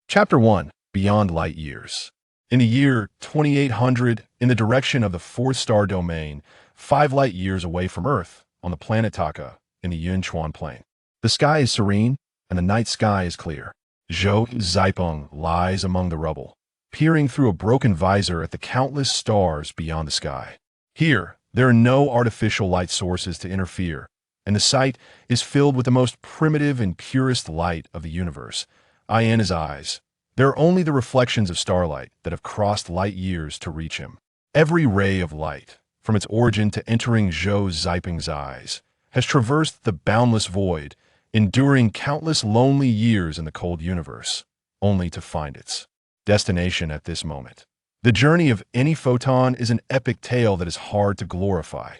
Chapter 1. Beyond Light Years. In the year 2800, in the direction of the fourth star domain, 5 light years away from Earth, on the planet Taka, in the Yunchuan Plain. The sky is serene, and the night sky is clear. Zhou Zipeng lies among the rubble, peering through a broken visor at the countless stars beyond the sky. Here, there are no artificial light sources to interfere, and the sight is filled with the most primitive and purest light of the universe. In his eyes, there are only the reflections of starlight that have crossed light years to reach him. Every ray of light, from its origin to entering Zhou Zipeng's eyes, has traversed the boundless void, enduring countless lonely years in the cold universe, only to find its destination at this moment. The journey of any photon is an epic tale that is hard to glorify.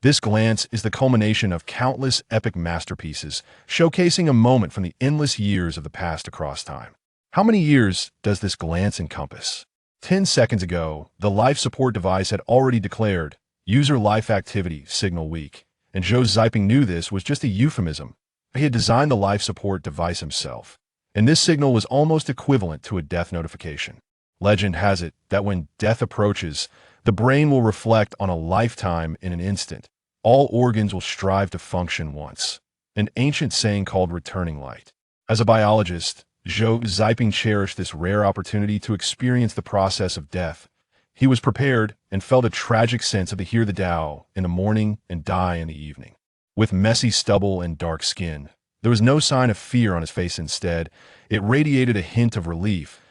This glance is the culmination of countless epic masterpieces, showcasing a moment from the endless years of the past across time. How many years does this glance encompass? 10 seconds ago, the life support device had already declared user life activity signal weak, and Zhou Zipeng knew this was just a euphemism. He had designed the life support device himself, and this signal was almost equivalent to a death notification. Legend has it that when death approaches, the brain will reflect on a lifetime in an instant. All organs will strive to function once, an ancient saying called returning light. As a biologist, Zhou Zipeng cherished this rare opportunity to experience the process of death. He was prepared and felt a tragic sense of the hear the Tao in the morning and die in the evening. With messy stubble and dark skin, there was no sign of fear on his face. Instead, it radiated a hint of relief.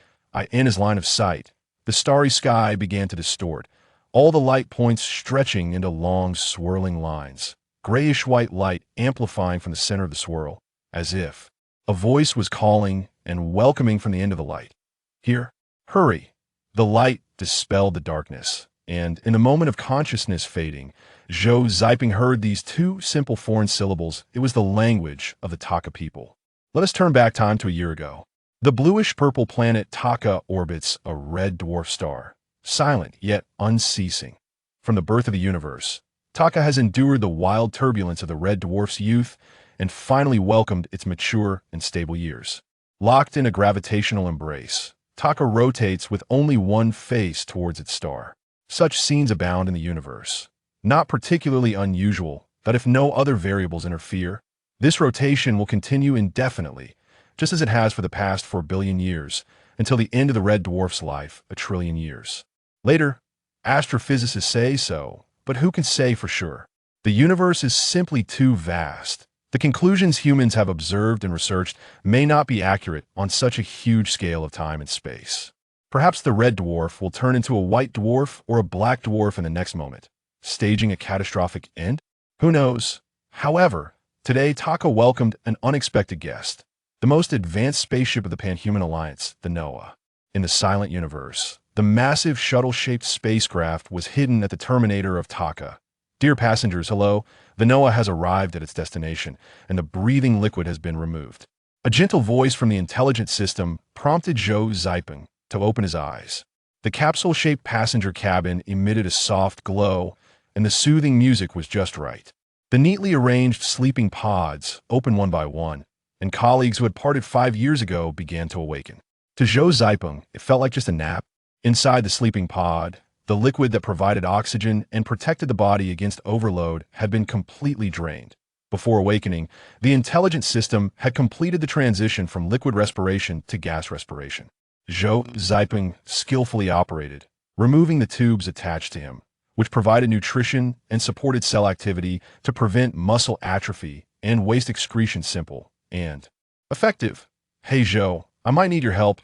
In his line of sight, the starry sky began to distort, all the light points stretching into long, swirling lines, grayish-white light amplifying from the center of the swirl, as if a voice was calling and welcoming from the end of the light. Here, hurry! The light dispelled the darkness, and in the moment of consciousness fading, Zhou Zipeng heard these 2 simple foreign syllables. It was the language of the Taka people. Let us turn back time to a year ago. The bluish-purple planet Taka orbits a red dwarf star, silent yet unceasing. From the birth of the universe, Taka has endured the wild turbulence of the red dwarf's youth and finally welcomed its mature and stable years. Locked in a gravitational embrace, Taka rotates with only one face towards its star. Such scenes abound in the universe. Not particularly unusual that if no other variables interfere, this rotation will continue indefinitely, just as it has for the past 4 billion years, until the end of the red dwarf's life, 1 trillion years. Later, astrophysicists say so, but who can say for sure? The universe is simply too vast. The conclusions humans have observed and researched may not be accurate on such a huge scale of time and space. Perhaps the red dwarf will turn into a white dwarf or a black dwarf in the next moment, staging a catastrophic end? Who knows? However, today Taka welcomed an unexpected guest, the most advanced spaceship of the Pan-Human Alliance, the Noah. In the silent universe, the massive shuttle-shaped spacecraft was hidden at the terminator of Taka. Dear passengers, hello. The Noah has arrived at its destination, and the breathing liquid has been removed. A gentle voice from the intelligence system prompted Zhou Zipeng to open his eyes. The capsule-shaped passenger cabin emitted a soft glow, and the soothing music was just right. The neatly arranged sleeping pods opened one by one, and colleagues who had parted 5 years ago began to awaken. To Zhou Zipeng, it felt like just a nap. Inside the sleeping pod, the liquid that provided oxygen and protected the body against overload had been completely drained. Before awakening, the intelligence system had completed the transition from liquid respiration to gas respiration. Zhou Zipeng skillfully operated, removing the tubes attached to him, which provided nutrition and supported cell activity to prevent muscle atrophy and waste excretion. Simple and effective. Hey Zhou, I might need your help.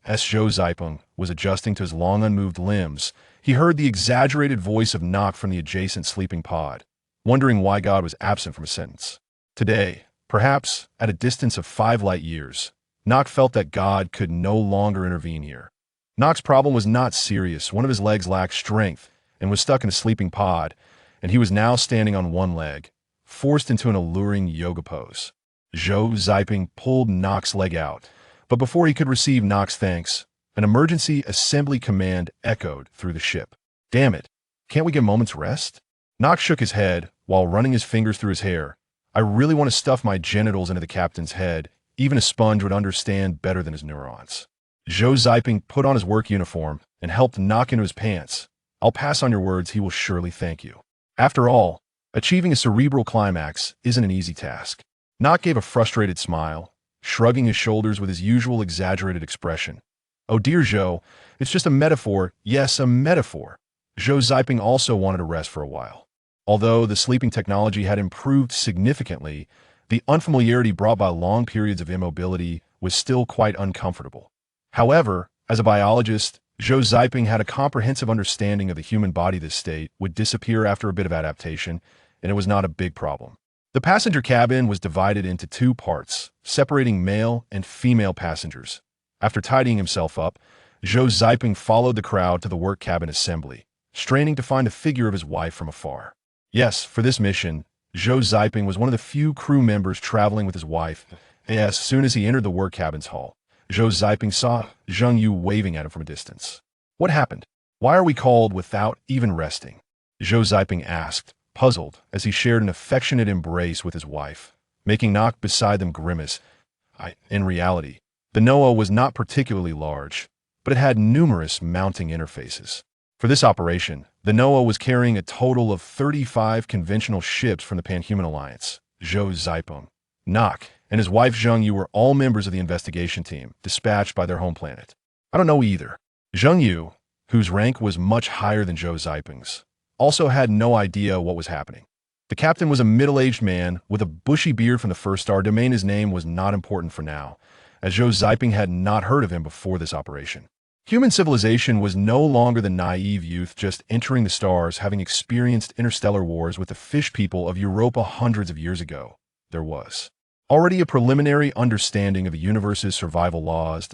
As Zhou Zipeng was adjusting to his long unmoved limbs, he heard the exaggerated voice of Knock from the adjacent sleeping pod, wondering why God was absent from a sentence. Today, perhaps at a distance of 5 light years, Knock felt that God could no longer intervene here. Knock's problem was not serious. One of his legs lacked strength and was stuck in a sleeping pod, and he was now standing on one leg, forced into an alluring yoga pose. Zhou Zipeng pulled Knock's leg out, but before he could receive Knock's thanks, an emergency assembly command echoed through the ship. Damn it, can't we get a moment's rest? Knock shook his head while running his fingers through his hair. I really want to stuff my genitals into the captain's head. even a sponge would understand better than his neurons. Zhou Ziping put on his work uniform and helped knock into his pants. I'll pass on your words, he will surely thank you. After all, achieving a cerebral climax isn't an easy task. Knock gave a frustrated smile, shrugging his shoulders with his usual exaggerated expression. Oh dear Zhou, it's just a metaphor. Yes, a metaphor. Zhou Ziping also wanted to rest for a while. Although the sleeping technology had improved significantly, the unfamiliarity brought by long periods of immobility was still quite uncomfortable. However, as a biologist, Zhou Ziping had a comprehensive understanding of the human body. This state would disappear after a bit of adaptation, and it was not a big problem. The passenger cabin was divided into two parts, separating male and female passengers. After tidying himself up, Zhou Ziping followed the crowd to the work cabin assembly, straining to find the figure of his wife from afar. Yes, for this mission, Zhou Ziping was one of the few crew members traveling with his wife. As soon as he entered the work cabin's hall, Zhou Ziping saw Zheng waving at him from a distance. What happened? Why are we called without even resting? Zhou Ziping asked, puzzled, as he shared an affectionate embrace with his wife, making Knock beside them grimace. In reality, the Noah was not particularly large, but it had numerous mounting interfaces. For this operation, the Noah was carrying a total of 35 conventional ships from the Panhuman Alliance. Zhou Ziping, Knock, and his wife Zheng were all members of the investigation team, dispatched by their home planet. I don't know either. Zheng, whose rank was much higher than Zhou Ziping's, also had no idea what was happening. The captain was a middle-aged man with a bushy beard from the first star domain. His name was not important for now, as Zhou Ziping had not heard of him before this operation. Human civilization was no longer the naive youth just entering the stars, having experienced interstellar wars with the fish people of Europa hundreds of years ago. There was already a preliminary understanding of the universe's survival laws,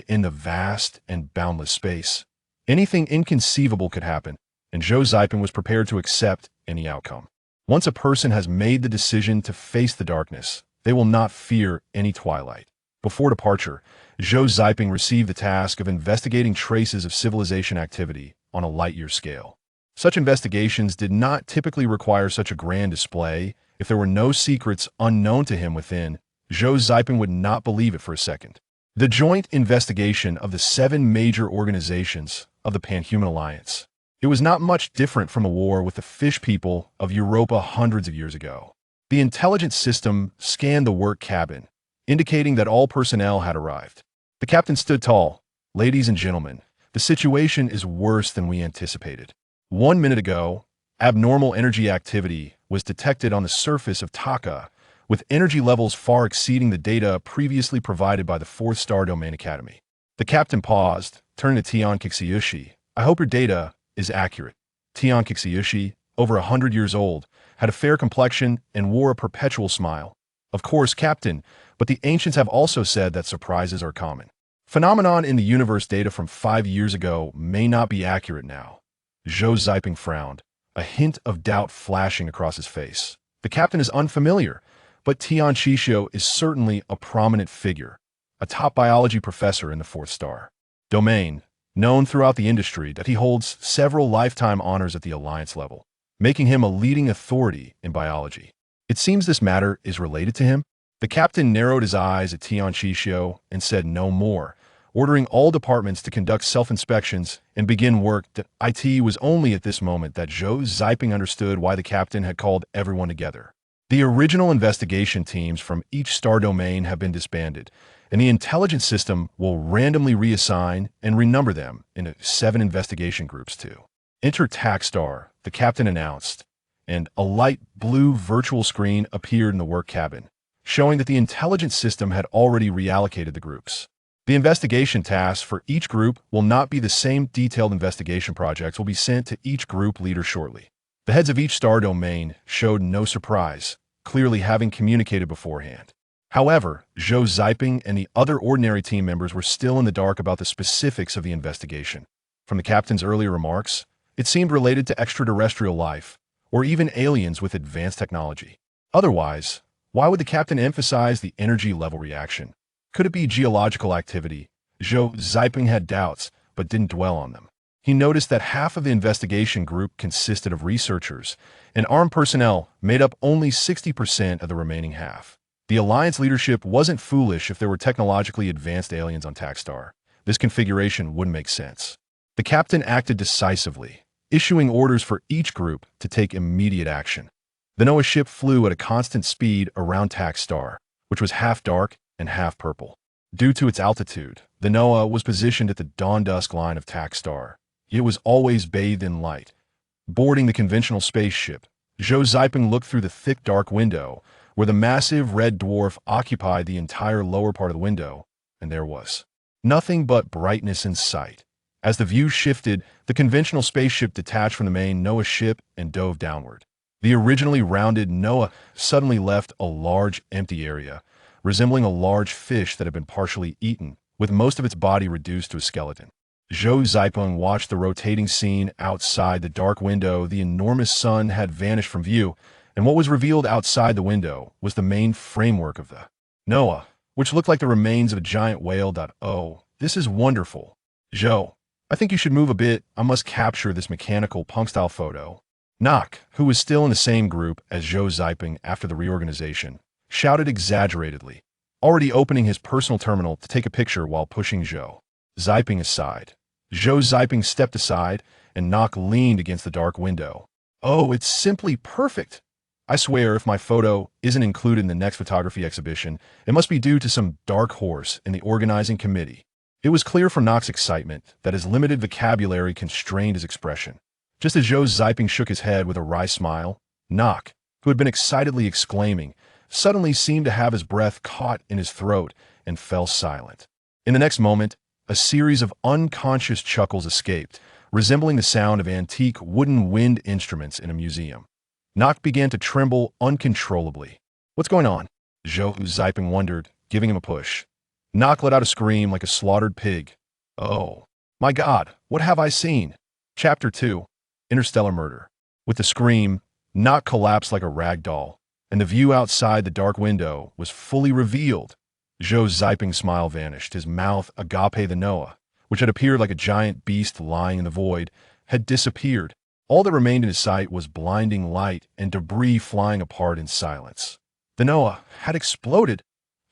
in the vast and boundless space. Anything inconceivable could happen, and Zhou Ziping was prepared to accept any outcome. Once a person has made the decision to face the darkness, they will not fear any twilight. Before departure, Zhou Ziping received the task of investigating traces of civilization activity on a light-year scale. Such investigations did not typically require such a grand display. If there were no secrets unknown to him within, Zhou Ziping would not believe it for a second. The joint investigation of the 7 major organizations of the Panhuman Alliance. It was not much different from a war with the fish people of Europa hundreds of years ago. The intelligence system scanned the work cabin, indicating that all personnel had arrived. The captain stood tall. Ladies and gentlemen, the situation is worse than we anticipated. 1 minute ago, abnormal energy activity was detected on the surface of Taka, with energy levels far exceeding the data previously provided by the 4th Star Domain Academy. The captain paused, turning to Tian Kixiyushi. I hope your data is accurate. Tian Kixiyushi, over 100 years old, had a fair complexion and wore a perpetual smile. Of course, Captain, but the ancients have also said that surprises are common. Phenomenon in the universe data from 5 years ago may not be accurate now. Zhou Ziping frowned, a hint of doubt flashing across his face. The captain is unfamiliar, but Tian Qixio is certainly a prominent figure, a top biology professor in the 4th Star Domain, known throughout the industry that he holds several lifetime honors at the Alliance level, making him a leading authority in biology. It seems this matter is related to him. The captain narrowed his eyes at Tian Qixio and said no more, ordering all departments to conduct self-inspections and begin work. It was only at this moment that Zhou Ziping understood why the captain had called everyone together. The original investigation teams from each star domain have been disbanded, and the intelligence system will randomly reassign and renumber them into 7 investigation groups too. Enter TAC Star, the captain announced, and a light blue virtual screen appeared in the work cabin, showing that the intelligence system had already reallocated the groups. The investigation tasks for each group will not be the same. Detailed investigation projects will be sent to each group leader shortly. The heads of each star domain showed no surprise, clearly having communicated beforehand. However, Zhou Ziping and the other ordinary team members were still in the dark about the specifics of the investigation. From the captain's earlier remarks, it seemed related to extraterrestrial life, or even aliens with advanced technology. Otherwise, why would the captain emphasize the energy level reaction? Could it be geological activity? Zhou Ziping had doubts, but didn't dwell on them. He noticed that half of the investigation group consisted of researchers, and armed personnel made up only 60% of the remaining half. The Alliance leadership wasn't foolish if there were technologically advanced aliens on Takstar. This configuration wouldn't make sense. The captain acted decisively, issuing orders for each group to take immediate action. The Noah ship flew at a constant speed around Takstar, which was half dark and half purple. Due to its altitude, the Noah was positioned at the dawn-dusk line of Takstar. It was always bathed in light. Boarding the conventional spaceship, Zhou Ziping looked through the thick dark window, where the massive red dwarf occupied the entire lower part of the window, and there was nothing but brightness in sight. As the view shifted, the conventional spaceship detached from the main Noah ship and dove downward. The originally rounded Noah suddenly left a large empty area, resembling a large fish that had been partially eaten, with most of its body reduced to a skeleton. Zhou Zipeng watched the rotating scene outside the dark window. The enormous sun had vanished from view, and what was revealed outside the window was the main framework of the Noah, which looked like the remains of a giant whale. Oh, this is wonderful. Zhou, I think you should move a bit. I must capture this mechanical punk-style photo. Nock, who was still in the same group as Zhou Ziping after the reorganization, shouted exaggeratedly, already opening his personal terminal to take a picture while pushing Zhou Ziping aside. Zhou Ziping stepped aside, and Nock leaned against the dark window. Oh, it's simply perfect. I swear if my photo isn't included in the next photography exhibition, it must be due to some dark horse in the organizing committee. It was clear from Nock's excitement that his limited vocabulary constrained his expression. Just as Zhou Ziping shook his head with a wry smile, Nock, who had been excitedly exclaiming, suddenly seemed to have his breath caught in his throat and fell silent. In the next moment, a series of unconscious chuckles escaped, resembling the sound of antique wooden wind instruments in a museum. Nock began to tremble uncontrollably. What's going on? Zhou Ziping wondered, giving him a push. Nock let out a scream like a slaughtered pig. Oh, my God, what have I seen? Chapter 2, Interstellar Murder. With the scream, Nock collapsed like a rag doll, and the view outside the dark window was fully revealed. Zhou Ziping's smile vanished. His mouth, agape the Noah, which had appeared like a giant beast lying in the void, had disappeared. All that remained in his sight was blinding light and debris flying apart in silence. The Noah had exploded.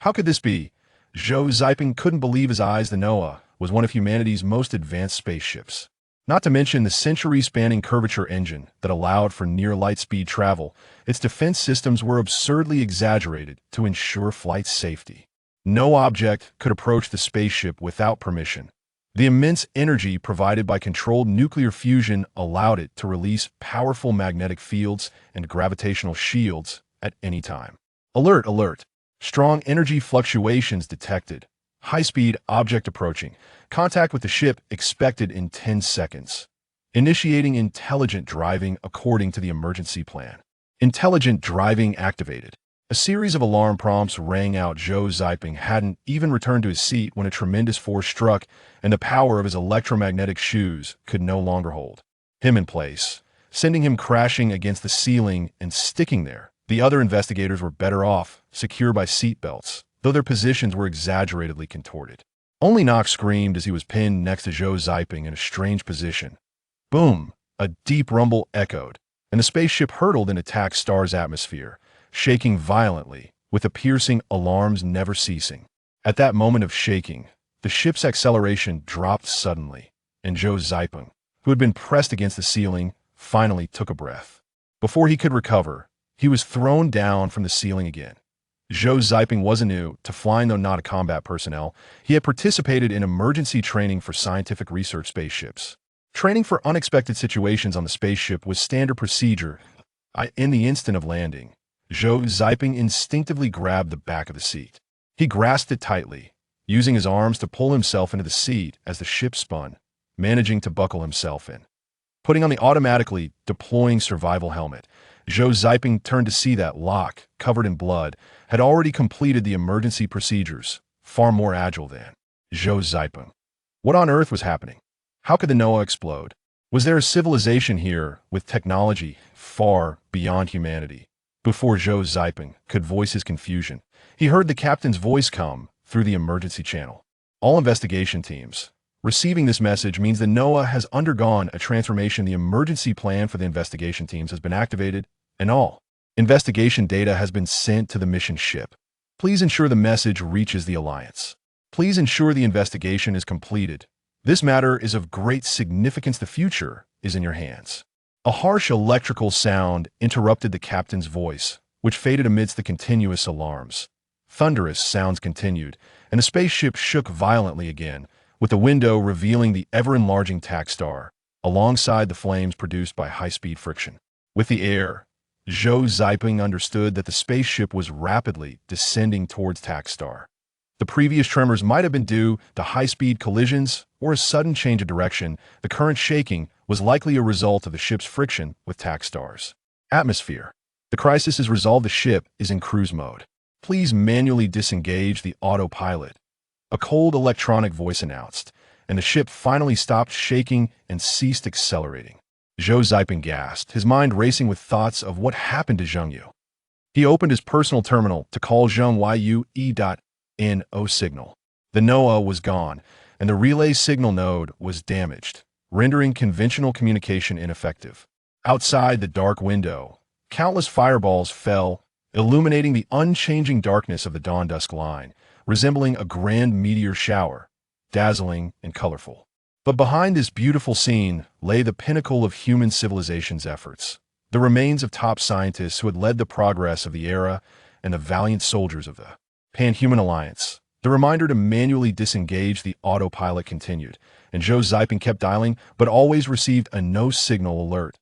How could this be? Zhou Ziping couldn't believe his eyes. The Noah was one of humanity's most advanced spaceships. Not to mention the century-spanning curvature engine that allowed for near-light-speed travel. Its defense systems were absurdly exaggerated to ensure flight safety. No object could approach the spaceship without permission. The immense energy provided by controlled nuclear fusion allowed it to release powerful magnetic fields and gravitational shields at any time. Alert, alert! Strong energy fluctuations detected. High-speed object approaching. Contact with the ship expected in 10 seconds. Initiating intelligent driving according to the emergency plan. Intelligent driving activated. A series of alarm prompts rang out. Zhou Ziping hadn't even returned to his seat when a tremendous force struck, and the power of his electromagnetic shoes could no longer hold him in place, sending him crashing against the ceiling and sticking there. The other investigators were better off, secure by seat belts, though their positions were exaggeratedly contorted. Only Nock screamed as he was pinned next to Zhou Ziping in a strange position. Boom! A deep rumble echoed, and the spaceship hurtled into Takstar's atmosphere, shaking violently, with the piercing alarms never ceasing. At that moment of shaking, the ship's acceleration dropped suddenly, and Zhou Ziping, who had been pressed against the ceiling, finally took a breath. Before he could recover, he was thrown down from the ceiling again. Zhou Ziping wasn't new to flying, though not a combat personnel. He had participated in emergency training for scientific research spaceships. Training for unexpected situations on the spaceship was standard procedure. In the instant of landing, Zhou Ziping instinctively grabbed the back of the seat. He grasped it tightly, using his arms to pull himself into the seat as the ship spun, managing to buckle himself in. Putting on the automatically deploying survival helmet, Zhou Ziping turned to see that Locke, covered in blood, had already completed the emergency procedures, far more agile than Zhou Ziping. What on earth was happening? How could the Noah explode? Was there a civilization here with technology far beyond humanity? Before Zhou Ziping could voice his confusion, he heard the captain's voice come through the emergency channel. All investigation teams. Receiving this message means that Noah has undergone a transformation. The emergency plan for the investigation teams has been activated, and all investigation data has been sent to the mission ship. Please ensure the message reaches the Alliance. Please ensure the investigation is completed. This matter is of great significance. The future is in your hands." A harsh electrical sound interrupted the captain's voice, which faded amidst the continuous alarms. Thunderous sounds continued, and the spaceship shook violently again, with the window revealing the ever-enlarging tack star, alongside the flames produced by high-speed friction. With the air, Zhou understood that the spaceship was rapidly descending towards tack star. The previous tremors might have been due to high-speed collisions or a sudden change of direction. The current shaking was likely a result of the ship's friction with tack stars. Atmosphere. The crisis is resolved. The ship is in cruise mode. Please manually disengage the autopilot. A cold electronic voice announced, and the ship finally stopped shaking and ceased accelerating. Zhou gasped, his mind racing with thoughts of what happened to Zheng Yu. He opened his personal terminal to call Zheng Yue.No signal. The NOAA was gone, and the relay signal node was damaged, rendering conventional communication ineffective. Outside the dark window, countless fireballs fell, illuminating the unchanging darkness of the dawn-dusk line, resembling a grand meteor shower, dazzling and colorful. But behind this beautiful scene lay the pinnacle of human civilization's efforts, the remains of top scientists who had led the progress of the era and the valiant soldiers of the Pan-Human Alliance. The reminder to manually disengage the autopilot continued, and Zhou kept dialing, but always received a no-signal alert.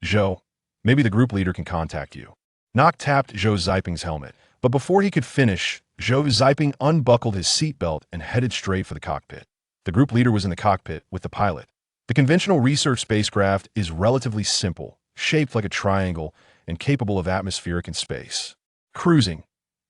"Zhou, maybe the group leader can contact you." Nock tapped Zhou helmet, but before he could finish, Zhou unbuckled his seatbelt and headed straight for the cockpit. The group leader was in the cockpit with the pilot. The conventional research spacecraft is relatively simple, shaped like a triangle, and capable of atmospheric and space cruising.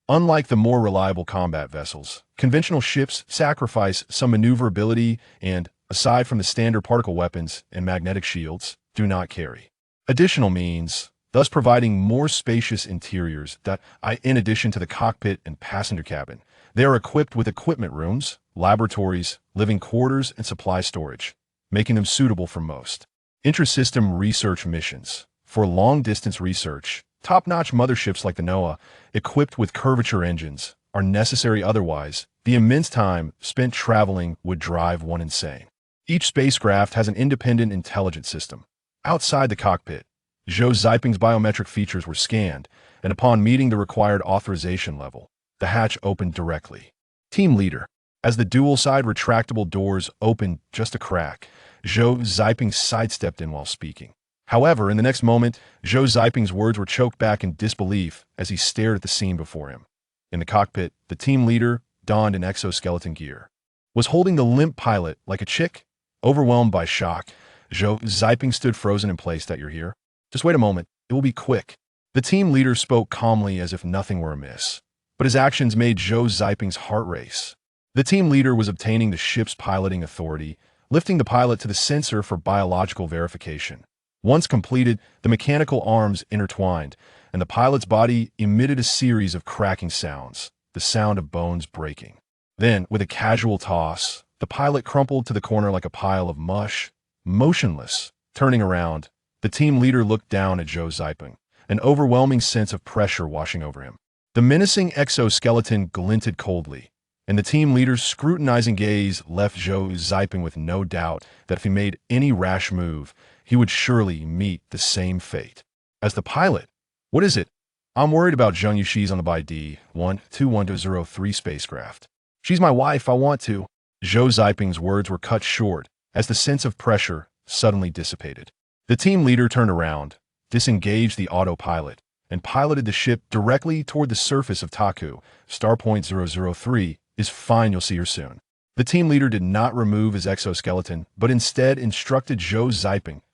Unlike the more reliable combat vessels, conventional ships sacrifice some maneuverability and, aside from the standard particle weapons and magnetic shields, do not carry additional means, thus providing more spacious interiors that, in addition to the cockpit and passenger cabin, they are equipped with equipment rooms, laboratories, living quarters, and supply storage, making them suitable for most intrasystem research missions. For long-distance research, top-notch motherships like the NOAA, equipped with curvature engines, are necessary. Otherwise, the immense time spent traveling would drive one insane. Each spacecraft has an independent intelligence system. Outside the cockpit, Zhou's biometric features were scanned, and upon meeting the required authorization level, the hatch opened directly. Team leader. As the dual-side retractable doors opened just a crack, Zhou sidestepped in while speaking. However, in the next moment, Zhou words were choked back in disbelief as he stared at the scene before him. In the cockpit, the team leader, donned in exoskeleton gear, was holding the limp pilot like a chick. Overwhelmed by shock, Zhou stood frozen in place. "That you're here? Just wait a moment, it will be quick." The team leader spoke calmly as if nothing were amiss, but his actions made Zhou's heart race. The team leader was obtaining the ship's piloting authority, lifting the pilot to the sensor for biological verification. Once completed, the mechanical arms intertwined, and the pilot's body emitted a series of cracking sounds, the sound of bones breaking. Then, with a casual toss, the pilot crumpled to the corner like a pile of mush, motionless. Turning around, the team leader looked down at Zhou, an overwhelming sense of pressure washing over him. The menacing exoskeleton glinted coldly, and the team leader's scrutinizing gaze left Zhou with no doubt that if he made any rash move, he would surely meet the same fate. As the pilot, "What is it?" "I'm worried about Zheng Yu. She's on the by D-121-03 spacecraft. She's my wife. I want to." Zhou words were cut short as the sense of pressure suddenly dissipated. The team leader turned around, disengaged the autopilot, and piloted the ship directly toward the surface of Taku. "Star.003 is fine. You'll see her soon." The team leader did not remove his exoskeleton, but instead instructed Zhou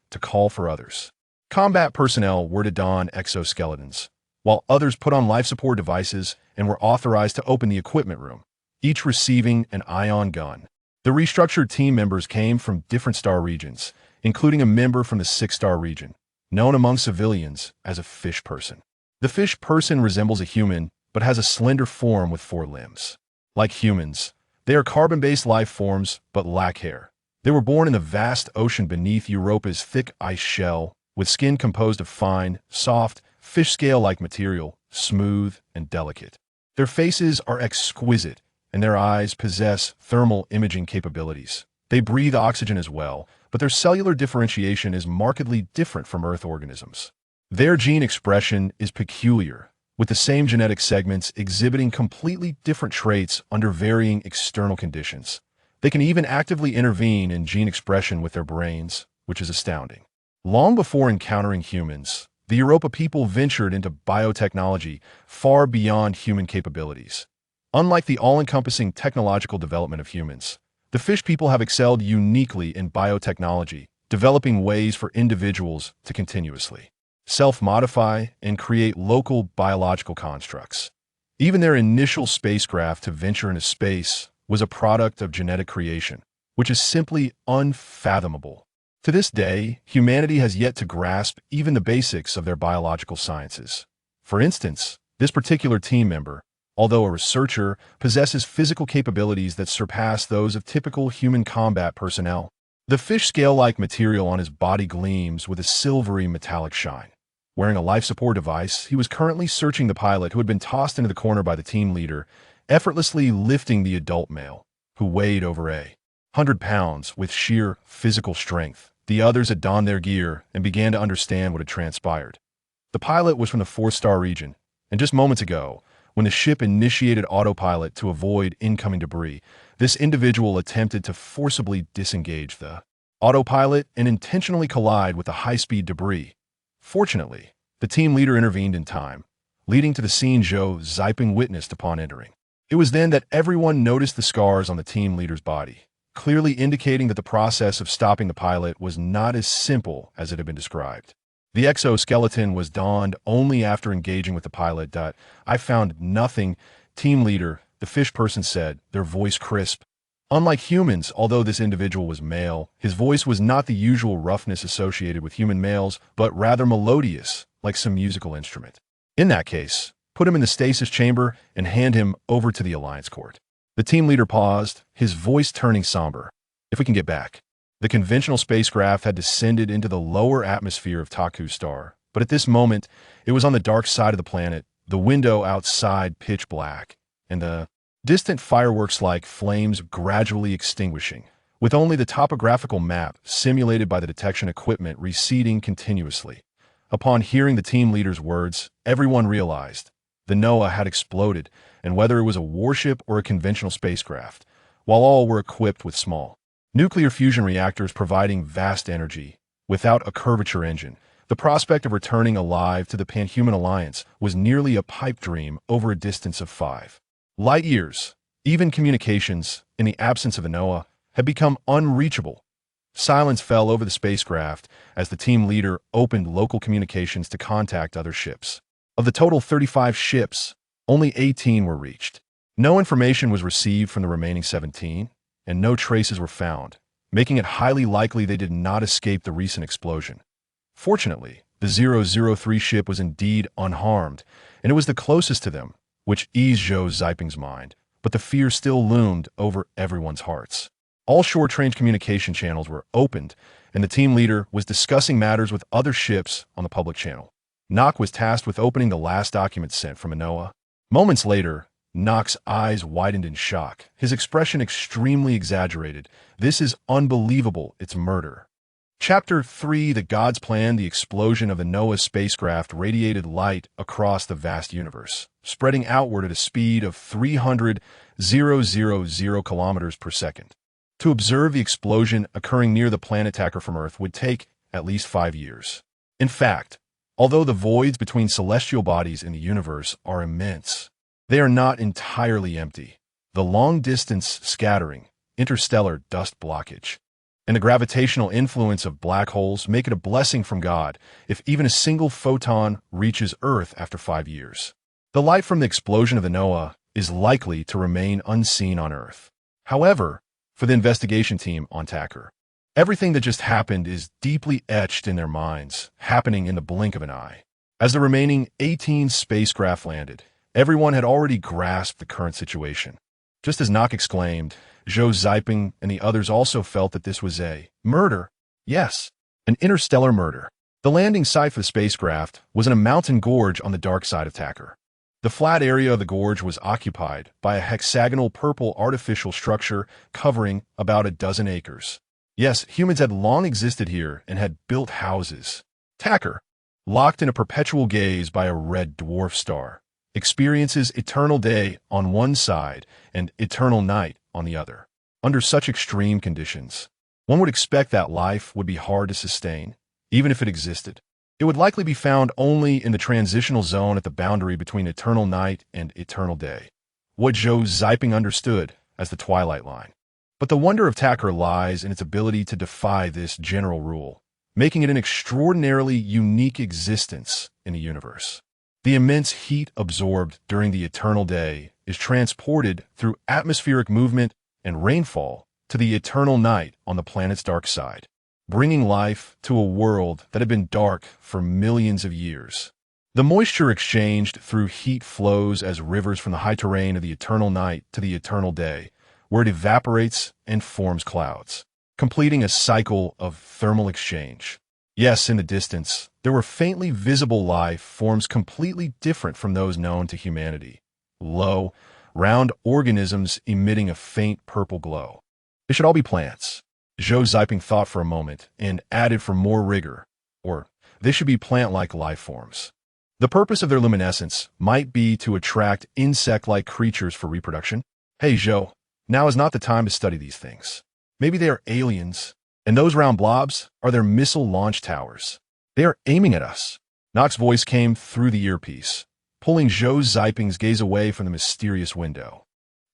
to call for others. Combat personnel were to don exoskeletons, while others put on life support devices and were authorized to open the equipment room, each receiving an ion gun. The restructured team members came from different star regions, including a member from the 6-star region, known among civilians as a fish person. The fish person resembles a human, but has a slender form with 4 limbs. Like humans, they are carbon-based life forms, but lack hair. They were born in the vast ocean beneath Europa's thick ice shell, with skin composed of fine, soft, fish scale-like material, smooth and delicate. Their faces are exquisite, and their eyes possess thermal imaging capabilities. They breathe oxygen as well, but their cellular differentiation is markedly different from Earth organisms. Their gene expression is peculiar, with the same genetic segments exhibiting completely different traits under varying external conditions. They can even actively intervene in gene expression with their brains, which is astounding. Long before encountering humans, the Europa people ventured into biotechnology far beyond human capabilities. Unlike the all-encompassing technological development of humans, the fish people have excelled uniquely in biotechnology, developing ways for individuals to continuously self-modify and create local biological constructs. Even their initial spacecraft to venture into space was a product of genetic creation, which is simply unfathomable. To this day, humanity has yet to grasp even the basics of their biological sciences. For instance, this particular team member, although a researcher, possesses physical capabilities that surpass those of typical human combat personnel. The fish scale-like material on his body gleams with a silvery metallic shine. Wearing a life support device, he was currently searching the pilot who had been tossed into the corner by the team leader, effortlessly lifting the adult male, who weighed over 100 pounds with sheer physical strength. The others had donned their gear and began to understand what had transpired. The pilot was from the 4-star region, and just moments ago, when the ship initiated autopilot to avoid incoming debris, this individual attempted to forcibly disengage the autopilot and intentionally collide with the high-speed debris. Fortunately, the team leader intervened in time, leading to the scene Zhou witnessed upon entering. It was then that everyone noticed the scars on the team leader's body, clearly indicating that the process of stopping the pilot was not as simple as it had been described. The exoskeleton was donned only after engaging with the pilot. "I found nothing," team leader, the fish person said, their voice crisp. Unlike humans, although this individual was male, his voice was not the usual roughness associated with human males, but rather melodious, like some musical instrument. In that case, put him in the stasis chamber and hand him over to the Alliance Court. The team leader paused, his voice turning somber. "If we can get back." The conventional spacecraft had descended into the lower atmosphere of Taku's star, but at this moment, it was on the dark side of the planet, the window outside pitch black, and the distant fireworks-like flames gradually extinguishing, with only the topographical map simulated by the detection equipment receding continuously. Upon hearing the team leader's words, everyone realized the Noah had exploded, and whether it was a warship or a conventional spacecraft, while all were equipped with small nuclear fusion reactors providing vast energy, without a curvature engine, the prospect of returning alive to the Panhuman Alliance was nearly a pipe dream over a distance of 5 light years. Even communications, in the absence of a Noah, had become unreachable. Silence fell over the spacecraft as the team leader opened local communications to contact other ships. Of the total 35 ships, only 18 were reached. No information was received from the remaining 17, and no traces were found, making it highly likely they did not escape the recent explosion. Fortunately, the 003 ship was indeed unharmed, and it was the closest to them, which eased Zhou's mind, but the fear still loomed over everyone's hearts. All short-range communication channels were opened, and the team leader was discussing matters with other ships on the public channel. Nock was tasked with opening the last document sent from Noah. Moments later, Nock's eyes widened in shock, his expression extremely exaggerated. "This is unbelievable, it's murder." Chapter 3: The Gods Plan. The explosion of the Noah spacecraft radiated light across the vast universe, spreading outward at a speed of 300,000 kilometers per second. To observe the explosion occurring near the planet Tacker from Earth would take at least 5 years. In fact, although the voids between celestial bodies in the universe are immense, they are not entirely empty. The long-distance scattering, interstellar dust blockage, and the gravitational influence of black holes make it a blessing from God if even a single photon reaches Earth after 5 years. The light from the explosion of the Noah is likely to remain unseen on Earth. However, for the investigation team on Tacker, everything that just happened is deeply etched in their minds, happening in the blink of an eye. As the remaining 18 spacecraft landed, everyone had already grasped the current situation. Just as Nock exclaimed, Zhou and the others also felt that this was a murder. Yes, an interstellar murder. The landing site for the spacecraft was in a mountain gorge on the dark side of Tacker. The flat area of the gorge was occupied by a hexagonal purple artificial structure covering about a dozen acres. Yes, humans had long existed here and had built houses. Tacker, locked in a perpetual gaze by a red dwarf star, experiences eternal day on one side and eternal night on the other. Under such extreme conditions, one would expect that life would be hard to sustain, even if it existed. It would likely be found only in the transitional zone at the boundary between eternal night and eternal day, what Zhou understood as the twilight line. But the wonder of Tacker lies in its ability to defy this general rule, making it an extraordinarily unique existence in the universe. The immense heat absorbed during the eternal day is transported through atmospheric movement and rainfall to the eternal night on the planet's dark side, bringing life to a world that had been dark for millions of years. The moisture exchanged through heat flows as rivers from the high terrain of the eternal night to the eternal day, where it evaporates and forms clouds, completing a cycle of thermal exchange. Yes, in the distance, there were faintly visible life forms completely different from those known to humanity. Low, round organisms emitting a faint purple glow. They should all be plants. Zhou thought for a moment and added for more rigor, or they should be plant-like life forms. The purpose of their luminescence might be to attract insect-like creatures for reproduction. Hey, Zhou, now is not the time to study these things. Maybe they are aliens, and those round blobs are their missile launch towers. They are aiming at us. Nock's voice came through the earpiece, pulling Zhou's gaze away from the mysterious window.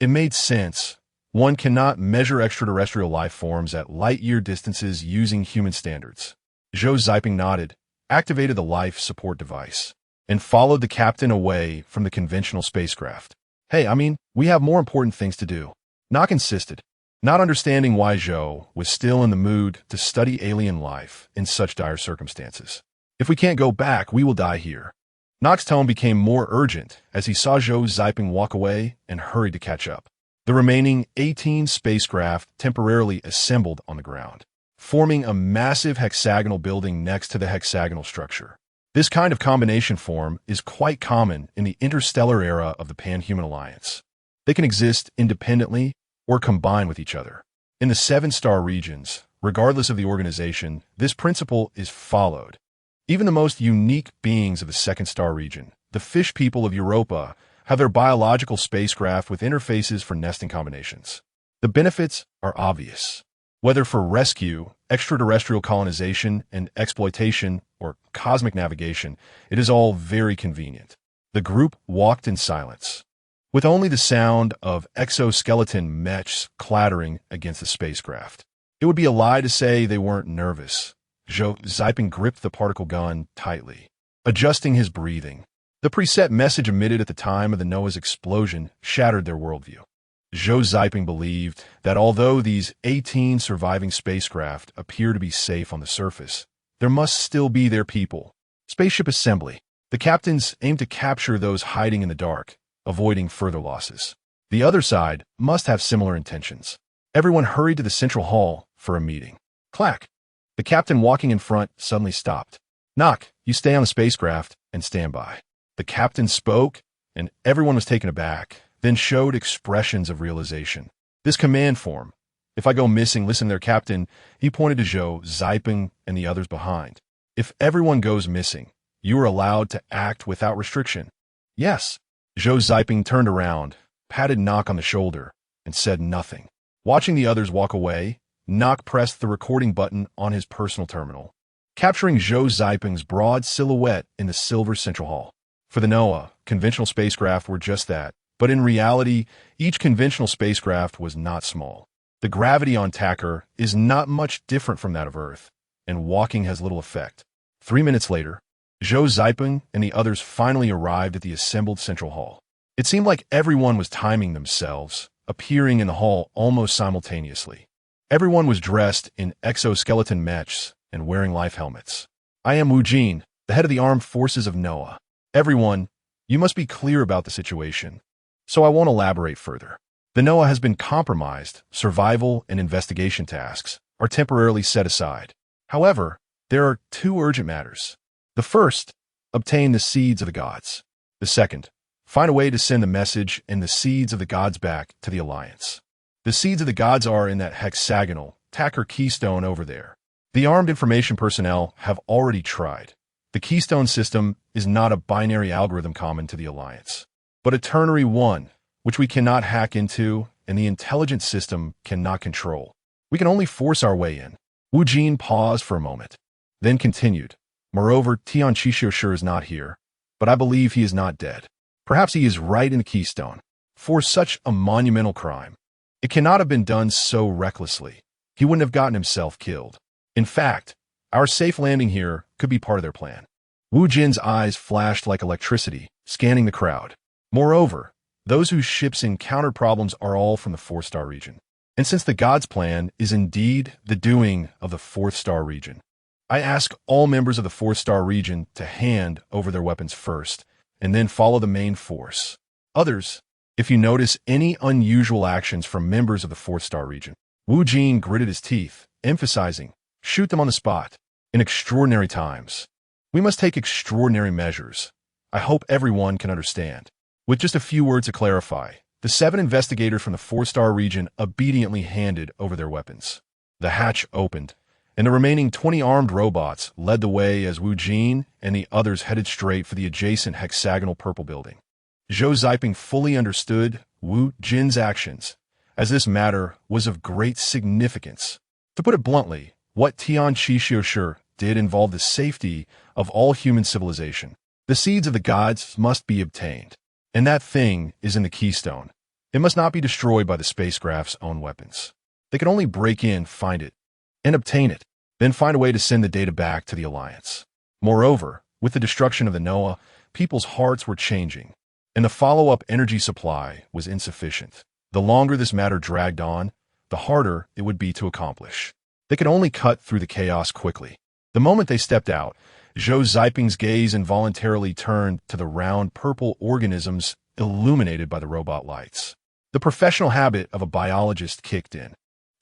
It made sense. One cannot measure extraterrestrial life forms at light-year distances using human standards. Zhou nodded, activated the life support device, and followed the captain away from the conventional spacecraft. Hey, we have more important things to do. Nock insisted, not understanding why Zhou was still in the mood to study alien life in such dire circumstances. If we can't go back, we will die here. Nock's tone became more urgent as he saw Zhou walk away and hurried to catch up. The remaining 18 spacecraft temporarily assembled on the ground, forming a massive hexagonal building next to the hexagonal structure. This kind of combination form is quite common in the interstellar era of the Pan-Human Alliance. They can exist independently or combine with each other. In the 7-star regions, regardless of the organization, this principle is followed. Even the most unique beings of the 2nd-star region, the fish people of Europa, have their biological spacecraft with interfaces for nesting combinations. The benefits are obvious. Whether for rescue, extraterrestrial colonization and exploitation, or cosmic navigation, it is all very convenient. The group walked in silence, with only the sound of exoskeleton mesh clattering against the spacecraft. It would be a lie to say they weren't nervous. Zhou gripped the particle gun tightly, adjusting his breathing. The preset message emitted at the time of the Noah's explosion shattered their worldview. Zhou believed that although these 18 surviving spacecraft appear to be safe on the surface, there must still be their people. Spaceship assembly. The captains aimed to capture those hiding in the dark, avoiding further losses. The other side must have similar intentions. Everyone hurried to the central hall for a meeting. Clack! The captain walking in front suddenly stopped. Nock, you stay on the spacecraft and stand by. The captain spoke, and everyone was taken aback, then showed expressions of realization. This command form, if I go missing, listen to their captain, he pointed to Zhou, and the others behind. If everyone goes missing, you are allowed to act without restriction. Yes. Zhou turned around, patted Nock on the shoulder, and said nothing. Watching the others walk away, Nock pressed the recording button on his personal terminal, capturing Zhou's broad silhouette in the silver central hall. For the Noah, conventional spacecraft were just that, but in reality, each conventional spacecraft was not small. The gravity on Tacker is not much different from that of Earth, and walking has little effect. 3 minutes later, Zhou and the others finally arrived at the assembled central hall. It seemed like everyone was timing themselves, appearing in the hall almost simultaneously. Everyone was dressed in exoskeleton mesh and wearing life helmets. I am Wu Jin, the head of the armed forces of Noah. Everyone, you must be clear about the situation, so I won't elaborate further. The Noah has been compromised. Survival and investigation tasks are temporarily set aside. However, there are 2 urgent matters. The first, obtain the seeds of the gods. The second, Find a way to send the message and the seeds of the gods back to the Alliance. The seeds of the gods are in that hexagonal, tacker keystone over there. The armed information personnel have already tried. The keystone system is not a binary algorithm common to the Alliance, but a ternary one, which we cannot hack into and the intelligent system cannot control. We can only force our way in. Wu Jin paused for a moment, then continued. Moreover, Tian Qixue sure is not here, but I believe he is not dead. Perhaps he is right in the keystone. For such a monumental crime, it cannot have been done so recklessly. He wouldn't have gotten himself killed. In fact, our safe landing here could be part of their plan. Wu Jin's eyes flashed like electricity, scanning the crowd. Moreover, those whose ships encountered problems are all from the 4-star region. And since the God's plan is indeed the doing of the 4th-star region, I ask all members of the 4th-star region to hand over their weapons first, and then follow the main force. Others, if you notice any unusual actions from members of the 4th-star region, Wu Jin gritted his teeth, emphasizing, shoot them on the spot. In extraordinary times, we must take extraordinary measures. I hope everyone can understand. With just a few words to clarify, the 7 investigators from the 4-star region obediently handed over their weapons. The hatch opened, and the remaining 20 armed robots led the way as Wu Jin and the others headed straight for the adjacent hexagonal purple building. Zhou Ziping fully understood Wu Jin's actions, as this matter was of great significance. To put it bluntly, what Tian Qixue did involve the safety of all human civilization. The seeds of the gods must be obtained, and that thing is in the keystone. It must not be destroyed by the spacecraft's own weapons. They can only break in, find it, and obtain it, then find a way to send the data back to the Alliance. Moreover, with the destruction of the Noah, people's hearts were changing, and the follow-up energy supply was insufficient. The longer this matter dragged on, the harder it would be to accomplish. They could only cut through the chaos quickly. The moment they stepped out, Zhou Ziping's gaze involuntarily turned to the round purple organisms illuminated by the robot lights. The professional habit of a biologist kicked in.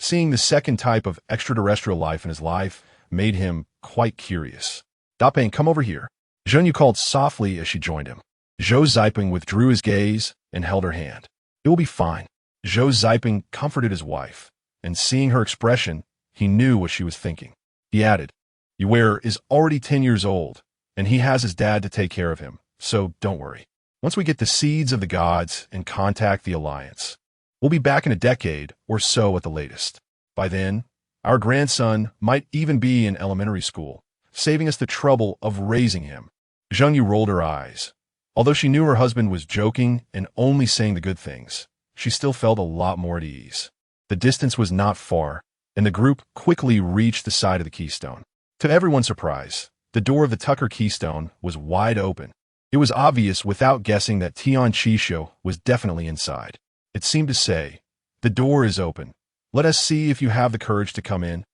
Seeing the second type of extraterrestrial life in his life made him quite curious. Dapeng, come over here. Zhou called softly as she joined him. Zhou Ziping withdrew his gaze and held her hand. It will be fine. Zhou Ziping comforted his wife, and seeing her expression, he knew what she was thinking. He added, Yue is already 10 years old, and he has his dad to take care of him, so don't worry. Once we get the seeds of the gods and contact the Alliance, we'll be back in a decade or so at the latest. By then, our grandson might even be in elementary school, saving us the trouble of raising him. Zheng Yu rolled her eyes. Although she knew her husband was joking and only saying the good things, she still felt a lot more at ease. The distance was not far, and the group quickly reached the side of the keystone. To everyone's surprise, the door of the Tucker keystone was wide open. It was obvious without guessing that Tian Qixue was definitely inside. It seemed to say, the door is open. Let us see if you have the courage to come in.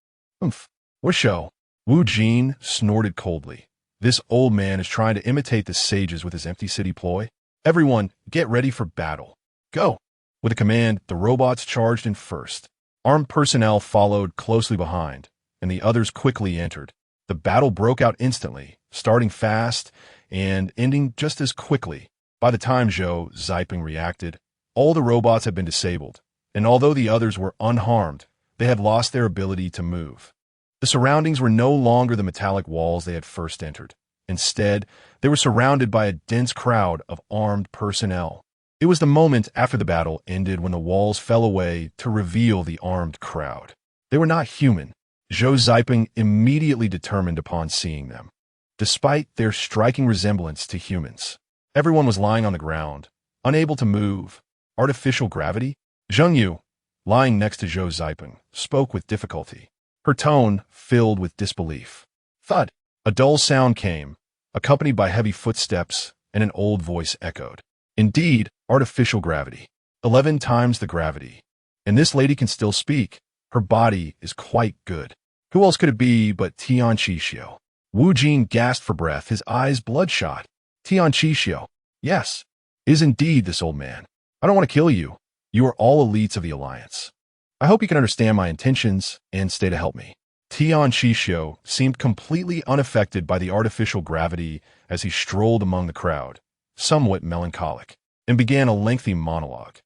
Oomph. What show? Wu Jin snorted coldly. This old man is trying to imitate the sages with his empty city ploy. Everyone, get ready for battle. Go. With a command, the robots charged in first. Armed personnel followed closely behind, and the others quickly entered. The battle broke out instantly, starting fast and ending just as quickly. By the time Zhou Ziping reacted, all the robots had been disabled, and although the others were unharmed, they had lost their ability to move. The surroundings were no longer the metallic walls they had first entered. Instead, they were surrounded by a dense crowd of armed personnel. It was the moment after the battle ended when the walls fell away to reveal the armed crowd. They were not human. Zhou Ziping immediately determined upon seeing them. Despite their striking resemblance to humans, everyone was lying on the ground, unable to move. Artificial gravity? Zheng Yu, lying next to Zhou Ziping, spoke with difficulty, her tone filled with disbelief. Thud! A dull sound came, accompanied by heavy footsteps, and an old voice echoed. Indeed, artificial gravity. 11 times the gravity. And this lady can still speak. Her body is quite good. Who else could it be but Tian Qixue? Wu Jin gasped for breath, his eyes bloodshot. Tian Qixue. Yes, is indeed this old man. I don't want to kill you. You are all elites of the Alliance. I hope you can understand my intentions and stay to help me. Tian Qixue seemed completely unaffected by the artificial gravity as he strolled among the crowd, somewhat melancholic. and began a lengthy monologue.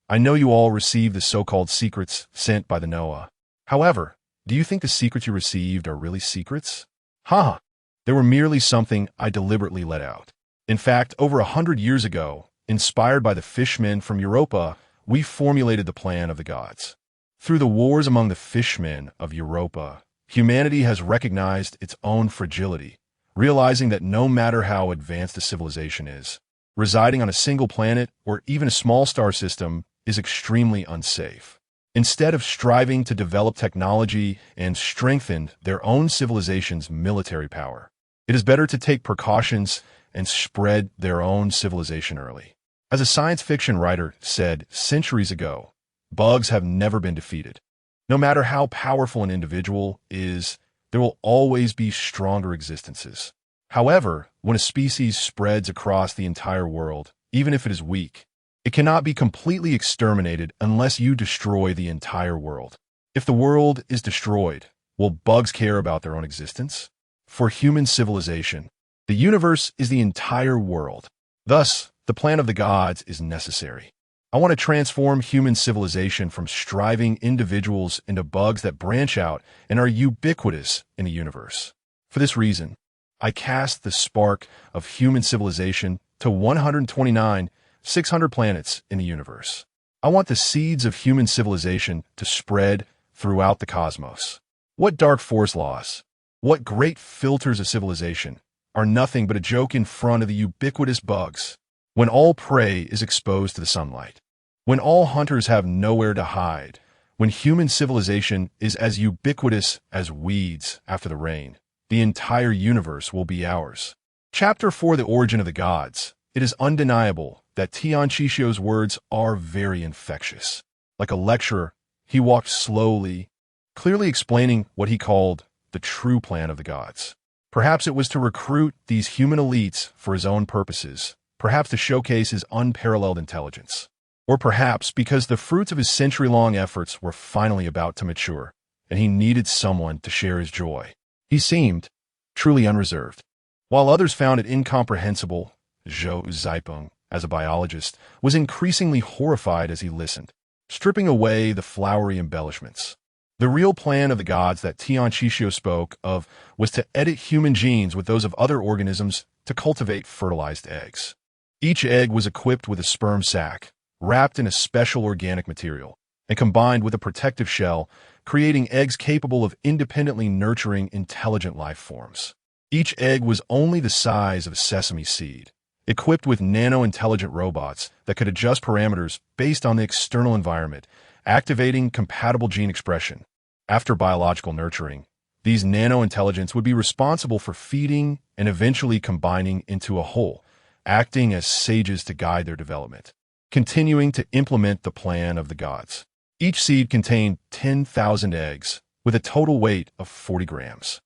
I know you all received the so-called secrets sent by the Noah. However, do you think the secrets you received are really secrets? Ha! They were merely something I deliberately let out. In fact, over 100 years ago, inspired by the fishmen from Europa, we formulated the plan of the gods. Through the wars among the fishmen of Europa, humanity has recognized its own fragility, realizing that no matter how advanced a civilization is, residing on a single planet or even a small star system is extremely unsafe. Instead of striving to develop technology and strengthen their own civilization's military power, it is better to take precautions and spread their own civilization early. As a science fiction writer said centuries ago, bugs have never been defeated. No matter how powerful an individual is, there will always be stronger existences. However, when a species spreads across the entire world, even if it is weak, it cannot be completely exterminated unless you destroy the entire world. If the world is destroyed, will bugs care about their own existence? For human civilization, the universe is the entire world. Thus, the plan of the gods is necessary. I want to transform human civilization from striving individuals into bugs that branch out and are ubiquitous in the universe. For this reason, I cast the spark of human civilization to 129,600 planets in the universe. I want the seeds of human civilization to spread throughout the cosmos. What dark force laws, what great filters of civilization are nothing but a joke in front of the ubiquitous bugs. When all prey is exposed to the sunlight, when all hunters have nowhere to hide, when human civilization is as ubiquitous as weeds after the rain, the entire universe will be ours. Chapter 4, The Origin of the Gods. It is undeniable that Tian Qixu's words are very infectious. Like a lecturer, he walked slowly, clearly explaining what he called the true plan of the gods. Perhaps it was to recruit these human elites for his own purposes, perhaps to showcase his unparalleled intelligence, or perhaps because the fruits of his century-long efforts were finally about to mature, and he needed someone to share his joy. He seemed truly unreserved. While others found it incomprehensible, Zhou, as a biologist, was increasingly horrified as he listened, stripping away the flowery embellishments. The real plan of the gods that Tian Qixu spoke of was to edit human genes with those of other organisms to cultivate fertilized eggs. Each egg was equipped with a sperm sac, wrapped in a special organic material, and combined with a protective shell, creating eggs capable of independently nurturing intelligent life forms. Each egg was only the size of a sesame seed, equipped with nano-intelligent robots that could adjust parameters based on the external environment, activating compatible gene expression. After biological nurturing, these nano-intelligence would be responsible for feeding and eventually combining into a whole, acting as sages to guide their development, continuing to implement the plan of the gods. Each seed contained 10,000 eggs, with a total weight of 40 grams.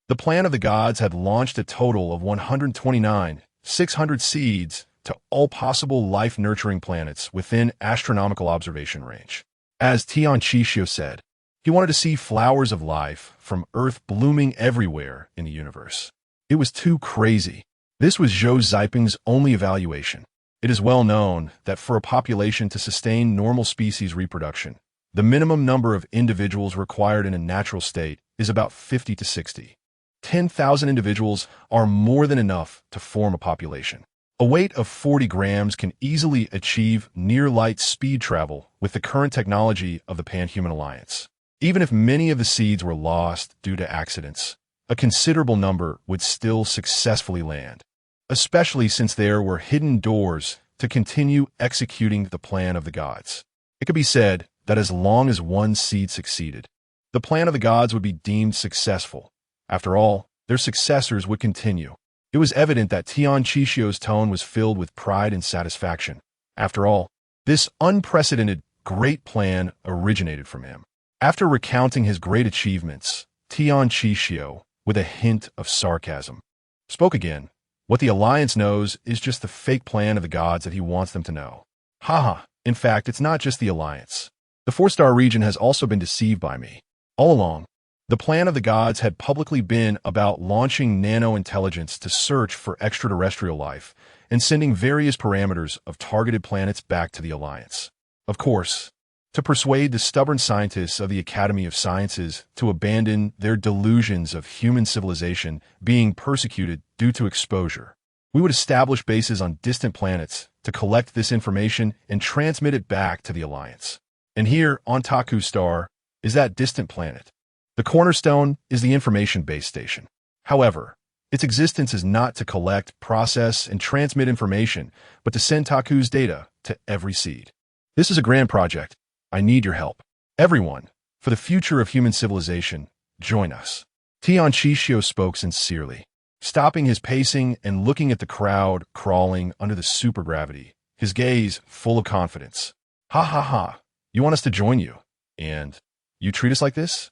The plan of the gods had launched a total of 129,600 seeds to all possible life-nurturing planets within astronomical observation range. As Tian Qixu said, he wanted to see flowers of life from Earth blooming everywhere in the universe. It was too crazy. This was Zhou Ziping's only evaluation. It is well known that for a population to sustain normal species reproduction, the minimum number of individuals required in a natural state is about 50 to 60. 10,000 individuals are more than enough to form a population. A weight of 40 grams can easily achieve near-light speed travel with the current technology of the Pan-Human Alliance. Even if many of the seeds were lost due to accidents, a considerable number would still successfully land, especially since there were hidden doors to continue executing the plan of the gods. It could be said that as long as one seed succeeded, the plan of the gods would be deemed successful. After all, their successors would continue. It was evident that Tian Qixu's tone was filled with pride and satisfaction. After all, this unprecedented great plan originated from him. After recounting his great achievements, Tian Qixu, with a hint of sarcasm, spoke again. What the Alliance knows is just the fake plan of the gods that he wants them to know. Haha, in fact, it's not just the Alliance. The 4-star region has also been deceived by me. All along, The plan of the gods had publicly been about launching nano-intelligence to search for extraterrestrial life and sending various parameters of targeted planets back to the Alliance. Of course, to persuade the stubborn scientists of the Academy of Sciences to abandon their delusions of human civilization being persecuted due to exposure. We would establish bases on distant planets to collect this information and transmit it back to the Alliance. And here, on Taku Star, is that distant planet. The cornerstone is the information base station. However, its existence is not to collect, process, and transmit information, but to send Taku's data to every seed. This is a grand project. I need your help. Everyone, for the future of human civilization, join us. Tian Shishio spoke sincerely, stopping his pacing and looking at the crowd crawling under the supergravity, his gaze full of confidence. Ha ha ha, you want us to join you? And you treat us like this?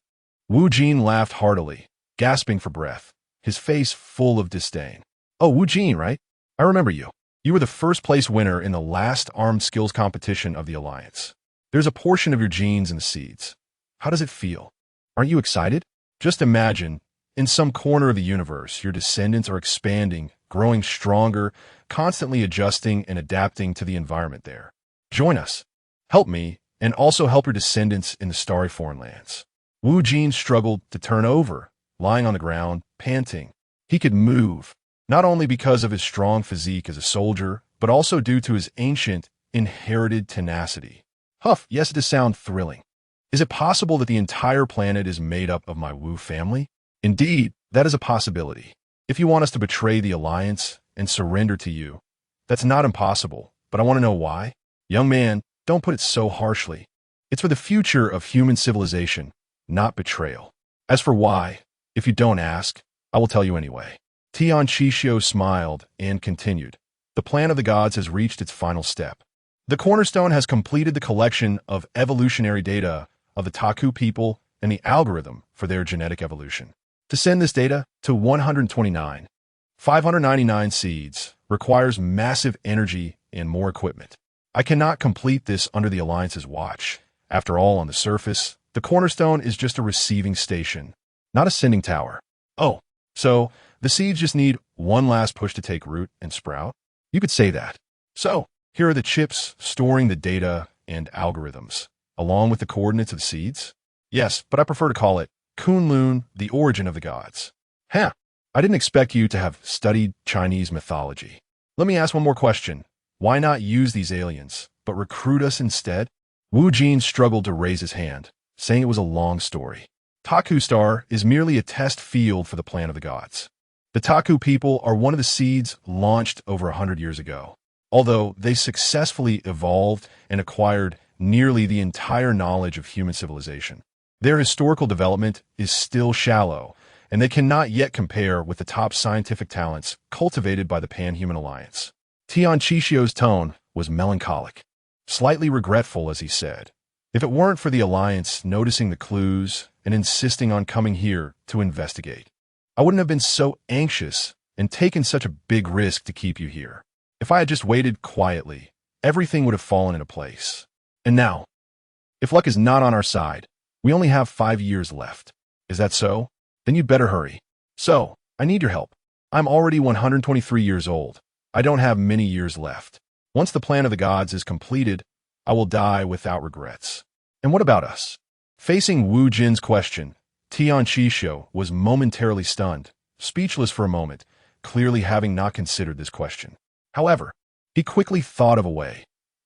Wu Jin laughed heartily, gasping for breath, his face full of disdain. Oh, Wu Jin, right? I remember you. You were the first place winner in the last armed skills competition of the Alliance. There's a portion of your genes in the seeds. How does it feel? Aren't you excited? Just imagine, in some corner of the universe, your descendants are expanding, growing stronger, constantly adjusting and adapting to the environment there. Join us. Help me, and also help your descendants in the starry foreign lands. Wu Jin struggled to turn over, lying on the ground, panting. He could move, not only because of his strong physique as a soldier, but also due to his ancient, inherited tenacity. Huff, yes, it does sound thrilling. Is it possible that the entire planet is made up of my Wu family? Indeed, that is a possibility. If you want us to betray the Alliance and surrender to you, that's not impossible, but I want to know why. Young man, don't put it so harshly. It's for the future of human civilization, not betrayal. As for why, if you don't ask, I will tell you anyway. Tian Shishio smiled and continued. The plan of the gods has reached its final step. The cornerstone has completed the collection of evolutionary data of the Taku people and the algorithm for their genetic evolution. To send this data to 129, 599 seeds requires massive energy and more equipment. I cannot complete this under the Alliance's watch. After all, on the surface, the cornerstone is just a receiving station, not a sending tower. Oh, so the seeds just need one last push to take root and sprout? You could say that. So, here are the chips storing the data and algorithms, along with the coordinates of the seeds. Yes, but I prefer to call it Kunlun, the origin of the gods. Huh, I didn't expect you to have studied Chinese mythology. Let me ask one more question. Why not use these aliens, but recruit us instead? Wu Jin struggled to raise his hand, saying it was a long story. Taku Star is merely a test field for the plan of the gods. The Taku people are one of the seeds launched over 100 years ago. Although they successfully evolved and acquired nearly the entire knowledge of human civilization, their historical development is still shallow, and they cannot yet compare with the top scientific talents cultivated by the Pan-Human Alliance. Tian Shishio's tone was melancholic, slightly regretful as he said, if it weren't for the Alliance noticing the clues and insisting on coming here to investigate, I wouldn't have been so anxious and taken such a big risk to keep you here. If I had just waited quietly, everything would have fallen into place. And now, if luck is not on our side, we only have 5 years left. Is that so? Then you'd better hurry. So, I need your help. I'm already 123 years old. I don't have many years left. Once the plan of the gods is completed, I will die without regrets. And what about us? Facing Wu Jin's question, Tian Shishio was momentarily stunned, speechless for a moment, clearly having not considered this question. However, he quickly thought of a way.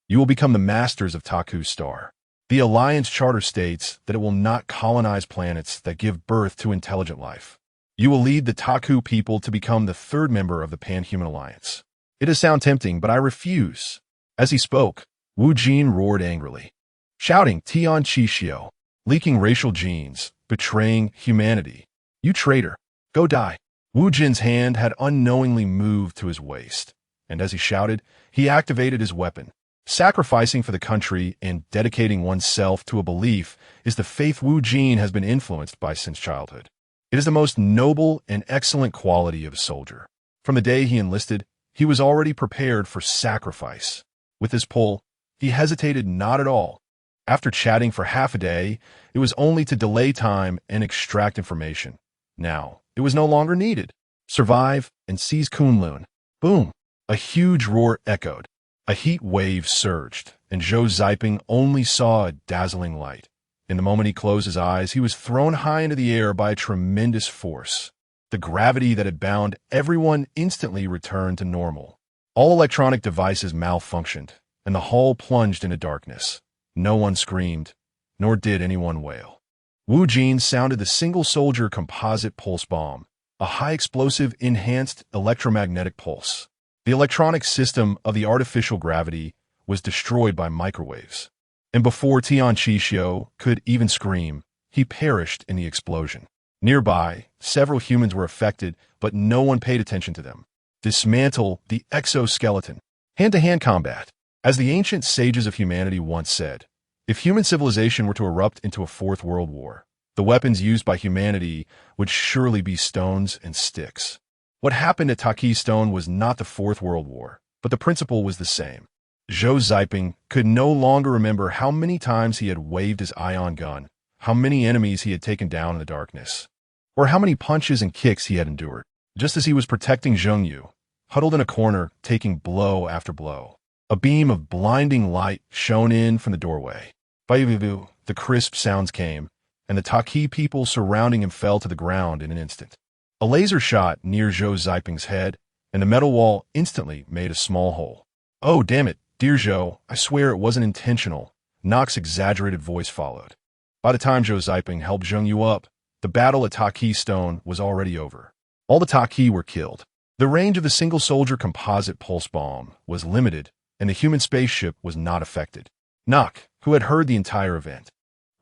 You will become the masters of Taku Star. The Alliance Charter states that it will not colonize planets that give birth to intelligent life. You will lead the Taku people to become the third member of the Pan-Human Alliance. It does sound tempting, but I refuse. As he spoke, Wu Jin roared angrily, shouting, Tian Shishio, leaking racial genes, betraying humanity. You traitor, go die. Wu Jin's hand had unknowingly moved to his waist, and as he shouted, he activated his weapon. Sacrificing for the country and dedicating oneself to a belief is the faith Wu Jin has been influenced by since childhood. It is the most noble and excellent quality of a soldier. From the day he enlisted, he was already prepared for sacrifice. With this pull, he hesitated not at all. After chatting for half a day, it was only to delay time and extract information. Now, it was no longer needed. Survive and seize Kunlun. Boom! A huge roar echoed. A heat wave surged, and Zhou Ziping only saw a dazzling light. In the moment he closed his eyes, he was thrown high into the air by a tremendous force. The gravity that had bound everyone instantly returned to normal. All electronic devices malfunctioned, and the hall plunged into darkness. No one screamed, nor did anyone wail. Wu Jin sounded the single-soldier composite pulse bomb, a high-explosive enhanced electromagnetic pulse. The electronic system of the artificial gravity was destroyed by microwaves. And before Tian Qixio could even scream, he perished in the explosion. Nearby, several humans were affected, but no one paid attention to them. Dismantle the exoskeleton. Hand-to-hand combat. As the ancient sages of humanity once said, if human civilization were to erupt into a fourth world war, the weapons used by humanity would surely be stones and sticks. What happened at Taki Stone was not the Fourth World War, but the principle was the same. Zhou Ziping could no longer remember how many times he had waved his ion gun, how many enemies he had taken down in the darkness, or how many punches and kicks he had endured, just as he was protecting Zhengyu, huddled in a corner, taking blow after blow. A beam of blinding light shone in from the doorway. Baivu, the crisp sounds came, and the Taki people surrounding him fell to the ground in an instant. A laser shot near Zhou Ziping's head, and the metal wall instantly made a small hole. Oh, damn it, dear Zhou, I swear it wasn't intentional. Nock's exaggerated voice followed. By the time Zhou Ziping helped Zhengyu up, the battle at Taki Stone was already over. All the Taki were killed. The range of the single-soldier composite pulse bomb was limited, and the human spaceship was not affected. Nock, who had heard the entire event,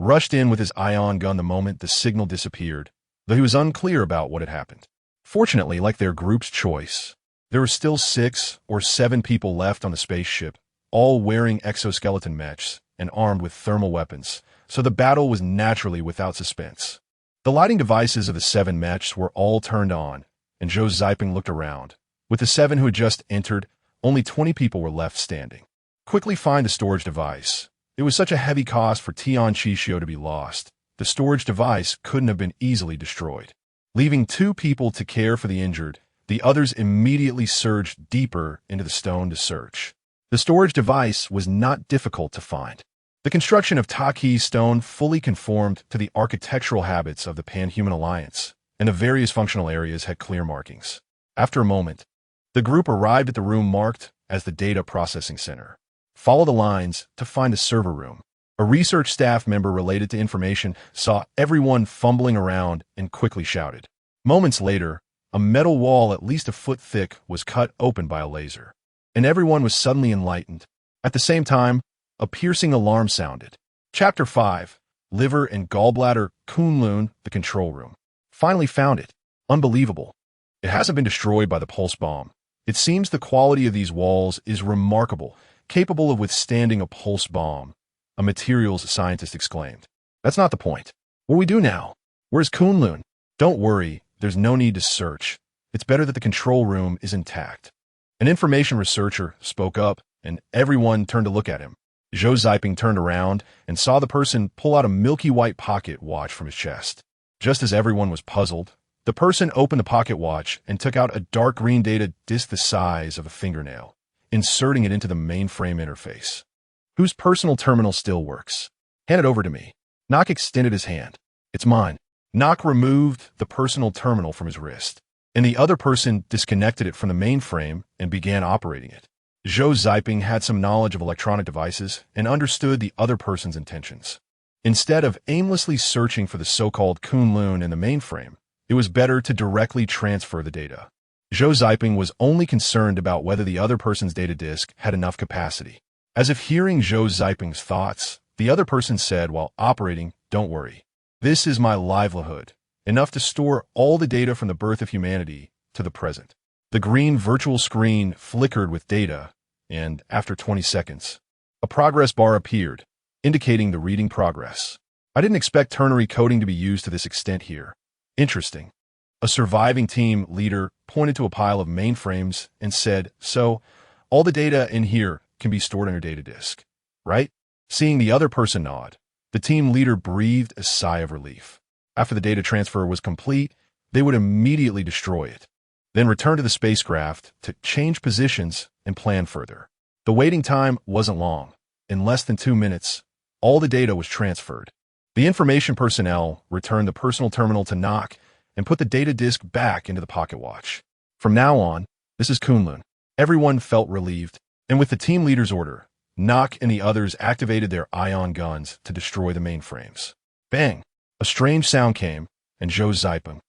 rushed in with his ion gun the moment the signal disappeared, though he was unclear about what had happened. Fortunately, like their group's choice, there were still 6 or 7 people left on the spaceship, all wearing exoskeleton mechs and armed with thermal weapons, so the battle was naturally without suspense. The lighting devices of the 7 mechs were all turned on, and Zhou Ziping looked around. With the 7 who had just entered, only 20 people were left standing. Quickly find the storage device. It was such a heavy cost for Tian Qixio to be lost. The storage device couldn't have been easily destroyed. Leaving 2 people to care for the injured, the others immediately surged deeper into the stone to search. The storage device was not difficult to find. The construction of Taki Stone fully conformed to the architectural habits of the Pan-Human Alliance, and the various functional areas had clear markings. After a moment, the group arrived at the room marked as the Data Processing Center. Follow the lines to find a server room. A research staff member related to information saw everyone fumbling around and quickly shouted. Moments later, a metal wall at least a foot thick was cut open by a laser, and everyone was suddenly enlightened. At the same time, a piercing alarm sounded. Chapter 5, Liver and Gallbladder, Kunlun, the control room. Finally found it. Unbelievable. It hasn't been destroyed by the pulse bomb. It seems the quality of these walls is remarkable, capable of withstanding a pulse bomb, a materials scientist exclaimed. That's not the point. What do we do now? Where's Kunlun? Don't worry, there's no need to search. It's better that the control room is intact. An information researcher spoke up, and everyone turned to look at him. Zhou Ziping turned around and saw the person pull out a milky white pocket watch from his chest. Just as everyone was puzzled, the person opened the pocket watch and took out a dark green data disk the size of a fingernail, inserting it into the mainframe interface. Whose personal terminal still works? Hand it over to me. Nock extended his hand. It's mine. Nock removed the personal terminal from his wrist, and the other person disconnected it from the mainframe and began operating it. Zhou Ziping had some knowledge of electronic devices and understood the other person's intentions. Instead of aimlessly searching for the so-called Kunlun in the mainframe, it was better to directly transfer the data. Zhou Ziping was only concerned about whether the other person's data disk had enough capacity. As if hearing Zhou Ziping's thoughts, the other person said while operating, "Don't worry. This is my livelihood, enough to store all the data from the birth of humanity to the present." The green virtual screen flickered with data, and after 20 seconds, a progress bar appeared, indicating the reading progress. I didn't expect ternary coding to be used to this extent here. Interesting. A surviving team leader pointed to a pile of mainframes and said, "So, all the data in here can be stored on your data disk, right?" Seeing the other person nod, the team leader breathed a sigh of relief. After the data transfer was complete, they would immediately destroy it, then return to the spacecraft to change positions and plan further. The waiting time wasn't long. In less than 2 minutes, all the data was transferred. The information personnel returned the personal terminal to Nock and put the data disk back into the pocket watch. From now on, this is Kunlun. Everyone felt relieved, and with the team leader's order, Nock and the others activated their ion guns to destroy the mainframes. Bang! A strange sound came, and Zhou Zipeng,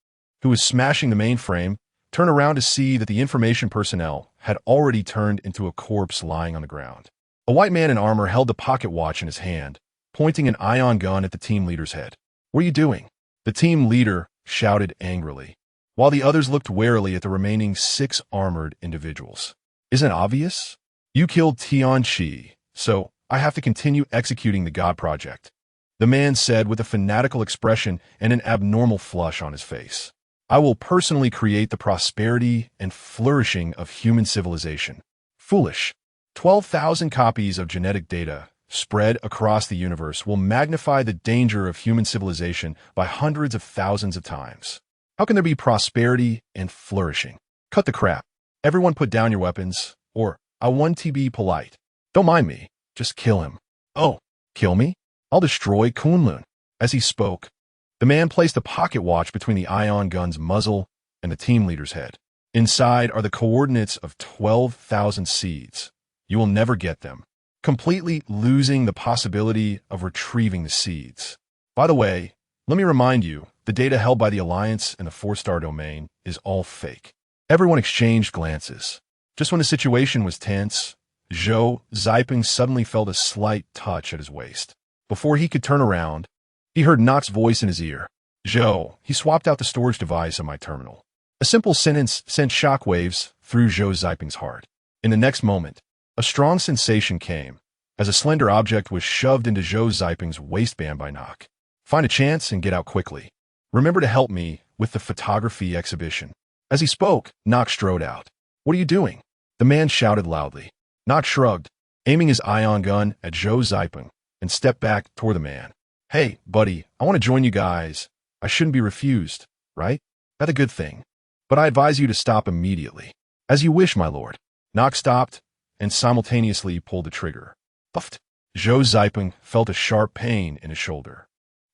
who was smashing the mainframe, turned around to see that the information personnel had already turned into a corpse lying on the ground. A white man in armor held the pocket watch in his hand, pointing an ion gun at the team leader's head. "What are you doing?" The team leader shouted angrily, while the others looked warily at the remaining 6 armored individuals. "Isn't it obvious? You killed Tianqi, so I have to continue executing the God Project," the man said with a fanatical expression and an abnormal flush on his face. "I will personally create the prosperity and flourishing of human civilization." Foolish. 12,000 copies of genetic data spread across the universe will magnify the danger of human civilization by hundreds of thousands of times. How can there be prosperity and flourishing? Cut the crap. Everyone put down your weapons, or I want to be polite. Don't mind me. Just kill him. Oh, kill me? I'll destroy Kunlun. As he spoke, the man placed a pocket watch between the ion gun's muzzle and the team leader's head. Inside are the coordinates of 12,000 seeds. You will never get them, completely losing the possibility of retrieving the seeds. By the way, let me remind you, the data held by the Alliance in the 4-star domain is all fake. Everyone exchanged glances. Just when the situation was tense, Zhou Zipeng suddenly felt a slight touch at his waist. Before he could turn around, he heard Nock's voice in his ear. "Zhou, he swapped out the storage device on my terminal." A simple sentence sent shockwaves through Zhou Zipeng's heart. In the next moment, a strong sensation came as a slender object was shoved into Zhou Zipeng's waistband by Nock. "Find a chance and get out quickly. Remember to help me with the photography exhibition." As he spoke, Nock strode out. "What are you doing?" the man shouted loudly. Nock shrugged, aiming his ion gun at Zhou Zipeng, and stepped back toward the man. "Hey, buddy, I want to join you guys. I shouldn't be refused, right? That's a good thing. But I advise you to stop immediately." "As you wish, my lord." Nock stopped and simultaneously pulled the trigger. Puffed. Zhou Zipeng felt a sharp pain in his shoulder,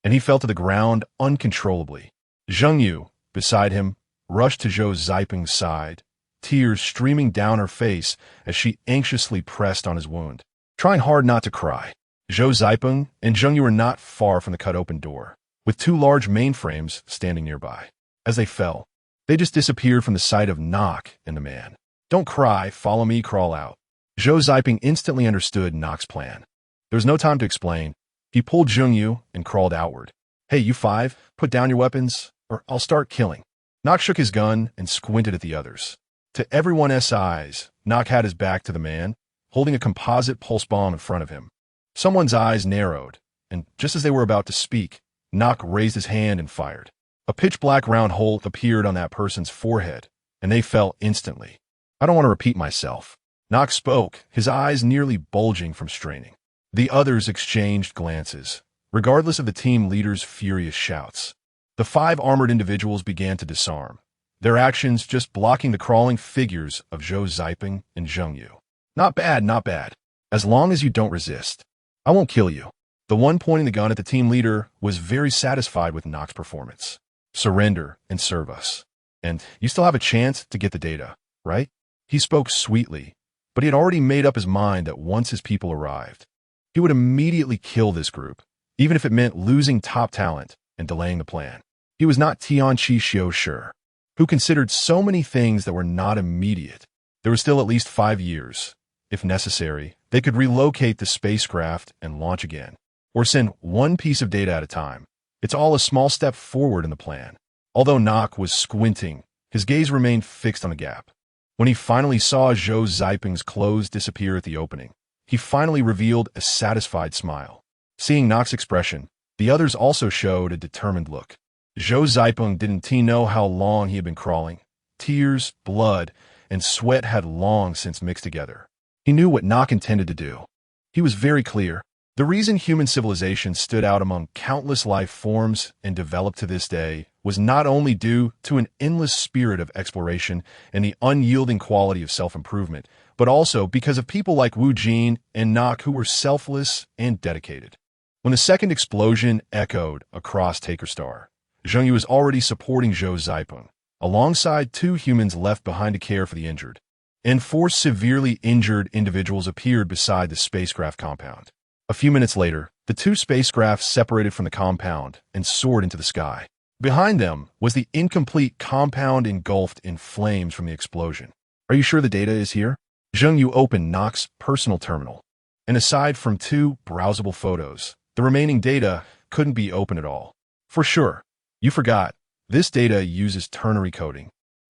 and he fell to the ground uncontrollably. Zheng Yu, beside him, rushed to Zhou Zipeng's side, tears streaming down her face as she anxiously pressed on his wound, trying hard not to cry. Zhou Zipeng and Zheng Yu were not far from the cut-open door, with 2 large mainframes standing nearby. As they fell, they just disappeared from the sight of Nock and the man. "Don't cry, follow me, crawl out." Zhou Zipeng instantly understood Nock's plan. There was no time to explain. He pulled Zheng Yu and crawled outward. "Hey, you 5, put down your weapons, or I'll start killing." Nock shook his gun and squinted at the others. To everyone's eyes, Nock had his back to the man, holding a composite pulse bomb in front of him. Someone's eyes narrowed, and just as they were about to speak, Nock raised his hand and fired. A pitch-black round hole appeared on that person's forehead, and they fell instantly. "I don't want to repeat myself." Nock spoke, his eyes nearly bulging from straining. The others exchanged glances, regardless of the team leader's furious shouts. The 5 armored individuals began to disarm, their actions just blocking the crawling figures of Zhou Zipeng and Zheng Yu. Not bad, not bad. As long as you don't resist. I won't kill you." The one pointing the gun at the team leader was very satisfied with Nock's performance. "Surrender and serve us. And you still have a chance to get the data, right?" He spoke sweetly, but he had already made up his mind that once his people arrived, he would immediately kill this group, even if it meant losing top talent and delaying the plan. He was not Tianqi Xiu sure, who considered so many things that were not immediate. There was still at least 5 years. If necessary, they could relocate the spacecraft and launch again, or send one piece of data at a time. It's all a small step forward in the plan. Although Nock was squinting, his gaze remained fixed on the gap. When he finally saw Zhou Zipeng's clothes disappear at the opening, he finally revealed a satisfied smile. Seeing Nock's expression, the others also showed a determined look. Zhou Zipeng didn't know how long he had been crawling. Tears, blood, and sweat had long since mixed together. He knew what Nock intended to do. He was very clear. The reason human civilization stood out among countless life forms and developed to this day was not only due to an endless spirit of exploration and the unyielding quality of self-improvement, but also because of people like Wu Jin and Nok who were selfless and dedicated. When the second explosion echoed across Taker Star, Zhou was already supporting Zhou Zipeng, alongside 2 humans left behind to care for the injured, and 4 severely injured individuals appeared beside the spacecraft compound. A few minutes later, the 2 spacecrafts separated from the compound and soared into the sky. Behind them was the incomplete compound engulfed in flames from the explosion. Are you sure the data is here? Zhou opened Nok's personal terminal, and aside from 2 browsable photos, the remaining data couldn't be opened at all. For sure, you forgot, this data uses ternary coding,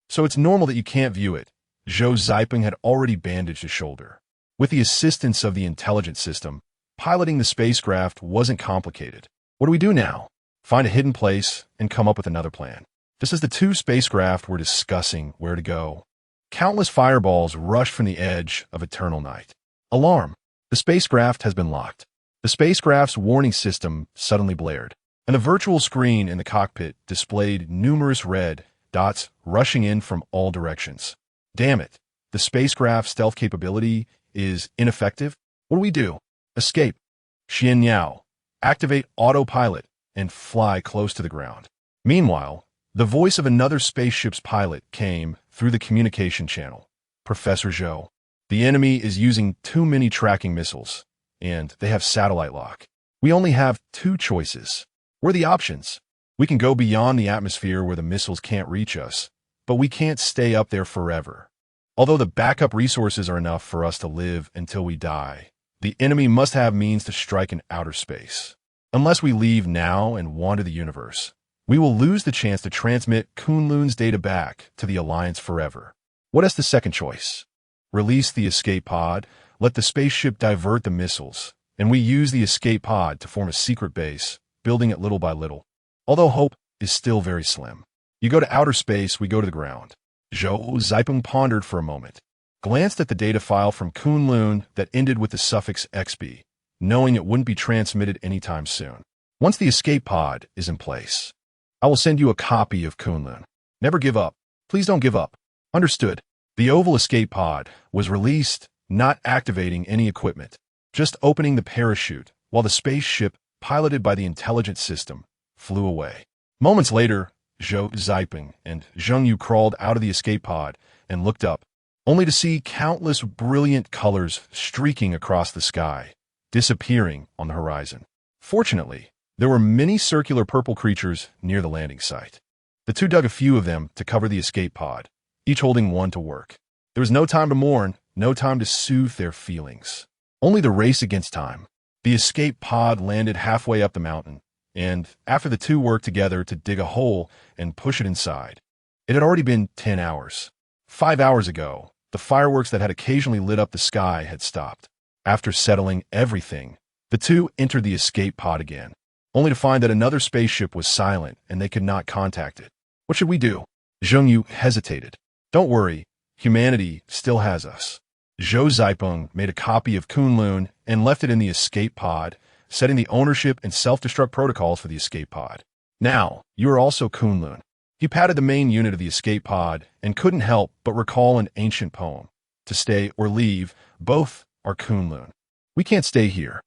so it's normal that you can't view it. Zhou Zipeng had already bandaged his shoulder. With the assistance of the intelligence system, piloting the spacecraft wasn't complicated. What do we do now? Find a hidden place and come up with another plan. Just as the 2 spacecraft were discussing where to go, countless fireballs rushed from the edge of eternal night. Alarm! The spacecraft has been locked. The spacecraft's warning system suddenly blared, and the virtual screen in the cockpit displayed numerous red dots rushing in from all directions. Damn it! The spacecraft's stealth capability is ineffective? What do we do? Escape. Xian Yao. Activate autopilot and fly close to the ground. Meanwhile, the voice of another spaceship's pilot came through the communication channel. Professor Zhou. The enemy is using too many tracking missiles, and they have satellite lock. We only have 2 choices. What are the options? We can go beyond the atmosphere where the missiles can't reach us, but we can't stay up there forever. Although the backup resources are enough for us to live until we die, the enemy must have means to strike in outer space. Unless we leave now and wander the universe, we will lose the chance to transmit Kunlun's data back to the Alliance forever. What is the second choice? Release the escape pod, let the spaceship divert the missiles, and we use the escape pod to form a secret base, building it little by little. Although hope is still very slim. You go to outer space, we go to the ground. Zhou Zipeng pondered for a moment, glanced at the data file from Kunlun that ended with the suffix XB, knowing it wouldn't be transmitted anytime soon. Once the escape pod is in place, I will send you a copy of Kunlun. Never give up. Please don't give up. Understood. The oval escape pod was released, not activating any equipment, just opening the parachute, while the spaceship, piloted by the intelligence system, flew away. Moments later, Zhou Zipeng and Zhou crawled out of the escape pod and looked up, only to see countless brilliant colors streaking across the sky, disappearing on the horizon. Fortunately, there were many circular purple creatures near the landing site. The 2 dug a few of them to cover the escape pod, each holding 1 to work. There was no time to mourn, no time to soothe their feelings. Only the race against time. The escape pod landed halfway up the mountain, and after the 2 worked together to dig a hole and push it inside, it had already been 10 hours. 5 hours ago, the fireworks that had occasionally lit up the sky had stopped. After settling everything, the 2 entered the escape pod again, only to find that another spaceship was silent and they could not contact it. What should we do? Zhou hesitated. Don't worry, humanity still has us. Zhou Zipeng made a copy of Kunlun and left it in the escape pod, setting the ownership and self-destruct protocols for the escape pod. Now, you are also Kunlun. He patted the main unit of the escape pod and couldn't help but recall an ancient poem. To stay or leave, both are Kunlun. We can't stay here.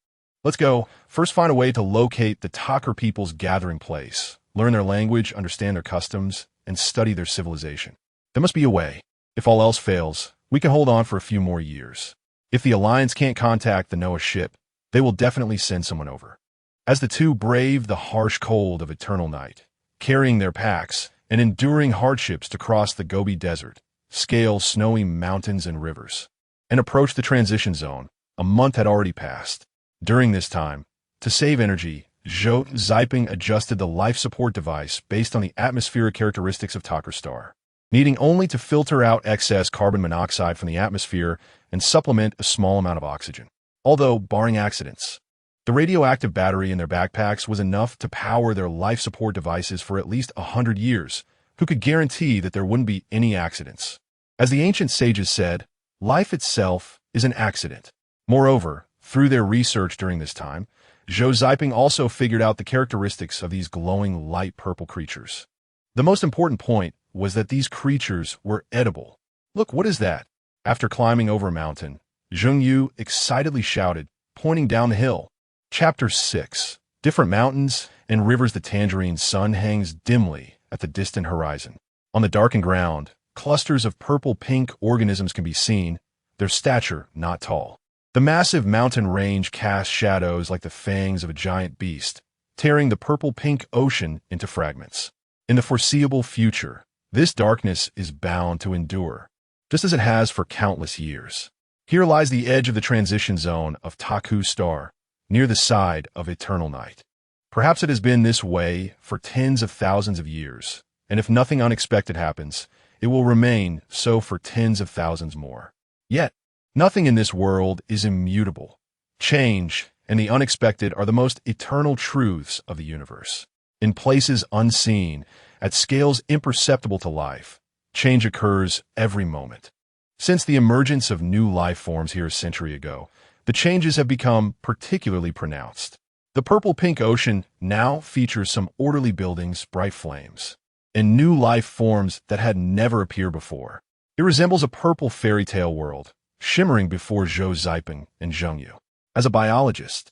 Let's go. First find a way to locate the Taker people's gathering place, learn their language, understand their customs, and study their civilization. There must be a way. If all else fails, we can hold on for a few more years. If the Alliance can't contact the Noah ship, they will definitely send someone over. As the 2 braved the harsh cold of eternal night, carrying their packs and enduring hardships to cross the Gobi Desert, scale snowy mountains and rivers, and approach the transition zone, a month had already passed. During this time, to save energy, Zhou Zipeng adjusted the life support device based on the atmospheric characteristics of Taker Star, needing only to filter out excess carbon monoxide from the atmosphere and supplement a small amount of oxygen. Although, barring accidents, the radioactive battery in their backpacks was enough to power their life support devices for at least 100 years, who could guarantee that there wouldn't be any accidents. As the ancient sages said, life itself is an accident. Moreover, Through their research during this time, Zhou Ziping also figured out the characteristics of these glowing light purple creatures. The most important point was that these creatures were edible. "Look, what is that?" After climbing over a mountain, Zheng Yu excitedly shouted, pointing down the hill. Chapter 6. Different mountains and rivers. The tangerine sun hangs dimly at the distant horizon. On the darkened ground, clusters of purple-pink organisms can be seen, their stature not tall. The massive mountain range casts shadows like the fangs of a giant beast, tearing the purple-pink ocean into fragments. In the foreseeable future, this darkness is bound to endure, just as it has for countless years. Here lies the edge of the transition zone of Taku Star, near the side of eternal night. Perhaps it has been this way for tens of thousands of years, and if nothing unexpected happens, it will remain so for tens of thousands more. Yet, nothing in this world is immutable. Change and the unexpected are the most eternal truths of the universe. In places unseen, at scales imperceptible to life, change occurs every moment. Since the emergence of new life forms here a century ago, the changes have become particularly pronounced. The purple-pink ocean now features some orderly buildings, bright flames, and new life forms that had never appeared before. It resembles a purple fairy tale world, shimmering before Zhou Ziping and Zheng Yu. As a biologist,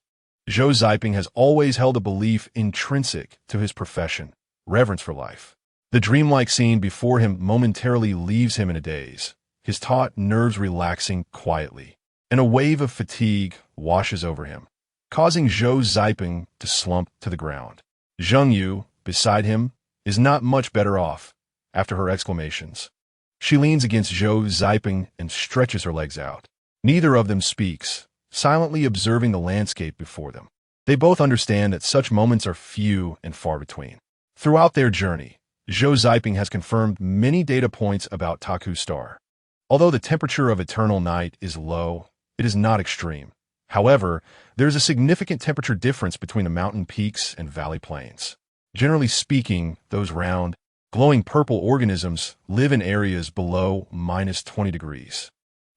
Zhou Ziping has always held a belief intrinsic to his profession, reverence for life. The dreamlike scene before him momentarily leaves him in a daze, his taut nerves relaxing quietly, and a wave of fatigue washes over him, causing Zhou Ziping to slump to the ground. Zheng Yu, beside him, is not much better off after her exclamations. She leans against Zhou Ziping and stretches her legs out. Neither of them speaks, silently observing the landscape before them. They both understand that such moments are few and far between. Throughout their journey, Zhou Ziping has confirmed many data points about Taku Star. Although the temperature of eternal night is low, it is not extreme. However, there is a significant temperature difference between the mountain peaks and valley plains. Generally speaking, those round, glowing purple organisms live in areas below -20 degrees.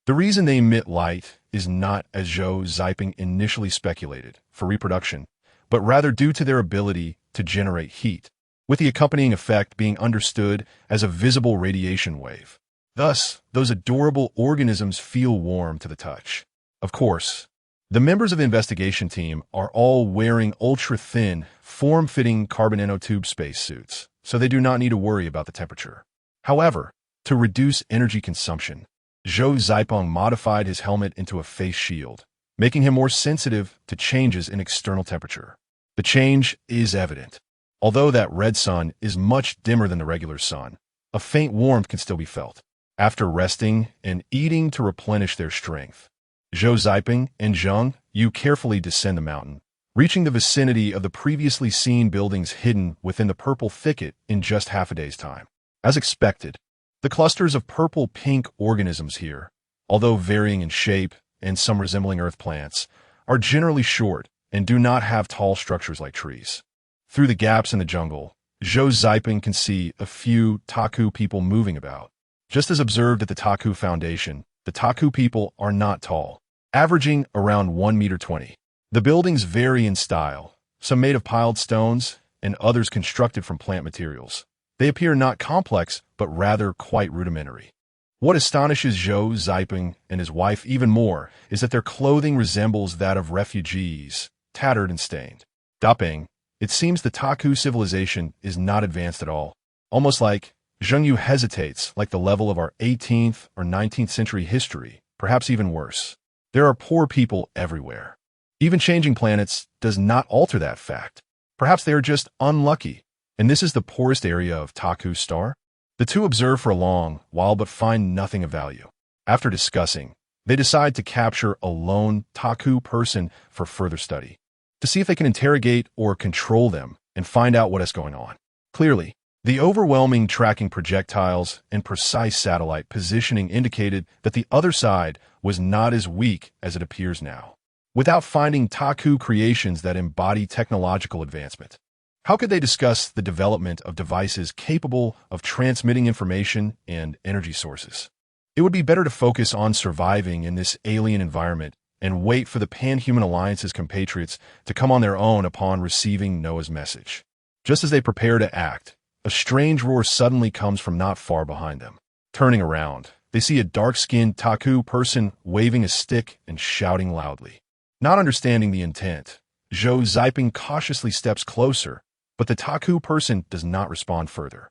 The reason they emit light is not, as Zhou Ziping initially speculated, for reproduction, but rather due to their ability to generate heat, with the accompanying effect being understood as a visible radiation wave. Thus, those adorable organisms feel warm to the touch. Of course, the members of the investigation team are all wearing ultra-thin, form-fitting carbon nanotube spacesuits, so they do not need to worry about the temperature. However, to reduce energy consumption, Zhou Ziping modified his helmet into a face shield, making him more sensitive to changes in external temperature. The change is evident. Although that red sun is much dimmer than the regular sun, a faint warmth can still be felt. After resting and eating to replenish their strength, Zhou Ziping and Zheng Yu carefully descend the mountain, reaching the vicinity of the previously seen buildings hidden within the purple thicket in just half a day's time. As expected, the clusters of purple-pink organisms here, although varying in shape and some resembling earth plants, are generally short and do not have tall structures like trees. Through the gaps in the jungle, Zhou Ziping can see a few Taku people moving about. Just as observed at the Taku Foundation, the Taku people are not tall, averaging around 1.20 meters. The buildings vary in style, some made of piled stones and others constructed from plant materials. They appear not complex, but rather quite rudimentary. What astonishes Zhou Ziping and his wife even more is that their clothing resembles that of refugees, tattered and stained. Daping, it seems the Taku civilization is not advanced at all, almost like Zheng Yu hesitates, like the level of our 18th or 19th century history, perhaps even worse. There are poor people everywhere. Even changing planets does not alter that fact. Perhaps they are just unlucky, and this is the poorest area of Taku Star. The two observe for a long while but find nothing of value. After discussing, they decide to capture a lone Taku person for further study, to see if they can interrogate or control them and find out what is going on. Clearly, the overwhelming tracking projectiles and precise satellite positioning indicated that the other side was not as weak as it appears now. Without finding Taku creations that embody technological advancement, how could they discuss the development of devices capable of transmitting information and energy sources? It would be better to focus on surviving in this alien environment and wait for the Pan-Human Alliance's compatriots to come on their own upon receiving Noah's message. Just as they prepare to act, a strange roar suddenly comes from not far behind them. Turning around, they see a dark-skinned Taku person waving a stick and shouting loudly. Not understanding the intent, Zhou Ziping cautiously steps closer, but the Taku person does not respond further.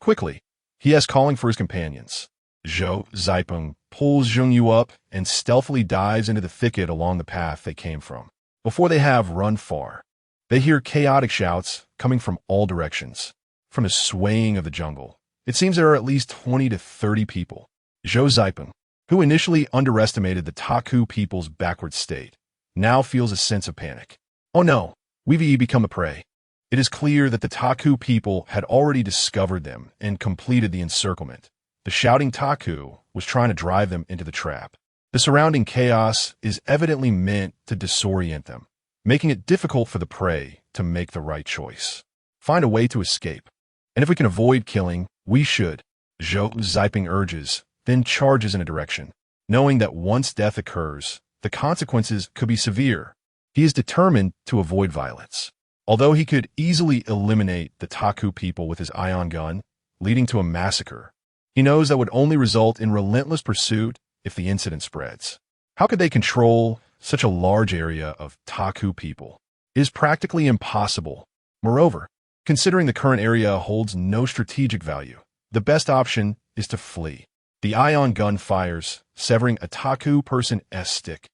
Quickly, he asks, calling for his companions. Zhou Ziping pulls Zhongyu up and stealthily dives into the thicket along the path they came from. Before they have run far, they hear chaotic shouts coming from all directions. From the swaying of the jungle, it seems there are at least 20 to 30 people. Zhou Ziping, who initially underestimated the Taku people's backward state, now feels a sense of panic. Oh no, we've become a prey. It is clear that the Taku people had already discovered them and completed the encirclement. The shouting Taku was trying to drive them into the trap. The surrounding chaos is evidently meant to disorient them, making it difficult for the prey to make the right choice. Find a way to escape. And if we can avoid killing, we should, Zhou Ziping urges, then charges in a direction. Knowing that once death occurs, the consequences could be severe, he is determined to avoid violence. Although he could easily eliminate the Taku people with his ion gun, leading to a massacre, he knows that would only result in relentless pursuit if the incident spreads. How could they control such a large area of Taku people? It is practically impossible. Moreover, considering the current area holds no strategic value, the best option is to flee. The ion gun fires, severing a Taku person's stick,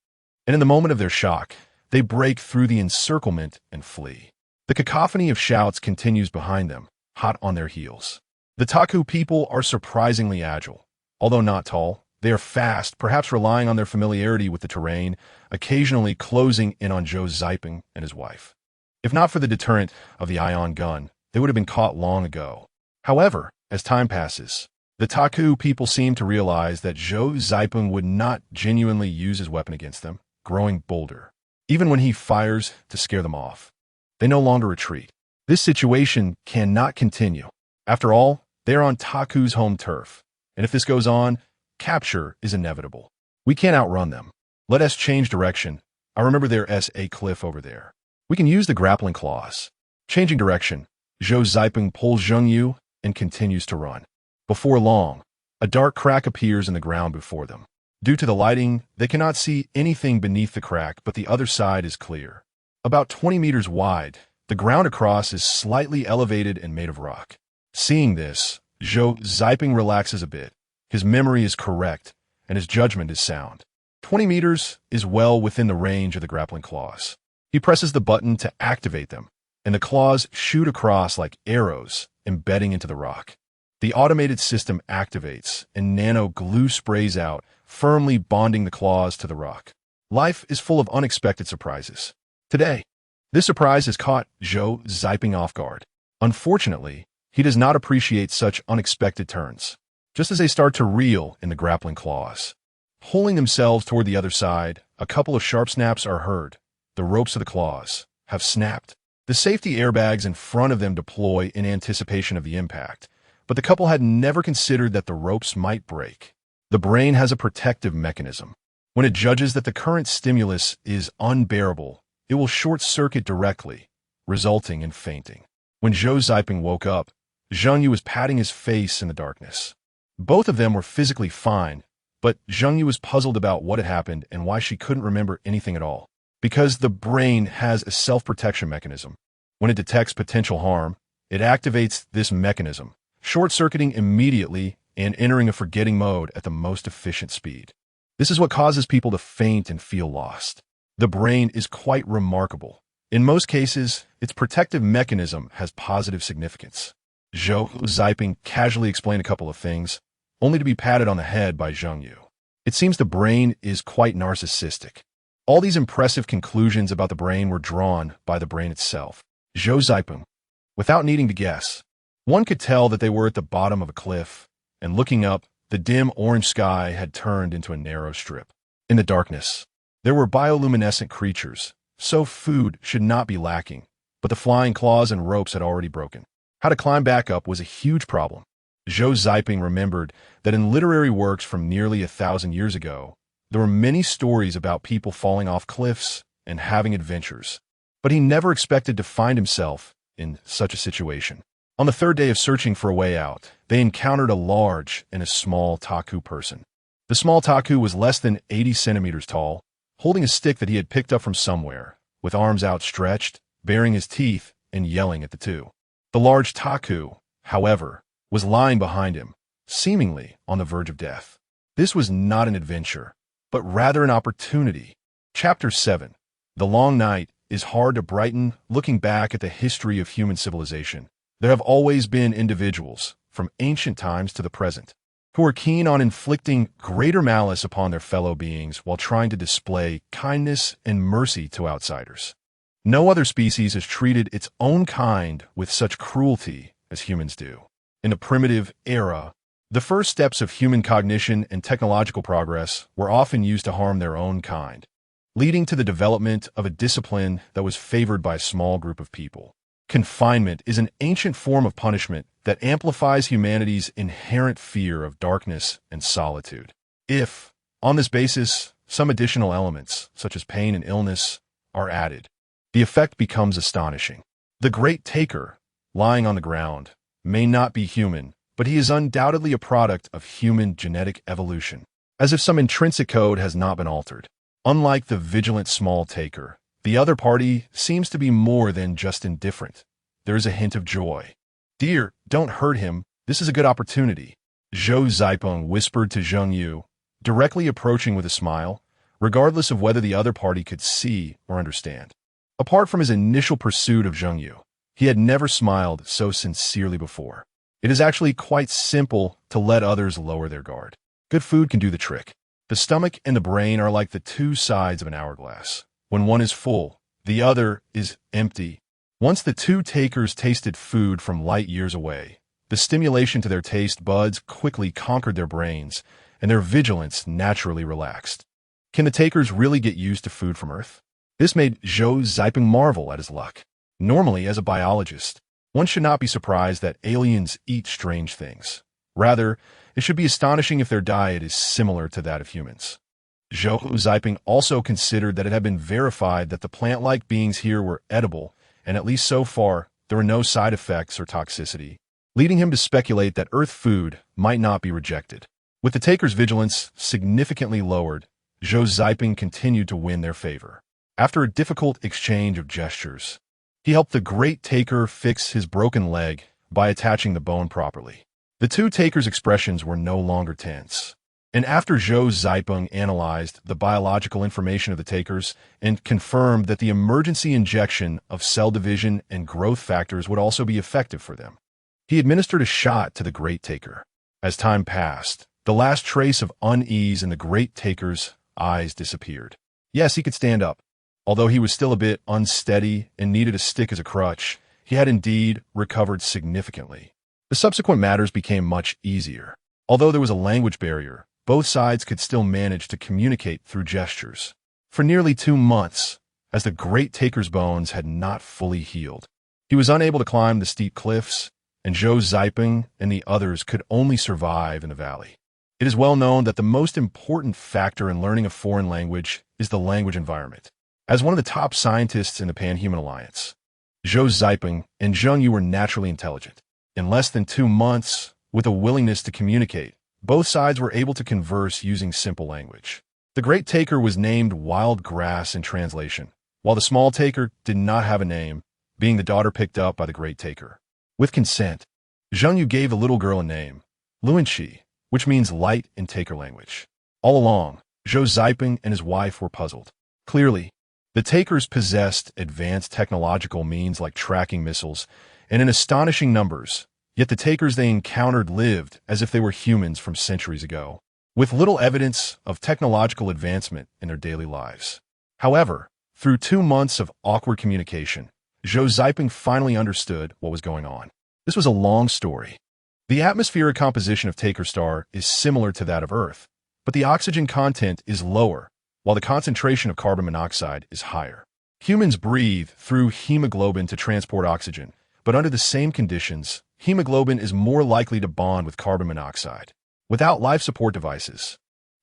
and in the moment of their shock, they break through the encirclement and flee. The cacophony of shouts continues behind them, hot on their heels. The Taku people are surprisingly agile. Although not tall, they are fast, perhaps relying on their familiarity with the terrain, occasionally closing in on Zhou Ziping and his wife. If not for the deterrent of the ion gun, they would have been caught long ago. However, as time passes, the Taku people seem to realize that Zhou Ziping would not genuinely use his weapon against them, growing bolder. Even when he fires to scare them off, they no longer retreat. This situation cannot continue. After all, they are on Taku's home turf, and if this goes on, capture is inevitable. We can't outrun them. Let us change direction. I remember there's a cliff over there. We can use the grappling claws. Changing direction, Zhou Ziping pulls Zhongyu and continues to run. Before long, a dark crack appears in the ground before them. Due to the lighting, they cannot see anything beneath the crack, but the other side is clear. About 20 meters wide, the ground across is slightly elevated and made of rock. Seeing this, Zhou Ziping relaxes a bit. His memory is correct, and his judgment is sound. 20 meters is well within the range of the grappling claws. He presses the button to activate them, and the claws shoot across like arrows, embedding into the rock. The automated system activates, and nano glue sprays out, firmly bonding the claws to the rock. Life is full of unexpected surprises. Today, this surprise has caught Zhou Ziping off guard. Unfortunately, he does not appreciate such unexpected turns. Just as they start to reel in the grappling claws, pulling themselves toward the other side, a couple of sharp snaps are heard. The ropes of the claws have snapped. The safety airbags in front of them deploy in anticipation of the impact, but the couple had never considered that the ropes might break. The brain has a protective mechanism. When it judges that the current stimulus is unbearable, it will short-circuit directly, resulting in fainting. When Zhou Ziping woke up, Zhongyu was patting his face in the darkness. Both of them were physically fine, but Zhongyu was puzzled about what had happened and why she couldn't remember anything at all. Because the brain has a self-protection mechanism. When it detects potential harm, it activates this mechanism, short-circuiting immediately and entering a forgetting mode at the most efficient speed. This is what causes people to faint and feel lost. The brain is quite remarkable. In most cases, its protective mechanism has positive significance. Zhou Ziping casually explained a couple of things, only to be patted on the head by Zhongyu. It seems the brain is quite narcissistic. All these impressive conclusions about the brain were drawn by the brain itself. Zhou Ziping, without needing to guess, one could tell that they were at the bottom of a cliff, and looking up, the dim orange sky had turned into a narrow strip. In the darkness, there were bioluminescent creatures, so food should not be lacking, but the flying claws and ropes had already broken. How to climb back up was a huge problem. Zhou Ziping remembered that in literary works from nearly 1,000 years ago, There were many stories about people falling off cliffs and having adventures, but he never expected to find himself in such a situation. On the third day of searching for a way out, they encountered a large and a small Taku person. The small Taku was less than 80 centimeters tall, holding a stick that he had picked up from somewhere, with arms outstretched, baring his teeth, and yelling at the two. The large Taku, however, was lying behind him, seemingly on the verge of death. This was not an adventure, but rather an opportunity. Chapter 7. The long night is hard to brighten. Looking back at the history of human civilization, there have always been individuals, from ancient times to the present, who are keen on inflicting greater malice upon their fellow beings while trying to display kindness and mercy to outsiders. No other species has treated its own kind with such cruelty as humans do. In the primitive era, the first steps of human cognition and technological progress were often used to harm their own kind, leading to the development of a discipline that was favored by a small group of people. Confinement is an ancient form of punishment that amplifies humanity's inherent fear of darkness and solitude. If, on this basis, some additional elements, such as pain and illness, are added, the effect becomes astonishing. The great taker, lying on the ground, may not be human, but he is undoubtedly a product of human genetic evolution, as if some intrinsic code has not been altered. Unlike the vigilant small taker, the other party seems to be more than just indifferent. There is a hint of joy. "Dear, don't hurt him. This is a good opportunity," Zhou Zipeng whispered to Zheng Yu, directly approaching with a smile, regardless of whether the other party could see or understand. Apart from his initial pursuit of Zheng Yu, he had never smiled so sincerely before. It is actually quite simple to let others lower their guard. Good food can do the trick. The stomach and the brain are like the two sides of an hourglass. When one is full, the other is empty. Once the two takers tasted food from light years away, the stimulation to their taste buds quickly conquered their brains, and their vigilance naturally relaxed. Can the takers really get used to food from Earth? This made Zhou Zipeng marvel at his luck. Normally, as a biologist, one should not be surprised that aliens eat strange things. Rather, it should be astonishing if their diet is similar to that of humans. Zhou Zipeng also considered that it had been verified that the plant-like beings here were edible, and at least so far, there were no side effects or toxicity, leading him to speculate that Earth food might not be rejected. With the takers' vigilance significantly lowered, Zhou Zipeng continued to win their favor. After a difficult exchange of gestures, he helped the great taker fix his broken leg by attaching the bone properly. The two takers' expressions were no longer tense, and after Zhou Zipeng analyzed the biological information of the takers and confirmed that the emergency injection of cell division and growth factors would also be effective for them, he administered a shot to the great taker. As time passed, the last trace of unease in the great taker's eyes disappeared. Yes, he could stand up. Although he was still a bit unsteady and needed a stick as a crutch, he had indeed recovered significantly. The subsequent matters became much easier. Although there was a language barrier, both sides could still manage to communicate through gestures. For nearly 2 months, as the great taker's bones had not fully healed, he was unable to climb the steep cliffs, and Zhou Zipeng and the others could only survive in the valley. It is well known that the most important factor in learning a foreign language is the language environment. As one of the top scientists in the Pan-Human Alliance, Zhou Zipeng and Zheng Yu were naturally intelligent. In less than 2 months, with a willingness to communicate, both sides were able to converse using simple language. The great taker was named Wild Grass in translation, while the small taker did not have a name, being the daughter picked up by the great taker. With consent, Zheng Yu gave the little girl a name, Luanxi, which means light in taker language. All along, Zhou Zipeng and his wife were puzzled. Clearly, the takers possessed advanced technological means like tracking missiles, and in astonishing numbers, yet the takers they encountered lived as if they were humans from centuries ago, with little evidence of technological advancement in their daily lives. However, through 2 months of awkward communication, Zhou Zipeng finally understood what was going on. This was a long story. The atmospheric composition of Taker Star is similar to that of Earth, but the oxygen content is lower, while the concentration of carbon monoxide is higher. Humans breathe through hemoglobin to transport oxygen, but under the same conditions, hemoglobin is more likely to bond with carbon monoxide. Without life support devices,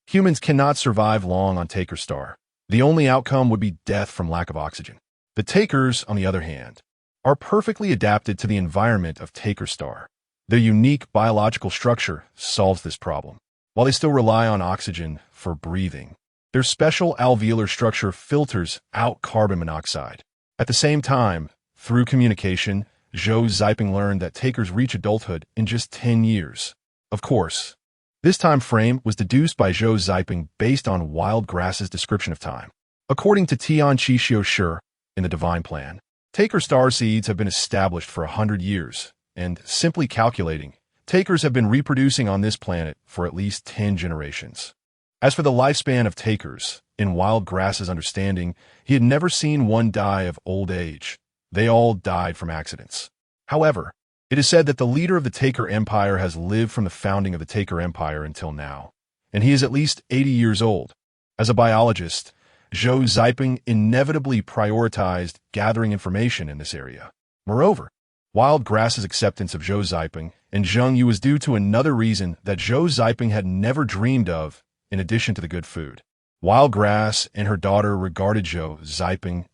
Humans cannot survive long on Taker star. The only outcome would be death from lack of oxygen. The Takers, on the other hand, are perfectly adapted to the environment of Taker star. Their unique biological structure solves this problem. While they still rely on oxygen for breathing, their special alveolar structure filters out carbon monoxide. At the same time, through communication, Zhou learned that Takers reach adulthood in just 10 years. Of course, this time frame was deduced by Zhou based on wild grass's description of time. According to Tian Qixio Shi in the Divine Plan, Taker star seeds have been established for 100 years, and simply calculating, Takers have been reproducing on this planet for at least 10 generations. As for the lifespan of Takers, in wild grass's understanding, he had never seen one die of old age. They all died from accidents. However, it is said that the leader of the Taker Empire has lived from the founding of the Taker Empire until now, and he is at least 80 years old. As a biologist, Zhou inevitably prioritized gathering information in this area. Moreover, wild grass's acceptance of Zhou and Zheng was due to another reason that Zhou had never dreamed of, in addition to the good food. Wild grass and her daughter regarded Zhou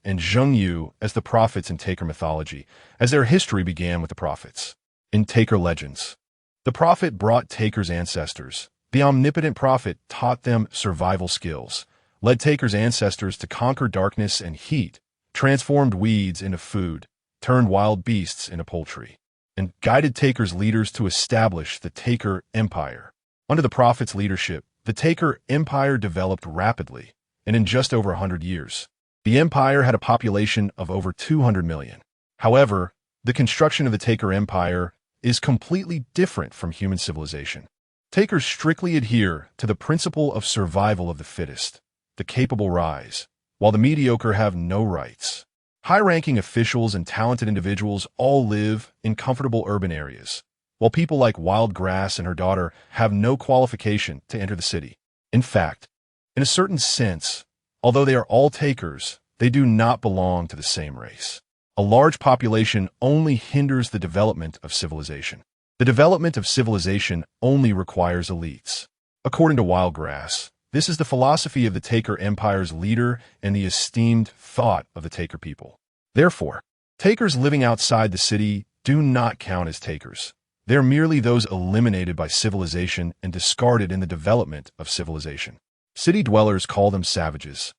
and Zheng as the prophets in Taker mythology, as their history began with the prophets. In Taker legends, the prophet brought Taker's ancestors. The omnipotent prophet taught them survival skills, led Taker's ancestors to conquer darkness and heat, transformed weeds into food, turned wild beasts into poultry, and guided Taker's leaders to establish the Taker Empire. Under the prophet's leadership, the Taker Empire developed rapidly, and in just over 100 years, the empire had a population of over 200 million. However, the construction of the Taker Empire is completely different from human civilization. Takers strictly adhere to the principle of survival of the fittest. The capable rise, while the mediocre have no rights. High-ranking officials and talented individuals all live in comfortable urban areas, while people like Wild Grass and her daughter have no qualification to enter the city. In fact, in a certain sense, although they are all Takers, they do not belong to the same race. A large population only hinders the development of civilization. The development of civilization only requires elites. According to Wild Grass, this is the philosophy of the Taker Empire's leader and the esteemed thought of the Taker people. Therefore, Takers living outside the city do not count as Takers. They are merely those eliminated by civilization and discarded in the development of civilization. City dwellers call them savages.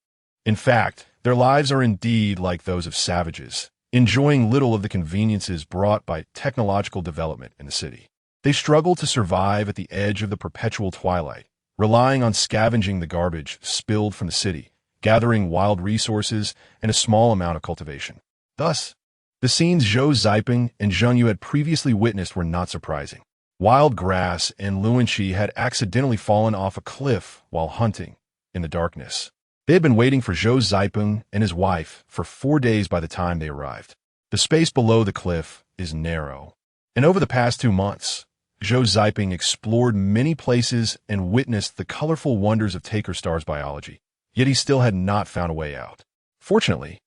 In fact, their lives are indeed like those of savages, enjoying little of the conveniences brought by technological development in the city. They struggle to survive at the edge of the perpetual twilight, relying on scavenging the garbage spilled from the city, gathering wild resources, and a small amount of cultivation. Thus, the scenes Zhou and Zheng had previously witnessed were not surprising. Wild Grass and Luanqi had accidentally fallen off a cliff while hunting in the darkness. They had been waiting for Zhou and his wife for 4 days by the time they arrived. The space below the cliff is narrow, and over the past 2 months, Zhou explored many places and witnessed the colorful wonders of Taker Star's biology, yet he still had not found a way out. Fortunately,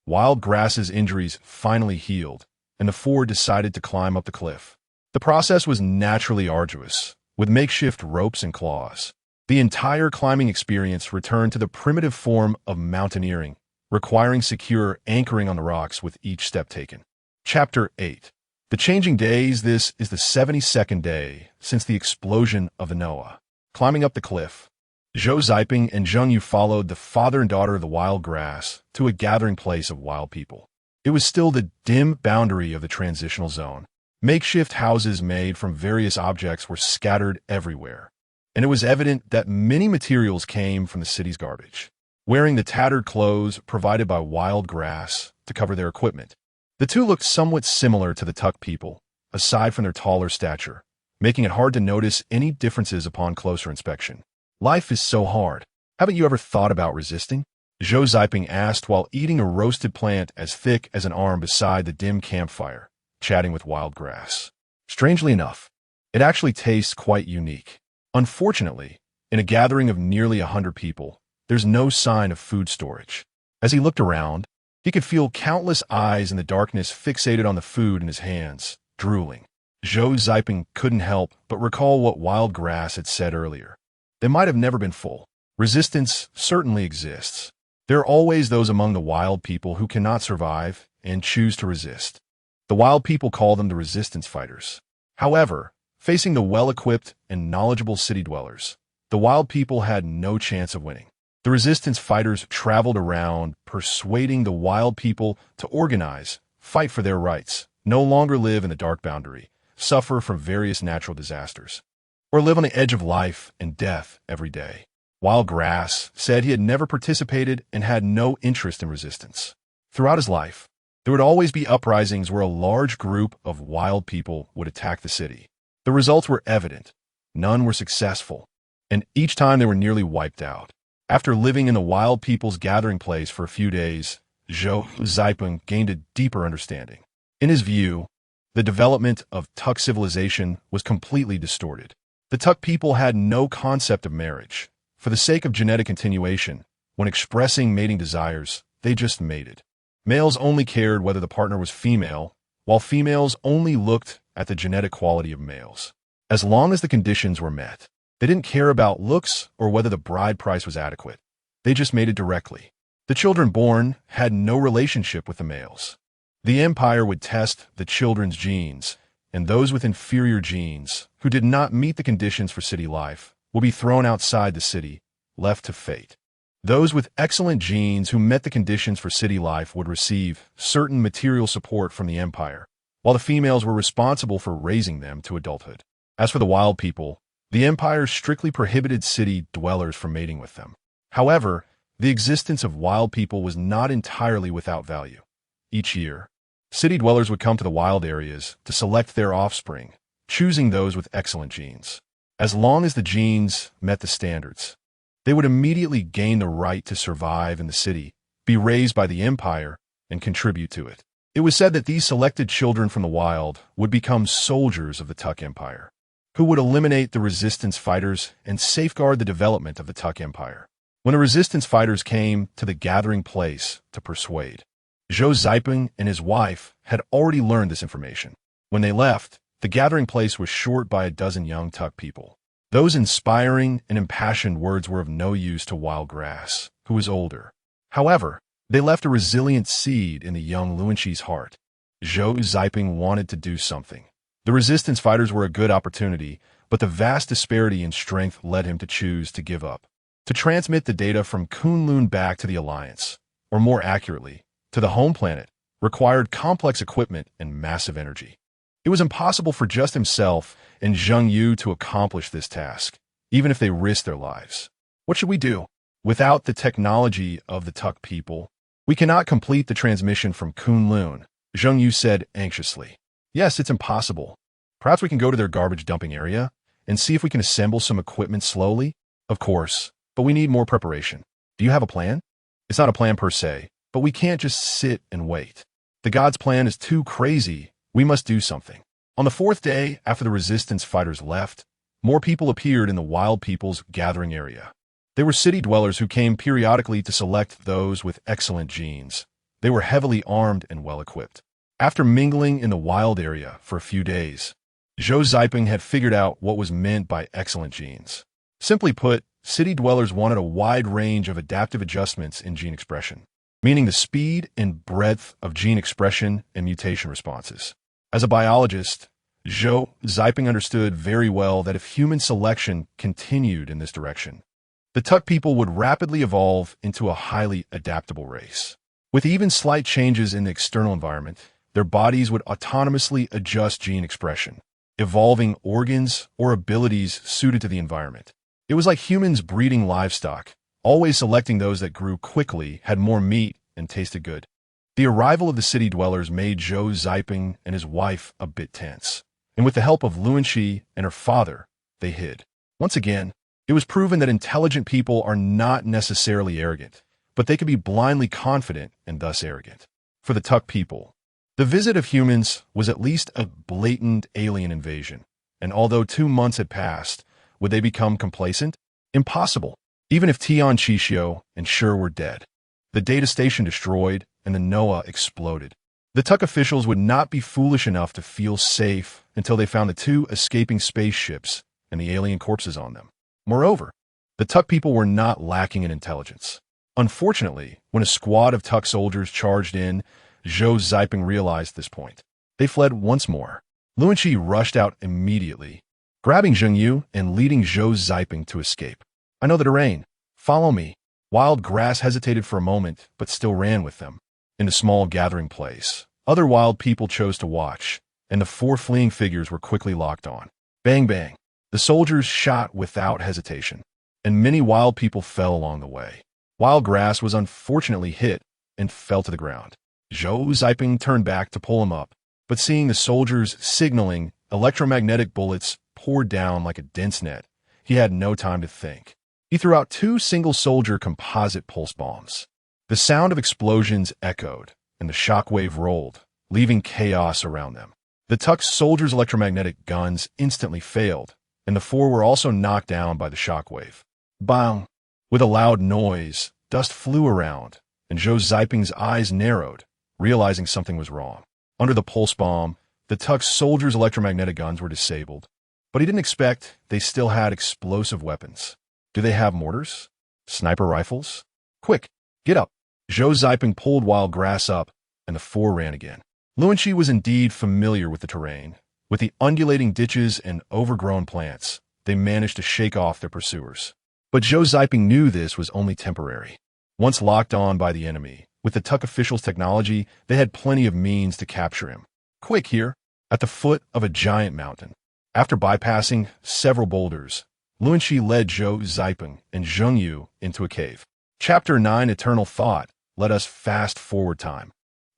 Wild Grass's injuries finally healed, and the four decided to climb up the cliff. The process was naturally arduous, with makeshift ropes and claws. The entire climbing experience returned to the primitive form of mountaineering, requiring secure anchoring on the rocks with each step taken. Chapter 8. The Changing Days. This is the 72nd day since the explosion of the Noah. Climbing up the cliff, Zhou and Zheng followed the father and daughter of the Wild Grass to a gathering place of wild people. It was still the dim boundary of the transitional zone. Makeshift houses made from various objects were scattered everywhere, and it was evident that many materials came from the city's garbage. Wearing the tattered clothes provided by Wild Grass to cover their equipment, the two looked somewhat similar to the Tuk people, aside from their taller stature, making it hard to notice any differences upon closer inspection. Life is so hard. Haven't you ever thought about resisting? Zhou asked while eating a roasted plant as thick as an arm beside the dim campfire, chatting with Wild Grass. Strangely enough, it actually tastes quite unique. Unfortunately, in a gathering of nearly 100 people, there's no sign of food storage. As he looked around, he could feel countless eyes in the darkness fixated on the food in his hands, drooling. Zhou couldn't help but recall what Wild Grass had said earlier. They might have never been full. Resistance certainly exists. There are always those among the wild people who cannot survive and choose to resist. The wild people call them the resistance fighters. However, facing the well-equipped and knowledgeable city dwellers, the wild people had no chance of winning. The resistance fighters traveled around, persuading the wild people to organize, fight for their rights, no longer live in the dark boundary, suffer from various natural disasters, or live on the edge of life and death every day. Wild Grass said he had never participated and had no interest in resistance. Throughout his life, there would always be uprisings where a large group of wild people would attack the city. The results were evident. None were successful, and each time they were nearly wiped out. After living in the wild people's gathering place for a few days, Zhou gained a deeper understanding. In his view, the development of Tuk civilization was completely distorted. The Tuk people had no concept of marriage. For the sake of genetic continuation, when expressing mating desires, they just mated. Males only cared whether the partner was female, while females only looked at the genetic quality of males. As long as the conditions were met, they didn't care about looks or whether the bride price was adequate. They just mated directly. The children born had no relationship with the males. The empire would test the children's genes, and those with inferior genes, who did not meet the conditions for city life, will be thrown outside the city, left to fate. Those with excellent genes who met the conditions for city life would receive certain material support from the empire, while the females were responsible for raising them to adulthood. As for the wild people, the empire strictly prohibited city dwellers from mating with them. However, the existence of wild people was not entirely without value. Each year, city dwellers would come to the wild areas to select their offspring, choosing those with excellent genes. As long as the genes met the standards, they would immediately gain the right to survive in the city, be raised by the empire, and contribute to it. It was said that these selected children from the wild would become soldiers of the Tuk Empire, who would eliminate the resistance fighters and safeguard the development of the Tuk Empire. When the resistance fighters came to the gathering place to persuade, Zhou and his wife had already learned this information. When they left, the gathering place was short by a dozen young Tuk people. Those inspiring and impassioned words were of no use to Wild Grass, who was older. However, they left a resilient seed in the young Luanxi's heart. Zhou wanted to do something. The resistance fighters were a good opportunity, but the vast disparity in strength led him to choose to give up. To transmit the data from Kunlun back to the Alliance, or more accurately, to the home planet, required complex equipment and massive energy. It was impossible for just himself and Zheng Yu to accomplish this task, even if they risked their lives. What should we do? Without the technology of the Tuk people, we cannot complete the transmission from Kunlun, Zheng Yu said anxiously. Yes, it's impossible. Perhaps we can go to their garbage dumping area and see if we can assemble some equipment slowly? Of course, but we need more preparation. Do you have a plan? It's not a plan per se, but we can't just sit and wait. The God's plan is too crazy. We must do something. On the fourth day after the resistance fighters left, more people appeared in the wild people's gathering area. They were city dwellers who came periodically to select those with excellent genes. They were heavily armed and well-equipped. After mingling in the wild area for a few days, Zhou had figured out what was meant by excellent genes. Simply put, city dwellers wanted a wide range of adaptive adjustments in gene expression, meaning the speed and breadth of gene expression and mutation responses. As a biologist, Zhou understood very well that if human selection continued in this direction, the Tuk people would rapidly evolve into a highly adaptable race. With even slight changes in the external environment, their bodies would autonomously adjust gene expression, evolving organs or abilities suited to the environment. It was like humans breeding livestock, always selecting those that grew quickly, had more meat, and tasted good. The arrival of the city dwellers made Zhou and his wife a bit tense, and with the help of Luanxi and her father, they hid. Once again, it was proven that intelligent people are not necessarily arrogant, but they can be blindly confident and thus arrogant. For the Tuk people, the visit of humans was at least a blatant alien invasion, and although 2 months had passed, would they become complacent? Impossible, even if Tian Qixio and Shi were dead. The data station destroyed, and the Noah exploded. The Tuk officials would not be foolish enough to feel safe until they found the 2 escaping spaceships and the alien corpses on them. Moreover, The Tuk people were not lacking in intelligence. Unfortunately, when a squad of Tuk soldiers charged in, Zhou Ziping realized this point. They fled once more. Luanqi rushed out immediately, grabbing Zheng Yu and leading Zhou Ziping to escape. I know the terrain. Follow me. Wild Grass hesitated for a moment, but still ran with them. In a small gathering place, other wild people chose to watch, and the four fleeing figures were quickly locked on. Bang bang. The soldiers shot without hesitation, and many wild people fell along the way. Wild Grass was unfortunately hit and fell to the ground. Zhou Ziping turned back to pull him up, but seeing the soldiers signaling, electromagnetic bullets poured down like a dense net. He had no time to think. He threw out two single-soldier composite pulse bombs. The sound of explosions echoed, and the shockwave rolled, leaving chaos around them. The Tuk soldiers' electromagnetic guns instantly failed, and the four were also knocked down by the shockwave. Bang! With a loud noise, dust flew around, and Zhou Ziping's eyes narrowed, realizing something was wrong. Under the pulse bomb, the Tuk soldiers' electromagnetic guns were disabled, but he didn't expect they still had explosive weapons. Do they have mortars? Sniper rifles? Quick, get up! Zhou Ziping pulled Wild Grass up, and the four ran again. Luanqi was indeed familiar with the terrain. With the undulating ditches and overgrown plants, they managed to shake off their pursuers. But Zhou Ziping knew this was only temporary. Once locked on by the enemy, with the Tuk officials' technology, they had plenty of means to capture him. Quick here, at the foot of a giant mountain. After bypassing several boulders, Luanqi led Zhou Ziping and Zheng Yu into a cave. Chapter 9, Eternal Thought. Let us fast forward time.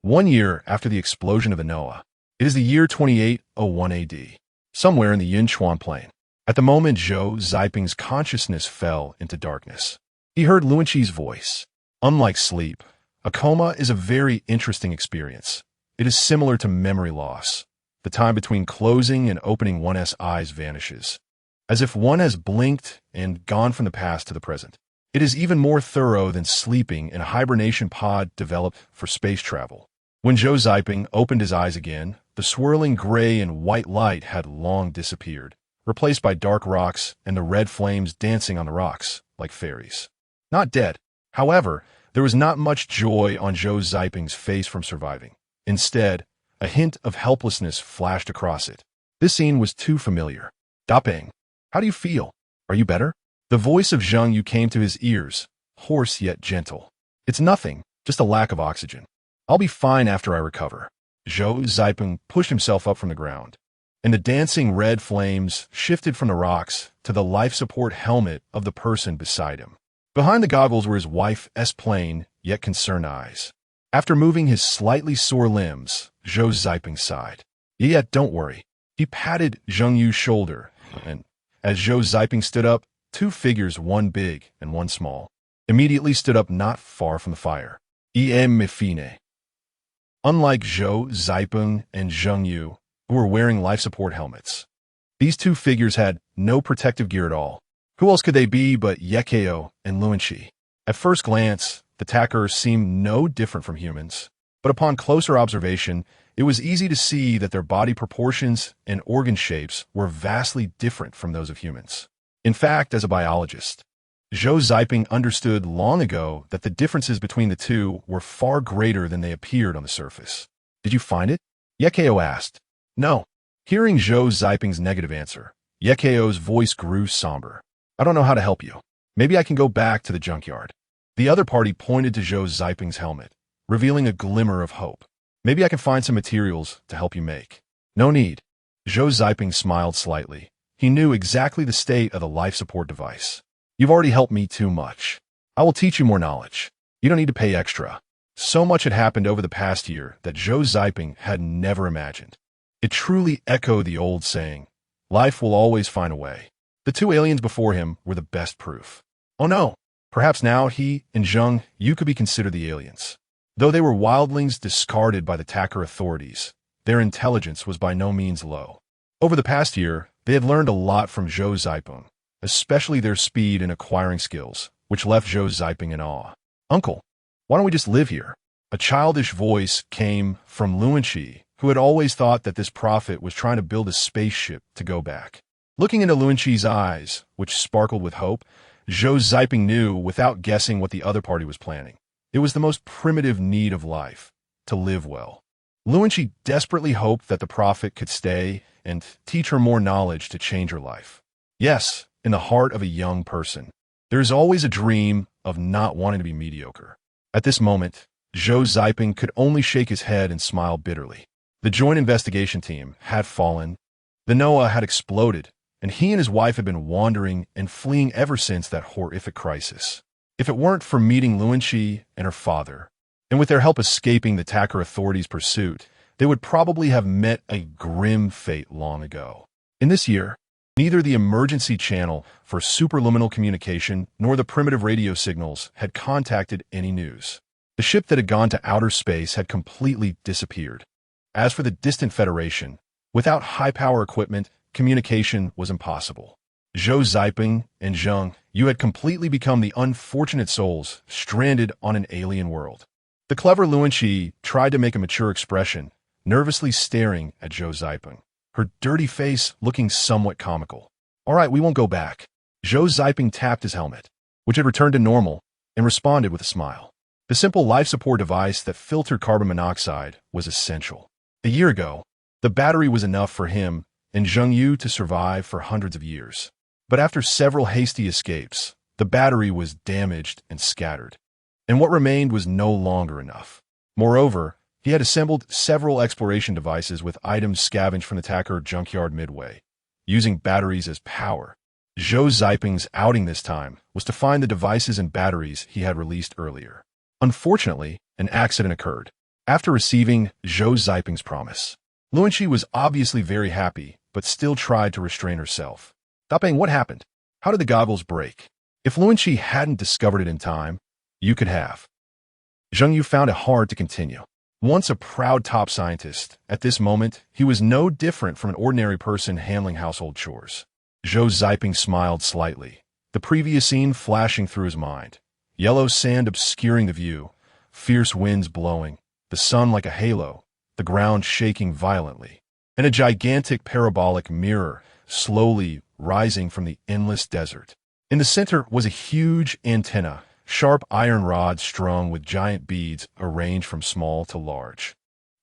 1 year after the explosion of the Noah, it is the year 2801 AD, somewhere in the Yunchuan plain. At the moment, Zhou Ziping's consciousness fell into darkness. He heard Luanqi's voice. Unlike sleep, a coma is a very interesting experience. It is similar to memory loss. The time between closing and opening one's eyes vanishes, as if one has blinked and gone from the past to the present. It is even more thorough than sleeping in a hibernation pod developed for space travel. When Zhou Ziping opened his eyes again, the swirling gray and white light had long disappeared, replaced by dark rocks and the red flames dancing on the rocks like fairies. Not dead. However, there was not much joy on Zhou Ziping's face from surviving. Instead, a hint of helplessness flashed across it. This scene was too familiar. Dapeng, how do you feel? Are you better? The voice of Zheng Yu came to his ears, hoarse yet gentle. It's nothing, just a lack of oxygen. I'll be fine after I recover. Zhou Ziping pushed himself up from the ground, and the dancing red flames shifted from the rocks to the life support helmet of the person beside him. Behind the goggles were his wife's plain, yet concerned eyes. After moving his slightly sore limbs, Zhou Ziping sighed. Yet don't worry. He patted Zheng Yu's shoulder, and as Zhou Ziping stood up, two figures, one big and one small, immediately stood up not far from the fire. Mifine. Unlike Zhou Ziping and Zheng Yu, who were wearing life support helmets, these two figures had no protective gear at all. Who else could they be but Yekeo and Luanqi? At first glance, the attackers seemed no different from humans, but upon closer observation, it was easy to see that their body proportions and organ shapes were vastly different from those of humans. In fact, as a biologist, Zhou Ziping understood long ago that the differences between the two were far greater than they appeared on the surface. Did you find it? Yekeo asked. No. Hearing Zhou Ziping's negative answer, Yekeo's voice grew somber. I don't know how to help you. Maybe I can go back to the junkyard. The other party pointed to Zhou Ziping's helmet, revealing a glimmer of hope. Maybe I can find some materials to help you make. No need. Zhou Ziping smiled slightly. He knew exactly the state of the life support device. You've already helped me too much. I will teach you more knowledge. You don't need to pay extra. So much had happened over the past year that Zhou Ziping had never imagined. It truly echoed the old saying, life will always find a way. The two aliens before him were the best proof. Oh no, perhaps now he and Zheng Yu could be considered the aliens. Though they were wildlings discarded by the attacker authorities, their intelligence was by no means low. Over the past year, they had learned a lot from Zhou Ziping, especially their speed in acquiring skills, which left Zhou Ziping in awe. Uncle, why don't we just live here? A childish voice came from Luanqi, who had always thought that this prophet was trying to build a spaceship to go back. Looking into Luanqi's eyes, which sparkled with hope, Zhou Ziping knew without guessing what the other party was planning. It was the most primitive need of life, to live well. Luanxi desperately hoped that the prophet could stay and teach her more knowledge to change her life. Yes, in the heart of a young person, there is always a dream of not wanting to be mediocre. At this moment, Zhou Ziping could only shake his head and smile bitterly. The joint investigation team had fallen, the Noah had exploded, and he and his wife had been wandering and fleeing ever since that horrific crisis. If it weren't for meeting Luanxi and her father, and with their help escaping the Tacker authorities' pursuit, they would probably have met a grim fate long ago. In this year, neither the emergency channel for superluminal communication nor the primitive radio signals had contacted any news. The ship that had gone to outer space had completely disappeared. As for the distant Federation, without high-power equipment, communication was impossible. Zhou Ziping and Zheng, you had completely become the unfortunate souls stranded on an alien world. The clever Luanxi tried to make a mature expression, nervously staring at Zhou Ziping, her dirty face looking somewhat comical. All right, we won't go back. Zhou Ziping tapped his helmet, which had returned to normal, and responded with a smile. The simple life support device that filtered carbon monoxide was essential. A year ago, the battery was enough for him and Zheng Yu to survive for hundreds of years. But after several hasty escapes, the battery was damaged and scattered, and what remained was no longer enough. Moreover, he had assembled several exploration devices with items scavenged from the Tacker junkyard midway, using batteries as power. Zhou Ziping's outing this time was to find the devices and batteries he had released earlier. Unfortunately, an accident occurred. After receiving Zhou Ziping's promise, Luanxi was obviously very happy, but still tried to restrain herself. Dapeng, what happened? How did the goggles break? If Luanxi hadn't discovered it in time, you could have. Zheng Yu found it hard to continue. Once a proud top scientist, at this moment, he was no different from an ordinary person handling household chores. Zhou Ziping smiled slightly, the previous scene flashing through his mind. Yellow sand obscuring the view, fierce winds blowing, the sun like a halo, the ground shaking violently, and a gigantic parabolic mirror slowly rising from the endless desert. In the center was a huge antenna, sharp iron rods strung with giant beads arranged from small to large,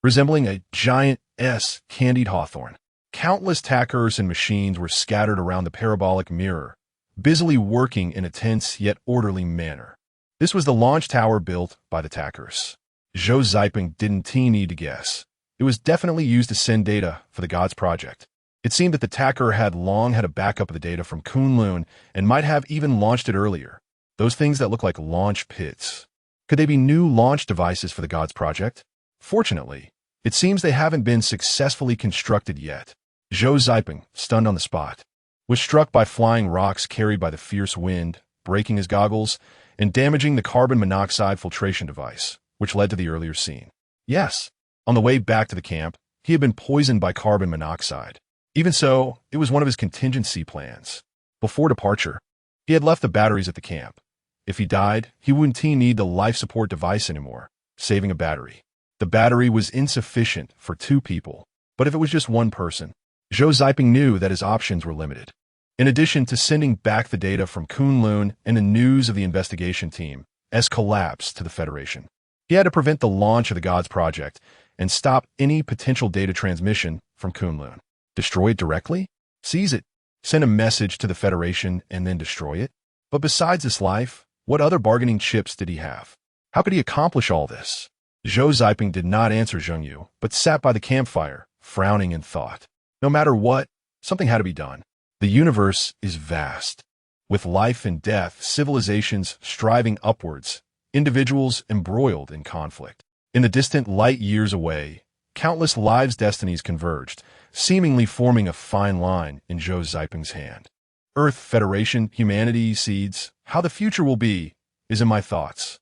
resembling a giant S candied hawthorn. Countless tackers and machines were scattered around the parabolic mirror, busily working in a tense yet orderly manner. This was the launch tower built by the tackers. Zhou Ziping didn't need to guess. It was definitely used to send data for the Gods Project. It seemed that the Tacker had long had a backup of the data from Kunlun and might have even launched it earlier. Those things that look like launch pits. Could they be new launch devices for the Gods Project? Fortunately, it seems they haven't been successfully constructed yet. Zhou Ziping, stunned on the spot, was struck by flying rocks carried by the fierce wind, breaking his goggles and damaging the carbon monoxide filtration device, which led to the earlier scene. Yes, on the way back to the camp, he had been poisoned by carbon monoxide. Even so, it was one of his contingency plans. Before departure, he had left the batteries at the camp. If he died, he wouldn't need the life support device anymore, saving a battery. The battery was insufficient for 2 people, but if it was just one person, Zhou Ziping knew that his options were limited. In addition to sending back the data from Kunlun and the news of the investigation team as collapse to the Federation, he had to prevent the launch of the Gods Project and stop any potential data transmission from Kunlun. Destroy it directly? Seize it? Send a message to the Federation and then destroy it? But besides this life, what other bargaining chips did he have? How could he accomplish all this? Zhou Ziping did not answer Zheng Yu, but sat by the campfire, frowning in thought. No matter what, something had to be done. The universe is vast. With life and death, civilizations striving upwards, individuals embroiled in conflict. In the distant light years away, countless lives' destinies converged, seemingly forming a fine line in Zhou Ziping's hand. Earth, Federation, humanity, seeds, how the future will be, is in my thoughts.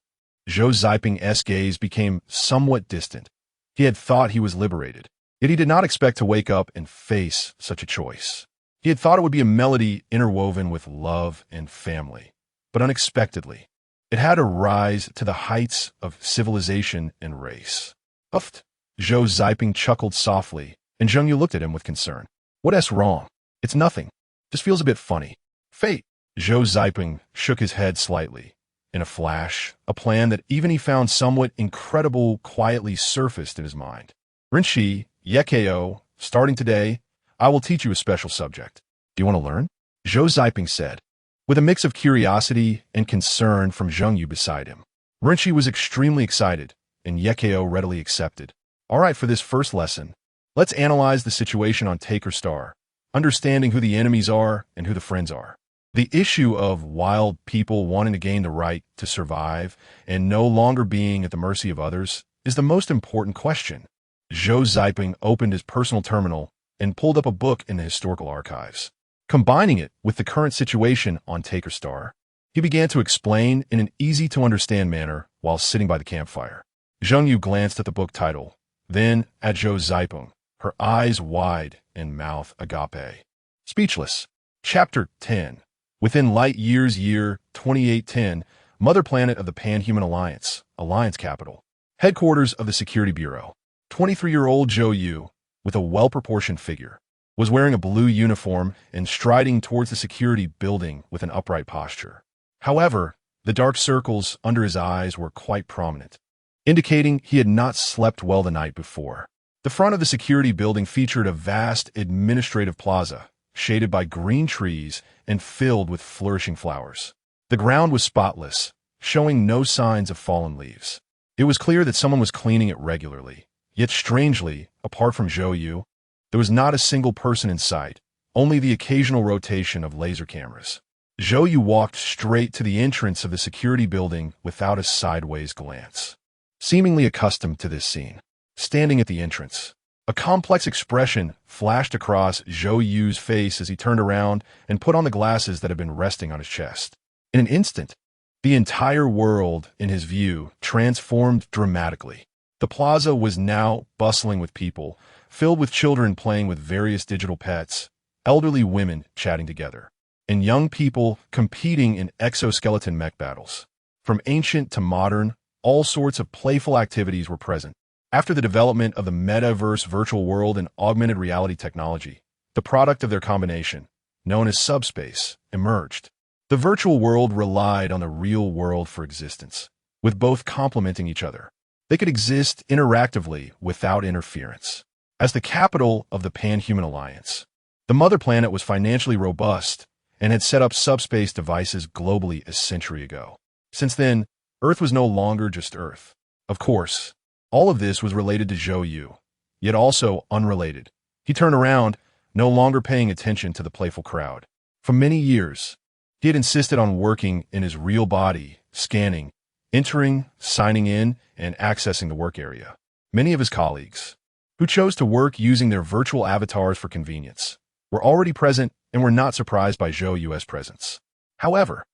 Zhou Ziping's gaze became somewhat distant. He had thought he was liberated, yet he did not expect to wake up and face such a choice. He had thought it would be a melody interwoven with love and family, but unexpectedly, it had to rise to the heights of civilization and race. Uffed. Zhou Ziping chuckled softly, and Zheng Yu looked at him with concern. What's wrong? It's nothing. Just feels a bit funny. Fate. Zhou shook his head slightly. In a flash, a plan that even he found somewhat incredible quietly surfaced in his mind. Rinshi, Yekeo, starting today, I will teach you a special subject. Do you want to learn? Zhou said, with a mix of curiosity and concern from Zhengyu beside him. Rinshi was extremely excited, and Yekeo readily accepted. All right, for this first lesson, let's analyze the situation on Taker Star, understanding who the enemies are and who the friends are. The issue of wild people wanting to gain the right to survive and no longer being at the mercy of others is the most important question. Zhou opened his personal terminal and pulled up a book in the historical archives. Combining it with the current situation on Taker Star, he began to explain in an easy-to-understand manner while sitting by the campfire. Zhengyu glanced at the book title, then at Zhou, her eyes wide and mouth agape. Speechless. Chapter 10. Within light years, year 2810, mother planet of the Pan-Human Alliance, Alliance Capital. Headquarters of the Security Bureau. 23-year-old Zhou, with a well-proportioned figure, was wearing a blue uniform and striding towards the security building with an upright posture. However, the dark circles under his eyes were quite prominent, indicating he had not slept well the night before. The front of the security building featured a vast administrative plaza, shaded by green trees and filled with flourishing flowers. The ground was spotless, showing no signs of fallen leaves. It was clear that someone was cleaning it regularly. Yet strangely, apart from Zhou, there was not a single person in sight, only the occasional rotation of laser cameras. Zhou walked straight to the entrance of the security building without a sideways glance. Seemingly accustomed to this scene, standing at the entrance, a complex expression flashed across Zhou's face as he turned around and put on the glasses that had been resting on his chest. In an instant, the entire world in his view transformed dramatically. The plaza was now bustling with people, filled with children playing with various digital pets, elderly women chatting together, and young people competing in exoskeleton mech battles. From ancient to modern, all sorts of playful activities were present. After the development of the metaverse virtual world and augmented reality technology, the product of their combination, known as subspace, emerged. The virtual world relied on the real world for existence, with both complementing each other. They could exist interactively without interference. As the capital of the Pan-Human Alliance, the mother planet was financially robust and had set up subspace devices globally a century ago. Since then, Earth was no longer just Earth. Of course, all of this was related to Zhou, yet also unrelated. He turned around, no longer paying attention to the playful crowd. For many years, he had insisted on working in his real body, scanning, entering, signing in, and accessing the work area. Many of his colleagues, who chose to work using their virtual avatars for convenience, were already present and were not surprised by Zhou's presence. However,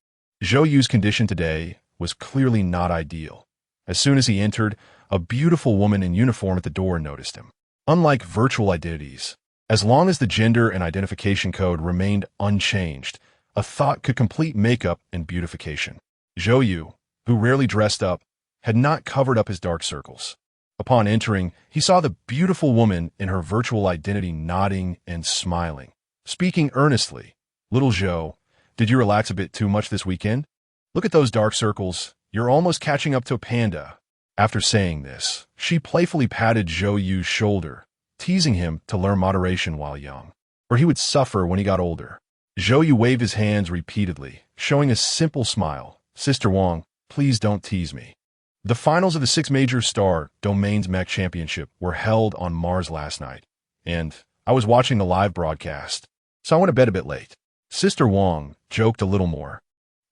Zhou's condition today was clearly not ideal. As soon as he entered, a beautiful woman in uniform at the door noticed him. Unlike virtual identities, as long as the gender and identification code remained unchanged, a thought could complete makeup and beautification. Zhou, who rarely dressed up, had not covered up his dark circles. Upon entering, he saw the beautiful woman in her virtual identity nodding and smiling, speaking earnestly. Little Zhou, did you relax a bit too much this weekend? Look at those dark circles. You're almost catching up to a panda. After saying this, she playfully patted Zhou's shoulder, teasing him to learn moderation while young, or he would suffer when he got older. Zhou waved his hands repeatedly, showing a simple smile. Sister Wang, please don't tease me. The finals of the 6 Major Star Domains Mech Championship were held on Mars last night, and I was watching the live broadcast, so I went to bed a bit late. Sister Wang joked a little more,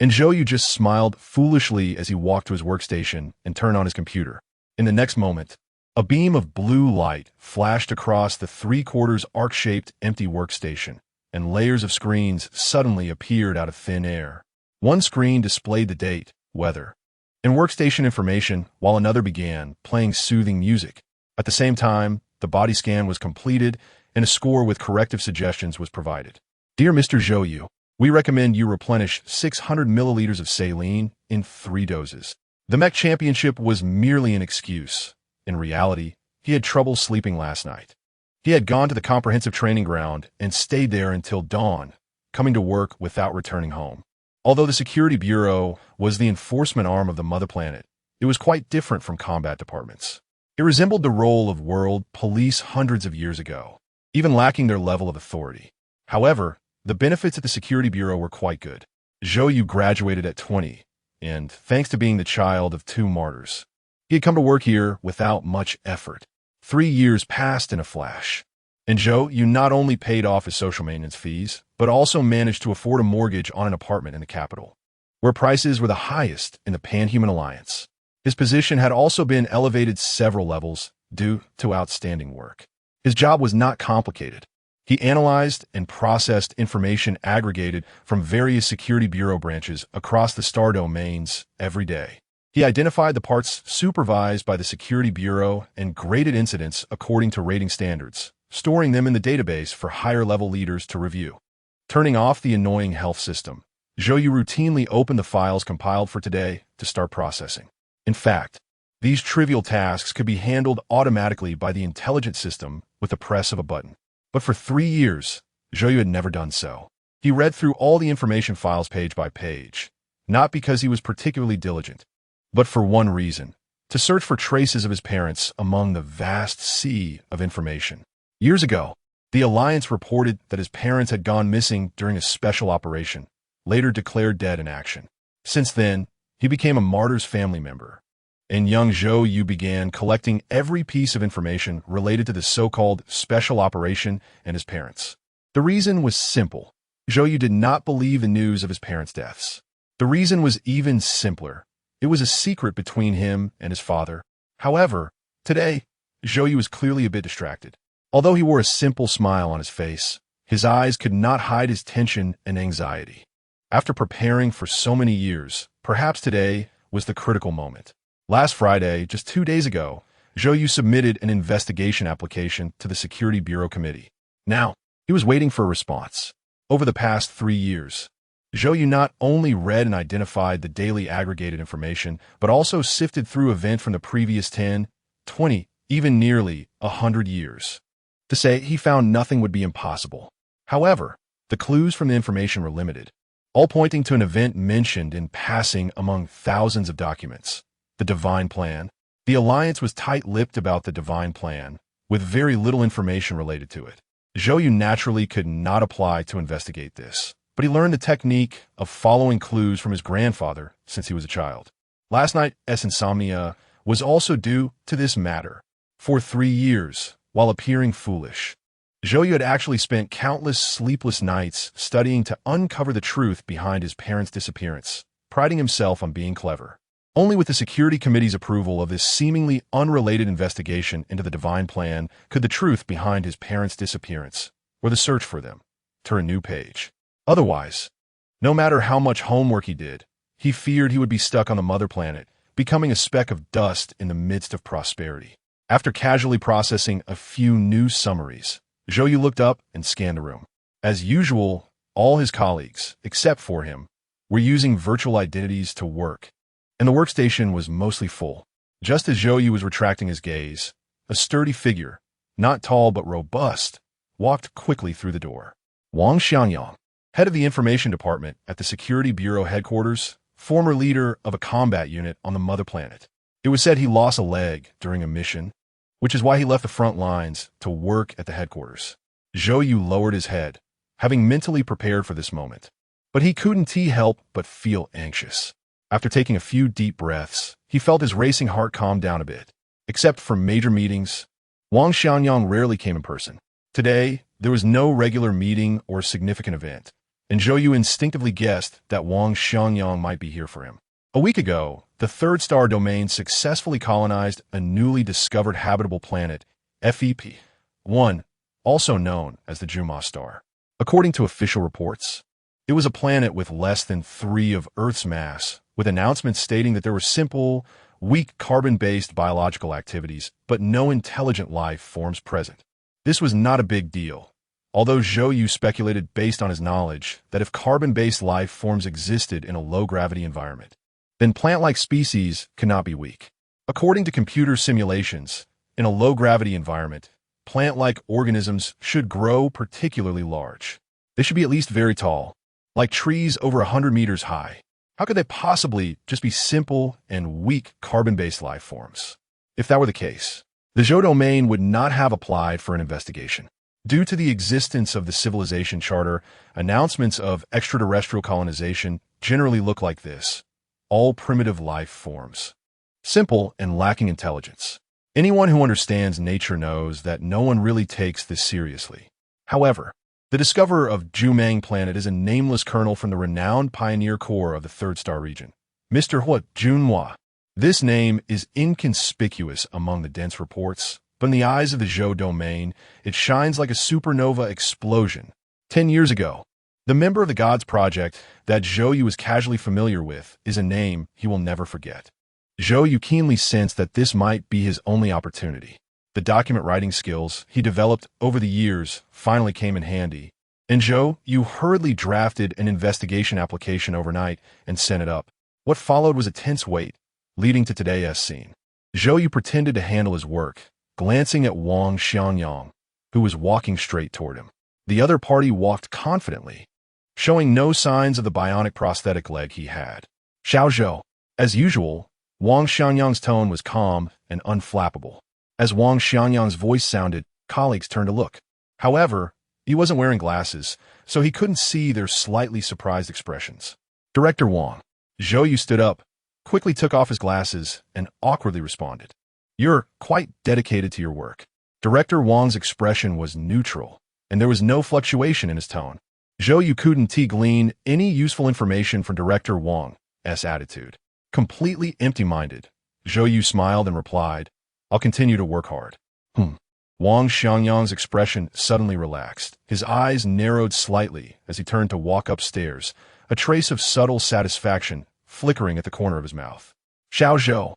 and Zhou just smiled foolishly as he walked to his workstation and turned on his computer. In the next moment, a beam of blue light flashed across the 3/4 arc-shaped empty workstation, and layers of screens suddenly appeared out of thin air. One screen displayed the date, weather, and workstation information, while another began playing soothing music. At the same time, the body scan was completed and a score with corrective suggestions was provided. Dear Mr. Zhou, we recommend you replenish 600 milliliters of saline in 3 doses. The mech championship was merely an excuse. In reality, he had trouble sleeping last night. He had gone to the comprehensive training ground and stayed there until dawn, coming to work without returning home. Although the Security Bureau was the enforcement arm of the mother planet, it was quite different from combat departments. It resembled the role of world police hundreds of years ago, even lacking their level of authority. However, the benefits at the Security Bureau were quite good. Zhou Yu graduated at 20, and thanks to being the child of two martyrs, he had come to work here without much effort. 3 years passed in a flash. And Zhou Yu not only paid off his social maintenance fees, but also managed to afford a mortgage on an apartment in the capital, where prices were the highest in the Pan-Human Alliance. His position had also been elevated several levels due to outstanding work. His job was not complicated. He analyzed and processed information aggregated from various Security Bureau branches across the star domains every day. He identified the parts supervised by the Security Bureau and graded incidents according to rating standards, storing them in the database for higher-level leaders to review. Turning off the annoying health system, Zhou Yu routinely opened the files compiled for today to start processing. In fact, these trivial tasks could be handled automatically by the intelligent system with the press of a button. But for 3 years, Zhou Yu had never done so. He read through all the information files page by page, not because he was particularly diligent, but for one reason: to search for traces of his parents among the vast sea of information. Years ago, the Alliance reported that his parents had gone missing during a special operation, later declared dead in action. Since then, he became a martyr's family member, and young Zhou Yu began collecting every piece of information related to the so-called special operation and his parents. The reason was simple. Zhou Yu did not believe the news of his parents' deaths. The reason was even simpler. It was a secret between him and his father. However, today, Zhou Yu was clearly a bit distracted. Although he wore a simple smile on his face, his eyes could not hide his tension and anxiety. After preparing for so many years, perhaps today was the critical moment. Last Friday, just 2 days ago, Zhou Yu submitted an investigation application to the Security Bureau Committee. Now, he was waiting for a response. Over the past 3 years, Zhou Yu not only read and identified the daily aggregated information, but also sifted through events from the previous 10, 20, even nearly 100 years. To say he found nothing would be impossible. However, the clues from the information were limited, all pointing to an event mentioned in passing among thousands of documents. The Divine Plan. The Alliance was tight-lipped about the Divine Plan, with very little information related to it. Zhou Yu naturally could not apply to investigate this, but he learned the technique of following clues from his grandfather since he was a child. Last night's insomnia was also due to this matter. For 3 years, while appearing foolish, Zhou Yu had actually spent countless sleepless nights studying to uncover the truth behind his parents' disappearance, priding himself on being clever. Only with the Security Committee's approval of this seemingly unrelated investigation into the Divine Plan could the truth behind his parents' disappearance, or the search for them, turn a new page. Otherwise, no matter how much homework he did, he feared he would be stuck on the mother planet, becoming a speck of dust in the midst of prosperity. After casually processing a few news summaries, Zhou Yu looked up and scanned the room. As usual, all his colleagues, except for him, were using virtual identities to work, and the workstation was mostly full. Just as Zhou Yu was retracting his gaze, a sturdy figure, not tall but robust, walked quickly through the door. Wang Xiangyang, head of the information department at the Security Bureau headquarters, former leader of a combat unit on the mother planet. It was said he lost a leg during a mission, which is why he left the front lines to work at the headquarters. Zhou Yu lowered his head, having mentally prepared for this moment. But he couldn't help but feel anxious. After taking a few deep breaths, he felt his racing heart calm down a bit. Except for major meetings, Wang Xiangyang rarely came in person. Today, there was no regular meeting or significant event, and Zhou Yu instinctively guessed that Wang Xiangyang might be here for him. A week ago, the third star domain successfully colonized a newly discovered habitable planet, FEP-1, also known as the Juma star. According to official reports, it was a planet with less than 3 of Earth's mass, with announcements stating that there were simple, weak carbon-based biological activities, but no intelligent life forms present. This was not a big deal, although Zhou Yu speculated based on his knowledge that if carbon-based life forms existed in a low-gravity environment, then plant-like species cannot be weak. According to computer simulations, in a low-gravity environment, plant-like organisms should grow particularly large. They should be at least very tall, like trees over 100 meters high. How could they possibly just be simple and weak carbon-based life forms? If that were the case, the Zhou domain would not have applied for an investigation. Due to the existence of the Civilization Charter, announcements of extraterrestrial colonization generally look like this: all primitive life forms. Simple and lacking intelligence. Anyone who understands nature knows that no one really takes this seriously. However, the discoverer of Jumang planet is a nameless colonel from the renowned Pioneer Corps of the Third Star region, Mr. Hua Junhua. This name is inconspicuous among the dense reports, but in the eyes of the Zhou domain, it shines like a supernova explosion. 10 years ago, the member of the Gods Project that Zhou was casually familiar with is a name he will never forget. Zhou keenly sensed that this might be his only opportunity. The document writing skills he developed over the years finally came in handy, and Zhou hurriedly drafted an investigation application overnight and sent it up. What followed was a tense wait, leading to today's scene. Zhou pretended to handle his work, glancing at Wang Xianyang, who was walking straight toward him. The other party walked confidently, showing no signs of the bionic prosthetic leg he had. Xiao Zhou. As usual, Wang Xianyang's tone was calm and unflappable. As Wang Xianyang's voice sounded, colleagues turned to look. However, he wasn't wearing glasses, so he couldn't see their slightly surprised expressions. Director Wang. Zhou stood up, quickly took off his glasses, and awkwardly responded. You're quite dedicated to your work. Director Wang's expression was neutral, and there was no fluctuation in his tone. Zhou couldn't glean any useful information from Director Wang's attitude. Completely empty-minded, Zhou smiled and replied, I'll continue to work hard. Wang Xianyang's expression suddenly relaxed. His eyes narrowed slightly as he turned to walk upstairs, a trace of subtle satisfaction flickering at the corner of his mouth. Xiao Zhou,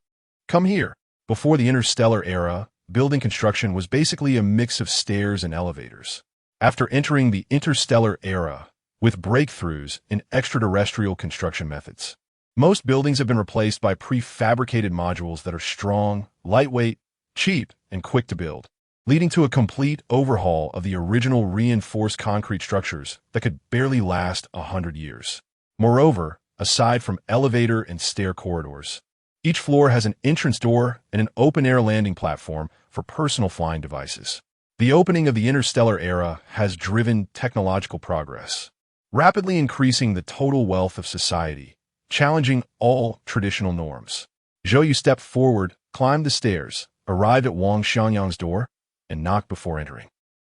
come here. Before the interstellar era, building construction was basically a mix of stairs and elevators. After entering the interstellar era, with breakthroughs in extraterrestrial construction methods, most buildings have been replaced by prefabricated modules that are strong, lightweight, cheap, and quick to build, leading to a complete overhaul of the original reinforced concrete structures that could barely last 100 years. Moreover, aside from elevator and stair corridors, each floor has an entrance door and an open-air landing platform for personal flying devices. The opening of the interstellar era has driven technological progress, rapidly increasing the total wealth of society, challenging all traditional norms. Zhou stepped forward, climbed the stairs, arrived at Wang Xianyang's door, and knocked before entering.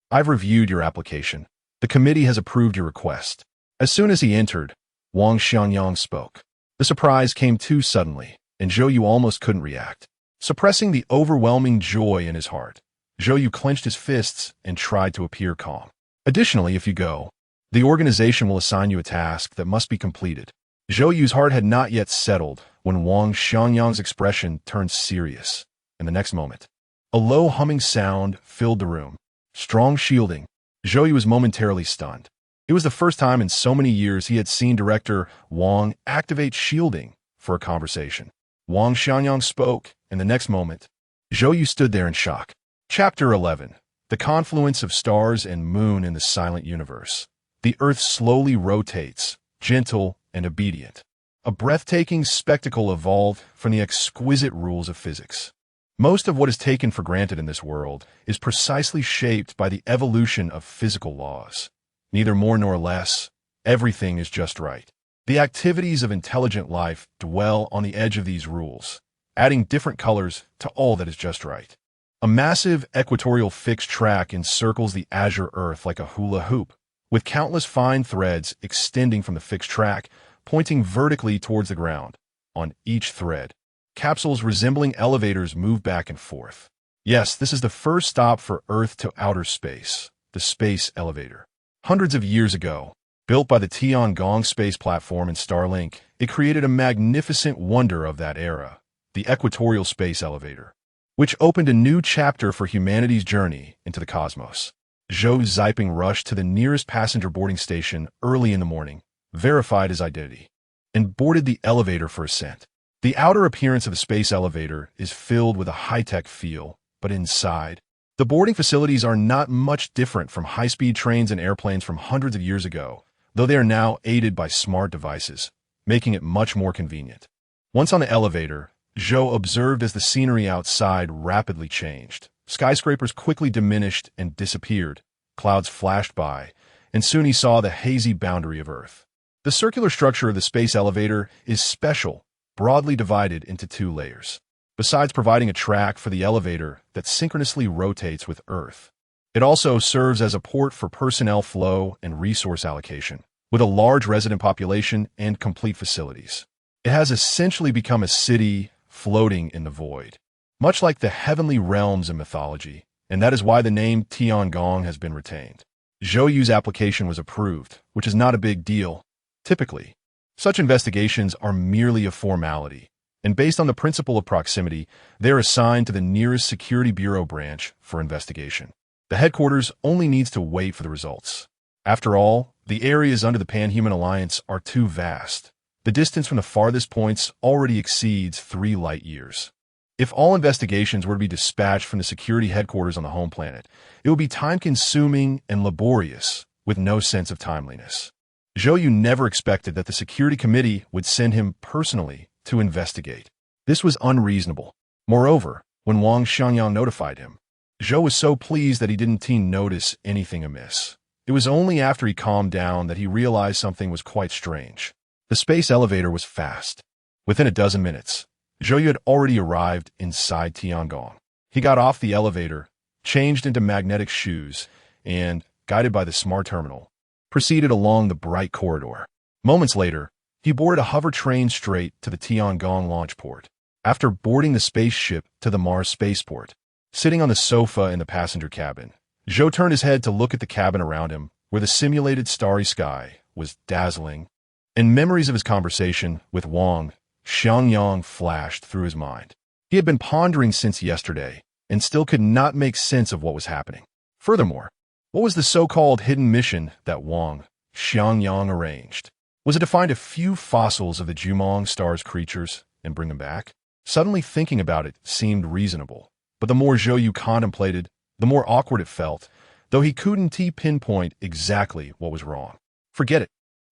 I've reviewed your application. The committee has approved your request. As soon as he entered, Wang Xianyang spoke. The surprise came too suddenly, and Zhou almost couldn't react. Suppressing the overwhelming joy in his heart, Zhou clenched his fists and tried to appear calm. Additionally, if you go, the organization will assign you a task that must be completed. Zhou's heart had not yet settled when Wang Xianyang's expression turned serious. In the next moment, a low humming sound filled the room. Strong shielding. Zhou was momentarily stunned. It was the first time in so many years he had seen Director Wang activate shielding for a conversation. Wang Xianyang spoke, and the next moment, Zhou stood there in shock. Chapter 11. The Confluence of Stars and Moon in the Silent Universe. The Earth slowly rotates, gentle and obedient. A breathtaking spectacle evolved from the exquisite rules of physics. Most of what is taken for granted in this world is precisely shaped by the evolution of physical laws. Neither more nor less, everything is just right. The activities of intelligent life dwell on the edge of these rules, adding different colors to all that is just right. A massive equatorial fixed track encircles the azure Earth like a hula hoop, with countless fine threads extending from the fixed track, pointing vertically towards the ground. On each thread, capsules resembling elevators move back and forth. Yes, this is the first stop for Earth to outer space, the space elevator. Hundreds of years ago, built by the Tiangong space platform and Starlink, it created a magnificent wonder of that era, the equatorial space elevator, which opened a new chapter for humanity's journey into the cosmos. Zhou Ziping rushed to the nearest passenger boarding station early in the morning, verified his identity, and boarded the elevator for ascent. The outer appearance of the space elevator is filled with a high-tech feel, but inside, the boarding facilities are not much different from high-speed trains and airplanes from hundreds of years ago, though they are now aided by smart devices, making it much more convenient. Once on the elevator, Zhou observed as the scenery outside rapidly changed. Skyscrapers quickly diminished and disappeared, clouds flashed by, and soon he saw the hazy boundary of Earth. The circular structure of the space elevator is special, broadly divided into 2 layers. Besides providing a track for the elevator that synchronously rotates with Earth, it also serves as a port for personnel flow and resource allocation, with a large resident population and complete facilities. It has essentially become a city floating in the void, much like the heavenly realms in mythology, and that is why the name Tiangong has been retained. Zhou Yu's application was approved, which is not a big deal. Typically, such investigations are merely a formality, and based on the principle of proximity, they are assigned to the nearest Security Bureau branch for investigation. The headquarters only needs to wait for the results. After all, the areas under the Pan-Human Alliance are too vast. The distance from the farthest points already exceeds 3 light years. If all investigations were to be dispatched from the security headquarters on the home planet, it would be time-consuming and laborious, with no sense of timeliness. Zhou Yu never expected that the security committee would send him personally to investigate. This was unreasonable. Moreover, when Wang Xiangyang notified him, Zhou was so pleased that he didn't notice anything amiss. It was only after he calmed down that he realized something was quite strange. The space elevator was fast. Within a dozen minutes, Zhou Yu had already arrived inside Tiangong. He got off the elevator, changed into magnetic shoes, and, guided by the smart terminal, proceeded along the bright corridor. Moments later, he boarded a hover train straight to the Tiangong launch port. After boarding the spaceship to the Mars spaceport, sitting on the sofa in the passenger cabin, Zhou turned his head to look at the cabin around him, where the simulated starry sky was dazzling, and memories of his conversation with Wang Xiangyang flashed through his mind. He had been pondering since yesterday, and still could not make sense of what was happening. Furthermore, what was the so-called hidden mission that Wang Xiangyang arranged? Was it to find a few fossils of the Jumong star's creatures and bring them back? Suddenly thinking about it seemed reasonable, but the more Zhou Yu contemplated, the more awkward it felt, though he couldn't pinpoint exactly what was wrong. Forget it.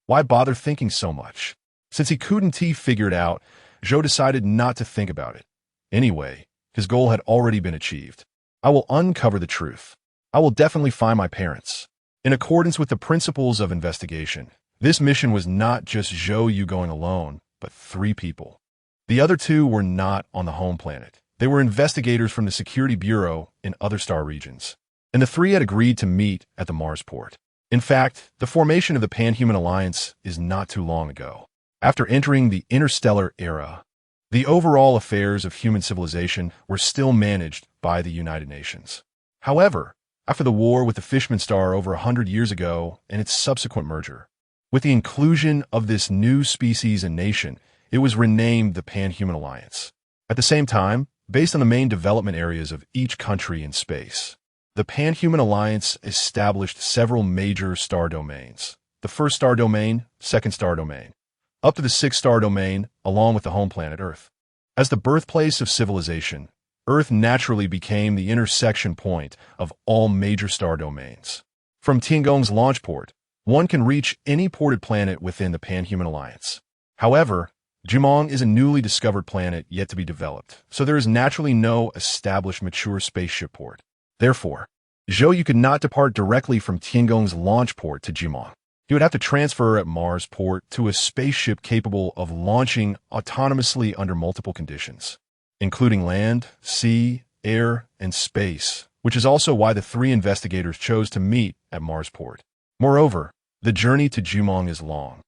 Why bother thinking so much? Since he couldn't figure it out, Zhou decided not to think about it. Anyway, his goal had already been achieved. I will uncover the truth. I will definitely find my parents. In accordance with the principles of investigation, this mission was not just Zhou Yu going alone, but 3 people. The other 2 were not on the home planet. They were investigators from the Security Bureau in other star regions, and the 3 had agreed to meet at the Mars port. In fact, the formation of the Pan-Human Alliance is not too long ago. After entering the interstellar era, the overall affairs of human civilization were still managed by the United Nations. However, after the war with the Fishman star over 100 years ago and its subsequent merger, with the inclusion of this new species and nation, it was renamed the Pan-Human Alliance. At the same time, based on the main development areas of each country in space, the Pan-Human Alliance established several major star domains. The first star domain, second star domain, up to the 6th star domain, along with the home planet Earth. As the birthplace of civilization, Earth naturally became the intersection point of all major star domains. From Tiangong's launch port, one can reach any ported planet within the Pan-Human Alliance. However, Jumong is a newly discovered planet yet to be developed, so there is naturally no established mature spaceship port. Therefore, Zhou Yu could not depart directly from Tiangong's launch port to Jumong. He would have to transfer at Mars port to a spaceship capable of launching autonomously under multiple conditions, including land, sea, air, and space, which is also why the 3 investigators chose to meet at Mars port. Moreover, the journey to Jumong is long,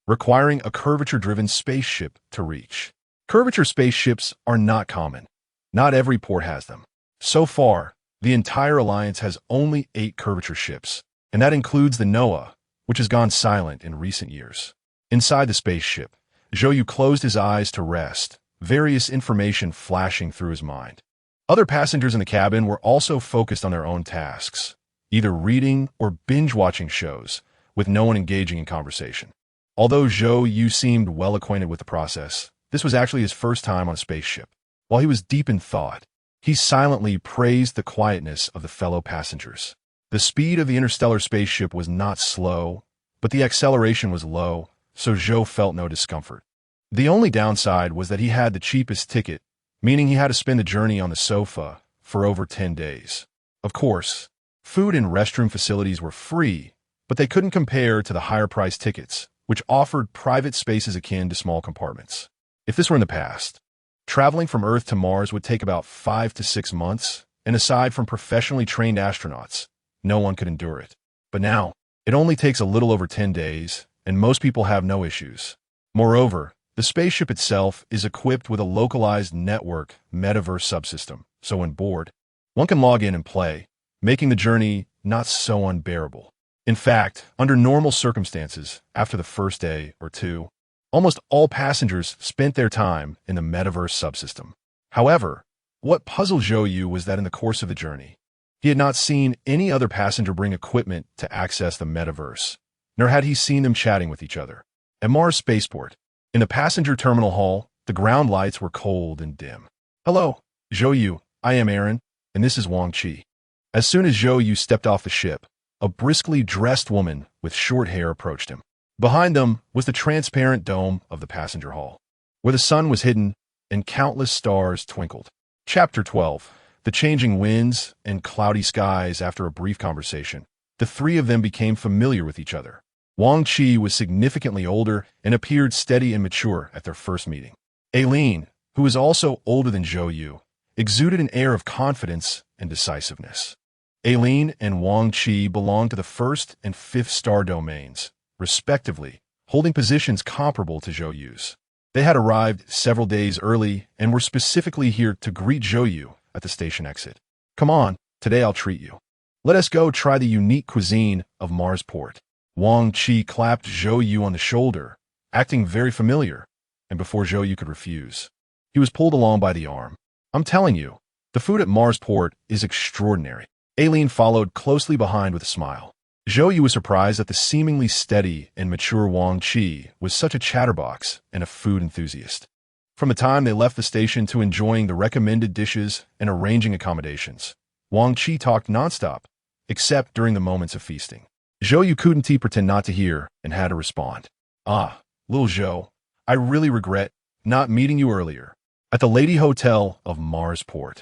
requiring a curvature-driven spaceship to reach. Curvature spaceships are not common. Not every port has them. So far, the entire alliance has only 8 curvature ships, and that includes the Noah, which has gone silent in recent years. Inside the spaceship, Zhou Yu closed his eyes to rest, various information flashing through his mind. Other passengers in the cabin were also focused on their own tasks, either reading or binge-watching shows, with no one engaging in conversation. Although Zhou Yu seemed well acquainted with the process, this was actually his first time on a spaceship. While he was deep in thought, he silently praised the quietness of the fellow passengers. The speed of the interstellar spaceship was not slow, but the acceleration was low, so Zhou felt no discomfort. The only downside was that he had the cheapest ticket, meaning he had to spend the journey on the sofa for over 10 days. Of course, food and restroom facilities were free, but they couldn't compare to the higher-priced tickets, which offered private spaces akin to small compartments. If this were in the past, traveling from Earth to Mars would take about 5 to 6 months, and aside from professionally trained astronauts, no one could endure it. But now, it only takes a little over 10 days, and most people have no issues. Moreover, the spaceship itself is equipped with a localized network metaverse subsystem, so when bored, one can log in and play, making the journey not so unbearable. In fact, under normal circumstances, after the first day or two, almost all passengers spent their time in the metaverse subsystem. However, what puzzled Zhou was that in the course of the journey, he had not seen any other passenger bring equipment to access the metaverse, nor had he seen them chatting with each other. At Mars Spaceport, in the passenger terminal hall, the ground lights were cold and dim. "Hello, Zhou, I am Aaron, and this is Wang Qi." As soon as Zhou stepped off the ship, a briskly dressed woman with short hair approached him. Behind them was the transparent dome of the passenger hall, where the sun was hidden and countless stars twinkled. Chapter 12. The changing winds and cloudy skies. After a brief conversation, the three of them became familiar with each other. Wang Qi was significantly older and appeared steady and mature at their first meeting. Aileen, who was also older than Zhou, exuded an air of confidence and decisiveness. Aileen and Wang Qi belonged to the 1st and 5th star domains, respectively, holding positions comparable to Zhou's. They had arrived several days early and were specifically here to greet Zhou at the station exit. "Come on, today I'll treat you. Let us go try the unique cuisine of Marsport." Wang Qi clapped Zhou on the shoulder, acting very familiar, and before Zhou could refuse, he was pulled along by the arm. "I'm telling you, the food at Marsport is extraordinary." Aileen followed closely behind with a smile. Zhou was surprised that the seemingly steady and mature Wang Qi was such a chatterbox and a food enthusiast. From the time they left the station to enjoying the recommended dishes and arranging accommodations, Wang Qi talked nonstop, except during the moments of feasting. Zhou couldn't pretend not to hear and had to respond. "Ah, little Zhou, I really regret not meeting you earlier at the Lady Hotel of Marsport."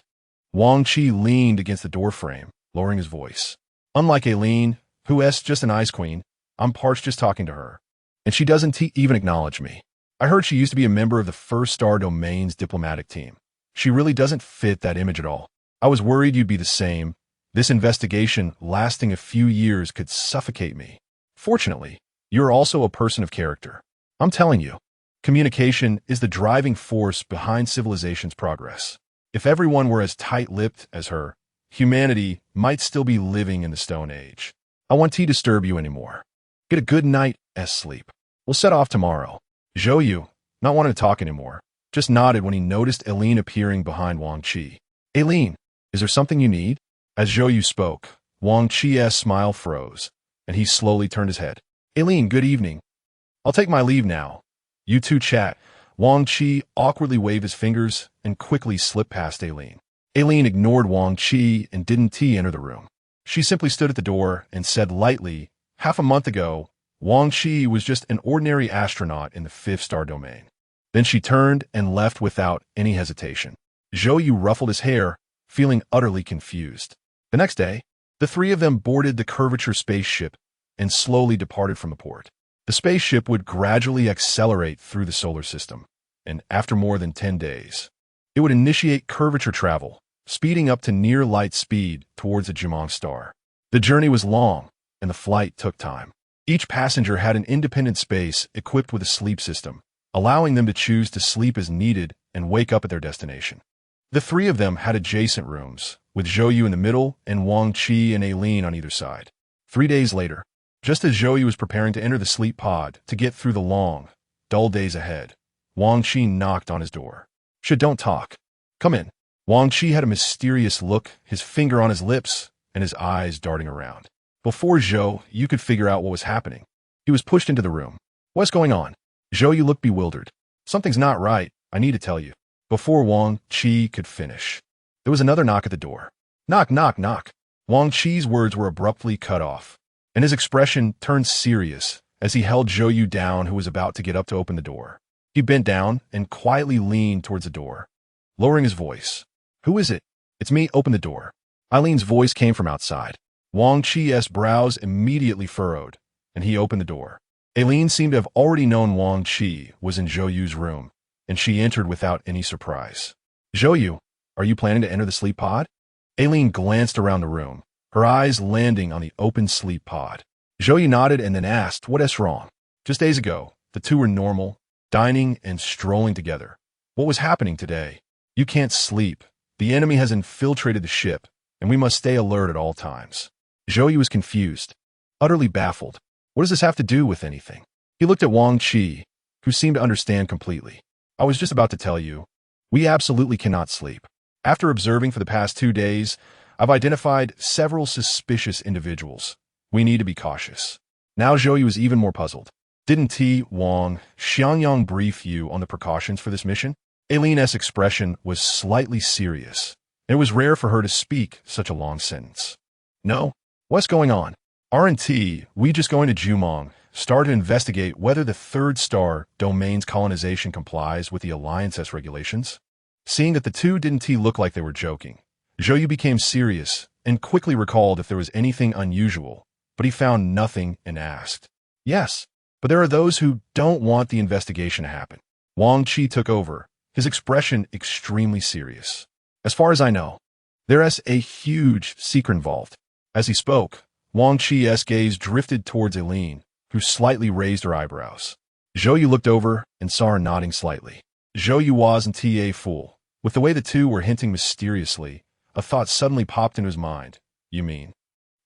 Wang Qi leaned against the doorframe, lowering his voice. "Unlike Aileen, who's just an ice queen, I'm parched just talking to her, and she doesn't even acknowledge me. I heard she used to be a member of the 1st star domain's diplomatic team. She really doesn't fit that image at all. I was worried you'd be the same. This investigation lasting a few years could suffocate me. Fortunately, you're also a person of character. I'm telling you, communication is the driving force behind civilization's progress. If everyone were as tight-lipped as her, humanity might still be living in the Stone Age. I won't disturb you anymore. Get a good night's sleep. We'll set off tomorrow." Zhou, not wanting to talk anymore, just nodded when he noticed Aileen appearing behind Wang Qi. "Aileen, is there something you need?" As Zhou spoke, Wang Qi's smile froze, and he slowly turned his head. "Aileen, good evening. I'll take my leave now. You two chat." Wang Qi awkwardly waved his fingers and quickly slipped past Aileen. Aileen ignored Wang Qi and didn't enter the room. She simply stood at the door and said lightly, "Half a month ago, Wang Qi was just an ordinary astronaut in the 5th star domain." Then she turned and left without any hesitation. Zhou ruffled his hair, feeling utterly confused. The next day, the three of them boarded the curvature spaceship and slowly departed from the port. The spaceship would gradually accelerate through the solar system, and after more than 10 days, it would initiate curvature travel, speeding up to near light speed towards the Jumong star. The journey was long, and the flight took time. Each passenger had an independent space equipped with a sleep system, allowing them to choose to sleep as needed and wake up at their destination. The three of them had adjacent rooms, with Zhou in the middle and Wang Qi and Aileen on either side. 3 days later, just as Zhou was preparing to enter the sleep pod to get through the long, dull days ahead, Wang Qi knocked on his door. Don't talk. Come in." Wang Qi had a mysterious look, his finger on his lips, and his eyes darting around. Before Zhou could figure out what was happening, he was pushed into the room. "What's going on?" Zhou looked bewildered. "Something's not right, I need to tell you." Before Wang Qi could finish, there was another knock at the door. "Knock, knock, knock." Wang Qi's words were abruptly cut off, and his expression turned serious as he held Zhou down, who was about to get up to open the door. He bent down and quietly leaned towards the door, lowering his voice. "Who is it?" "It's me, open the door." Eileen's voice came from outside. Wang Chi's brows immediately furrowed, and he opened the door. Aileen seemed to have already known Wang Chi was in Zhou room, and she entered without any surprise. "Zhou, are you planning to enter the sleep pod?" Aileen glanced around the room, her eyes landing on the open sleep pod. Zhou nodded and then asked, "What's wrong?" "Just days ago, the two were normal, dining and strolling together. What was happening today? You can't sleep. The enemy has infiltrated the ship, and we must stay alert at all times." Zhou was confused, utterly baffled. What does this have to do with anything? He looked at Wang Chi, who seemed to understand completely. "I was just about to tell you. We absolutely cannot sleep. After observing for the past 2 days, I've identified several suspicious individuals. We need to be cautious." Now Zhou was even more puzzled. "Didn't Wang Xiangyang brief you on the precautions for this mission?" Aileen's expression was slightly serious, and it was rare for her to speak such a long sentence. "No? What's going on?" "Aren't we just going to Jumong, start to investigate whether the third star domain's colonization complies with the Alliance's regulations?" Seeing that the two didn't look like they were joking, Zhou became serious and quickly recalled if there was anything unusual, but he found nothing and asked, "Yes, but there are those who don't want the investigation to happen." Wang Chi took over, his expression extremely serious. "As far as I know, there's a huge secret involved." As he spoke, Wang Chi's gaze drifted towards Aileen, who slightly raised her eyebrows. Zhou looked over and saw her nodding slightly. Zhou wasn't a fool. With the way the two were hinting mysteriously, a thought suddenly popped into his mind. "You mean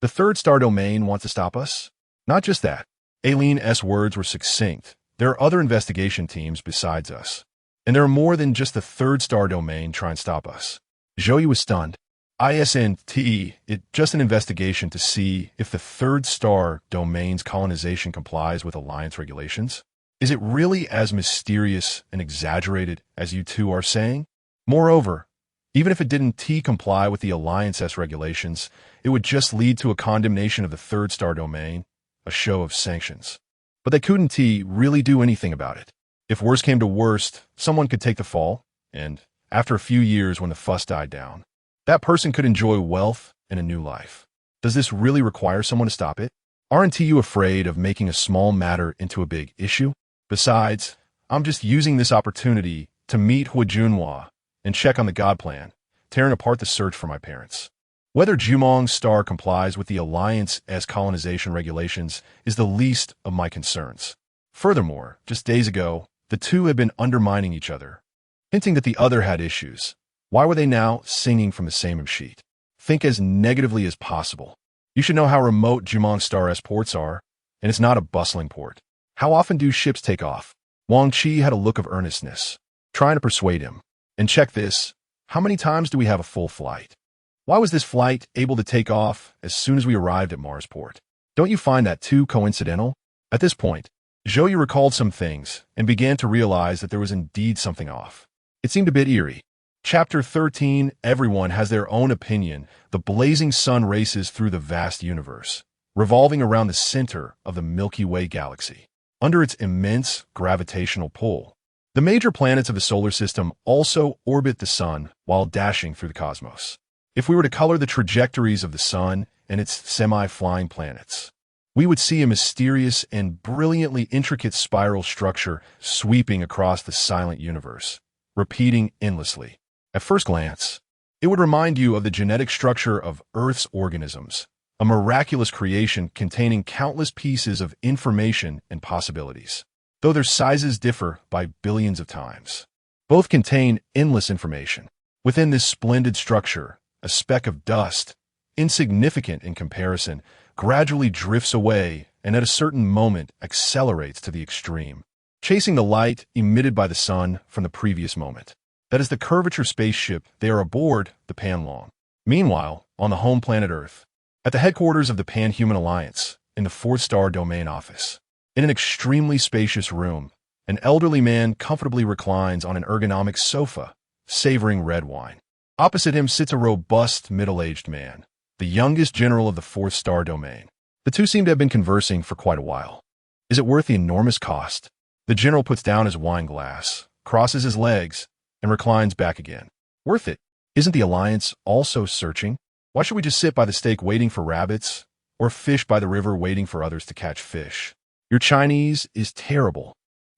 the third star domain wants to stop us?" "Not just that." Aileen's words were succinct. "There are other investigation teams besides us. And there are more than just the third star domain trying to stop us." Zhou was stunned. "Isn't it just an investigation to see if the third star domain's colonization complies with Alliance regulations? Is it really as mysterious and exaggerated as you two are saying? Moreover, even if it didn't comply with the Alliance's regulations, it would just lead to a condemnation of the third star domain, a show of sanctions. But they couldn't really do anything about it. If worst came to worst, someone could take the fall, and after a few years when the fuss died down, that person could enjoy wealth and a new life. Does this really require someone to stop it? Aren't you afraid of making a small matter into a big issue? Besides, I'm just using this opportunity to meet Junhua and check on the God plan, tearing apart the search for my parents. Whether Jumong's star complies with the Alliance's colonization regulations is the least of my concerns. Furthermore, just days ago, the two had been undermining each other, hinting that the other had issues. Why were they now singing from the same sheet? Think as negatively as possible. You should know how remote Jumong Star's ports are, and it's not a bustling port. How often do ships take off? Wang Chi had a look of earnestness, trying to persuade him. And check this, how many times do we have a full flight? Why was this flight able to take off as soon as we arrived at Marsport? Don't you find that too coincidental? At this point, Zhou recalled some things and began to realize that there was indeed something off. It seemed a bit eerie. Chapter 13, Everyone has their own opinion. The blazing sun races through the vast universe, revolving around the center of the Milky Way galaxy, under its immense gravitational pull. The major planets of the solar system also orbit the sun while dashing through the cosmos. If we were to color the trajectories of the sun and its semi-flying planets, we would see a mysterious and brilliantly intricate spiral structure sweeping across the silent universe, repeating endlessly. At first glance, it would remind you of the genetic structure of Earth's organisms, a miraculous creation containing countless pieces of information and possibilities, though their sizes differ by billions of times. Both contain endless information. Within this splendid structure, a speck of dust, insignificant in comparison, gradually drifts away and at a certain moment accelerates to the extreme, chasing the light emitted by the sun from the previous moment. That is the curvature spaceship they are aboard, the Panlong. Meanwhile, on the home planet Earth, at the headquarters of the Pan-Human Alliance, in the fourth star domain office, in an extremely spacious room, an elderly man comfortably reclines on an ergonomic sofa, savoring red wine. Opposite him sits a robust, middle-aged man, the youngest general of the fourth star domain. The two seem to have been conversing for quite a while. Is it worth the enormous cost? The general puts down his wine glass, crosses his legs, and reclines back again. Worth it. Isn't the Alliance also searching? Why should we just sit by the stake waiting for rabbits, or fish by the river waiting for others to catch fish? Your Chinese is terrible.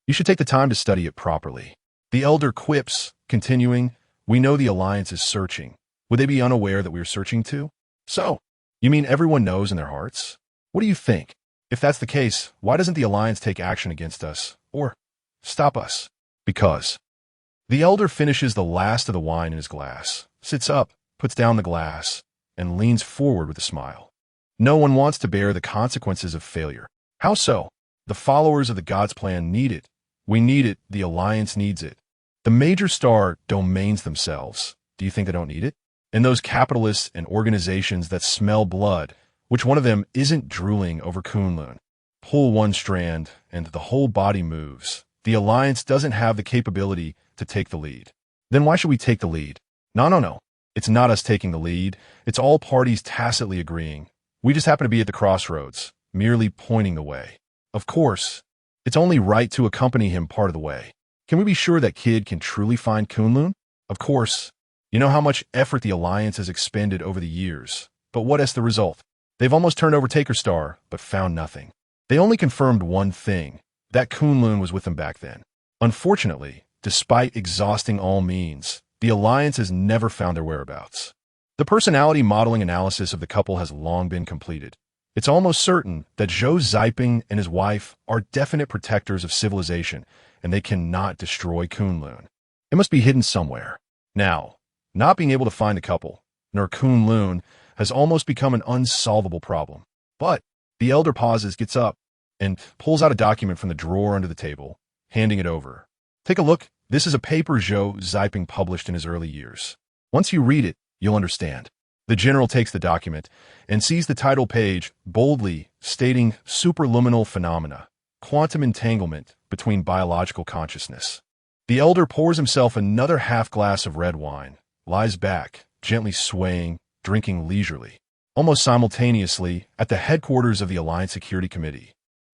You should take the time to study it properly. The elder quips, continuing, we know the Alliance is searching. Would they be unaware that we are searching too? So, you mean everyone knows in their hearts? What do you think? If that's the case, why doesn't the Alliance take action against us, or stop us? Because. The elder finishes the last of the wine in his glass, sits up, puts down the glass, and leans forward with a smile. No one wants to bear the consequences of failure. How so? The followers of the Gods plan need it. We need it. The Alliance needs it. The major star domains themselves. Do you think they don't need it? And those capitalists and organizations that smell blood, which one of them isn't drooling over Kunlun? Pull one strand, and the whole body moves. The Alliance doesn't have the capability to take the lead. Then why should we take the lead? No. It's not us taking the lead. It's all parties tacitly agreeing. We just happen to be at the crossroads, merely pointing the way. Of course, it's only right to accompany him part of the way. Can we be sure that kid can truly find Kunlun? Of course. You know how much effort the Alliance has expended over the years. But what is the result? They've almost turned over Taker Star, but found nothing. They only confirmed one thing, that Kunlun was with them back then. Unfortunately, despite exhausting all means, the Alliance has never found their whereabouts. The personality modeling analysis of the couple has long been completed. It's almost certain that Zhou Ziping and his wife are definite protectors of civilization, and they cannot destroy Kunlun. It must be hidden somewhere. Now, not being able to find the couple, nor Kunlun, has almost become an unsolvable problem. But the elder pauses, gets up, and pulls out a document from the drawer under the table, handing it over. Take a look. This is a paper Zhou Ziping published in his early years. Once you read it, you'll understand. The general takes the document and sees the title page boldly stating Superluminal Phenomena, Quantum Entanglement Between Biological Consciousness. The elder pours himself another half glass of red wine, lies back, gently swaying, drinking leisurely. Almost simultaneously, at the headquarters of the Alliance Security Committee,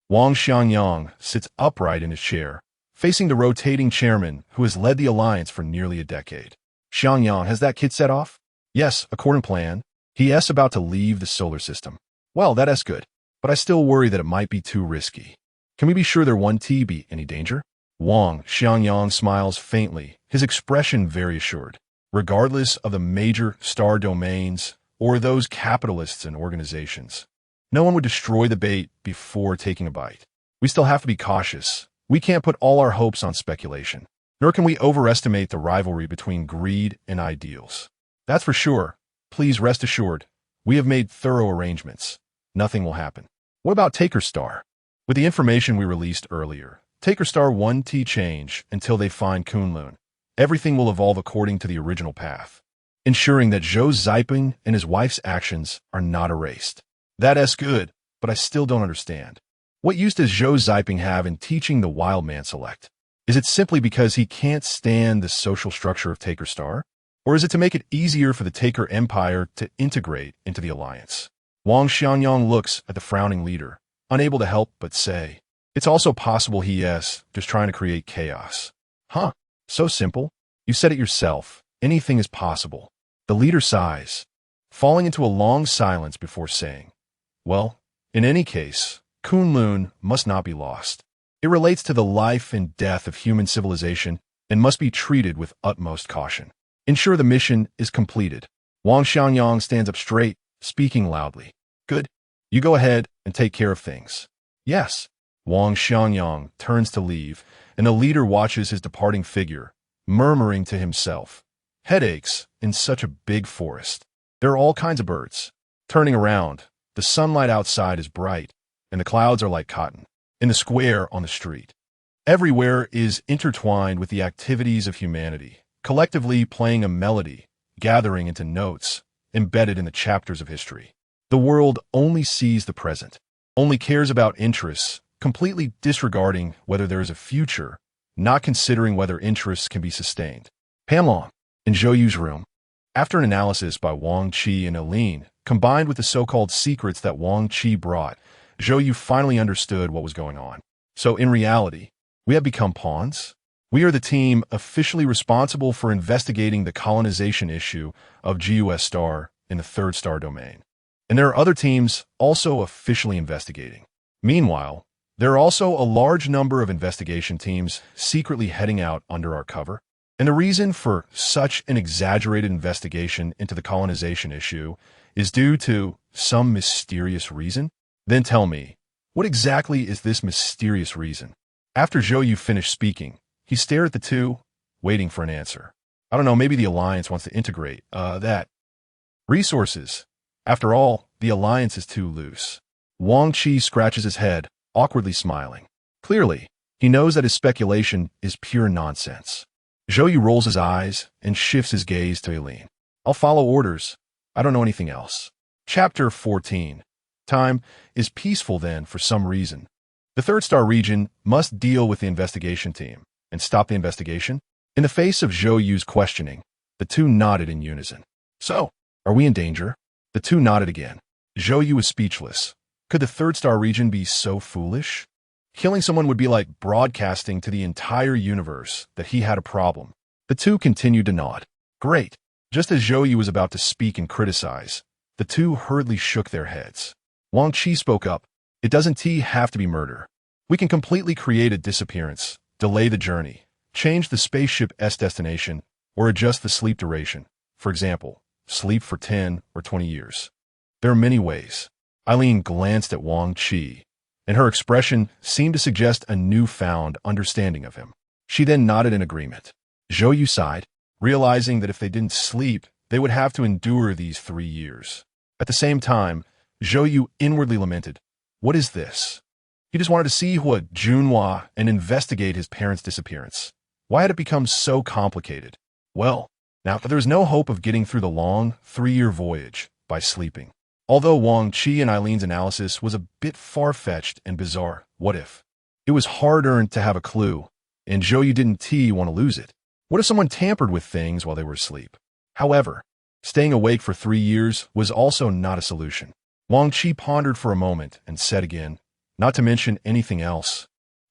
Wang Xiangyang sits upright in his chair, facing the rotating chairman who has led the Alliance for nearly a decade. Xiangyang, has that kid set off? Yes, according to plan. He is about to leave the solar system. Well, that's good, but I still worry that it might be too risky. Can we be sure there won't be any danger? Wang Xiangyang smiles faintly, his expression very assured. Regardless of the major star domains or those capitalists and organizations, no one would destroy the bait before taking a bite. We still have to be cautious. We can't put all our hopes on speculation, nor can we overestimate the rivalry between greed and ideals. That's for sure. Please rest assured, we have made thorough arrangements. Nothing will happen. What about Taker Star? With the information we released earlier, Taker Star won't change until they find Kunlun. Everything will evolve according to the original path, ensuring that Zhou Ziping and his wife's actions are not erased. That's good, but I still don't understand. What use does Zhou Ziping have in teaching the Wild Man Select? Is it simply because he can't stand the social structure of Taker Star? Or is it to make it easier for the Taker Empire to integrate into the Alliance? Wang Xiangyang looks at the frowning leader, unable to help but say, it's also possible he is just trying to create chaos. Huh? So simple? You said it yourself. Anything is possible. The leader sighs, falling into a long silence before saying, well, in any case, Kunlun must not be lost. It relates to the life and death of human civilization and must be treated with utmost caution. Ensure the mission is completed. Wang Xiangyang stands up straight, speaking loudly. Good. You go ahead and take care of things. Yes. Wang Xiangyang turns to leave, and the leader watches his departing figure, murmuring to himself, headaches in such a big forest. There are all kinds of birds. Turning around, the sunlight outside is bright, and the clouds are like cotton. In the square on the street, everywhere is intertwined with the activities of humanity, collectively playing a melody, gathering into notes, embedded in the chapters of history. The world only sees the present, only cares about interests, completely disregarding whether there is a future, not considering whether interests can be sustained. Panlong, in Zhou Yu's room, after an analysis by Wang Qi and Aline, combined with the so-called secrets that Wang Qi brought, Zhou Yu finally understood what was going on. So in reality, we have become pawns? We are the team officially responsible for investigating the colonization issue of GUS star in the third star domain. And there are other teams also officially investigating. Meanwhile, there are also a large number of investigation teams secretly heading out under our cover. And the reason for such an exaggerated investigation into the colonization issue is due to some mysterious reason? Then tell me, what exactly is this mysterious reason? After Zhou Yu finished speaking, he stared at the two, waiting for an answer. I don't know, maybe the Alliance wants to integrate, that. Resources. After all, the Alliance is too loose. Wang Qi scratches his head, awkwardly smiling. Clearly, he knows that his speculation is pure nonsense. Zhou Yu rolls his eyes and shifts his gaze to Eileen. I'll follow orders. I don't know anything else. Chapter 14. Time is peaceful then for some reason. The third star region must deal with the investigation team and stop the investigation. In the face of Zhou Yu's questioning, the two nodded in unison. So, are we in danger? The two nodded again. Zhou Yu was speechless. Could the third star region be so foolish? Killing someone would be like broadcasting to the entire universe that he had a problem. The two continued to nod. Great. Just as Zhou Yu was about to speak and criticize, the two hurriedly shook their heads. Wang Qi spoke up. It doesn't have to be murder. We can completely create a disappearance, delay the journey, change the spaceship's destination, or adjust the sleep duration. For example, sleep for 10 or 20 years. There are many ways. Eileen glanced at Wang Qi, and her expression seemed to suggest a newfound understanding of him. She then nodded in agreement. Zhou Yu sighed, realizing that if they didn't sleep, they would have to endure these 3 years. At the same time, Zhou Yu inwardly lamented, what is this? He just wanted to see what Junhua and investigate his parents' disappearance. Why had it become so complicated? Well, now there was no hope of getting through the long 3-year voyage by sleeping. Although Wang Qi and Eileen's analysis was a bit far-fetched and bizarre, what if? It was hard-earned to have a clue, and Zhou Yu didn't want to lose it. What if someone tampered with things while they were asleep? However, staying awake for 3 years was also not a solution. Wang Qi pondered for a moment and said again, not to mention anything else.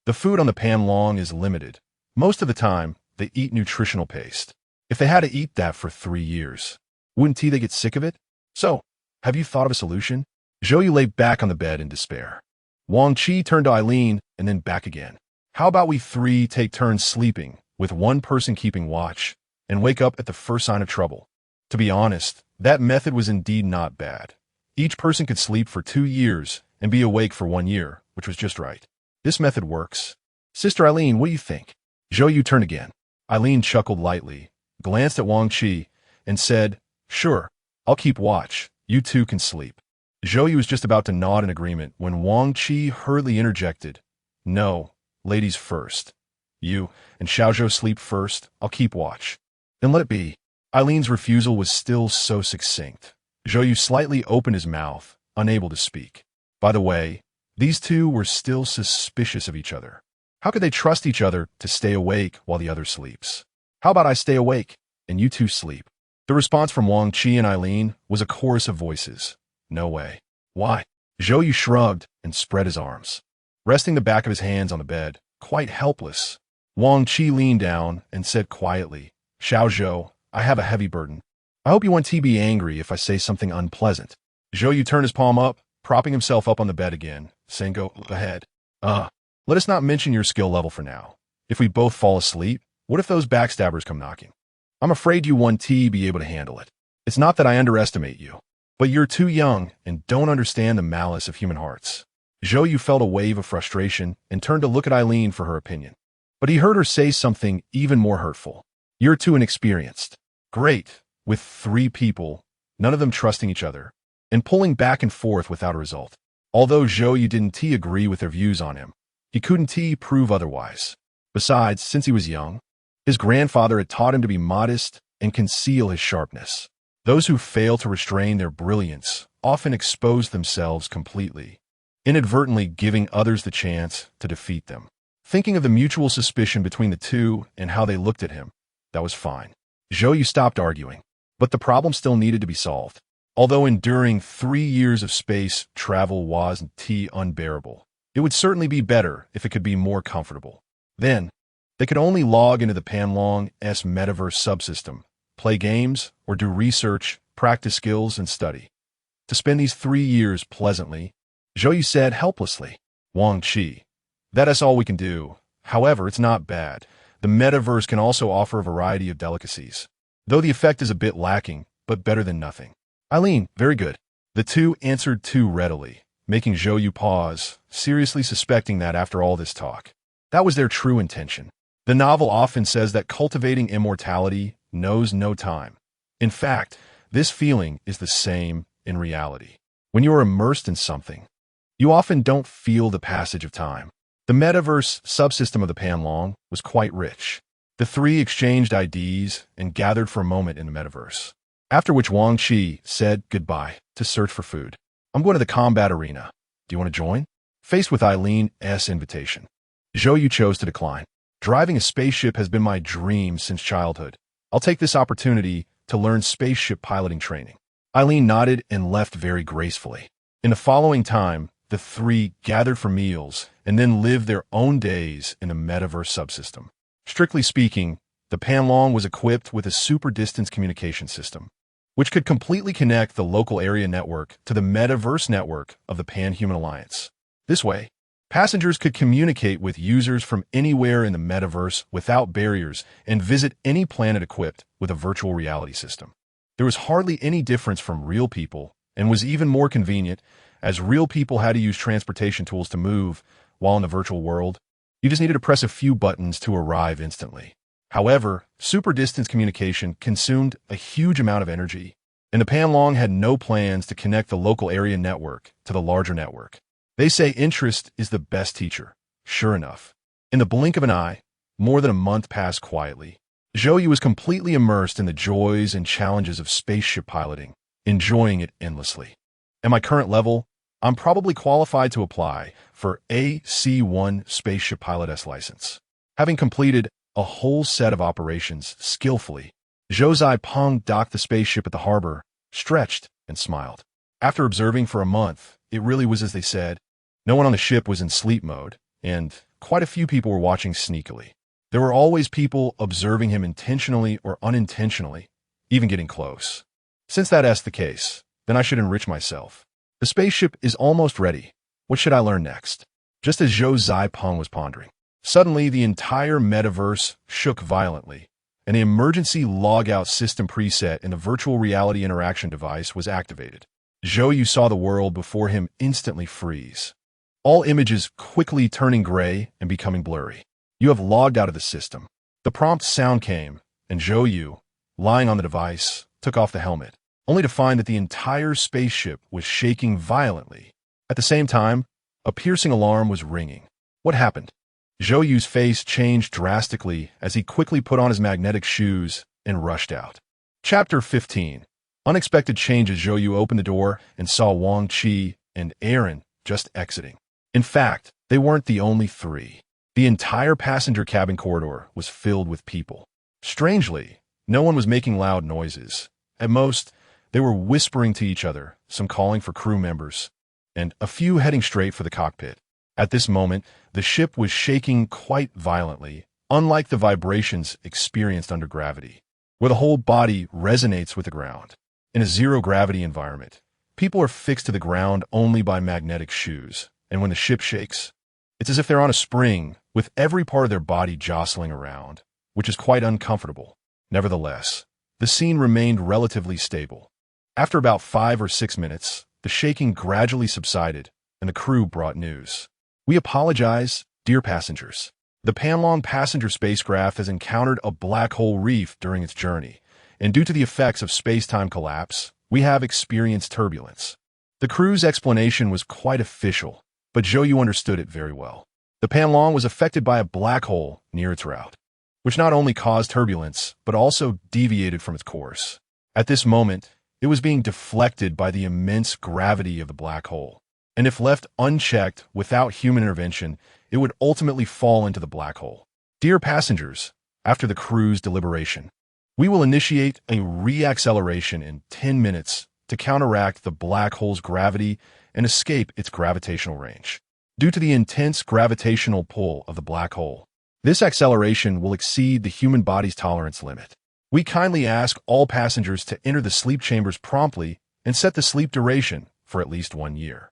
The food on the Panlong is limited. Most of the time, they eat nutritional paste. If they had to eat that for 3 years, wouldn't they get sick of it? So, have you thought of a solution? Zhou Yu lay back on the bed in despair. Wang Qi turned to Eileen and then back again. How about we 3 take turns sleeping, with one person keeping watch, and wake up at the first sign of trouble? To be honest, that method was indeed not bad. Each person could sleep for 2 years and be awake for 1 year, which was just right. This method works. Sister Eileen, what do you think? Zhou Yu turned again. Eileen chuckled lightly, glanced at Wang Qi, and said, sure, I'll keep watch. You 2 can sleep. Zhou Yu was just about to nod in agreement when Wang Qi hurriedly interjected. No, ladies first. You and Xiaozhou sleep first. I'll keep watch. Then let it be. Eileen's refusal was still so succinct. Zhou Yu slightly opened his mouth, unable to speak. By the way, these two were still suspicious of each other. How could they trust each other to stay awake while the other sleeps? How about I stay awake and you 2 sleep? The response from Wang Qi and Eileen was a chorus of voices. No way. Why? Zhou Yu shrugged and spread his arms, resting the back of his hands on the bed, quite helpless. Wang Qi leaned down and said quietly, Xiaozhou, I have a heavy burden. I hope you won't be angry if I say something unpleasant. Zhou Yu turned his palm up, propping himself up on the bed again, saying, go ahead. Let us not mention your skill level for now. If we both fall asleep, what if those backstabbers come knocking? I'm afraid you won't be able to handle it. It's not that I underestimate you, but you're too young and don't understand the malice of human hearts. Zhou Yu felt a wave of frustration and turned to look at Eileen for her opinion. But he heard her say something even more hurtful. You're too inexperienced. Great. With 3 people, none of them trusting each other, and pulling back and forth without a result. Although Zhou Yu didn't agree with their views on him, he couldn't prove otherwise. Besides, since he was young, his grandfather had taught him to be modest and conceal his sharpness. Those who fail to restrain their brilliance often expose themselves completely, inadvertently giving others the chance to defeat them. Thinking of the mutual suspicion between the two and how they looked at him, that was fine. Zhou Yu stopped arguing, but the problem still needed to be solved. Although enduring 3 years of space travel was unbearable, it would certainly be better if it could be more comfortable. Then, they could only log into the Panlong's metaverse subsystem, play games, or do research, practice skills, and study. To spend these 3 years pleasantly, Zhou said helplessly. Wang Qi. That is all we can do. However, it's not bad. The metaverse can also offer a variety of delicacies. Though the effect is a bit lacking, but better than nothing. Eileen, very good. The two answered too readily, making Zhou pause, seriously suspecting that after all this talk, that was their true intention. The novel often says that cultivating immortality knows no time. In fact, this feeling is the same in reality. When you are immersed in something, you often don't feel the passage of time. The metaverse subsystem of the Panlong was quite rich. The three exchanged IDs and gathered for a moment in the metaverse, after which Wang Qi said goodbye to search for food. I'm going to the combat arena. Do you want to join? Faced with Eileen's invitation, Zhou chose to decline. Driving a spaceship has been my dream since childhood. I'll take this opportunity to learn spaceship piloting training. Eileen nodded and left very gracefully. In the following time, the three gathered for meals and then lived their own days in the metaverse subsystem. Strictly speaking, the Panlong was equipped with a super-distance communication system, which could completely connect the local area network to the metaverse network of the Pan-Human Alliance. This way, passengers could communicate with users from anywhere in the metaverse without barriers and visit any planet equipped with a virtual reality system. There was hardly any difference from real people and was even more convenient, as real people had to use transportation tools to move, while in the virtual world, you just needed to press a few buttons to arrive instantly. However, super-distance communication consumed a huge amount of energy, and the Panlong had no plans to connect the local area network to the larger network. They say interest is the best teacher. Sure enough, in the blink of an eye, more than a month passed quietly. Zhou was completely immersed in the joys and challenges of spaceship piloting, enjoying it endlessly. At my current level, I'm probably qualified to apply for a C1 spaceship pilot's license. Having completed a whole set of operations skillfully, Zhou Zipeng docked the spaceship at the harbor, stretched, and smiled. After observing for a month, it really was as they said. No one on the ship was in sleep mode, and quite a few people were watching sneakily. There were always people observing him intentionally or unintentionally, even getting close. Since that's the case, then I should enrich myself. The spaceship is almost ready. What should I learn next? Just as Zhou Zipeng was pondering, suddenly the entire metaverse shook violently, and the emergency logout system preset in the virtual reality interaction device was activated. Zhou saw the world before him instantly freeze, all images quickly turning gray and becoming blurry. You have logged out of the system. The prompt sound came, and Zhou, lying on the device, took off the helmet, only to find that the entire spaceship was shaking violently. At the same time, a piercing alarm was ringing. What happened? Zhou's face changed drastically as he quickly put on his magnetic shoes and rushed out. Chapter 15. Unexpected changes. Zhou opened the door and saw Wang Qi and Aaron just exiting. In fact, they weren't the only three. The entire passenger cabin corridor was filled with people. Strangely, no one was making loud noises. At most, they were whispering to each other, some calling for crew members, and a few heading straight for the cockpit. At this moment, the ship was shaking quite violently, unlike the vibrations experienced under gravity, where the whole body resonates with the ground. In a zero-gravity environment, people are fixed to the ground only by magnetic shoes, and when the ship shakes, it's as if they're on a spring, with every part of their body jostling around, which is quite uncomfortable. Nevertheless, the scene remained relatively stable. After about 5 or 6 minutes, the shaking gradually subsided, and the crew brought news. We apologize, dear passengers. The Panlong passenger spacecraft has encountered a black hole reef during its journey, and due to the effects of space-time collapse, we have experienced turbulence. The crew's explanation was quite official, but Zhou understood it very well. The Panlong was affected by a black hole near its route, which not only caused turbulence, but also deviated from its course. At this moment, it was being deflected by the immense gravity of the black hole, and if left unchecked without human intervention, it would ultimately fall into the black hole. Dear passengers, after the crew's deliberation, we will initiate a reacceleration in 10 minutes to counteract the black hole's gravity and escape its gravitational range. Due to the intense gravitational pull of the black hole, this acceleration will exceed the human body's tolerance limit. We kindly ask all passengers to enter the sleep chambers promptly and set the sleep duration for at least 1 year.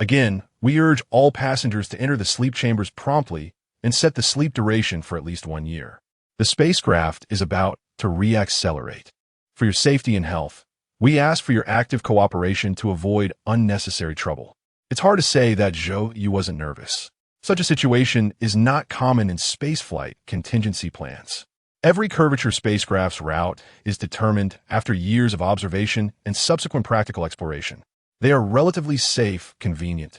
Again, we urge all passengers to enter the sleep chambers promptly and set the sleep duration for at least 1 year. The spacecraft is about to reaccelerate. For your safety and health, we ask for your active cooperation to avoid unnecessary trouble. It's hard to say that Zhou you wasn't nervous. Such a situation is not common in spaceflight contingency plans. Every curvature spacecraft's route is determined after years of observation and subsequent practical exploration. They are relatively safe, convenient,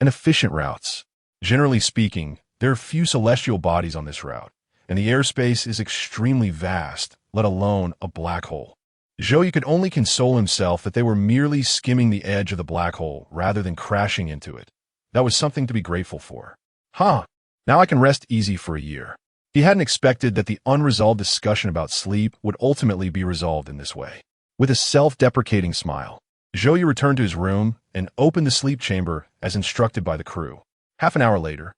and efficient routes. Generally speaking, there are few celestial bodies on this route, and the airspace is extremely vast, let alone a black hole. Zhou could only console himself that they were merely skimming the edge of the black hole rather than crashing into it. That was something to be grateful for. Now I can rest easy for a year. He hadn't expected that the unresolved discussion about sleep would ultimately be resolved in this way. With a self-deprecating smile, Zhou returned to his room and opened the sleep chamber as instructed by the crew. Half an hour later,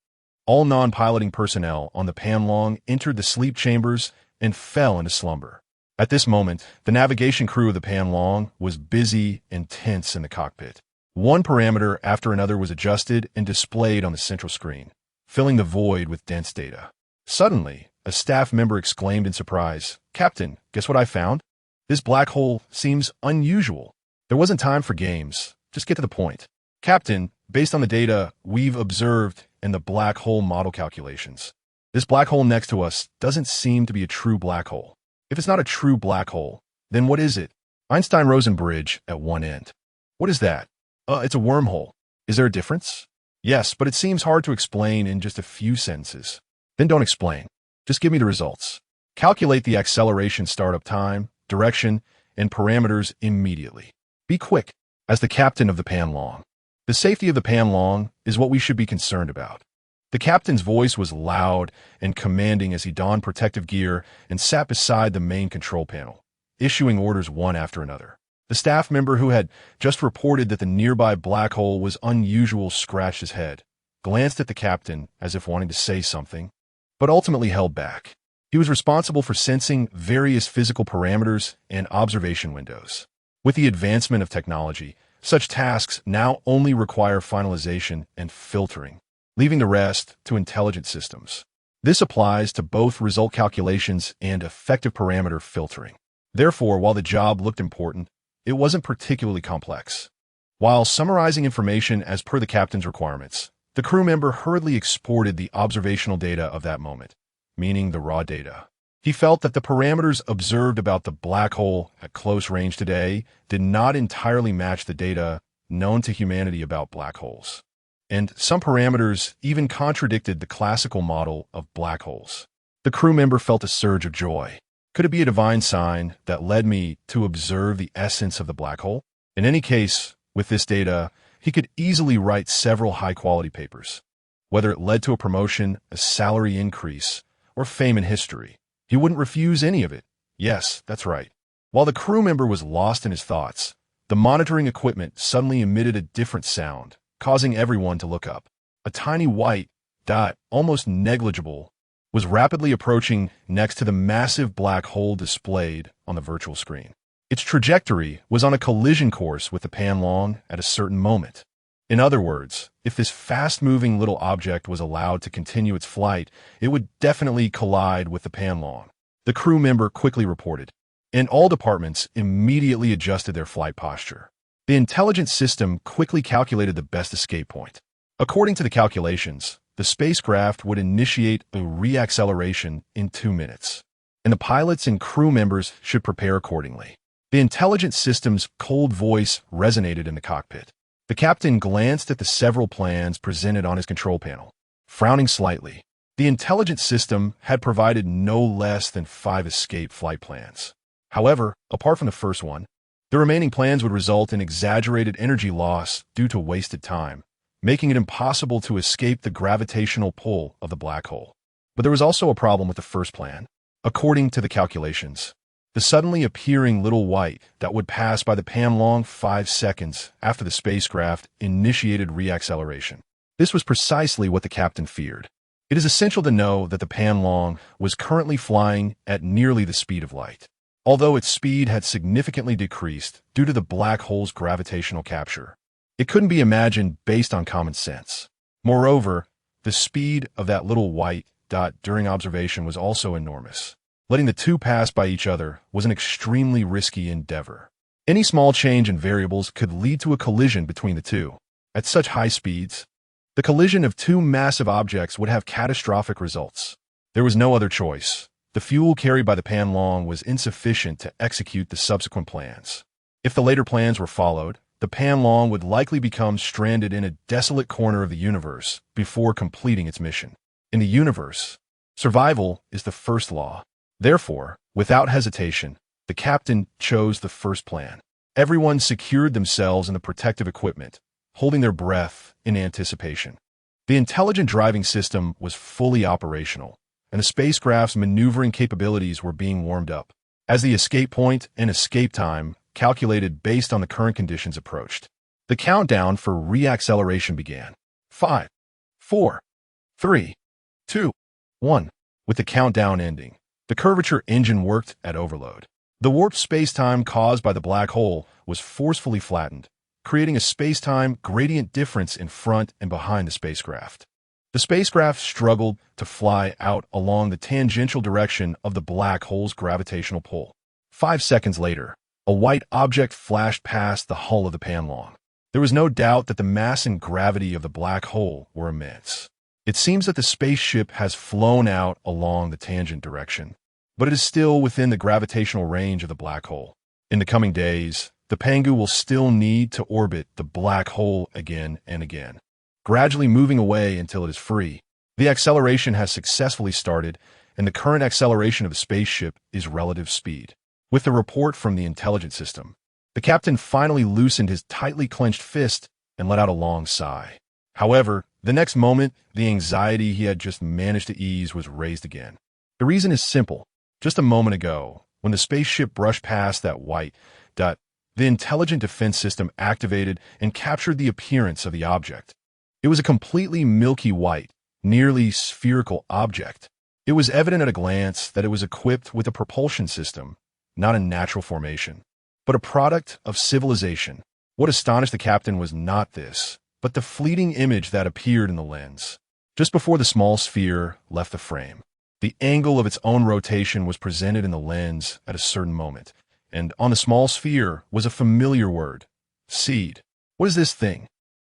all non-piloting personnel on the Panlong entered the sleep chambers and fell into slumber. At this moment, the navigation crew of the Panlong was busy and tense in the cockpit. One parameter after another was adjusted and displayed on the central screen, filling the void with dense data. Suddenly, a staff member exclaimed in surprise, "Captain, guess what I found? This black hole seems unusual." There wasn't time for games. Just get to the point. "Captain, based on the data we've observed in the black hole model calculations, this black hole next to us doesn't seem to be a true black hole. If it's not a true black hole, then what is it?" Einstein-Rosen bridge at one end. "What is that?" It's a wormhole." "Is there a difference?" "Yes, but it seems hard to explain in just a few sentences." "Then don't explain. Just give me the results. Calculate the acceleration startup time, direction, and parameters immediately. Be quick." As the captain of the Panlong, the safety of the Panlong is what we should be concerned about. The captain's voice was loud and commanding as he donned protective gear and sat beside the main control panel, issuing orders one after another. The staff member who had just reported that the nearby black hole was unusual scratched his head, glanced at the captain as if wanting to say something, but ultimately held back. He was responsible for sensing various physical parameters and observation windows. With the advancement of technology, such tasks now only require finalization and filtering, leaving the rest to intelligent systems. This applies to both result calculations and effective parameter filtering. Therefore, while the job looked important, it wasn't particularly complex. While summarizing information as per the captain's requirements, the crew member hurriedly exported the observational data of that moment, meaning the raw data. He felt that the parameters observed about the black hole at close range today did not entirely match the data known to humanity about black holes. And some parameters even contradicted the classical model of black holes. The crew member felt a surge of joy. Could it be a divine sign that led me to observe the essence of the black hole? In any case, with this data, he could easily write several high-quality papers. Whether it led to a promotion, a salary increase, or fame in history, he wouldn't refuse any of it. Yes, that's right. While the crew member was lost in his thoughts, the monitoring equipment suddenly emitted a different sound, causing everyone to look up. A tiny white dot, almost negligible, was rapidly approaching next to the massive black hole displayed on the virtual screen. Its trajectory was on a collision course with the Panlong at a certain moment. In other words, if this fast-moving little object was allowed to continue its flight, it would definitely collide with the Panlong. The crew member quickly reported, and all departments immediately adjusted their flight posture. The intelligence system quickly calculated the best escape point. According to the calculations, the spacecraft would initiate a reacceleration in 2 minutes, and the pilots and crew members should prepare accordingly. The intelligence system's cold voice resonated in the cockpit. The captain glanced at the several plans presented on his control panel, frowning slightly. The intelligence system had provided no less than 5 escape flight plans. However, apart from the first one, the remaining plans would result in exaggerated energy loss due to wasted time, making it impossible to escape the gravitational pull of the black hole. But there was also a problem with the first plan. According to the calculations, the suddenly appearing little white that would pass by the Panlong 5 seconds after the spacecraft initiated reacceleration. This was precisely what the captain feared. It is essential to know that the Panlong was currently flying at nearly the speed of light, although its speed had significantly decreased due to the black hole's gravitational capture. It couldn't be imagined based on common sense. Moreover, the speed of that little white dot during observation was also enormous. Letting the two pass by each other was an extremely risky endeavor. Any small change in variables could lead to a collision between the two. At such high speeds, the collision of two massive objects would have catastrophic results. There was no other choice. The fuel carried by the Panlong was insufficient to execute the subsequent plans. If the later plans were followed, the Panlong would likely become stranded in a desolate corner of the universe before completing its mission. In the universe, survival is the first law. Therefore, without hesitation, the captain chose the first plan. Everyone secured themselves in the protective equipment, holding their breath in anticipation. The intelligent driving system was fully operational, and the spacecraft's maneuvering capabilities were being warmed up. As the escape point and escape time, calculated based on the current conditions, approached, the countdown for reacceleration began. 5, 4, 3, 2, 1. With the countdown ending, the curvature engine worked at overload. The warped spacetime caused by the black hole was forcefully flattened, creating a spacetime gradient difference in front and behind the spacecraft. The spacecraft struggled to fly out along the tangential direction of the black hole's gravitational pull. 5 seconds later, a white object flashed past the hull of the Panlong. There was no doubt that the mass and gravity of the black hole were immense. It seems that the spaceship has flown out along the tangent direction, but it is still within the gravitational range of the black hole. In the coming days, the Pangu will still need to orbit the black hole again and again, gradually moving away until it is free. The acceleration has successfully started, and the current acceleration of the spaceship is relative speed. With the report from the intelligence system, the captain finally loosened his tightly clenched fist and let out a long sigh. However, the next moment, the anxiety he had just managed to ease was raised again. The reason is simple. Just a moment ago, when the spaceship brushed past that white dot, the intelligent defense system activated and captured the appearance of the object. It was a completely milky white, nearly spherical object. It was evident at a glance that it was equipped with a propulsion system, not a natural formation, but a product of civilization. What astonished the captain was not this, but the fleeting image that appeared in the lens. Just before the small sphere left the frame, the angle of its own rotation was presented in the lens at a certain moment, and on the small sphere was a familiar word, seed. What is this thing?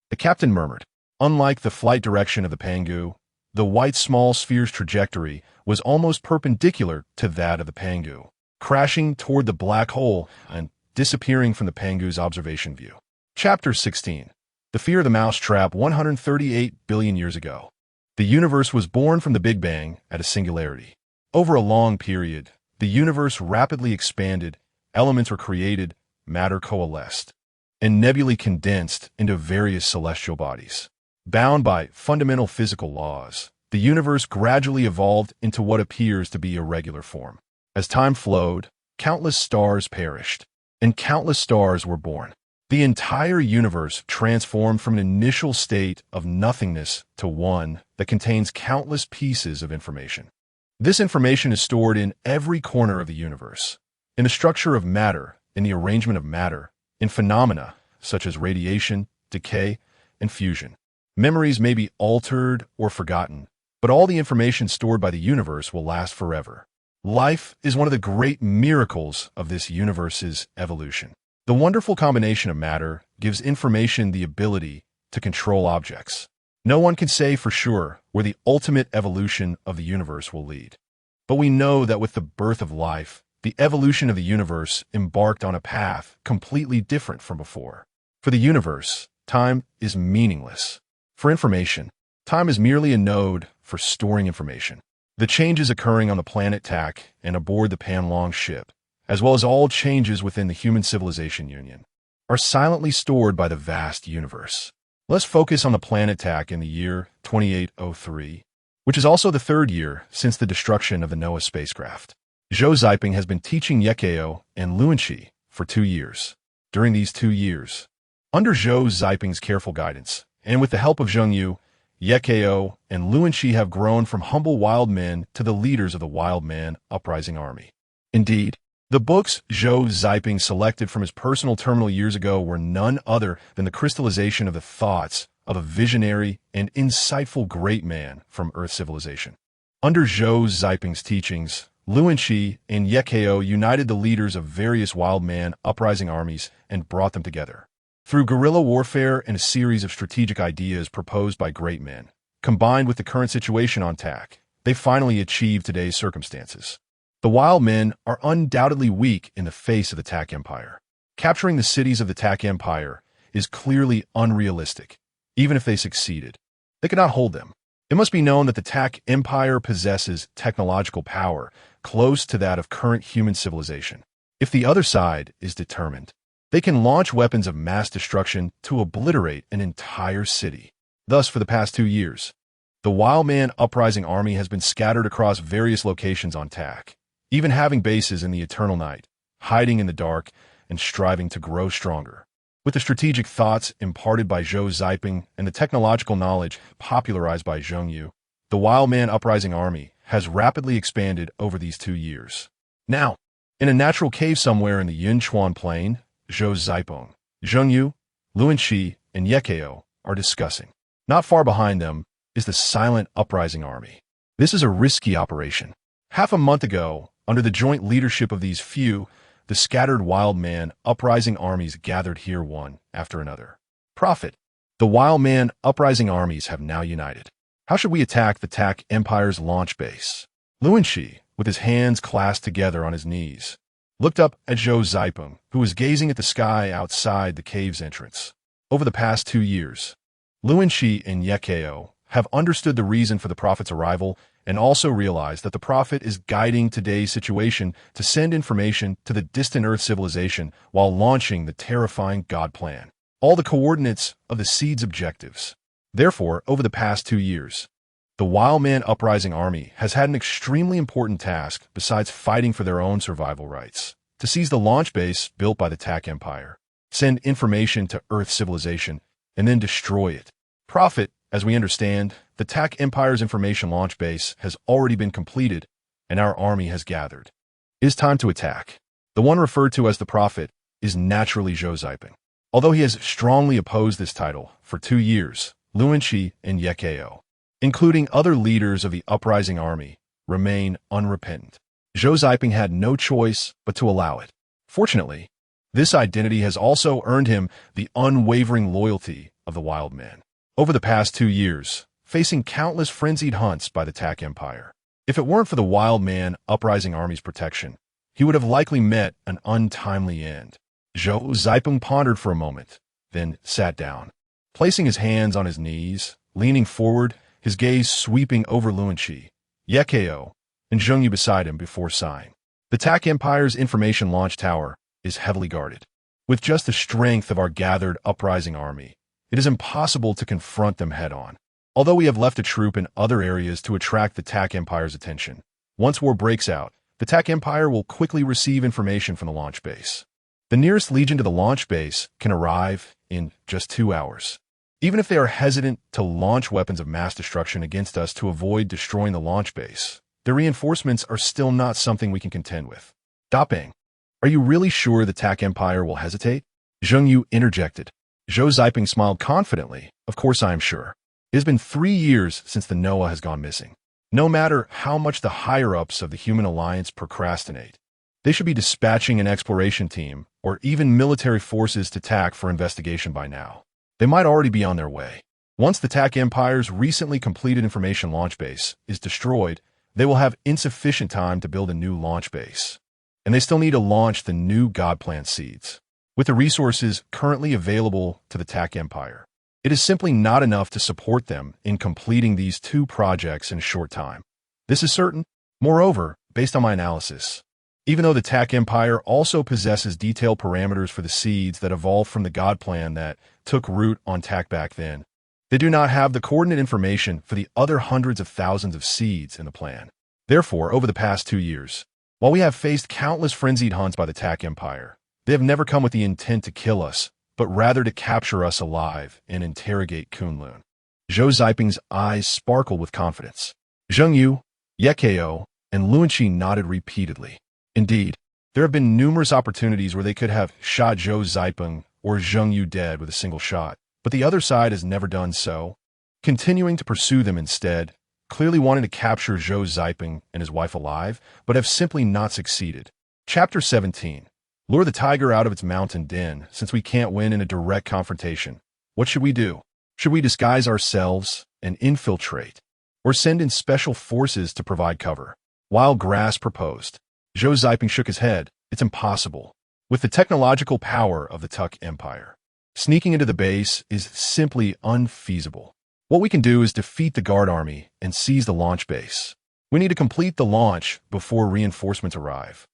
The captain murmured. Unlike the flight direction of the Pangu, the white small sphere's trajectory was almost perpendicular to that of the Pangu, crashing toward the black hole and disappearing from the Pangu's observation view. Chapter 16. The Fear of the Mousetrap. 138 billion years ago, the universe was born from the Big Bang at a singularity. Over a long period, the universe rapidly expanded, elements were created, matter coalesced, and nebulae condensed into various celestial bodies. Bound by fundamental physical laws, the universe gradually evolved into what appears to be a regular form. As time flowed, countless stars perished, and countless stars were born. The entire universe transformed from an initial state of nothingness to one that contains countless pieces of information. This information is stored in every corner of the universe, in the structure of matter, in the arrangement of matter, in phenomena such as radiation, decay, and fusion. Memories may be altered or forgotten, but all the information stored by the universe will last forever. Life is one of the great miracles of this universe's evolution. The wonderful combination of matter gives information the ability to control objects. No one can say for sure where the ultimate evolution of the universe will lead. But we know that with the birth of life, the evolution of the universe embarked on a path completely different from before. For the universe, time is meaningless. For information, time is merely a node for storing information. The changes occurring on the planet Tak and aboard the Panlong ship, as well as all changes within the human civilization union, are silently stored by the vast universe. Let's focus on the planet Tak in the year 2803, which is also the third year since the destruction of the Noah spacecraft. Zhou Ziping has been teaching Yekeo and Luanxi for 2 years. During these 2 years, under Zhou Ziping's careful guidance, and with the help of Zheng Yu, Yekeo and Luanxi have grown from humble wild men to the leaders of the Wild Man Uprising Army. Indeed, the books Zhou Ziping selected from his personal terminal years ago were none other than the crystallization of the thoughts of a visionary and insightful great man from Earth civilization. Under Zhou Ziping's teachings, Luanxi and Yekeo united the leaders of various wild man uprising armies and brought them together. Through guerrilla warfare and a series of strategic ideas proposed by great men, combined with the current situation on TAC, they finally achieved today's circumstances. The wild men are undoubtedly weak in the face of the TAC Empire. Capturing the cities of the TAC Empire is clearly unrealistic, even if they succeeded. They cannot hold them. It must be known that the TAC Empire possesses technological power close to that of current human civilization. If the other side is determined, they can launch weapons of mass destruction to obliterate an entire city. Thus, for the past 2 years, the Wild Man Uprising Army has been scattered across various locations on TAC, even having bases in the eternal night, hiding in the dark and striving to grow stronger. With the strategic thoughts imparted by Zhou Ziping and the technological knowledge popularized by Zheng Yu, the Wild Man Uprising Army has rapidly expanded over these 2 years. Now, in a natural cave somewhere in the Yunchuan Plain, Zhou Ziping, Zheng Yu, Luanxi, and Yekeo are discussing. Not far behind them is the Silent Uprising Army. This is a risky operation. Half a month ago, under the joint leadership of these few, the scattered wild man uprising armies gathered here one after another. Prophet, the wild man uprising armies have now united. How should we attack the TAC Empire's launch base? Luanxi, with his hands clasped together on his knees, looked up at Zhou Ziping, who was gazing at the sky outside the cave's entrance. Over the past 2 years, Luanxi and Yekeo have understood the reason for the prophet's arrival and also realized that the prophet is guiding today's situation to send information to the distant Earth civilization while launching the terrifying God plan. All the coordinates of the seed's objectives. Therefore, over the past 2 years, the Wild Man Uprising Army has had an extremely important task besides fighting for their own survival rights: to seize the launch base built by the TAC Empire, send information to Earth civilization, and then destroy it. Prophet, as we understand, the TAC Empire's information launch base has already been completed, and our army has gathered. It is time to attack. The one referred to as the Prophet is naturally Zhou Ziping. Although he has strongly opposed this title for 2 years, Luanxi and Yekeo, including other leaders of the uprising army, remain unrepentant. Zhou Ziping had no choice but to allow it. Fortunately, this identity has also earned him the unwavering loyalty of the wild men. Over the past 2 years, facing countless frenzied hunts by the TAC Empire, if it weren't for the Wild Man Uprising Army's protection, he would have likely met an untimely end. Zhou Ziping pondered for a moment, then sat down, placing his hands on his knees, leaning forward, his gaze sweeping over Luanxi, Yekeo, and Zheng Yu beside him before sighing. The TAC Empire's information launch tower is heavily guarded. With just the strength of our gathered uprising army, it is impossible to confront them head-on. Although we have left a troop in other areas to attract the TAC Empire's attention, once war breaks out, the TAC Empire will quickly receive information from the launch base. The nearest legion to the launch base can arrive in just 2 hours. Even if they are hesitant to launch weapons of mass destruction against us to avoid destroying the launch base, their reinforcements are still not something we can contend with. Dapeng, are you really sure the TAC Empire will hesitate? Zheng Yu interjected. Zhou Ziping smiled confidently. Of course I am sure. It has been 3 years since the Noah has gone missing. No matter how much the higher-ups of the Human Alliance procrastinate, they should be dispatching an exploration team or even military forces to TAC for investigation by now. They might already be on their way. Once the TAC Empire's recently completed information launch base is destroyed, they will have insufficient time to build a new launch base. And they still need to launch the new God Plan seeds. With the resources currently available to the TAC Empire, it is simply not enough to support them in completing these 2 projects in a short time. This is certain. Moreover, based on my analysis, even though the TAC Empire also possesses detailed parameters for the seeds that evolved from the God Plan that took root on TAC back then, they do not have the coordinate information for the other hundreds of thousands of seeds in the plan. Therefore, over the past 2 years, While we have faced countless frenzied hunts by the Tak Empire, they have never come with the intent to kill us, but rather to capture us alive and interrogate Kunlun. Zhou Ziping's eyes sparkled with confidence. Zheng Yu, Yekeo, and Luanqi nodded repeatedly. Indeed, there have been numerous opportunities where they could have shot Zhou Ziping or Zheng Yu dead with a single shot, but the other side has never done so, continuing to pursue them instead, clearly wanting to capture Zhou Ziping and his wife alive, but have simply not succeeded. Chapter 17. Lure the tiger out of its mountain den, since we can't win in a direct confrontation. What should we do? Should we disguise ourselves and infiltrate, or send in special forces to provide cover? Wild Grass proposed. Zhou Ziping shook his head. It's impossible. With the technological power of the Tak Empire, sneaking into the base is simply unfeasible. What we can do is defeat the guard army and seize the launch base. We need to complete the launch before reinforcements arrive,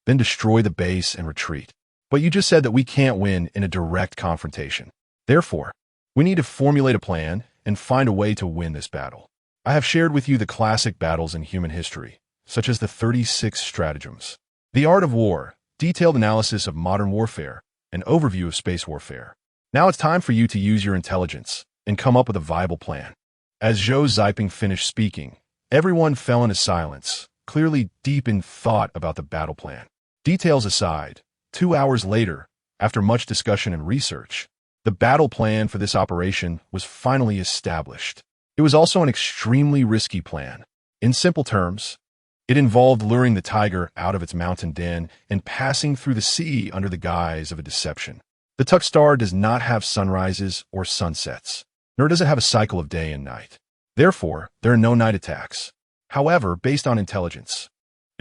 then destroy the base and retreat. But you just said that we can't win in a direct confrontation. Therefore, we need to formulate a plan and find a way to win this battle. I have shared with you the classic battles in human history, such as the 36 stratagems, the art of war, detailed analysis of modern warfare, and overview of space warfare. Now it's time for you to use your intelligence and come up with a viable plan. As Zhou Ziping finished speaking, everyone fell into silence, clearly deep in thought about the battle plan. Details aside, 2 hours later, after much discussion and research, the battle plan for this operation was finally established. It was also an extremely risky plan. In simple terms, it involved luring the tiger out of its mountain den and passing through the sea under the guise of a deception. The Tak star does not have sunrises or sunsets, nor does it have a cycle of day and night. Therefore, there are no night attacks. However, based on intelligence,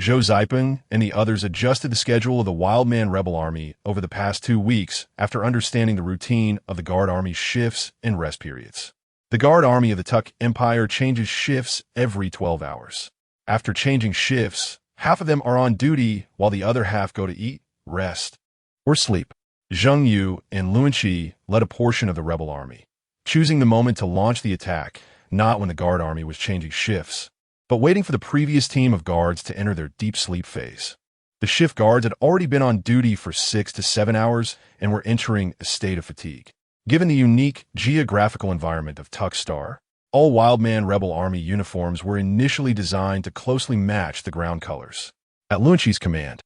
Zhou Ziping and the others adjusted the schedule of the Wildman rebel army over the past 2 weeks after understanding the routine of the guard army's shifts and rest periods. The guard army of the Tak Empire changes shifts every 12 hours. After changing shifts, half of them are on duty while the other half go to eat, rest, or sleep. Zheng Yu and Luanqi led a portion of the rebel army, choosing the moment to launch the attack, not when the guard army was changing shifts, but waiting for the previous team of guards to enter their deep sleep phase. The shift guards had already been on duty for 6 to 7 hours and were entering a state of fatigue. Given the unique geographical environment of Tak Star, all Wildman rebel army uniforms were initially designed to closely match the ground colors. At Luanqi's command,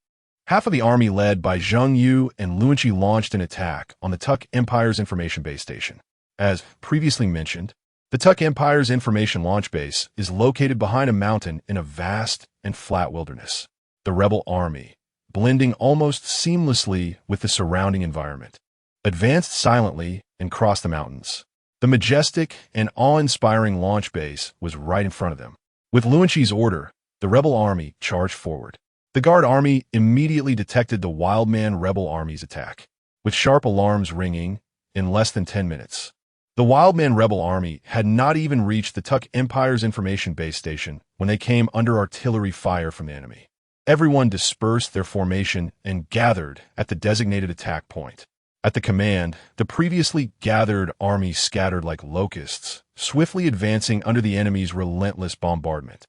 half of the army led by Zheng Yu and Luanqi launched an attack on the Tak Empire's information base station. As previously mentioned, the Tak Empire's information launch base is located behind a mountain in a vast and flat wilderness. The rebel army, blending almost seamlessly with the surrounding environment, advanced silently and crossed the mountains. The majestic and awe-inspiring launch base was right in front of them. With Luanqi's order, the rebel army charged forward. The guard army immediately detected the Wildman rebel army's attack, with sharp alarms ringing in less than 10 minutes. The Wildman rebel army had not even reached the Tak Empire's information base station when they came under artillery fire from the enemy. Everyone dispersed their formation and gathered at the designated attack point. At the command, the previously gathered army scattered like locusts, swiftly advancing under the enemy's relentless bombardment.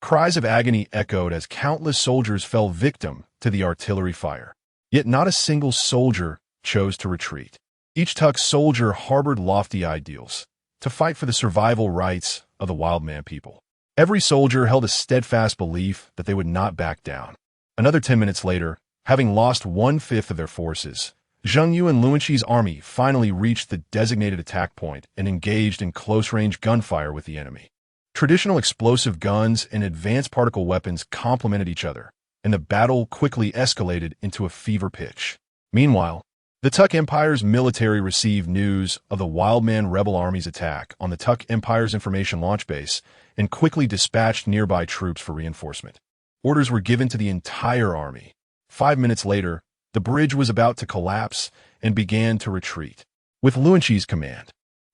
Cries of agony echoed as countless soldiers fell victim to the artillery fire. Yet not a single soldier chose to retreat. Each Tak soldier harbored lofty ideals, to fight for the survival rights of the Wildman people. Every soldier held a steadfast belief that they would not back down. Another 10 minutes later, having lost 1/5 of their forces, Zheng Yu and Luanqi's army finally reached the designated attack point and engaged in close-range gunfire with the enemy. Traditional explosive guns and advanced particle weapons complemented each other, and the battle quickly escalated into a fever pitch. Meanwhile, the Tak Empire's military received news of the Wildman rebel army's attack on the Tak Empire's information launch base and quickly dispatched nearby troops for reinforcement. Orders were given to the entire army. 5 minutes later, the bridge was about to collapse and began to retreat. With Luanqi's command,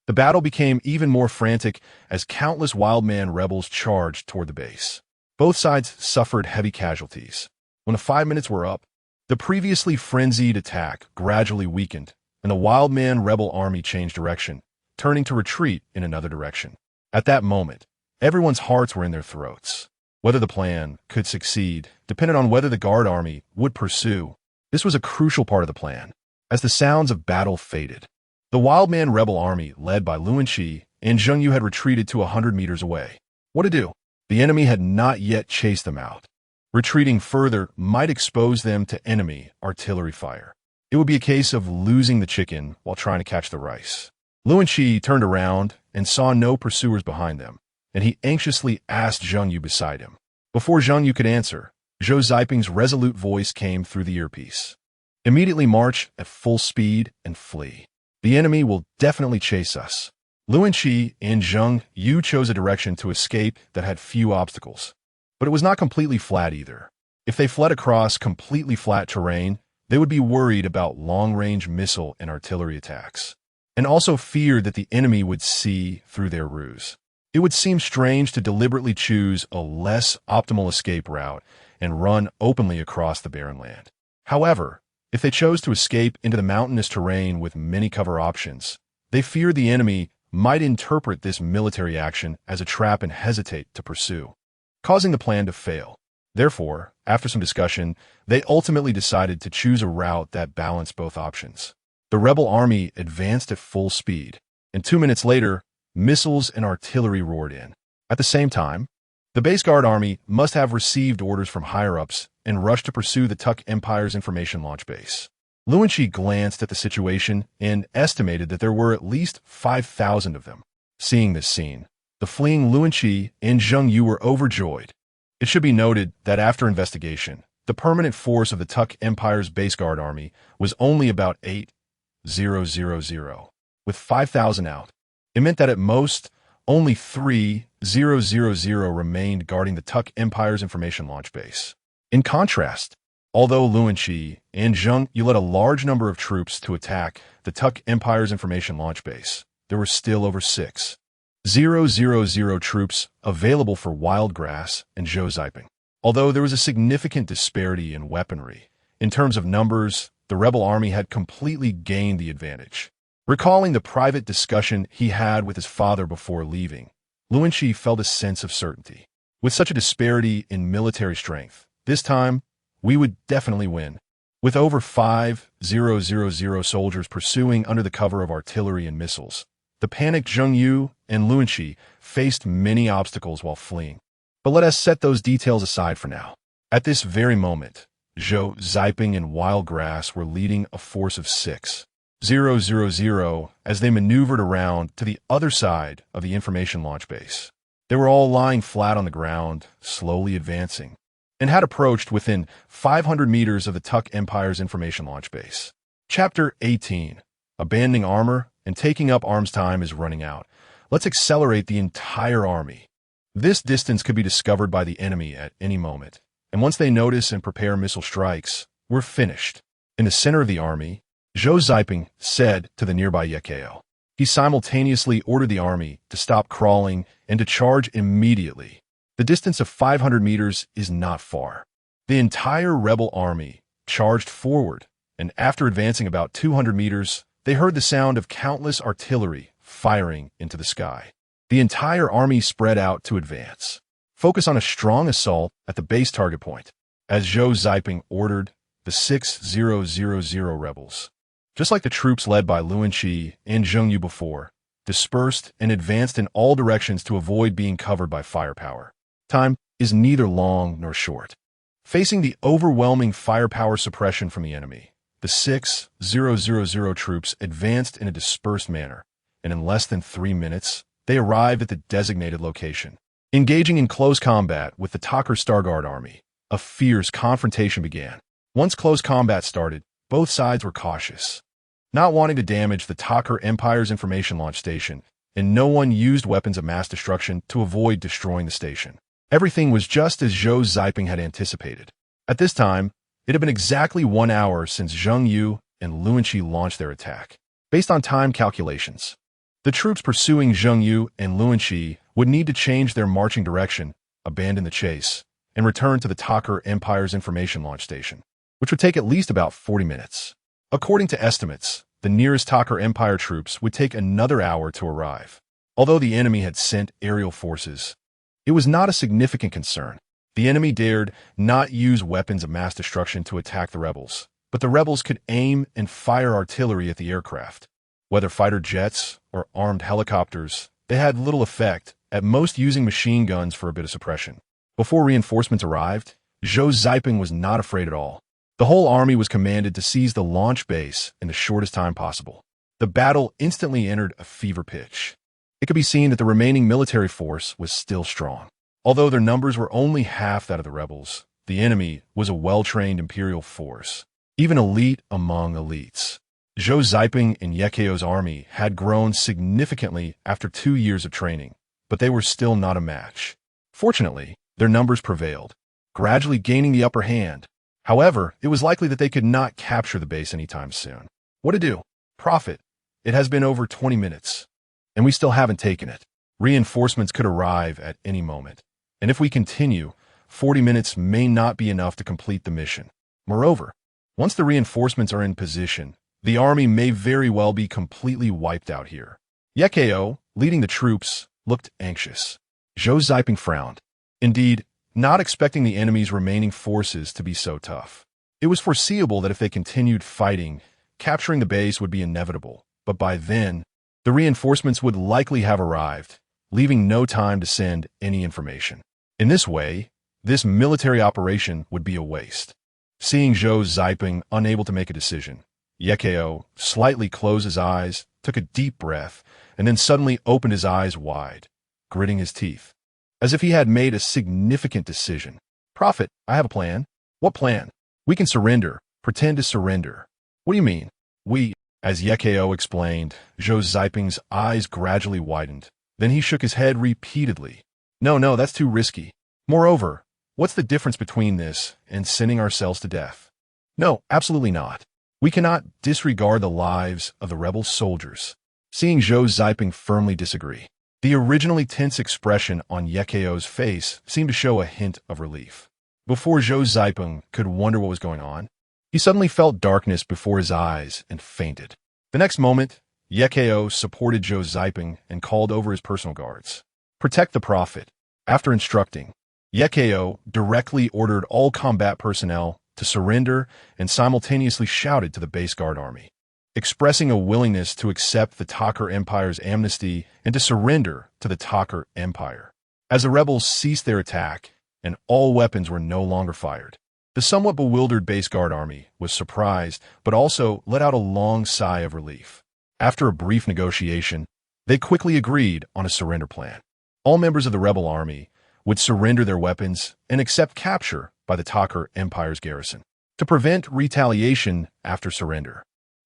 the battle became even more frantic as countless Wildman rebels charged toward the base. Both sides suffered heavy casualties. When the 5 minutes were up, the previously frenzied attack gradually weakened, and the Wildman rebel army changed direction, turning to retreat in another direction. At that moment, everyone's hearts were in their throats. Whether the plan could succeed depended on whether the Guard army would pursue. This was a crucial part of the plan. As the sounds of battle faded, the Wildman rebel army, led by Luan Qi and Zheng Yu, had retreated to 100 meters away. What to do? The enemy had not yet chased them out. Retreating further might expose them to enemy artillery fire. It would be a case of losing the chicken while trying to catch the rice. Luan Qi turned around and saw no pursuers behind them, and he anxiously asked Zheng Yu beside him. Before Zheng Yu could answer, Zhou Ziping's resolute voice came through the earpiece. Immediately march at full speed and flee. The enemy will definitely chase us. Luan Qi and Zheng Yu chose a direction to escape that had few obstacles. But it was not completely flat either. If they fled across completely flat terrain, they would be worried about long-range missile and artillery attacks, and also feared that the enemy would see through their ruse. It would seem strange to deliberately choose a less optimal escape route and run openly across the barren land. However, if they chose to escape into the mountainous terrain with many cover options, they feared the enemy might interpret this military action as a trap and hesitate to pursue, causing the plan to fail. Therefore, after some discussion, they ultimately decided to choose a route that balanced both options. The rebel army advanced at full speed, and 2 minutes later, missiles and artillery roared in. At the same time, the base guard army must have received orders from higher-ups and rushed to pursue the Tuck Empire's information launch base. Luan Qi glanced at the situation and estimated that there were at least 5,000 of them. Seeing this scene, the fleeing Luan Qi and Zheng Yu were overjoyed. It should be noted that after investigation, the permanent force of the Tuck Empire's base guard army was only about 8,000, with 5,000 out. It meant that at most, only 3,000 remained guarding the Tuck Empire's information launch base. In contrast, although Luan Qi and Zheng Yu led a large number of troops to attack the Tuck Empire's information launch base, there were still over 6,000 troops available for Wildgrass and Zhou Ziping. Although there was a significant disparity in weaponry, in terms of numbers, the rebel army had completely gained the advantage. Recalling the private discussion he had with his father before leaving, Luan Qi felt a sense of certainty. With such a disparity in military strength, this time, we would definitely win. With over 5,000 soldiers pursuing under the cover of artillery and missiles, the panicked Zheng Yu and Luan Qi faced many obstacles while fleeing. But let us set those details aside for now. At this very moment, Zhou Ziping and Wildgrass were leading a force of 6,000 as they maneuvered around to the other side of the information launch base. They were all lying flat on the ground, slowly advancing, and had approached within 500 meters of the Tuck Empire's information launch base. Chapter 18. Abandoning armor and taking up arms time is running out. Let's accelerate the entire army. This distance could be discovered by the enemy at any moment, and once they notice and prepare missile strikes, we're finished. In the center of the army, Zhou Ziping said to the nearby Yekeo. He simultaneously ordered the army to stop crawling and to charge immediately. The distance of 500 meters is not far. The entire rebel army charged forward, and after advancing about 200 meters, they heard the sound of countless artillery firing into the sky. The entire army spread out to advance. Focus on a strong assault at the base target point, as Zhou Ziping ordered the 6,000 rebels. Just like the troops led by Luan Qi and Zheng Yu before, dispersed and advanced in all directions to avoid being covered by firepower. Time is neither long nor short. Facing the overwhelming firepower suppression from the enemy, the 6,000 troops advanced in a dispersed manner, and in less than 3 minutes, they arrived at the designated location. Engaging in close combat with the Tucker Starguard army, a fierce confrontation began. Once close combat started, both sides were cautious, not wanting to damage the Tucker Empire's information launch station, and no one used weapons of mass destruction to avoid destroying the station. Everything was just as Zhou Ziping had anticipated. At this time, it had been exactly 1 hour since Zheng Yu and Luan Qi launched their attack. Based on time calculations, the troops pursuing Zheng Yu and Luan Qi would need to change their marching direction, abandon the chase, and return to the Tucker Empire's information launch station, which would take at least about 40 minutes. According to estimates, the nearest Tucker Empire troops would take another hour to arrive. Although the enemy had sent aerial forces, it was not a significant concern. The enemy dared not use weapons of mass destruction to attack the rebels, but the rebels could aim and fire artillery at the aircraft. Whether fighter jets or armed helicopters, they had little effect, at most using machine guns for a bit of suppression. Before reinforcements arrived, Zhou Ziping was not afraid at all. The whole army was commanded to seize the launch base in the shortest time possible. The battle instantly entered a fever pitch. It could be seen that the remaining military force was still strong. Although their numbers were only half that of the rebels, the enemy was a well-trained imperial force, even elite among elites. Zhou Ziping and Yekeo's army had grown significantly after 2 years of training, but they were still not a match. Fortunately, their numbers prevailed, gradually gaining the upper hand. However, it was likely that they could not capture the base anytime soon. What to do? Prophet, it has been over 20 minutes, and we still haven't taken it. Reinforcements could arrive at any moment, and if we continue, 40 minutes may not be enough to complete the mission. Moreover, once the reinforcements are in position, the army may very well be completely wiped out here. Yekeo, leading the troops, looked anxious. Zhou Ziping frowned. Indeed, not expecting the enemy's remaining forces to be so tough. It was foreseeable that if they continued fighting, capturing the base would be inevitable, but by then, the reinforcements would likely have arrived, leaving no time to send any information. In this way, this military operation would be a waste. Seeing Zhou Ziping unable to make a decision, Yekeo slightly closed his eyes, took a deep breath, and then suddenly opened his eyes wide, gritting his teeth, as if he had made a significant decision. Prophet, I have a plan. What plan? We can surrender, pretend to surrender. What do you mean? As Yekeo explained, Zhou Ziping's eyes gradually widened. Then he shook his head repeatedly. No, that's too risky. Moreover, what's the difference between this and sending ourselves to death? No, absolutely not. We cannot disregard the lives of the rebel soldiers. Seeing Zhou Ziping firmly disagree, the originally tense expression on Yekeo's face seemed to show a hint of relief. Before Zhou Ziping could wonder what was going on, he suddenly felt darkness before his eyes and fainted. The next moment, Yekeo supported Zhou Ziping and called over his personal guards. Protect the prophet. After instructing, Yekeo directly ordered all combat personnel to surrender and simultaneously shouted to the base guard army, expressing a willingness to accept the Takar Empire's amnesty and to surrender to the Takar Empire. As the rebels ceased their attack and all weapons were no longer fired, the somewhat bewildered base guard army was surprised but also let out a long sigh of relief. After a brief negotiation, they quickly agreed on a surrender plan. All members of the rebel army would surrender their weapons and accept capture by the Takar Empire's garrison to prevent retaliation after surrender.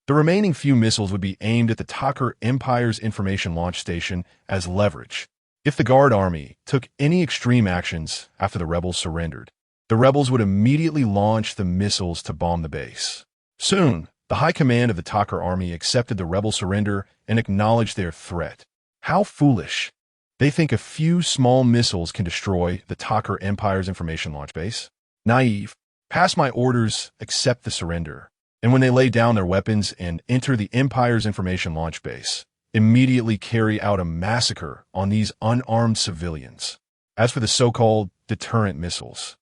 The remaining few missiles would be aimed at the Takar Empire's information launch station as leverage. If the guard army took any extreme actions after the rebels surrendered, the rebels would immediately launch the missiles to bomb the base. Soon, the high command of the Takar army accepted the rebel surrender and acknowledged their threat. How foolish! They think a few small missiles can destroy the Takar Empire's information launch base? Naive. Pass my orders, accept the surrender. And when they lay down their weapons and enter the Empire's information launch base, immediately carry out a massacre on these unarmed civilians. As for the so-called deterrent missiles,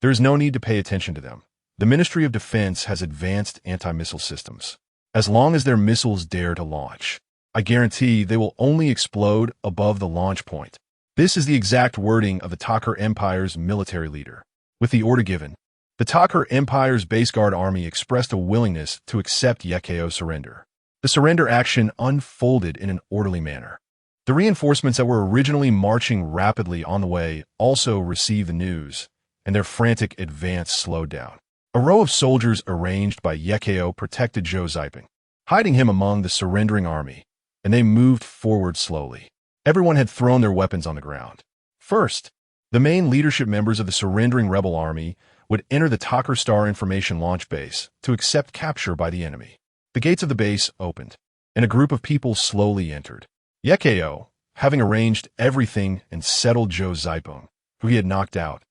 there is no need to pay attention to them. The Ministry of Defense has advanced anti-missile systems. As long as their missiles dare to launch, I guarantee they will only explode above the launch point. This is the exact wording of the Takar Empire's military leader. With the order given, the Takar Empire's base guard army expressed a willingness to accept Yekeo's surrender. The surrender action unfolded in an orderly manner. The reinforcements that were originally marching rapidly on the way also received the news, and their frantic advance slowed down. A row of soldiers arranged by Yekeo protected Zhou Ziping, hiding him among the surrendering army, and they moved forward slowly. Everyone had thrown their weapons on the ground. First, the main leadership members of the surrendering rebel army would enter the Takar Star information launch base to accept capture by the enemy. The gates of the base opened, and a group of people slowly entered. Yekeo, having arranged everything and settled Zhou Ziping, who he had knocked out,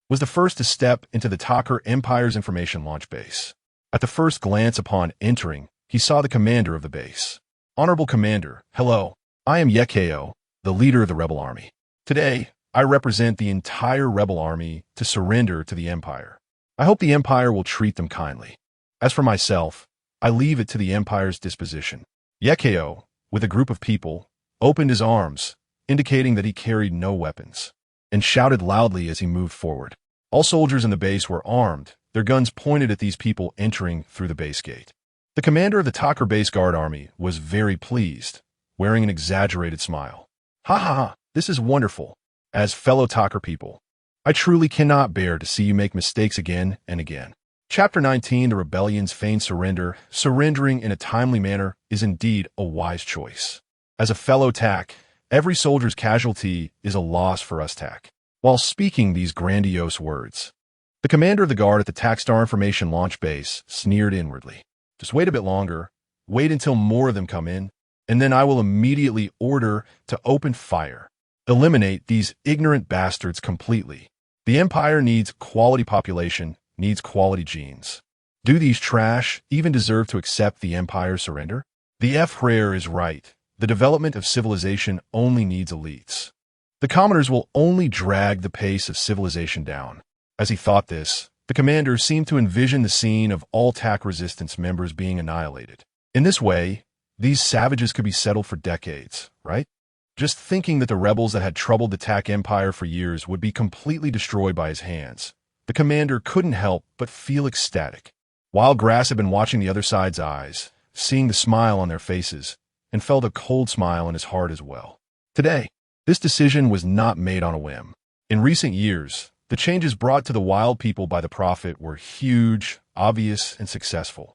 was the first to step into the Takar Empire's information launch base. At the first glance upon entering, he saw the commander of the base. Honorable Commander, hello. I am Yekeo, the leader of the rebel army. Today, I represent the entire rebel army to surrender to the Empire. I hope the Empire will treat them kindly. As for myself, I leave it to the Empire's disposition. Yekeo, with a group of people, opened his arms, indicating that he carried no weapons, and shouted loudly as he moved forward. All soldiers in the base were armed, their guns pointed at these people entering through the base gate. The commander of the Taker Base Guard Army was very pleased, wearing an exaggerated smile. Ha ha ha, this is wonderful. As fellow Taker people, I truly cannot bear to see you make mistakes again and again. Chapter 19, The Rebellion's Feigned Surrender. Surrendering in a timely manner is indeed a wise choice. As a fellow TAC, every soldier's casualty is a loss for us TAC. While speaking these grandiose words, the commander of the guard at the TAC Star Information Launch Base sneered inwardly. Just wait a bit longer, wait until more of them come in, and then I will immediately order to open fire. Eliminate these ignorant bastards completely. The Empire needs quality population, needs quality genes. Do these trash even deserve to accept the Empire's surrender? The F-Rare is right. The development of civilization only needs elites. The commoners will only drag the pace of civilization down. As he thought this, the commander seemed to envision the scene of all TAC resistance members being annihilated. In this way, these savages could be settled for decades, right? Just thinking that the rebels that had troubled the TAC Empire for years would be completely destroyed by his hands, the commander couldn't help but feel ecstatic. Wild Grass had been watching the other side's eyes, seeing the smile on their faces, and felt a cold smile in his heart as well. Today, this decision was not made on a whim. In recent years, the changes brought to the Wild people by the Prophet were huge, obvious, and successful.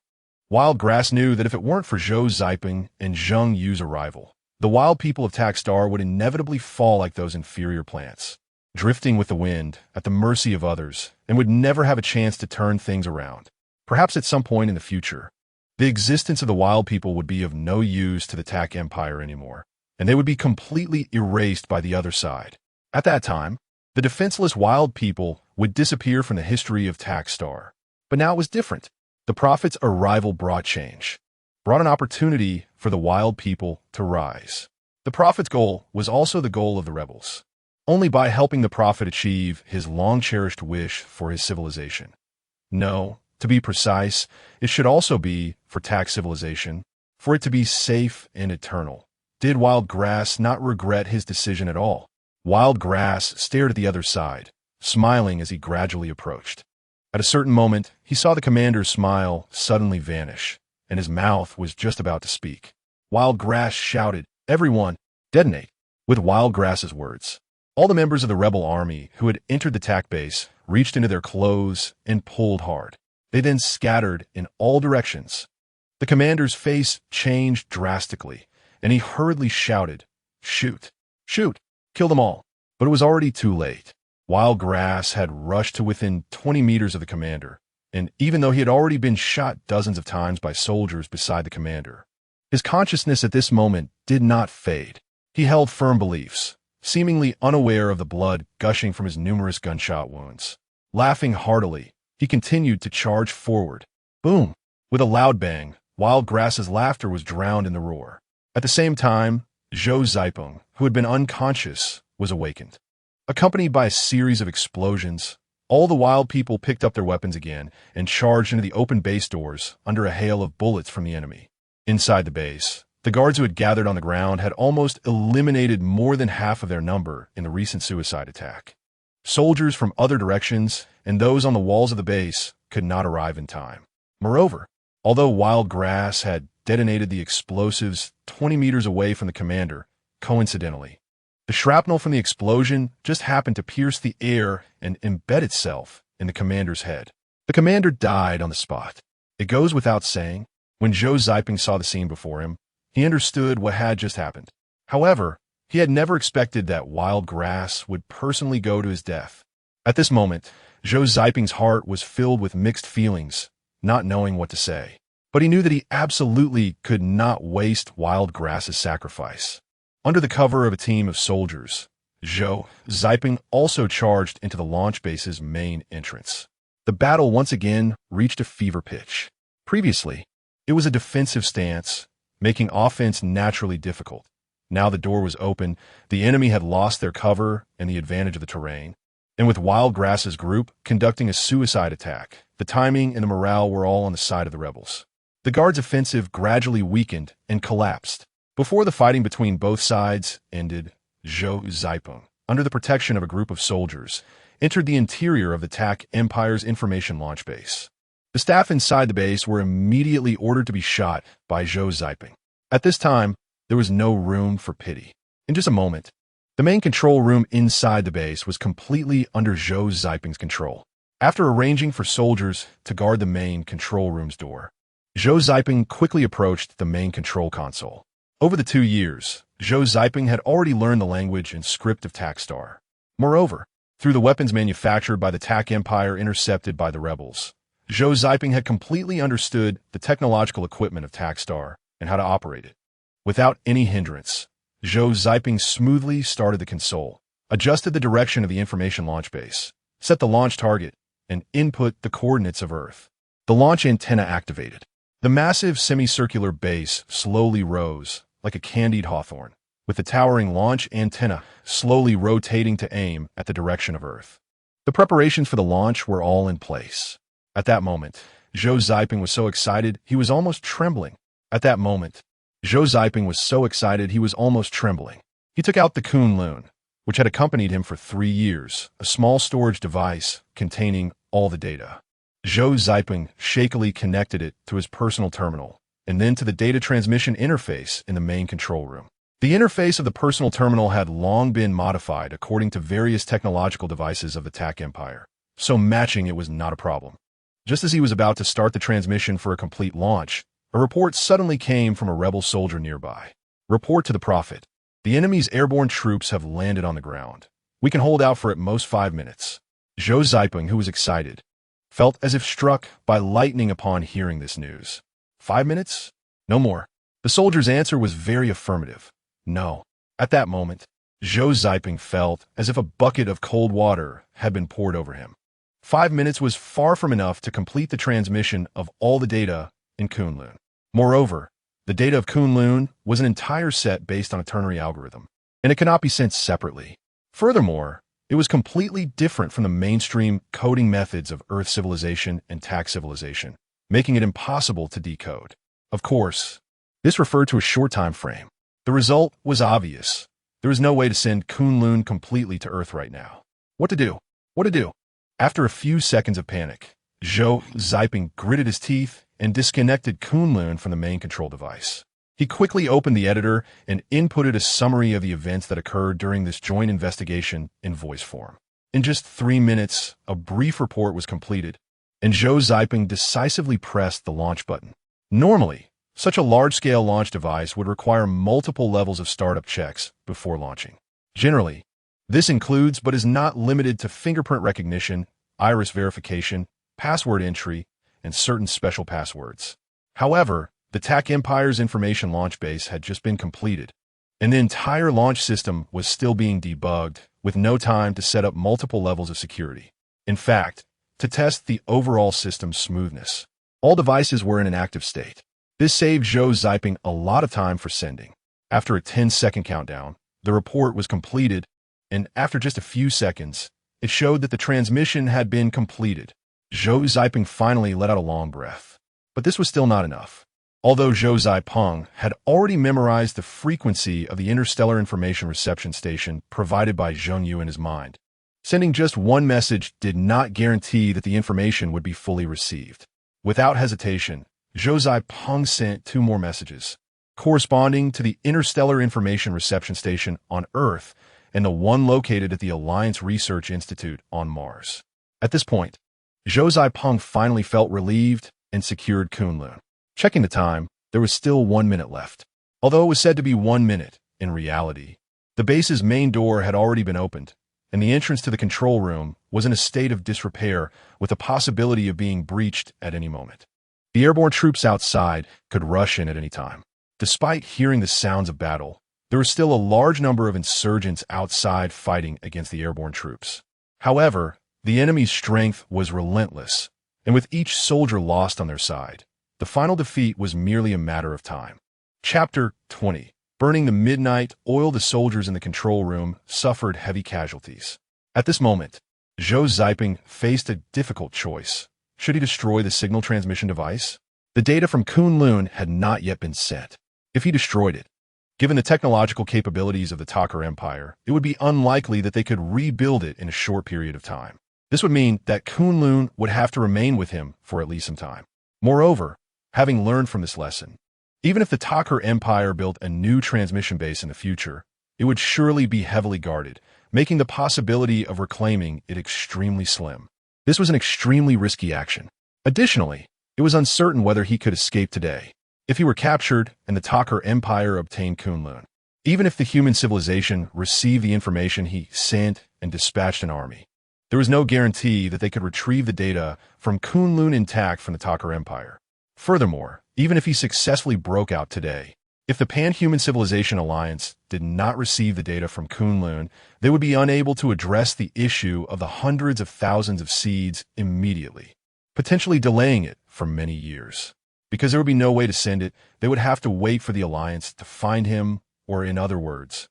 Wild Grass knew that if it weren't for Zhou Ziping and Zheng Yu's arrival, the Wild people of TAC Star would inevitably fall like those inferior plants, drifting with the wind, at the mercy of others, and would never have a chance to turn things around. Perhaps at some point in the future, the existence of the Wild people would be of no use to the TAC Empire anymore, and they would be completely erased by the other side. At that time, the defenseless Wild people would disappear from the history of TAC Star. But now it was different. The Prophet's arrival brought change, brought an opportunity for the Wild people to rise. The Prophet's goal was also the goal of the rebels. Only by helping the Prophet achieve his long-cherished wish for his civilization. No, to be precise, it should also be for TAC civilization, for it to be safe and eternal. Did Wild Grass not regret his decision at all? Wild Grass stared at the other side, smiling as he gradually approached. At a certain moment, he saw the commander's smile suddenly vanish, and his mouth was just about to speak. Wild Grass shouted, "Everyone, detonate!" With Wild Grass's words, all the members of the rebel army who had entered the TAC base reached into their clothes and pulled hard. They then scattered in all directions. The commander's face changed drastically, and he hurriedly shouted, "Shoot! Shoot! Kill them all!" But it was already too late. Wild Grass had rushed to within 20 meters of the commander, and even though he had already been shot dozens of times by soldiers beside the commander, his consciousness at this moment did not fade. He held firm beliefs, seemingly unaware of the blood gushing from his numerous gunshot wounds. Laughing heartily, he continued to charge forward. Boom! With a loud bang, Wild Grass's laughter was drowned in the roar. At the same time, Zhou Ziping, who had been unconscious, was awakened. Accompanied by a series of explosions, all the Wild people picked up their weapons again and charged into the open base doors under a hail of bullets from the enemy. Inside the base, the guards who had gathered on the ground had almost eliminated more than half of their number in the recent suicide attack. Soldiers from other directions and those on the walls of the base could not arrive in time. Moreover, although Wild Grass had detonated the explosives 20 meters away from the commander, coincidentally, the shrapnel from the explosion just happened to pierce the air and embed itself in the commander's head. The commander died on the spot. It goes without saying, when Zhou Ziping saw the scene before him, he understood what had just happened. However, he had never expected that Wild Grass would personally go to his death. At this moment, Zhou Ziping's heart was filled with mixed feelings, not knowing what to say. But he knew that he absolutely could not waste Wild Grass's sacrifice. Under the cover of a team of soldiers, Zhou Ziping also charged into the launch base's main entrance. The battle once again reached a fever pitch. Previously, it was a defensive stance, making offense naturally difficult. Now the door was open, the enemy had lost their cover and the advantage of the terrain. And with Wildgrass's group conducting a suicide attack, the timing and the morale were all on the side of the rebels. The Guards' offensive gradually weakened and collapsed. Before the fighting between both sides ended, Zhou, under the protection of a group of soldiers, entered the interior of the TAC Empire's information launch base. The staff inside the base were immediately ordered to be shot by Zhou. At this time, there was no room for pity. In just a moment, the main control room inside the base was completely under Zhou's control. After arranging for soldiers to guard the main control room's door, Zhou quickly approached the main control console. Over the 2 years, Zhou had already learned the language and script of TAC-Star. Moreover, through the weapons manufactured by the TAC Empire intercepted by the rebels, Zhou had completely understood the technological equipment of TAC-Star and how to operate it. Without any hindrance, Zhou smoothly started the console, adjusted the direction of the information launch base, set the launch target, and input the coordinates of Earth. The launch antenna activated. The massive semicircular base slowly rose, like a candied hawthorn, with the towering launch antenna slowly rotating to aim at the direction of Earth. The preparations for the launch were all in place. At that moment, Zhou was so excited he was almost trembling. He took out the Kunlun, which had accompanied him for 3 years, a small storage device containing all the data. Zhou shakily connected it to his personal terminal, and then to the data transmission interface in the main control room. The interface of the personal terminal had long been modified according to various technological devices of the TAC Empire, so matching it was not a problem. Just as he was about to start the transmission for a complete launch, a report suddenly came from a rebel soldier nearby. Report to the Prophet. The enemy's airborne troops have landed on the ground. We can hold out for at most 5 minutes. Zhou, who was excited, felt as if struck by lightning upon hearing this news. 5 minutes? No more. The soldier's answer was very affirmative. No. At that moment, Zhou felt as if a bucket of cold water had been poured over him. 5 minutes was far from enough to complete the transmission of all the data in Kunlun. Moreover, the data of Kunlun was an entire set based on a ternary algorithm, and it cannot be sent separately. Furthermore, it was completely different from the mainstream coding methods of Earth civilization and TAC civilization, making it impossible to decode. Of course, this referred to a short time frame. The result was obvious. There was no way to send Kunlun completely to Earth right now. What to do? After a few seconds of panic, Zhou gritted his teeth and disconnected Kunlun from the main control device. He quickly opened the editor and inputted a summary of the events that occurred during this joint investigation in voice form. In just 3 minutes, a brief report was completed, and Zhou decisively pressed the launch button. Normally, such a large-scale launch device would require multiple levels of startup checks before launching. Generally, this includes but is not limited to fingerprint recognition, iris verification, password entry, and certain special passwords. However, the TAC Empire's information launch base had just been completed, and the entire launch system was still being debugged with no time to set up multiple levels of security. In fact, to test the overall system's smoothness, all devices were in an active state. This saved Zhou a lot of time for sending. After a 10-second countdown, the report was completed, and after just a few seconds, it showed that the transmission had been completed. Zhou finally let out a long breath. But this was still not enough. Although Zhou had already memorized the frequency of the interstellar information reception station provided by Zhongyu in his mind, sending just one message did not guarantee that the information would be fully received. Without hesitation, Zhou sent 2 more messages, corresponding to the interstellar information reception station on Earth and the one located at the Alliance Research Institute on Mars. At this point, Zhou finally felt relieved and secured Kunlun. Checking the time, there was still 1 minute left. Although it was said to be 1 minute, in reality, the base's main door had already been opened, and the entrance to the control room was in a state of disrepair with the possibility of being breached at any moment. The airborne troops outside could rush in at any time. Despite hearing the sounds of battle, there was still a large number of insurgents outside fighting against the airborne troops. However, the enemy's strength was relentless, and with each soldier lost on their side, the final defeat was merely a matter of time. Chapter 20. burning the midnight oil. The soldiers in the control room suffered heavy casualties. At this moment, Zhou Ziping faced a difficult choice. Should he destroy the signal transmission device? The data from Kunlun had not yet been sent. If he destroyed it, given the technological capabilities of the Takar Empire, it would be unlikely that they could rebuild it in a short period of time. This would mean that Kunlun would have to remain with him for at least some time. Moreover, having learned from this lesson, even if the Takar Empire built a new transmission base in the future, it would surely be heavily guarded, making the possibility of reclaiming it extremely slim. This was an extremely risky action. Additionally, it was uncertain whether he could escape today. If he were captured and the Takar Empire obtained Kunlun, even if the human civilization received the information he sent and dispatched an army, there was no guarantee that they could retrieve the data from Kunlun intact from the Takar Empire. Furthermore, even if he successfully broke out today, if the Pan-Human Civilization Alliance did not receive the data from Kunlun, they would be unable to address the issue of the hundreds of thousands of seeds immediately, potentially delaying it for many years. Because there would be no way to send it, they would have to wait for the Alliance to find him, or in other words,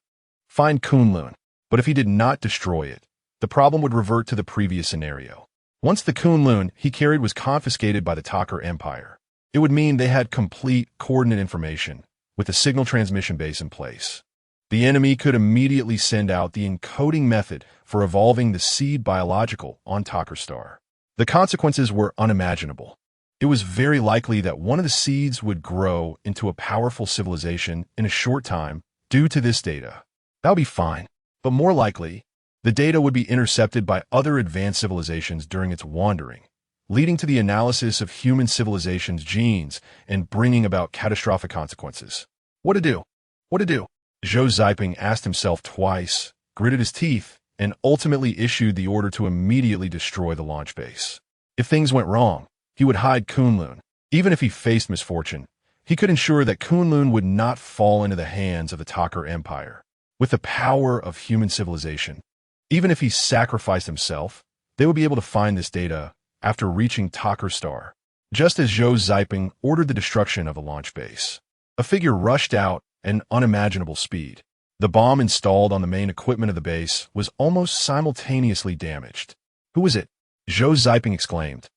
find Kunlun. But if he did not destroy it, the problem would revert to the previous scenario. Once the Kunlun he carried was confiscated by the Takar Empire, it would mean they had complete coordinate information with the signal transmission base in place. The enemy could immediately send out the encoding method for evolving the seed biological on Takar Star. The consequences were unimaginable. It was very likely that one of the seeds would grow into a powerful civilization in a short time due to this data. That would be fine, but more likely, the data would be intercepted by other advanced civilizations during its wandering, leading to the analysis of human civilization's genes and bringing about catastrophic consequences. What to do? What to do? Zhou Ziping asked himself twice, gritted his teeth, and ultimately issued the order to immediately destroy the launch base. If things went wrong, he would hide Kunlun. Even if he faced misfortune, he could ensure that Kunlun would not fall into the hands of the Takar Empire. With the power of human civilization, even if he sacrificed himself, they would be able to find this data after reaching Takar Star. Just as Zhou Ziping ordered the destruction of the launch base, a figure rushed out at an unimaginable speed. The bomb installed on the main equipment of the base was almost simultaneously damaged. Who was it? Zhou Ziping exclaimed.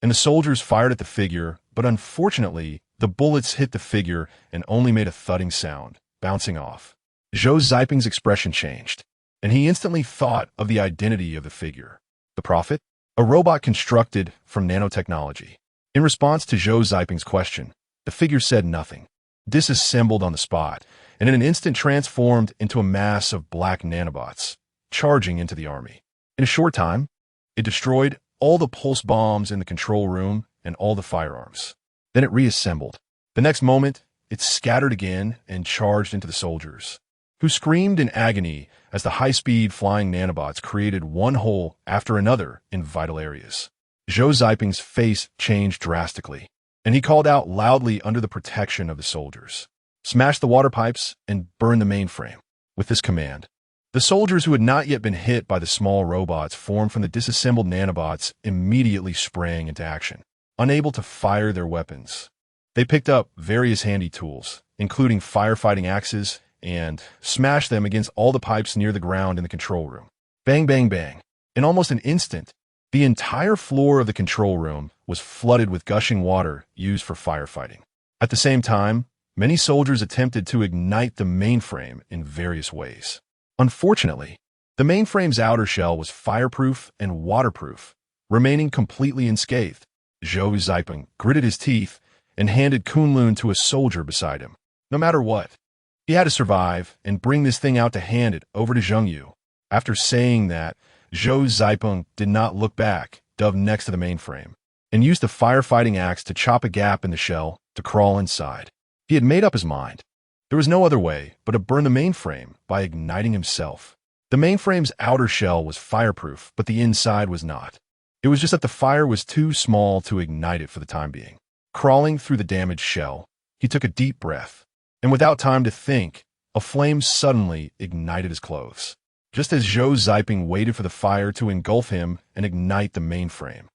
And the soldiers fired at the figure, but unfortunately, the bullets hit the figure and only made a thudding sound, bouncing off. Zhou Ziping's expression changed, and he instantly thought of the identity of the figure. The Prophet? A robot constructed from nanotechnology. In response to Zhou Ziping's question, the figure said nothing, disassembled on the spot, and in an instant transformed into a mass of black nanobots, charging into the army. In a short time, it destroyed all the pulse bombs in the control room and all the firearms. Then it reassembled. The next moment, it scattered again and charged into the soldiers, who screamed in agony as the high-speed flying nanobots created one hole after another in vital areas. Zhou Ziping's face changed drastically, and he called out loudly under the protection of the soldiers. Smash the water pipes and burn the mainframe. With this command, the soldiers who had not yet been hit by the small robots formed from the disassembled nanobots immediately sprang into action, unable to fire their weapons. They picked up various handy tools, including firefighting axes, and smashed them against all the pipes near the ground in the control room. Bang, bang, bang. In almost an instant, the entire floor of the control room was flooded with gushing water used for firefighting. At the same time, many soldiers attempted to ignite the mainframe in various ways. Unfortunately, the mainframe's outer shell was fireproof and waterproof, remaining completely unscathed. Zhou Ziping gritted his teeth and handed Kunlun to a soldier beside him. No matter what, he had to survive and bring this thing out to hand it over to Zhengyu. After saying that, Zhou Ziping did not look back, dove next to the mainframe, and used a firefighting axe to chop a gap in the shell to crawl inside. He had made up his mind. There was no other way but to burn the mainframe by igniting himself. The mainframe's outer shell was fireproof, but the inside was not. It was just that the fire was too small to ignite it for the time being. Crawling through the damaged shell, he took a deep breath, and without time to think, a flame suddenly ignited his clothes. Just as Zhou Ziping waited for the fire to engulf him and ignite the mainframe,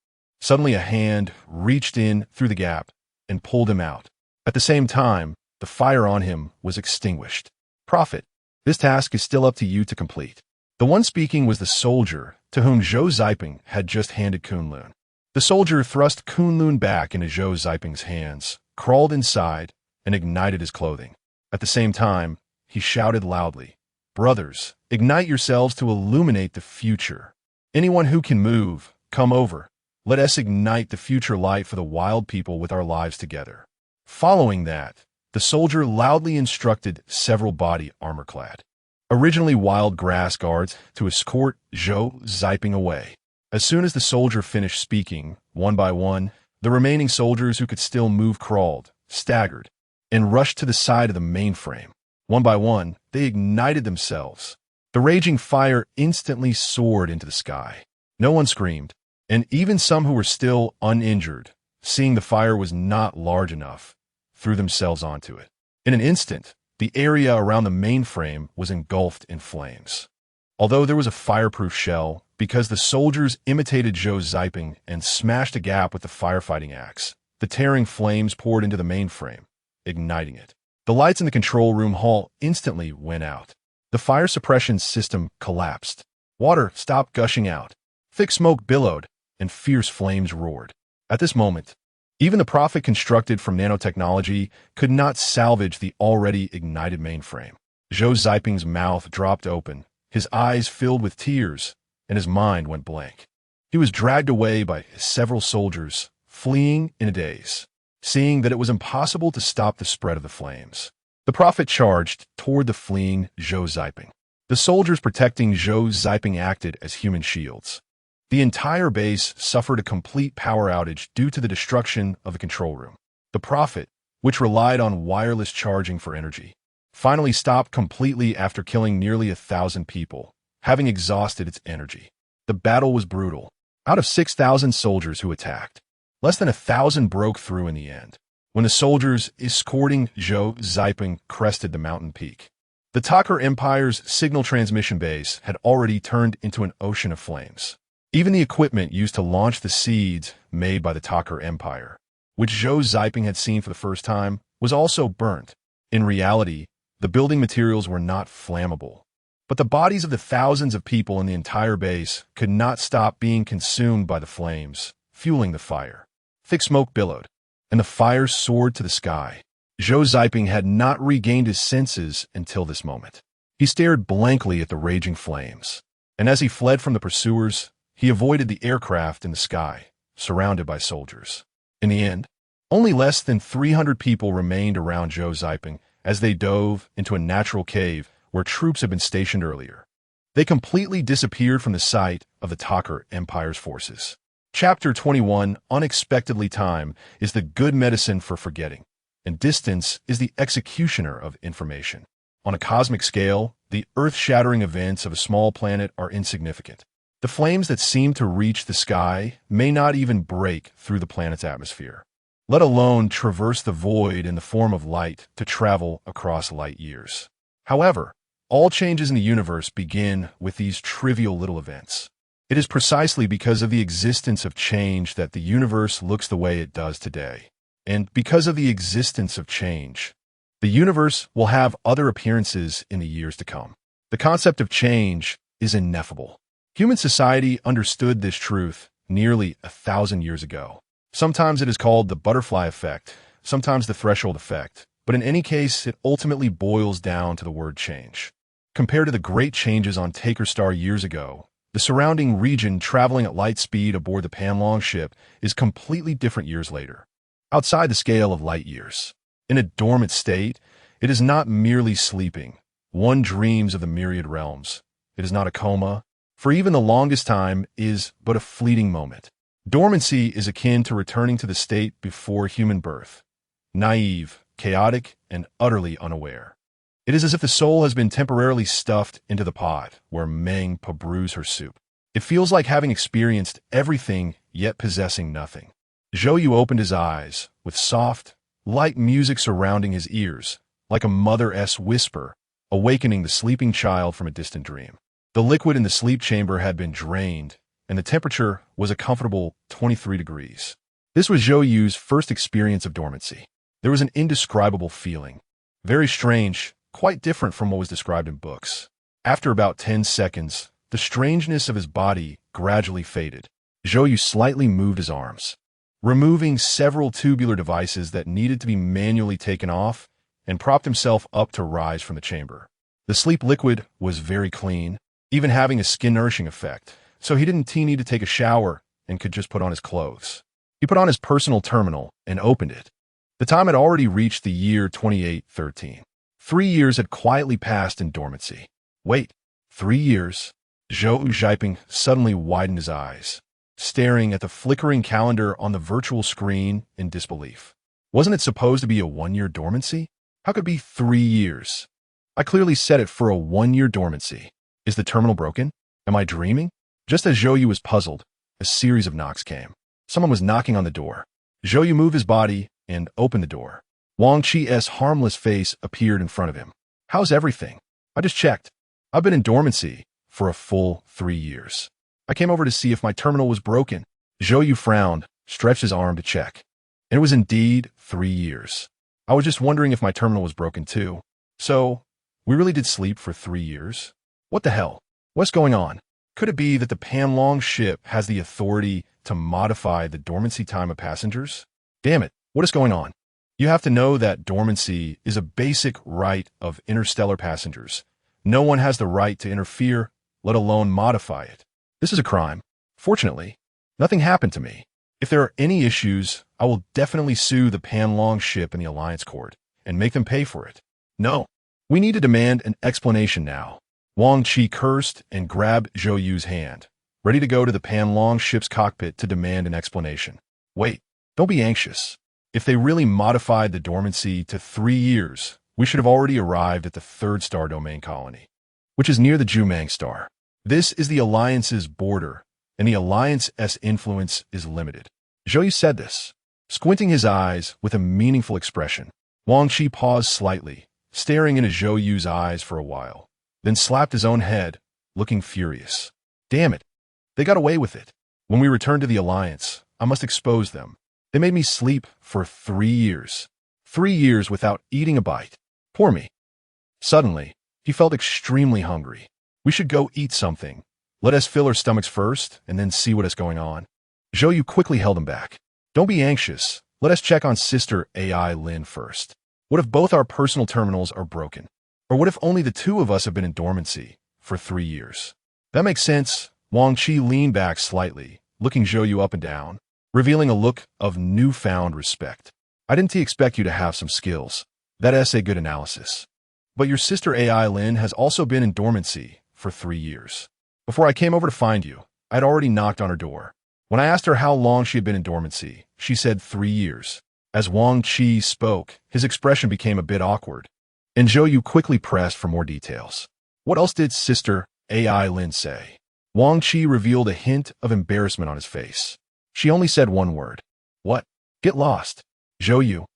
suddenly a hand reached in through the gap and pulled him out. At the same time, the fire on him was extinguished. Prophet, this task is still up to you to complete. The one speaking was the soldier to whom Zhou Ziping had just handed Kunlun. The soldier thrust Kunlun back into Zhou Ziping's hands, crawled inside, and ignited his clothing. At the same time, he shouted loudly, "Brothers, ignite yourselves to illuminate the future. Anyone who can move, come over. Let us ignite the future light for the wild people with our lives together." Following that, the soldier loudly instructed several body armor-clad, originally wild grass guards to escort Zhou Ziping away. As soon as the soldier finished speaking, one by one, the remaining soldiers who could still move crawled, staggered, and rushed to the side of the mainframe. One by one, they ignited themselves. The raging fire instantly soared into the sky. No one screamed, and even some who were still uninjured, seeing the fire was not large enough, threw themselves onto it. In an instant, the area around the mainframe was engulfed in flames. Although there was a fireproof shell, because the soldiers imitated Zhou Ziping and smashed a gap with the firefighting axe, the tearing flames poured into the mainframe, igniting it. The lights in the control room hall instantly went out. The fire suppression system collapsed. Water stopped gushing out. Thick smoke billowed, and fierce flames roared. At this moment, even the Prophet constructed from nanotechnology could not salvage the already ignited mainframe. Zhou Ziping's mouth dropped open, his eyes filled with tears, and his mind went blank. He was dragged away by several soldiers, fleeing in a daze, seeing that it was impossible to stop the spread of the flames. The Prophet charged toward the fleeing Zhou Ziping. The soldiers protecting Zhou Ziping acted as human shields. The entire base suffered a complete power outage due to the destruction of the control room. The Prophet, which relied on wireless charging for energy, finally stopped completely after killing nearly 1,000 people, having exhausted its energy. The battle was brutal. Out of 6,000 soldiers who attacked, less than 1,000 broke through in the end. When the soldiers escorting Zhou Ziping crested the mountain peak, the Takar Empire's signal transmission base had already turned into an ocean of flames. Even the equipment used to launch the seeds made by the Takar Empire, which Zhou Ziping had seen for the first time, was also burnt. In reality, the building materials were not flammable, but the bodies of the thousands of people in the entire base could not stop being consumed by the flames, fueling the fire. Thick smoke billowed, and the fire soared to the sky. Zhou Ziping had not regained his senses until this moment. He stared blankly at the raging flames, and as he fled from the pursuers, he avoided the aircraft in the sky, surrounded by soldiers. In the end, only less than 300 people remained around Zhou Ziping as they dove into a natural cave where troops had been stationed earlier. They completely disappeared from the sight of the Takar Empire's forces. Chapter 21, Unexpectedly Time, is the good medicine for forgetting, and distance is the executioner of information. On a cosmic scale, the earth-shattering events of a small planet are insignificant. The flames that seem to reach the sky may not even break through the planet's atmosphere, let alone traverse the void in the form of light to travel across light years. However, all changes in the universe begin with these trivial little events. It is precisely because of the existence of change that the universe looks the way it does today. And because of the existence of change, the universe will have other appearances in the years to come. The concept of change is ineffable. Human society understood this truth nearly 1,000 years ago. Sometimes it is called the butterfly effect, sometimes the threshold effect, but in any case, it ultimately boils down to the word change. Compared to the great changes on Taker Star years ago, the surrounding region traveling at light speed aboard the Panlong ship is completely different years later, outside the scale of light years. In a dormant state, it is not merely sleeping. One dreams of the myriad realms. It is not a coma, for even the longest time is but a fleeting moment. Dormancy is akin to returning to the state before human birth, naive, chaotic, and utterly unaware. It is as if the soul has been temporarily stuffed into the pot where Meng brews her soup. It feels like having experienced everything yet possessing nothing. Zhou Yu opened his eyes, with soft, light music surrounding his ears, like a mother's whisper, awakening the sleeping child from a distant dream. The liquid in the sleep chamber had been drained, and the temperature was a comfortable 23 degrees. This was Zhou Yu's first experience of dormancy. There was an indescribable feeling, very strange, quite different from what was described in books. After about 10 seconds, the strangeness of his body gradually faded. Zhou slightly moved his arms, removing several tubular devices that needed to be manually taken off, and propped himself up to rise from the chamber. The sleep liquid was very clean, even having a skin-nourishing effect, so he didn't need to take a shower and could just put on his clothes. He put on his personal terminal and opened it. The time had already reached the year 2813. 3 years had quietly passed in dormancy. Wait, 3 years? Zhou suddenly widened his eyes, staring at the flickering calendar on the virtual screen in disbelief. Wasn't it supposed to be a 1-year dormancy? How could it be 3 years? I clearly set it for a 1-year dormancy. Is the terminal broken? Am I dreaming? Just as Zhou was puzzled, a series of knocks came. Someone was knocking on the door. Zhou moved his body and opened the door. Wang Chi's harmless face appeared in front of him. How's everything? I just checked. I've been in dormancy for a full 3 years. I came over to see if my terminal was broken. Zhou frowned, stretched his arm to check. And it was indeed 3 years. I was just wondering if my terminal was broken too. So, we really did sleep for 3 years? What the hell? What's going on? Could it be that the Panlong ship has the authority to modify the dormancy time of passengers? Damn it, what is going on? You have to know that dormancy is a basic right of interstellar passengers. No one has the right to interfere, let alone modify it. This is a crime. Fortunately, nothing happened to me. If there are any issues, I will definitely sue the Panlong ship in the Alliance Court and make them pay for it. No, we need to demand an explanation now. Wang Chi cursed and grabbed Zhou hand, ready to go to the Panlong ship's cockpit to demand an explanation. Wait, don't be anxious. If they really modified the dormancy to 3 years, we should have already arrived at the 3rd star domain colony, which is near the Jumang star. This is the Alliance's border, and the Alliance's influence is limited. Zhou said this, squinting his eyes with a meaningful expression. Wang Chi paused slightly, staring into Zhou's eyes for a while, then slapped his own head, looking furious. Damn it, they got away with it. When we return to the Alliance, I must expose them. They made me sleep for 3 years. 3 years without eating a bite. Poor me. Suddenly, he felt extremely hungry. We should go eat something. Let us fill our stomachs first, and then see what is going on. Zhou quickly held him back. Don't be anxious. Let us check on Sister AI Lin first. What if both our personal terminals are broken? Or what if only the 2 of us have been in dormancy for 3 years? That makes sense. Wang Chi leaned back slightly, looking Zhou up and down, revealing a look of newfound respect. I didn't expect you to have some skills. That's a good analysis. But your sister AI Lin has also been in dormancy for 3 years. Before I came over to find you, I'd already knocked on her door. When I asked her how long she had been in dormancy, she said 3 years. As Wang Chi spoke, his expression became a bit awkward, and Zhou quickly pressed for more details. What else did Sister AI Lin say? Wang Chi revealed a hint of embarrassment on his face. She only said one word. What? Get lost. Zhou,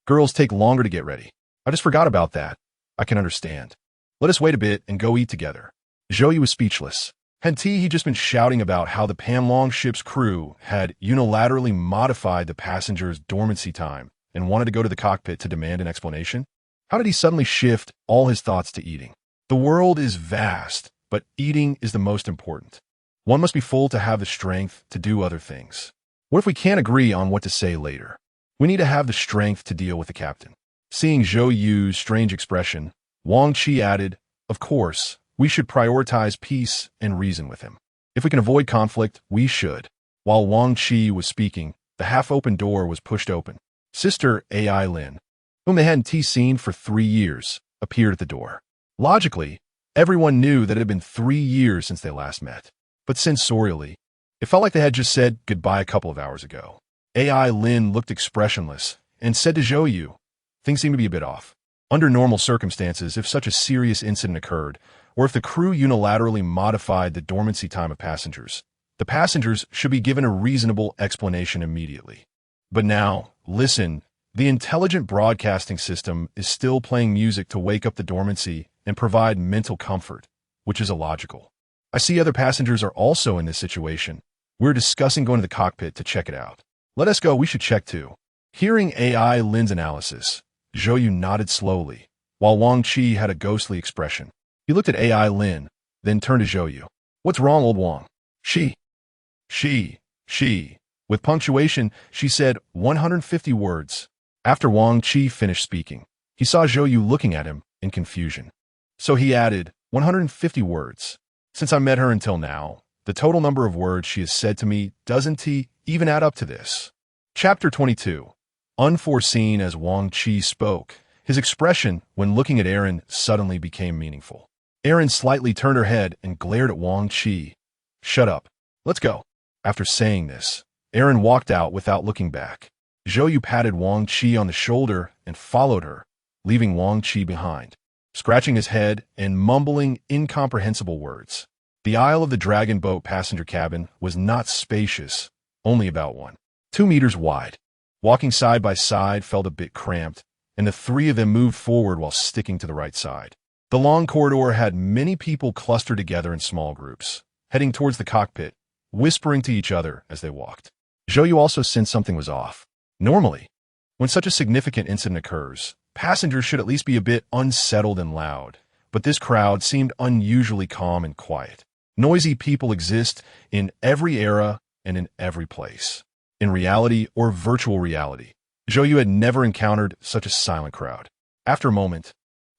girls take longer to get ready. I just forgot about that. I can understand. Let us wait a bit and go eat together. Zhou was speechless. Hadn't he just been shouting about how the Panlong ship's crew had unilaterally modified the passenger's dormancy time and wanted to go to the cockpit to demand an explanation? How did he suddenly shift all his thoughts to eating? The world is vast, but eating is the most important. One must be full to have the strength to do other things. What if we can't agree on what to say later? We need to have the strength to deal with the captain. Seeing Zhou's strange expression, Wang Chi added, of course, we should prioritize peace and reason with him. If we can avoid conflict, we should. While Wang Chi was speaking, the half-open door was pushed open. Sister AI Lin, whom they hadn't seen for 3 years, appeared at the door. Logically, everyone knew that it had been 3 years since they last met. But sensorially, it felt like they had just said goodbye a couple of hours ago. AI Lin looked expressionless and said to Zhou, things seem to be a bit off. Under normal circumstances, if such a serious incident occurred, or if the crew unilaterally modified the dormancy time of passengers, the passengers should be given a reasonable explanation immediately. But now, listen, the intelligent broadcasting system is still playing music to wake up the dormancy and provide mental comfort, which is illogical. I see other passengers are also in this situation. We're discussing going to the cockpit to check it out. Let us go, we should check too. Hearing AI Lin's analysis, Zhou nodded slowly, while Wang Qi had a ghostly expression. He looked at AI Lin, then turned to Zhou Yu. What's wrong, old Wang? She. With punctuation, she said 150 words. After Wang Qi finished speaking, he saw Zhou Yu looking at him in confusion. So he added, 150 words. Since I met her until now, the total number of words she has said to me doesn't even add up to this. Chapter 22. Unforeseen. As Wang Qi spoke, his expression when looking at Erin suddenly became meaningful. Erin slightly turned her head and glared at Wang Qi. Shut up. Let's go. After saying this, Erin walked out without looking back. Zhou Yu patted Wang Qi on the shoulder and followed her, leaving Wang Qi behind, scratching his head and mumbling incomprehensible words. The aisle of the Dragon Boat passenger cabin was not spacious, only about 1.2 meters wide. Walking side by side felt a bit cramped, and the three of them moved forward while sticking to the right side. The long corridor had many people clustered together in small groups, heading towards the cockpit, whispering to each other as they walked. Zhou Yu also sensed something was off. Normally, when such a significant incident occurs, passengers should at least be a bit unsettled and loud, but this crowd seemed unusually calm and quiet. Noisy people exist in every era and in every place. In reality or virtual reality, Zhou Yu had never encountered such a silent crowd. After a moment,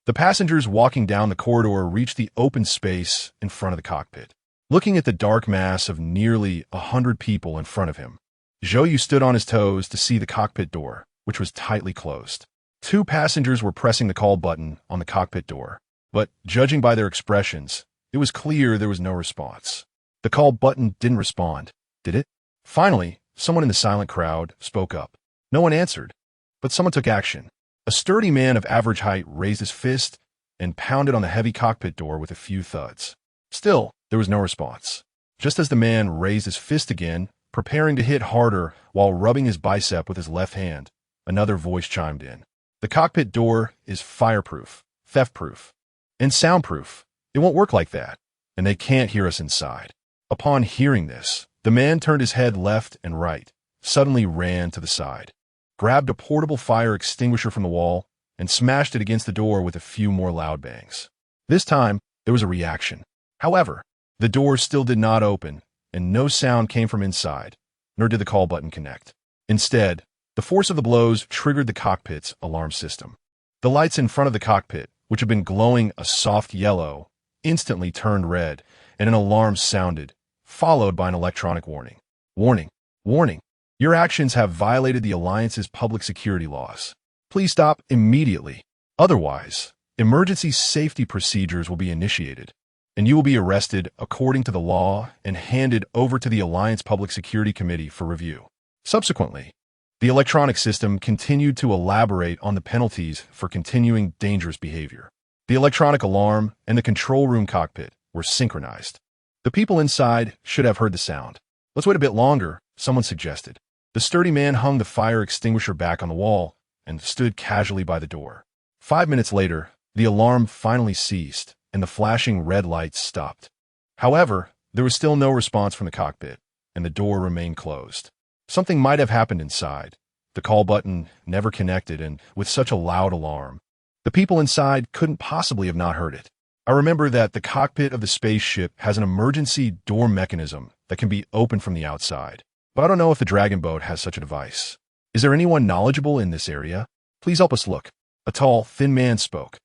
the passengers walking down the corridor reached the open space in front of the cockpit. Looking at the dark mass of nearly 100 people in front of him, Zhou Yu stood on his toes to see the cockpit door, which was tightly closed. 2 passengers were pressing the call button on the cockpit door, but judging by their expressions, it was clear there was no response. The call button didn't respond, did it? Finally, someone in the silent crowd spoke up. No one answered, but someone took action. A sturdy man of average height raised his fist and pounded on the heavy cockpit door with a few thuds. Still, there was no response. Just as the man raised his fist again, preparing to hit harder while rubbing his bicep with his left hand, another voice chimed in. The cockpit door is fireproof, theft-proof, and soundproof. It won't work like that, and they can't hear us inside. Upon hearing this, the man turned his head left and right, suddenly ran to the side, grabbed a portable fire extinguisher from the wall, and smashed it against the door with a few more loud bangs. This time, there was a reaction. However, the door still did not open, and no sound came from inside, nor did the call button connect. Instead, the force of the blows triggered the cockpit's alarm system. The lights in front of the cockpit, which had been glowing a soft yellow, instantly turned red, and an alarm sounded, followed by an electronic warning. Warning, warning, your actions have violated the Alliance's public security laws. Please stop immediately. Otherwise, emergency safety procedures will be initiated, and you will be arrested according to the law and handed over to the Alliance Public Security Committee for review. Subsequently, the electronic system continued to elaborate on the penalties for continuing dangerous behavior. The electronic alarm and the control room cockpit were synchronized. The people inside should have heard the sound. Let's wait a bit longer, someone suggested. The sturdy man hung the fire extinguisher back on the wall and stood casually by the door. 5 minutes later, the alarm finally ceased, and the flashing red lights stopped. However, there was still no response from the cockpit, and the door remained closed. Something might have happened inside. The call button never connected, and with such a loud alarm, the people inside couldn't possibly have not heard it. I remember that the cockpit of the spaceship has an emergency door mechanism that can be opened from the outside, but I don't know if the Dragon Boat has such a device. Is there anyone knowledgeable in this area? Please help us look. A tall, thin man spoke,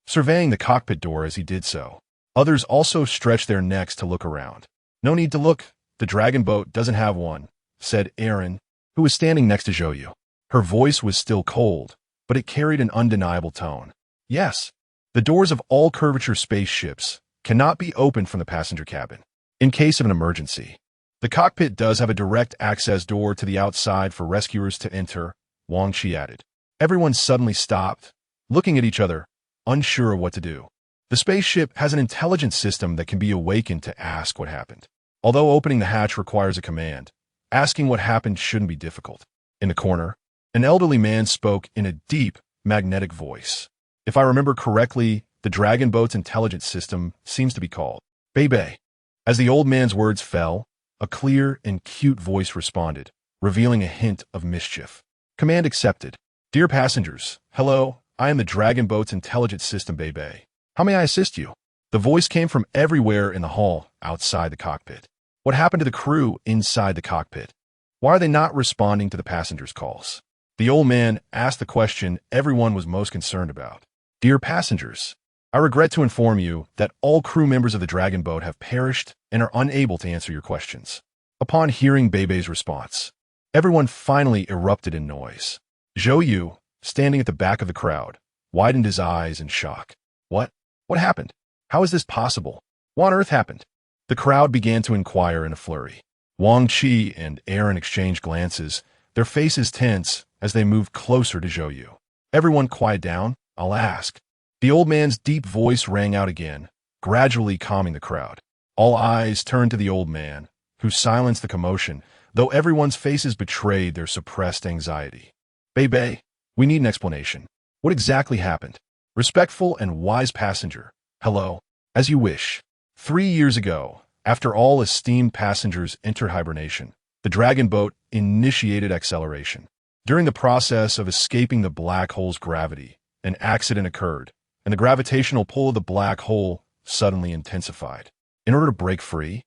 surveying the cockpit door as he did so. Others also stretched their necks to look around. No need to look. The Dragon Boat doesn't have one, said Erin, who was standing next to Zhou Yu. Her voice was still cold, but it carried an undeniable tone. Yes, the doors of all curvature spaceships cannot be opened from the passenger cabin. In case of an emergency, the cockpit does have a direct access door to the outside for rescuers to enter, Wang Qi added. Everyone suddenly stopped, looking at each other, unsure of what to do. The spaceship has an intelligence system that can be awakened to ask what happened. Although opening the hatch requires a command, asking what happened shouldn't be difficult. In the corner, an elderly man spoke in a deep, magnetic voice. If I remember correctly, the Dragon Boat's intelligence system seems to be called Bei. As the old man's words fell, a clear and cute voice responded, revealing a hint of mischief. Command accepted. Dear passengers, hello, I am the Dragon Boat's intelligence system, Bebe. How may I assist you? The voice came from everywhere in the hall outside the cockpit. What happened to the crew inside the cockpit? Why are they not responding to the passengers' calls? The old man asked the question everyone was most concerned about. Dear passengers, I regret to inform you that all crew members of the Dragon Boat have perished and are unable to answer your questions. Upon hearing Bebe's response, everyone finally erupted in noise. Zhou, standing at the back of the crowd, widened his eyes in shock. What? What happened? How is this possible? What on earth happened? The crowd began to inquire in a flurry. Wang Qi and Aaron exchanged glances, their faces tense as they moved closer to Zhou. Everyone quiet down, I'll ask. The old man's deep voice rang out again, gradually calming the crowd. All eyes turned to the old man, who silenced the commotion, though everyone's faces betrayed their suppressed anxiety. Bebe, we need an explanation. What exactly happened? Respectful and wise passenger. Hello. As you wish. 3 years ago, after all esteemed passengers entered hibernation, the Dragon Boat initiated acceleration. During the process of escaping the black hole's gravity, an accident occurred, and the gravitational pull of the black hole suddenly intensified. In order to break free,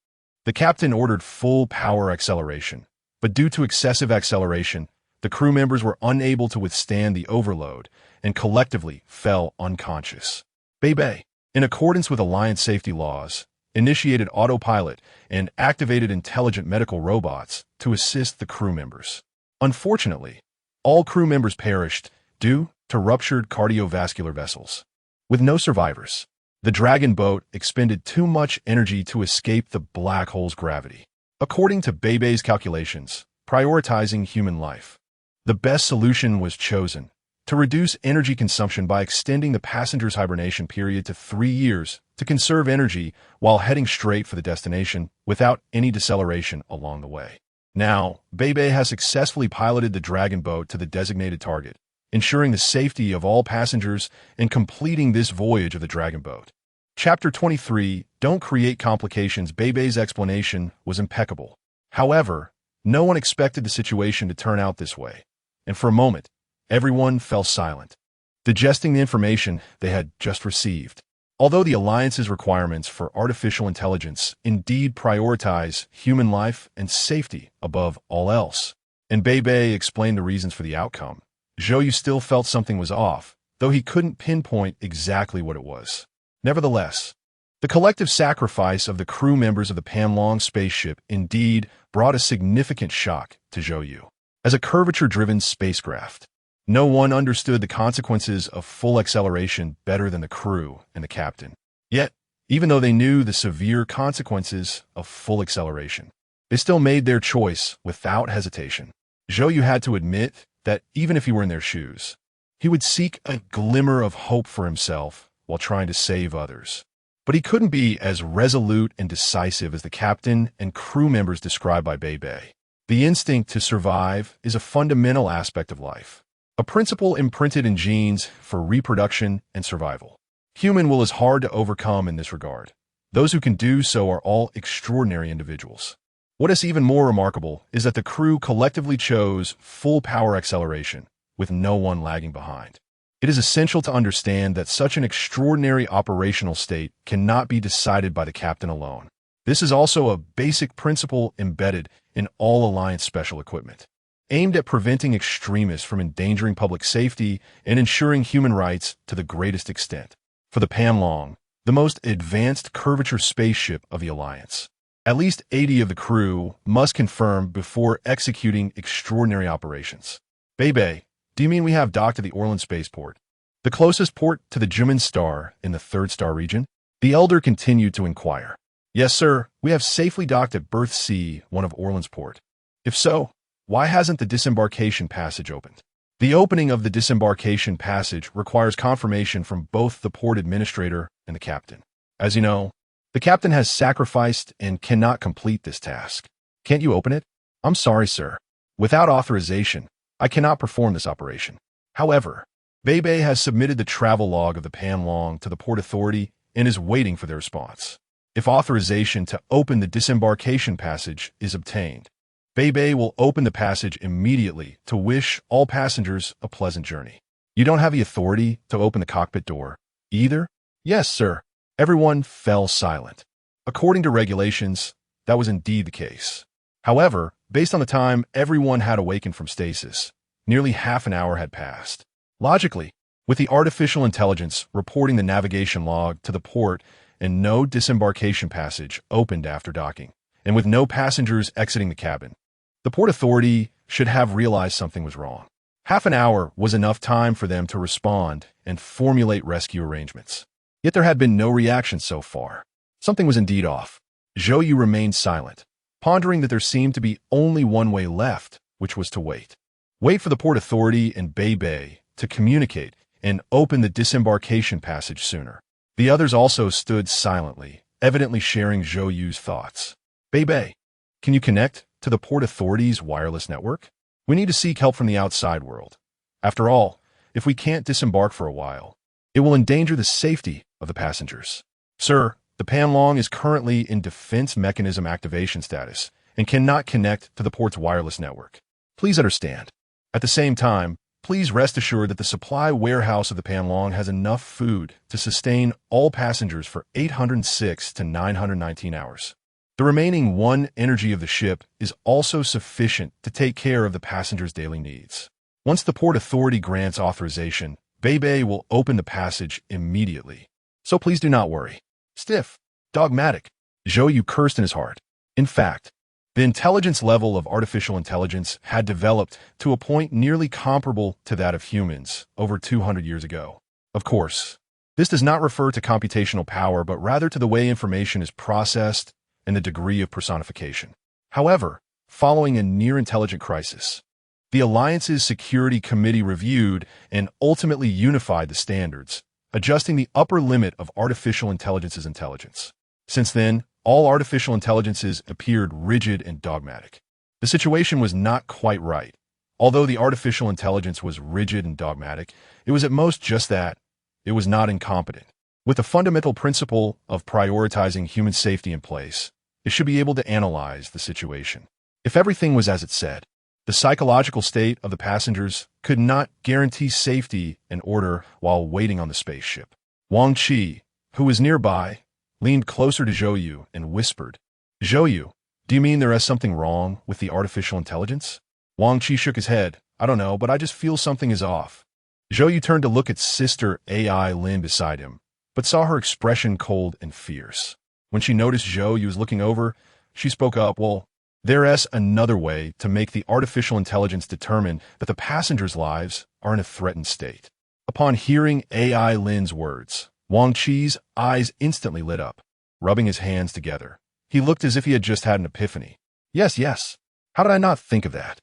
the captain ordered full power acceleration, but due to excessive acceleration, the crew members were unable to withstand the overload and collectively fell unconscious. Bebe, in accordance with Alliance safety laws, initiated autopilot and activated intelligent medical robots to assist the crew members. Unfortunately, all crew members perished due to ruptured cardiovascular vessels. With no survivors, the Dragon Boat expended too much energy to escape the black hole's gravity. According to Bebe's calculations, prioritizing human life, the best solution was chosen to reduce energy consumption by extending the passenger's hibernation period to 3 years to conserve energy while heading straight for the destination without any deceleration along the way. Now, Bebe has successfully piloted the Dragon Boat to the designated target, ensuring the safety of all passengers and completing this voyage of the Dragon Boat. Chapter 23, Don't Create Complications. Bebe's explanation was impeccable. However, no one expected the situation to turn out this way, and for a moment, everyone fell silent, digesting the information they had just received. Although the Alliance's requirements for artificial intelligence indeed prioritize human life and safety above all else, and Bebe explained the reasons for the outcome, Zhou still felt something was off, though he couldn't pinpoint exactly what it was. Nevertheless, the collective sacrifice of the crew members of the Panlong spaceship indeed brought a significant shock to Zhou. As a curvature-driven spacecraft, no one understood the consequences of full acceleration better than the crew and the captain. Yet, even though they knew the severe consequences of full acceleration, they still made their choice without hesitation. Zhou had to admit that even if he were in their shoes, he would seek a glimmer of hope for himself while trying to save others. But he couldn't be as resolute and decisive as the captain and crew members described by Bebe. The instinct to survive is a fundamental aspect of life, a principle imprinted in genes for reproduction and survival. Human will is hard to overcome in this regard. Those who can do so are all extraordinary individuals. What is even more remarkable is that the crew collectively chose full power acceleration, with no one lagging behind. It is essential to understand that such an extraordinary operational state cannot be decided by the captain alone. This is also a basic principle embedded in all Alliance special equipment, aimed at preventing extremists from endangering public safety and ensuring human rights to the greatest extent. For the Panlong, the most advanced curvature spaceship of the Alliance, at least 80 of the crew must confirm before executing extraordinary operations. Bebe, do you mean we have docked at the Orlan spaceport, the closest port to the Juman star in the third star region? The elder continued to inquire. Yes, sir, we have safely docked at Berth C, one of Orlan's port. If so, why hasn't the disembarkation passage opened? The opening of the disembarkation passage requires confirmation from both the port administrator and the captain. As you know, the captain has sacrificed and cannot complete this task. Can't you open it? I'm sorry, sir. Without authorization, I cannot perform this operation. However, Bebe has submitted the travel log of the Panlong to the Port Authority and is waiting for their response. If authorization to open the disembarkation passage is obtained, Bebe will open the passage immediately to wish all passengers a pleasant journey. You don't have the authority to open the cockpit door, either? Yes, sir. Everyone fell silent. According to regulations, that was indeed the case. However, based on the time everyone had awakened from stasis, nearly half an hour had passed. Logically, with the artificial intelligence reporting the navigation log to the port and no disembarkation passage opened after docking, and with no passengers exiting the cabin, the Port Authority should have realized something was wrong. Half an hour was enough time for them to respond and formulate rescue arrangements. Yet there had been no reaction so far. Something was indeed off. Zhou remained silent, pondering that there seemed to be only one way left, which was to wait. Wait for the Port Authority and Bei to communicate and open the disembarkation passage sooner. The others also stood silently, evidently sharing Zhou's thoughts. Bei, can you connect to the Port Authority's wireless network? We need to seek help from the outside world. After all, if we can't disembark for a while, it will endanger the safety of the passengers. Sir, the Panlong is currently in defense mechanism activation status and cannot connect to the port's wireless network. Please understand. At the same time, please rest assured that the supply warehouse of the Panlong has enough food to sustain all passengers for 806 to 919 hours. The remaining one energy of the ship is also sufficient to take care of the passengers' daily needs. Once the Port Authority grants authorization, Bei will open the passage immediately. So please do not worry. Stiff, dogmatic, Zhou cursed in his heart. In fact, the intelligence level of artificial intelligence had developed to a point nearly comparable to that of humans over 200 years ago. Of course, this does not refer to computational power, but rather to the way information is processed and the degree of personification. However, following a near-intelligent crisis, the Alliance's Security Committee reviewed and ultimately unified the standards, adjusting the upper limit of artificial intelligence's intelligence. Since then, all artificial intelligences appeared rigid and dogmatic. The situation was not quite right. Although the artificial intelligence was rigid and dogmatic, it was at most just that. It was not incompetent. With the fundamental principle of prioritizing human safety in place, it should be able to analyze the situation. If everything was as it said, the psychological state of the passengers could not guarantee safety and order while waiting on the spaceship. Wang Qi, who was nearby, leaned closer to Zhou and whispered, "Zhou, do you mean there is something wrong with the artificial intelligence?" Wang Qi shook his head. "I don't know, but I just feel something is off." Zhou turned to look at Sister AI Lin beside him, but saw her expression cold and fierce. When she noticed Zhou was looking over, she spoke up, "Well, there's another way to make the artificial intelligence determine that the passengers' lives are in a threatened state." Upon hearing AI Lin's words, Wang Qi's eyes instantly lit up. Rubbing his hands together, he looked as if he had just had an epiphany. Yes. How did I not think of that?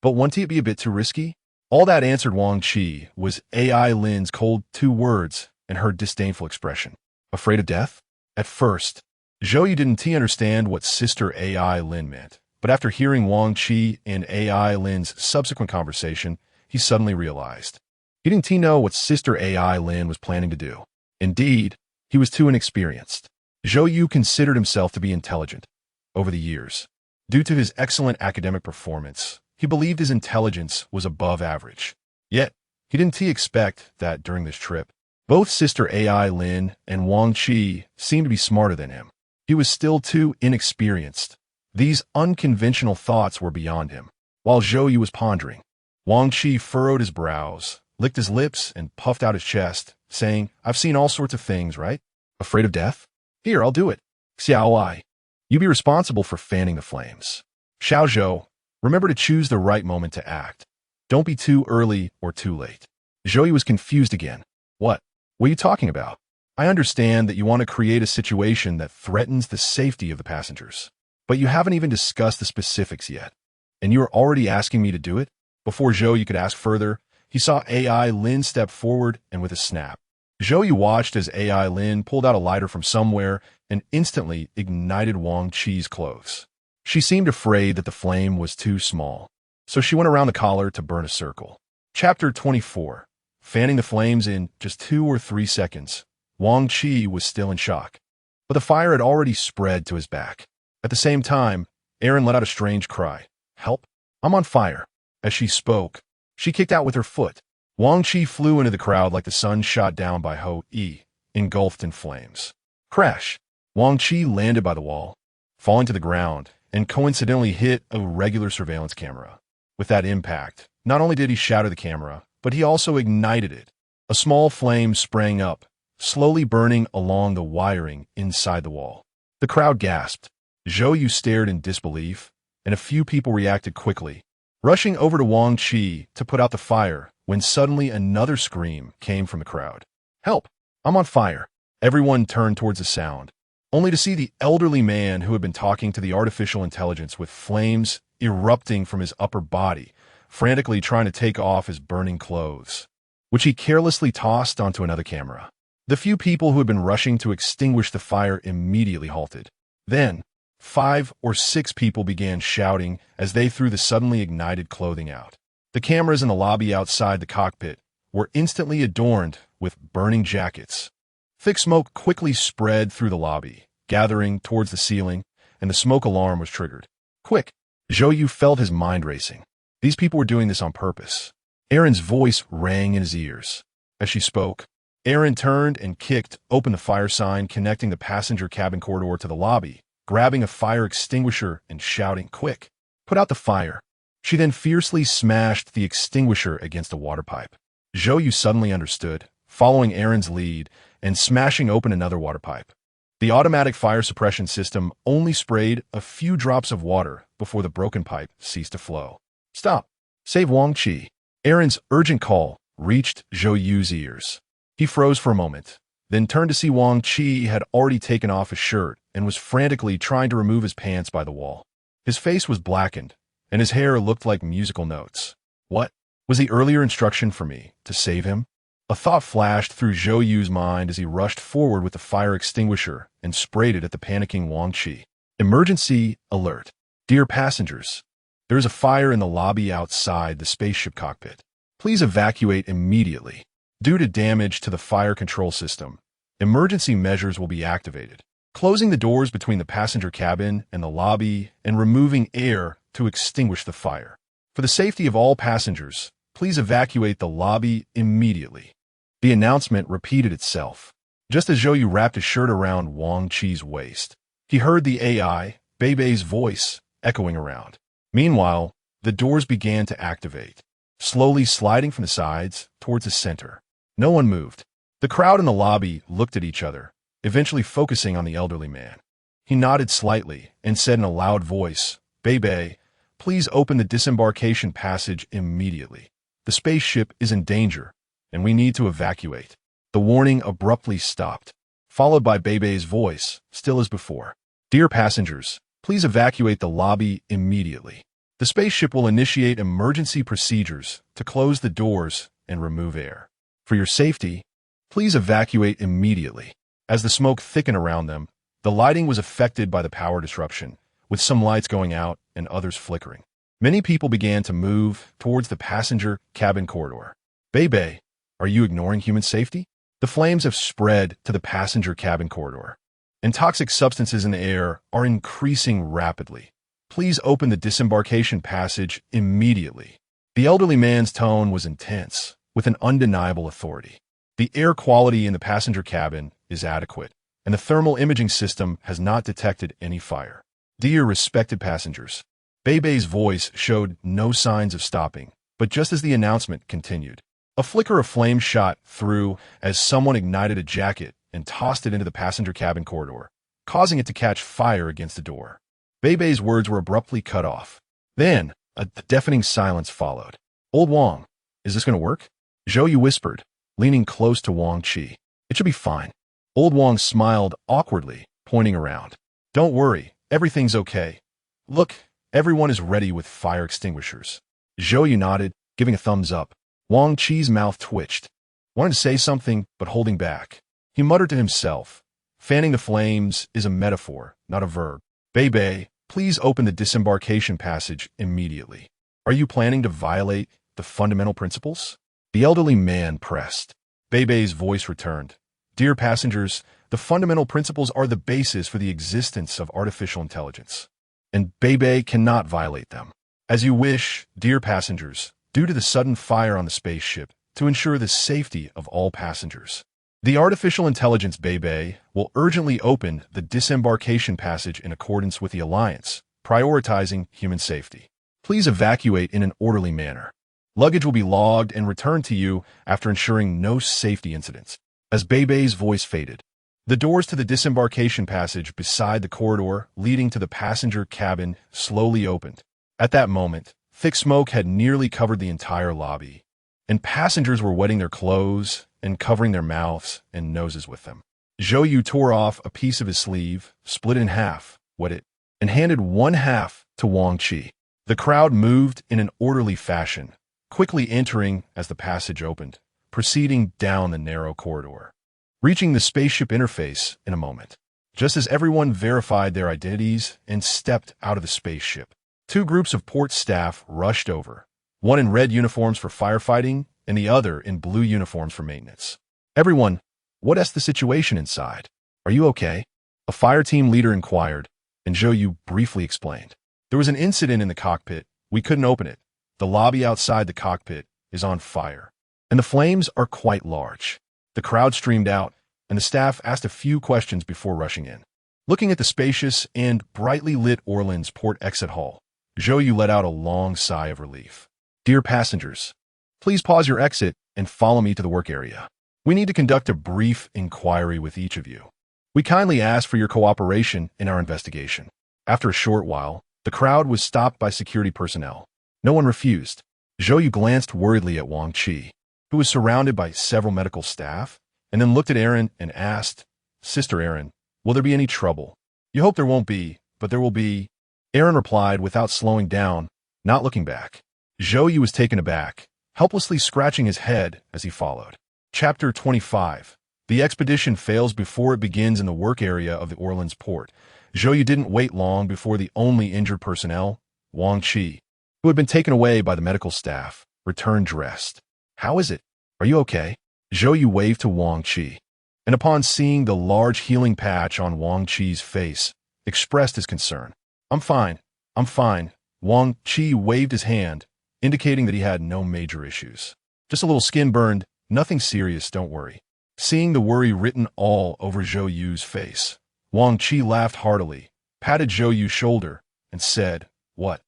But wouldn't it be a bit too risky? All that answered Wang Qi was AI Lin's cold two words and her disdainful expression. Afraid of death? At first, Zhou didn't understand what Sister AI Lin meant, but after hearing Wang Qi and AI Lin's subsequent conversation, he suddenly realized. He didn't know what Sister AI Lin was planning to do. Indeed, he was too inexperienced. Zhou considered himself to be intelligent. Over the years, due to his excellent academic performance, he believed his intelligence was above average. Yet, he didn't expect that during this trip, both Sister AI Lin and Wang Qi seemed to be smarter than him. He was still too inexperienced. These unconventional thoughts were beyond him. While Zhou was pondering, Wang Qi furrowed his brows, licked his lips, and puffed out his chest, saying, "I've seen all sorts of things, right? Afraid of death? Here, I'll do it. Xiao, you be responsible for fanning the flames. Xiao Zhou, remember to choose the right moment to act. Don't be too early or too late." Zhou was confused again. What are you talking about? I understand that you want to create a situation that threatens the safety of the passengers, but you haven't even discussed the specifics yet. And you are already asking me to do it? Before Zhou could ask further, he saw AI Lin step forward and with a snap. Zhou watched as AI Lin pulled out a lighter from somewhere and instantly ignited Wang Qi's clothes. She seemed afraid that the flame was too small, so she went around the collar to burn a circle. Chapter 24. Fanning the flames in just 2 or 3 seconds, Wang Qi was still in shock, but the fire had already spread to his back. At the same time, Erin let out a strange cry. "Help! I'm on fire!" As she spoke, she kicked out with her foot. Wang Qi flew into the crowd like the sun shot down by Ho-E, engulfed in flames. Crash! Wang Qi landed by the wall, falling to the ground, and coincidentally hit a regular surveillance camera. With that impact, not only did he shatter the camera, but he also ignited it. A small flame sprang up, slowly burning along the wiring inside the wall. The crowd gasped. Zhou Yu stared in disbelief, and a few people reacted quickly, rushing over to Wang Qi to put out the fire when suddenly another scream came from the crowd. "Help! I'm on fire!" Everyone turned towards the sound, only to see the elderly man who had been talking to the artificial intelligence with flames erupting from his upper body, frantically trying to take off his burning clothes, which he carelessly tossed onto another camera. The few people who had been rushing to extinguish the fire immediately halted. Then, 5 or 6 people began shouting as they threw the suddenly ignited clothing out. The cameras in the lobby outside the cockpit were instantly adorned with burning jackets. Thick smoke quickly spread through the lobby, gathering towards the ceiling, and the smoke alarm was triggered. "Quick!" Zhou Yu felt his mind racing. These people were doing this on purpose. Erin's voice rang in his ears. As she spoke, Erin turned and kicked open the fire sign connecting the passenger cabin corridor to the lobby, grabbing a fire extinguisher and shouting, "Quick! Put out the fire!" She then fiercely smashed the extinguisher against a water pipe. Zhou Yu suddenly understood, following Erin's lead and smashing open another water pipe. The automatic fire suppression system only sprayed a few drops of water before the broken pipe ceased to flow. "Stop! Save Wang Qi!" Erin's urgent call reached Zhou Yu's ears. He froze for a moment, then turned to see Wang Qi had already taken off his shirt and was frantically trying to remove his pants by the wall. His face was blackened, and his hair looked like musical notes. What? Was the earlier instruction for me to save him? A thought flashed through Zhou Yu's mind as he rushed forward with the fire extinguisher and sprayed it at the panicking Wang Qi. Emergency alert. Dear passengers, there is a fire in the lobby outside the spaceship cockpit. Please evacuate immediately. Due to damage to the fire control system, emergency measures will be activated, closing the doors between the passenger cabin and the lobby and removing air to extinguish the fire. For the safety of all passengers, please evacuate the lobby immediately. The announcement repeated itself. Just as Zhou Yu wrapped his shirt around Wang Qi's waist, he heard the AI, Beibei's voice, echoing around. Meanwhile, the doors began to activate, slowly sliding from the sides towards the center. No one moved. The crowd in the lobby looked at each other, eventually focusing on the elderly man. He nodded slightly and said in a loud voice, "Beibei, please open the disembarkation passage immediately. The spaceship is in danger, and we need to evacuate." The warning abruptly stopped, followed by Beibei's voice, still as before. "Dear passengers, please evacuate the lobby immediately. The spaceship will initiate emergency procedures to close the doors and remove air. For your safety, please evacuate immediately." As the smoke thickened around them, the lighting was affected by the power disruption, with some lights going out and others flickering. Many people began to move towards the passenger cabin corridor. "Beibei, are you ignoring human safety? The flames have spread to the passenger cabin corridor, and toxic substances in the air are increasing rapidly. Please open the disembarkation passage immediately." The elderly man's tone was intense, with an undeniable authority. "The air quality in the passenger cabin is adequate, and the thermal imaging system has not detected any fire. Dear respected passengers." Beibei's voice showed no signs of stopping, but just as the announcement continued, a flicker of flame shot through as someone ignited a jacket and tossed it into the passenger cabin corridor, causing it to catch fire against the door. Beibei's words were abruptly cut off. Then, a deafening silence followed. "Old Wang, is this going to work?" Zhou Yu whispered, leaning close to Wang Qi. "It should be fine." Old Wang smiled awkwardly, pointing around. "Don't worry, everything's okay. Look, everyone is ready with fire extinguishers." Zhou Yu nodded, giving a thumbs up. Wang Qi's mouth twitched, wanted to say something, but holding back. He muttered to himself, "Fanning the flames is a metaphor, not a verb. Beibei, please open the disembarkation passage immediately. Are you planning to violate the fundamental principles?" The elderly man pressed. Beibei's voice returned. "Dear passengers, the fundamental principles are the basis for the existence of artificial intelligence, and Beibei cannot violate them. As you wish, dear passengers. Due to the sudden fire on the spaceship, to ensure the safety of all passengers. The artificial intelligence Bei will urgently open the disembarkation passage in accordance with the Alliance, prioritizing human safety. Please evacuate in an orderly manner. Luggage will be logged and returned to you after ensuring no safety incidents. As Bei's voice faded, the doors to the disembarkation passage beside the corridor leading to the passenger cabin slowly opened. At that moment, thick smoke had nearly covered the entire lobby, and passengers were wetting their clothes and covering their mouths and noses with them. Zhou tore off a piece of his sleeve, split it in half, wet it, and handed one half to Wang Qi. The crowd moved in an orderly fashion, quickly entering as the passage opened, proceeding down the narrow corridor, reaching the spaceship interface in a moment. Just as everyone verified their identities and stepped out of the spaceship, two groups of port staff rushed over, one in red uniforms for firefighting and the other in blue uniforms for maintenance. Everyone, what's the situation inside? Are you okay? A fire team leader inquired, and Zhou briefly explained. There was an incident in the cockpit. We couldn't open it. The lobby outside the cockpit is on fire, and the flames are quite large. The crowd streamed out, and the staff asked a few questions before rushing in. Looking at the spacious and brightly lit Orleans port exit hall, Zhou let out a long sigh of relief. Dear passengers, please pause your exit and follow me to the work area. We need to conduct a brief inquiry with each of you. We kindly ask for your cooperation in our investigation. After a short while, the crowd was stopped by security personnel. No one refused. Zhou glanced worriedly at Wang Qi, who was surrounded by several medical staff, and then looked at Aaron and asked, Sister Aaron, will there be any trouble? You hope there won't be, but there will be. Aaron replied without slowing down, not looking back. Zhou was taken aback, helplessly scratching his head as he followed. Chapter 25. The expedition fails before it begins in the work area of the Orleans port. Zhou didn't wait long before the only injured personnel, Wang Qi, who had been taken away by the medical staff, returned dressed. How is it? Are you okay? Zhou waved to Wang Qi, and upon seeing the large healing patch on Wang Qi's face, expressed his concern. I'm fine. Wang Qi waved his hand, indicating that he had no major issues. Just a little skin burned, nothing serious, don't worry. Seeing the worry written all over Zhou's face, Wang Qi laughed heartily, patted Zhou's shoulder, and said, What?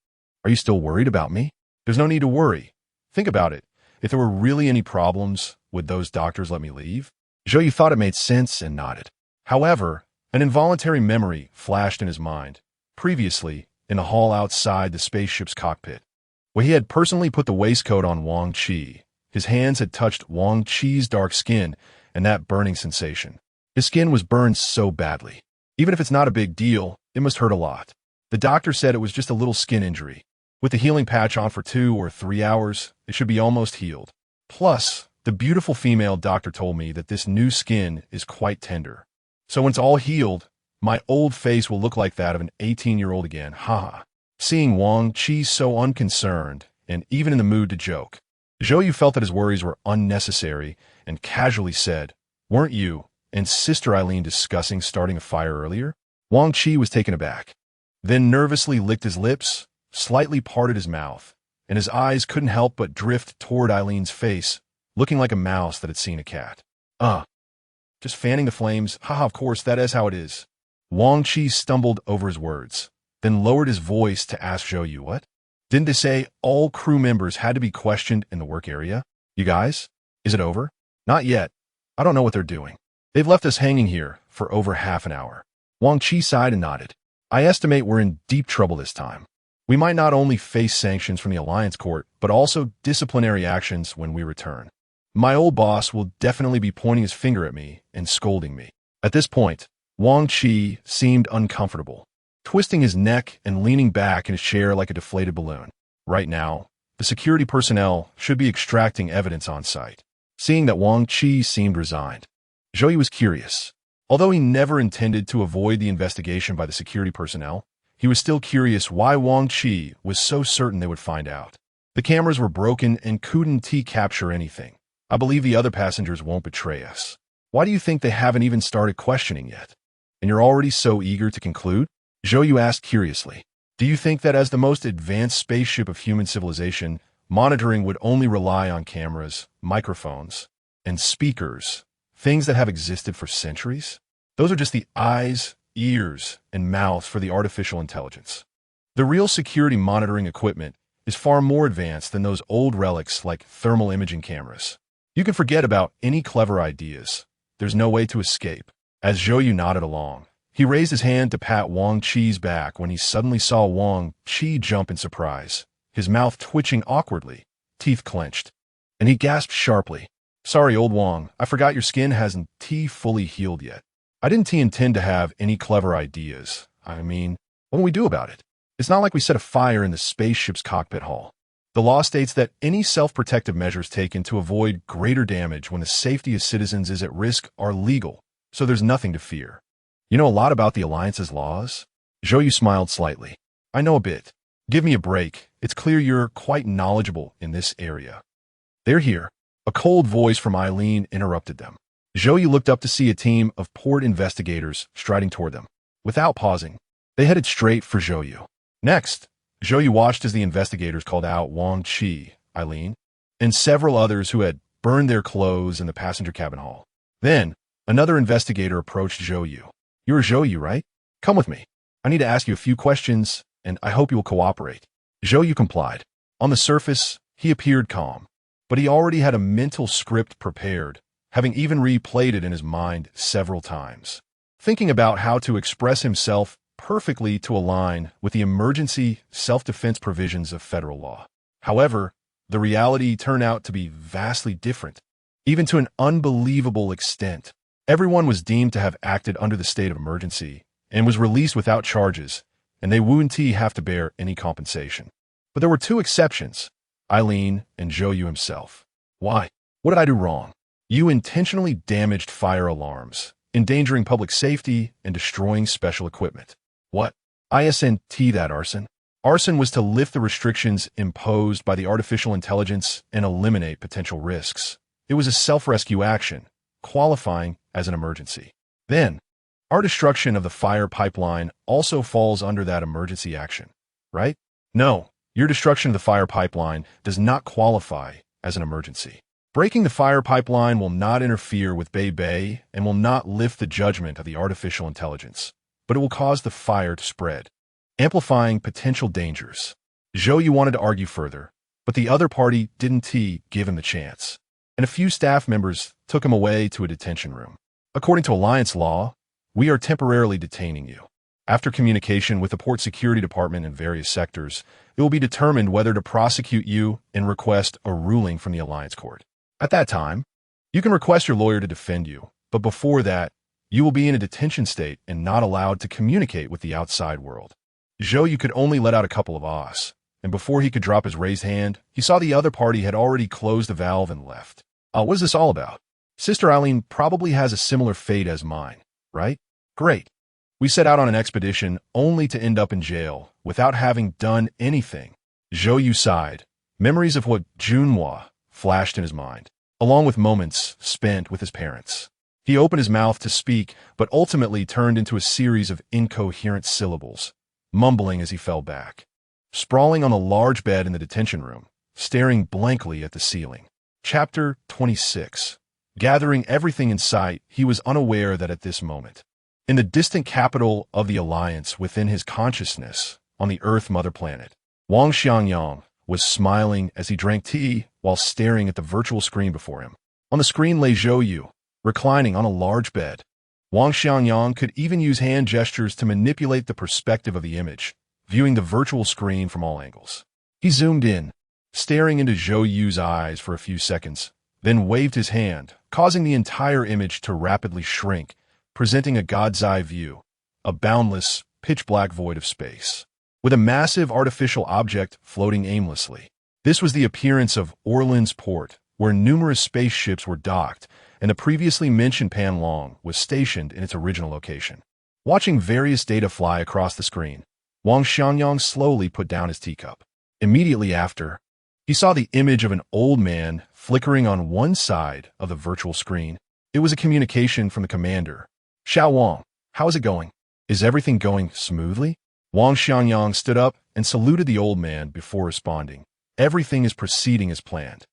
Are you still worried about me? There's no need to worry. Think about it. If there were really any problems, would those doctors let me leave? Zhou thought it made sense and nodded. However, an involuntary memory flashed in his mind, previously in the hall outside the spaceship's cockpit, where he had personally put the waistcoat on Wang Qi. His hands had touched Wang Qi's dark skin and that burning sensation. His skin was burned so badly. Even if it's not a big deal, it must hurt a lot. The doctor said it was just a little skin injury. With the healing patch on for 2 or 3 hours, it should be almost healed. Plus, the beautiful female doctor told me that this new skin is quite tender. So when it's all healed, my old face will look like that of an 18-year-old again, haha. Seeing Wang Qi so unconcerned, and even in the mood to joke, Zhou felt that his worries were unnecessary and casually said, Weren't you and Sister Eileen discussing starting a fire earlier? Wang Qi was taken aback, then nervously licked his lips, slightly parted his mouth, and his eyes couldn't help but drift toward Eileen's face, looking like a mouse that had seen a cat. Just fanning the flames, haha, of course, that is how it is. Wang Qi stumbled over his words, then lowered his voice to ask Zhou, What? Didn't they say all crew members had to be questioned in the work area? You guys? Is it over? Not yet. I don't know what they're doing. They've left us hanging here for over half an hour. Wang Qi sighed and nodded. I estimate we're in deep trouble this time. We might not only face sanctions from the Alliance Court, but also disciplinary actions when we return. My old boss will definitely be pointing his finger at me and scolding me. At this point, Wang Qi seemed uncomfortable, twisting his neck and leaning back in his chair like a deflated balloon. Right now, the security personnel should be extracting evidence on site. Seeing that Wang Qi seemed resigned, Zhou was curious. Although he never intended to avoid the investigation by the security personnel, he was still curious why Wang Qi was so certain they would find out. The cameras were broken and couldn't capture anything. I believe the other passengers won't betray us. Why do you think they haven't even started questioning yet? And you're already so eager to conclude? Zhou asked curiously. Do you think that as the most advanced spaceship of human civilization, monitoring would only rely on cameras, microphones, and speakers, things that have existed for centuries. Those are just the eyes, ears, and mouths for the artificial intelligence. The real security monitoring equipment is far more advanced than those old relics like thermal imaging cameras. You can forget about any clever ideas. There's no way to escape. As Zhou nodded along, he raised his hand to pat Wang Qi's back when he suddenly saw Wang Qi jump in surprise, his mouth twitching awkwardly, teeth clenched, and he gasped sharply. "Sorry, old Wang, I forgot your skin hasn't fully healed yet. I didn't intend to have any clever ideas. I mean, what will we do about it? It's not like we set a fire in the spaceship's cockpit hall. The law states that any self-protective measures taken to avoid greater damage when the safety of citizens is at risk are legal, so there's nothing to fear." "You know a lot about the Alliance's laws?" Zhou smiled slightly. "I know a bit. Give me a break. It's clear you're quite knowledgeable in this area." "They're here." A cold voice from Eileen interrupted them. Zhou looked up to see a team of port investigators striding toward them. Without pausing, they headed straight for Zhou. Next, Zhou watched as the investigators called out Wang Qi, Eileen, and several others who had burned their clothes in the passenger cabin hall. Then, another investigator approached Zhou. "You're Zhou, right? Come with me. I need to ask you a few questions, and I hope you will cooperate." Zhou complied. On the surface, he appeared calm, but he already had a mental script prepared, having even replayed it in his mind several times, thinking about how to express himself perfectly to align with the emergency self-defense provisions of federal law. However, the reality turned out to be vastly different, even to an unbelievable extent. Everyone was deemed to have acted under the state of emergency and was released without charges, and they wouldn't have to bear any compensation. But there were two exceptions, Eileen and Zhou himself. "Why? What did I do wrong?" "You intentionally damaged fire alarms, endangering public safety and destroying special equipment." "What? Isn't that arson?" Arson was to lift the restrictions imposed by the artificial intelligence and eliminate potential risks. It was a self-rescue action, qualifying as an emergency. Then, our destruction of the fire pipeline also falls under that emergency action, right? "No, your destruction of the fire pipeline does not qualify as an emergency. Breaking the fire pipeline will not interfere with Bay and will not lift the judgment of the artificial intelligence, but it will cause the fire to spread, amplifying potential dangers." Zhou wanted to argue further, but the other party didn't give him the chance, and a few staff members took him away to a detention room. "According to Alliance law, we are temporarily detaining you. After communication with the Port Security Department in various sectors, it will be determined whether to prosecute you and request a ruling from the Alliance Court. At that time, you can request your lawyer to defend you, but before that, you will be in a detention state and not allowed to communicate with the outside world." Zhou could only let out a couple of ahs, and before he could drop his raised hand, he saw the other party had already closed the valve and left. What is this all about? Sister Eileen probably has a similar fate as mine, right? Great. We set out on an expedition only to end up in jail without having done anything. Zhou sighed. Memories of what Junhua flashed in his mind, along with moments spent with his parents. He opened his mouth to speak, but ultimately turned into a series of incoherent syllables, mumbling as he fell back. Sprawling on a large bed in the detention room, staring blankly at the ceiling. Chapter 26. Gathering everything in sight, he was unaware that at this moment, in the distant capital of the Alliance within his consciousness, on the Earth mother planet, Wang Xiangyang was smiling as he drank tea while staring at the virtual screen before him. On the screen lay Zhou, reclining on a large bed. Wang Xiangyang could even use hand gestures to manipulate the perspective of the image, viewing the virtual screen from all angles. He zoomed in, staring into Zhou's eyes for a few seconds, then waved his hand, causing the entire image to rapidly shrink, presenting a God's eye view, a boundless, pitch-black void of space, with a massive artificial object floating aimlessly. This was the appearance of Orlin's port, where numerous spaceships were docked, and the previously mentioned Panlong was stationed in its original location. Watching various data fly across the screen, Wang Xiangyang slowly put down his teacup. Immediately after, he saw the image of an old man flickering on one side of the virtual screen. It was a communication from the commander. "Xiao Wang, how is it going? Is everything going smoothly?" Wang Xiangyang stood up and saluted the old man before responding. Everything is proceeding as planned.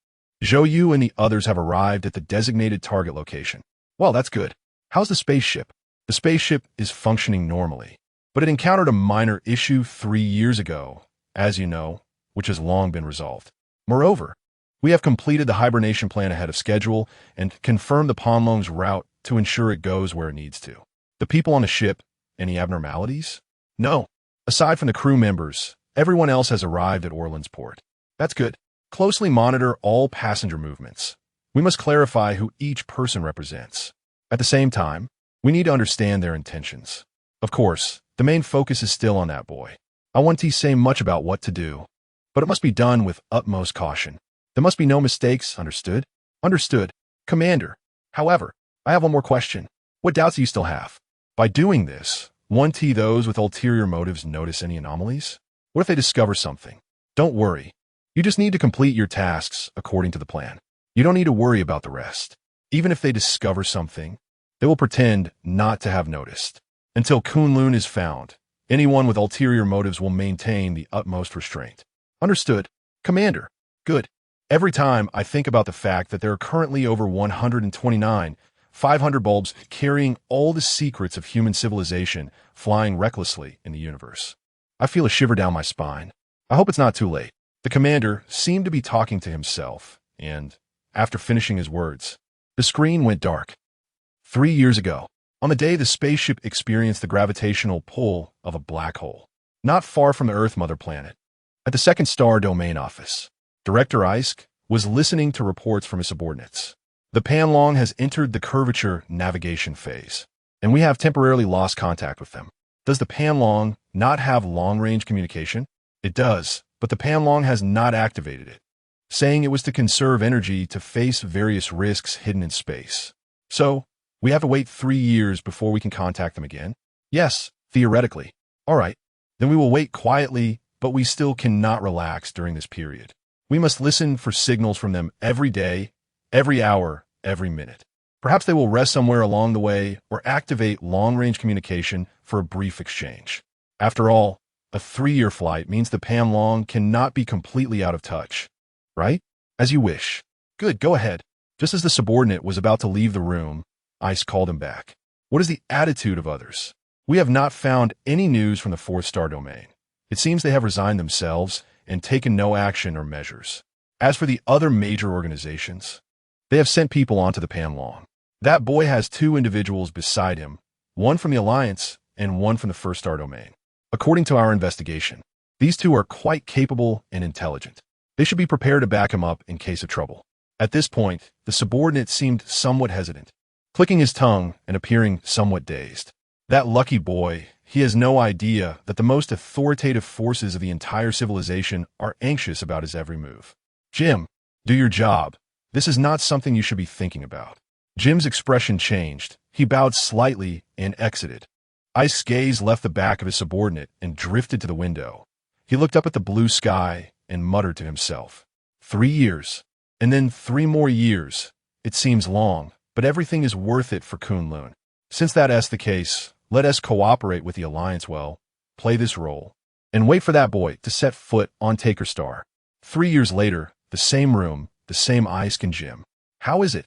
Zhou and the others have arrived at the designated target location. Well, that's good. How's the spaceship? The spaceship is functioning normally, but it encountered a minor issue 3 years ago, as you know, which has long been resolved. Moreover, we have completed the hibernation plan ahead of schedule and confirmed the Panlong's route to ensure it goes where it needs to. The people on the ship, any abnormalities? No. Aside from the crew members, everyone else has arrived at Orland's port. That's good. Closely monitor all passenger movements. We must clarify who each person represents. At the same time, we need to understand their intentions. Of course, the main focus is still on that boy. I won't say much about what to do, but it must be done with utmost caution. There must be no mistakes, understood? Understood, Commander. However, I have one more question. What doubts do you still have? By doing this, won't those with ulterior motives notice any anomalies? What if they discover something? Don't worry. You just need to complete your tasks according to the plan. You don't need to worry about the rest. Even if they discover something, they will pretend not to have noticed. Until Kunlun is found, anyone with ulterior motives will maintain the utmost restraint. Understood, Commander. Good. Every time I think about the fact that there are currently over 129,500 bulbs carrying all the secrets of human civilization flying recklessly in the universe, I feel a shiver down my spine. I hope it's not too late. The commander seemed to be talking to himself, and, after finishing his words, the screen went dark. 3 years ago, on the day the spaceship experienced the gravitational pull of a black hole, not far from the Earth mother planet, at the second star domain office, Director Isk was listening to reports from his subordinates. The Panlong has entered the curvature navigation phase, and we have temporarily lost contact with them. Does the Panlong not have long-range communication? It does, but the Panlong has not activated it, saying it was to conserve energy to face various risks hidden in space. So, we have to wait 3 years before we can contact them again? Yes, theoretically. All right, then we will wait quietly, but we still cannot relax during this period. We must listen for signals from them every day, every hour, every minute. Perhaps they will rest somewhere along the way or activate long-range communication for a brief exchange. After all, a 3-year flight means the Panlong cannot be completely out of touch. Right? As you wish. Good, go ahead. Just as the subordinate was about to leave the room, Ice called him back. What is the attitude of others? We have not found any news from the 4th star domain. It seems they have resigned themselves and taken no action or measures. As for the other major organizations, they have sent people onto the Panlong. That boy has 2 individuals beside him, one from the Alliance and one from the 1st star domain. According to our investigation, these 2 are quite capable and intelligent. They should be prepared to back him up in case of trouble. At this point, the subordinate seemed somewhat hesitant, clicking his tongue and appearing somewhat dazed. That lucky boy, he has no idea that the most authoritative forces of the entire civilization are anxious about his every move. Jim, do your job. This is not something you should be thinking about. Jim's expression changed. He bowed slightly and exited. Ice's gaze left the back of his subordinate and drifted to the window. He looked up at the blue sky and muttered to himself. 3 years, and then 3 more years. It seems long, but everything is worth it for Kunlun. Since that is the case, let us cooperate with the Alliance well, play this role, and wait for that boy to set foot on Taker Star. 3 years later, the same room, the same Ice and Jim. How is it?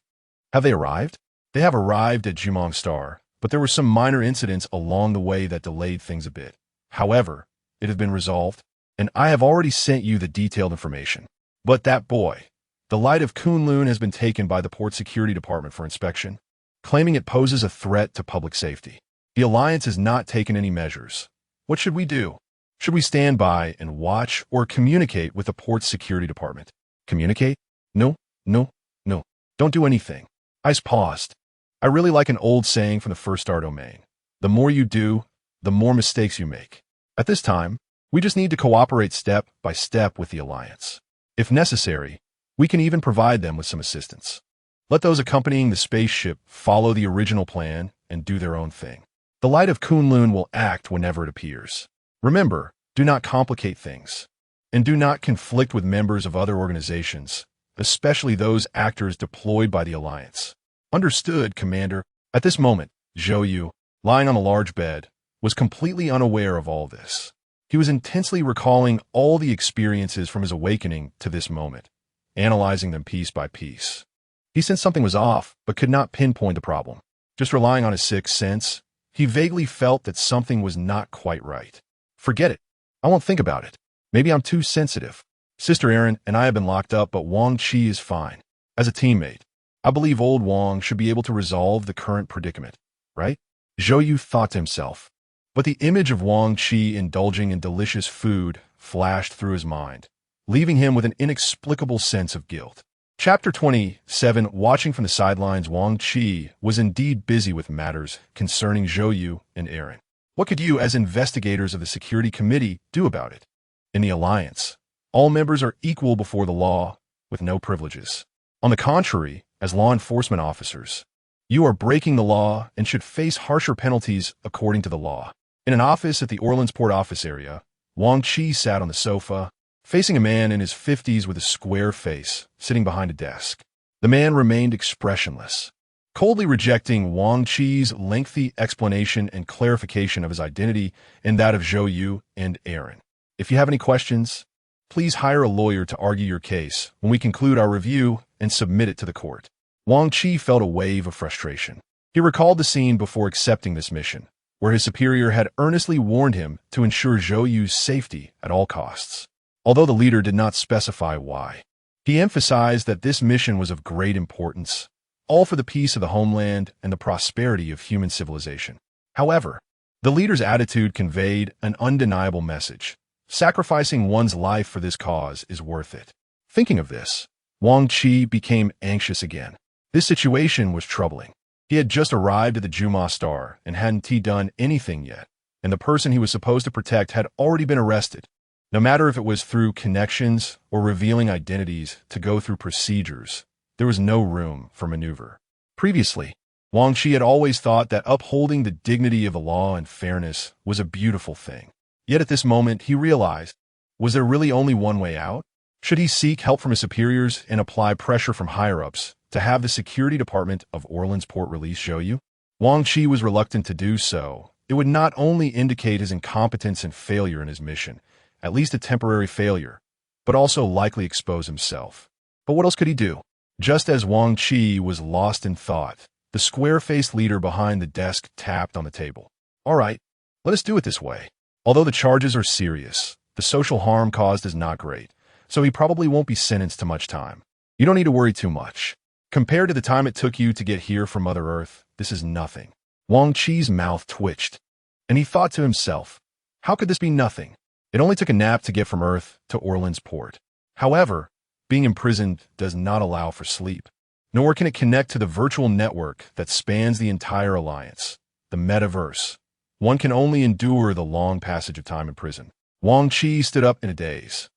Have they arrived? They have arrived at Jumong Star, but there were some minor incidents along the way that delayed things a bit. However, it has been resolved, and I have already sent you the detailed information. But that boy, the light of Kunlun has been taken by the Port Security Department for inspection, claiming it poses a threat to public safety. The Alliance has not taken any measures. What should we do? Should we stand by and watch or communicate with the Port Security Department? Communicate? No. Don't do anything. Ice paused. I really like an old saying from the 1st star domain. The more you do, the more mistakes you make. At this time, we just need to cooperate step by step with the Alliance. If necessary, we can even provide them with some assistance. Let those accompanying the spaceship follow the original plan and do their own thing. The light of Kunlun will act whenever it appears. Remember, do not complicate things, and do not conflict with members of other organizations, especially those actors deployed by the Alliance. Understood, Commander. At this moment, Zhou, lying on a large bed, was completely unaware of all this. He was intensely recalling all the experiences from his awakening to this moment, analyzing them piece by piece. He sensed something was off, but could not pinpoint the problem. Just relying on his sixth sense, he vaguely felt that something was not quite right. Forget it. I won't think about it. Maybe I'm too sensitive. Sister Erin and I have been locked up, but Wang Qi is fine. As a teammate, I believe old Wang should be able to resolve the current predicament, right? Zhou Yu thought to himself. But the image of Wang Qi indulging in delicious food flashed through his mind, leaving him with an inexplicable sense of guilt. Chapter 27. Watching from the sidelines, Wang Qi was indeed busy with matters concerning Zhou Yu and Erin. What could you, as investigators of the Security Committee, do about it? In the Alliance, all members are equal before the law, with no privileges. On the contrary, as law enforcement officers, you are breaking the law and should face harsher penalties according to the law. In an office at the Orleans Port office area, Wang Qi sat on the sofa, facing a man in his 50s with a square face, sitting behind a desk. The man remained expressionless, coldly rejecting Wang Qi's lengthy explanation and clarification of his identity and that of Zhou Yu and Erin. If you have any questions, please hire a lawyer to argue your case when we conclude our review and submit it to the court. Wang Qi felt a wave of frustration. He recalled the scene before accepting this mission, where his superior had earnestly warned him to ensure Zhou Yu's safety at all costs. Although the leader did not specify why, he emphasized that this mission was of great importance, all for the peace of the homeland and the prosperity of human civilization. However, the leader's attitude conveyed an undeniable message. Sacrificing one's life for this cause is worth it. Thinking of this, Wang Qi became anxious again. This situation was troubling. He had just arrived at the Juma Star and hadn't done anything yet, and the person he was supposed to protect had already been arrested. No matter if it was through connections or revealing identities to go through procedures, there was no room for maneuver. Previously, Wang Qi had always thought that upholding the dignity of the law and fairness was a beautiful thing. Yet at this moment, he realized, was there really only one way out? Should he seek help from his superiors and apply pressure from higher-ups to have the security department of Orleans Port release Zhou Yu? Wang Qi was reluctant to do so. It would not only indicate his incompetence and failure in his mission, at least a temporary failure, but also likely expose himself. But what else could he do? Just as Wang Qi was lost in thought, the square-faced leader behind the desk tapped on the table. All right, let us do it this way. Although the charges are serious, the social harm caused is not great, so he probably won't be sentenced to much time. You don't need to worry too much. Compared to the time it took you to get here from Mother Earth, this is nothing. Wang Qi's mouth twitched, and he thought to himself, how could this be nothing? It only took a nap to get from Earth to Orleans Port. However, being imprisoned does not allow for sleep, nor can it connect to the virtual network that spans the entire alliance, the metaverse. One can only endure the long passage of time in prison. Wang Qi stood up in a daze,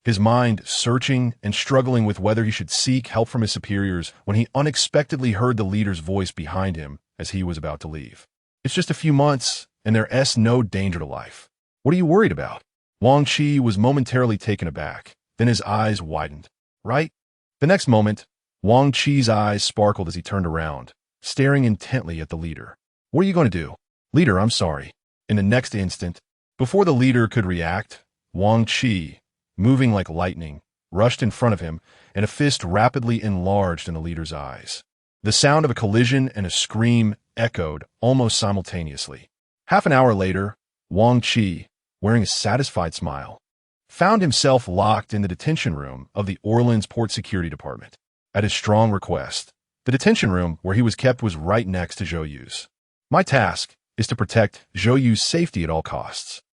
his mind searching and struggling with whether he should seek help from his superiors when he unexpectedly heard the leader's voice behind him as he was about to leave. It's just a few months, and there's no danger to life. What are you worried about? Wang Qi was momentarily taken aback, then his eyes widened. Right? The next moment, Wang Qi's eyes sparkled as he turned around, staring intently at the leader. What are you going to do? Leader, I'm sorry. In the next instant, before the leader could react, Wang Qi, moving like lightning, rushed in front of him, and a fist rapidly enlarged in the leader's eyes. The sound of a collision and a scream echoed almost simultaneously. Half an hour later, Wang Qi, wearing a satisfied smile, found himself locked in the detention room of the Orleans Port Security Department. At his strong request, the detention room where he was kept was right next to Zhou Yu's. My task is to protect Zhou Yu's safety at all costs.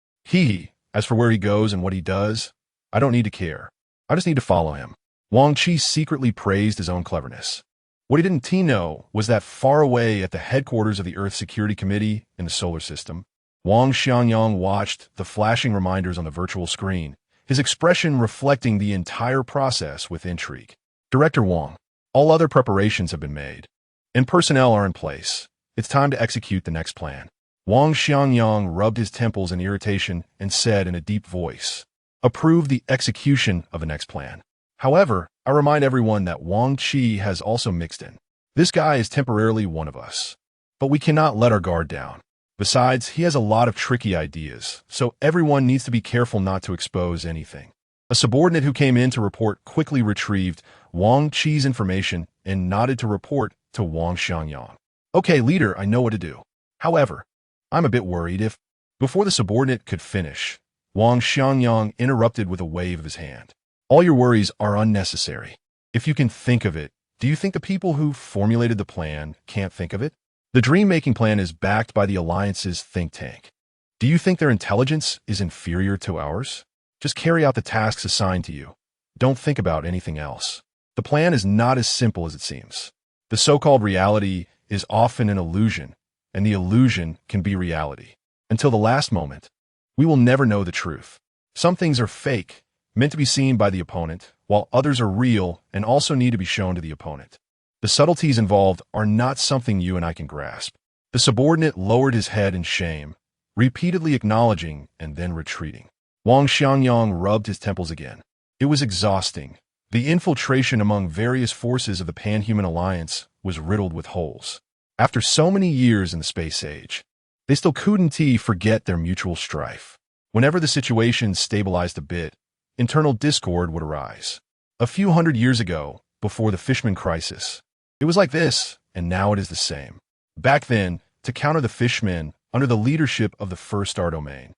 As for where he goes and what he does, I don't need to care. I just need to follow him. Wang Qi secretly praised his own cleverness. What he didn't know was that far away at the headquarters of the Earth Security Committee in the solar system, Wang Xiangyang watched the flashing reminders on the virtual screen, his expression reflecting the entire process with intrigue. Director Wang, all other preparations have been made, and personnel are in place. It's time to execute the next plan. Wang Xiangyang rubbed his temples in irritation and said in a deep voice, approve the execution of the next plan. However, I remind everyone that Wang Qi has also mixed in. This guy is temporarily one of us, but we cannot let our guard down. Besides, he has a lot of tricky ideas, so everyone needs to be careful not to expose anything. A subordinate who came in to report quickly retrieved Wang Qi's information and nodded to report to Wang Xiangyang. Okay, leader, I know what to do. However, I'm a bit worried if... Before the subordinate could finish, Wang Xiangyang interrupted with a wave of his hand. All your worries are unnecessary. If you can think of it, do you think the people who formulated the plan can't think of it? The dream-making plan is backed by the Alliance's think tank. Do you think their intelligence is inferior to ours? Just carry out the tasks assigned to you. Don't think about anything else. The plan is not as simple as it seems. The so-called reality is often an illusion, and the illusion can be reality. Until the last moment, we will never know the truth. Some things are fake, meant to be seen by the opponent, while others are real and also need to be shown to the opponent. The subtleties involved are not something you and I can grasp. The subordinate lowered his head in shame, repeatedly acknowledging and then retreating. Wang Xiangyang rubbed his temples again. It was exhausting. The infiltration among various forces of the Pan-Human Alliance was riddled with holes. After so many years in the space age, they still couldn't forget their mutual strife. Whenever the situation stabilized a bit, internal discord would arise. A few hundred years ago, before the Fishman crisis, it was like this, and now it is the same. Back then, to counter the Fishmen under the leadership of the First Star Domain,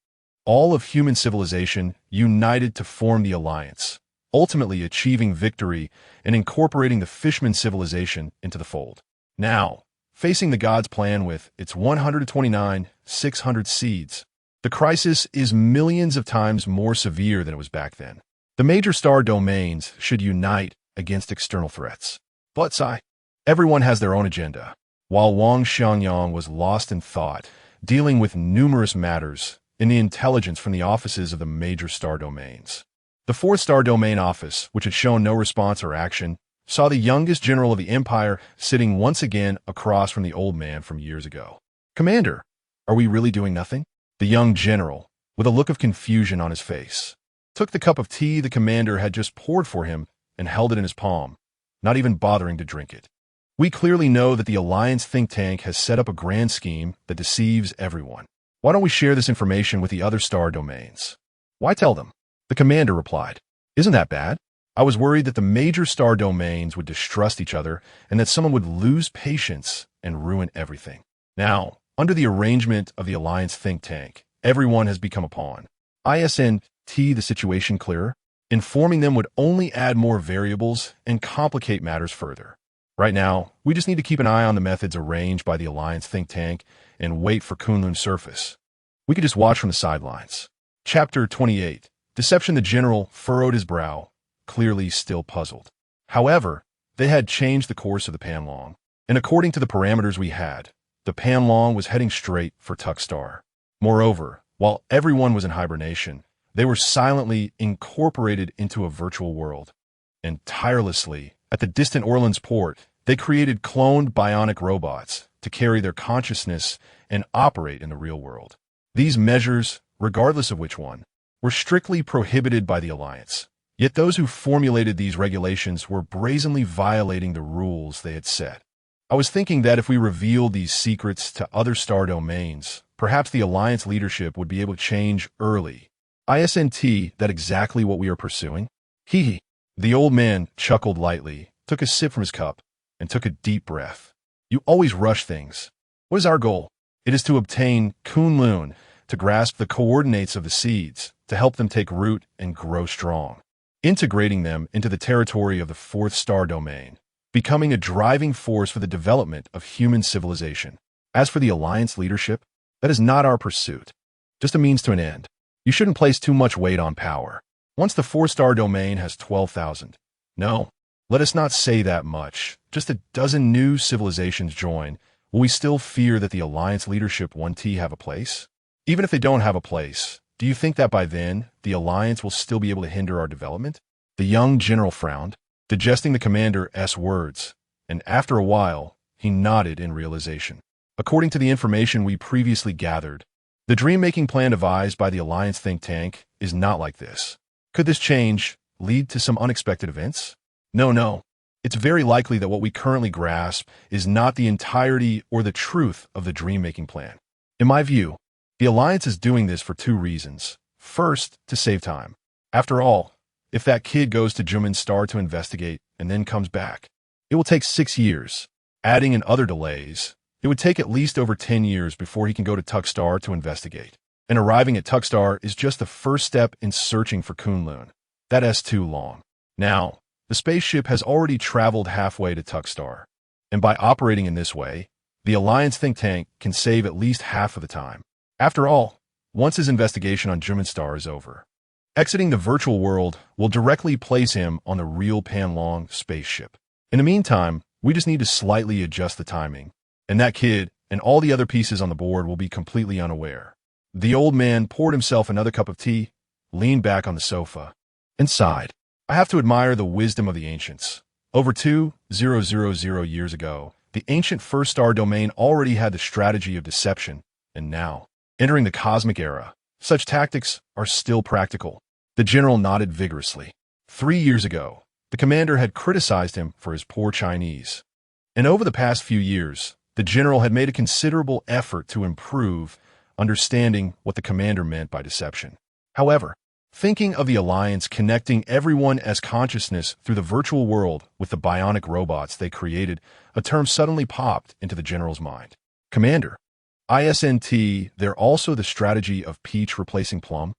all of human civilization united to form the Alliance, ultimately achieving victory and incorporating the Fishman civilization into the fold. Now, facing the Gods plan with its 129,600 seeds, the crisis is millions of times more severe than it was back then. The major star domains should unite against external threats. But everyone has their own agenda. While Wang Xiangyang was lost in thought, dealing with numerous matters in the intelligence from the offices of the major star domains. The fourth star domain office, which had shown no response or action, saw the youngest general of the Empire sitting once again across from the old man from years ago. Commander, are we really doing nothing? The young general, with a look of confusion on his face, took the cup of tea the commander had just poured for him and held it in his palm, not even bothering to drink it. We clearly know that the Alliance think tank has set up a grand scheme that deceives everyone. Why don't we share this information with the other star domains? Why tell them? The commander replied. Isn't that bad? I was worried that the major star domains would distrust each other and that someone would lose patience and ruin everything. Now, under the arrangement of the Alliance think tank, everyone has become a pawn. Isn't the situation clearer? Informing them would only add more variables and complicate matters further. Right now, we just need to keep an eye on the methods arranged by the Alliance think tank and wait for Kunlun's surface. We could just watch from the sidelines. Chapter 28. Deception. The general furrowed his brow, clearly still puzzled. However, they had changed the course of the Panlong, and according to the parameters we had, the Panlong was heading straight for Tuk Star. Moreover, while everyone was in hibernation, they were silently incorporated into a virtual world. And tirelessly, at the distant Orleans port, they created cloned bionic robots to carry their consciousness and operate in the real world. These measures, regardless of which one, were strictly prohibited by the Alliance. Yet those who formulated these regulations were brazenly violating the rules they had set. I was thinking that if we revealed these secrets to other star domains, perhaps the Alliance leadership would be able to change early. Isn't that exactly what we are pursuing? Hee. The old man chuckled lightly, took a sip from his cup, and took a deep breath. You always rush things. What is our goal? It is to obtain Kunlun, to grasp the coordinates of the seeds, to help them take root and grow strong, integrating them into the territory of the fourth star domain, becoming a driving force for the development of human civilization. As for the Alliance leadership, that is not our pursuit, just a means to an end. You shouldn't place too much weight on power. Once the four-star domain has 12,000. No, let us not say that much. Just a dozen new civilizations join. Will we still fear that the Alliance leadership won't have a place? Even if they don't have a place, do you think that by then, the Alliance will still be able to hinder our development? The young general frowned, digesting the commander's words, and after a while, he nodded in realization. According to the information we previously gathered, the dream-making plan devised by the Alliance think tank is not like this. Could this change lead to some unexpected events? No. It's very likely that what we currently grasp is not the entirety or the truth of the dream-making plan. In my view, the Alliance is doing this for two reasons. First, to save time. After all, if that kid goes to Juman's star to investigate and then comes back, it will take 6 years. Adding in other delays, it would take at least over 10 years before he can go to Tuk Star to investigate. And arriving at Tuk Star is just the first step in searching for Kunlun. That's too long. Now, the spaceship has already traveled halfway to Tuk Star. And by operating in this way, the Alliance think tank can save at least half of the time. After all, once his investigation on Juman Star is over, exiting the virtual world will directly place him on the real Panlong spaceship. In the meantime, we just need to slightly adjust the timing, and that kid and all the other pieces on the board will be completely unaware. The old man poured himself another cup of tea, leaned back on the sofa, and sighed. I have to admire the wisdom of the ancients. Over 2,000 years ago, the ancient first star domain already had the strategy of deception, and now, entering the cosmic era, such tactics are still practical. The general nodded vigorously. 3 years ago, the commander had criticized him for his poor Chinese. And over the past few years, the general had made a considerable effort to improve understanding what the commander meant by deception. However, thinking of the Alliance connecting everyone as consciousness through the virtual world with the bionic robots they created, a term suddenly popped into the general's mind. Commander, isn't there also the strategy of peach replacing plum?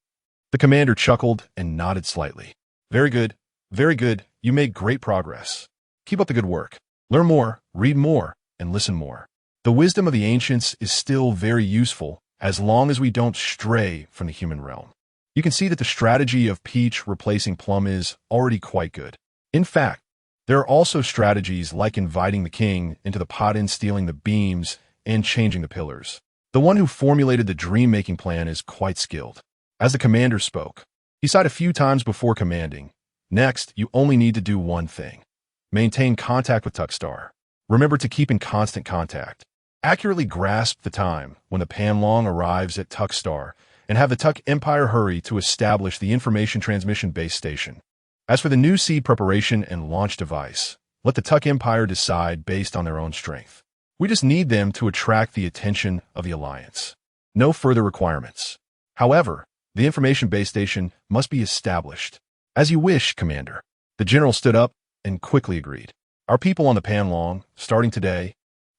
The commander chuckled and nodded slightly. Very good, you made great progress. Keep up the good work. Learn more, read more, and listen more. The wisdom of the ancients is still very useful as long as we don't stray from the human realm. You can see that the strategy of peach replacing plum is already quite good. In fact, there are also strategies like inviting the king into the pot and stealing the beams and changing the pillars. The one who formulated the dream-making plan is quite skilled. As the commander spoke, he sighed a few times before commanding. Next, you only need to do one thing. Maintain contact with Tuk Star. Remember to keep in constant contact. Accurately grasp the time when the Panlong arrives at Tuk Star and have the Tuk Empire hurry to establish the information transmission base station. As for the new seed preparation and launch device, let the Tuk Empire decide based on their own strength. We just need them to attract the attention of the Alliance. No further requirements. However, the information base station must be established. As you wish, Commander. The general stood up and quickly agreed. Our people on the Panlong, starting today,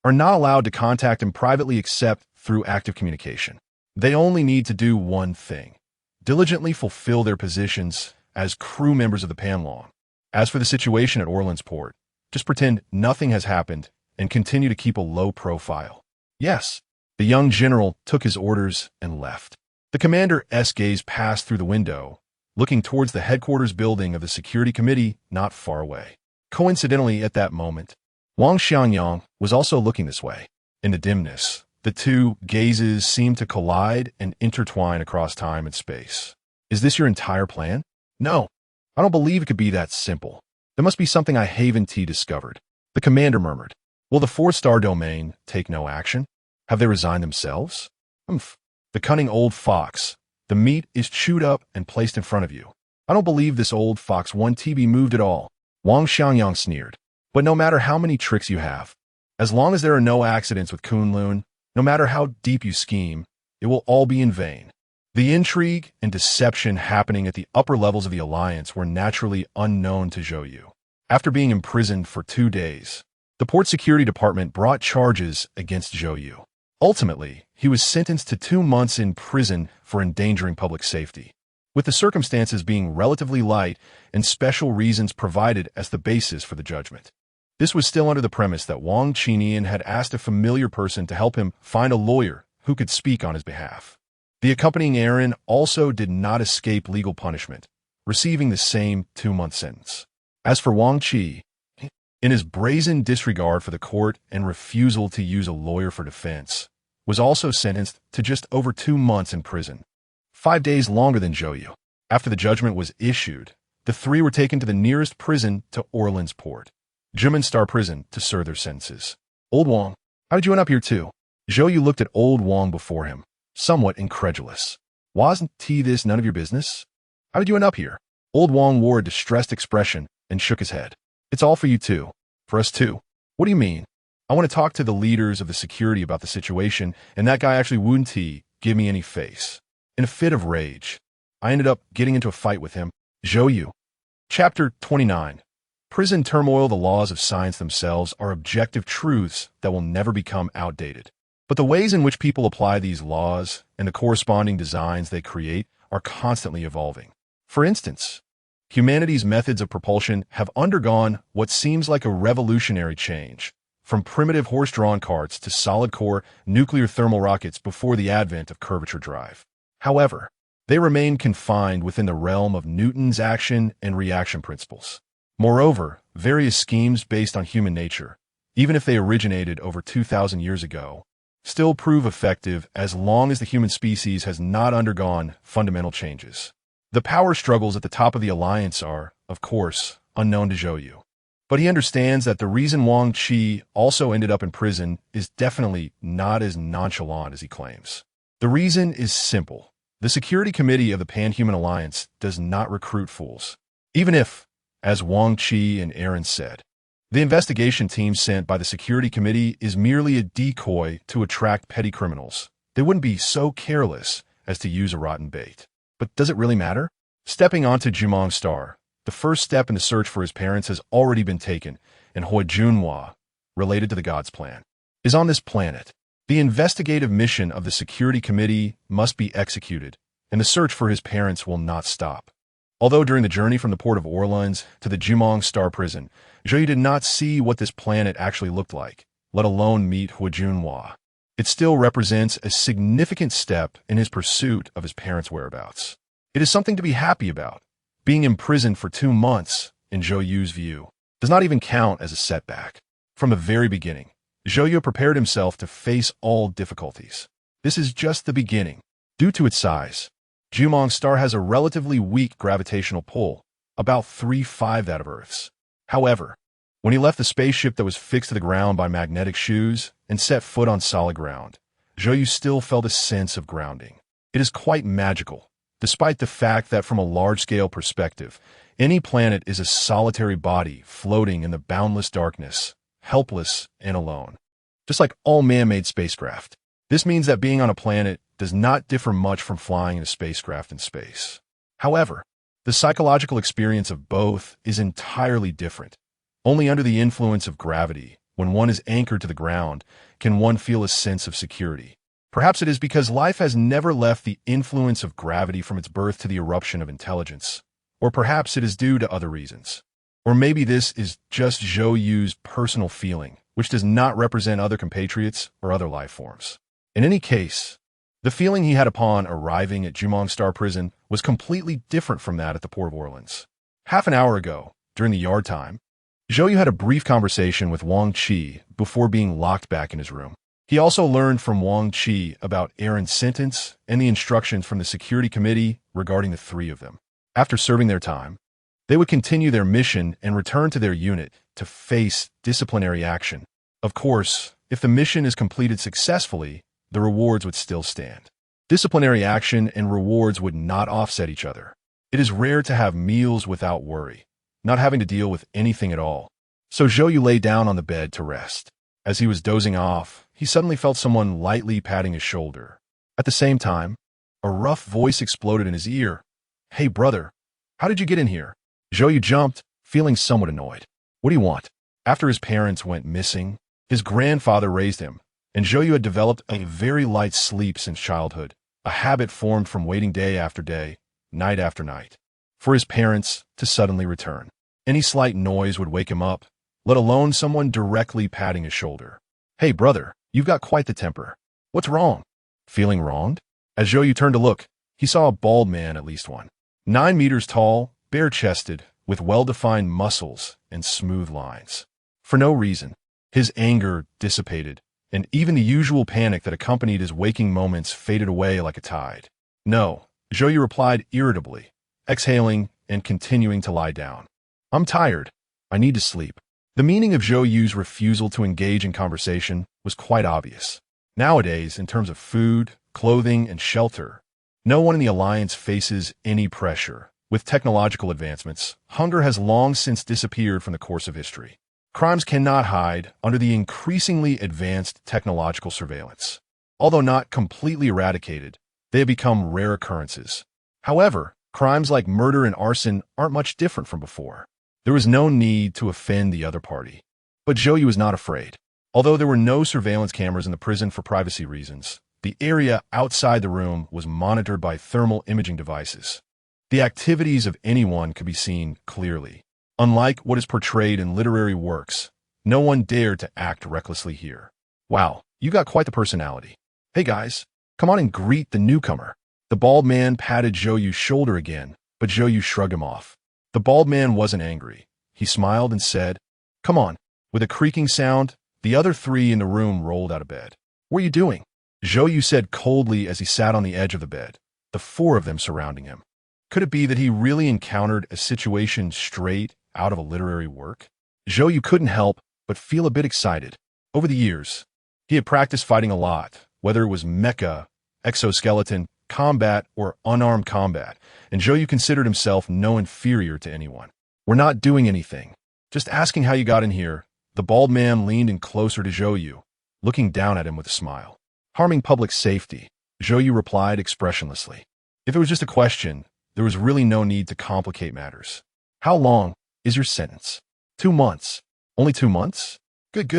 are not allowed to contact him privately except through active communication. They only need to do one thing: diligently fulfill their positions as crew members of the Panlong. As for the situation at Orleans Port, just pretend nothing has happened and continue to keep a low profile. Yes, the young general took his orders and left. The commander's gaze passed through the window, looking towards the headquarters building of the security committee not far away. Coincidentally, at that moment, Wang Xiangyang was also looking this way. In the dimness, the two gazes seemed to collide and intertwine across time and space. Is this your entire plan? No, I don't believe it could be that simple. There must be something I haven't discovered. The commander murmured. Will the four-star domain take no action? Have they resigned themselves? Humph. The cunning old fox. The meat is chewed up and placed in front of you. I don't believe this old fox won't be moved at all. Wang Xiangyang sneered. But no matter how many tricks you have, as long as there are no accidents with Kunlun, no matter how deep you scheme, it will all be in vain. The intrigue and deception happening at the upper levels of the Alliance were naturally unknown to Zhou. After being imprisoned for 2 days, the Port Security Department brought charges against Zhou. Ultimately, he was sentenced to 2 months in prison for endangering public safety, with the circumstances being relatively light and special reasons provided as the basis for the judgment. This was still under the premise that Wang Qinian had asked a familiar person to help him find a lawyer who could speak on his behalf. The accompanying Aaron also did not escape legal punishment, receiving the same 2-month sentence. As for Wang Qi, in his brazen disregard for the court and refusal to use a lawyer for defense, was also sentenced to just over 2 months in prison, 5 days longer than Zhou. After the judgment was issued, the three were taken to the nearest prison to Orleans Port, Juman Star Prison, to serve their sentences. Old Wang, how did you end up here too? Zhou looked at Old Wang before him, somewhat incredulous. Wasn't this none of your business? How did you end up here? Old Wang wore a distressed expression and shook his head. It's all for you too. For us too. What do you mean? I want to talk to the leaders of the security about the situation, and that guy actually wouldn't give me any face. In a fit of rage, I ended up getting into a fight with him. Zhou. Chapter 29. Prison turmoil. The laws of science themselves are objective truths that will never become outdated. But the ways in which people apply these laws and the corresponding designs they create are constantly evolving. For instance, humanity's methods of propulsion have undergone what seems like a revolutionary change, from primitive horse-drawn carts to solid-core nuclear thermal rockets before the advent of curvature drive. However, they remain confined within the realm of Newton's action and reaction principles. Moreover, various schemes based on human nature, even if they originated over 2,000 years ago, still prove effective as long as the human species has not undergone fundamental changes. The power struggles at the top of the alliance are, of course, unknown to Zhou. But he understands that the reason Wang Qi also ended up in prison is definitely not as nonchalant as he claims. The reason is simple. The Security Committee of the Pan-Human Alliance does not recruit fools. Even if, as Wang Qi and Aaron said, the investigation team sent by the Security Committee is merely a decoy to attract petty criminals, they wouldn't be so careless as to use a rotten bait. But does it really matter? Stepping onto Jumong Star, the first step in the search for his parents has already been taken, and Hui Junhua, related to the Gods Plan, is on this planet. The investigative mission of the Security Committee must be executed, and the search for his parents will not stop. Although during the journey from the port of Orleans to the Jumong Star prison, Zhou did not see what this planet actually looked like, let alone meet Hui Junhua. It still represents a significant step in his pursuit of his parents' whereabouts. It is something to be happy about. Being imprisoned for 2 months, in Zhou's view, does not even count as a setback. From the very beginning, Zhou prepared himself to face all difficulties. This is just the beginning. Due to its size, Jumong Star has a relatively weak gravitational pull, about 3/5 that of Earth's. However, when he left the spaceship that was fixed to the ground by magnetic shoes and set foot on solid ground, Zhou still felt a sense of grounding. It is quite magical, despite the fact that from a large-scale perspective, any planet is a solitary body floating in the boundless darkness, helpless and alone. Just like all man-made spacecraft. This means that being on a planet does not differ much from flying in a spacecraft in space. However, the psychological experience of both is entirely different. Only under the influence of gravity, when one is anchored to the ground, can one feel a sense of security. Perhaps it is because life has never left the influence of gravity from its birth to the eruption of intelligence. Or perhaps it is due to other reasons. Or maybe this is just Zhou's personal feeling, which does not represent other compatriots or other life forms. In any case, the feeling he had upon arriving at Jumong Star Prison was completely different from that at the Port of Orleans. Half an hour ago, during the yard time, Zhou had a brief conversation with Wang Qi before being locked back in his room. He also learned from Wang Qi about Aaron's sentence and the instructions from the Security Committee regarding the 3 of them. After serving their time, they would continue their mission and return to their unit to face disciplinary action. Of course, if the mission is completed successfully, the rewards would still stand. Disciplinary action and rewards would not offset each other. It is rare to have meals without worry, not having to deal with anything at all. So Zhou lay down on the bed to rest. As he was dozing off, he suddenly felt someone lightly patting his shoulder. At the same time, a rough voice exploded in his ear. "Hey, brother, how did you get in here?" Zhou jumped, feeling somewhat annoyed. "What do you want?" After his parents went missing, his grandfather raised him, and Zhou had developed a very light sleep since childhood, a habit formed from waiting day after day, night after night, for his parents to suddenly return. Any slight noise would wake him up, let alone someone directly patting his shoulder. "Hey, brother, you've got quite the temper. What's wrong?" Feeling wronged? As Zhou turned to look, he saw a bald man, at least one. 9 meters tall, bare-chested, with well-defined muscles and smooth lines. For no reason, his anger dissipated, and even the usual panic that accompanied his waking moments faded away like a tide. "No," Zhou replied irritably, exhaling and continuing to lie down. "I'm tired. I need to sleep." The meaning of Zhou's refusal to engage in conversation was quite obvious. Nowadays, in terms of food, clothing, and shelter, no one in the Alliance faces any pressure. With technological advancements, hunger has long since disappeared from the course of history. Crimes cannot hide under the increasingly advanced technological surveillance. Although not completely eradicated, they have become rare occurrences. However, crimes like murder and arson aren't much different from before. There was no need to offend the other party. But Zhou was not afraid. Although there were no surveillance cameras in the prison for privacy reasons, the area outside the room was monitored by thermal imaging devices. The activities of anyone could be seen clearly. Unlike what is portrayed in literary works, no one dared to act recklessly here. Wow, you got quite the personality. Hey guys, come on and greet the newcomer. The bald man patted Zhou's shoulder again, but Zhou shrugged him off. The bald man wasn't angry. He smiled and said, "Come on." With a creaking sound, the other three in the room rolled out of bed. "What are you doing?" Zhou said coldly as he sat on the edge of the bed, the four of them surrounding him. Could it be that he really encountered a situation straight out of a literary work? Zhou couldn't help but feel a bit excited. Over the years, he had practiced fighting a lot, whether it was mecha, exoskeleton, combat, or unarmed combat, and Zhou considered himself no inferior to anyone. "We're not doing anything. Just asking how you got in here." The bald man leaned in closer to Zhou, looking down at him with a smile. "Harming public safety," Zhou replied expressionlessly. If it was just a question, there was really no need to complicate matters. "How long is your sentence?" 2 months. "Only 2 months? Good.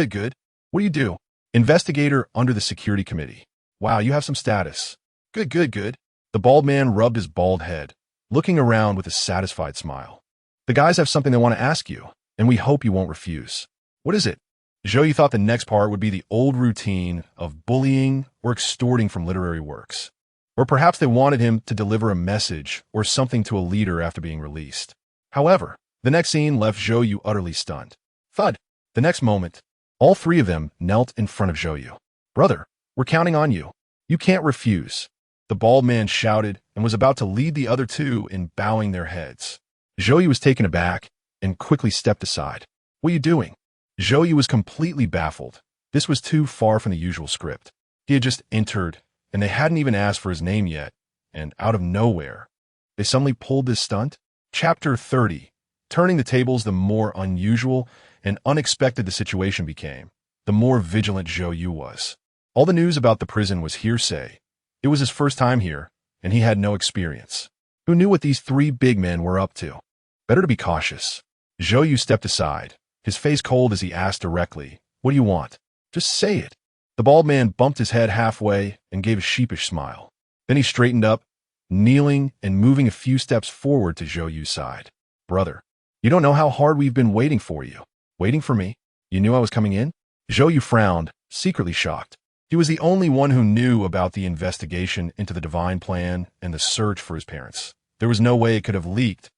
What do you do?" "Investigator under the security committee." "Wow, you have some status." Good. The bald man rubbed his bald head, looking around with a satisfied smile. "The guys have something they want to ask you, and we hope you won't refuse." "What is it?" Zhou thought the next part would be the old routine of bullying or extorting from literary works. Or perhaps they wanted him to deliver a message or something to a leader after being released. However, the next scene left Zhou utterly stunned. Thud! The next moment, all three of them knelt in front of Zhou. "Brother, we're counting on you. You can't refuse." The bald man shouted and was about to lead the other two in bowing their heads. Zhou was taken aback and quickly stepped aside. "What are you doing?" Zhou was completely baffled. This was too far from the usual script. He had just entered, and they hadn't even asked for his name yet, and out of nowhere, they suddenly pulled this stunt. Chapter 30. Turning the tables, the more unusual and unexpected the situation became, the more vigilant Zhou was. All the news about the prison was hearsay. It was his first time here, and he had no experience. Who knew what these three big men were up to? Better to be cautious. Zhou stepped aside, his face cold as he asked directly, "What do you want?" "Just say it." The bald man bumped his head halfway and gave a sheepish smile. Then he straightened up, kneeling and moving a few steps forward to Zhou's side. "Brother, you don't know how hard we've been waiting for you." "Waiting for me? You knew I was coming in?" Zhou frowned, secretly shocked. He was the only one who knew about the investigation into the divine plan and the search for his parents. There was no way it could have leaked,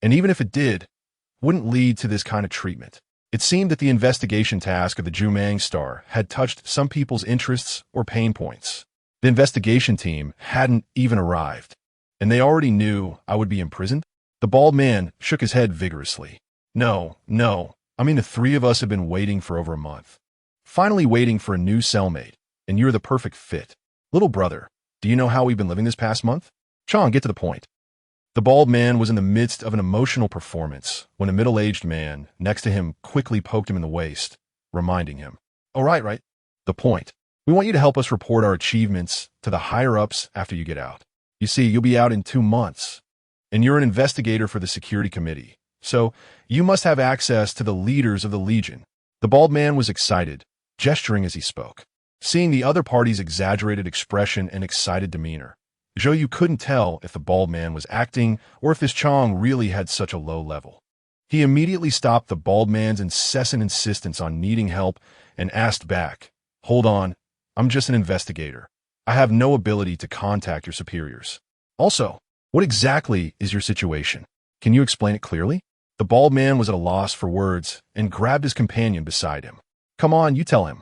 and even if it did, wouldn't lead to this kind of treatment. It seemed that the investigation task of the Zhumang star had touched some people's interests or pain points. The investigation team hadn't even arrived, and they already knew I would be imprisoned? The bald man shook his head vigorously. No. I mean, the three of us have been waiting for over a month. Finally waiting for a new cellmate, and you're the perfect fit. Little brother, do you know how we've been living this past month? Chong, get to the point. The bald man was in the midst of an emotional performance when a middle-aged man next to him quickly poked him in the waist, reminding him, "Oh, right. The point. We want you to help us report our achievements to the higher-ups after you get out. You see, you'll be out in 2 months, and you're an investigator for the security committee, so you must have access to the leaders of the Legion." The bald man was excited, gesturing as he spoke. Seeing the other party's exaggerated expression and excited demeanor, Zhou couldn't tell if the bald man was acting or if this Chong really had such a low level. He immediately stopped the bald man's incessant insistence on needing help and asked back, "Hold on, I'm just an investigator. I have no ability to contact your superiors. Also, what exactly is your situation? Can you explain it clearly?" The bald man was at a loss for words and grabbed his companion beside him. "Come on, you tell him."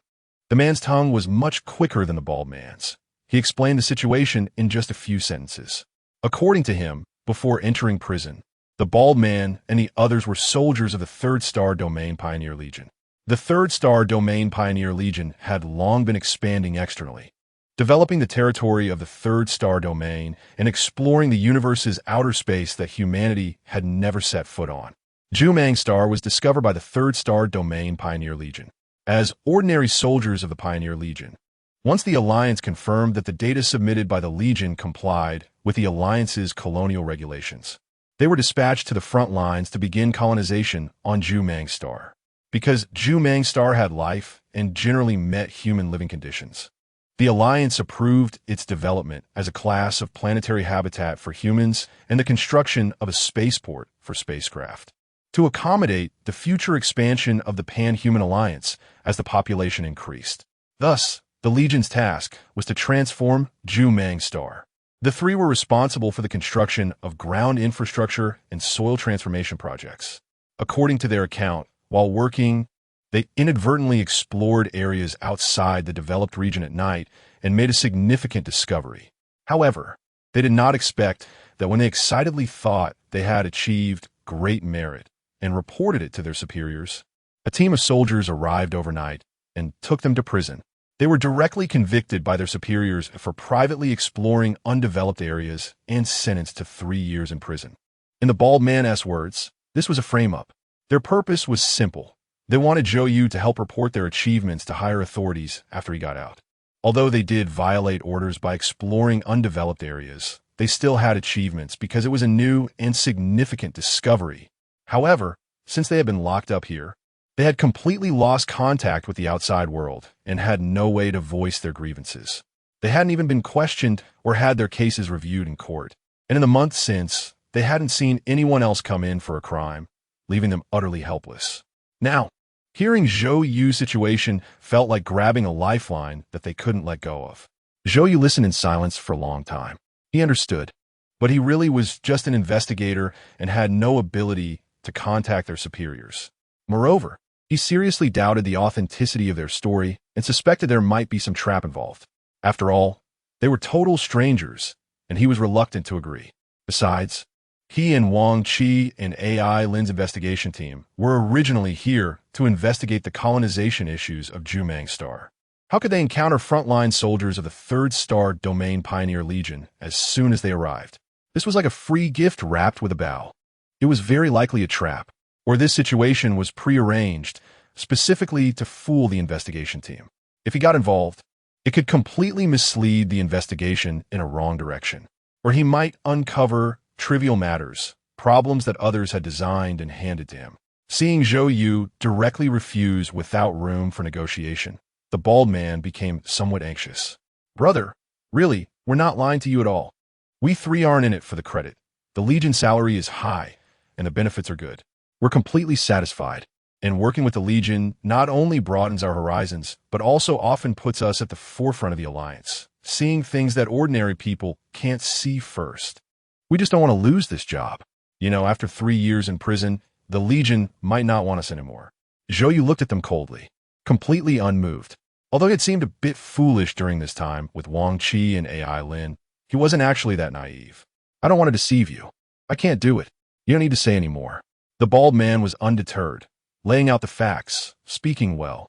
The man's tongue was much quicker than the bald man's. He explained the situation in just a few sentences. According to him, before entering prison, the bald man and the others were soldiers of the Third Star Domain Pioneer Legion. The Third Star Domain Pioneer Legion had long been expanding externally, developing the territory of the Third Star Domain and exploring the universe's outer space that humanity had never set foot on. Zhou star was discovered by the Third Star Domain Pioneer Legion as ordinary soldiers of the Pioneer Legion. Once the Alliance confirmed that the data submitted by the Legion complied with the Alliance's colonial regulations, they were dispatched to the front lines to begin colonization on Zhou star. Because Zhou star had life and generally met human living conditions, the Alliance approved its development as a class of planetary habitat for humans and the construction of a spaceport for spacecraft to accommodate the future expansion of the Pan-Human Alliance as the population increased. Thus, the Legion's task was to transform Zhou star. The three were responsible for the construction of ground infrastructure and soil transformation projects. According to their account, while working, they inadvertently explored areas outside the developed region at night and made a significant discovery. However, they did not expect that when they excitedly thought they had achieved great merit and reported it to their superiors, a team of soldiers arrived overnight and took them to prison. They were directly convicted by their superiors for privately exploring undeveloped areas and sentenced to 3 years in prison. In the bald man's words, this was a frame-up. Their purpose was simple. They wanted Zhou to help report their achievements to higher authorities after he got out. Although they did violate orders by exploring undeveloped areas, they still had achievements because it was a new and significant discovery. However, since they had been locked up here, they had completely lost contact with the outside world and had no way to voice their grievances. They hadn't even been questioned or had their cases reviewed in court. And in the months since, they hadn't seen anyone else come in for a crime, leaving them utterly helpless. Now, hearing Zhou's situation felt like grabbing a lifeline that they couldn't let go of. Zhou listened in silence for a long time. He understood, but he really was just an investigator and had no ability to contact their superiors. Moreover, he seriously doubted the authenticity of their story and suspected there might be some trap involved. After all, they were total strangers, and he was reluctant to agree. Besides, he and Wang Qi and AI Lin's investigation team were originally here to investigate the colonization issues of Zhou star. How could they encounter frontline soldiers of the Third Star Domain Pioneer Legion as soon as they arrived? This was like a free gift wrapped with a bow. It was very likely a trap, or this situation was prearranged specifically to fool the investigation team. If he got involved, it could completely mislead the investigation in a wrong direction, or he might uncover trivial matters, problems that others had designed and handed to him. Seeing Zhou directly refuse without room for negotiation, the bald man became somewhat anxious. Brother, really, we're not lying to you at all. We three aren't in it for the credit. The Legion salary is high, and the benefits are good. We're completely satisfied, and working with the Legion not only broadens our horizons, but also often puts us at the forefront of the Alliance, seeing things that ordinary people can't see first. We just don't want to lose this job. After 3 years in prison, the Legion might not want us anymore. Zhou looked at them coldly, completely unmoved. Although he had seemed a bit foolish during this time with Wang Qi and AI Lin, he wasn't actually that naive. I don't want to deceive you. I can't do it. You don't need to say any more. The bald man was undeterred, laying out the facts, speaking well,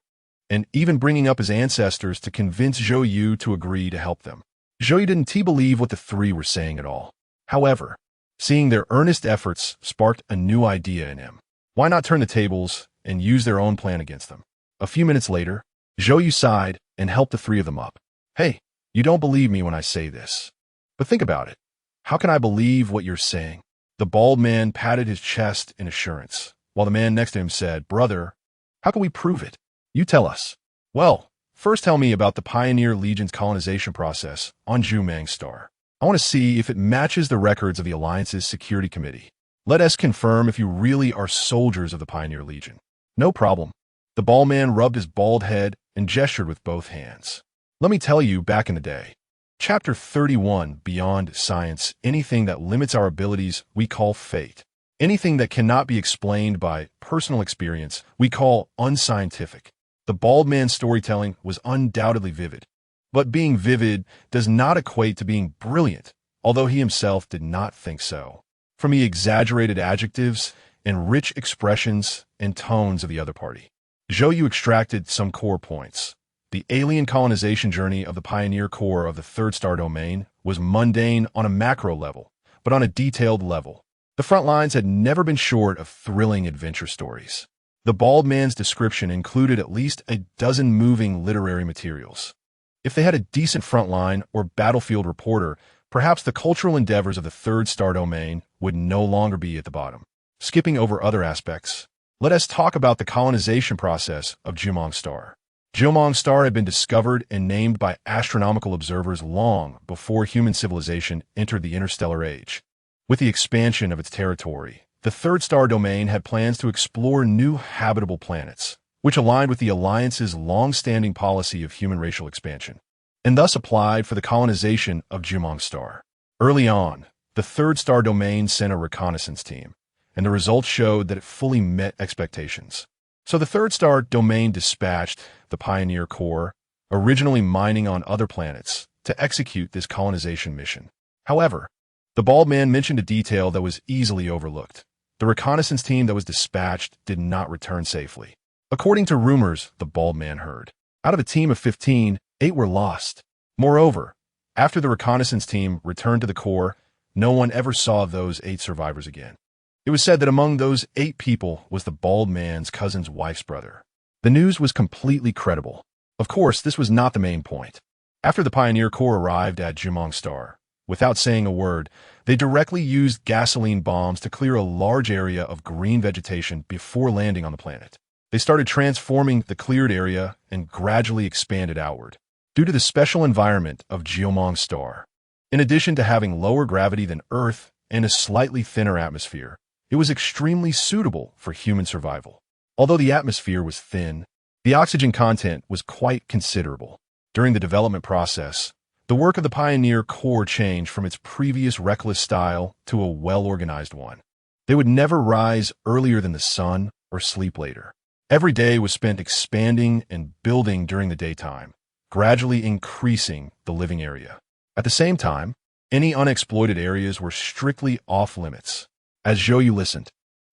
and even bringing up his ancestors to convince Zhou to agree to help them. Zhou didn't believe what the three were saying at all. However, seeing their earnest efforts sparked a new idea in him. Why not turn the tables and use their own plan against them? A few minutes later, Zhou sighed and helped the three of them up. Hey, you don't believe me when I say this. But think about it. How can I believe what you're saying? The bald man patted his chest in assurance, while the man next to him said, Brother, how can we prove it? You tell us. Well, first tell me about the Pioneer Legion's colonization process on Zhou star. I want to see if it matches the records of the Alliance's Security Committee. Let us confirm if you really are soldiers of the Pioneer Legion. No problem. The bald man rubbed his bald head and gestured with both hands. Let me tell you, back in the day, Chapter 31, Beyond Science, anything that limits our abilities, we call fate. Anything that cannot be explained by personal experience, we call unscientific. The bald man's storytelling was undoubtedly vivid. But being vivid does not equate to being brilliant, although he himself did not think so. From the exaggerated adjectives and rich expressions and tones of the other party, Zhou extracted some core points. The alien colonization journey of the Pioneer Corps of the Third Star Domain was mundane on a macro level, but on a detailed level, The front lines had never been short of thrilling adventure stories. The bald man's description included at least a dozen moving literary materials. If they had a decent frontline or battlefield reporter, perhaps the cultural endeavors of the third star domain would no longer be at the bottom. Skipping over other aspects, let us talk about the colonization process of Zhou star. Zhou star had been discovered and named by astronomical observers long before human civilization entered the interstellar age. With the expansion of its territory, the third star domain had plans to explore new habitable planets, which aligned with the Alliance's long-standing policy of human racial expansion, and thus applied for the colonization of Zhou star. Early on, the third star domain sent a reconnaissance team, and the results showed that it fully met expectations. So the third star domain dispatched the Pioneer Corps, originally mining on other planets, to execute this colonization mission. However, the bald man mentioned a detail that was easily overlooked. The reconnaissance team that was dispatched did not return safely. According to rumors the bald man heard, out of a team of 15, 8 were lost. Moreover, after the reconnaissance team returned to the Corps, no one ever saw those 8 survivors again. It was said that among those 8 people was the bald man's cousin's wife's brother. The news was completely credible. Of course, this was not the main point. After the Pioneer Corps arrived at Zhou star, without saying a word, they directly used gasoline bombs to clear a large area of green vegetation before landing on the planet. They started transforming the cleared area and gradually expanded outward. Due to the special environment of Zhou star, in addition to having lower gravity than Earth and a slightly thinner atmosphere, it was extremely suitable for human survival. Although the atmosphere was thin, the oxygen content was quite considerable. During the development process, the work of the Pioneer Corps changed from its previous reckless style to a well-organized one. They would never rise earlier than the sun or sleep later. Every day was spent expanding and building during the daytime, gradually increasing the living area. At the same time, any unexploited areas were strictly off-limits. As Zhou listened,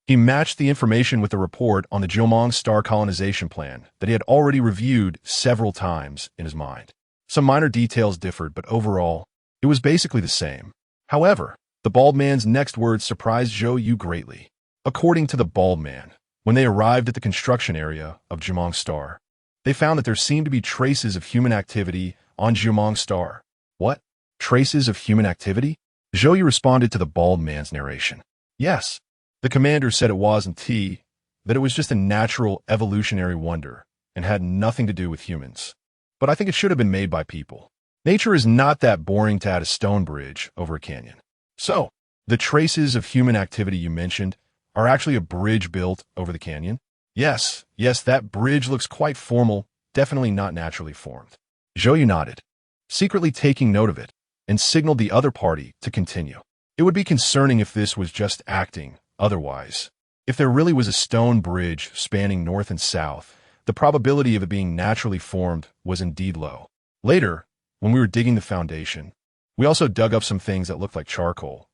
he matched the information with the report on the Zhou star colonization plan that he had already reviewed several times in his mind. Some minor details differed, but overall, it was basically the same. However, the bald man's next words surprised Zhou greatly. According to the bald man, when they arrived at the construction area of Zhou star, they found that there seemed to be traces of human activity on Zhou star. What? Traces of human activity? Zhou responded to the bald man's narration. Yes. The commander said it wasn't that it was just a natural evolutionary wonder and had nothing to do with humans. But I think it should have been made by people. Nature is not that boring to add a stone bridge over a canyon. So, the traces of human activity you mentioned are actually a bridge built over the canyon? Yes, that bridge looks quite formal, definitely not naturally formed. Zhou nodded, secretly taking note of it, and signaled the other party to continue. It would be concerning if this was just acting, otherwise. If there really was a stone bridge spanning north and south, the probability of it being naturally formed was indeed low. Later, when we were digging the foundation, we also dug up some things that looked like charcoal.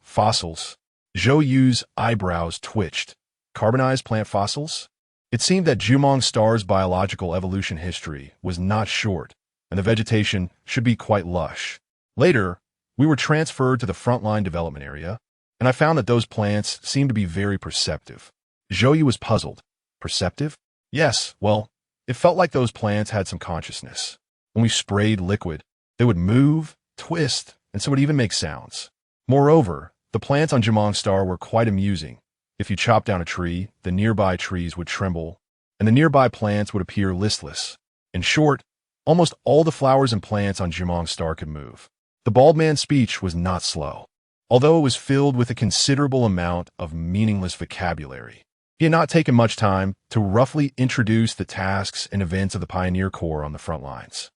Fossils. Zhou's eyebrows twitched. Carbonized plant fossils? It seemed that Zhou star's biological evolution history was not short, and the vegetation should be quite lush. Later, we were transferred to the frontline development area, and I found that those plants seemed to be very perceptive. Zhou was puzzled. Perceptive? Yes, well, it felt like those plants had some consciousness. When we sprayed liquid, they would move, twist, and some would even make sounds. Moreover, the plants on Zhou star were quite amusing. If you chopped down a tree, the nearby trees would tremble, and the nearby plants would appear listless. In short, almost all the flowers and plants on Zhou star could move. The bald man's speech was not slow, although it was filled with a considerable amount of meaningless vocabulary. He had not taken much time to roughly introduce the tasks and events of the Pioneer Corps on the front lines.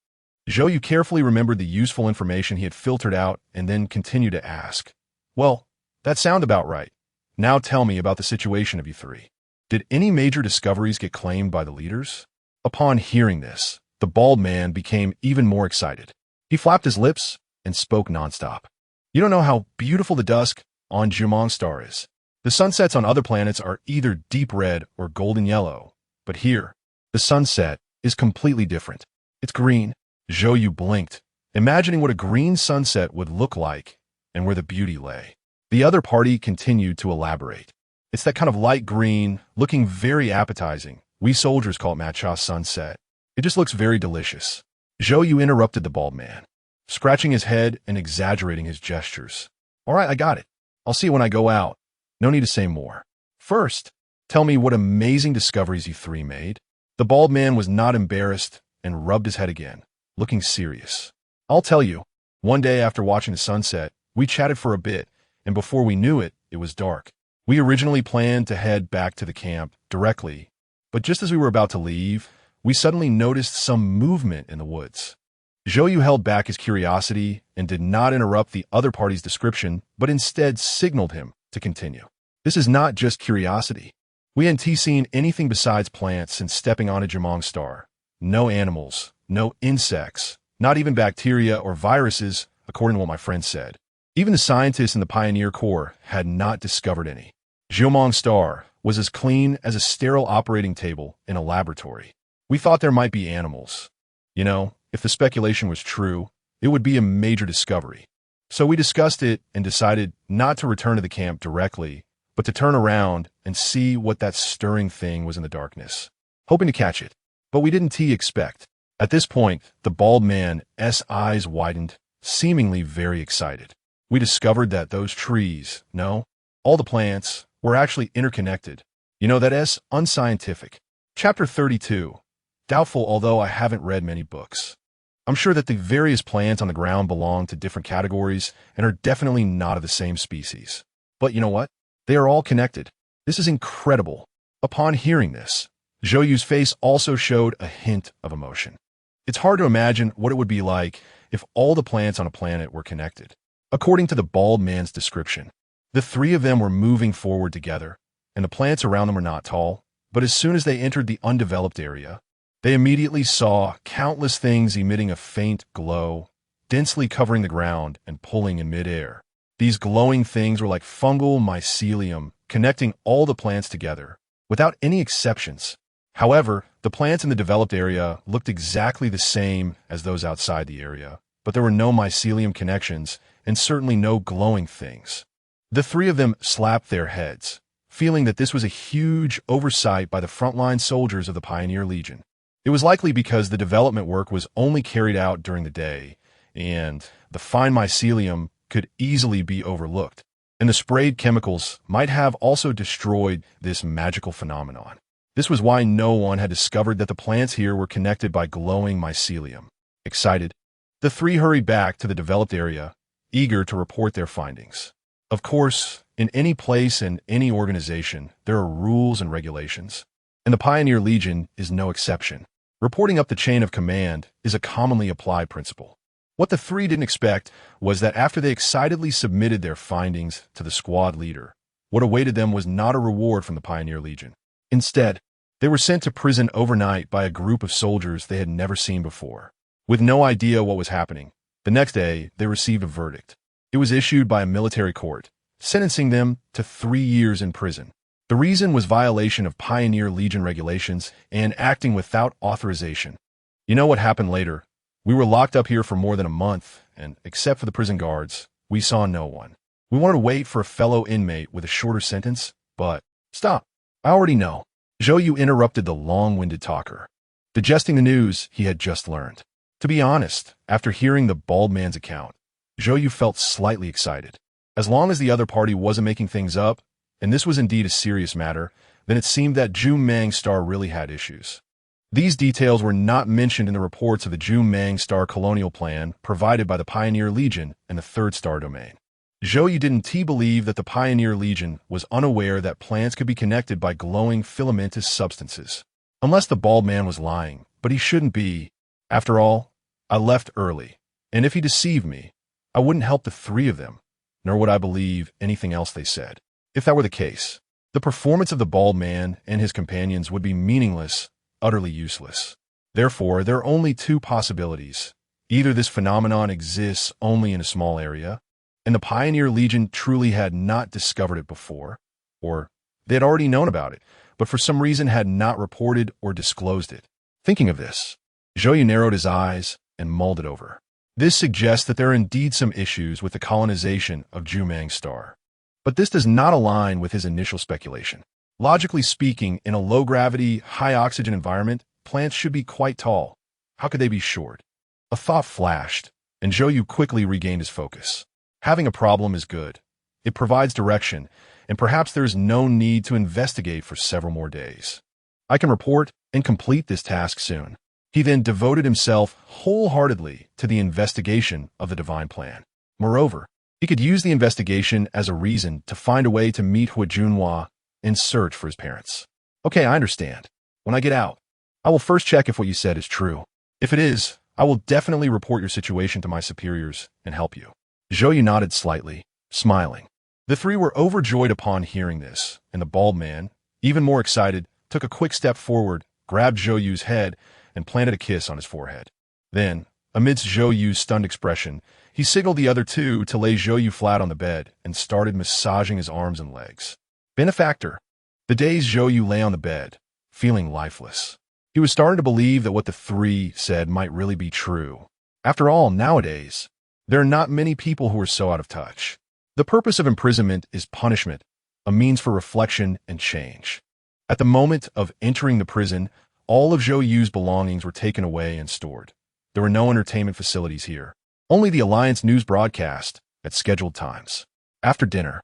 Zhou carefully remembered the useful information he had filtered out and then continued to ask, "Well, that sounds about right. Now tell me about the situation of you 3. Did any major discoveries get claimed by the leaders?" Upon hearing this, the bald man became even more excited. He flapped his lips and spoke nonstop. "You don't know how beautiful the dusk on Zhou star is. The sunsets on other planets are either deep red or golden yellow, but here, the sunset is completely different. It's green." Zhou blinked, imagining what a green sunset would look like and where the beauty lay. The other party continued to elaborate. It's that kind of light green, looking very appetizing. We soldiers call it matcha sunset. It just looks very delicious. Zhou interrupted the bald man, scratching his head and exaggerating his gestures. All right, I got it. I'll see you when I go out. No need to say more. First, tell me what amazing discoveries you three made. The bald man was not embarrassed and rubbed his head again, looking serious. I'll tell you, one day after watching the sunset, we chatted for a bit, and before we knew it, it was dark. We originally planned to head back to the camp directly, but just as we were about to leave, we suddenly noticed some movement in the woods. Zhou held back his curiosity and did not interrupt the other party's description, but instead signaled him to continue. This is not just curiosity. We hadn't seen anything besides plants since stepping on a Jumong star. No animals, no insects, not even bacteria or viruses, according to what my friend said. Even the scientists in the Pioneer Corps had not discovered any. Jumong star was as clean as a sterile operating table in a laboratory. We thought there might be animals. You know, if the speculation was true, it would be a major discovery. So we discussed it and decided not to return to the camp directly, but to turn around and see what that stirring thing was in the darkness, hoping to catch it. But we didn't expect. At this point, the bald man's eyes widened, seemingly very excited. We discovered that those trees, no, all the plants, were actually interconnected. You know, that's unscientific. Chapter 32. Doubtful, although I haven't read many books. I'm sure that the various plants on the ground belong to different categories and are definitely not of the same species. But you know what? They are all connected. This is incredible. Upon hearing this, Zhou's face also showed a hint of emotion. It's hard to imagine what it would be like if all the plants on a planet were connected. According to the bald man's description, the three of them were moving forward together, and the plants around them were not tall, but as soon as they entered the undeveloped area, they immediately saw countless things emitting a faint glow, densely covering the ground and pulling in midair. These glowing things were like fungal mycelium, connecting all the plants together, without any exceptions. However, the plants in the developed area looked exactly the same as those outside the area, but there were no mycelium connections and certainly no glowing things. The three of them slapped their heads, feeling that this was a huge oversight by the frontline soldiers of the Pioneer Legion. It was likely because the development work was only carried out during the day, and the fine mycelium could easily be overlooked, and the sprayed chemicals might have also destroyed this magical phenomenon. This was why no one had discovered that the plants here were connected by glowing mycelium. Excited, the three hurried back to the developed area, eager to report their findings. Of course, in any place and any organization, there are rules and regulations, and the Pioneer Legion is no exception. Reporting up the chain of command is a commonly applied principle. What the three didn't expect was that after they excitedly submitted their findings to the squad leader, what awaited them was not a reward from the Pioneer Legion. Instead, they were sent to prison overnight by a group of soldiers they had never seen before. With no idea what was happening, the next day they received a verdict. It was issued by a military court, sentencing them to 3 years in prison. The reason was violation of Pioneer Legion regulations and acting without authorization. You know what happened later? We were locked up here for more than a month, and except for the prison guards, we saw no one. We wanted to wait for a fellow inmate with a shorter sentence, but stop. I already know. Zhou interrupted the long-winded talker, digesting the news he had just learned. To be honest, after hearing the bald man's account, Zhou felt slightly excited. As long as the other party wasn't making things up, and this was indeed a serious matter, then it seemed that Jumong star really had issues. These details were not mentioned in the reports of the Jumong star colonial plan provided by the Pioneer Legion and the Third Star Domain. Zhou didn't believe that the Pioneer Legion was unaware that plants could be connected by glowing filamentous substances. Unless the bald man was lying, but he shouldn't be. After all, I left early, and if he deceived me, I wouldn't help the three of them, nor would I believe anything else they said. If that were the case, the performance of the bald man and his companions would be meaningless, utterly useless. Therefore, there are only two possibilities. Either this phenomenon exists only in a small area, and the Pioneer Legion truly had not discovered it before, or they had already known about it, but for some reason had not reported or disclosed it. Thinking of this, Zhou narrowed his eyes and mulled it over. This suggests that there are indeed some issues with the colonization of Jumong star. But this does not align with his initial speculation. Logically speaking, in a low-gravity, high-oxygen environment, plants should be quite tall. How could they be short? A thought flashed, and Zhou quickly regained his focus. Having a problem is good. It provides direction, and perhaps there is no need to investigate for several more days. I can report and complete this task soon. He then devoted himself wholeheartedly to the investigation of the divine plan. Moreover, he could use the investigation as a reason to find a way to meet Junhua and search for his parents. Okay, I understand. When I get out, I will first check if what you said is true. If it is, I will definitely report your situation to my superiors and help you. Zhou nodded slightly, smiling. The three were overjoyed upon hearing this, and the bald man, even more excited, took a quick step forward, grabbed Zhou's head, and planted a kiss on his forehead. Then, amidst Zhou's stunned expression, he signaled the other two to lay Zhou flat on the bed and started massaging his arms and legs. Benefactor. The days Zhou lay on the bed, feeling lifeless. He was starting to believe that what the three said might really be true. After all, nowadays, there are not many people who are so out of touch. The purpose of imprisonment is punishment, a means for reflection and change. At the moment of entering the prison, all of Zhou's belongings were taken away and stored. There were no entertainment facilities here, only the Alliance news broadcast at scheduled times. After dinner,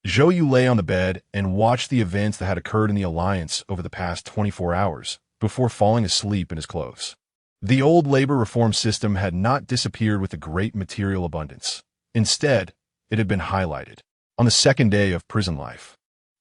Zhou lay on the bed and watched the events that had occurred in the Alliance over the past 24 hours before falling asleep in his clothes. The old labor reform system had not disappeared with the great material abundance. Instead, it had been highlighted. On the second day of prison life,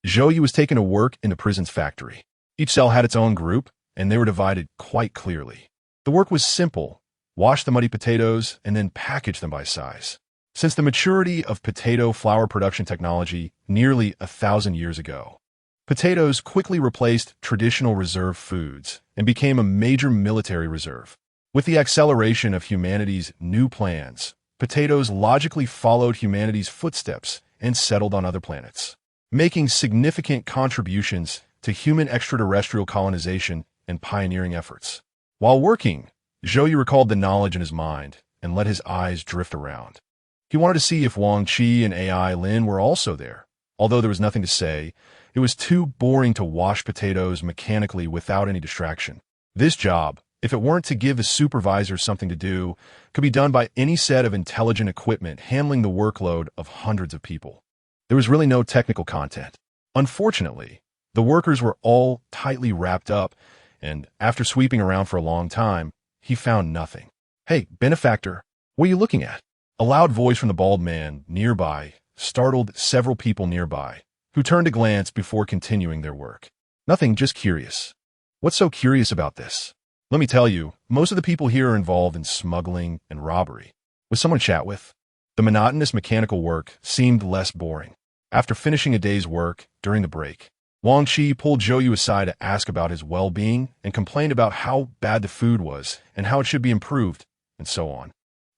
Zhou was taken to work in the prison's factory. Each cell had its own group, and they were divided quite clearly. The work was simple: wash the muddy potatoes and then package them by size. Since the maturity of potato flour production technology nearly 1,000 years ago, potatoes quickly replaced traditional reserve foods and became a major military reserve. With the acceleration of humanity's new plans, potatoes logically followed humanity's footsteps and settled on other planets, making significant contributions to human extraterrestrial colonization and pioneering efforts. While working, Zhou recalled the knowledge in his mind and let his eyes drift around. He wanted to see if Wang Qi and AI Lin were also there. Although there was nothing to say, it was too boring to wash potatoes mechanically without any distraction. This job, if it weren't to give the supervisor something to do, could be done by any set of intelligent equipment handling the workload of hundreds of people. There was really no technical content. Unfortunately, the workers were all tightly wrapped up, and after sweeping around for a long time, he found nothing. Hey, benefactor, what are you looking at? A loud voice from the bald man nearby startled several people nearby, who turned to glance before continuing their work. Nothing, just curious. What's so curious about this? Let me tell you, most of the people here are involved in smuggling and robbery. With someone to chat with, the monotonous mechanical work seemed less boring. After finishing a day's work, during the break, Wang Qi pulled Zhou aside to ask about his well-being and complained about how bad the food was and how it should be improved, and so on.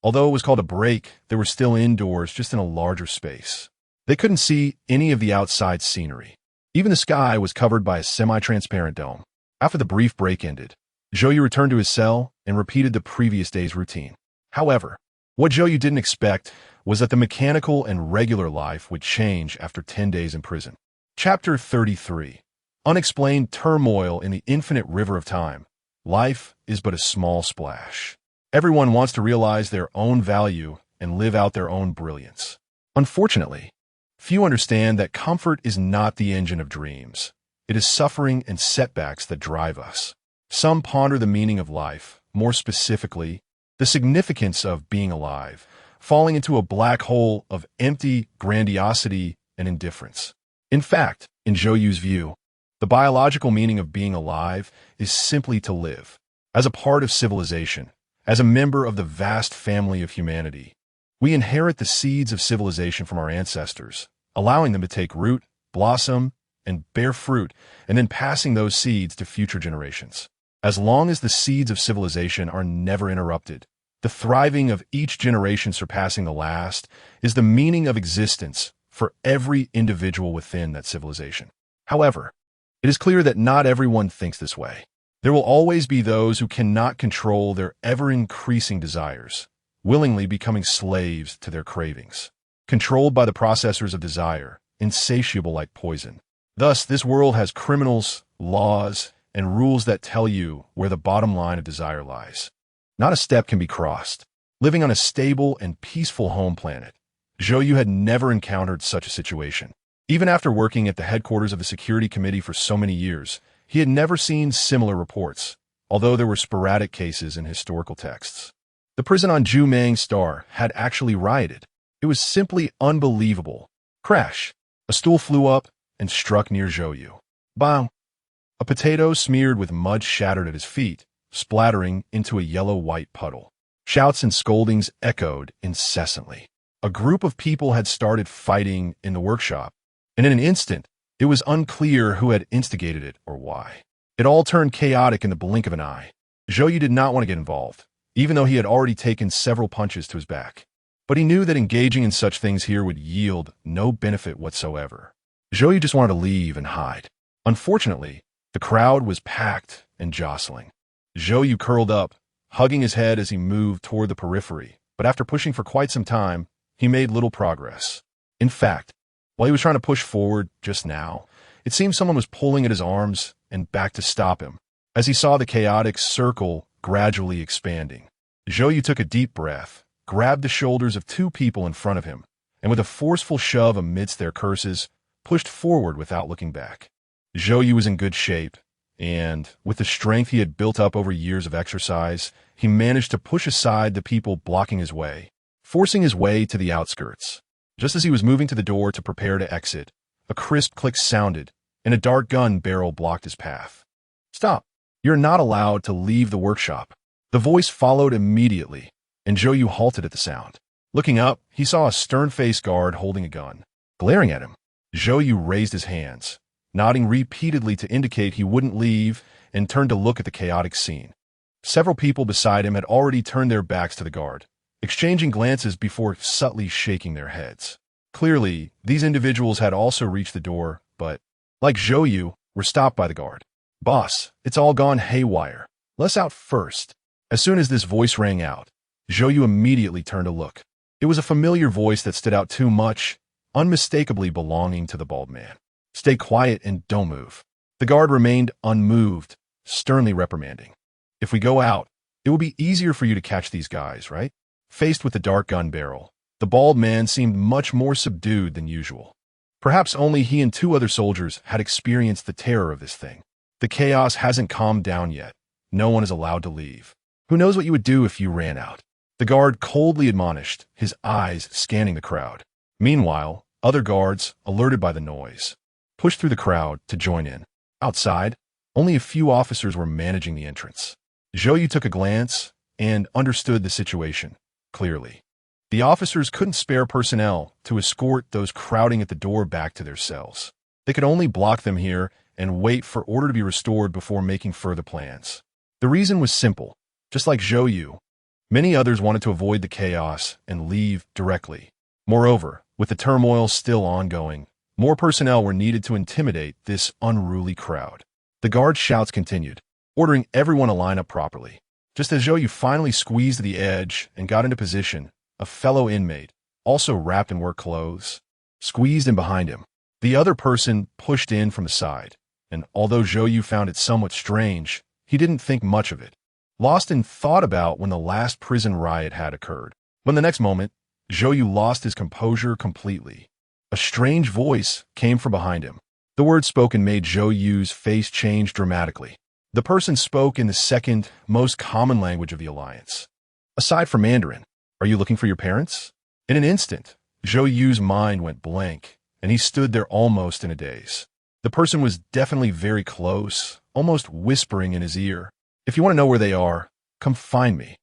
Although it was called a break, they were still indoors, just in a larger space. They couldn't see any of the outside scenery. Even the sky was covered by a semi-transparent dome. After the brief break ended, Zhou returned to his cell and repeated the previous day's routine. However, what Zhou didn't expect was that the mechanical and regular life would change after 10 days in prison. Chapter 33. Unexplained turmoil in the infinite river of time. Life is but a small splash. Everyone wants to realize their own value and live out their own brilliance. Unfortunately, few understand that comfort is not the engine of dreams. It is suffering and setbacks that drive us. Some ponder the meaning of life, more specifically, the significance of being alive, falling into a black hole of empty grandiosity and indifference. In fact, in Zhou's view, the biological meaning of being alive is simply to live, as a part of civilization, as a member of the vast family of humanity. We inherit the seeds of civilization from our ancestors, allowing them to take root, blossom, and bear fruit, and then passing those seeds to future generations. As long as the seeds of civilization are never interrupted, the thriving of each generation surpassing the last is the meaning of existence for every individual within that civilization. However, it is clear that not everyone thinks this way. There will always be those who cannot control their ever-increasing desires, willingly becoming slaves to their cravings. Controlled by the processors of desire, insatiable like poison. Thus, this world has criminals, laws, and rules that tell you where the bottom line of desire lies. Not a step can be crossed. Living on a stable and peaceful home planet, Zhou had never encountered such a situation. Even after working at the headquarters of the Security Committee for so many years, he had never seen similar reports, although there were sporadic cases in historical texts. The prison on Zhou Star had actually rioted. It was simply unbelievable. Crash! A stool flew up and struck near Zhou. Bang! A potato smeared with mud shattered at his feet, splattering into a yellow-white puddle. Shouts and scoldings echoed incessantly. A group of people had started fighting in the workshop, and in an instant, it was unclear who had instigated it or why. It all turned chaotic in the blink of an eye. Zhou did not want to get involved, even though he had already taken several punches to his back. But he knew that engaging in such things here would yield no benefit whatsoever. Zhou just wanted to leave and hide. Unfortunately, the crowd was packed and jostling. Zhou curled up, hugging his head as he moved toward the periphery, but after pushing for quite some time, he made little progress. In fact, while he was trying to push forward just now, it seemed someone was pulling at his arms and back to stop him, as he saw the chaotic circle gradually expanding. Zhou took a deep breath, grabbed the shoulders of two people in front of him, and with a forceful shove amidst their curses, pushed forward without looking back. Zhou was in good shape, and, with the strength he had built up over years of exercise, he managed to push aside the people blocking his way, forcing his way to the outskirts. Just as he was moving to the door to prepare to exit, a crisp click sounded, and a dark gun barrel blocked his path. "Stop! You're not allowed to leave the workshop." The voice followed immediately, and Zhou halted at the sound. Looking up, he saw a stern-faced guard holding a gun. Glaring at him, Zhou raised his hands, nodding repeatedly to indicate he wouldn't leave, and turned to look at the chaotic scene. Several people beside him had already turned their backs to the guard, exchanging glances before subtly shaking their heads. Clearly, these individuals had also reached the door, but, like Zhou, were stopped by the guard. "Boss, it's all gone haywire. Let's out first." As soon as this voice rang out, Zhou immediately turned to look. It was a familiar voice that stood out too much, unmistakably belonging to the bald man. "Stay quiet and don't move." The guard remained unmoved, sternly reprimanding. "If we go out, it will be easier for you to catch these guys, right?" Faced with the dark gun barrel, the bald man seemed much more subdued than usual. Perhaps only he and two other soldiers had experienced the terror of this thing. "The chaos hasn't calmed down yet. No one is allowed to leave. Who knows what you would do if you ran out?" The guard coldly admonished, his eyes scanning the crowd. Meanwhile, other guards, alerted by the noise, pushed through the crowd to join in. Outside, only a few officers were managing the entrance. Zhou took a glance and understood the situation clearly. The officers couldn't spare personnel to escort those crowding at the door back to their cells. They could only block them here and wait for order to be restored before making further plans. The reason was simple. Just like Zhou, many others wanted to avoid the chaos and leave directly. Moreover, with the turmoil still ongoing, more personnel were needed to intimidate this unruly crowd. The guard's shouts continued, ordering everyone to line up properly. Just as Zhou finally squeezed the edge and got into position, a fellow inmate, also wrapped in work clothes, squeezed in behind him. The other person pushed in from the side, and although Zhou found it somewhat strange, he didn't think much of it. Lost in thought about when the last prison riot had occurred. When the next moment, Zhou lost his composure completely. A strange voice came from behind him. The words spoken made Zhou's face change dramatically. The person spoke in the second most common language of the Alliance. Aside from Mandarin, "Are you looking for your parents?" In an instant, Zhou's mind went blank, and he stood there almost in a daze. The person was definitely very close, almost whispering in his ear. "If you want to know where they are, come find me.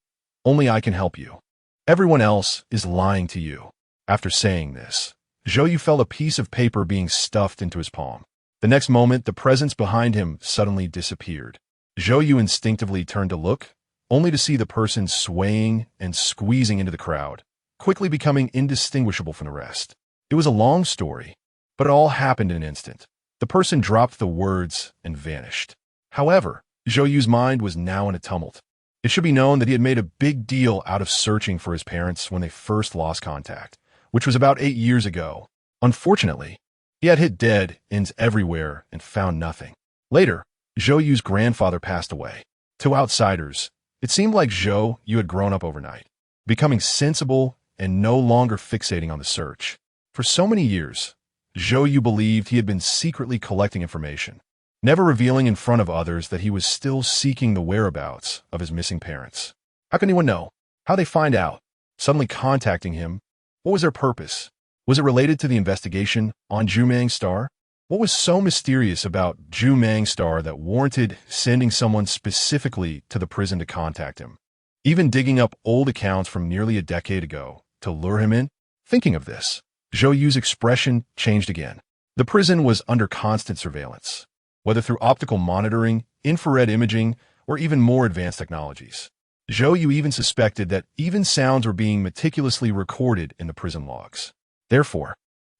Only I can help you. Everyone else is lying to you." After saying this, Zhou felt a piece of paper being stuffed into his palm. The next moment, the presence behind him suddenly disappeared. Zhou instinctively turned to look, only to see the person swaying and squeezing into the crowd, quickly becoming indistinguishable from the rest. It was a long story, but it all happened in an instant. The person dropped the words and vanished. However, Zhou's mind was now in a tumult. It should be known that he had made a big deal out of searching for his parents when they first lost contact, which was about 8 years ago. Unfortunately, He had hit dead ends everywhere and found nothing. Later, Zhou Yu's grandfather passed away. To outsiders, it seemed like Zhou Yu had grown up overnight, becoming sensible and no longer fixating on the search. For so many years, Zhou Yu believed he had been secretly collecting information, never revealing in front of others that he was still seeking the whereabouts of his missing parents. How could anyone know? How they find out? Suddenly contacting him? What was their purpose? Was it related to the investigation on Zhu Mang's star? What was so mysterious about Zhu Mang's star that warranted sending someone specifically to the prison to contact him? Even digging up old accounts from nearly a decade ago to lure him in? Thinking of this, Zhou Yu's expression changed again. The prison was under constant surveillance, whether through optical monitoring, infrared imaging, or even more advanced technologies. Zhou Yu even suspected that even sounds were being meticulously recorded in the prison logs. Therefore,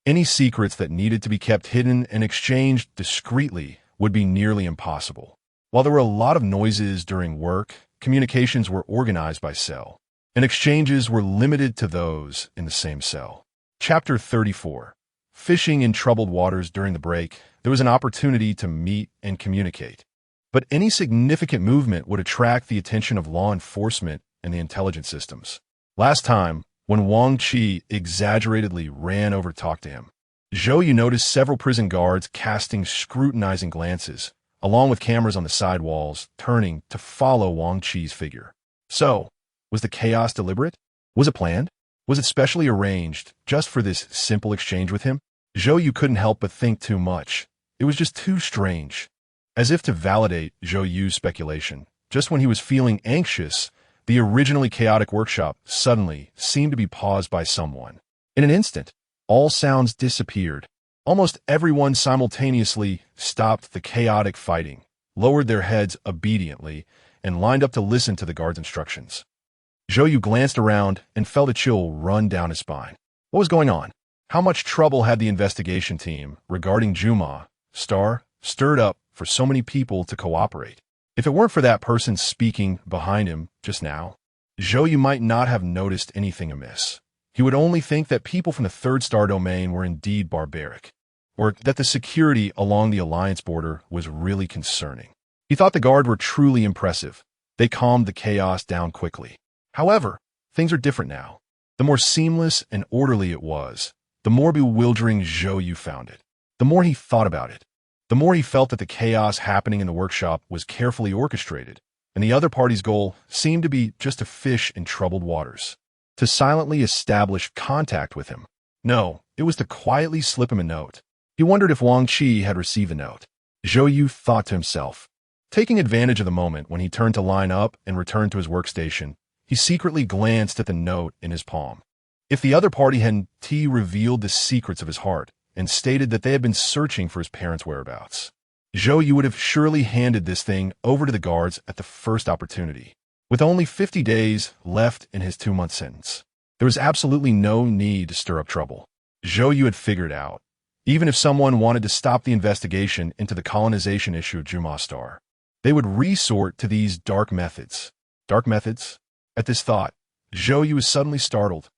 any secrets that needed to be kept hidden and exchanged discreetly would be nearly impossible. While there were a lot of noises during work, communications were organized by cell, and exchanges were limited to those in the same cell. Chapter 34. Fishing in troubled waters. During the break, there was an opportunity to meet and communicate. But any significant movement would attract the attention of law enforcement and the intelligence systems. Last time, when Wang Qi exaggeratedly ran over to talk to him, Zhou Yu noticed several prison guards casting scrutinizing glances, along with cameras on the side walls, turning to follow Wang Qi's figure. So, was the chaos deliberate? Was it planned? Was it specially arranged just for this simple exchange with him? Zhou Yu couldn't help but think too much. It was just too strange. As if to validate Zhou Yu's speculation, just when he was feeling anxious, the originally chaotic workshop suddenly seemed to be paused by someone. In an instant, all sounds disappeared. Almost everyone simultaneously stopped the chaotic fighting, lowered their heads obediently, and lined up to listen to the guard's instructions. Zhou Yu glanced around and felt a chill run down his spine. What was going on? How much trouble had the investigation team regarding Zhu Mang's star stirred up for so many people to cooperate? If it weren't for that person speaking behind him just now, Zhou Yu might not have noticed anything amiss. He would only think that people from the third star domain were indeed barbaric, or that the security along the alliance border was really concerning. He thought the guard were truly impressive. They calmed the chaos down quickly. However, things are different now. The more seamless and orderly it was, the more bewildering Zhou Yu found it. The more he thought about it, the more he felt that the chaos happening in the workshop was carefully orchestrated, and the other party's goal seemed to be just to fish in troubled waters, to silently establish contact with him. No, it was to quietly slip him a note. He wondered if Wang Qi had received the note. Zhou Yu thought to himself. Taking advantage of the moment when he turned to line up and return to his workstation, he secretly glanced at the note in his palm. If the other party had revealed the secrets of his heart and stated that they had been searching for his parents' whereabouts, Zhou Yu would have surely handed this thing over to the guards at the first opportunity. With only 50 days left in his 2-month sentence, there was absolutely no need to stir up trouble. Zhou Yu had figured out, even if someone wanted to stop the investigation into the colonization issue of Zhu Mang's star, they would resort to these dark methods. Dark methods? At this thought, Zhou Yu was suddenly startled.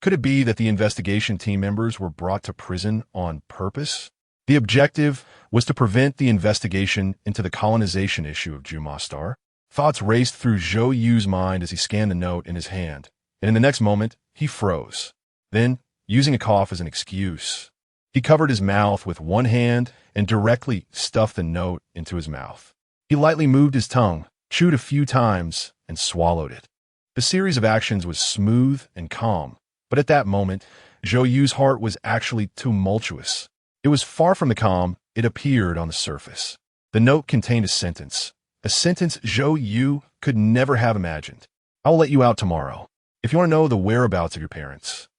Could it be that the investigation team members were brought to prison on purpose? The objective was to prevent the investigation into the colonization issue of Zhu Mang's star. Thoughts raced through Zhou Yu's mind as he scanned the note in his hand, and in the next moment, he froze. Then, using a cough as an excuse, he covered his mouth with one hand and directly stuffed the note into his mouth. He lightly moved his tongue, chewed a few times, and swallowed it. The series of actions was smooth and calm, but at that moment, Zhou Yu's heart was actually tumultuous. It was far from the calm it appeared on the surface. The note contained a sentence Zhou Yu could never have imagined. I'll let you out tomorrow. If you want to know the whereabouts of your parents,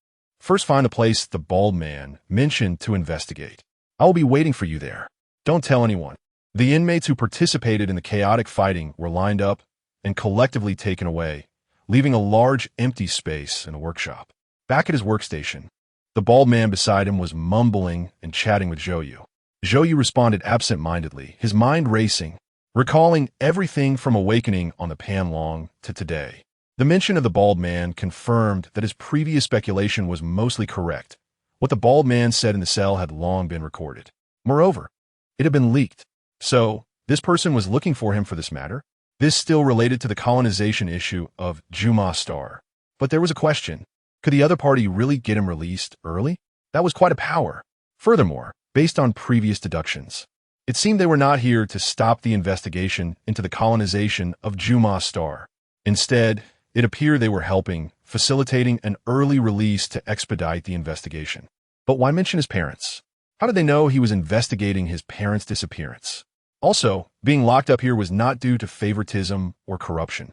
first find the place the bald man mentioned to investigate. I will be waiting for you there. Don't tell anyone. The inmates who participated in the chaotic fighting were lined up and collectively taken away, leaving a large empty space in the workshop. Back at his workstation, the bald man beside him was mumbling and chatting with Zhou Yu. Zhou Yu responded absent-mindedly, his mind racing, recalling everything from awakening on the Panlong to today. The mention of the bald man confirmed that his previous speculation was mostly correct. What the bald man said in the cell had long been recorded. Moreover, it had been leaked. So, this person was looking for him for this matter? This still related to the colonization issue of Zhou star. But there was a question. Could the other party really get him released early? That was quite a power. Furthermore, based on previous deductions, it seemed they were not here to stop the investigation into the colonization of Zhou star. Instead, it appeared they were helping, facilitating an early release to expedite the investigation. But why mention his parents? How did they know he was investigating his parents' disappearance? Also, being locked up here was not due to favoritism or corruption.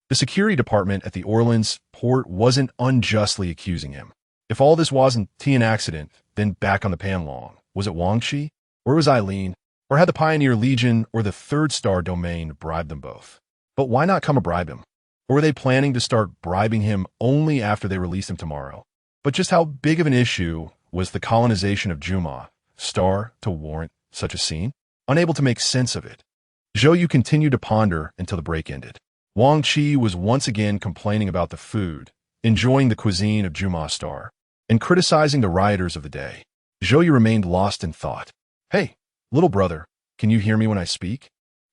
The security department at the Orleans port wasn't unjustly accusing him. If all this wasn't an accident, then back on the Panlong, was it Wang Qi? Or was Eileen? Or had the Pioneer Legion or the Third Star Domain bribed them both? But why not come and bribe him? Or were they planning to start bribing him only after they released him tomorrow? But just how big of an issue was the colonization of Zhou star to warrant such a scene? Unable to make sense of it, Zhou continued to ponder until the break ended. Wang Qi was once again complaining about the food, enjoying the cuisine of Zhou star, and criticizing the rioters of the day. Zhou remained lost in thought. Hey, little brother, can you hear me when I speak?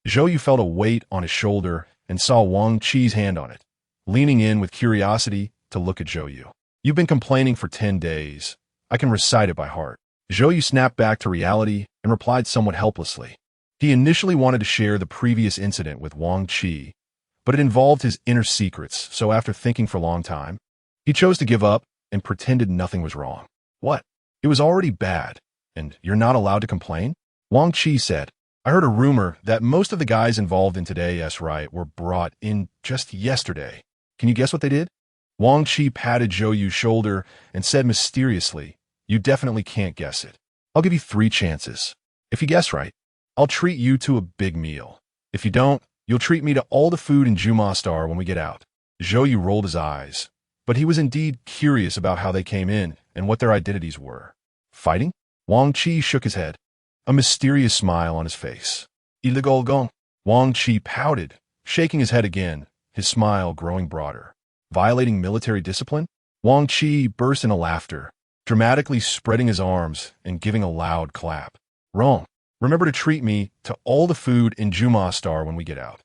Zhou felt a weight on his shoulder and saw Wang Qi's hand on it, leaning in with curiosity to look at Zhou. You've been complaining for 10 days. I can recite it by heart. Zhou snapped back to reality and replied somewhat helplessly. He initially wanted to share the previous incident with Wang Qi, but it involved his inner secrets, so after thinking for a long time, he chose to give up and pretended nothing was wrong. What? It was already bad, and you're not allowed to complain? Wang Qi said, I heard a rumor that most of the guys involved in today's riot were brought in just yesterday. Can you guess what they did? Wang Qi patted Zhou's shoulder and said mysteriously, You definitely can't guess it. I'll give you 3 chances. If you guess right, I'll treat you to a big meal. If you don't, you'll treat me to all the food in Zhou star when we get out. Zhou rolled his eyes, but he was indeed curious about how they came in and what their identities were. Fighting? Wang Qi shook his head, a mysterious smile on his face. Illegal gong. Wang Qi pouted, shaking his head again, his smile growing broader. Violating military discipline? Wang Qi burst into laughter, dramatically spreading his arms and giving a loud clap. Wrong. Remember to treat me to all the food in Zhou star when we get out.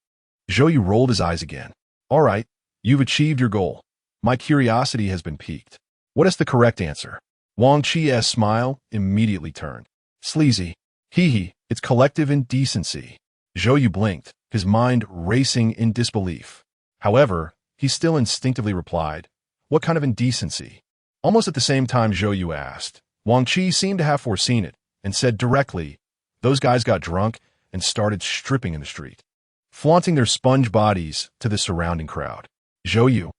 Zhou rolled his eyes again. All right, you've achieved your goal. My curiosity has been piqued. What is the correct answer? Wang Qi's smile immediately turned. Sleazy. Hee, it's collective indecency. Zhou blinked, his mind racing in disbelief. However, he still instinctively replied, What kind of indecency? Almost at the same time Zhou asked, Wang Qi seemed to have foreseen it and said directly, Those guys got drunk and started stripping in the street, flaunting their sponge bodies to the surrounding crowd. Zhou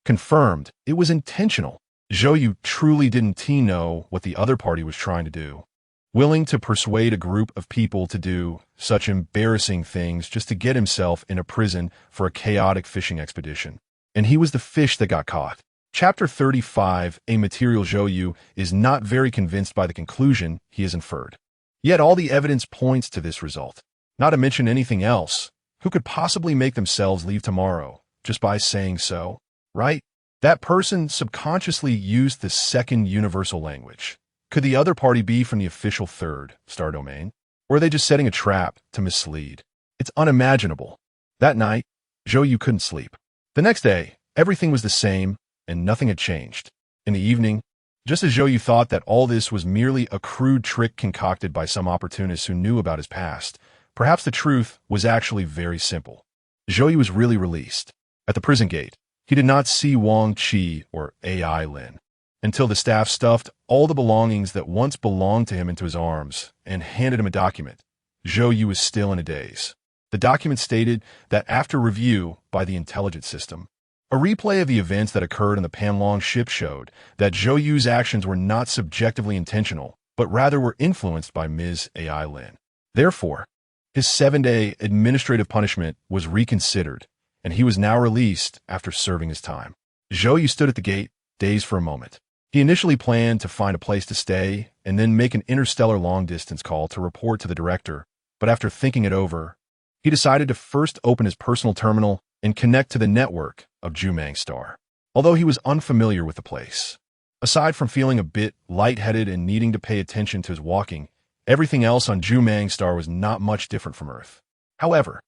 confirmed it was intentional. Zhou truly didn't know what the other party was trying to do, willing to persuade a group of people to do such embarrassing things just to get himself in a prison for a chaotic fishing expedition. And he was the fish that got caught. Chapter 35, A Material Zhou is not very convinced by the conclusion he has inferred. Yet all the evidence points to this result. Not to mention anything else. Who could possibly make themselves leave tomorrow just by saying so, right? That person subconsciously used the second universal language. Could the other party be from the official Third Star Domain? Or are they just setting a trap to mislead? It's unimaginable. That night, Zhou couldn't sleep. The next day, everything was the same, and nothing had changed. In the evening, just as Zhou thought that all this was merely a crude trick concocted by some opportunists who knew about his past, perhaps the truth was actually very simple. Zhou was really released. At the prison gate, he did not see Wang Qi or AI Lin until the staff stuffed all the belongings that once belonged to him into his arms and handed him a document. Zhou was still in a daze. The document stated that after review by the intelligence system, a replay of the events that occurred in the Panlong ship showed that Zhou's actions were not subjectively intentional, but rather were influenced by Ms. AI Lin. Therefore, his 7-day administrative punishment was reconsidered, and he was now released after serving his time. Zhou stood at the gate, dazed for a moment. He initially planned to find a place to stay and then make an interstellar long-distance call to report to the director, but after thinking it over, he decided to first open his personal terminal and connect to the network of Zhou star. Although he was unfamiliar with the place, Aside from feeling a bit lightheaded and needing to pay attention to his walking, everything else on Zhou Star was not much different from Earth. However,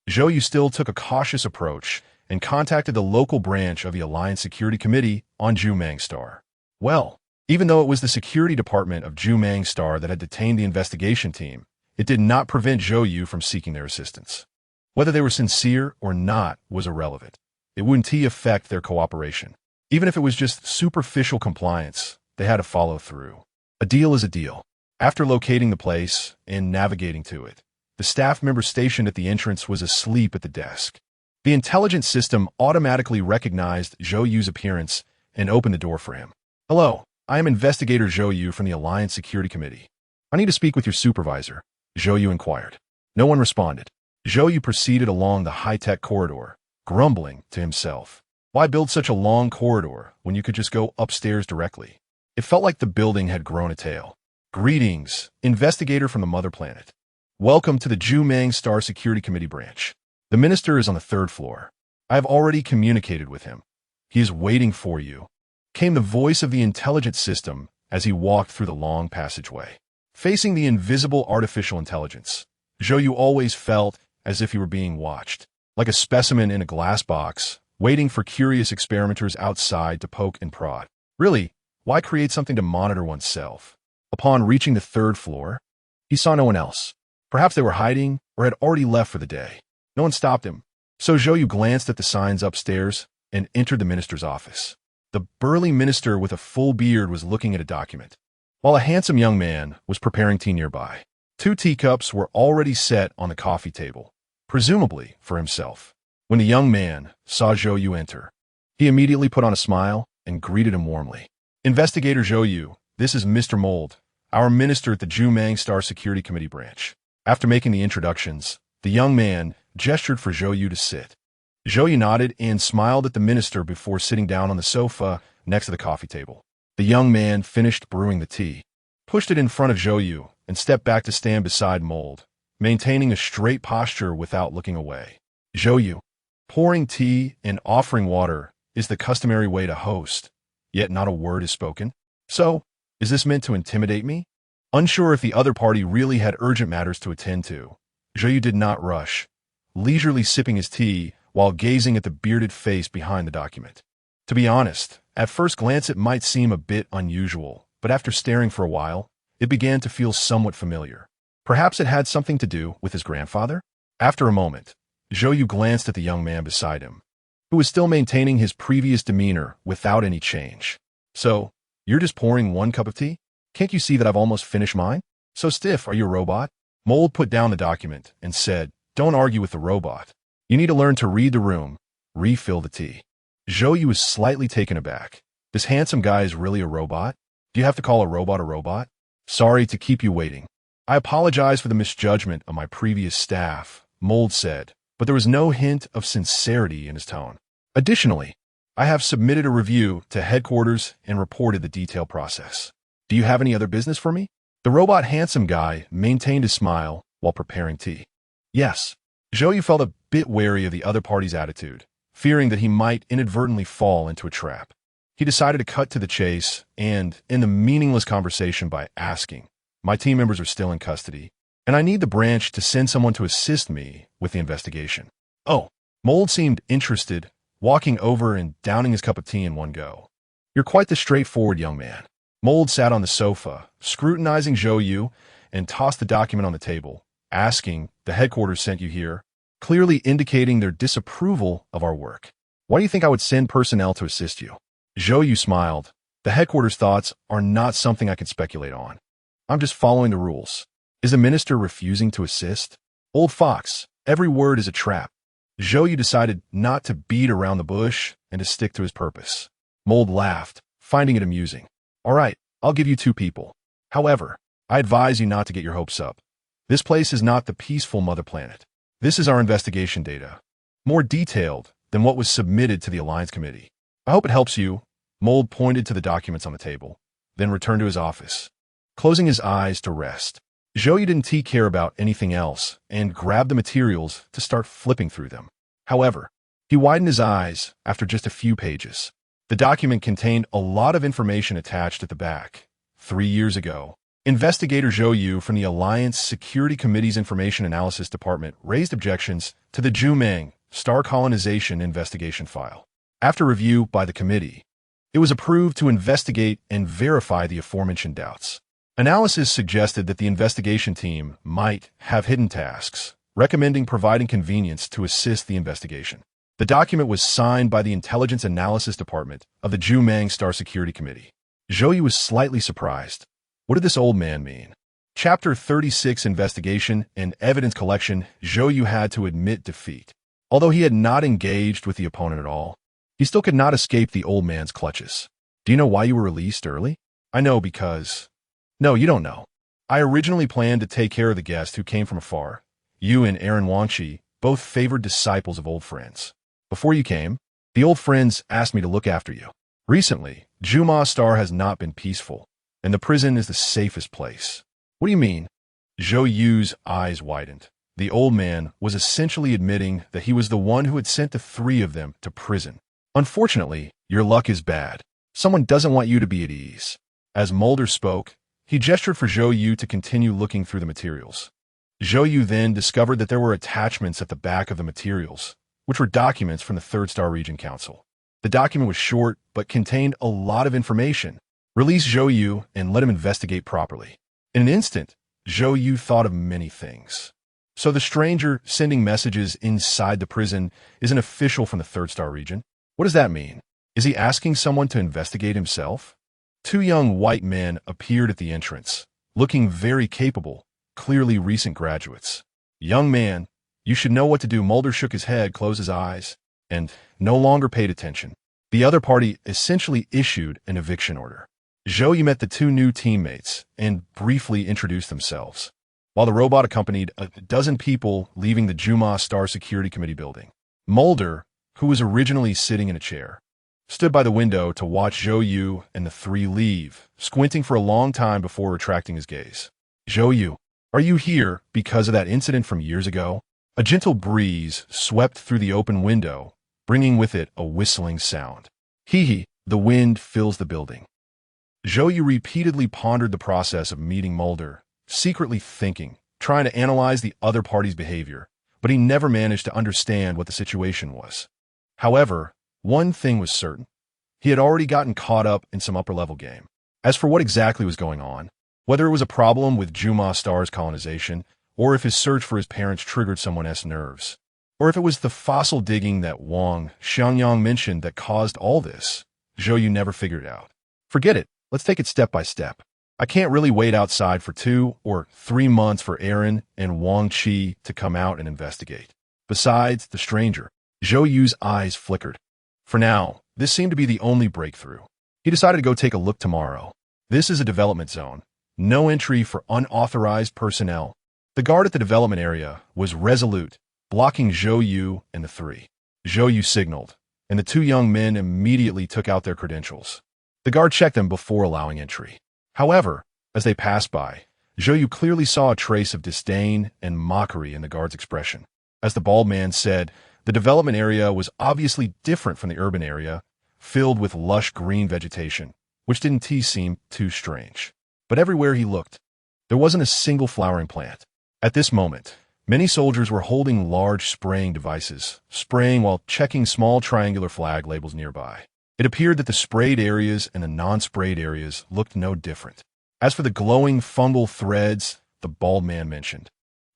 Zhou still took a cautious approach and contacted the local branch of the Alliance Security Committee on Zhou Star. Well, even though it was the security department of Zhou Star that had detained the investigation team, it did not prevent Zhou from seeking their assistance. Whether they were sincere or not was irrelevant. It wouldn't affect their cooperation. Even if it was just superficial compliance, they had to follow through. A deal is a deal. After locating the place and navigating to it, the staff member stationed at the entrance was asleep at the desk. The intelligence system automatically recognized Zhou's appearance and opened the door for him. "Hello, I am Investigator Zhou from the Alliance Security Committee. I need to speak with your supervisor," Zhou inquired. No one responded. Zhou proceeded along the high-tech corridor, grumbling to himself. Why build such a long corridor when you could just go upstairs directly? It felt like the building had grown a tail. "Greetings, investigator from the mother planet. Welcome to the Zhou Star Security Committee branch. The minister is on the 3rd floor. I have already communicated with him. He is waiting for you," came the voice of the intelligence system as he walked through the long passageway. Facing the invisible artificial intelligence, Zhou always felt as if he were being watched, like a specimen in a glass box, waiting for curious experimenters outside to poke and prod. Really, why create something to monitor oneself? Upon reaching the 3rd floor, he saw no one else. Perhaps they were hiding or had already left for the day. No one stopped him, so Zhou glanced at the signs upstairs and entered the minister's office. The burly minister with a full beard was looking at a document, while a handsome young man was preparing tea nearby. 2 teacups were already set on the coffee table, presumably for himself. When the young man saw Zhou enter, he immediately put on a smile and greeted him warmly. "Investigator Zhou, this is Mr. Mold, our minister at the Zhou Star Security Committee branch." After making the introductions, the young man gestured for Zhou to sit. Zhou nodded and smiled at the minister before sitting down on the sofa next to the coffee table. The young man finished brewing the tea, pushed it in front of Zhou, and stepped back to stand beside Mold, maintaining a straight posture without looking away. Zhou, pouring tea and offering water is the customary way to host, yet not a word is spoken. So, is this meant to intimidate me? Unsure if the other party really had urgent matters to attend to, Zhou did not rush, leisurely sipping his tea while gazing at the bearded face behind the document. To be honest, at first glance it might seem a bit unusual, but after staring for a while, it began to feel somewhat familiar. Perhaps it had something to do with his grandfather? After a moment, Zhou glanced at the young man beside him, who was still maintaining his previous demeanor without any change. "So, you're just pouring 1 cup of tea? Can't you see that I've almost finished mine? So stiff, are you a robot?" Mold put down the document and said, "Don't argue with the robot. You need to learn to read the room, refill the tea." Zhou was slightly taken aback. "This handsome guy is really a robot? Do you have to call a robot a robot? Sorry to keep you waiting. I apologize for the misjudgment of my previous staff," Mold said, but there was no hint of sincerity in his tone. "Additionally, I have submitted a review to headquarters and reported the detailed process. Do you have any other business for me?" The robot handsome guy maintained a smile while preparing tea. "Yes." Zhou felt a bit wary of the other party's attitude, fearing that he might inadvertently fall into a trap. He decided to cut to the chase and end the meaningless conversation by asking, "My team members are still in custody, and I need the branch to send someone to assist me with the investigation." "Oh." Mold seemed interested, walking over and downing his cup of tea in one go. "You're quite the straightforward young man." Mold sat on the sofa, scrutinizing Zhou, and tossed the document on the table, asking, "The headquarters sent you here," clearly indicating their disapproval of our work. "Why do you think I would send personnel to assist you?" Zhou smiled. "The headquarters' thoughts are not something I can speculate on. I'm just following the rules." "Is the minister refusing to assist?" "Old fox, every word is a trap." Zhou decided not to beat around the bush and to stick to his purpose. Mold laughed, finding it amusing. "All right, I'll give you 2 people. However, I advise you not to get your hopes up. This place is not the peaceful mother planet. This is our investigation data, more detailed than what was submitted to the Alliance Committee. I hope it helps you." Mold pointed to the documents on the table, then returned to his office, closing his eyes to rest. Zhou didn't care about anything else and grabbed the materials to start flipping through them. However, he widened his eyes after just a few pages. The document contained a lot of information attached at the back. 3 years ago, investigator Zhou Yu from the Alliance Security Committee's Information Analysis Department raised objections to the Zhou star colonization investigation file. After review by the committee, it was approved to investigate and verify the aforementioned doubts. Analysis suggested that the investigation team might have hidden tasks, recommending providing convenience to assist the investigation. The document was signed by the Intelligence Analysis Department of the Zhou Star Security Committee. Zhou Yu was slightly surprised. What did this old man mean? Chapter 36 Investigation and Evidence Collection. Zhou Yu had to admit defeat. Although he had not engaged with the opponent at all, he still could not escape the old man's clutches. Do you know why you were released early? I know because... No, you don't know. I originally planned to take care of the guest who came from afar. You and Aaron Wangqi, both favored disciples of old friends. Before you came, the old friends asked me to look after you. Recently, Zhou Star has not been peaceful, and the prison is the safest place. What do you mean? Zhou Yu's eyes widened. The old man was essentially admitting that he was the one who had sent the 3 of them to prison. Unfortunately, your luck is bad. Someone doesn't want you to be at ease. As Mulder spoke, he gestured for Zhou Yu to continue looking through the materials. Zhou Yu then discovered that there were attachments at the back of the materials, which were documents from the Third Star Region Council. The document was short, but contained a lot of information. Release Zhou Yu and let him investigate properly. In an instant, Zhou Yu thought of many things. So the stranger sending messages inside the prison is an official from the Third Star Region? What does that mean? Is he asking someone to investigate himself? 2 young white men appeared at the entrance, looking very capable, clearly recent graduates. Young man, you should know what to do. Mulder shook his head, closed his eyes, and no longer paid attention. The other party essentially issued an eviction order. Zhou Yu met the 2 new teammates and briefly introduced themselves, while the robot accompanied a dozen people leaving the Zhou Star Security Committee building. Mulder, who was originally sitting in a chair, stood by the window to watch Zhou Yu and the 3 leave, squinting for a long time before retracting his gaze. Zhou Yu, are you here because of that incident from years ago? A gentle breeze swept through the open window, bringing with it a whistling sound. Hee, the wind fills the building. Zhou Yu repeatedly pondered the process of meeting Mulder, secretly thinking, trying to analyze the other party's behavior, but he never managed to understand what the situation was. However, one thing was certain. He had already gotten caught up in some upper-level game. As for what exactly was going on, whether it was a problem with Zhou Star's colonization, or if his search for his parents triggered someone else's nerves, or if it was the fossil digging that Wang Xiangyang mentioned that caused all this, Zhou Yu never figured out. Forget it. Let's take it step by step. I can't really wait outside for 2 or 3 months for Aaron and Wang Qi to come out and investigate. Besides the stranger, Zhou Yu's eyes flickered. For now, this seemed to be the only breakthrough. He decided to go take a look tomorrow. This is a development zone. No entry for unauthorized personnel. The guard at the development area was resolute, blocking Zhou Yu and the 3. Zhou Yu signaled, and the 2 young men immediately took out their credentials. The guard checked them before allowing entry. However, as they passed by, Zhou Yu clearly saw a trace of disdain and mockery in the guard's expression. As the bald man said, the development area was obviously different from the urban area, filled with lush green vegetation, which didn't seem too strange. But everywhere he looked, there wasn't a single flowering plant. At this moment, many soldiers were holding large spraying devices, spraying while checking small triangular flag labels nearby. It appeared that the sprayed areas and the non-sprayed areas looked no different. As for the glowing fungal threads the bald man mentioned,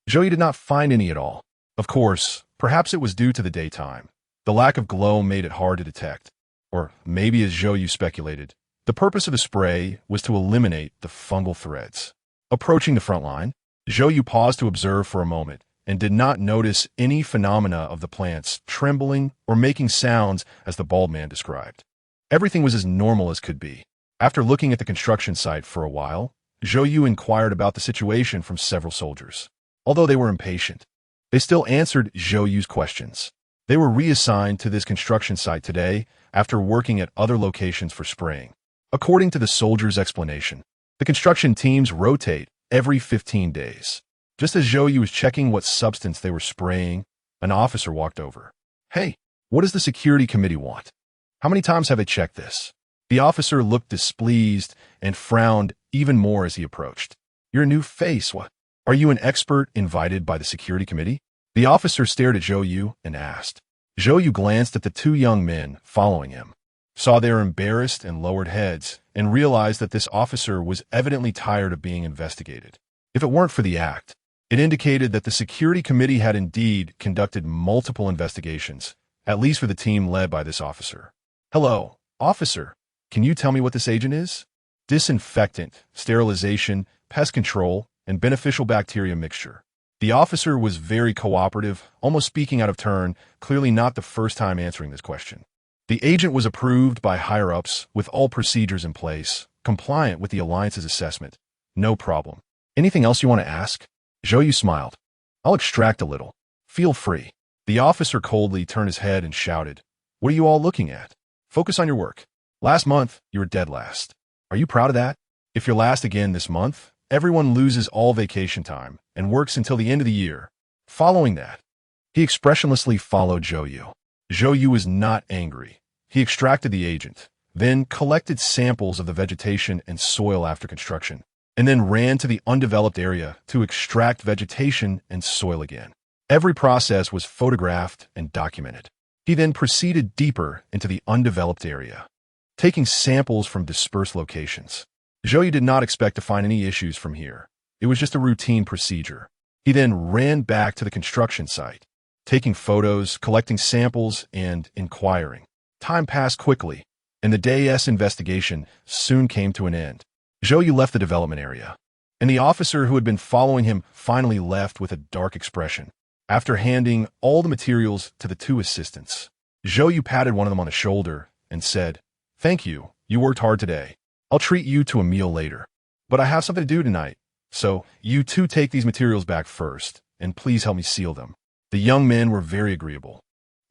Zhou Yu did not find any at all. Of course, perhaps it was due to the daytime. The lack of glow made it hard to detect. Or maybe, as Zhou Yu speculated, the purpose of the spray was to eliminate the fungal threads. Approaching the front line, Zhou Yu paused to observe for a moment and did not notice any phenomena of the plants trembling or making sounds as the bald man described. Everything was as normal as could be. After looking at the construction site for a while, Zhou Yu inquired about the situation from several soldiers. Although they were impatient, they still answered Zhou Yu's questions. They were reassigned to this construction site today after working at other locations for spraying. According to the soldiers' explanation, the construction teams rotate every 15 days. Just as Zhou Yu was checking what substance they were spraying, an officer walked over. "Hey, what does the security committee want?" How many times have I checked this? The officer looked displeased and frowned even more as he approached. You're a new face, what? Are you an expert invited by the security committee? The officer stared at Zhou Yu and asked. Zhou Yu glanced at the two young men following him, saw their embarrassed and lowered heads, and realized that this officer was evidently tired of being investigated. If it weren't for the act, it indicated that the security committee had indeed conducted multiple investigations, at least for the team led by this officer. Hello, officer. Can you tell me what this agent is? Disinfectant, sterilization, pest control, and beneficial bacteria mixture. The officer was very cooperative, almost speaking out of turn, clearly not the first time answering this question. The agent was approved by higher-ups with all procedures in place, compliant with the Alliance's assessment. No problem. Anything else you want to ask? Zhou Yu smiled. I'll extract a little. Feel free. The officer coldly turned his head and shouted, What are you all looking at? Focus on your work. Last month, you were dead last. Are you proud of that? If you're last again this month, everyone loses all vacation time and works until the end of the year. Following that, he expressionlessly followed Zhou Yu. Zhou Yu was not angry. He extracted the agent, then collected samples of the vegetation and soil after construction, and then ran to the undeveloped area to extract vegetation and soil again. Every process was photographed and documented. He then proceeded deeper into the undeveloped area, taking samples from dispersed locations. Zhou Yu did not expect to find any issues from here. It was just a routine procedure. He then ran back to the construction site, taking photos, collecting samples, and inquiring. Time passed quickly, and the day's investigation soon came to an end. Zhou Yu left the development area, and the officer who had been following him finally left with a dark expression. After handing all the materials to the two assistants, Zhou Yu patted one of them on the shoulder and said, Thank you, you worked hard today. I'll treat you to a meal later. But I have something to do tonight, so you two take these materials back first, and please help me seal them. The young men were very agreeable,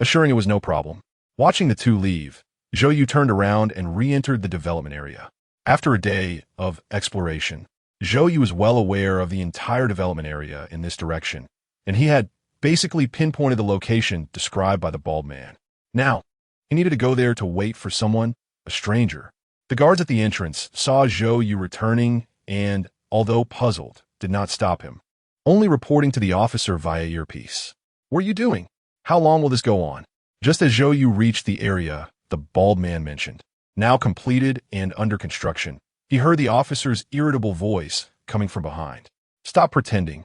assuring it was no problem. Watching the two leave, Zhou Yu turned around and re-entered the development area. After a day of exploration, Zhou Yu was well aware of the entire development area in this direction, and he had basically pinpointed the location described by the bald man. Now, he needed to go there to wait for someone, a stranger. The guards at the entrance saw Zhou Yu returning and, although puzzled, did not stop him, only reporting to the officer via earpiece. What are you doing? How long will this go on? Just as Zhou Yu reached the area the bald man mentioned, now completed and under construction, he heard the officer's irritable voice coming from behind. Stop pretending.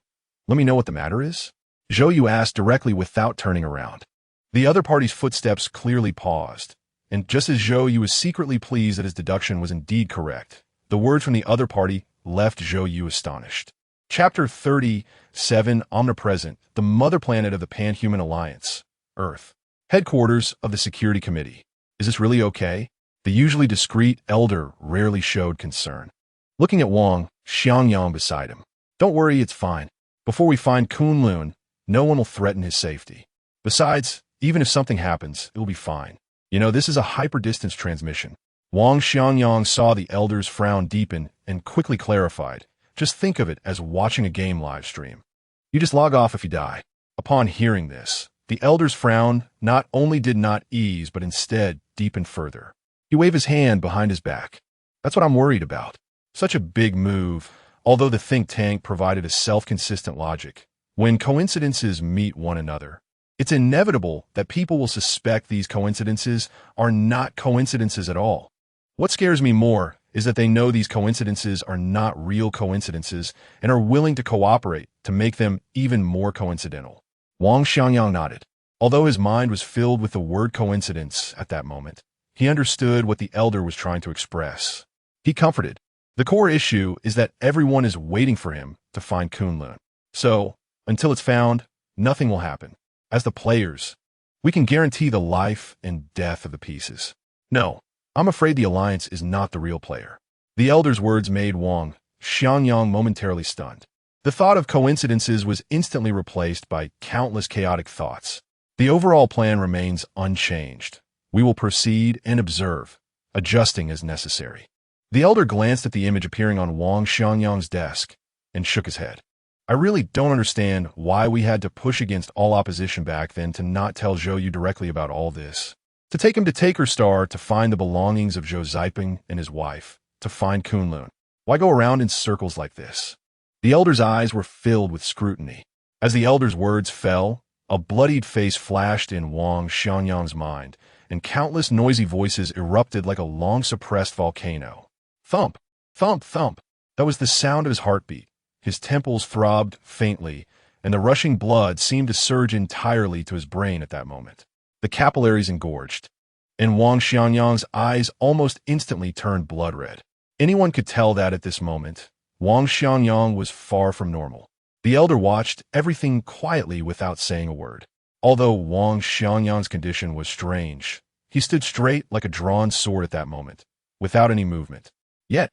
Let me know what the matter is? Zhou Yu asked directly without turning around. The other party's footsteps clearly paused, and just as Zhou Yu was secretly pleased that his deduction was indeed correct, the words from the other party left Zhou Yu astonished. Chapter 37, Omnipresent, the mother planet of the Pan-Human Alliance, Earth. Headquarters of the Security Committee. Is this really okay? The usually discreet elder rarely showed concern, looking at Wang Xiangyang beside him. Don't worry, it's fine. Before we find Kunlun, no one will threaten his safety. Besides, even if something happens, it will be fine. You know, this is a hyper-distance transmission. Wang Xiangyang saw the elder's frown deepen and quickly clarified. Just think of it as watching a game live stream. You just log off if you die. Upon hearing this, the elder's frown not only did not ease, but instead deepened further. He waved his hand behind his back. That's what I'm worried about. Such a big move, although the think tank provided a self-consistent logic. When coincidences meet one another, it's inevitable that people will suspect these coincidences are not coincidences at all. What scares me more is that they know these coincidences are not real coincidences and are willing to cooperate to make them even more coincidental. Wang Xiangyang nodded. Although his mind was filled with the word coincidence at that moment, he understood what the elder was trying to express. He comforted. The core issue is that everyone is waiting for him to find Kunlun. So, until it's found, nothing will happen. As the players, we can guarantee the life and death of the pieces. No, I'm afraid the Alliance is not the real player. The elder's words made Wang Xiangyang momentarily stunned. The thought of coincidences was instantly replaced by countless chaotic thoughts. The overall plan remains unchanged. We will proceed and observe, adjusting as necessary. The elder glanced at the image appearing on Wang Xiangyang's desk and shook his head. I really don't understand why we had to push against all opposition back then to not tell Zhou Yu directly about all this. To take him to Taker Star to find the belongings of Zhou Ziping and his wife, to find Kunlun. Why go around in circles like this? The elder's eyes were filled with scrutiny. As the elder's words fell, a bloodied face flashed in Wang Xianyang's mind, and countless noisy voices erupted like a long-suppressed volcano. Thump! Thump! Thump! That was the sound of his heartbeat. His temples throbbed faintly, and the rushing blood seemed to surge entirely to his brain at that moment. The capillaries engorged, and Wang Xianyang's eyes almost instantly turned blood red. Anyone could tell that at this moment, Wang Xianyang was far from normal. The elder watched everything quietly without saying a word. Although Wang Xianyang's condition was strange, he stood straight like a drawn sword at that moment, without any movement. Yet,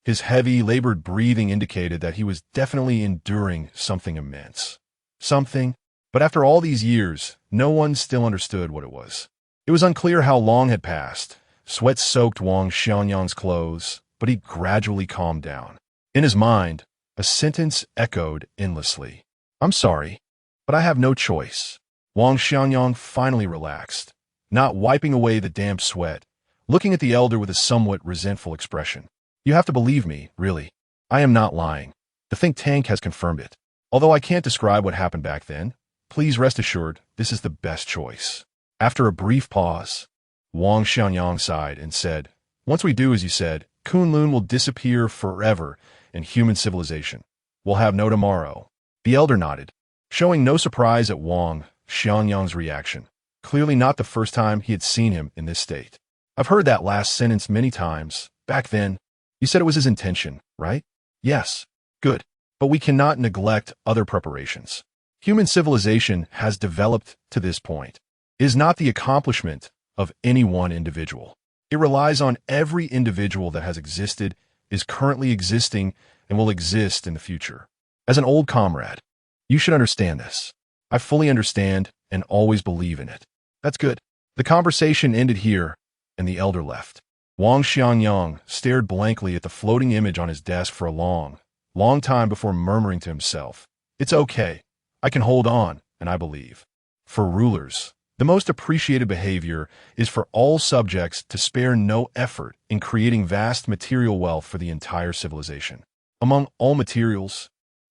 his heavy, labored breathing indicated that he was definitely enduring something immense. Something, but after all these years, no one still understood what it was. It was unclear how long had passed. Sweat soaked Wang Xianyang's clothes, but he gradually calmed down. In his mind, a sentence echoed endlessly. I'm sorry, but I have no choice. Wang Xianyang finally relaxed, not wiping away the damp sweat, looking at the elder with a somewhat resentful expression. You have to believe me, really. I am not lying. The think tank has confirmed it. Although I can't describe what happened back then, please rest assured this is the best choice. After a brief pause, Wang Xianyang sighed and said, Once we do as you said, Kunlun will disappear forever and human civilization will have no tomorrow. The elder nodded, showing no surprise at Wang Xianyang's reaction. Clearly not the first time he had seen him in this state. I've heard that last sentence many times. Back then, you said it was his intention, right? Yes. Good. But we cannot neglect other preparations. Human civilization has developed to this point. It is not the accomplishment of any one individual. It relies on every individual that has existed, is currently existing, and will exist in the future. As an old comrade, you should understand this. I fully understand and always believe in it. That's good. The conversation ended here, and the elder left. Wang Xianyang stared blankly at the floating image on his desk for a long time before murmuring to himself, It's okay. I can hold on, and I believe. For rulers, the most appreciated behavior is for all subjects to spare no effort in creating vast material wealth for the entire civilization. Among all materials,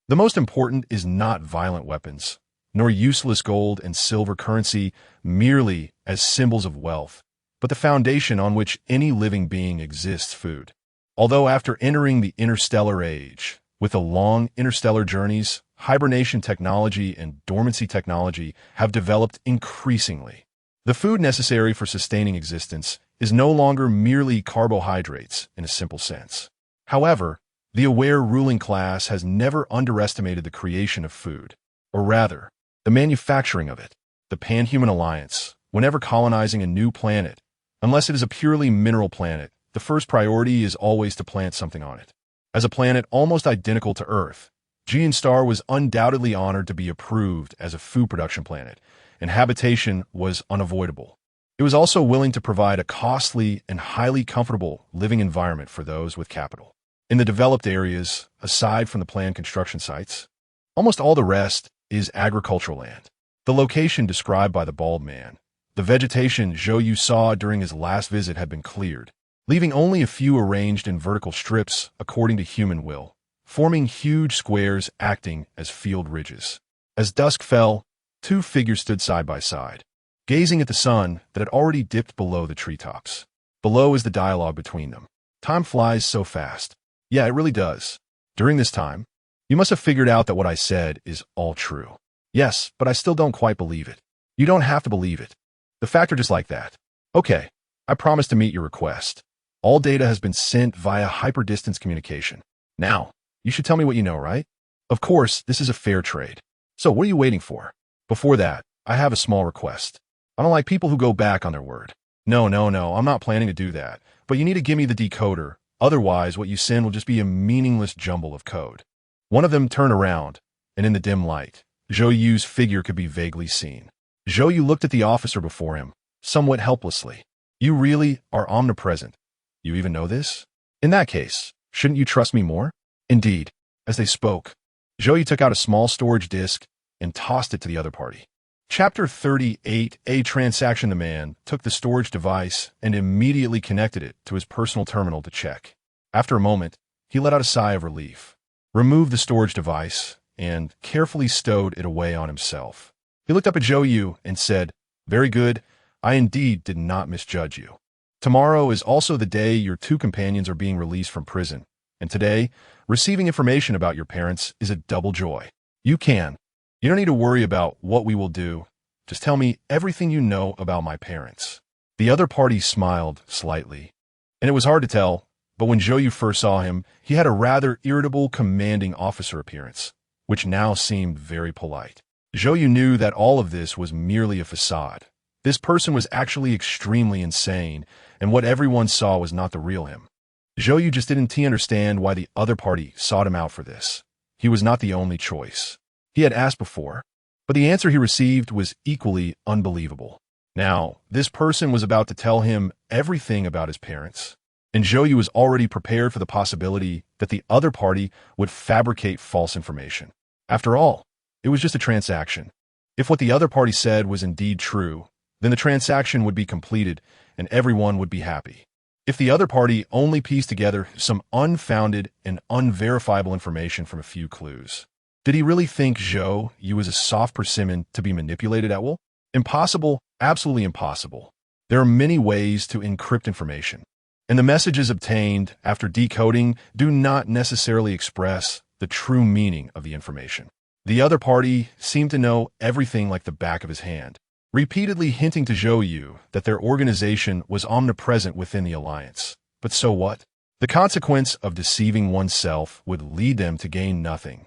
the most important is not violent weapons, nor useless gold and silver currency merely as symbols of wealth, but the foundation on which any living being exists, food. Although after entering the interstellar age, with the long interstellar journeys, hibernation technology and dormancy technology have developed increasingly. The food necessary for sustaining existence is no longer merely carbohydrates in a simple sense. However, the aware ruling class has never underestimated the creation of food, or rather, the manufacturing of it. The Pan-Human Alliance, whenever colonizing a new planet, unless it is a purely mineral planet, the first priority is always to plant something on it. As a planet almost identical to Earth, Jian Star was undoubtedly honored to be approved as a food production planet, and habitation was unavoidable. It was also willing to provide a costly and highly comfortable living environment for those with capital. In the developed areas, aside from the planned construction sites, almost all the rest is agricultural land. The location described by the bald man, the vegetation Zhou saw during his last visit had been cleared, leaving only a few arranged in vertical strips according to human will, forming huge squares acting as field ridges. As dusk fell, two figures stood side by side, gazing at the sun that had already dipped below the treetops. Below is the dialogue between them. Time flies so fast. Yeah, it really does. During this time, you must have figured out that what I said is all true. Yes, but I still don't quite believe it. You don't have to believe it. The facts are just like that. Okay, I promise to meet your request. All data has been sent via hyperdistance communication. Now, you should tell me what you know, right? Of course, this is a fair trade. So what are you waiting for? Before that, I have a small request. I don't like people who go back on their word. No, I'm not planning to do that. But you need to give me the decoder. Otherwise, what you send will just be a meaningless jumble of code. One of them turned around, and in the dim light, Zhou figure could be vaguely seen. Zhou looked at the officer before him, somewhat helplessly. You really are omnipresent. You even know this? In that case, shouldn't you trust me more? Indeed. As they spoke, Zhou took out a small storage disk and tossed it to the other party. Chapter 38, A transaction. The man took the storage device and immediately connected it to his personal terminal to check. After a moment, he let out a sigh of relief, removed the storage device, and carefully stowed it away on himself. He looked up at Zhou and said, "Very good. I indeed did not misjudge you. Tomorrow is also the day your two companions are being released from prison, and today, receiving information about your parents is a double joy. You don't need to worry about what we will do. Just tell me everything you know about my parents." The other party smiled slightly, and it was hard to tell, but when Zhou first saw him, he had a rather irritable, commanding officer appearance, which now seemed very polite. Zhou knew that all of this was merely a facade. This person was actually extremely insane, and what everyone saw was not the real him. Zhou just didn't understand why the other party sought him out for this. He was not the only choice. He had asked before, but the answer he received was equally unbelievable. Now, this person was about to tell him everything about his parents, and Zhou was already prepared for the possibility that the other party would fabricate false information. After all, it was just a transaction. If what the other party said was indeed true, then the transaction would be completed and everyone would be happy. If the other party only pieced together some unfounded and unverifiable information from a few clues, did he really think Zhou was a soft persimmon to be manipulated at will? Impossible, absolutely impossible. There are many ways to encrypt information, and the messages obtained after decoding do not necessarily express the true meaning of the information. The other party seemed to know everything like the back of his hand, repeatedly hinting to Zhou that their organization was omnipresent within the alliance. But so what? The consequence of deceiving oneself would lead them to gain nothing.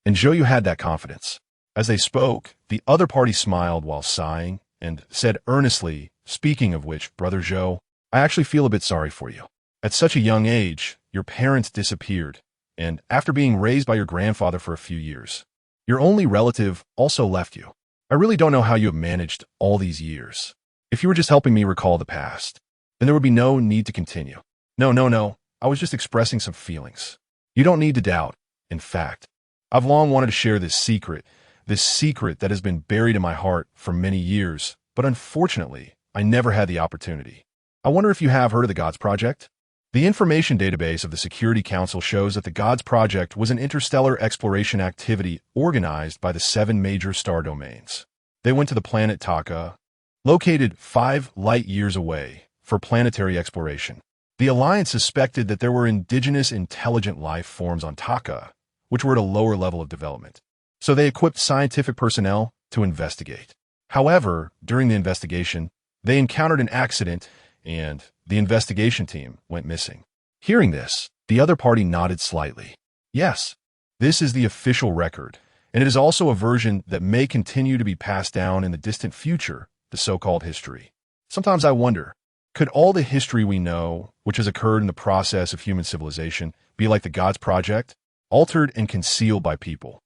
And Zhou had that confidence. As they spoke, the other party smiled while sighing and said earnestly, "Speaking of which, Brother Zhou, I actually feel a bit sorry for you. At such a young age, your parents disappeared, and after being raised by your grandfather for a few years, your only relative also left you. I really don't know how you have managed all these years. If you were just helping me recall the past, then there would be no need to continue. No. I was just expressing some feelings. You don't need to doubt. In fact, I've long wanted to share this secret that has been buried in my heart for many years, but unfortunately, I never had the opportunity. I wonder if you have heard of the Gods Project? The information database of the Security Council shows that the Gods Project was an interstellar exploration activity organized by the 7 major star domains. They went to the planet Taka, located 5 light-years away, for planetary exploration. The Alliance suspected that there were indigenous intelligent life forms on Taka, which were at a lower level of development. So they equipped scientific personnel to investigate. However, during the investigation, they encountered an accident and the investigation team went missing. Hearing this, the other party nodded slightly. Yes, this is the official record, and it is also a version that may continue to be passed down in the distant future, the so-called history. Sometimes I wonder, could all the history we know, which has occurred in the process of human civilization, be like the Gods Project, altered and concealed by people,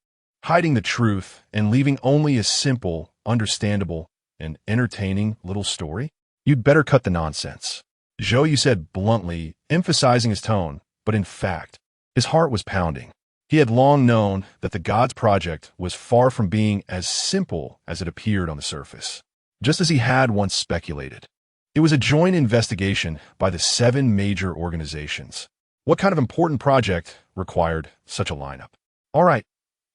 hiding the truth and leaving only a simple, understandable, and entertaining little story? You'd better cut the nonsense, Zhou said bluntly, emphasizing his tone, but in fact, his heart was pounding. He had long known that the Gods Project was far from being as simple as it appeared on the surface, just as he had once speculated. It was a joint investigation by the 7 major organizations. What kind of important project required such a lineup? All right,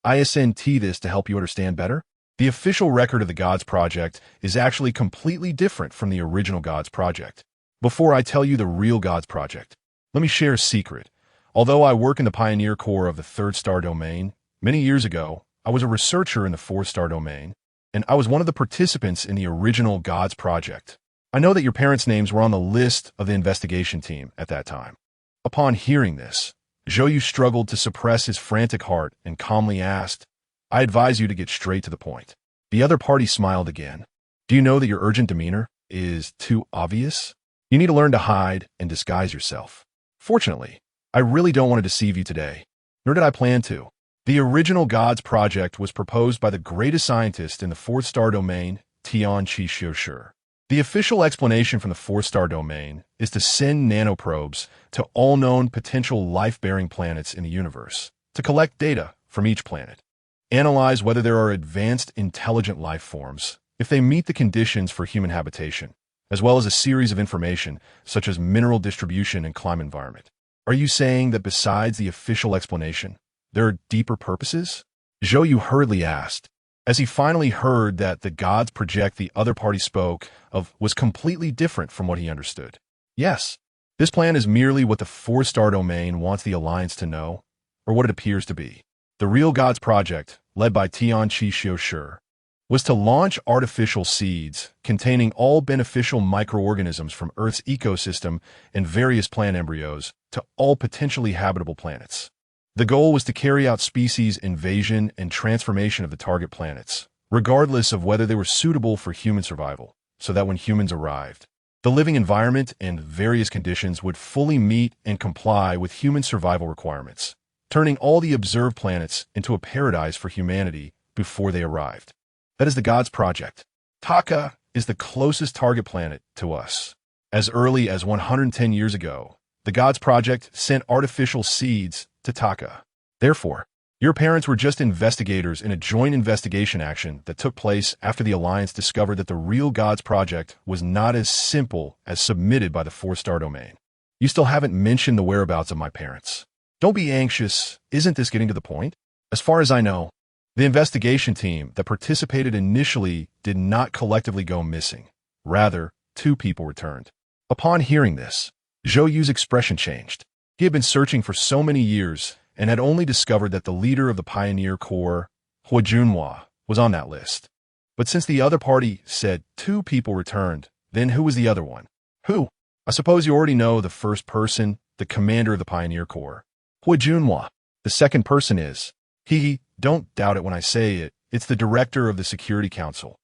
ISNT this to help you understand better. The official record of the Gods Project is actually completely different from the original Gods Project. Before I tell you the real Gods Project, let me share a secret. Although I work in the Pioneer Corps of the 3rd Star Domain, many years ago, I was a researcher in the 4th Star Domain, and I was one of the participants in the original Gods Project. I know that your parents' names were on the list of the investigation team at that time. Upon hearing this, Zhou struggled to suppress his frantic heart and calmly asked, "I advise you to get straight to the point." The other party smiled again. "Do you know that your urgent demeanor is too obvious? You need to learn to hide and disguise yourself. Fortunately, I really don't want to deceive you today, nor did I plan to. The original Gods Project was proposed by the greatest scientist in the 4th Star Domain, Tian Qi. The official explanation from the 4th Star Domain is to send nanoprobes to all known potential life-bearing planets in the universe to collect data from each planet, analyze whether there are advanced intelligent life forms, if they meet the conditions for human habitation, as well as a series of information such as mineral distribution and climate environment. Are you saying that besides the official explanation, there are deeper purposes? Zhou hurriedly asked, as he finally heard that the Gods Project the other party spoke of was completely different from what he understood. Yes, this plan is merely what the four-star domain wants the Alliance to know, or what it appears to be. The real Gods Project, led by Tianqi Xiushi, was to launch artificial seeds containing all beneficial microorganisms from Earth's ecosystem and various plant embryos to all potentially habitable planets. The goal was to carry out species invasion and transformation of the target planets, regardless of whether they were suitable for human survival, so that when humans arrived, the living environment and various conditions would fully meet and comply with human survival requirements, turning all the observed planets into a paradise for humanity before they arrived. That is the Gods Project. Taka is the closest target planet to us. As early as 110 years ago, the Gods Project sent artificial seeds to Taka. Therefore, your parents were just investigators in a joint investigation action that took place after the Alliance discovered that the real Gods Project was not as simple as submitted by the four-star domain. You still haven't mentioned the whereabouts of my parents. Don't be anxious. Isn't this getting to the point? As far as I know, the investigation team that participated initially did not collectively go missing. Rather, 2 people returned. Upon hearing this, Zhou's expression changed. He had been searching for so many years and had only discovered that the leader of the Pioneer Corps, Hua Junhua, was on that list. But since the other party said 2 people returned, then who was the other one? Who? I suppose you already know the first person, the commander of the Pioneer Corps, Hua Junhua. The second person is, don't doubt it when I say it, it's the director of the Security Council.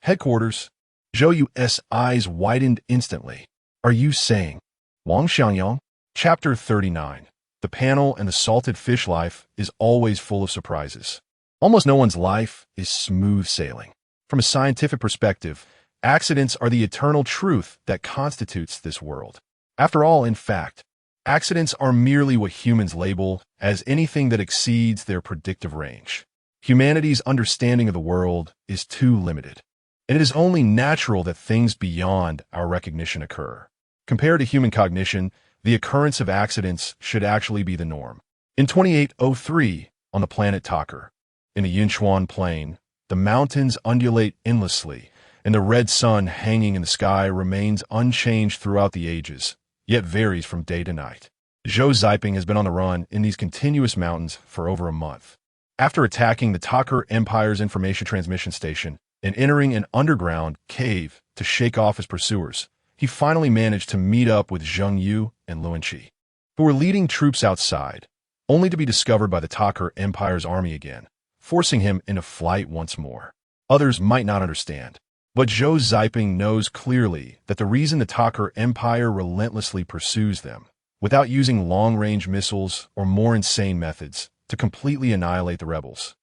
Headquarters. Zhou's eyes widened instantly. Are you saying Wang Xiangyang? Chapter 39. The panel and the salted fish life is always full of surprises. Almost no one's life is smooth sailing. From a scientific perspective, accidents are the eternal truth that constitutes this world. After all, in fact, accidents are merely what humans label as anything that exceeds their predictive range. Humanity's understanding of the world is too limited, and it is only natural that things beyond our recognition occur. Compared to human cognition, the occurrence of accidents should actually be the norm. In 2803, on the planet Taka, in the Yunchuan Plain, the mountains undulate endlessly, and the red sun hanging in the sky remains unchanged throughout the ages, yet varies from day to night. Zhou has been on the run in these continuous mountains for over a month. After attacking the Taka Empire's information transmission station and entering an underground cave to shake off his pursuers, he finally managed to meet up with Zheng Yu and Luanqi, who were leading troops outside, only to be discovered by the Taka Empire's army again, forcing him into flight once more. Others might not understand, but Zhou knows clearly that the reason the Taka Empire relentlessly pursues them, without using long-range missiles or more insane methods to completely annihilate the rebels,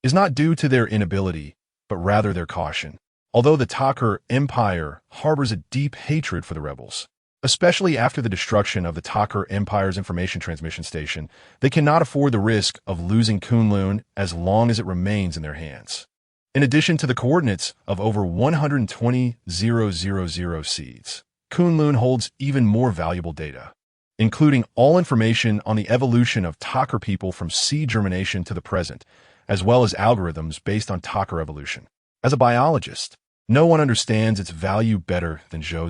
is not due to their inability, but rather their caution. Although the Taka Empire harbors a deep hatred for the rebels, especially after the destruction of the Taka Empire's information transmission station, they cannot afford the risk of losing Kunlun as long as it remains in their hands. In addition to the coordinates of over 120,000 seeds, Kunlun holds even more valuable data, including all information on the evolution of Taka people from seed germination to the present, as well as algorithms based on Taka evolution. As a biologist, no one understands its value better than Zhou.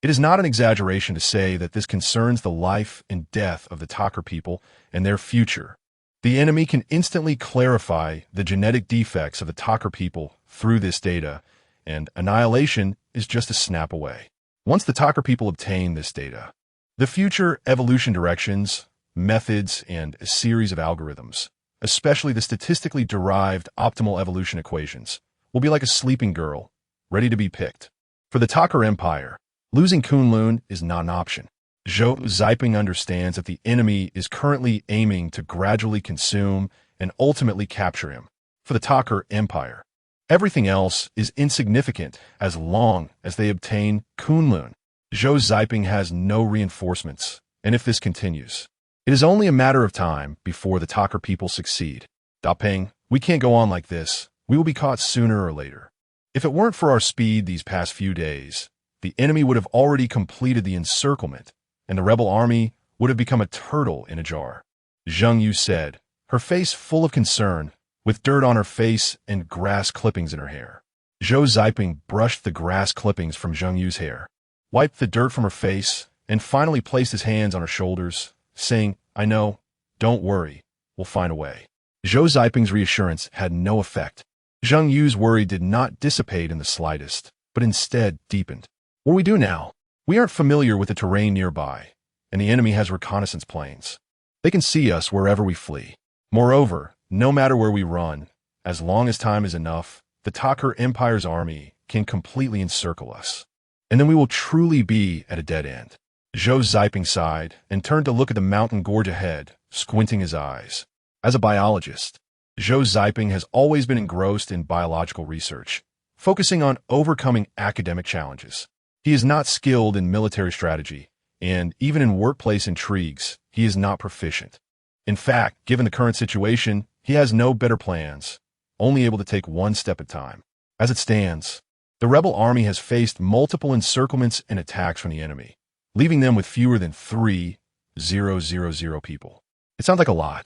It is not an exaggeration to say that this concerns the life and death of the Taka people and their future. The enemy can instantly clarify the genetic defects of the Taka people through this data, and annihilation is just a snap away. Once the Taka people obtain this data, the future evolution directions, methods, and a series of algorithms, especially the statistically derived optimal evolution equations, will be like a sleeping girl, ready to be picked. For the Taka Empire, losing Kunlun is not an option. Zhou understands that the enemy is currently aiming to gradually consume and ultimately capture him. For the Taka Empire, everything else is insignificant as long as they obtain Kunlun. Zhou has no reinforcements, and if this continues, it is only a matter of time before the Taka people succeed. Da Peng, we can't go on like this. We will be caught sooner or later. If it weren't for our speed these past few days, the enemy would have already completed the encirclement, and the rebel army would have become a turtle in a jar. Zheng Yu said, her face full of concern, with dirt on her face and grass clippings in her hair. Zhou Ziping brushed the grass clippings from Zheng Yu's hair, wiped the dirt from her face, and finally placed his hands on her shoulders, saying, I know, don't worry, we'll find a way. Zhou Ziping's reassurance had no effect. Zheng Yu's worry did not dissipate in the slightest, but instead deepened. What do we do now? We aren't familiar with the terrain nearby, and the enemy has reconnaissance planes. They can see us wherever we flee. Moreover, no matter where we run, as long as time is enough, the Takar Empire's army can completely encircle us. And then we will truly be at a dead end. Zhou Ziping sighed and turned to look at the mountain gorge ahead, squinting his eyes. As a biologist, Zhou Ziping has always been engrossed in biological research, focusing on overcoming academic challenges. He is not skilled in military strategy, and even in workplace intrigues, he is not proficient. In fact, given the current situation, he has no better plans, only able to take one step at a time. As it stands, the rebel army has faced multiple encirclements and attacks from the enemy, leaving them with fewer than 3,000 people. It sounds like a lot,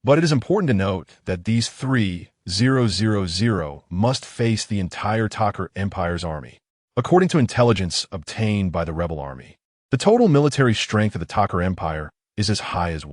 but it is important to note that these 3,000 must face the entire Takar Empire's army. According to intelligence obtained by the rebel army, the total military strength of the Takar Empire is as high as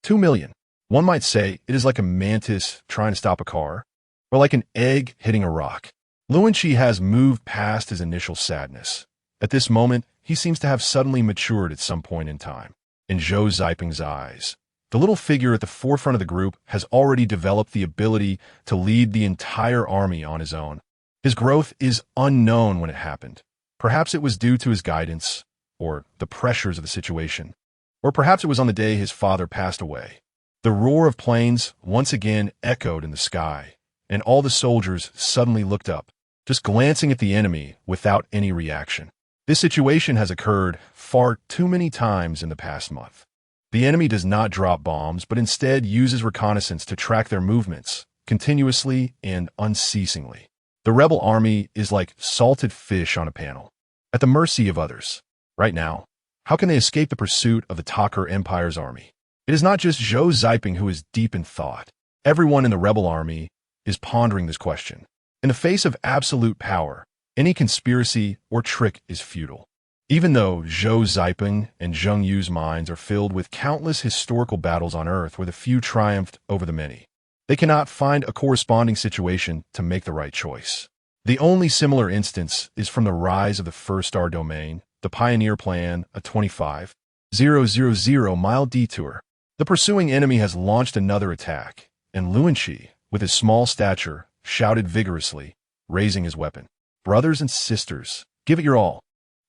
2 million. One might say it is like a mantis trying to stop a car, or like an egg hitting a rock. Luanqi has moved past his initial sadness. At this moment, he seems to have suddenly matured at some point in time. In Zhou Ziping's eyes, the little figure at the forefront of the group has already developed the ability to lead the entire army on his own. His growth is unknown when it happened. Perhaps it was due to his guidance, or the pressures of the situation, or perhaps it was on the day his father passed away. The roar of planes once again echoed in the sky, and all the soldiers suddenly looked up, just glancing at the enemy without any reaction. This situation has occurred far too many times in the past month. The enemy does not drop bombs, but instead uses reconnaissance to track their movements, continuously and unceasingly. The rebel army is like salted fish on a panel, at the mercy of others. Right now, how can they escape the pursuit of the Takar Empire's army? It is not just Zhou Ziping who is deep in thought. Everyone in the rebel army is pondering this question. In the face of absolute power, any conspiracy or trick is futile. Even though Zhou Ziping and Zheng Yu's minds are filled with countless historical battles on Earth where the few triumphed over the many, they cannot find a corresponding situation to make the right choice. The only similar instance is from the rise of the first star domain, the Pioneer Plan, a 25,000-mile detour. The pursuing enemy has launched another attack, and Luanqi, with his small stature, shouted vigorously, raising his weapon. Brothers and sisters, give it your all.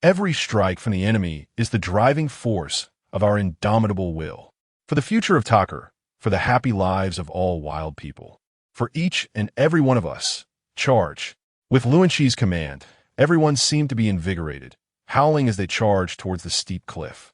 Every strike from the enemy is the driving force of our indomitable will. For the future of Takar, for the happy lives of all wild people. For each and every one of us, charge. With Luanqi's command, everyone seemed to be invigorated, howling as they charged towards the steep cliff.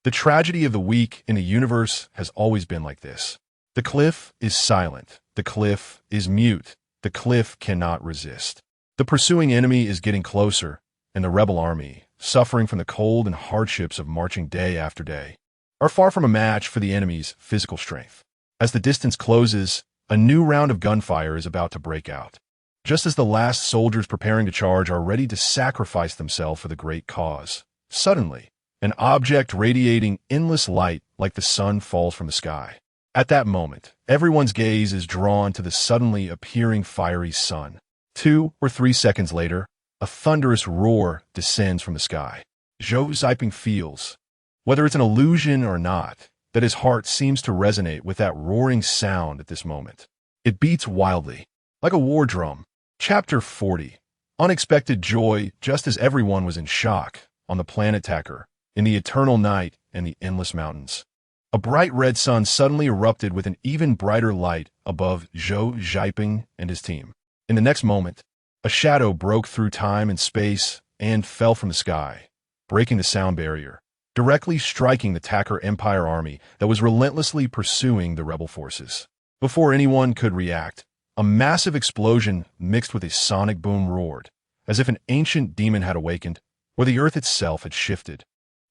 The tragedy of the weak in the universe has always been like this. The cliff is silent. The cliff is mute. The cliff cannot resist. The pursuing enemy is getting closer, and the rebel army, suffering from the cold and hardships of marching day after day, are far from a match for the enemy's physical strength. As the distance closes, a new round of gunfire is about to break out. Just as the last soldiers preparing to charge are ready to sacrifice themselves for the great cause, suddenly, an object radiating endless light like the sun falls from the sky. At that moment, everyone's gaze is drawn to the suddenly appearing fiery sun. 2 or 3 seconds later, a thunderous roar descends from the sky. Zhou Ziping feels, whether it's an illusion or not, that his heart seems to resonate with that roaring sound at this moment. It beats wildly, like a war drum. Chapter 40. Unexpected joy, just as everyone was in shock, on the planet Takar, in the eternal night and the endless mountains. A bright red sun suddenly erupted with an even brighter light above Zhou Ziping and his team. In the next moment, a shadow broke through time and space and fell from the sky, breaking the sound barrier, directly striking the Takar Empire army that was relentlessly pursuing the rebel forces. Before anyone could react, a massive explosion mixed with a sonic boom roared, as if an ancient demon had awakened, or the earth itself had shifted.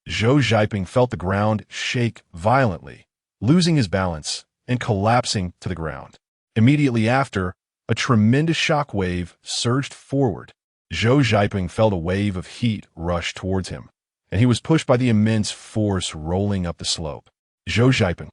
Zhou Zhaiping felt the ground shake violently, losing his balance and collapsing to the ground. Immediately after, a tremendous shock wave surged forward. Zhou Zhaiping felt a wave of heat rush towards him, and he was pushed by the immense force rolling up the slope. Zhou Zhaiping,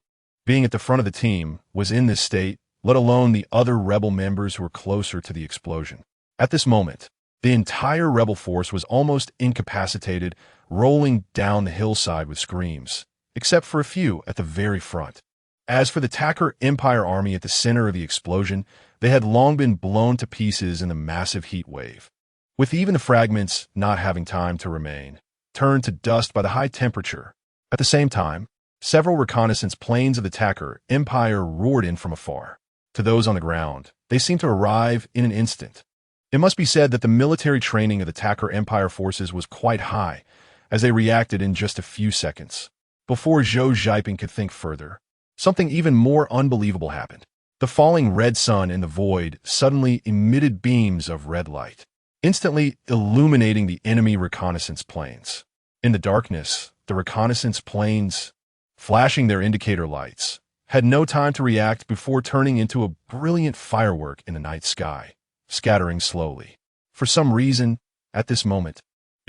being at the front of the team, was in this state, let alone the other rebel members who were closer to the explosion. At this moment, the entire rebel force was almost incapacitated, rolling down the hillside with screams, except for a few at the very front. As for the Tacker Empire army at the center of the explosion, they had long been blown to pieces in the massive heat wave, with even the fragments not having time to remain, turned to dust by the high temperature. At the same time, several reconnaissance planes of the Tacker Empire roared in from afar. To those on the ground, they seemed to arrive in an instant. It must be said that the military training of the Tacker Empire forces was quite high, as they reacted in just a few seconds. Before Zhou Zhaiping could think further, something even more unbelievable happened. The falling red sun in the void suddenly emitted beams of red light, instantly illuminating the enemy reconnaissance planes. In the darkness, the reconnaissance planes, flashing their indicator lights, had no time to react before turning into a brilliant firework in the night sky, scattering slowly. For some reason, at this moment,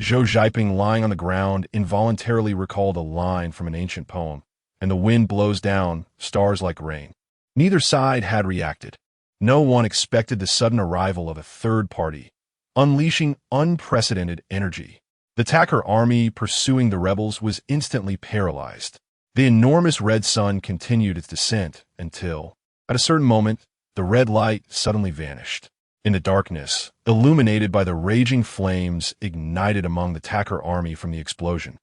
Zhou Zhaiping lying on the ground involuntarily recalled a line from an ancient poem, and the wind blows down, stars like rain. Neither side had reacted. No one expected the sudden arrival of a third party, unleashing unprecedented energy. The Tacker army pursuing the rebels was instantly paralyzed. The enormous red sun continued its descent until, at a certain moment, the red light suddenly vanished. In the darkness, illuminated by the raging flames ignited among the Tacker army from the explosion,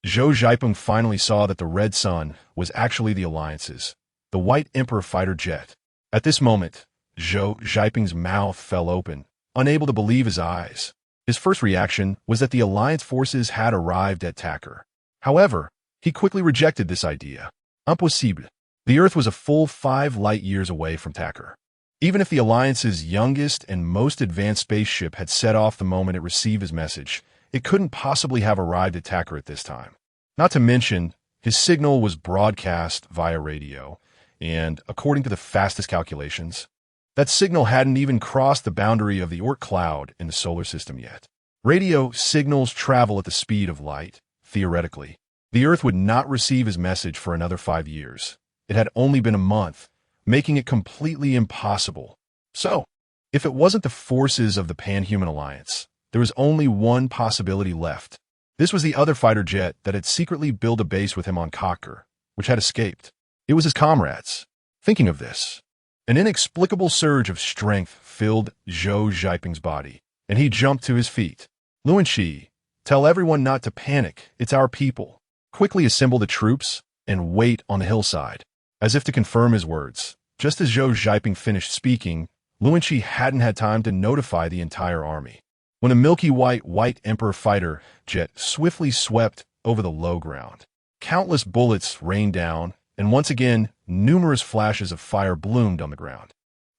Zhou Zhaiping finally saw that the red sun was actually the Alliance's, the White Emperor fighter jet. At this moment, Zhou Zhaiping's mouth fell open, unable to believe his eyes. His first reaction was that the Alliance forces had arrived at Tacker. However, he quickly rejected this idea. Impossible. The Earth was a full 5 light-years away from Tacker. Even if the Alliance's youngest and most advanced spaceship had set off the moment it received his message, it couldn't possibly have arrived at Tacker at this time. Not to mention, his signal was broadcast via radio, and, according to the fastest calculations, that signal hadn't even crossed the boundary of the Oort cloud in the solar system yet. Radio signals travel at the speed of light. Theoretically, the Earth would not receive his message for another 5 years. It had only been a month, making it completely impossible. So, if it wasn't the forces of the Pan-Human Alliance, there was only one possibility left. This was the other fighter jet that had secretly built a base with him on Tacker, which had escaped. It was his comrades. Thinking of this, an inexplicable surge of strength filled Zhou Zhaiping's body, and he jumped to his feet. Luanxi, tell everyone not to panic. It's our people. Quickly assemble the troops and wait on the hillside. As if to confirm his words, just as Zhou Zhaiping finished speaking, Luanxi hadn't had time to notify the entire army. When a milky White Emperor fighter jet swiftly swept over the low ground, countless bullets rained down, and once again, numerous flashes of fire bloomed on the ground.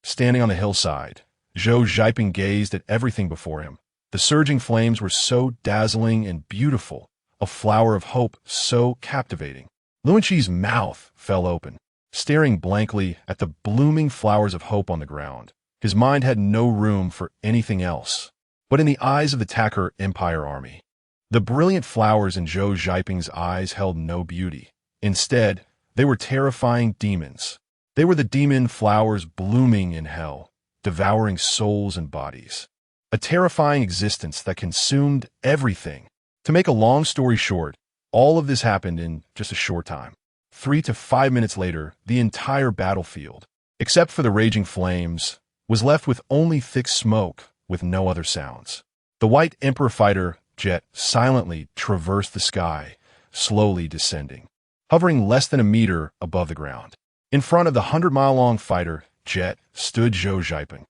Standing on the hillside, Zhou Zhaiping gazed at everything before him. The surging flames were so dazzling and beautiful, a flower of hope so captivating. Luanxi's mouth fell open, staring blankly at the blooming flowers of hope on the ground. His mind had no room for anything else. But in the eyes of the Tacker Empire army, the brilliant flowers in Zhou Zhaiping's eyes held no beauty. Instead, they were terrifying demons. They were the demon flowers blooming in hell, devouring souls and bodies. A terrifying existence that consumed everything. To make a long story short, all of this happened in just a short time. 3 to 5 minutes later, the entire battlefield, except for the raging flames, was left with only thick smoke with no other sounds. The White Emperor fighter jet silently traversed the sky, slowly descending, hovering less than a meter above the ground. In front of the 100-mile-long fighter jet stood Zhou Zhaiping,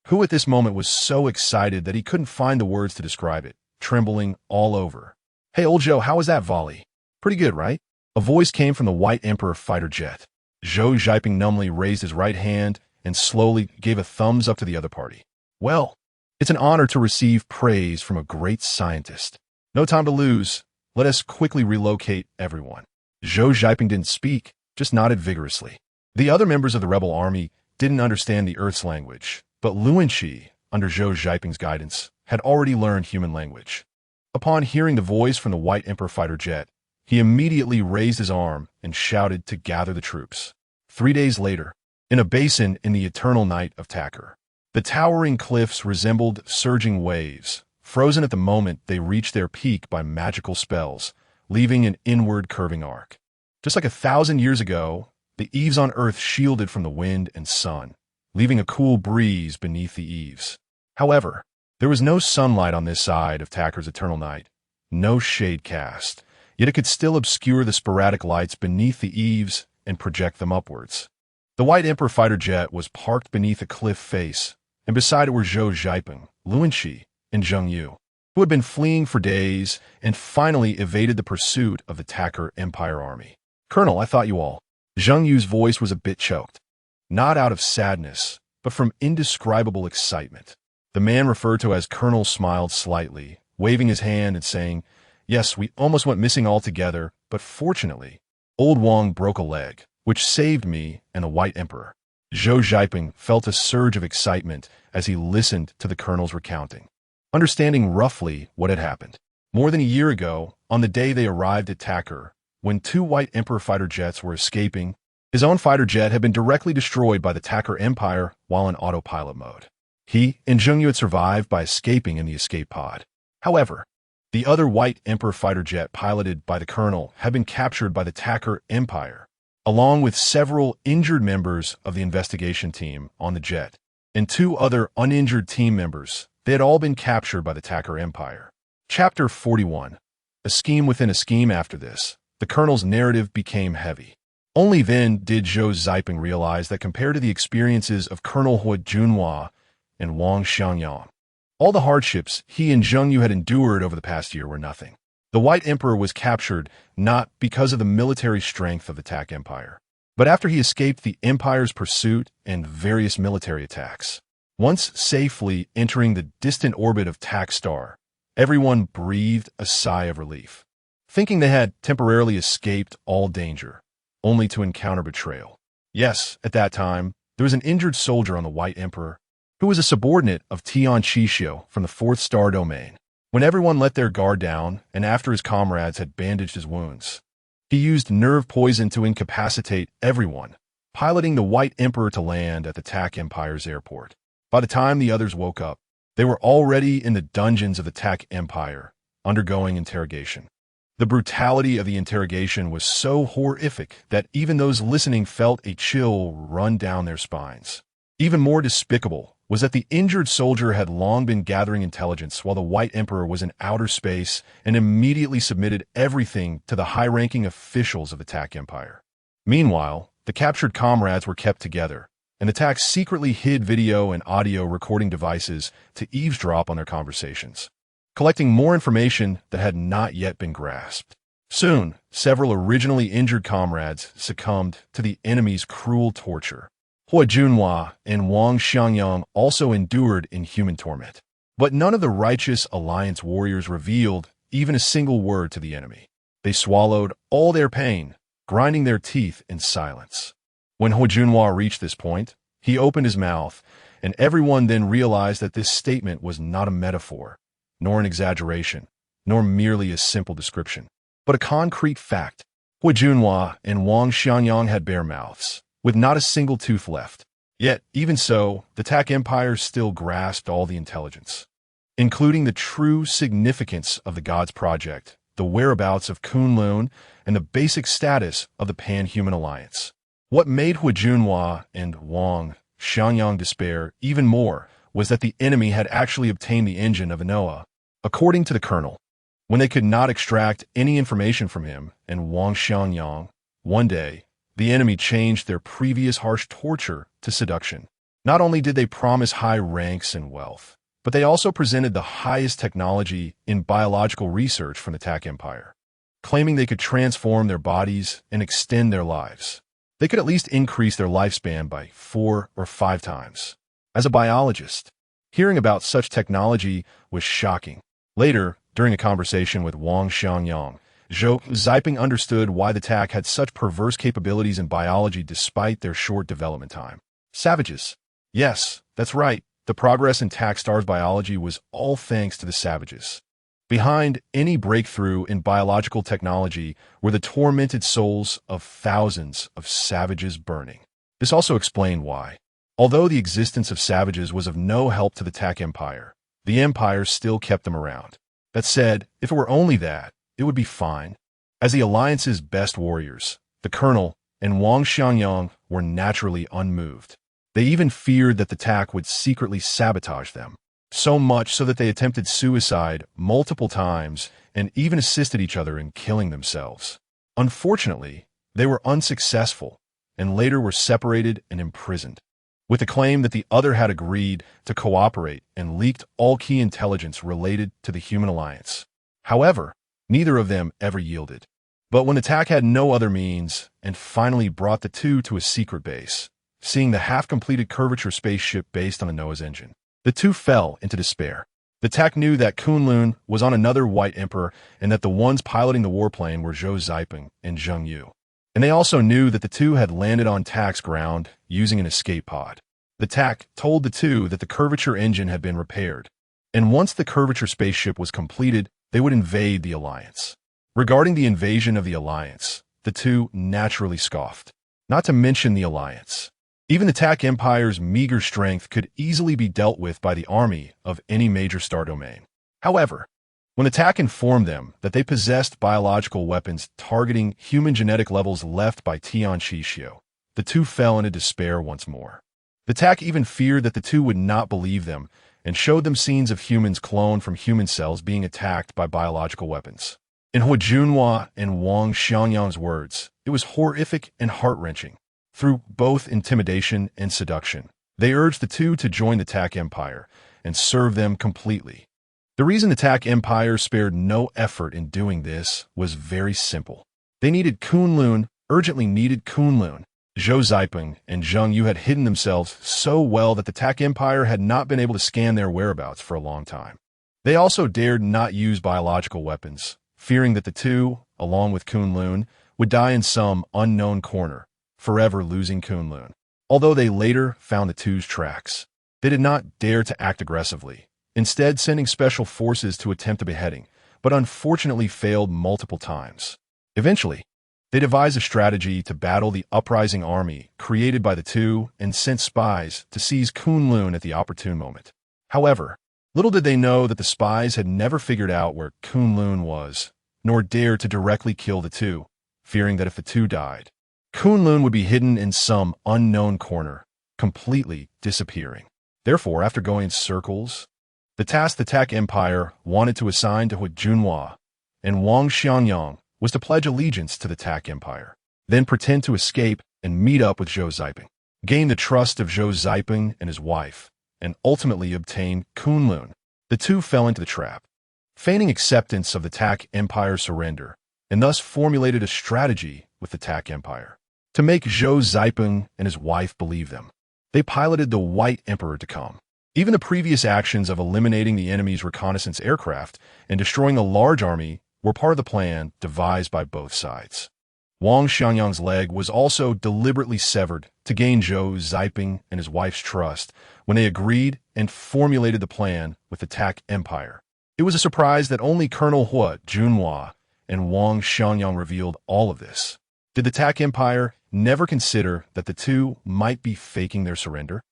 who at this moment was so excited that he couldn't find the words to describe it, trembling all over. "Hey, old Zhou, how was that volley? Pretty good, right?" A voice came from the White Emperor fighter jet. Zhou Zhaiping numbly raised his right hand and slowly gave a thumbs up to the other party. "Well, It's an honor to receive praise from a great scientist. No time to lose. Let us quickly relocate everyone. Zhou Zhaiping didn't speak, just nodded vigorously. The other members of the rebel army didn't understand the Earth's language, but Luanxi, under Zhou Zhaiping's guidance, had already learned human language. Upon hearing the voice from the White Emperor fighter jet, he immediately raised his arm and shouted to gather the troops. 3 days later, in a basin in the eternal night of Takur, the towering cliffs resembled surging waves, frozen at the moment they reached their peak by magical spells, leaving an inward curving arc. Just like 1,000 years ago, the eaves on Earth shielded from the wind and sun, leaving a cool breeze beneath the eaves. However, there was no sunlight on this side of Takur's eternal night, no shade cast, yet it could still obscure the sporadic lights beneath the eaves and project them upwards. The White Emperor fighter jet was parked beneath a cliff face, and beside it were Zhou Zhaiping, Luanxi, and Zheng Yu, who had been fleeing for days and finally evaded the pursuit of the Takur Empire army. "Colonel, I thought you all." Zheng Yu's voice was a bit choked, not out of sadness, but from indescribable excitement. The man referred to as Colonel smiled slightly, waving his hand and saying, "Yes, we almost went missing altogether, but fortunately, Old Wang broke a leg, which saved me and the White Emperor." Zhou Zhaiping felt a surge of excitement as he listened to the colonel's recounting, understanding roughly what had happened. More than a year ago, on the day they arrived at Takur, when 2 White Emperor fighter jets were escaping, his own fighter jet had been directly destroyed by the Takur Empire while in autopilot mode. He and Zheng Yu had survived by escaping in the escape pod. However, the other White Emperor fighter jet piloted by the colonel had been captured by the Takur Empire, along with several injured members of the investigation team on the jet, and 2 other uninjured team members. They had all been captured by the Takur Empire. Chapter 41. A scheme within a scheme. After this, the colonel's narrative became heavy. Only then did Zhou Zhaiping realize that compared to the experiences of Colonel Hu Junhua and Wang Xiangyang, all the hardships he and Zheng Yu had endured over the past year were nothing. The White Emperor was captured not because of the military strength of the Tak Empire, but after he escaped the Empire's pursuit and various military attacks. Once safely entering the distant orbit of Tak Star, everyone breathed a sigh of relief, thinking they had temporarily escaped all danger, only to encounter betrayal. Yes, at that time, there was an injured soldier on the White Emperor who was a subordinate of Tian Qixio from the 4th Star Domain. When everyone let their guard down and after his comrades had bandaged his wounds, he used nerve poison to incapacitate everyone, piloting the White Emperor to land at the Tak Empire's airport. By the time the others woke up, they were already in the dungeons of the Tak Empire, undergoing interrogation. The brutality of the interrogation was so horrific that even those listening felt a chill run down their spines. Even more despicable was that the injured soldier had long been gathering intelligence while the White Emperor was in outer space and immediately submitted everything to the high-ranking officials of the Tak Empire. Meanwhile, the captured comrades were kept together, and the Tak secretly hid video and audio recording devices to eavesdrop on their conversations, collecting more information that had not yet been grasped. Soon, several originally injured comrades succumbed to the enemy's cruel torture. Hu Junhua and Wang Xiangyang also endured inhuman torment. But none of the righteous alliance warriors revealed even a single word to the enemy. They swallowed all their pain, grinding their teeth in silence. When Hu Junhua reached this point, he opened his mouth, and everyone then realized that this statement was not a metaphor, nor an exaggeration, nor merely a simple description, but a concrete fact. Hu Junhua and Wang Xiangyang had bare mouths, with not a single tooth left. Yet, even so, the Tak Empire still grasped all the intelligence, including the true significance of the Gods Project, the whereabouts of Kunlun, and the basic status of the Pan-Human Alliance. What made Hu Junhua and Wang Xiangyang despair even more was that the enemy had actually obtained the engine of Anoa. According to the colonel, when they could not extract any information from him and Wang Xiangyang, one day, the enemy changed their previous harsh torture to seduction. Not only did they promise high ranks and wealth, but they also presented the highest technology in biological research from the Tak Empire, claiming they could transform their bodies and extend their lives. They could at least increase their lifespan by 4 or 5 times. As a biologist, Hearing about such technology was shocking. Later, during a conversation with Wang Xiangyang, Zhou Ziping understood why the TAC had such perverse capabilities in biology despite their short development time. Savages. Yes, that's right. The progress in TAC stars biology was all thanks to the savages. Behind any breakthrough in biological technology were the tormented souls of thousands of savages burning. This also explained why, although the existence of savages was of no help to the TAC Empire, the Empire still kept them around. That said, if it were only that, it would be fine. As the Alliance's best warriors, the Colonel and Wang Xiangyang were naturally unmoved. They even feared that the TAC would secretly sabotage them. So much so that they attempted suicide multiple times and even assisted each other in killing themselves. Unfortunately, they were unsuccessful and later were separated and imprisoned, with the claim that the other had agreed to cooperate and leaked all key intelligence related to the human alliance. However, neither of them ever yielded. But when the TAC had no other means and finally brought the two to a secret base, seeing the half-completed curvature spaceship based on the Noah's engine, the two fell into despair. The TAC knew that Kunlun was on another White Emperor and that the ones piloting the warplane were Zhou Ziping and Zheng Yu. And they also knew that the two had landed on TAC's ground using an escape pod. The TAC told the two that the curvature engine had been repaired, and once the curvature spaceship was completed, they would invade the Alliance. Regarding the invasion of the Alliance, the two naturally scoffed. Not to mention the Alliance. Even the TAC Empire's meager strength could easily be dealt with by the army of any major star domain. However, when the TAC informed them that they possessed biological weapons targeting human genetic levels left by Tian Shishio, the two fell into despair once more. The TAC even feared that the two would not believe them and showed them scenes of humans cloned from human cells being attacked by biological weapons. In Hu Junhua and Wang Xiangyang's words, it was horrific and heart-wrenching. Through both intimidation and seduction, they urged the two to join the TAC Empire and serve them completely. The reason the TAC Empire spared no effort in doing this was very simple. They needed Kunlun, urgently needed Kunlun. Zhou Ziping and Zheng Yu had hidden themselves so well that the TAC Empire had not been able to scan their whereabouts for a long time. They also dared not use biological weapons, fearing that the two, along with Kunlun, would die in some unknown corner, forever losing Kunlun. Although they later found the two's tracks, they did not dare to act aggressively, instead sending special forces to attempt a beheading, but unfortunately failed multiple times. Eventually, they devised a strategy to battle the uprising army created by the two and sent spies to seize Kunlun at the opportune moment. However, little did they know that the spies had never figured out where Kunlun was, nor dared to directly kill the two, fearing that if the two died, Kunlun would be hidden in some unknown corner, completely disappearing. Therefore, after going in circles, the task the TAC Empire wanted to assign to Hu Junhua and Wang Xiangyang was to pledge allegiance to the TAC Empire, then pretend to escape and meet up with Zhou Ziping, gain the trust of Zhou Ziping and his wife, and ultimately obtain Kunlun. The two fell into the trap, feigning acceptance of the TAC Empire's surrender, and thus formulated a strategy with the TAC Empire to make Zhou Ziping and his wife believe them. They piloted the White Emperor to come. Even the previous actions of eliminating the enemy's reconnaissance aircraft and destroying a large army were part of the plan devised by both sides. Wang Xiangyang's leg was also deliberately severed to gain Zhou Ziping and his wife's trust when they agreed and formulated the plan with the TAC Empire. It was a surprise that only Colonel Hu Junhua and Wang Xiangyang revealed all of this. Did the TAC Empire never consider that the two might be faking their surrender?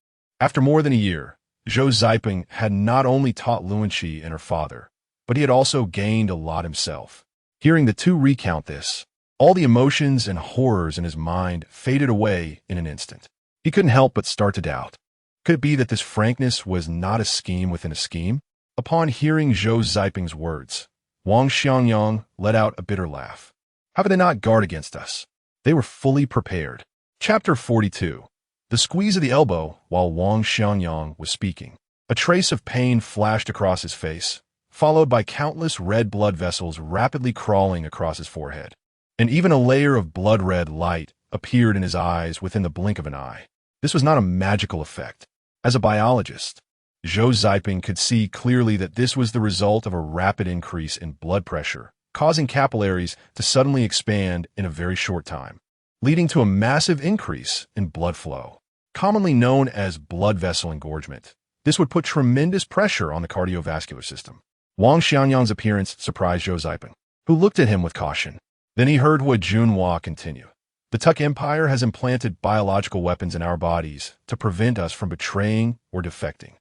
After more than a year, Zhou Ziping had not only taught Luanqi and her father, but he had also gained a lot himself. Hearing the two recount this, all the emotions and horrors in his mind faded away in an instant. He couldn't help but start to doubt. Could it be that this frankness was not a scheme within a scheme? Upon hearing Zhou Ziping's words, Wang Xiangyang let out a bitter laugh. How could they not guard against us? They were fully prepared. Chapter 42. The squeeze of the elbow while Wang Xiangyang was speaking. A trace of pain flashed across his face, followed by countless red blood vessels rapidly crawling across his forehead. And even a layer of blood-red light appeared in his eyes within the blink of an eye. This was not a magical effect. As a biologist, Zhou Ziping could see clearly that this was the result of a rapid increase in blood pressure, causing capillaries to suddenly expand in a very short time, leading to a massive increase in blood flow, commonly known as blood vessel engorgement. This would put tremendous pressure on the cardiovascular system. Wang Xianyang's appearance surprised Zhou Ziping, who looked at him with caution. Then he heard Junhua continue. The Tuck Empire has implanted biological weapons in our bodies to prevent us from betraying or defecting.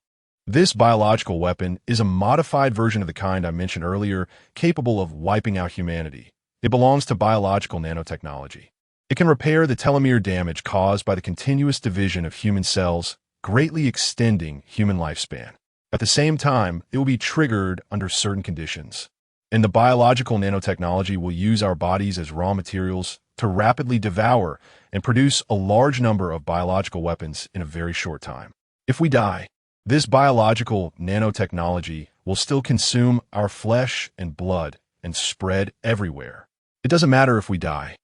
This biological weapon is a modified version of the kind I mentioned earlier, capable of wiping out humanity. It belongs to biological nanotechnology. It can repair the telomere damage caused by the continuous division of human cells, greatly extending human lifespan. At the same time, it will be triggered under certain conditions. And the biological nanotechnology will use our bodies as raw materials to rapidly devour and produce a large number of biological weapons in a very short time. If we die, this biological nanotechnology will still consume our flesh and blood and spread everywhere. It doesn't matter if we die.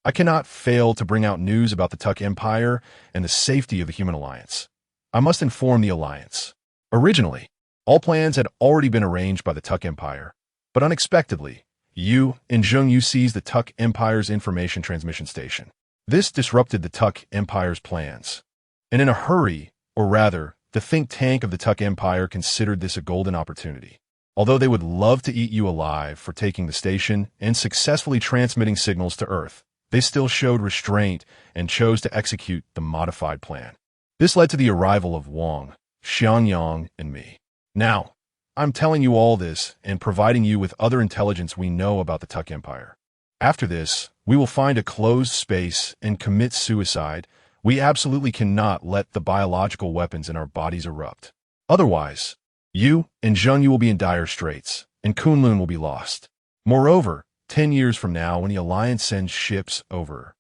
I cannot fail to bring out news about the Tuck Empire and the safety of the human alliance. I must inform the alliance. Originally, all plans had already been arranged by the Tuck Empire, but unexpectedly, Zhou seized the Tuck Empire's information transmission station. This disrupted the Tuck Empire's plans. And in a hurry, or rather, the think tank of the Tuck Empire considered this a golden opportunity. Although they would love to eat you alive for taking the station and successfully transmitting signals to Earth, they still showed restraint and chose to execute the modified plan. This led to the arrival of Wang, Xianyang, and me. Now, I'm telling you all this and providing you with other intelligence we know about the Tuck Empire. After this, we will find a closed space and commit suicide. We absolutely cannot let the biological weapons in our bodies erupt. Otherwise, Zhou will be in dire straits, and Kunlun will be lost. Moreover, 10 years from now, when the Alliance sends ships over,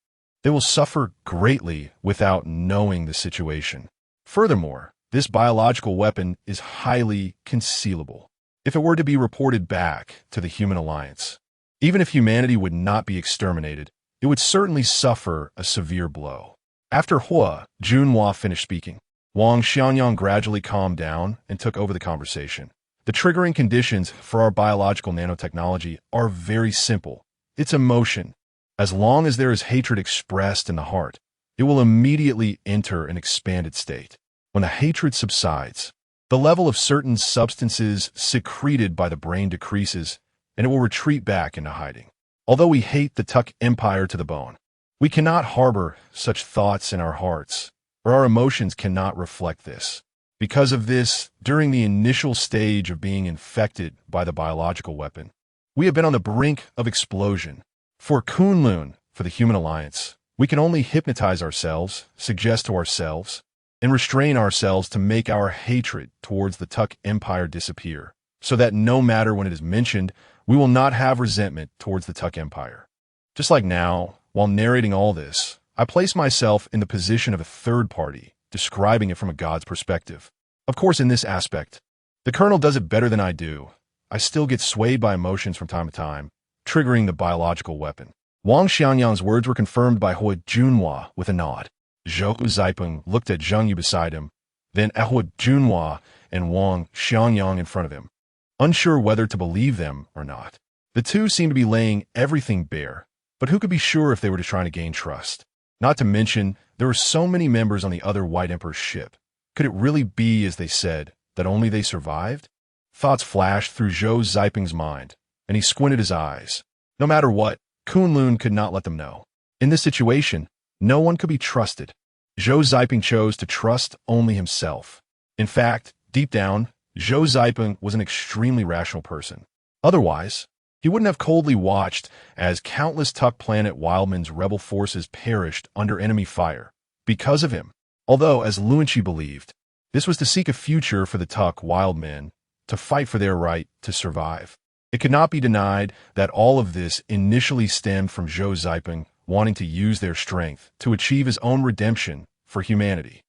they will suffer greatly without knowing the situation. Furthermore, this biological weapon is highly concealable. If it were to be reported back to the human alliance, even if humanity would not be exterminated, it would certainly suffer a severe blow. After Junhua finished speaking, Wang Xianyang gradually calmed down and took over the conversation. The triggering conditions for our biological nanotechnology are very simple. It's emotion. As long as there is hatred expressed in the heart, it will immediately enter an expanded state. When the hatred subsides, the level of certain substances secreted by the brain decreases, and it will retreat back into hiding. Although we hate the Tuck Empire to the bone, we cannot harbor such thoughts in our hearts, or our emotions cannot reflect this. Because of this, during the initial stage of being infected by the biological weapon, we have been on the brink of explosion. For Kunlun, for the human alliance, we can only hypnotize ourselves, suggest to ourselves, and restrain ourselves to make our hatred towards the Tuck Empire disappear, so that no matter when it is mentioned, we will not have resentment towards the Tuck Empire. Just like now, while narrating all this, I place myself in the position of a third party, describing it from a God's perspective. Of course, in this aspect, the Colonel does it better than I do. I still get swayed by emotions from time to time, triggering the biological weapon. Wang Xianyang's words were confirmed by Junhua with a nod. Zhou Ziping looked at Zheng Yu beside him, then at Junhua and Wang Xianyang in front of him, unsure whether to believe them or not. The two seemed to be laying everything bare, but who could be sure if they were trying to gain trust? Not to mention, there were so many members on the other White Emperor's ship. Could it really be, as they said, that only they survived? Thoughts flashed through Zhou Ziping's mind, and he squinted his eyes. No matter what, Kunlun could not let them know. In this situation, no one could be trusted. Zhou Ziping chose to trust only himself. In fact, deep down, Zhou Ziping was an extremely rational person. Otherwise, he wouldn't have coldly watched as countless Tuck Planet Wildman's rebel forces perished under enemy fire. Because of him, although, as Luanchi believed, this was to seek a future for the Tuck Wildmen, to fight for their right to survive. It could not be denied that all of this initially stemmed from Zhou Ziping wanting to use their strength to achieve his own redemption for humanity.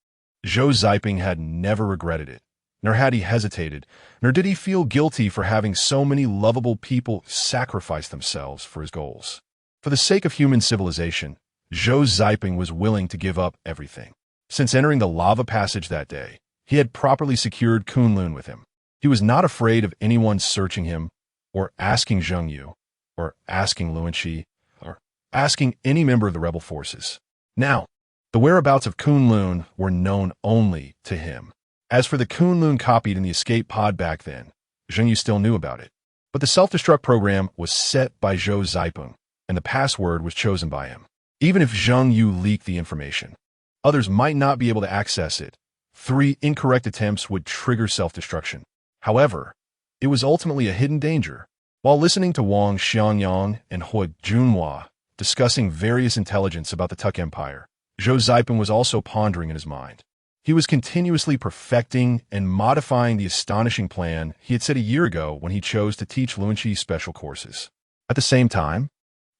Zhou Ziping had never regretted it, nor had he hesitated, nor did he feel guilty for having so many lovable people sacrifice themselves for his goals. For the sake of human civilization, Zhou Ziping was willing to give up everything. Since entering the lava passage that day, He had properly secured Kunlun with him. He was not afraid of anyone searching him, or asking Zheng Yu, or asking Luanxi, or asking any member of the rebel forces. Now, the whereabouts of Kunlun were known only to him. As for the Kunlun copied in the escape pod back then, Zheng Yu still knew about it. But the self-destruct program was set by Zhou Zipeng, and the password was chosen by him. Even if Zheng Yu leaked the information, others might not be able to access it. 3 incorrect attempts would trigger self-destruction. However, it was ultimately a hidden danger. While listening to Wang Xiangyang and He Junhua discussing various intelligence about the Tuk Empire, Zhou Zipeng was also pondering in his mind. He was continuously perfecting and modifying the astonishing plan he had set a year ago when he chose to teach Luanxi special courses. At the same time,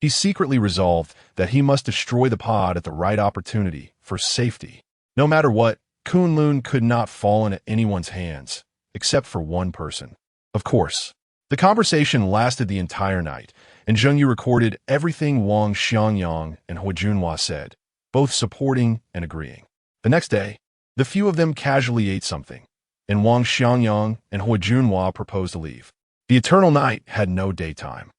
he secretly resolved that he must destroy the pod at the right opportunity for safety. No matter what, Kunlun could not fall into anyone's hands, except for one person. Of course, the conversation lasted the entire night, and Zheng Yu recorded everything Wang Xiangyang and He Junhua said, both supporting and agreeing. The next day, the few of them casually ate something, and Wang Xiangyang and He Junhua proposed to leave. The eternal night had no daytime.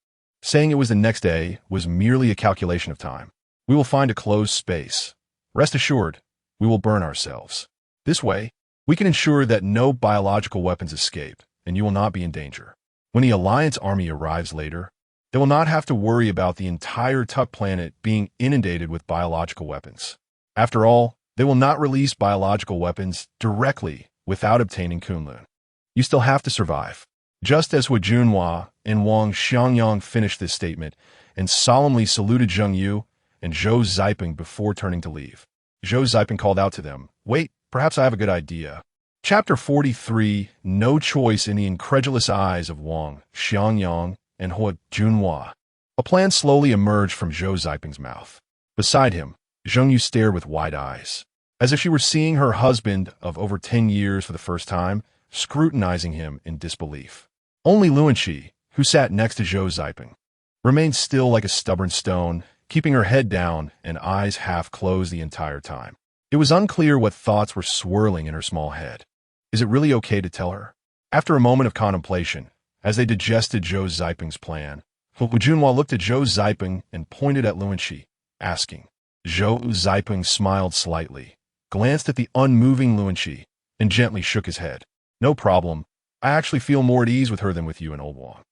Saying it was the next day was merely a calculation of time. We will find a closed space. Rest assured, we will burn ourselves. This way, we can ensure that no biological weapons escape, and you will not be in danger. When the Alliance army arrives later, they will not have to worry about the entire Tuk planet being inundated with biological weapons. After all, they will not release biological weapons directly without obtaining Kunlun. You still have to survive. Just as He Junhua and Wang Xiangyang finished this statement and solemnly saluted Zheng Yu and Zhou Zipeng before turning to leave, Zhou Zipeng called out to them, "Wait, perhaps I have a good idea." Chapter 43, No Choice in the Incredulous Eyes of Wang Xiangyang and He Junhua. A plan slowly emerged from Zhou Zipeng's mouth. Beside him, Zheng Yu stared with wide eyes, as if she were seeing her husband of over 10 years for the first time, scrutinizing him in disbelief. Only Luanxi, who sat next to Zhou Zipeng, remained still like a stubborn stone, keeping her head down and eyes half closed the entire time. It was unclear what thoughts were swirling in her small head. Is it really okay to tell her? After a moment of contemplation, as they digested Zhou Zipeng's plan, He Junhua looked at Zhou Zipeng and pointed at Luanxi, asking. Zhou Zipeng smiled slightly, glanced at the unmoving Luanxi, and gently shook his head. "No problem. I actually feel more at ease with her than with you and old Wang."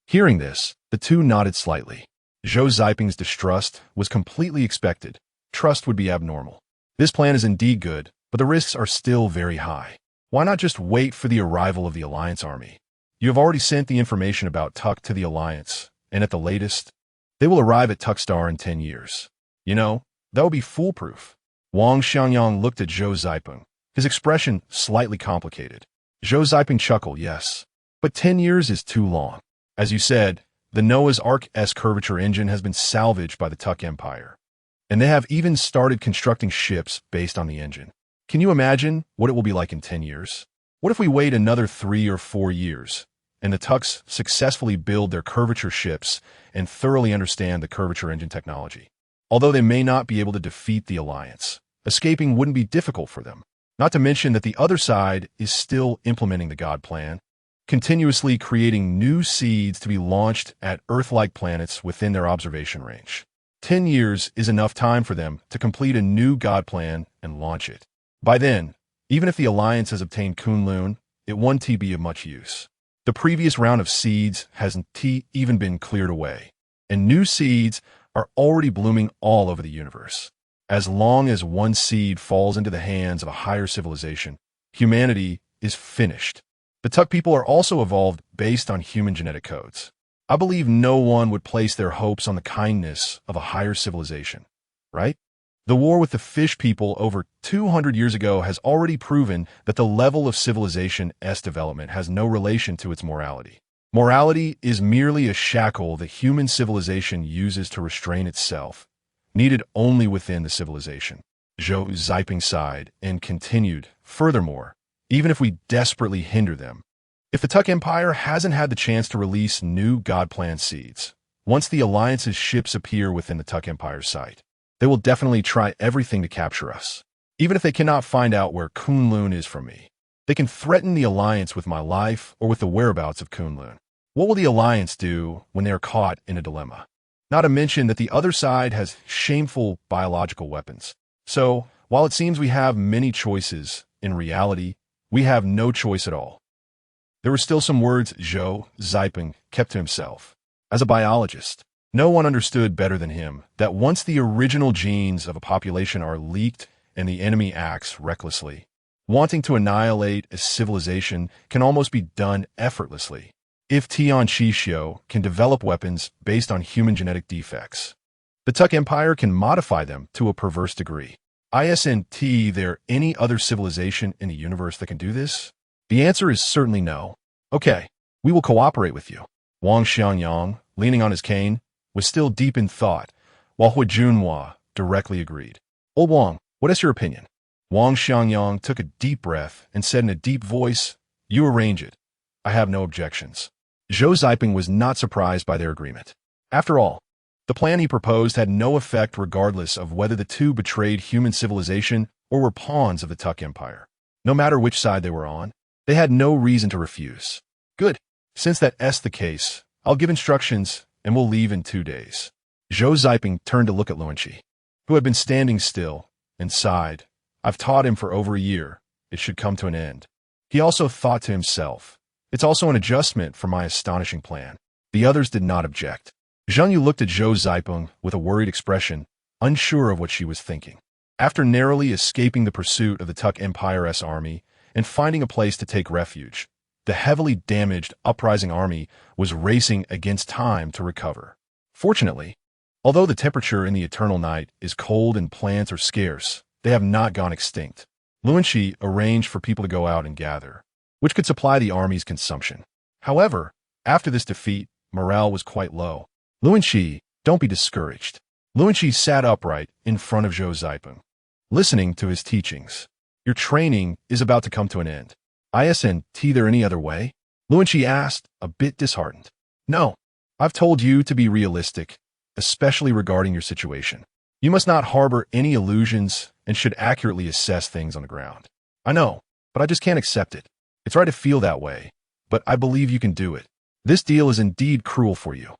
Hearing this, the two nodded slightly. Zhou Zipeng's distrust was completely expected. Trust would be abnormal. This plan is indeed good, but the risks are still very high. Why not just wait for the arrival of the Alliance army? You have already sent the information about Tuk to the Alliance, and at the latest, they will arrive at Tuk Star in 10 years. You know, that would be foolproof. Wang Xiangyang looked at Zhou Zipeng, his expression slightly complicated. Zhou Zipeng chuckled, "Yes, but 10 years is too long. As you said, the Noah's Ark-S curvature engine has been salvaged by the Tuk Empire, and they have even started constructing ships based on the engine. Can you imagine what it will be like in 10 years? What if we wait another 3 or 4 years, and the Tuks successfully build their curvature ships and thoroughly understand the curvature engine technology? Although they may not be able to defeat the Alliance, escaping wouldn't be difficult for them. Not to mention that the other side is still implementing the God plan, continuously creating new seeds to be launched at Earth-like planets within their observation range. 10 years is enough time for them to complete a new God plan and launch it. By then, even if the Alliance has obtained Kunlun, it won't be of much use. The previous round of seeds hasn't even been cleared away, and new seeds are already blooming all over the universe. As long as one seed falls into the hands of a higher civilization, humanity is finished. The Tuk people are also evolved based on human genetic codes. I believe no one would place their hopes on the kindness of a higher civilization, right? The war with the fish people over 200 years ago has already proven that the level of civilization's development has no relation to its morality. Morality is merely a shackle that human civilization uses to restrain itself, needed only within the civilization. Zhou Zipeng sighed and continued, "Furthermore, even if we desperately hinder them, if the Tuk Empire hasn't had the chance to release new God Plan seeds, once the Alliance's ships appear within the Tuk Empire's sight, they will definitely try everything to capture us, even if they cannot find out where Kunlun is from me. They can threaten the alliance with my life or with the whereabouts of Kunlun. What will the alliance do when they are caught in a dilemma? Not to mention that the other side has shameful biological weapons. So, while it seems we have many choices, in reality, we have no choice at all. There were still some words Zhou kept to himself. As a biologist, no one understood better than him that once the original genes of a population are leaked and the enemy acts recklessly, wanting to annihilate a civilization can almost be done effortlessly. If Tian Qixio can develop weapons based on human genetic defects, the Tuk Empire can modify them to a perverse degree. Isn't there any other civilization in the universe that can do this? The answer is certainly no. Okay, we will cooperate with you. Wang Xiangyang, leaning on his cane, was still deep in thought, while Hu Junhua directly agreed. Old Wang, what is your opinion? Wang Xiangyang took a deep breath and said in a deep voice, You arrange it. I have no objections. Zhou Ziping was not surprised by their agreement. After all, the plan he proposed had no effect regardless of whether the two betrayed human civilization or were pawns of the Tuk Empire. No matter which side they were on, they had no reason to refuse. Good. Since that's the case, I'll give instructions and we'll leave in 2 days. Zhou Ziping turned to look at Luanqi, who had been standing still, and sighed. I've taught him for over a year. It should come to an end. He also thought to himself, it's also an adjustment for my astonishing plan. The others did not object. Zhang Yu looked at Zhou Ziping with a worried expression, unsure of what she was thinking. After narrowly escaping the pursuit of the Tuk Empire's army and finding a place to take refuge, the heavily damaged uprising army was racing against time to recover. Fortunately, although the temperature in the eternal night is cold and plants are scarce, they have not gone extinct. Luanqi arranged for people to go out and gather, which could supply the army's consumption. However, after this defeat, morale was quite low. Luanqi, don't be discouraged. Luanqi sat upright in front of Zhou Ziping, listening to his teachings. Your training is about to come to an end. Isn't there any other way? Luanqi asked, a bit disheartened. No. I've told you to be realistic, especially regarding your situation. You must not harbor any illusions and should accurately assess things on the ground. I know, but I just can't accept it. It's right to feel that way, but I believe you can do it. This deal is indeed cruel for you,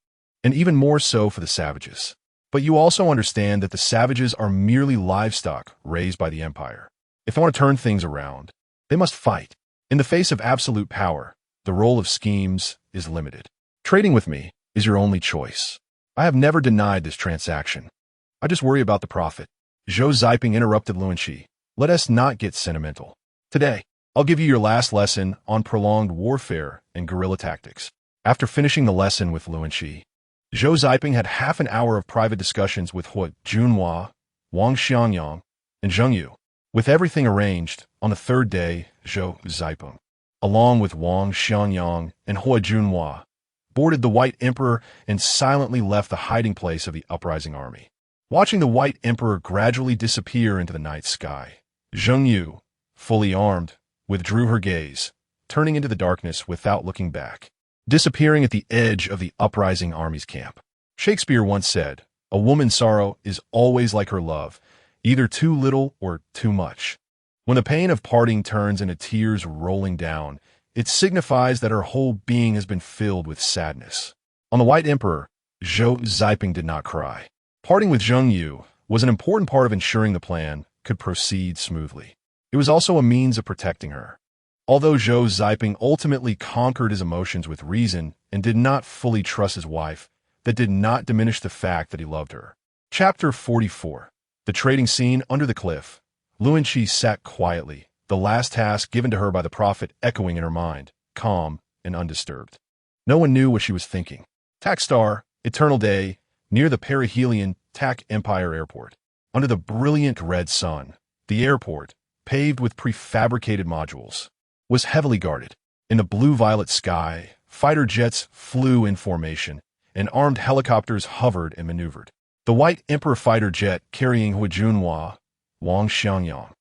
and even more so for the savages. But you also understand that the savages are merely livestock raised by the Empire. If they want to turn things around, they must fight. In the face of absolute power, the role of schemes is limited. Trading with me is your only choice. I have never denied this transaction. I just worry about the profit. Zhou Ziping interrupted Luanqi. Let us not get sentimental. Today, I'll give you your last lesson on prolonged warfare and guerrilla tactics. After finishing the lesson with Luanqi, Zhou Ziping had half an hour of private discussions with Hu Junhua, Wang Xiangyang, and Zhang Yu. With everything arranged, on the third day, Zhou Ziping, along with Wang Xiangyang and Hu Junhua, boarded the White Emperor and silently left the hiding place of the uprising army. Watching the White Emperor gradually disappear into the night sky, Zhang Yu, fully armed, withdrew her gaze, turning into the darkness without looking back, disappearing at the edge of the uprising army's camp. Shakespeare once said, a woman's sorrow is always like her love, either too little or too much. When the pain of parting turns into tears rolling down, it signifies that her whole being has been filled with sadness. On the White Emperor, Zhou Ziping did not cry. Parting with Zhang Yu was an important part of ensuring the plan could proceed smoothly. It was also a means of protecting her. Although Zhou Ziping ultimately conquered his emotions with reason and did not fully trust his wife, that did not diminish the fact that he loved her. Chapter 44. The trading scene under the cliff. Luanqi sat quietly, the last task given to her by the prophet echoing in her mind, calm and undisturbed. No one knew what she was thinking. Takstar, eternal day, near the perihelion Tak Empire Airport. Under the brilliant red sun, the airport, paved with prefabricated modules, was heavily guarded. In the blue-violet sky, fighter jets flew in formation, and armed helicopters hovered and maneuvered. The White Emperor fighter jet carrying Hu Junhua, Wang Xiangyang,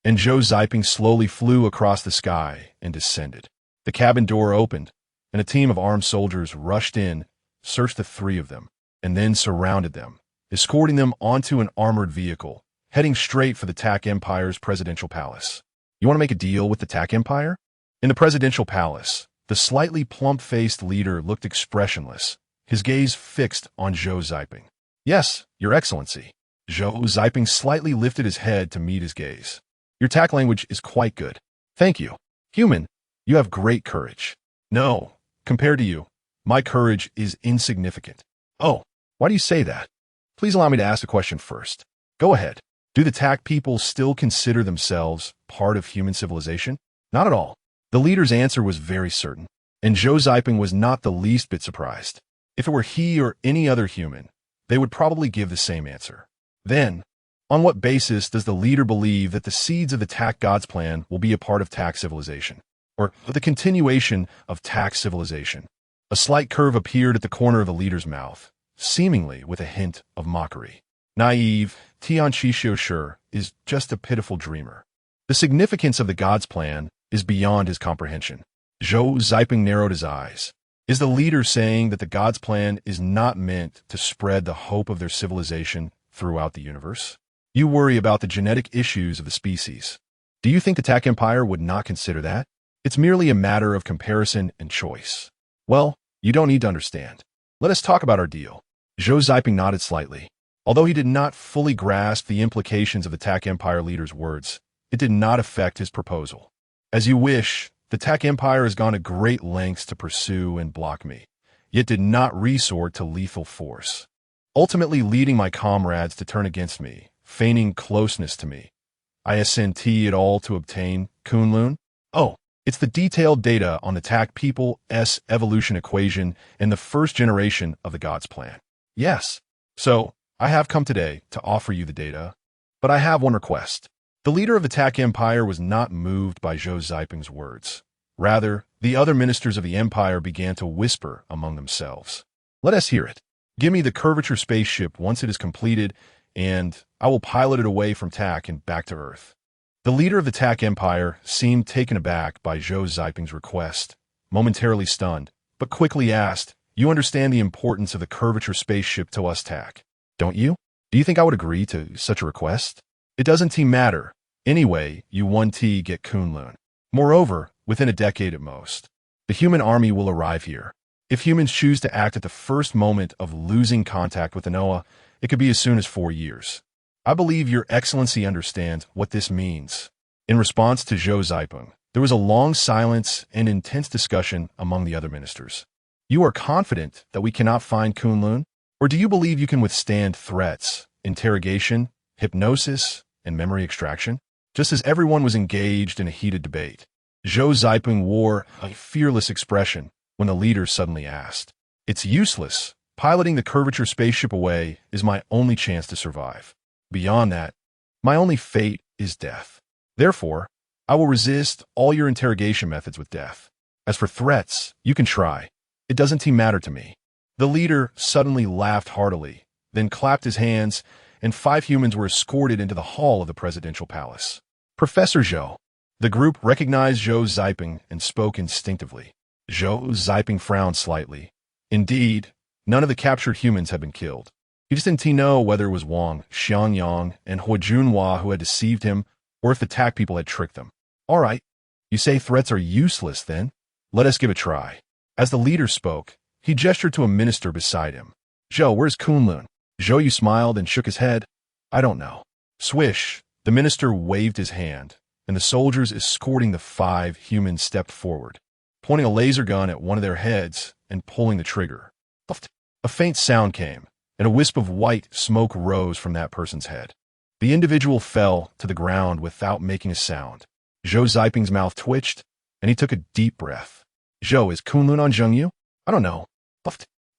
and Zhou Ziping slowly flew across the sky and descended. The cabin door opened, and a team of armed soldiers rushed in, searched the three of them, and then surrounded them, escorting them onto an armored vehicle, heading straight for the Tak Empire's presidential palace. You want to make a deal with the TAC Empire? In the presidential palace, the slightly plump-faced leader looked expressionless, his gaze fixed on Zhou Ziping. Yes, Your Excellency. Zhou Ziping slightly lifted his head to meet his gaze. Your TAC language is quite good. Thank you. Human, you have great courage. No, compared to you, my courage is insignificant. Oh, why do you say that? Please allow me to ask a question first. Go ahead. Do the TAC people still consider themselves part of human civilization? Not at all. The leader's answer was very certain, and Zhou Ziping was not the least bit surprised. If it were he or any other human, they would probably give the same answer. Then, on what basis does the leader believe that the seeds of the TAC Gods plan will be a part of TAC civilization, or the continuation of TAC civilization? A slight curve appeared at the corner of the leader's mouth, seemingly with a hint of mockery. Naive, Tian Xixiu is just a pitiful dreamer. The significance of the Gods plan is beyond his comprehension. Zhou Ziping narrowed his eyes. Is the leader saying that the Gods plan is not meant to spread the hope of their civilization throughout the universe? You worry about the genetic issues of the species. Do you think the TAC Empire would not consider that? It's merely a matter of comparison and choice. Well, you don't need to understand. Let us talk about our deal. Zhou Ziping nodded slightly. Although he did not fully grasp the implications of the TAC Empire leader's words, it did not affect his proposal. As you wish, the TAC Empire has gone to great lengths to pursue and block me, yet did not resort to lethal force, ultimately leading my comrades to turn against me, feigning closeness to me. I assentee it all to obtain Kunlun? Oh, it's the detailed data on the TAC people's evolution equation and the first generation of the Gods plan. Yes. So, I have come today to offer you the data, but I have one request. The leader of the TAC Empire was not moved by Zhou Ziping's words. Rather, the other ministers of the Empire began to whisper among themselves. Let us hear it. Give me the curvature spaceship once it is completed, and I will pilot it away from TAC and back to Earth. The leader of the TAC Empire seemed taken aback by Zhou Ziping's request, momentarily stunned, but quickly asked, You understand the importance of the curvature spaceship to us, TAC, don't you? Do you think I would agree to such a request? It doesn't matter. Anyway, you 1T get Kunlun. Moreover, within a decade at most, the human army will arrive here. If humans choose to act at the first moment of losing contact with the Noah, it could be as soon as 4 years. I believe Your Excellency understands what this means. In response to Zhou Ziping, there was a long silence and intense discussion among the other ministers. You are confident that we cannot find Kunlun? Or do you believe you can withstand threats, interrogation, hypnosis, and memory extraction? Just as everyone was engaged in a heated debate, Zhou Ziping wore a fearless expression when the leader suddenly asked, It's useless. Piloting the curvature spaceship away is my only chance to survive. Beyond that, my only fate is death. Therefore, I will resist all your interrogation methods with death. As for threats, you can try. It doesn't matter to me. The leader suddenly laughed heartily, then clapped his hands, and 5 humans were escorted into the hall of the presidential palace. Professor Zhou. The group recognized Zhou Ziping and spoke instinctively. Zhou Ziping frowned slightly. Indeed, none of the captured humans had been killed. He just didn't know whether it was Wang, Xiangyang, and Huojunhua who had deceived him, or if the TAC people had tricked them. All right, you say threats are useless then? Let us give it a try. As the leader spoke, he gestured to a minister beside him. Zhou, where's Kunlun? Zhou smiled and shook his head. I don't know. Swish, the minister waved his hand, and the soldiers escorting the 5 humans stepped forward, pointing a laser gun at one of their heads and pulling the trigger. A faint sound came, and a wisp of white smoke rose from that person's head. The individual fell to the ground without making a sound. Zhou Ziping's mouth twitched, and he took a deep breath. Zhou, is Kunlun on Zhengyu? I don't know.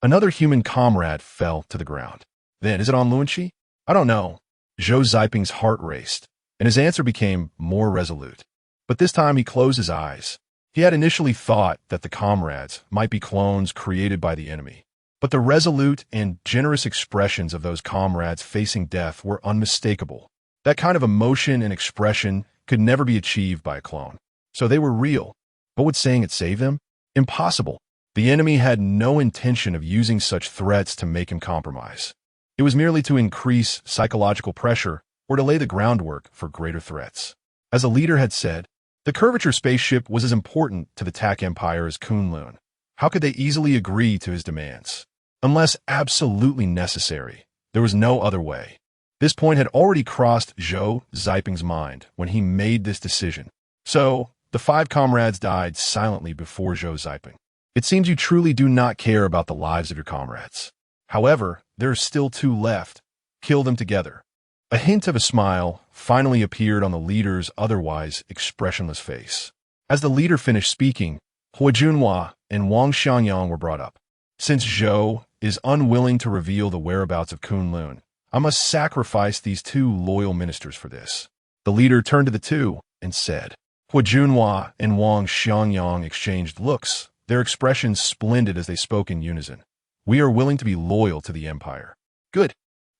Another human comrade fell to the ground. Then, is it on Luanxi? I don't know. Zhou Ziping's heart raced, and his answer became more resolute. But this time he closed his eyes. He had initially thought that the comrades might be clones created by the enemy. But the resolute and generous expressions of those comrades facing death were unmistakable. That kind of emotion and expression could never be achieved by a clone. So they were real. But would saying it save them? Impossible. The enemy had no intention of using such threats to make him compromise. It was merely to increase psychological pressure or to lay the groundwork for greater threats. As the leader had said, The curvature spaceship was as important to the Tak Empire as Kunlun. How could they easily agree to his demands? Unless absolutely necessary, there was no other way. This point had already crossed Zhou Ziping's mind when he made this decision. So, the 5 comrades died silently before Zhou Ziping. It seems you truly do not care about the lives of your comrades. However, there are still 2 left. Kill them together. A hint of a smile finally appeared on the leader's otherwise expressionless face. As the leader finished speaking, Hua Junhua and Wang Xiangyang were brought up. Since Zhou is unwilling to reveal the whereabouts of Kunlun, I must sacrifice these 2 loyal ministers for this. The leader turned to the 2 and said. Hua Junhua and Wang Xiangyang exchanged looks, their expressions splendid as they spoke in unison. We are willing to be loyal to the Empire. Good.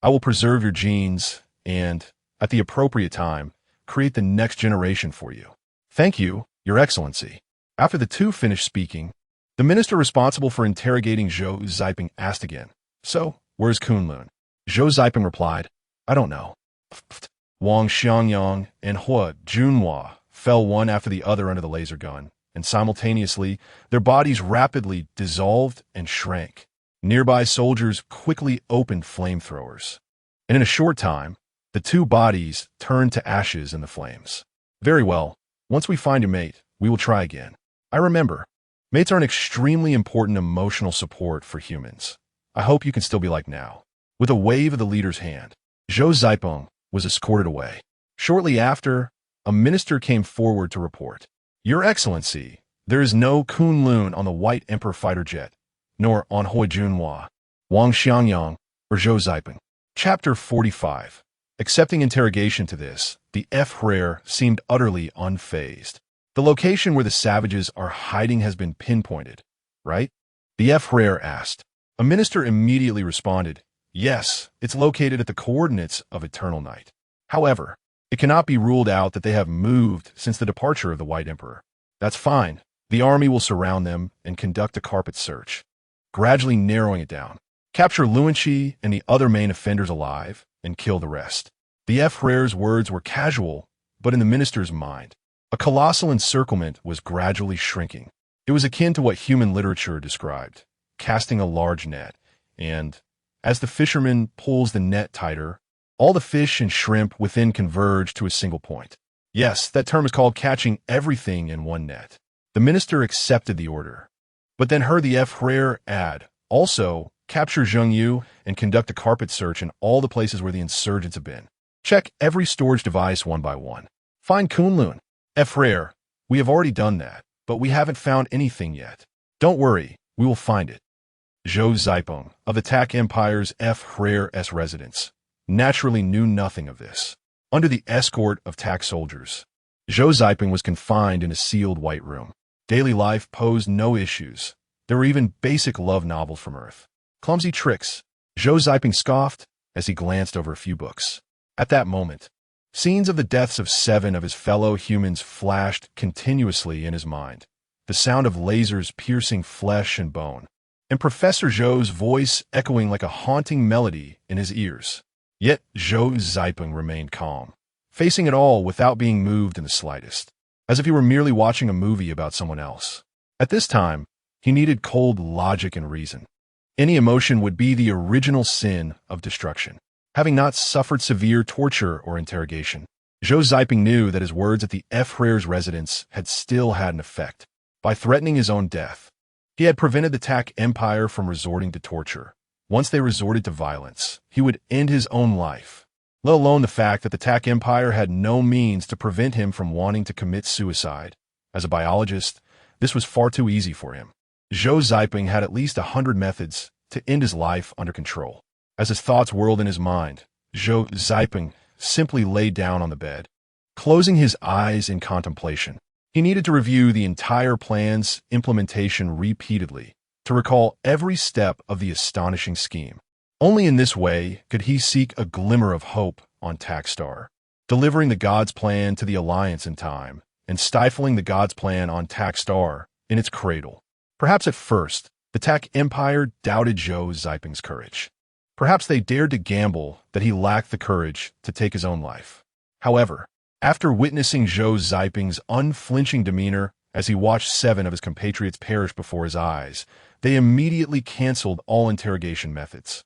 I will preserve your genes and, at the appropriate time, create the next generation for you. Thank you, Your Excellency. After the 2 finished speaking, the minister responsible for interrogating Zhou Ziping asked again, So, where's Kunlun? Zhou Ziping replied, I don't know. Wang Xiangyang and Hua Junhua fell one after the other under the laser gun, and simultaneously, their bodies rapidly dissolved and shrank. Nearby soldiers quickly opened flamethrowers, and in a short time, the 2 bodies turned to ashes in the flames. Very well, once we find a mate, we will try again. I remember, mates are an extremely important emotional support for humans. I hope you can still be like now. With a wave of the leader's hand, Zhou Ziping was escorted away. Shortly after, a minister came forward to report. Your Excellency, there is no Kunlun on the White Emperor fighter jet, nor on Hua Junhua, Wang Xiangyang, or Zhou Ziping. Chapter 45. Accepting interrogation to this, the F-Rare seemed utterly unfazed. The location where the savages are hiding has been pinpointed, right? The F-Rare asked. A minister immediately responded, Yes, it's located at the coordinates of Eternal Night. However, it cannot be ruled out that they have moved since the departure of the White Emperor. That's fine. The army will surround them and conduct a carpet search, gradually narrowing it down. Capture Luanqi and the other main offenders alive and kill the rest. The F-Rare's words were casual, but in the minister's mind, a colossal encirclement was gradually shrinking. It was akin to what human literature described, casting a large net, and, as the fisherman pulls the net tighter, all the fish and shrimp within converge to a single point. Yes, that term is called catching everything in one net. The minister accepted the order, but then heard the F-Rare add, also, capture Zheng Yu and conduct a carpet search in all the places where the insurgents have been. Check every storage device one by one. Find Kunlun. F-Rare, we have already done that, but we haven't found anything yet. Don't worry, we will find it. Zhou Ziping, of the Tak Empire's F-Rare's residence, naturally knew nothing of this. Under the escort of Tak soldiers, Zhou Ziping was confined in a sealed white room. Daily life posed no issues. There were even basic love novels from Earth. Clumsy tricks, Zhou Ziping scoffed as he glanced over a few books. At that moment, scenes of the deaths of 7 of his fellow humans flashed continuously in his mind, the sound of lasers piercing flesh and bone, and Professor Zhou's voice echoing like a haunting melody in his ears. Yet Zhou Ziping remained calm, facing it all without being moved in the slightest, as if he were merely watching a movie about someone else. At this time, he needed cold logic and reason. Any emotion would be the original sin of destruction. Having not suffered severe torture or interrogation, Zhou Ziping knew that his words at the F-Rare's residence had still had an effect. By threatening his own death, he had prevented the Tak Empire from resorting to torture. Once they resorted to violence, he would end his own life, let alone the fact that the Tak Empire had no means to prevent him from wanting to commit suicide. As a biologist, this was far too easy for him. Zhou Ziping had at least 100 methods to end his life under control. As his thoughts whirled in his mind, Zhou Ziping simply lay down on the bed, closing his eyes in contemplation. He needed to review the entire plan's implementation repeatedly to recall every step of the astonishing scheme. Only in this way could he seek a glimmer of hope on Takstar, delivering the Gods plan to the Alliance in time and stifling the Gods plan on Takstar in its cradle. Perhaps at first, the Tak Empire doubted Zhou Ziping's courage. Perhaps they dared to gamble that he lacked the courage to take his own life. However, After witnessing Zhou Ziping's unflinching demeanor as he watched 7 of his compatriots perish before his eyes, they immediately canceled all interrogation methods.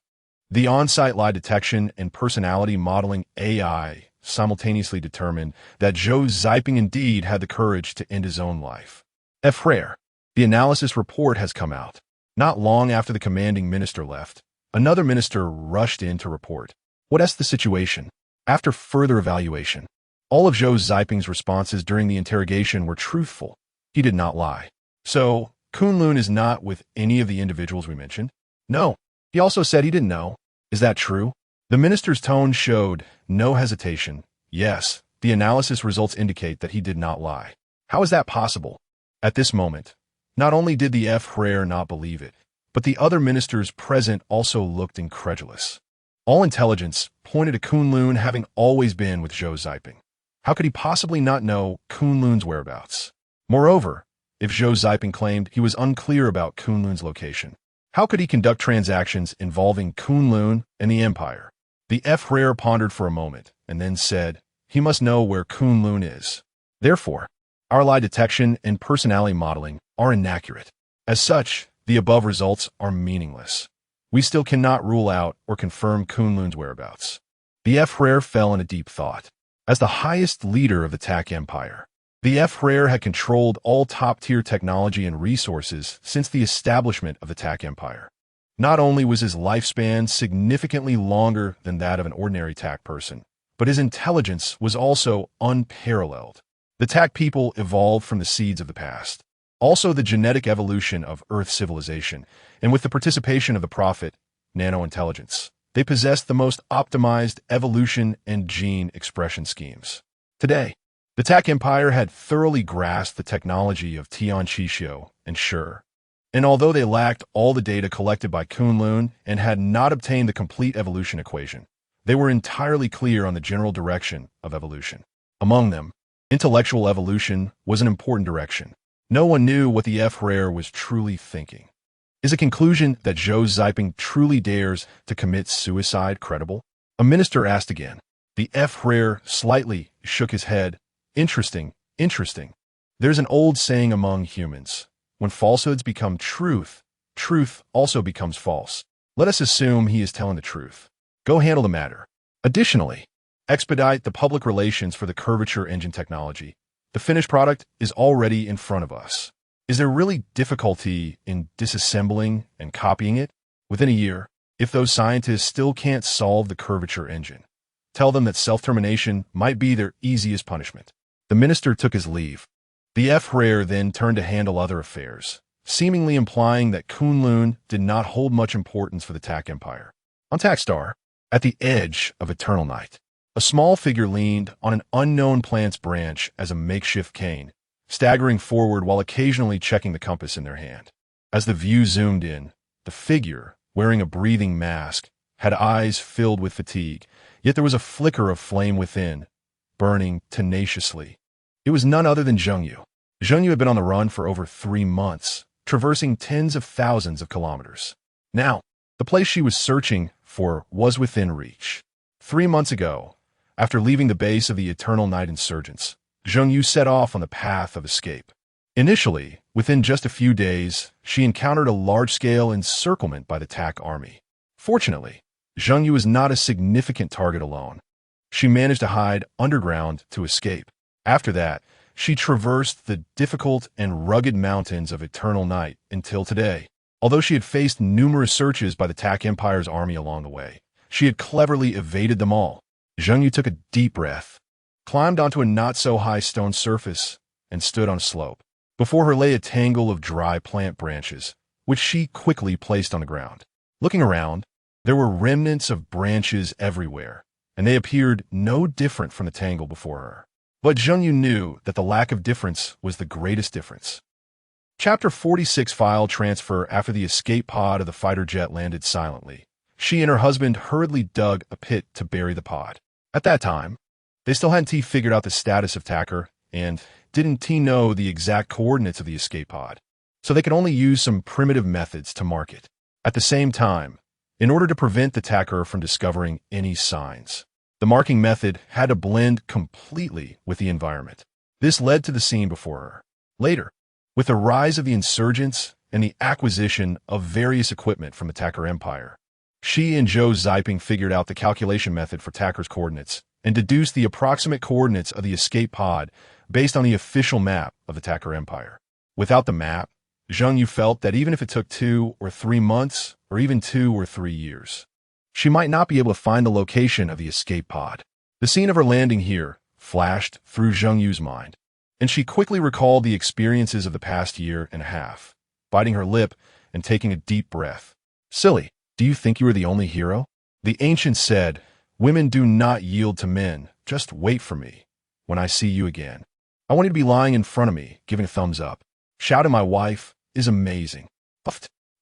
The on-site lie detection and personality modeling AI simultaneously determined that Zhou Ziping indeed had the courage to end his own life. Frère, the analysis report has come out. Not long after the commanding minister left, another minister rushed in to report. What's the situation? After further evaluation, all of Zhou Ziping's responses during the interrogation were truthful. He did not lie. So, Kunlun is not with any of the individuals we mentioned? No. He also said he didn't know. Is that true? The minister's tone showed no hesitation. Yes, the analysis results indicate that he did not lie. How is that possible? At this moment, not only did the frère not believe it, but the other ministers present also looked incredulous. All intelligence pointed to Kunlun having always been with Zhou Ziping. How could he possibly not know Kunlun's whereabouts? Moreover, if Zhou Ziping claimed he was unclear about Kunlun's location, how could he conduct transactions involving Kunlun and the Empire? The frère pondered for a moment and then said, he must know where Kunlun is. Therefore, our lie detection and personality modeling are inaccurate. As such, the above results are meaningless. We still cannot rule out or confirm Kunlun's whereabouts. The frère fell in a deep thought. As the highest leader of the TAC Empire, the frère had controlled all top-tier technology and resources since the establishment of the TAC Empire. Not only was his lifespan significantly longer than that of an ordinary TAC person, but his intelligence was also unparalleled. The TAC people evolved from the seeds of the past. Also the genetic evolution of Earth civilization, and with the participation of the Prophet, nanointelligence, they possessed the most optimized evolution and gene expression schemes. Today, the TAC Empire had thoroughly grasped the technology of Tian Qixio and Shi, and although they lacked all the data collected by Kunlun and had not obtained the complete evolution equation, they were entirely clear on the general direction of evolution. Among them, intellectual evolution was an important direction. No one knew what the frère was truly thinking. Is a conclusion that Zhou Ziping truly dares to commit suicide credible? A minister asked again. The frère slightly shook his head. Interesting. There's an old saying among humans. When falsehoods become truth, truth also becomes false. Let us assume he is telling the truth. Go handle the matter. Additionally, expedite the public relations for the curvature engine technology. The finished product is already in front of us. Is there really difficulty in disassembling and copying it? Within a year, if those scientists still can't solve the curvature engine, tell them that self-termination might be their easiest punishment. The minister took his leave. The frère then turned to handle other affairs, seemingly implying that Kunlun did not hold much importance for the TAC Empire. On TAC Star, at the edge of eternal night, a small figure leaned on an unknown plant's branch as a makeshift cane, staggering forward while occasionally checking the compass in their hand. As the view zoomed in, the figure, wearing a breathing mask, had eyes filled with fatigue, yet there was a flicker of flame within, burning tenaciously. It was none other than Zheng Yu. Zheng Yu had been on the run for over 3 months, traversing tens of thousands of kilometers. Now, the place she was searching for was within reach. 3 months ago, after leaving the base of the Eternal Night Insurgents, Zheng Yu set off on the path of escape. Initially, within just a few days, she encountered a large-scale encirclement by the TAC army. Fortunately, Zheng Yu was not a significant target alone. She managed to hide underground to escape. After that, she traversed the difficult and rugged mountains of Eternal Night until today. Although she had faced numerous searches by the TAC Empire's army along the way, she had cleverly evaded them all. Zheng Yu took a deep breath, climbed onto a not-so-high stone surface, and stood on a slope. Before her lay a tangle of dry plant branches, which she quickly placed on the ground. Looking around, there were remnants of branches everywhere, and they appeared no different from the tangle before her. But Zheng Yu knew that the lack of difference was the greatest difference. Chapter 46 File transfer. After the escape pod of the fighter jet landed silently, she and her husband hurriedly dug a pit to bury the pod. At that time, they still hadn't figured out the status of Tacker and didn't know the exact coordinates of the escape pod, so they could only use some primitive methods to mark it. At the same time, in order to prevent the Tacker from discovering any signs, The marking method had to blend completely with the environment. This led to the scene before her. Later, with the rise of the insurgents and the acquisition of various equipment from the Tacker Empire, she and Zhou Ziping figured out the calculation method for Tacker's coordinates and deduced the approximate coordinates of the escape pod based on the official map of the Tacker Empire. Without the map, Zheng Yu felt that even if it took 2 or 3 months, or even 2 or 3 years, she might not be able to find the location of the escape pod. The scene of her landing here flashed through Zheng Yu's mind, and she quickly recalled the experiences of the past year and a half, biting her lip and taking a deep breath. Silly, do you think you are the only hero? The ancient said, women do not yield to men, just wait for me. When I see you again, I want you to be lying in front of me, giving a thumbs up. Shouting my wife is amazing.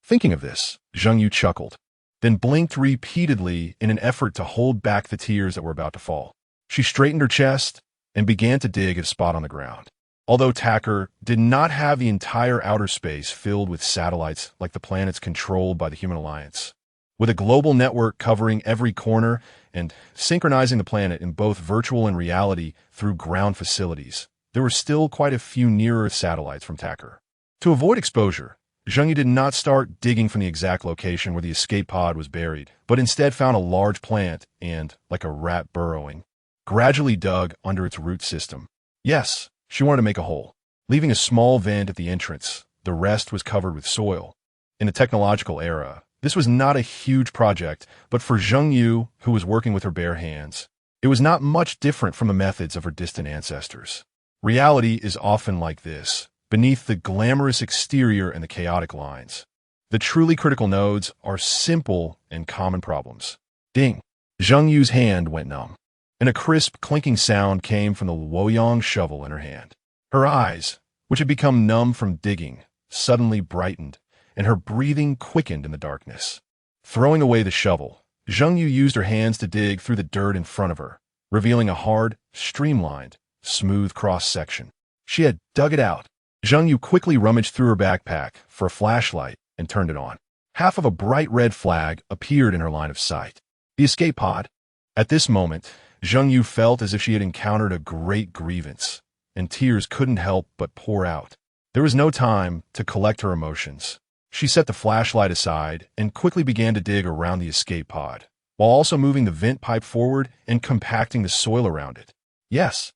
Thinking of this, Zheng Yu chuckled, then blinked repeatedly in an effort to hold back the tears that were about to fall. She straightened her chest and began to dig at a spot on the ground. Although Tacker did not have the entire outer space filled with satellites like the planets controlled by the Human Alliance, with a global network covering every corner and synchronizing the planet in both virtual and reality through ground facilities, there were still quite a few near-Earth satellites from Tacker. To avoid exposure, Zheng Yu did not start digging from the exact location where the escape pod was buried, but instead found a large plant and, like a rat burrowing, gradually dug under its root system. Yes, she wanted to make a hole, leaving a small vent at the entrance. The rest was covered with soil. In the technological era, this was not a huge project, but for Zheng Yu, who was working with her bare hands, it was not much different from the methods of her distant ancestors. Reality is often like this, beneath the glamorous exterior and the chaotic lines. The truly critical nodes are simple and common problems. Ding! Zheng Yu's hand went numb, and a crisp clinking sound came from the Luoyang shovel in her hand. Her eyes, which had become numb from digging, suddenly brightened, and her breathing quickened in the darkness. Throwing away the shovel, Zheng Yu used her hands to dig through the dirt in front of her, revealing a hard, streamlined, smooth cross-section. She had dug it out. Zheng Yu quickly rummaged through her backpack for a flashlight and turned it on. Half of a bright red flag appeared in her line of sight. The escape pod. At this moment, Zheng Yu felt as if she had encountered a great grievance, and tears couldn't help but pour out. There was no time to collect her emotions. She set the flashlight aside and quickly began to dig around the escape pod, while also moving the vent pipe forward and compacting the soil around it. Yes,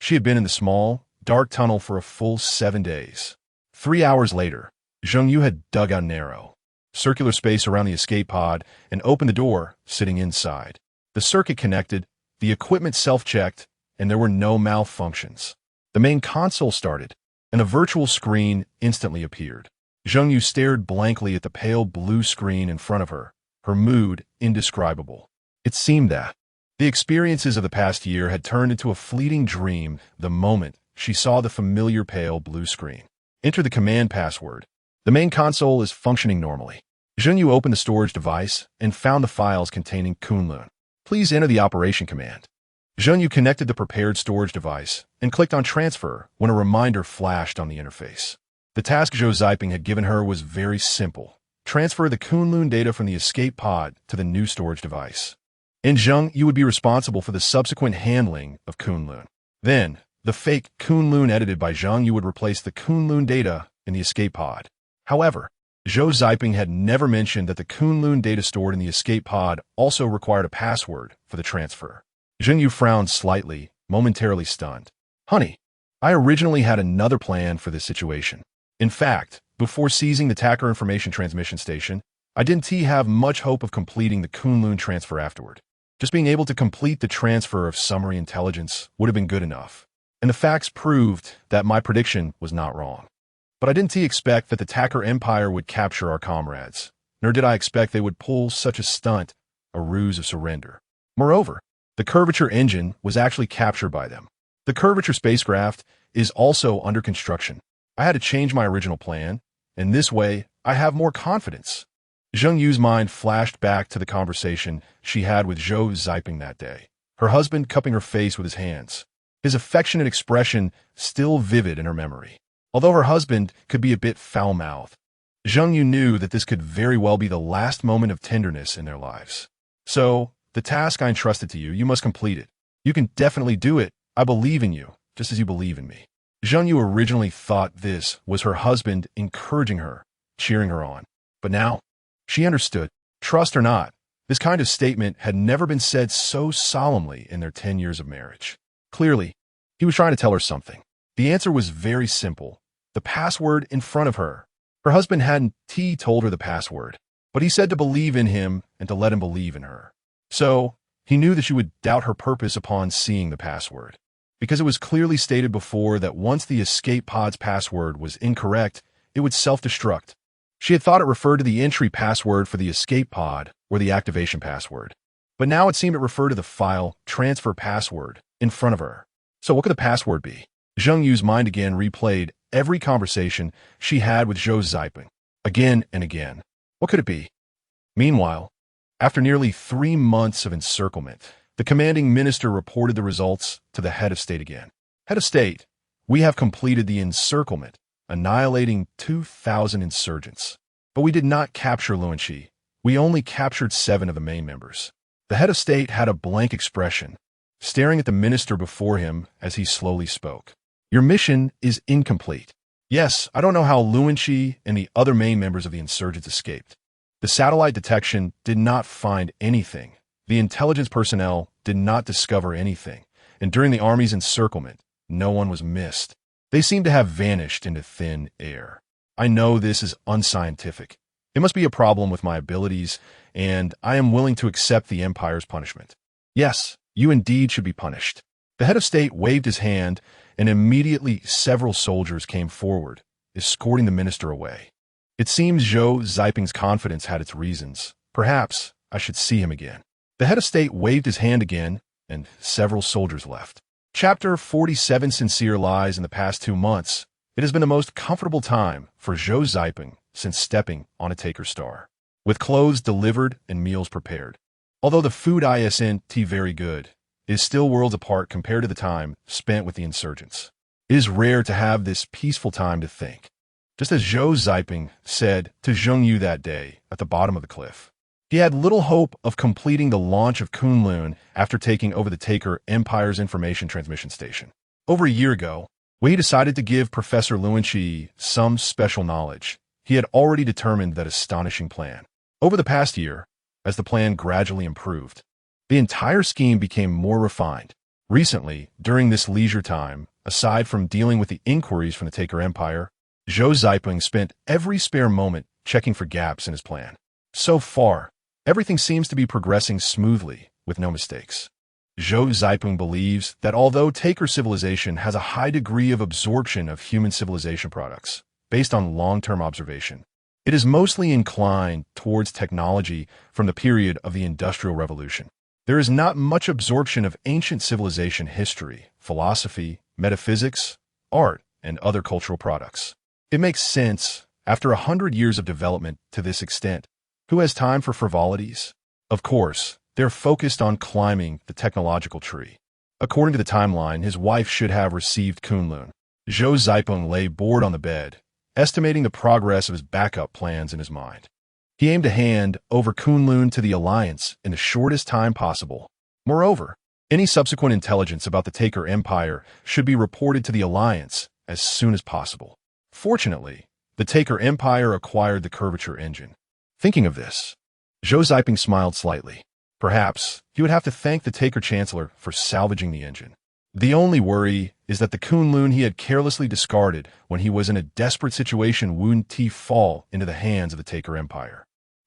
she had been in the small, dark tunnel for a full 7 days. 3 hours later, Zheng Yu had dug out narrow, circular space around the escape pod and opened the door, sitting inside. The circuit connected, the equipment self-checked, and there were no malfunctions. The main console started, and a virtual screen instantly appeared. Zheng Yu stared blankly at the pale blue screen in front of her, her mood indescribable. It seemed that the experiences of the past year had turned into a fleeting dream the moment she saw the familiar pale blue screen. Enter the command password. The main console is functioning normally. Zheng Yu opened the storage device and found the files containing Kunlun. Please enter the operation command. Zheng Yu connected the prepared storage device and clicked on transfer when a reminder flashed on the interface. The task Zhou Ziping had given her was very simple. Transfer the Kunlun data from the escape pod to the new storage device. In Zheng, you would be responsible for the subsequent handling of Kunlun. Then, the fake Kunlun edited by Zheng Yu would replace the Kunlun data in the escape pod. However, Zhou Ziping had never mentioned that the Kunlun data stored in the escape pod also required a password for the transfer. Zheng Yu frowned slightly, momentarily stunned. Honey, I originally had another plan for this situation. In fact, before seizing the Tacker Information Transmission Station, I didn't have much hope of completing the Kunlun transfer afterward. Just being able to complete the transfer of summary intelligence would have been good enough, and the facts proved that my prediction was not wrong. But I didn't expect that the Tacker Empire would capture our comrades, nor did I expect they would pull such a stunt, a ruse of surrender. Moreover, the Curvature engine was actually captured by them. The Curvature spacecraft is also under construction. I had to change my original plan, and this way, I have more confidence. Zheng Yu's mind flashed back to the conversation she had with Zhou Ziping that day, her husband cupping her face with his hands, his affectionate expression still vivid in her memory. Although her husband could be a bit foul-mouthed, Zheng Yu knew that this could very well be the last moment of tenderness in their lives. So, The task I entrusted to you, you must complete it. You can definitely do it. I believe in you, just as you believe in me. Zhou originally thought this was her husband encouraging her, cheering her on. But now, she understood. Trust or not, this kind of statement had never been said so solemnly in their 10 years of marriage. Clearly, he was trying to tell her something. The answer was very simple. The password in front of her. Her husband hadn't told her the password, but he said to believe in him and to let him believe in her. So, he knew that she would doubt her purpose upon seeing the password, because it was clearly stated before that once the escape pod's password was incorrect, it would self-destruct. She had thought it referred to the entry password for the escape pod or the activation password, but now it seemed it referred to the file transfer password in front of her. So what could the password be? Zhou mind again replayed every conversation she had with Zhou Ziping, again and again. What could it be? Meanwhile, after nearly 3 months of encirclement, the commanding minister reported the results to the head of state again. Head of state, we have completed the encirclement, annihilating 2,000 insurgents. But we did not capture Luanxi. We only captured 7 of the main members. The head of state had a blank expression, staring at the minister before him as he slowly spoke. Your mission is incomplete. Yes, I don't know how Luanxi and the other main members of the insurgents escaped. The satellite detection did not find anything. The intelligence personnel did not discover anything. And during the army's encirclement, no one was missed. They seem to have vanished into thin air. I know this is unscientific. It must be a problem with my abilities, and I am willing to accept the Empire's punishment. Yes, you indeed should be punished. The head of state waved his hand, and immediately several soldiers came forward, escorting the minister away. It seems Zhou Ziping's confidence had its reasons. Perhaps I should see him again. The head of state waved his hand again, and several soldiers left. Chapter 47 Sincere Lies. In the past 2 months, it has been the most comfortable time for Zhou Ziping since stepping on a Taker star. With clothes delivered and meals prepared. Although the food isn't very good, it is still worlds apart compared to the time spent with the insurgents. It is rare to have this peaceful time to think. Just as Zhou Ziping said to Zhou that day at the bottom of the cliff. He had little hope of completing the launch of Kunlun after taking over the Taker Empire's information transmission station. Over a year ago, when he decided to give Professor Luanxi some special knowledge, he had already determined that astonishing plan. Over the past year, as the plan gradually improved, the entire scheme became more refined. Recently, during this leisure time, aside from dealing with the inquiries from the Taker Empire, Zhou Ziping spent every spare moment checking for gaps in his plan. So far, everything seems to be progressing smoothly, with no mistakes. Zhou Ziping believes that although Taker civilization has a high degree of absorption of human civilization products, based on long-term observation, it is mostly inclined towards technology from the period of the Industrial Revolution. There is not much absorption of ancient civilization history, philosophy, metaphysics, art, and other cultural products. It makes sense, after 100 years of development to this extent. Who has time for frivolities? Of course, they're focused on climbing the technological tree. According to the timeline, his wife should have received Kunlun. Zhou Ziping lay bored on the bed, estimating the progress of his backup plans in his mind. He aimed to hand over Kunlun to the Alliance in the shortest time possible. Moreover, any subsequent intelligence about the Taker Empire should be reported to the Alliance as soon as possible. Fortunately, the Taker Empire acquired the curvature engine. Thinking of this, Zhou Ziping smiled slightly. Perhaps he would have to thank the Taker Chancellor for salvaging the engine. The only worry is that the Kunlun he had carelessly discarded when he was in a desperate situation wouldn't fall into the hands of the Taker Empire.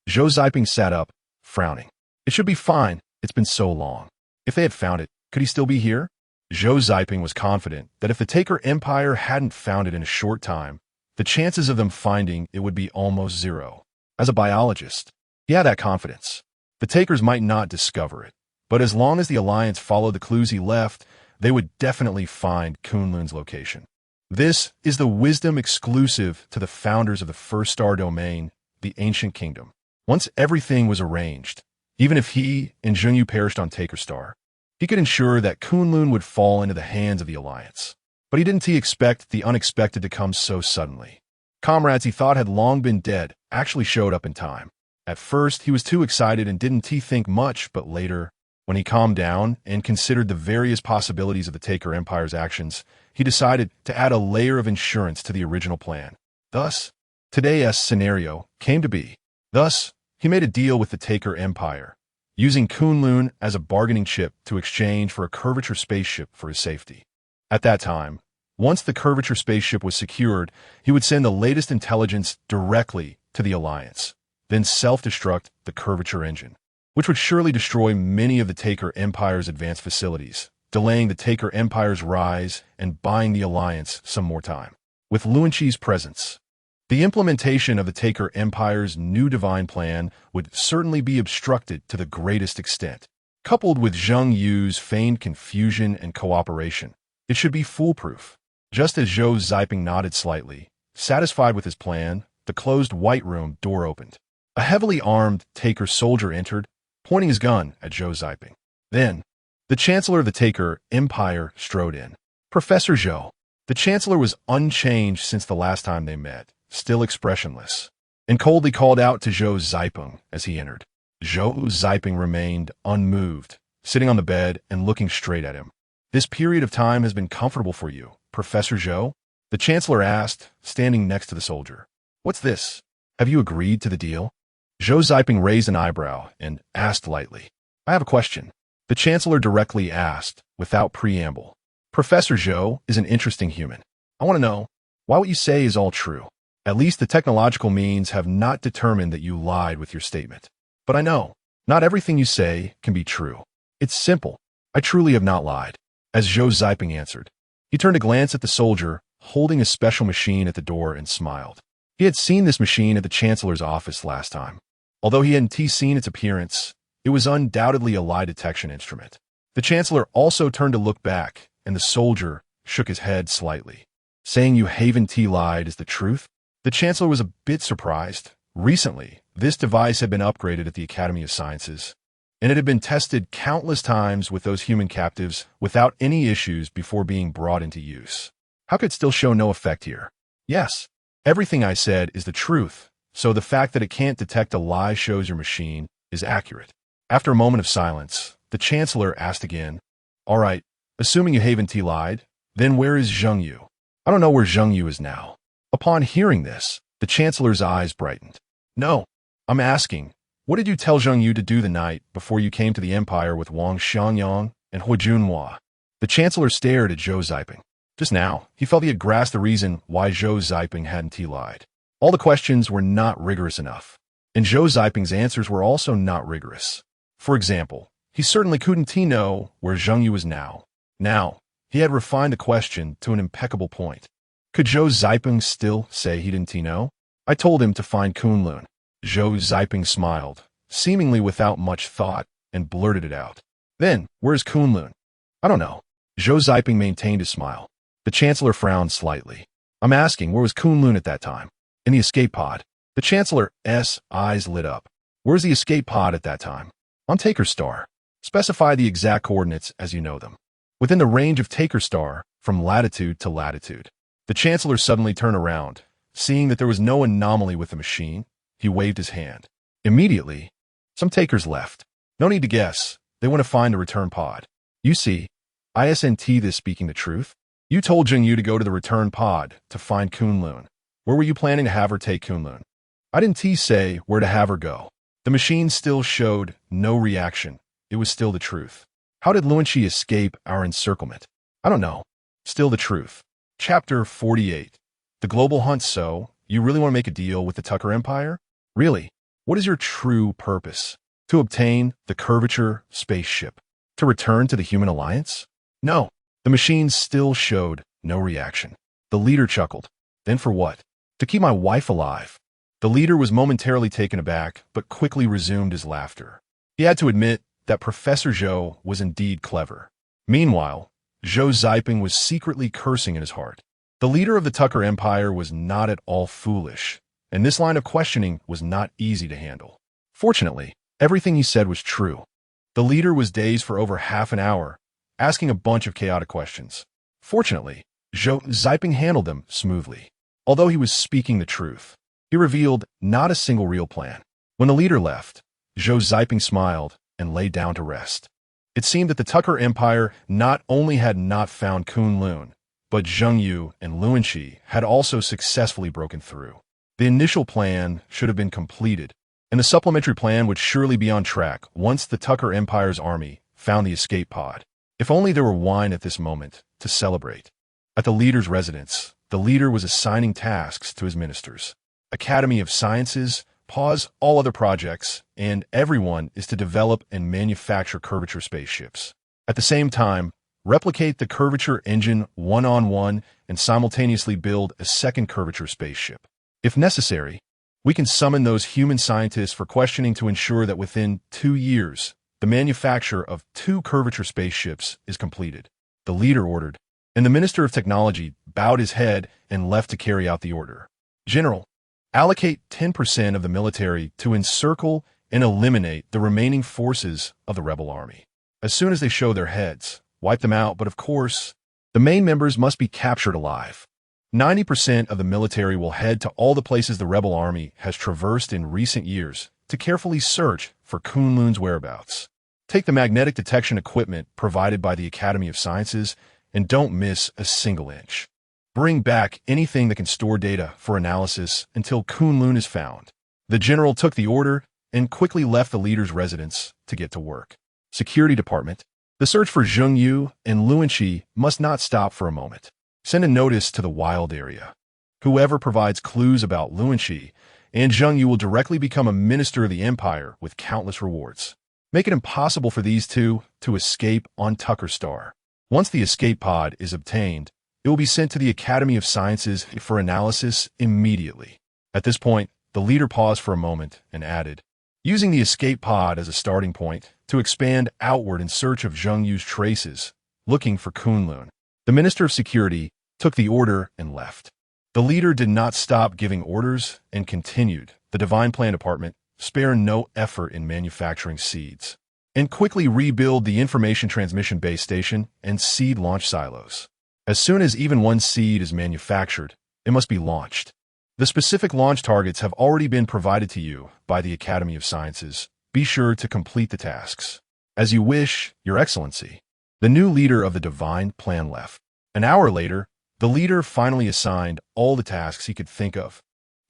Zhou Ziping sat up, frowning. It should be fine. It's been so long. If they had found it, could he still be here? Zhou Ziping was confident that if the Taker Empire hadn't found it in a short time, the chances of them finding it would be almost zero. As a biologist, he had that confidence. The Takers might not discover it, but as long as the Alliance followed the clues he left, they would definitely find Kunlun's location. This is the wisdom exclusive to the founders of the first star domain, the ancient kingdom. Once everything was arranged, even if he and Zhou perished on Taker Star, he could ensure that Kunlun would fall into the hands of the Alliance. But he didn't expect the unexpected to come so suddenly. Comrades he thought had long been dead actually showed up in time. At first, he was too excited and didn't think much, but later, When he calmed down and considered the various possibilities of the Taker Empire's actions, he decided to add a layer of insurance to the original plan. Thus, today's scenario came to be. Thus, he made a deal with the Taker Empire, using Kunlun as a bargaining chip to exchange for a curvature spaceship for his safety. At that time, once the curvature spaceship was secured, he would send the latest intelligence directly to the Alliance, then self-destruct the curvature engine, which would surely destroy many of the Taker Empire's advanced facilities, delaying the Taker Empire's rise and buying the Alliance some more time. With Luanqi's presence, the implementation of the Taker Empire's new divine plan would certainly be obstructed to the greatest extent. Coupled with Zheng Yu's feigned confusion and cooperation, it should be foolproof. Just as Zhou Ziping nodded slightly, satisfied with his plan, the closed white room door opened. A heavily armed Taker soldier entered, pointing his gun at Zhou Ziping. Then, the Chancellor of the Taker Empire strode in. Professor Zhou. The Chancellor was unchanged since the last time they met, still expressionless, and coldly called out to Zhou Ziping as he entered. Zhou Ziping remained unmoved, sitting on the bed and looking straight at him. This period of time has been comfortable for you, Professor Zhou? The Chancellor asked, standing next to the soldier. What's this? Have you agreed to the deal? Zhou Ziping raised an eyebrow and asked lightly. I have a question. The Chancellor directly asked, without preamble. Professor Zhou is an interesting human. I want to know, why what you say is all true. At least the technological means have not determined that you lied with your statement. But I know, not everything you say can be true. It's simple. I truly have not lied. As Zhou Ziping answered, he turned to glance at the soldier, holding a special machine at the door, and smiled. He had seen this machine at the Chancellor's office last time. Although he hadn't seen its appearance, it was undoubtedly a lie detection instrument. The Chancellor also turned to look back, and the soldier shook his head slightly. Saying you haven't lied is the truth? The Chancellor was a bit surprised. Recently, this device had been upgraded at the Academy of Sciences, and it had been tested countless times with those human captives without any issues before being brought into use. How could it still show no effect here? Yes, everything I said is the truth, so the fact that it can't detect a lie shows your machine is accurate. After a moment of silence, the Chancellor asked again, All right, assuming you haven't lied, then where is Zheng Yu? I don't know where Zheng Yu is now. Upon hearing this, the Chancellor's eyes brightened. No, I'm asking, what did you tell Zheng Yu to do the night before you came to the Empire with Wang Xiangyang and Hu Junhua? The Chancellor stared at Zhou Ziping. Just now, he felt he had grasped the reason why Zhou Ziping hadn't lied. All the questions were not rigorous enough, and Zhou Ziping's answers were also not rigorous. For example, he certainly couldn't know where Zheng Yu was now. Now, he had refined the question to an impeccable point. Could Zhou Ziping still say he didn't know? I told him to find Kunlun. Zhou Ziping smiled, seemingly without much thought, and blurted it out. Then, where's Kunlun? I don't know. Zhou Ziping maintained his smile. The Chancellor frowned slightly. I'm asking, where was Kunlun at that time? In the escape pod. The Chancellor's eyes lit up. Where's the escape pod at that time? On Taker Star. Specify the exact coordinates as you know them. Within the range of Taker Star, from latitude to latitude. The Chancellor suddenly turned around. Seeing that there was no anomaly with the machine, he waved his hand. Immediately, some takers left. No need to guess. They want to find the return pod. You see, isn't this speaking the truth? You told Zheng Yu to go to the return pod to find Kunlun. Where were you planning to have her take Kunlun? I didn't say where to have her go. The machine still showed no reaction. It was still the truth. How did Luanqi escape our encirclement? I don't know. Still the truth. Chapter 48. The Global Hunt. So, you really want to make a deal with the Tucker Empire? Really? What is your true purpose? To obtain the curvature spaceship? To return to the Human Alliance? No. The machine still showed no reaction. The leader chuckled. Then for what? To keep my wife alive. The leader was momentarily taken aback, but quickly resumed his laughter. He had to admit that Professor Zhou was indeed clever. Meanwhile, Zhou Ziping was secretly cursing in his heart. The leader of the Tucker Empire was not at all foolish, and this line of questioning was not easy to handle. Fortunately, everything he said was true. The leader was dazed for over half an hour, asking a bunch of chaotic questions. Fortunately, Zhou Ziping handled them smoothly. Although he was speaking the truth, he revealed not a single real plan. When the leader left, Zhou Ziping smiled and lay down to rest. It seemed that the Tucker Empire not only had not found Kunlun, but Zhou and Luanxi had also successfully broken through. The initial plan should have been completed, and the supplementary plan would surely be on track once the Tucker Empire's army found the escape pod. If only there were wine at this moment to celebrate. At the leader's residence, the leader was assigning tasks to his ministers. Academy of Sciences, pause all other projects, and everyone is to develop and manufacture curvature spaceships. At the same time, replicate the curvature engine one-on-one and simultaneously build a second curvature spaceship. If necessary, we can summon those human scientists for questioning to ensure that within 2 years, the manufacture of 2 curvature spaceships is completed. The leader ordered, and the Minister of Technology bowed his head and left to carry out the order. General, allocate 10% of the military to encircle and eliminate the remaining forces of the rebel army. As soon as they show their heads, wipe them out, but of course, the main members must be captured alive. 90% of the military will head to all the places the rebel army has traversed in recent years to carefully search for Kunlun's whereabouts. Take the magnetic detection equipment provided by the Academy of Sciences and don't miss a single inch. Bring back anything that can store data for analysis until Kunlun is found. The general took the order and quickly left the leader's residence to get to work. Security Department. The search for Zhou and Luanxi must not stop for a moment. Send a notice to the wild area. Whoever provides clues about Luanxi and Zhou will directly become a minister of the empire with countless rewards. Make it impossible for these two to escape on Tucker Star. Once the escape pod is obtained, it will be sent to the Academy of Sciences for analysis immediately. At this point, the leader paused for a moment and added, using the escape pod as a starting point to expand outward in search of Zhou's traces, looking for Kunlun. The Minister of Security took the order and left. The leader did not stop giving orders and continued. The Divine Plan Department spare no effort in manufacturing seeds and quickly rebuild the information transmission base station and seed launch silos. As soon as even one seed is manufactured, it must be launched. The specific launch targets have already been provided to you by the Academy of Sciences. Be sure to complete the tasks. As you wish, Your Excellency. The new leader of the Divine Plan left. An hour later, the leader finally assigned all the tasks he could think of.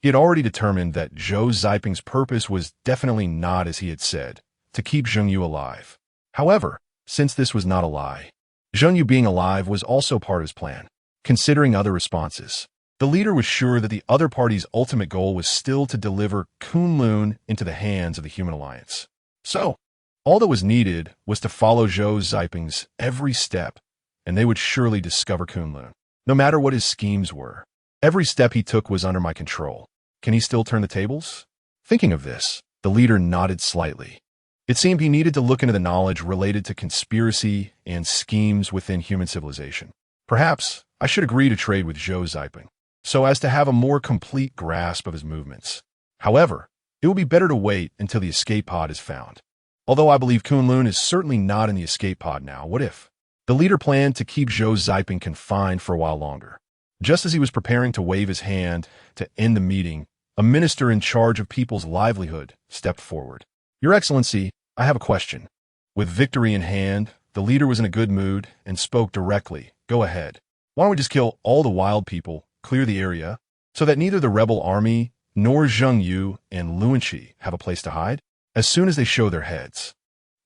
He had already determined that Zhou Ziping's purpose was definitely not as he had said, to keep Zhou alive. However, since this was not a lie, Zhou being alive was also part of his plan. Considering other responses, the leader was sure that the other party's ultimate goal was still to deliver Kunlun into the hands of the Human Alliance. So, all that was needed was to follow Zhou Ziping's every step, and they would surely discover Kunlun. No matter what his schemes were, every step he took was under my control. Can he still turn the tables? Thinking of this, the leader nodded slightly. It seemed he needed to look into the knowledge related to conspiracy and schemes within human civilization. Perhaps I should agree to trade with Zhou Ziping, so as to have a more complete grasp of his movements. However, it will be better to wait until the escape pod is found. Although I believe Kunlun is certainly not in the escape pod now, what if? The leader planned to keep Zhou Ziping confined for a while longer. Just as he was preparing to wave his hand to end the meeting, a minister in charge of people's livelihood stepped forward. Your Excellency, I have a question. With victory in hand, the leader was in a good mood and spoke directly. Go ahead. Why don't we just kill all the wild people, clear the area, so that neither the rebel army nor Zhou and Luanxi have a place to hide? As soon as they show their heads,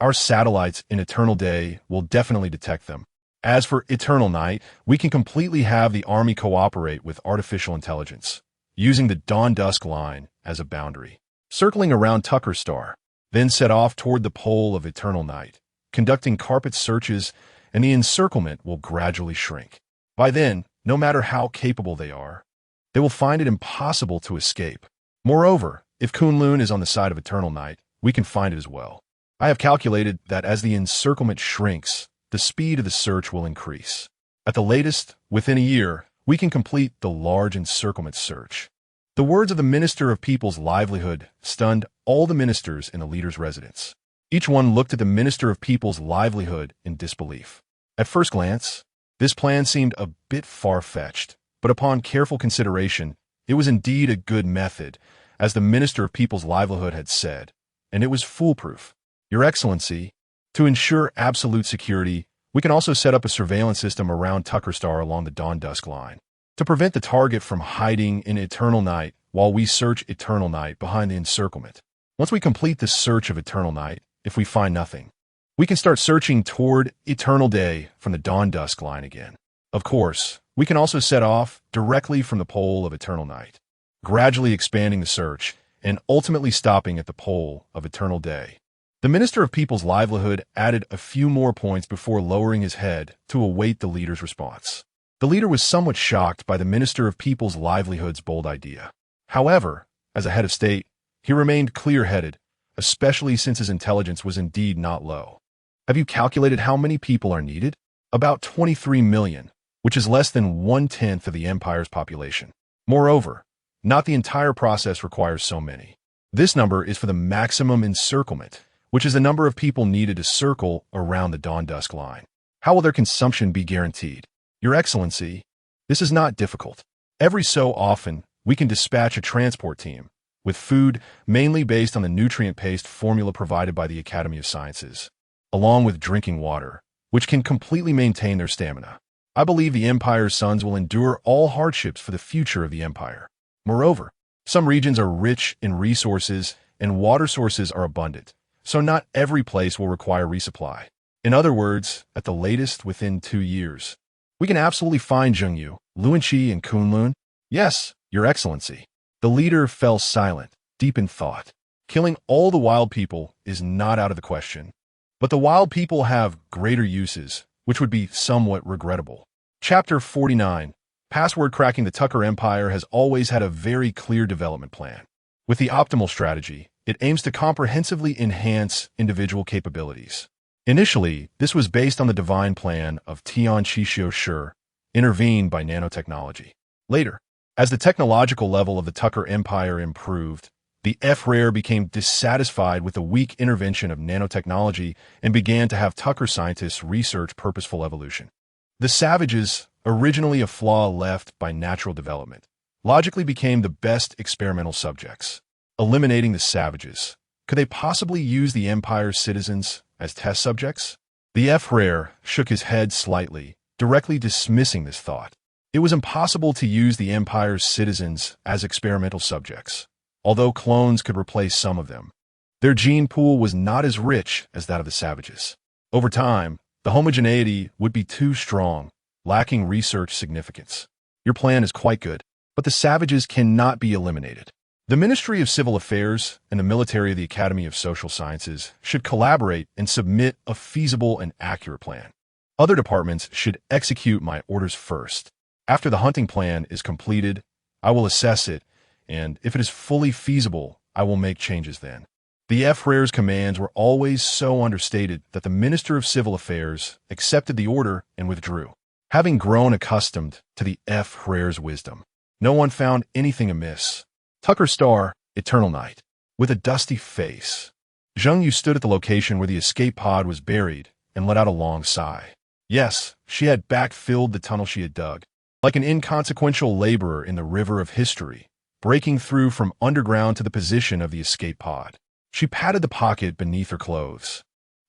our satellites in Eternal Day will definitely detect them. As for Eternal Night, we can completely have the army cooperate with artificial intelligence, using the dawn-dusk line as a boundary. Circling around Tucker Star, then set off toward the pole of Eternal Night, conducting carpet searches, and the encirclement will gradually shrink. By then, no matter how capable they are, they will find it impossible to escape. Moreover, if Kunlun is on the side of Eternal Night, we can find it as well. I have calculated that as the encirclement shrinks, the speed of the search will increase. At the latest, within a year, we can complete the large encirclement search. The words of the Minister of People's Livelihood stunned all the ministers in the leader's residence. Each one looked at the Minister of People's Livelihood in disbelief. At first glance, this plan seemed a bit far-fetched, but upon careful consideration, it was indeed a good method, as the Minister of People's Livelihood had said, and it was foolproof. Your Excellency, To ensure absolute security, we can also set up a surveillance system around Tucker Star along the dawn-dusk line to prevent the target from hiding in eternal night while we search eternal night behind the encirclement. Once we complete the search of eternal night, if we find nothing, we can start searching toward eternal day from the dawn-dusk line again. Of course, we can also set off directly from the pole of eternal night, gradually expanding the search and ultimately stopping at the pole of eternal day. The Minister of People's Livelihood added a few more points before lowering his head to await the leader's response. The leader was somewhat shocked by the Minister of People's Livelihood's bold idea. However, as a head of state, he remained clear-headed, especially since his intelligence was indeed not low. Have you calculated how many people are needed? About 23 million, which is less than 1/10 of the Empire's population. Moreover, not the entire process requires so many. This number is for the maximum encirclement, which is the number of people needed to circle around the dawn-dusk line. How will their consumption be guaranteed? Your Excellency, this is not difficult. Every so often, we can dispatch a transport team with food mainly based on the nutrient-paste formula provided by the Academy of Sciences, along with drinking water, which can completely maintain their stamina. I believe the Empire's sons will endure all hardships for the future of the Empire. Moreover, some regions are rich in resources and water sources are abundant, so not every place will require resupply. In other words, at the latest within 2 years, we can absolutely find Zhengyu, Luanqi, and Kunlun. Yes, Your Excellency. The leader fell silent, deep in thought. Killing all the wild people is not out of the question. But the wild people have greater uses, which would be somewhat regrettable. Chapter 49. Password cracking. The Tucker Empire has always had a very clear development plan. With the optimal strategy, it aims to comprehensively enhance individual capabilities. Initially, this was based on the divine plan of Tian Qixio Shi, intervened by nanotechnology. Later, as the technological level of the Tucker Empire improved, the F-Rare became dissatisfied with the weak intervention of nanotechnology and began to have Tucker scientists research purposeful evolution. The savages, originally a flaw left by natural development, logically became the best experimental subjects. Eliminating the savages, could they possibly use the Empire's citizens as test subjects? The F-Rare shook his head slightly, directly dismissing this thought. It was impossible to use the Empire's citizens as experimental subjects, although clones could replace some of them. Their gene pool was not as rich as that of the savages. Over time, the homogeneity would be too strong, lacking research significance. Your plan is quite good, but the savages cannot be eliminated. The Ministry of Civil Affairs and the military of the Academy of Social Sciences should collaborate and submit a feasible and accurate plan. Other departments should execute my orders first. After the hunting plan is completed, I will assess it, and if it is fully feasible, I will make changes then. The F-Rare's commands were always so understated that the Minister of Civil Affairs accepted the order and withdrew. Having grown accustomed to the F-Rare's wisdom, no one found anything amiss. Tucker Star, eternal night. With a dusty face, Zhengyu stood at the location where the escape pod was buried and let out a long sigh. Yes, she had backfilled the tunnel she had dug. Like an inconsequential laborer in the river of history, breaking through from underground to the position of the escape pod. She patted the pocket beneath her clothes,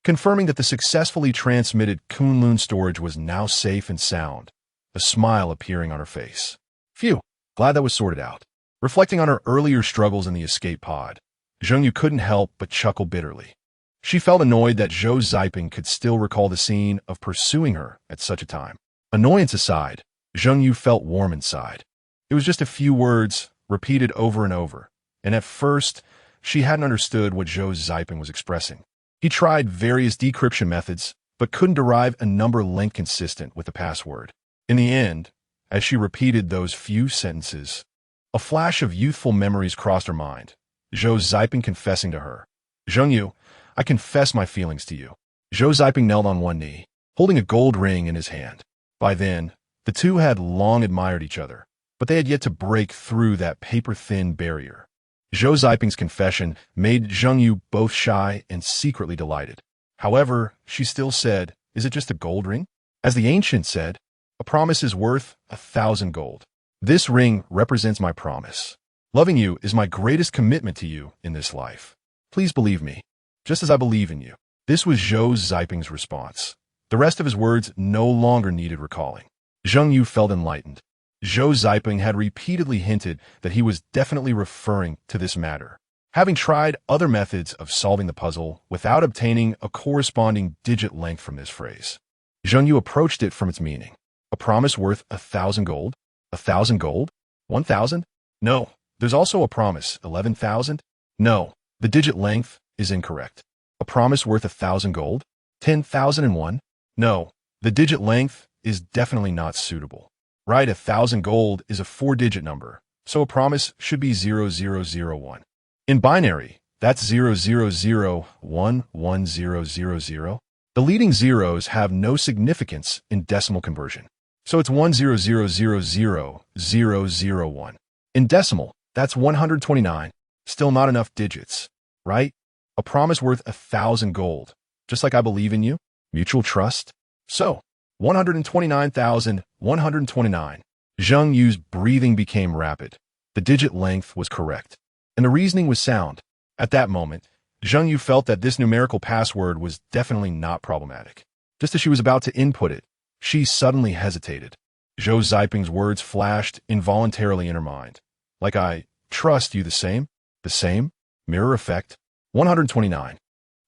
confirming that the successfully transmitted Kunlun storage was now safe and sound, a smile appearing on her face. Phew, glad that was sorted out. Reflecting on her earlier struggles in the escape pod, Zhengyu couldn't help but chuckle bitterly. She felt annoyed that Zhou Ziping could still recall the scene of pursuing her at such a time. Annoyance aside, Zhengyu felt warm inside. It was just a few words, repeated over and over, and at first, she hadn't understood what Zhou Ziping was expressing. He tried various decryption methods, but couldn't derive a number length consistent with the password. In the end, as she repeated those few sentences, a flash of youthful memories crossed her mind. Zhou Ziping confessing to her. Zhengyu, I confess my feelings to you. Zhou Ziping knelt on one knee, holding a gold ring in his hand. By then, the two had long admired each other, but they had yet to break through that paper-thin barrier. Zhou Ziping's confession made Zhengyu both shy and secretly delighted. However, she still said, is it just a gold ring? As the ancient said, a promise is worth 1,000 gold. This ring represents my promise. Loving you is my greatest commitment to you in this life. Please believe me, just as I believe in you. This was Zhou Ziping's response. The rest of his words no longer needed recalling. Zheng Yu felt enlightened. Zhou Ziping had repeatedly hinted that he was definitely referring to this matter. Having tried other methods of solving the puzzle without obtaining a corresponding digit length from this phrase, Zheng Yu approached it from its meaning. A promise worth 1,000 gold? 1,000 gold? 1,000? No. There's also a promise, 11,000? No. The digit length is incorrect. A promise worth 1,000 gold? 10,001? No. The digit length is definitely not suitable. Right, 1,000 gold is a 4-digit number, so a promise should be 0001. In binary, that's 00011000. The leading zeros have no significance in decimal conversion, so it's 100000001. In decimal, that's 129. Still not enough digits, right? A promise worth 1,000 gold, just like I believe in you. Mutual trust. So, 129,129. Zheng Yu's breathing became rapid. The digit length was correct, and the reasoning was sound. At that moment, Zheng Yu felt that this numerical password was definitely not problematic. Just as she was about to input it, she suddenly hesitated. Zhou Ziping's words flashed involuntarily in her mind. Like, I trust you the same? The same? Mirror effect? 129.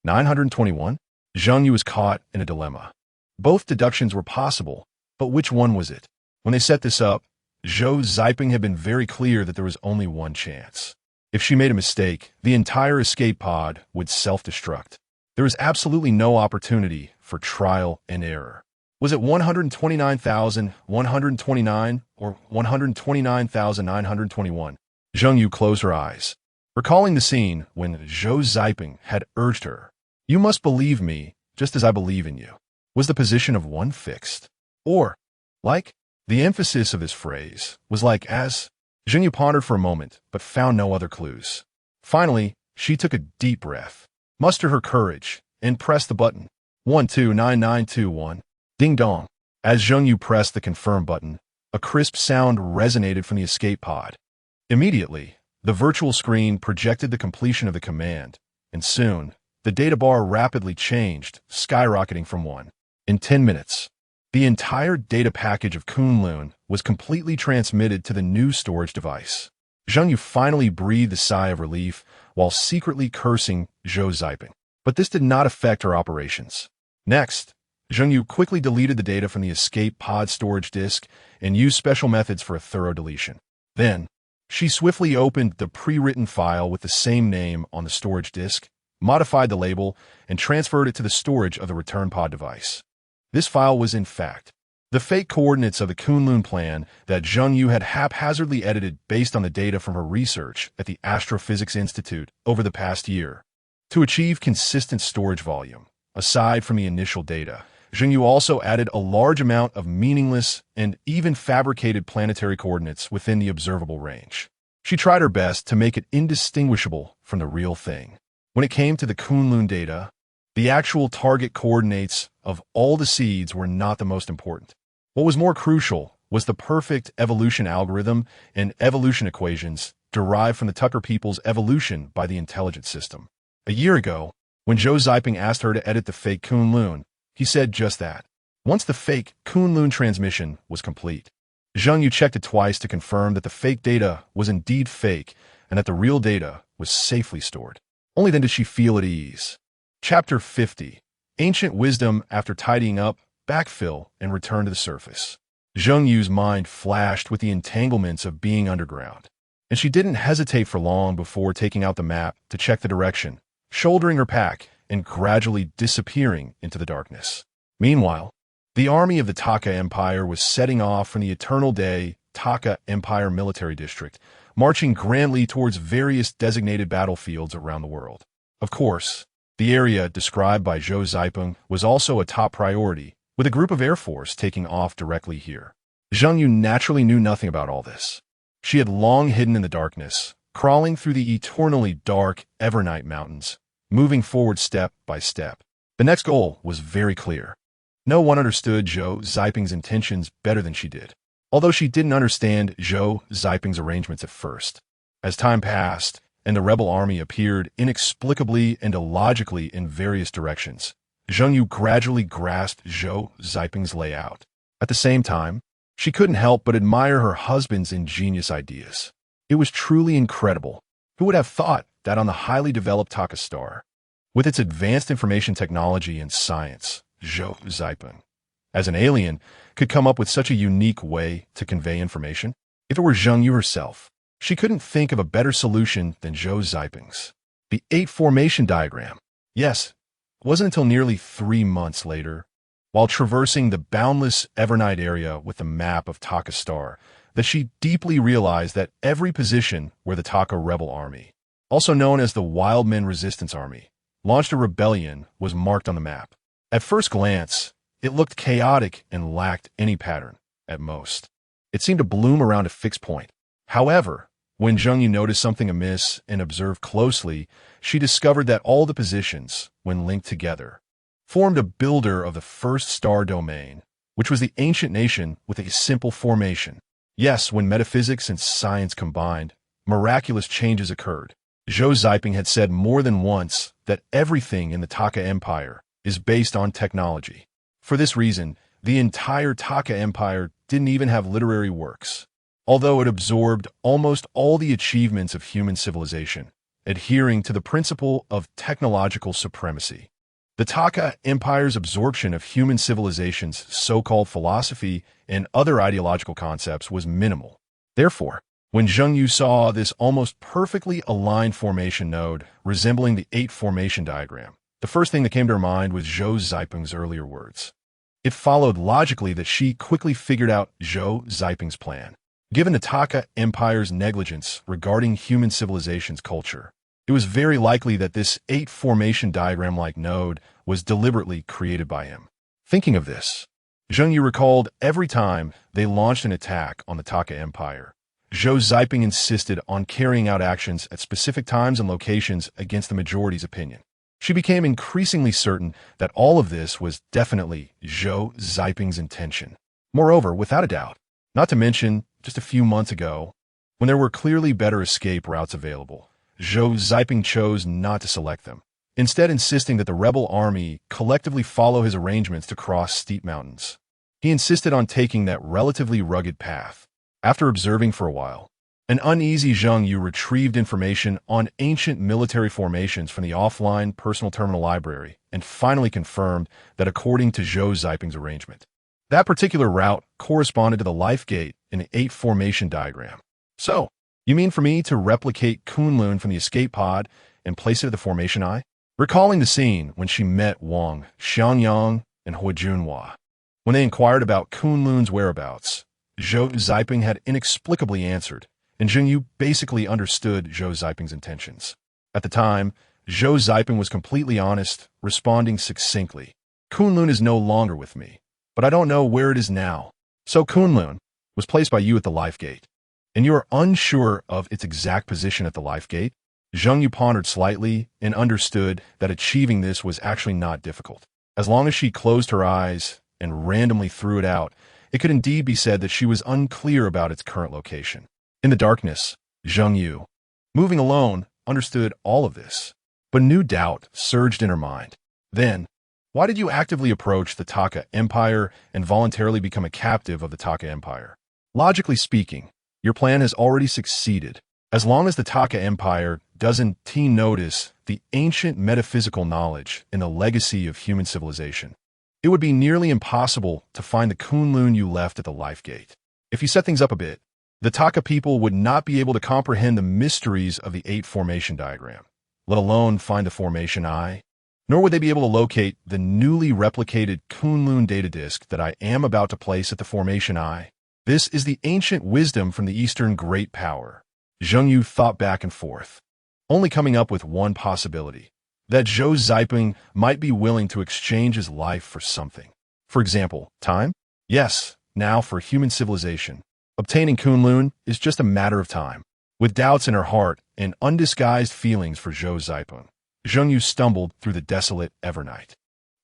921? Zheng Yu was caught in a dilemma. Both deductions were possible, but which one was it? When they set this up, Zhou Ziping had been very clear that there was only one chance. If she made a mistake, the entire escape pod would self-destruct. There was absolutely no opportunity for trial and error. Was it 129,129 or 129,921? Zheng Yu closed her eyes, recalling the scene when Zhou Ziping had urged her, "You must believe me just as I believe in you." Was the position of one fixed? Or, like, the emphasis of this phrase was like as. Zheng Yu pondered for a moment, but found no other clues. Finally, she took a deep breath, mustered her courage, and pressed the button. 129921. Ding dong. As Zheng Yu pressed the confirm button, a crisp sound resonated from the escape pod. Immediately, the virtual screen projected the completion of the command, and soon, the data bar rapidly changed, skyrocketing from 1. In 10 minutes, the entire data package of Kunlun was completely transmitted to the new storage device. Zheng Yu finally breathed a sigh of relief while secretly cursing Zhou Ziping. But this did not affect her operations. Next, Zheng Yu quickly deleted the data from the escape pod storage disk and used special methods for a thorough deletion. Then, she swiftly opened the pre-written file with the same name on the storage disk, modified the label, and transferred it to the storage of the return pod device. This file was, in fact, the fake coordinates of the Kunlun plan that Zheng Yu had haphazardly edited based on the data from her research at the Astrophysics Institute over the past year. To achieve consistent storage volume, aside from the initial data, Zheng Yu also added a large amount of meaningless and even fabricated planetary coordinates within the observable range. She tried her best to make it indistinguishable from the real thing. When it came to the Kunlun data, the actual target coordinates of all the seeds were not the most important. What was more crucial was the perfect evolution algorithm and evolution equations derived from the Tucker people's evolution by the intelligence system. A year ago, when Zhou Ziping asked her to edit the fake Kunlun, he said just that. Once the fake Kunlun transmission was complete, Zheng Yu checked it twice to confirm that the fake data was indeed fake and that the real data was safely stored. Only then did she feel at ease. Chapter 50. Ancient Wisdom After Tidying Up, Backfill, and Return to the Surface. Zheng Yu's mind flashed with the entanglements of being underground, and she didn't hesitate for long before taking out the map to check the direction, shouldering her pack, and gradually disappearing into the darkness. Meanwhile, the army of the Taka Empire was setting off from the Eternal Day Taka Empire Military District, marching grandly towards various designated battlefields around the world. Of course, the area described by Zhou Ziping was also a top priority, with a group of Air Force taking off directly here. Zheng Yu naturally knew nothing about all this. She had long hidden in the darkness, crawling through the eternally dark Evernight Mountains, moving forward step by step. The next goal was very clear. No one understood Zhou Ziping's intentions better than she did, although she didn't understand Zhou Ziping's arrangements at first. As time passed, and the rebel army appeared inexplicably and illogically in various directions, Zheng Yu gradually grasped Zhou Ziping's layout. At the same time, she couldn't help but admire her husband's ingenious ideas. It was truly incredible. Who would have thought that on the highly developed Taka star, with its advanced information technology and science, Zhou Ziping, as an alien, could come up with such a unique way to convey information? If it were Zheng Yu herself, she couldn't think of a better solution than Zhou Ziping's. The 8 formation diagram. Yes, it wasn't until nearly 3 months later, while traversing the boundless Evernight area with the map of Taka star, that she deeply realized that every position where the Taka rebel army, also known as the Wildmen Resistance Army, launched a rebellion was marked on the map. At first glance, it looked chaotic and lacked any pattern, at most. It seemed to bloom around a fixed point. However, when Zheng Yu noticed something amiss and observed closely, she discovered that all the positions, when linked together, formed a builder of the first star domain, which was the ancient nation with a simple formation. Yes, when metaphysics and science combined, miraculous changes occurred. Zhou Ziping had said more than once that everything in the Taka Empire is based on technology. For this reason, the entire Taka Empire didn't even have literary works, although it absorbed almost all the achievements of human civilization, adhering to the principle of technological supremacy. The Taka Empire's absorption of human civilization's so-called philosophy and other ideological concepts was minimal. Therefore, when Zheng Yu saw this almost perfectly aligned formation node resembling the 8 formation diagram, the first thing that came to her mind was Zhou Ziping's earlier words. It followed logically that she quickly figured out Zhou Ziping's plan. Given the Taka Empire's negligence regarding human civilization's culture, it was very likely that this 8 formation diagram-like node was deliberately created by him. Thinking of this, Zheng Yu recalled every time they launched an attack on the Taka Empire, Zhou Ziping insisted on carrying out actions at specific times and locations against the majority's opinion. She became increasingly certain that all of this was definitely Zhou Ziping's intention. Moreover, without a doubt, not to mention just a few months ago, when there were clearly better escape routes available, Zhou Ziping chose not to select them, instead insisting that the rebel army collectively follow his arrangements to cross steep mountains. He insisted on taking that relatively rugged path. After observing for a while, an uneasy Zheng Yu retrieved information on ancient military formations from the offline personal terminal library and finally confirmed that according to Zhou Ziping's arrangement, that particular route corresponded to the life gate in the 8 formation diagram. So, you mean for me to replicate Kunlun from the escape pod and place it at the formation eye? Recalling the scene when she met Wang, Xiangyang, and Huijunhua, when they inquired about Kunlun's whereabouts, Zhou Ziping had inexplicably answered, and Zheng Yu basically understood Zhou Ziping's intentions. At the time, Zhou Ziping was completely honest, responding succinctly. Kunlun is no longer with me, but I don't know where it is now. So Kunlun was placed by you at the life gate, and you are unsure of its exact position at the life gate? Zheng Yu pondered slightly and understood that achieving this was actually not difficult. As long as she closed her eyes and randomly threw it out, it could indeed be said that she was unclear about its current location. In the darkness, Zheng Yu, moving alone, understood all of this, but new doubt surged in her mind. Then, why did you actively approach the Taka Empire and voluntarily become a captive of the Taka Empire? Logically speaking, your plan has already succeeded. As long as the Taka Empire doesn't notice the ancient metaphysical knowledge and the legacy of human civilization, it would be nearly impossible to find the Kunlun you left at the life gate. If you set things up a bit, the Taka people would not be able to comprehend the mysteries of the 8 formation diagram, let alone find the formation eye, nor would they be able to locate the newly replicated Kunlun data disk that I am about to place at the formation eye. This is the ancient wisdom from the Eastern Great Power. Zheng Yu thought back and forth, only coming up with one possibility, that Zhou Ziping might be willing to exchange his life for something. For example, time? Yes, now for human civilization. Obtaining Kunlun is just a matter of time. With doubts in her heart and undisguised feelings for Zhou Ziping, Zheng Yu stumbled through the desolate Evernight.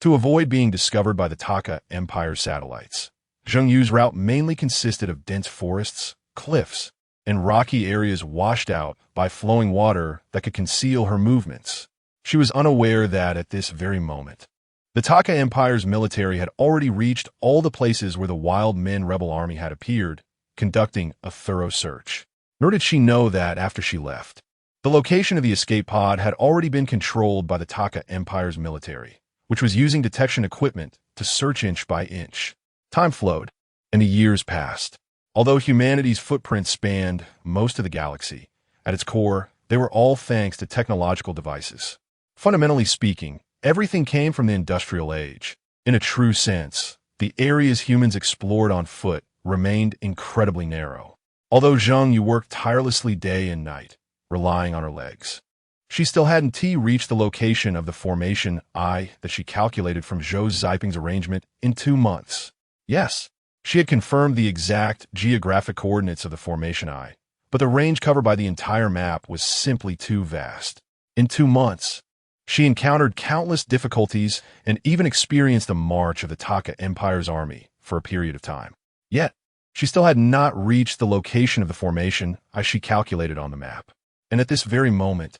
To avoid being discovered by the Taka Empire satellites, Zheng Yu's route mainly consisted of dense forests, cliffs, and rocky areas washed out by flowing water that could conceal her movements. She was unaware that, at this very moment, the Taka Empire's military had already reached all the places where the Wild Men rebel army had appeared, conducting a thorough search. Nor did she know that, after she left, the location of the escape pod had already been controlled by the Taka Empire's military, which was using detection equipment to search inch by inch. Time flowed, and the years passed. Although humanity's footprint spanned most of the galaxy, at its core, they were all thanks to technological devices. Fundamentally speaking, everything came from the industrial age. In a true sense, the areas humans explored on foot remained incredibly narrow. Although Zhou worked tirelessly day and night, relying on her legs, she still hadn't reached the location of the formation I that she calculated from Zhou Ziping's arrangement in 2 months. Yes, she had confirmed the exact geographic coordinates of the formation I, but the range covered by the entire map was simply too vast. In 2 months, she encountered countless difficulties and even experienced a march of the Taka Empire's army for a period of time. Yet, she still had not reached the location of the formation as she calculated on the map. And at this very moment,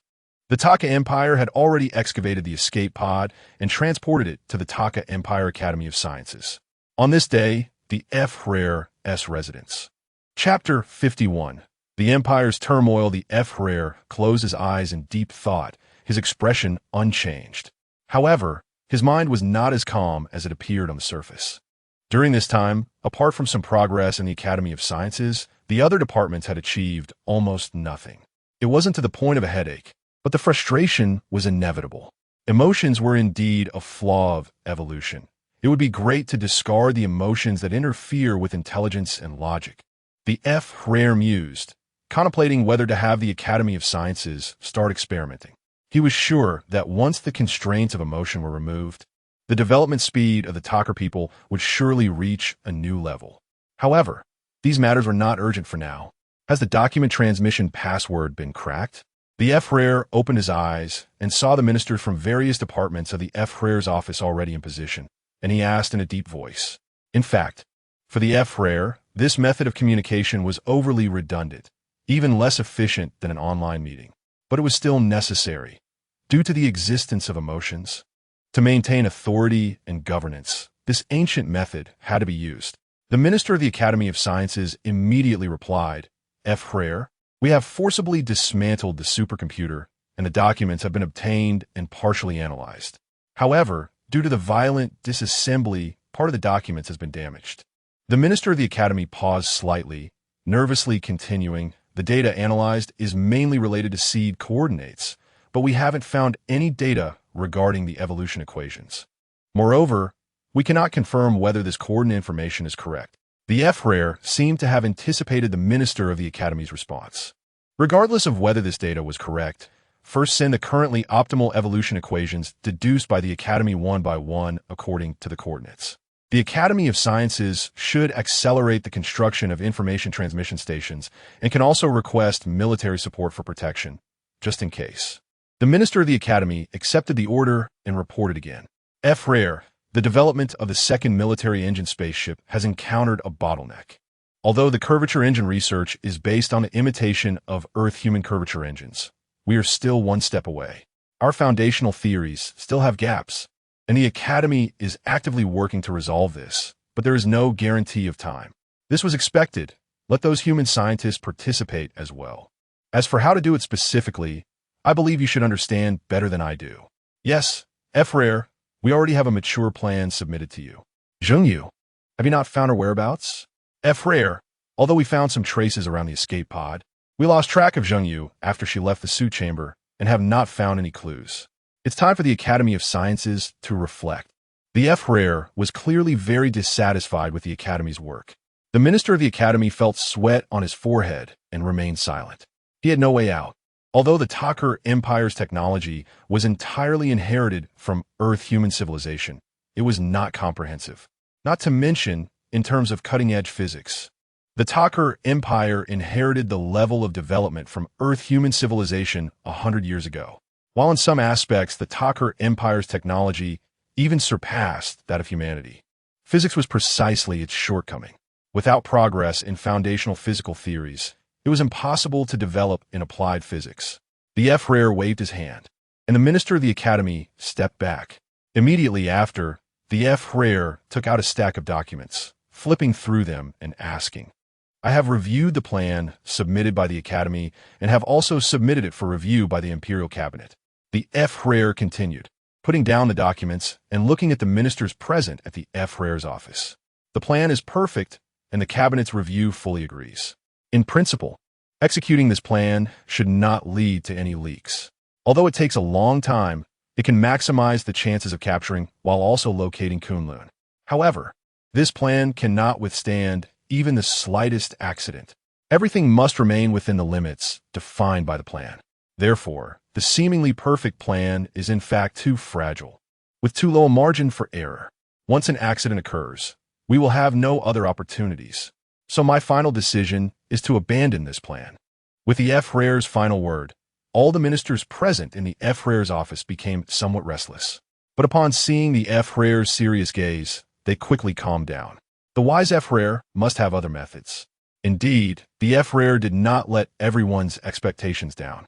the Taka Empire had already excavated the escape pod and transported it to the Taka Empire Academy of Sciences. On this day, the F-Rare-S residence. Chapter 51. The Empire's turmoil. The F-Rare closed his eyes in deep thought, his expression unchanged. However, his mind was not as calm as it appeared on the surface. During this time, apart from some progress in the Academy of Sciences, the other departments had achieved almost nothing. It wasn't to the point of a headache, but the frustration was inevitable. Emotions were indeed a flaw of evolution. It would be great to discard the emotions that interfere with intelligence and logic. The F-Rare mused, contemplating whether to have the Academy of Sciences start experimenting. He was sure that once the constraints of emotion were removed, the development speed of the Taka people would surely reach a new level. However, these matters were not urgent for now. Has the document transmission password been cracked? The F-Rare opened his eyes and saw the ministers from various departments of the F-Rare's office already in position, and he asked in a deep voice. In fact, for the F-Rare, this method of communication was overly redundant, even less efficient than an online meeting. But it was still necessary, due to the existence of emotions. To maintain authority and governance, this ancient method had to be used. The Minister of the Academy of Sciences immediately replied, F-Rare, we have forcibly dismantled the supercomputer, and the documents have been obtained and partially analyzed. However, due to the violent disassembly, part of the documents has been damaged. The Minister of the Academy paused slightly, nervously continuing, the data analyzed is mainly related to seed coordinates, but we haven't found any data regarding the evolution equations. Moreover, we cannot confirm whether this coordinate information is correct. The F-Rare seemed to have anticipated the Minister of the Academy's response. Regardless of whether this data was correct, first send the currently optimal evolution equations deduced by the Academy one by one according to the coordinates. The Academy of Sciences should accelerate the construction of information transmission stations and can also request military support for protection, just in case. The Minister of the Academy accepted the order and reported again. F-Rare, the development of the second military engine spaceship has encountered a bottleneck. Although the curvature engine research is based on the imitation of Earth-human curvature engines, we are still one step away. Our foundational theories still have gaps, and the Academy is actively working to resolve this, but there is no guarantee of time. This was expected. Let those human scientists participate as well. As for how to do it specifically, I believe you should understand better than I do. Yes, F-Rare, we already have a mature plan submitted to you. Zhou, have you not found her whereabouts? F-Rare, although we found some traces around the escape pod, we lost track of Zhou after she left the suit chamber and have not found any clues. It's time for the Academy of Sciences to reflect. The F-Rare was clearly very dissatisfied with the Academy's work. The Minister of the Academy felt sweat on his forehead and remained silent. He had no way out. Although the Taka Empire's technology was entirely inherited from Earth-human civilization, it was not comprehensive. Not to mention, in terms of cutting-edge physics, the Taka Empire inherited the level of development from Earth-human civilization 100 years ago. While in some aspects the Taka Empire's technology even surpassed that of humanity, physics was precisely its shortcoming. Without progress in foundational physical theories, It was impossible to develop in applied physics. The Emperor waved his hand, and the minister of the academy stepped back. Immediately after, the Emperor took out a stack of documents, flipping through them and asking, "I have reviewed the plan submitted by the academy and have also submitted it for review by the imperial cabinet." The Emperor continued, putting down the documents and looking at the ministers present at the Emperor's office. "The plan is perfect, and the cabinet's review fully agrees. In principle, executing this plan should not lead to any leaks. Although it takes a long time, it can maximize the chances of capturing while also locating Kunlun. However, this plan cannot withstand even the slightest accident. Everything must remain within the limits defined by the plan. Therefore, the seemingly perfect plan is in fact too fragile, with too low a margin for error. Once an accident occurs, we will have no other opportunities. So my final decision is to abandon this plan." With the Emperor's final word, all the ministers present in the Emperor's office became somewhat restless. But upon seeing the Emperor's serious gaze, they quickly calmed down. The wise Emperor must have other methods. Indeed, the Emperor did not let everyone's expectations down.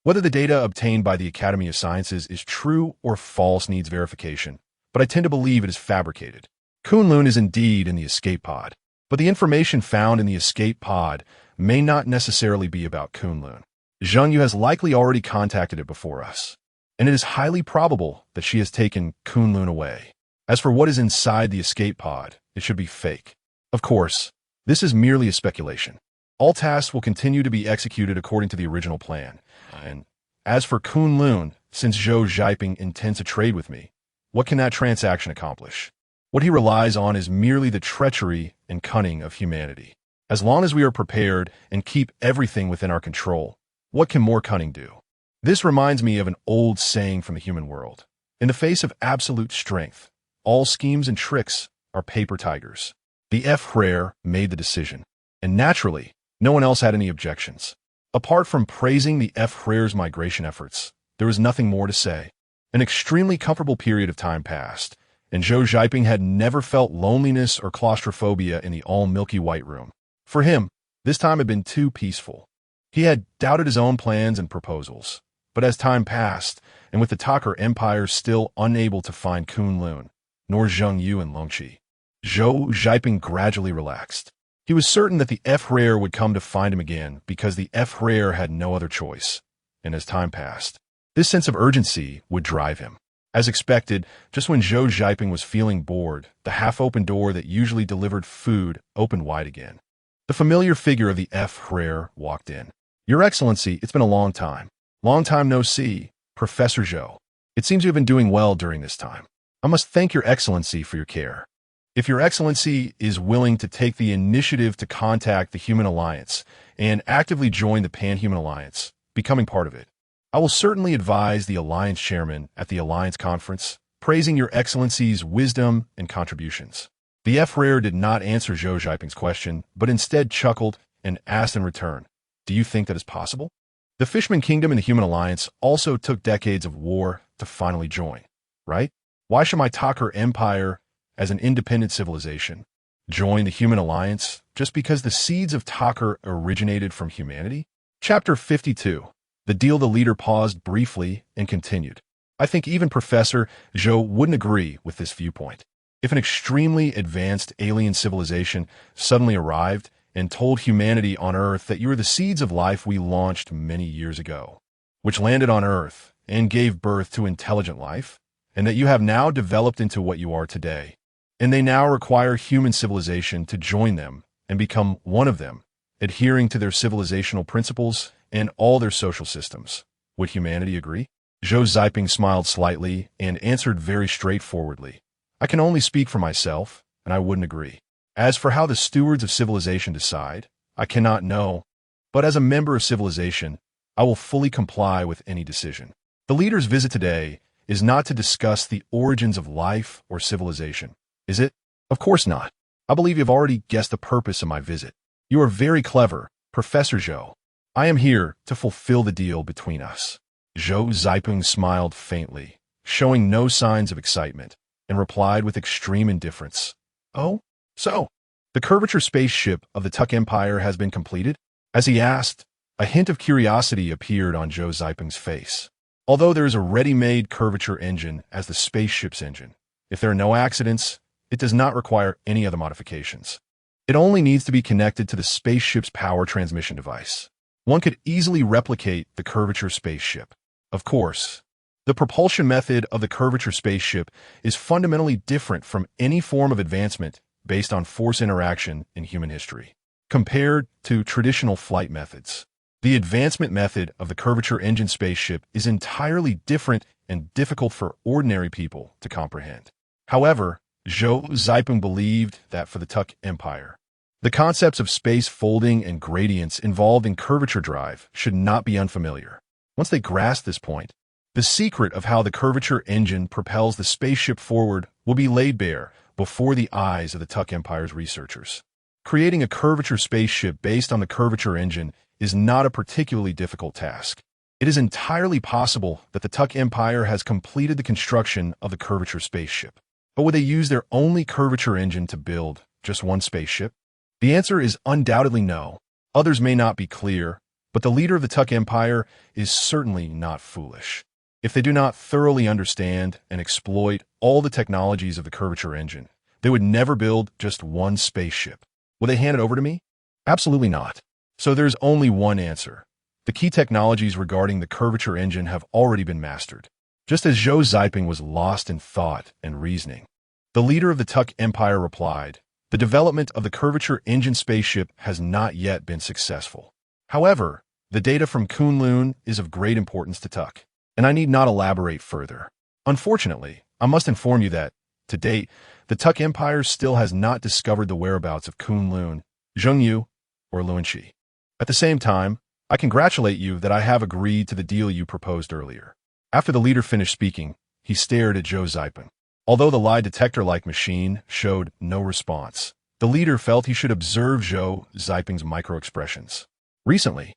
Whether the data obtained by the Academy of Sciences is true or false needs verification, but I tend to believe it is fabricated. Kunlun is indeed in the escape pod, but the information found in the escape pod may not necessarily be about Kunlun. Zhou has likely already contacted it before us, and it is highly probable that she has taken Kunlun away. As for what is inside the escape pod, it should be fake. Of course, this is merely a speculation. All tasks will continue to be executed according to the original plan. And as for Kunlun, since Zhou Zhaiping intends to trade with me, what can that transaction accomplish? What he relies on is merely the treachery and cunning of humanity. As long as we are prepared and keep everything within our control, what can more cunning do? This reminds me of an old saying from the human world. In the face of absolute strength, all schemes and tricks are paper tigers. The Emperor made the decision, and naturally, no one else had any objections. Apart from praising the Emperor's migration efforts, there was nothing more to say. An extremely comfortable period of time passed, and Zhou Zhaiping had never felt loneliness or claustrophobia in the all-milky white room. For him, this time had been too peaceful. He had doubted his own plans and proposals, but as time passed, and with the Takar Empire still unable to find Kunlun, nor Zhengyu and Longqi, Zhou Zhaiping gradually relaxed. He was certain that the Emperor would come to find him again because the Emperor had no other choice, and as time passed, this sense of urgency would drive him. As expected, just when Zhou Zhaiping was feeling bored, the half-open door that usually delivered food opened wide again. The familiar figure of the Emperor walked in. "Your Excellency, it's been a long time. Long time no see, Professor Zhou. It seems you have been doing well during this time. I must thank Your Excellency for your care. If Your Excellency is willing to take the initiative to contact the Human Alliance and actively join the Pan-Human Alliance, becoming part of it, I will certainly advise the Alliance Chairman at the Alliance Conference, praising Your Excellency's wisdom and contributions." The Emperor did not answer Zhou Zhaiping's question, but instead chuckled and asked in return, "Do you think that is possible?" The Fishman Kingdom and the Human Alliance also took decades of war to finally join, right? Why should my Takar Empire, as an independent civilization, join the Human Alliance just because the seeds of Takar originated from humanity? Chapter 52. The deal. The leader paused briefly and continued. "I think even Professor Zhou wouldn't agree with this viewpoint. If an extremely advanced alien civilization suddenly arrived and told humanity on Earth that you are the seeds of life we launched many years ago, which landed on Earth and gave birth to intelligent life, and that you have now developed into what you are today, and they now require human civilization to join them and become one of them, adhering to their civilizational principles and all their social systems, would humanity agree?" Zhou Zhaiping smiled slightly and answered very straightforwardly, "I can only speak for myself, and I wouldn't agree. As for how the stewards of civilization decide, I cannot know, but as a member of civilization, I will fully comply with any decision. The leader's visit today is not to discuss the origins of life or civilization, is it? Of course not. I believe you've already guessed the purpose of my visit. You are very clever, Professor Zhou. I am here to fulfill the deal between us." Zhou Zhaiping smiled faintly, showing no signs of excitement, and replied with extreme indifference, "Oh, so, the curvature spaceship of the Tuk Empire has been completed? As he asked, a hint of curiosity appeared on Zhou Ziping's face. Although there is a ready-made curvature engine as the spaceship's engine, if there are no accidents, it does not require any other modifications. It only needs to be connected to the spaceship's power transmission device. One could easily replicate the curvature spaceship. Of course, the propulsion method of the curvature spaceship is fundamentally different from any form of advancement based on force interaction in human history. Compared to traditional flight methods, the advancement method of the curvature engine spaceship is entirely different and difficult for ordinary people to comprehend. However, Zhou Ziping believed that for the Tuck Empire, the concepts of space folding and gradients involved in curvature drive should not be unfamiliar. Once they grasp this point, the secret of how the curvature engine propels the spaceship forward will be laid bare before the eyes of the Tuck Empire's researchers. Creating a curvature spaceship based on the curvature engine is not a particularly difficult task. It is entirely possible that the Tuck Empire has completed the construction of the curvature spaceship. But would they use their only curvature engine to build just one spaceship? The answer is undoubtedly no. Others may not be clear, but the leader of the Tuck Empire is certainly not foolish. If they do not thoroughly understand and exploit all the technologies of the curvature engine, they would never build just one spaceship. Will they hand it over to me? Absolutely not. So there's only one answer. The key technologies regarding the curvature engine have already been mastered. Just as Zhou Ziping was lost in thought and reasoning, the leader of the Tuck Empire replied, "The development of the curvature engine spaceship has not yet been successful. However, the data from Kunlun is of great importance to Tuck, and I need not elaborate further. Unfortunately, I must inform you that, to date, the Tuck Empire still has not discovered the whereabouts of Kunlun, Zhengyu, or Luanxi. At the same time, I congratulate you that I have agreed to the deal you proposed earlier." After the leader finished speaking, he stared at Zhou Ziping. Although the lie detector-like machine showed no response, the leader felt he should observe Zhou Ziping's micro-expressions. Recently,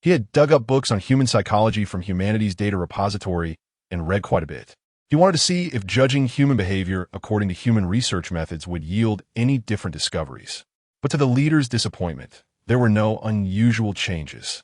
he had dug up books on human psychology from Humanities Data Repository and read quite a bit. He wanted to see if judging human behavior according to human research methods would yield any different discoveries. But to the leader's disappointment, there were no unusual changes.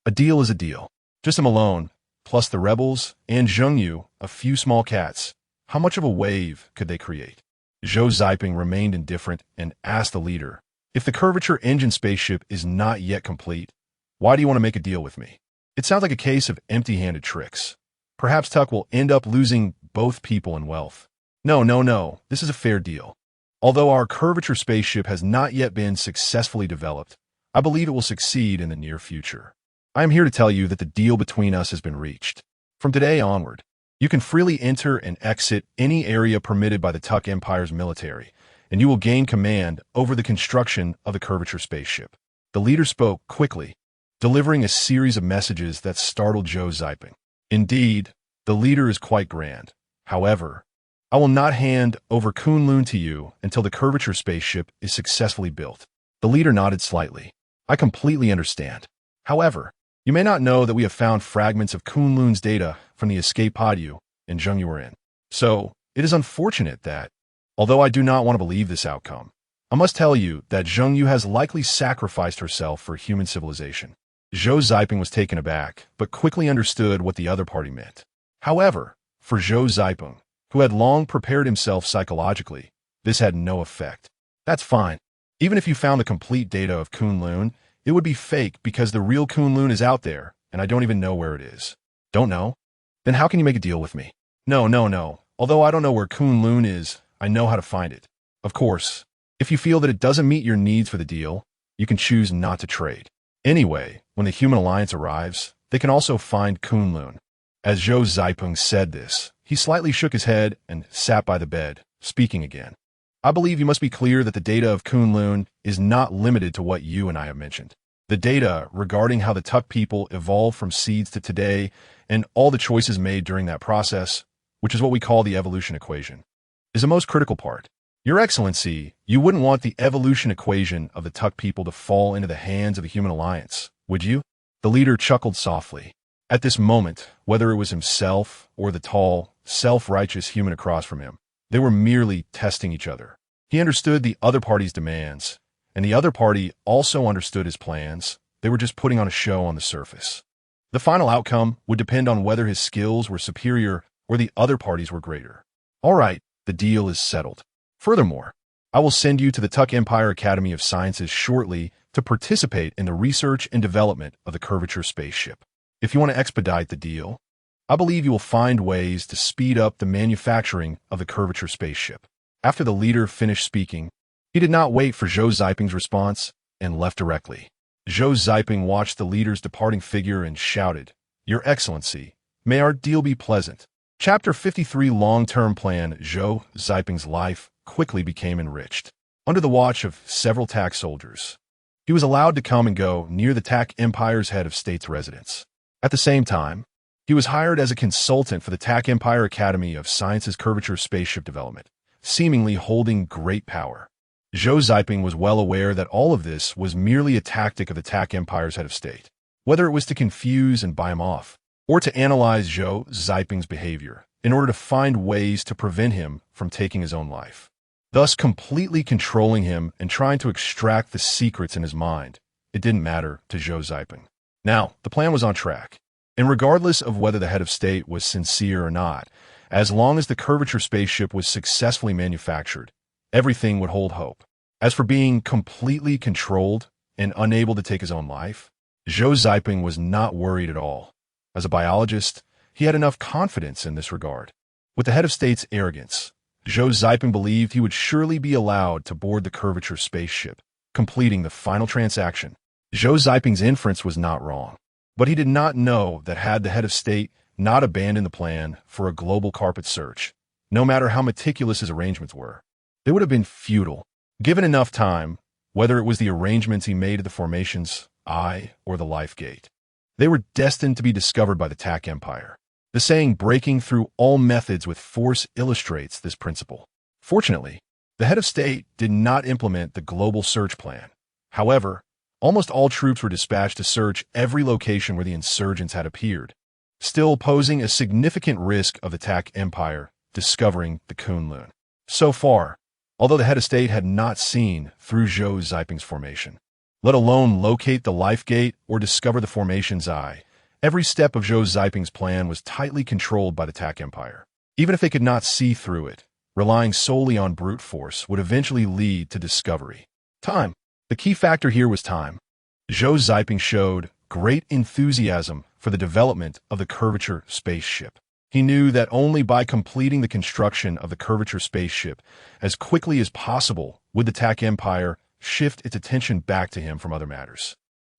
A deal is a deal. Just him alone, plus the rebels, and Zhengyu, a few small cats. How much of a wave could they create? Zhou Ziping remained indifferent and asked the leader, "If the curvature engine spaceship is not yet complete, why do you want to make a deal with me? It sounds like a case of empty-handed tricks. Perhaps Tuck will end up losing both people and wealth." No. This is a fair deal. Although our curvature spaceship has not yet been successfully developed, I believe it will succeed in the near future. I am here to tell you that the deal between us has been reached. From today onward, you can freely enter and exit any area permitted by the Tuck Empire's military, and you will gain command over the construction of the curvature spaceship. The leader spoke quickly, delivering a series of messages that startled Zhou Ziping. Indeed, the leader is quite grand. However, I will not hand over Kunlun to you until the curvature spaceship is successfully built. The leader nodded slightly. I completely understand. However, you may not know that we have found fragments of Kunlun's data from the escape pod you and Zhengyu were in. So, it is unfortunate that, although I do not want to believe this outcome, I must tell you that Zhengyu has likely sacrificed herself for human civilization. Zhou Ziping was taken aback, but quickly understood what the other party meant. However, for Zhou Ziping, who had long prepared himself psychologically, this had no effect. That's fine. Even if you found the complete data of Kunlun, it would be fake because the real Kunlun is out there, and I don't even know where it is. Don't know? Then how can you make a deal with me? No. Although I don't know where Kunlun is, I know how to find it. Of course, if you feel that it doesn't meet your needs for the deal, you can choose not to trade. Anyway, when the Human Alliance arrives, they can also find Kunlun. As Zhou Ziping said this, he slightly shook his head and sat by the bed, speaking again. I believe you must be clear that the data of Kunlun is not limited to what you and I have mentioned. The data regarding how the Tuck people evolved from seeds to today and all the choices made during that process, which is what we call the evolution equation, is the most critical part. Your Excellency, you wouldn't want the evolution equation of the Tuck people to fall into the hands of the Human Alliance, would you? The leader chuckled softly. At this moment, whether it was himself or the tall, self-righteous human across from him, they were merely testing each other. He understood the other party's demands, and the other party also understood his plans, they were just putting on a show on the surface. The final outcome would depend on whether his skills were superior or the other parties were greater. All right, the deal is settled. Furthermore, I will send you to the Tuck Empire Academy of Sciences shortly to participate in the research and development of the curvature spaceship. If you want to expedite the deal, I believe you will find ways to speed up the manufacturing of the curvature spaceship. After the leader finished speaking, he did not wait for Zhou Ziping's response and left directly. Zhou Ziping watched the leader's departing figure and shouted, "Your Excellency, may our deal be pleasant." Chapter 53 Long-Term Plan. Zhou Ziping's life quickly became enriched. Under the watch of several TAC soldiers, he was allowed to come and go near the TAC Empire's head of state's residence. At the same time, he was hired as a consultant for the TAC Empire Academy of Sciences curvature spaceship development, seemingly holding great power. Zhou Ziping was well aware that all of this was merely a tactic of the TAC Empire's head of state, whether it was to confuse and buy him off, or to analyze Zhou Ziping's behavior in order to find ways to prevent him from taking his own life, thus completely controlling him and trying to extract the secrets in his mind. It didn't matter to Zhou Ziping. Now, the plan was on track, and regardless of whether the head of state was sincere or not, as long as the curvature spaceship was successfully manufactured, everything would hold hope. As for being completely controlled and unable to take his own life, Zhou Ziping was not worried at all. As a biologist, he had enough confidence in this regard. With the head of state's arrogance, Zhou Ziping believed he would surely be allowed to board the curvature spaceship, completing the final transaction. Zhou Ziping's inference was not wrong, but he did not know that had the head of state not abandoned the plan for a global carpet search, no matter how meticulous his arrangements were, they would have been futile. Given enough time, whether it was the arrangements he made at the formation's eye or the life gate, they were destined to be discovered by the TAC Empire. The saying, "breaking through all methods with force," illustrates this principle. Fortunately, the head of state did not implement the global search plan. However, almost all troops were dispatched to search every location where the insurgents had appeared, still posing a significant risk of the TAC Empire discovering the Kunlun. So far, although the head of state had not seen through Zhou Ziping's formation, let alone locate the life gate or discover the formation's eye, every step of Zhou Ziping's plan was tightly controlled by the TAC Empire. Even if they could not see through it, relying solely on brute force would eventually lead to discovery. Time. The key factor here was time. Zhou Ziping showed great enthusiasm for the development of the curvature spaceship. He knew that only by completing the construction of the curvature spaceship as quickly as possible would the TAC Empire shift its attention back to him from other matters.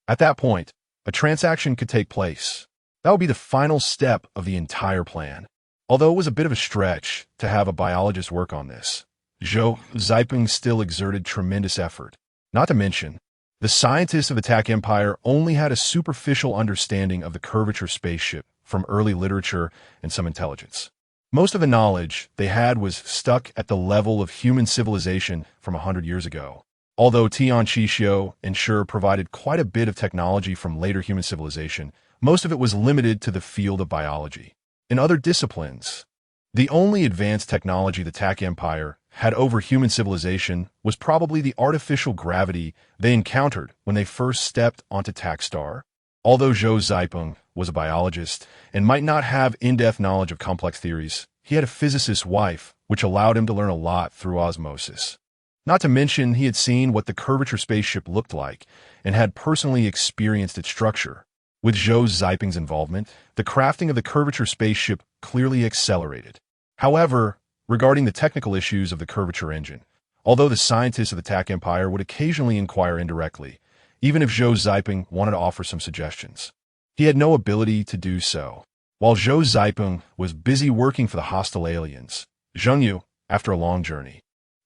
At that point, a transaction could take place. That would be the final step of the entire plan. Although it was a bit of a stretch to have a biologist work on this, Zhou Ziping still exerted tremendous effort. Not to mention, the scientists of the TAC Empire only had a superficial understanding of the curvature spaceship from early literature and some intelligence. Most of the knowledge they had was stuck at the level of human civilization from 100 years ago. Although Tian Qixio and Shi provided quite a bit of technology from later human civilization, most of it was limited to the field of biology. In other disciplines, the only advanced technology the TAC Empire had over human civilization was probably the artificial gravity they encountered when they first stepped onto TAC Star. Although Zhou Ziping was a biologist and might not have in-depth knowledge of complex theories, he had a physicist's wife, which allowed him to learn a lot through osmosis. Not to mention, he had seen what the curvature spaceship looked like and had personally experienced its structure. With Zhou Ziping's involvement, the crafting of the curvature spaceship clearly accelerated. However, regarding the technical issues of the curvature engine, although the scientists of the TAC Empire would occasionally inquire indirectly, even if Zhou Ziping wanted to offer some suggestions, he had no ability to do so. While Zhou Ziping was busy working for the hostile aliens, Zheng Yu, after a long journey,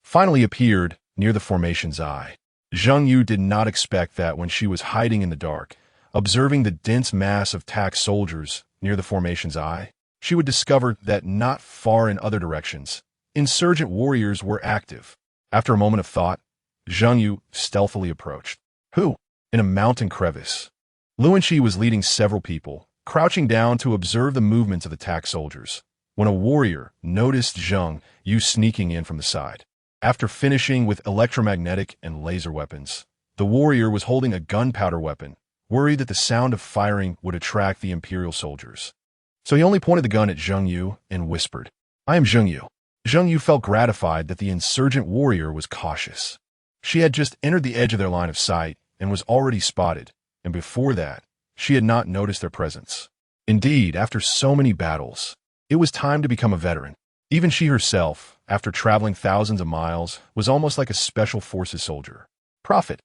finally appeared near the formation's eye. Zheng Yu did not expect that when she was hiding in the dark, observing the dense mass of TAC soldiers near the formation's eye, she would discover that not far in other directions, insurgent warriors were active. After a moment of thought, Zheng Yu stealthily approached. Who? In a mountain crevice, Luanxi was leading several people, crouching down to observe the movements of the TAC soldiers, when a warrior noticed Zheng Yu sneaking in from the side. After finishing with electromagnetic and laser weapons, the warrior was holding a gunpowder weapon, worried that the sound of firing would attract the Imperial soldiers. So he only pointed the gun at Zheng Yu and whispered, "I am Zheng Yu." Zheng Yu felt gratified that the insurgent warrior was cautious. She had just entered the edge of their line of sight and was already spotted, and before that, she had not noticed their presence. Indeed, after so many battles, it was time to become a veteran. Even she herself, after traveling thousands of miles, was almost like a special forces soldier. Prophet.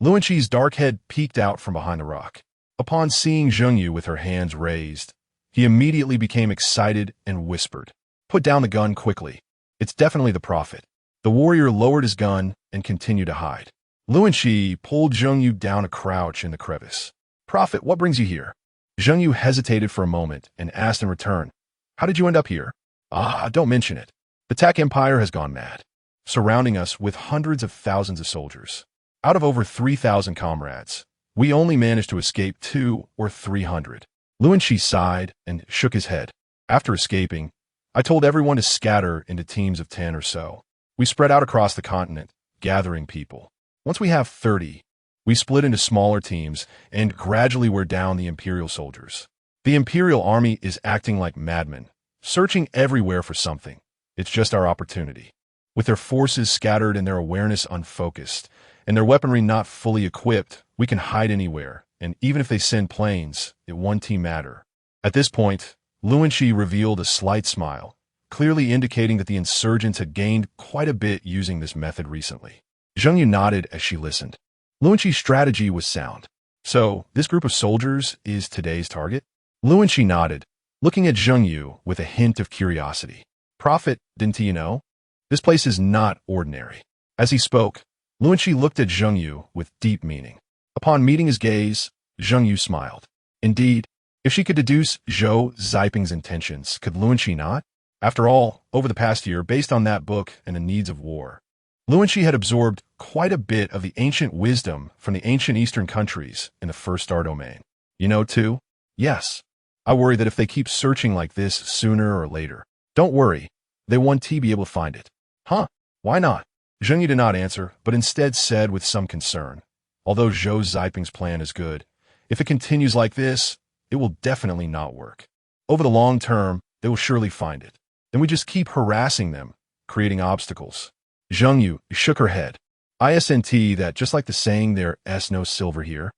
Luan Qi's dark head peeked out from behind the rock. Upon seeing Zheng Yu with her hands raised, he immediately became excited and whispered, "Put down the gun quickly. It's definitely the prophet." The warrior lowered his gun and continued to hide. Luan Qi pulled Zheng Yu down a crouch in the crevice. "Prophet, what brings you here?" Zheng Yu hesitated for a moment and asked in return, "How did you end up here?" "Ah, don't mention it. The Tak Empire has gone mad, surrounding us with hundreds of thousands of soldiers. Out of over 3,000 comrades, we only managed to escape 200 or 300. Luan Qi sighed and shook his head. "After escaping, I told everyone to scatter into teams of 10 or so. We spread out across the continent, gathering people. Once we have 30, we split into smaller teams and gradually wear down the Imperial soldiers. The Imperial army is acting like madmen, searching everywhere for something. It's just our opportunity. With their forces scattered and their awareness unfocused, and their weaponry not fully equipped, we can hide anywhere, and even if they send planes, it won't matter." At this point, Luan Qi revealed a slight smile, clearly indicating that the insurgents had gained quite a bit using this method recently. Zheng Yu nodded as she listened. Luan Qi's strategy was sound. "So, this group of soldiers is today's target?" Luan Qi nodded, looking at Zheng Yu with a hint of curiosity. "Prophet, didn't you know? This place is not ordinary." As he spoke, Luan Qi looked at Zheng Yu with deep meaning. Upon meeting his gaze, Zheng Yu smiled. Indeed, if she could deduce Zhou Ziping's intentions, could Luan Qi not? After all, over the past year, based on that book and the needs of war, Luan Qi had absorbed quite a bit of the ancient wisdom from the ancient Eastern countries in the first star domain. "You know too?" "Yes. I worry that if they keep searching like this sooner or later." "Don't worry. They won't be able to find it." "Huh? Why not?" Zheng Yu did not answer, but instead said with some concern, "Although Zhou Ziping's plan is good, if it continues like this, it will definitely not work. Over the long term, they will surely find it. Then we just keep harassing them, creating obstacles." Zheng Yu shook her head. "Isn't that just like the saying there's no silver here?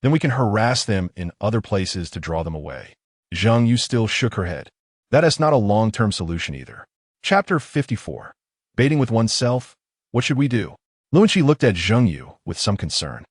Then we can harass them in other places to draw them away." Zheng Yu still shook her head. "That is not a long-term solution either." Chapter 54. Baiting with oneself? What should we do? Luan Qi looked at Zheng Yu with some concern.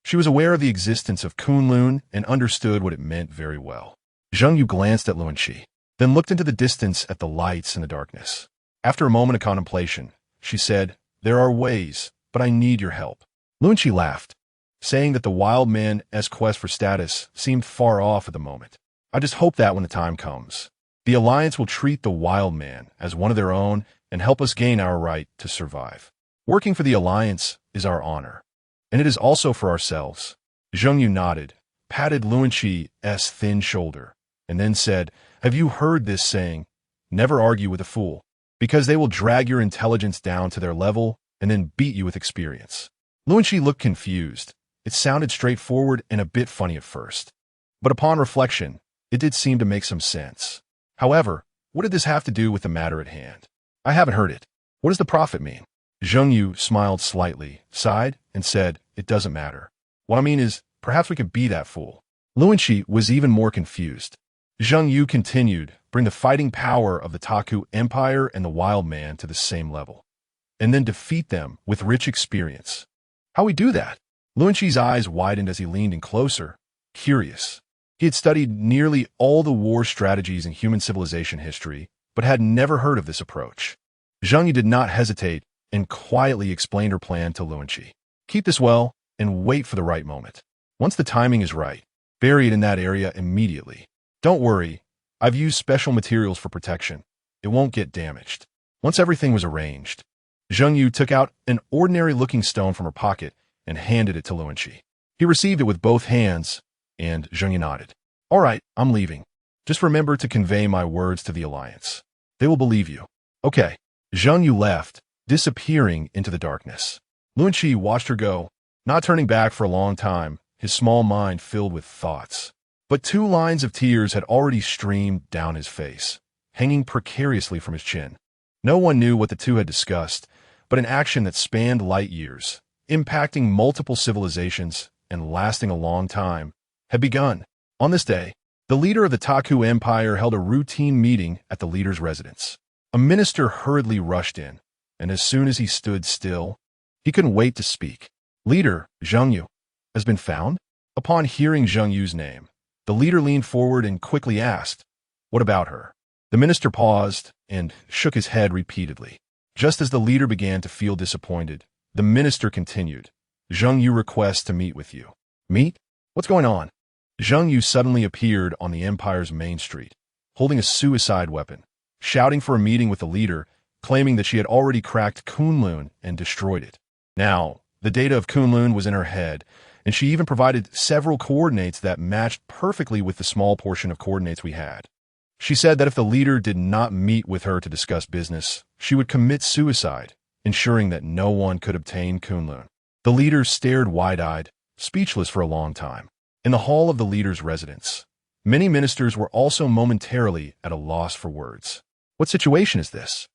She was aware of the existence of Kunlun and understood what it meant very well. Zheng Yu glanced at Luan Qi, then looked into the distance at the lights in the darkness. After a moment of contemplation, she said, "There are ways, but I need your help." Luan Qi laughed, saying that the wild man's quest for status seemed far off at the moment. "I just hope that when the time comes, the Alliance will treat the wild man as one of their own and help us gain our right to survive. Working for the Alliance is our honor, and it is also for ourselves." Zheng Yu nodded, patted Luan Qi's thin shoulder, and then said, "Have you heard this saying, 'Never argue with a fool,' because they will drag your intelligence down to their level and then beat you with experience." Luan Qi looked confused. It sounded straightforward and a bit funny at first, but upon reflection, it did seem to make some sense. However, what did this have to do with the matter at hand? "I haven't heard it. What does the prophet mean?" Zheng Yu smiled slightly, sighed, and said, "It doesn't matter. What I mean is, perhaps we could be that fool." Luan Qi was even more confused. Zheng Yu continued, "Bring the fighting power of the Taku Empire and the Wild Man to the same level, and then defeat them with rich experience." "How we do that?" Luan Qi's eyes widened as he leaned in closer, curious. He had studied nearly all the war strategies in human civilization history, but had never heard of this approach. Zheng Yu did not hesitate and quietly explained her plan to Luan Qi. "Keep this well and wait for the right moment. Once the timing is right, bury it in that area immediately. Don't worry, I've used special materials for protection. It won't get damaged." Once everything was arranged, Zheng Yu took out an ordinary-looking stone from her pocket and handed it to Luan Qi. He received it with both hands, and Zheng Yu nodded. "All right, I'm leaving. Just remember to convey my words to the Alliance. They will believe you." "Okay." Zheng Yu left, disappearing into the darkness. Luan Qi watched her go, not turning back for a long time, his small mind filled with thoughts. But 2 lines of tears had already streamed down his face, hanging precariously from his chin. No one knew what the two had discussed, but an action that spanned light years, impacting multiple civilizations and lasting a long time, had begun. On this day, the leader of the Taku Empire held a routine meeting at the leader's residence. A minister hurriedly rushed in, and as soon as he stood still, he couldn't wait to speak. "Leader, Zhou has been found?" Upon hearing Zhou's name, the leader leaned forward and quickly asked, "What about her?" The minister paused and shook his head repeatedly. Just as the leader began to feel disappointed, the minister continued, "Zhou requests to meet with you." "Meet? What's going on?" Zhou suddenly appeared on the empire's main street, holding a suicide weapon, shouting for a meeting with the leader, claiming that she had already cracked Kunlun and destroyed it. Now, the data of Kunlun was in her head, and she even provided several coordinates that matched perfectly with the small portion of coordinates we had. She said that if the leader did not meet with her to discuss business, she would commit suicide, ensuring that no one could obtain Kunlun. The leader stared wide-eyed, speechless for a long time. In the hall of the leader's residence, many ministers were also momentarily at a loss for words. What situation is this?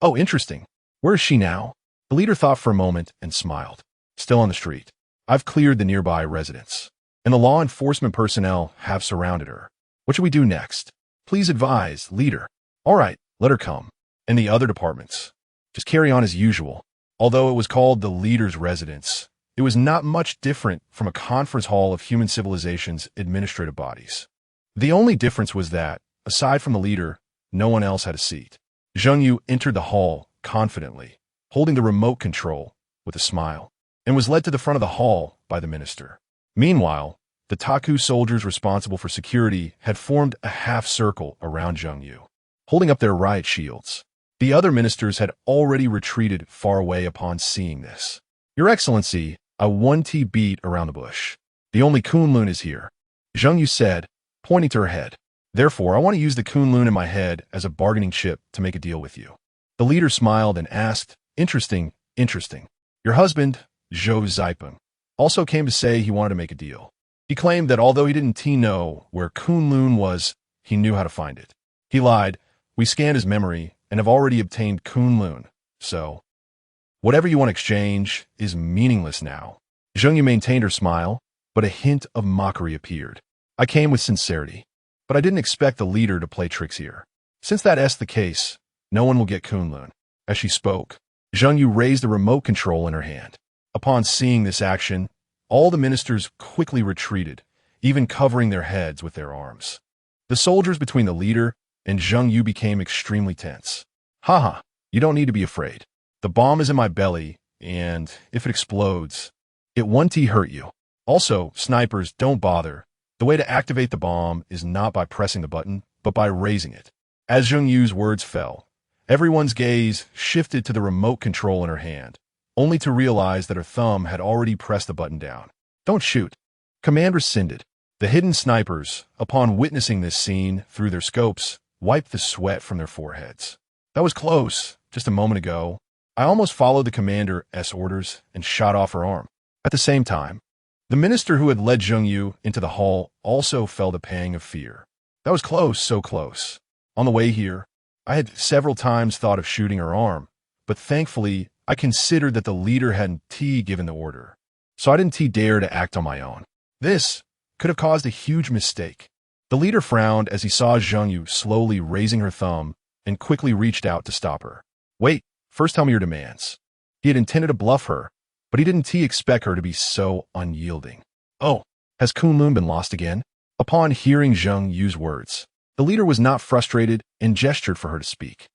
Oh, interesting. Where is she now? The leader thought for a moment and smiled. Still on the street. I've cleared the nearby residence, and the law enforcement personnel have surrounded her. What should we do next? Please advise, leader. All right, let her come. And the other departments? Just carry on as usual. Although it was called the leader's residence, it was not much different from a conference hall of human civilization's administrative bodies. The only difference was that, aside from the leader, no one else had a seat. Zhou entered the hall confidently, holding the remote control with a smile, and was led to the front of the hall by the minister. Meanwhile, the Taku soldiers responsible for security had formed a half-circle around Zhou, holding up their riot shields. The other ministers had already retreated far away upon seeing this. Your Excellency, a 1T beat around the bush. The only Kunlun is here, Zhou said, pointing to her head. Therefore, I want to use the Kunlun in my head as a bargaining chip to make a deal with you. The leader smiled and asked, Interesting. Your husband, Zhou Zipeng, also came to say he wanted to make a deal. He claimed that although he didn't know where Kunlun was, he knew how to find it. He lied. We scanned his memory and have already obtained Kunlun, so whatever you want to exchange is meaningless now. Zhou maintained her smile, but a hint of mockery appeared. I came with sincerity, but I didn't expect the leader to play tricks here. Since that's the case, no one will get Kunlun. As she spoke, Zhou raised the remote control in her hand. Upon seeing this action, all the ministers quickly retreated, even covering their heads with their arms. The soldiers between the leader and Zhou became extremely tense. Haha, you don't need to be afraid. The bomb is in my belly, and if it explodes, it won't hurt you. Also, snipers, don't bother. The way to activate the bomb is not by pressing the button, but by raising it. As Zhou's words fell, everyone's gaze shifted to the remote control in her hand, only to realize that her thumb had already pressed the button down. Don't shoot. Command rescinded. The hidden snipers, upon witnessing this scene through their scopes, wiped the sweat from their foreheads. That was close, just a moment ago. I almost followed the commander's orders and shot off her arm. At the same time, the minister who had led Zhou into the hall also felt a pang of fear. That was close, so close. On the way here, I had several times thought of shooting her arm, but thankfully, I considered that the leader hadn't given the order, so I didn't dare to act on my own. This could have caused a huge mistake. The leader frowned as he saw Zhou slowly raising her thumb and quickly reached out to stop her. Wait, first tell me your demands. He had intended to bluff her, but he didn't expect her to be so unyielding. Oh, has Kunlun been lost again? Upon hearing Zhou's words, the leader was not frustrated and gestured for her to speak.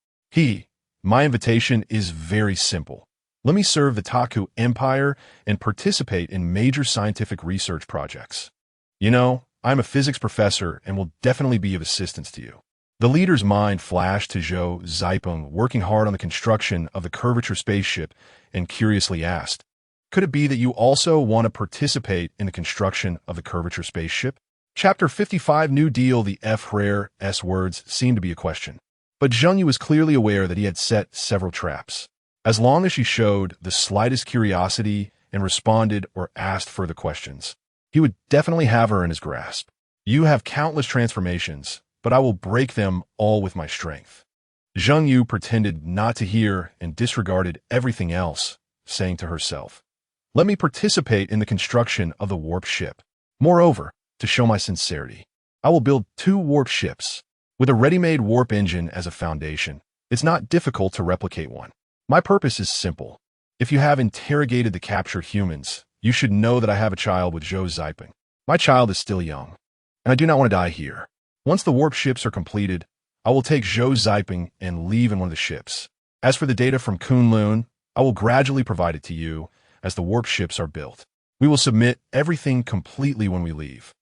My invitation is very simple. Let me serve the Taku Empire and participate in major scientific research projects. You know, I'm a physics professor and will definitely be of assistance to you. The leader's mind flashed to Zhou Zipeng working hard on the construction of the curvature spaceship and curiously asked, could it be that you also want to participate in the construction of the curvature spaceship? Chapter 55 New Deal. The F-rare S words seemed to be a question. But Zhou was clearly aware that he had set several traps. As long as she showed the slightest curiosity and responded or asked further questions, he would definitely have her in his grasp. You have countless transformations, but I will break them all with my strength. Zheng Yu pretended not to hear and disregarded everything else, saying to herself, "Let me participate in the construction of the warp ship. Moreover, to show my sincerity, I will build 2 warp ships. With a ready-made warp engine as a foundation, it's not difficult to replicate one. My purpose is simple. If you have interrogated the captured humans, you should know that I have a child with Zhou Ziping. My child is still young, and I do not want to die here. Once the warp ships are completed, I will take Zhou Ziping and leave in one of the ships. As for the data from Kunlun, I will gradually provide it to you as the warp ships are built. We will submit everything completely when we leave.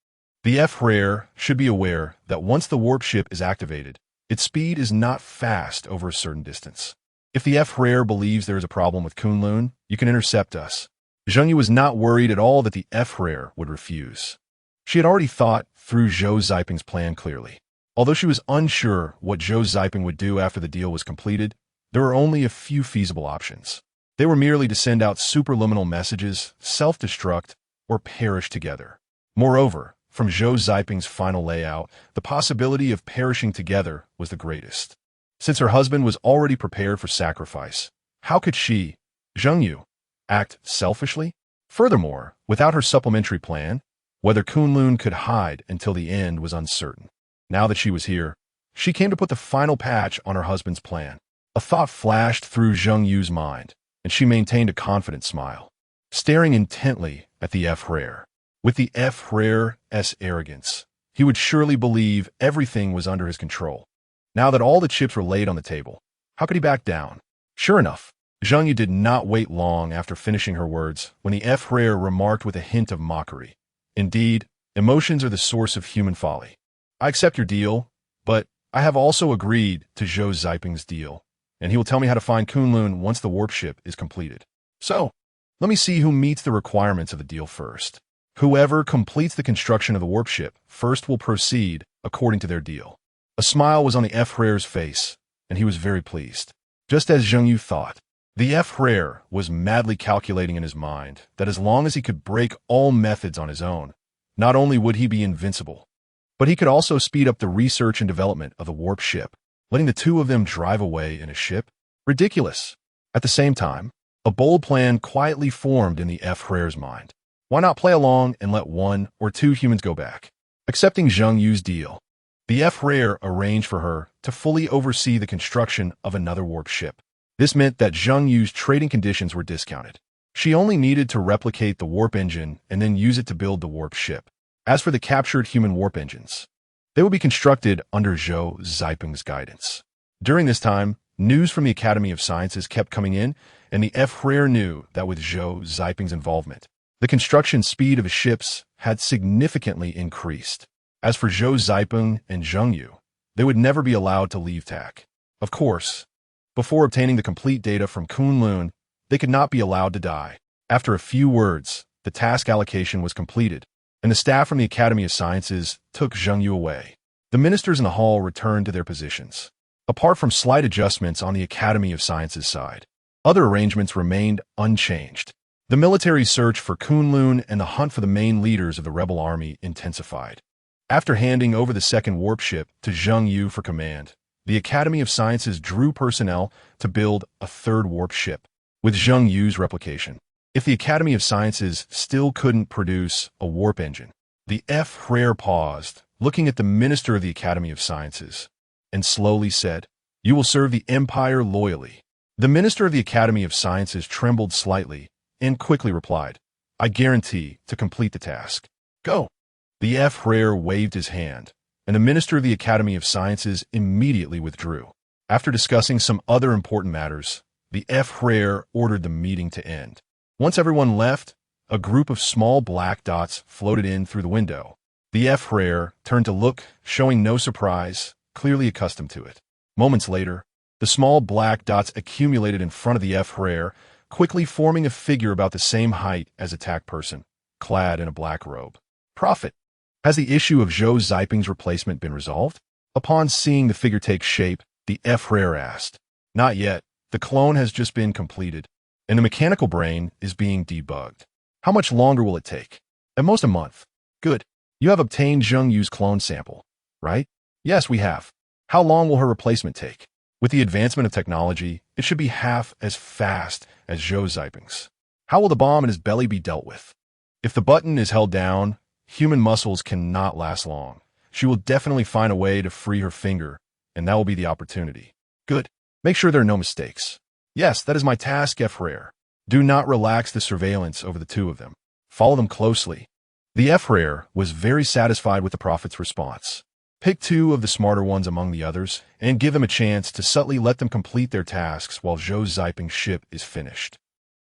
The F-Rare should be aware that once the warp ship is activated, its speed is not fast over a certain distance. If the F-Rare believes there is a problem with Kunlun, you can intercept us." Zheng Yu was not worried at all that the F-Rare would refuse. She had already thought through Zhou Ziping's plan clearly. Although she was unsure what Zhou Ziping would do after the deal was completed, there were only a few feasible options. They were merely to send out superluminal messages, self-destruct, or perish together. Moreover, from Zhou Ziping's final layout, the possibility of perishing together was the greatest. Since her husband was already prepared for sacrifice, how could she, Zheng Yu, act selfishly? Furthermore, without her supplementary plan, whether Kunlun could hide until the end was uncertain. Now that she was here, she came to put the final patch on her husband's plan. A thought flashed through Zheng Yu's mind, and she maintained a confident smile, staring intently at the F-Rare. With the F-Rare's arrogance, he would surely believe everything was under his control. Now that all the chips were laid on the table, how could he back down? Sure enough, Zheng Yu did not wait long after finishing her words when the F-Rare remarked with a hint of mockery, "Indeed, emotions are the source of human folly. I accept your deal, but I have also agreed to Zhou Ziping's deal, and he will tell me how to find Kunlun once the warp ship is completed. So, let me see who meets the requirements of the deal first. Whoever completes the construction of the warp ship first will proceed according to their deal." A smile was on the F-Rare's face, and he was very pleased. Just as Zheng Yu thought, the F-Rare was madly calculating in his mind that as long as he could break all methods on his own, not only would he be invincible, but he could also speed up the research and development of the warp ship, letting the 2 of them drive away in a ship. Ridiculous. At the same time, a bold plan quietly formed in the F-Rare's mind. Why not play along and let 1 or 2 humans go back? Accepting Zheng Yu's deal, the F-Rare arranged for her to fully oversee the construction of another warp ship. This meant that Zheng Yu's trading conditions were discounted. She only needed to replicate the warp engine and then use it to build the warp ship. As for the captured human warp engines, they would be constructed under Zhou Ziping's guidance. During this time, news from the Academy of Sciences kept coming in, and the F-Rare knew that with Zhou Ziping's involvement, the construction speed of his ships had significantly increased. As for Zhou Ziping and Zheng Yu, they would never be allowed to leave TAC. Of course, before obtaining the complete data from Kunlun, they could not be allowed to die. After a few words, the task allocation was completed, and the staff from the Academy of Sciences took Zheng Yu away. The ministers in the hall returned to their positions. Apart from slight adjustments on the Academy of Sciences side, other arrangements remained unchanged. The military search for Kunlun and the hunt for the main leaders of the rebel army intensified. After handing over the second warp ship to Zheng Yu for command, the Academy of Sciences drew personnel to build a third warp ship, with Zheng Yu's replication. If the Academy of Sciences still couldn't produce a warp engine, the F-Rare paused, looking at the minister of the Academy of Sciences, and slowly said, "You will serve the Empire loyally." The minister of the Academy of Sciences trembled slightly and quickly replied, "I guarantee to complete the task. Go." The F-Rare waved his hand, and the minister of the Academy of Sciences immediately withdrew. After discussing some other important matters, the F-Rare ordered the meeting to end. Once everyone left, a group of small black dots floated in through the window. The F-Rare turned to look, showing no surprise, clearly accustomed to it. Moments later, the small black dots accumulated in front of the F-Rare, quickly forming a figure about the same height as a TAC person, clad in a black robe. Prophet. Has the issue of Zhou Ziping's replacement been resolved? Upon seeing the figure take shape, the F-Rare asked. Not yet. The clone has just been completed, and the mechanical brain is being debugged. How much longer will it take? At most a month. Good. You have obtained Zheng Yu's clone sample, right? Yes, we have. How long will her replacement take? With the advancement of technology, it should be half as fast as Zhou Ziping's. How will the bomb in his belly be dealt with? If the button is held down, human muscles cannot last long. She will definitely find a way to free her finger, and that will be the opportunity. Good. Make sure there are no mistakes. Yes, that is my task, Frere. Do not relax the surveillance over the two of them. Follow them closely. The Frere was very satisfied with the prophet's response. Pick two of the smarter ones among the others, and give them a chance to subtly let them complete their tasks while Zhou Ziping's ship is finished.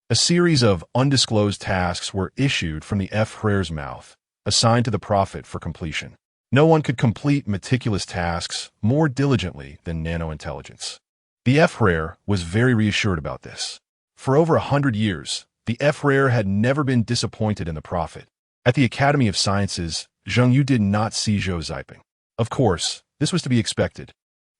A series of undisclosed tasks were issued from the Frere's mouth, assigned to the prophet for completion. No one could complete meticulous tasks more diligently than nanointelligence. The Frere was very reassured about this. For over 100 years, the Frere had never been disappointed in the prophet. At the Academy of Sciences, Zheng Yu did not see Zhou Ziping. Of course, this was to be expected.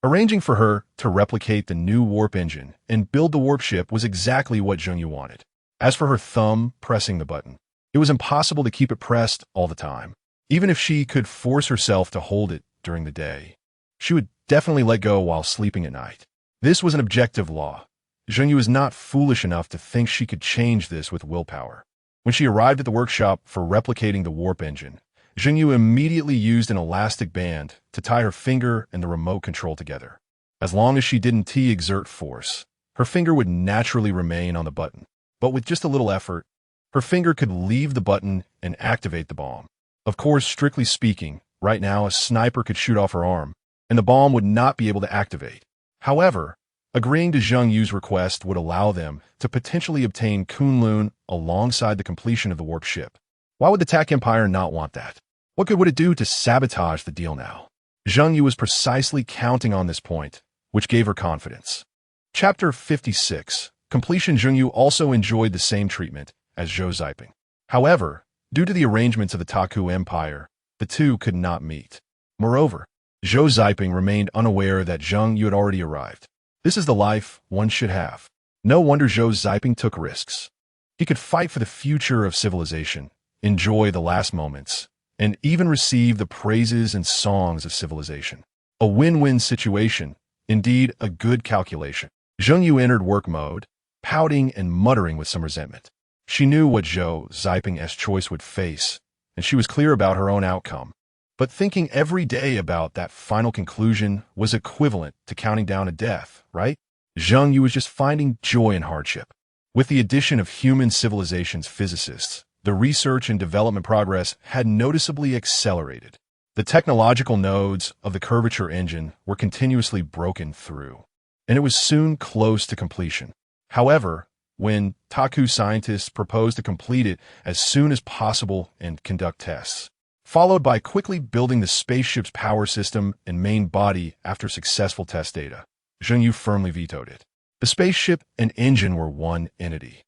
Arranging for her to replicate the new warp engine and build the warp ship was exactly what Zheng Yu wanted. As for her thumb pressing the button, it was impossible to keep it pressed all the time. Even if she could force herself to hold it during the day, she would definitely let go while sleeping at night. This was an objective law. Zheng Yu was not foolish enough to think she could change this with willpower. When she arrived at the workshop for replicating the warp engine, Zheng Yu immediately used an elastic band to tie her finger and the remote control together. As long as she didn't exert force, her finger would naturally remain on the button. But with just a little effort, her finger could leave the button and activate the bomb. Of course, strictly speaking, right now a sniper could shoot off her arm, and the bomb would not be able to activate. However, agreeing to Zheng Yu's request would allow them to potentially obtain Kunlun alongside the completion of the warp ship. Why would the Tak Empire not want that? What good would it do to sabotage the deal now? Zheng Yu was precisely counting on this point, which gave her confidence. Chapter 56. Completion. Zheng Yu also enjoyed the same treatment as Zhou Ziping. However, due to the arrangements of the Taku Empire, the two could not meet. Moreover, Zhou Ziping remained unaware that Zheng Yu had already arrived. This is the life one should have. No wonder Zhou Ziping took risks. He could fight for the future of civilization, enjoy the last moments, and even receive the praises and songs of civilization. A win-win situation, indeed a good calculation. Zheng Yu entered work mode, pouting and muttering with some resentment. She knew what Zhou Ziping's choice would face, and she was clear about her own outcome. But thinking every day about that final conclusion was equivalent to counting down a death, right? Zheng Yu was just finding joy in hardship. With the addition of human civilization's physicists, the research and development progress had noticeably accelerated. The technological nodes of the curvature engine were continuously broken through, and it was soon close to completion. However, when Taku scientists proposed to complete it as soon as possible and conduct tests, followed by quickly building the spaceship's power system and main body after successful test data, Zheng Yu firmly vetoed it. The spaceship and engine were one entity.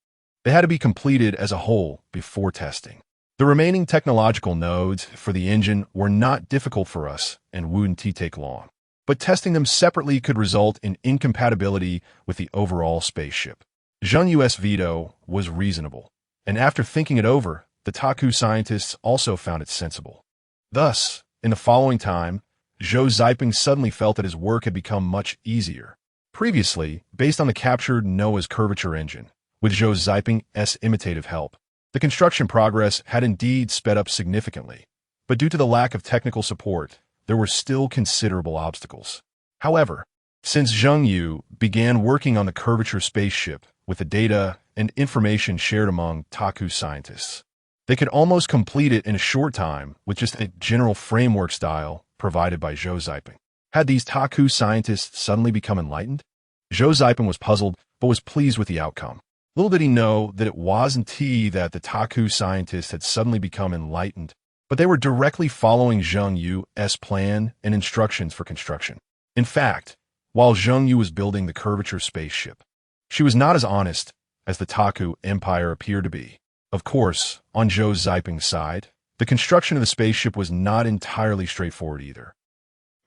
They had to be completed as a whole before testing. The remaining technological nodes for the engine were not difficult for us and wouldn't take long. But testing them separately could result in incompatibility with the overall spaceship. Zheng Yu's veto was reasonable, and after thinking it over, the Taku scientists also found it sensible. Thus, in the following time, Zhou Ziping suddenly felt that his work had become much easier. Previously, based on the captured Noah's curvature engine, with Zhou Ziping's imitative help, the construction progress had indeed sped up significantly, but due to the lack of technical support, there were still considerable obstacles. However, since Zheng Yu began working on the curvature spaceship with the data and information shared among Taku scientists, they could almost complete it in a short time with just a general framework style provided by Zhou Ziping. Had these Taku scientists suddenly become enlightened? Zhou Ziping was puzzled, but was pleased with the outcome. Little did he know that it wasn't that the Taku scientists had suddenly become enlightened, but they were directly following Zheng Yu's plan and instructions for construction. In fact, while Zheng Yu was building the curvature spaceship, she was not as honest as the Taku Empire appeared to be. Of course, on Zhou Ziping's side, the construction of the spaceship was not entirely straightforward either.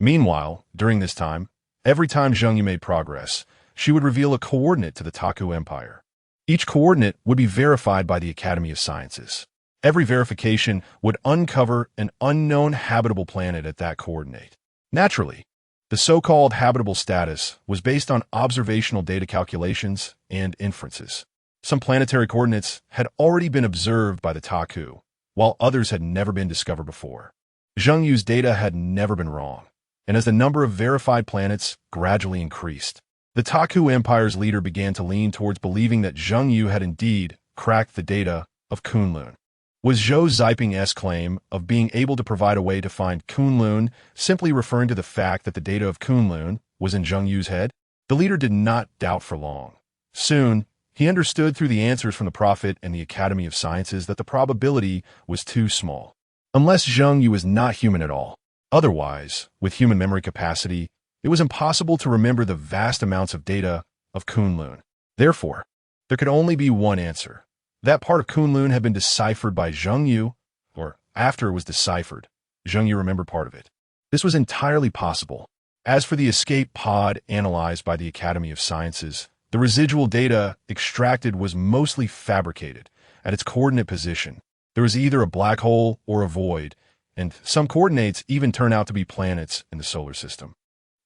Meanwhile, during this time, every time Zheng Yu made progress, she would reveal a coordinate to the Taku Empire. Each coordinate would be verified by the Academy of Sciences. Every verification would uncover an unknown habitable planet at that coordinate. Naturally, the so-called habitable status was based on observational data calculations and inferences. Some planetary coordinates had already been observed by the Taku, while others had never been discovered before. Zhou data had never been wrong, and as the number of verified planets gradually increased, the Taku Empire's leader began to lean towards believing that Zhou had indeed cracked the data of Kunlun. Was Zhou Ziping's claim of being able to provide a way to find Kunlun simply referring to the fact that the data of Kunlun was in Zhou's head? The leader did not doubt for long. Soon, he understood through the answers from the Prophet and the Academy of Sciences that the probability was too small. Unless Zhou was not human at all. Otherwise, with human memory capacity, it was impossible to remember the vast amounts of data of Kunlun. Therefore, there could only be one answer. That part of Kunlun had been deciphered by Zhou, or after it was deciphered, Zhou remembered part of it. This was entirely possible. As for the escape pod analyzed by the Academy of Sciences, the residual data extracted was mostly fabricated. At its coordinate position, there was either a black hole or a void, and some coordinates even turn out to be planets in the solar system.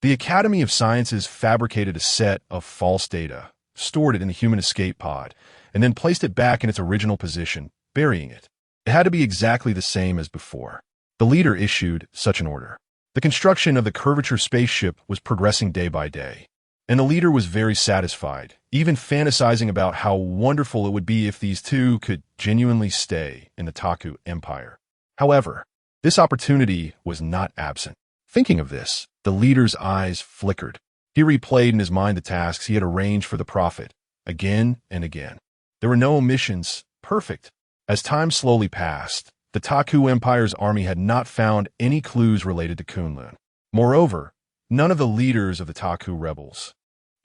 The Academy of Sciences fabricated a set of false data, stored it in the human escape pod, and then placed it back in its original position, burying it. It had to be exactly the same as before. The leader issued such an order. The construction of the curvature spaceship was progressing day by day, and the leader was very satisfied, even fantasizing about how wonderful it would be if these two could genuinely stay in the Taku Empire. However, this opportunity was not absent. Thinking of this, the leader's eyes flickered. He replayed in his mind the tasks he had arranged for the Prophet, again and again. There were no omissions, perfect. As time slowly passed, the Taku Empire's army had not found any clues related to Kunlun. Moreover, none of the leaders of the Taku rebels,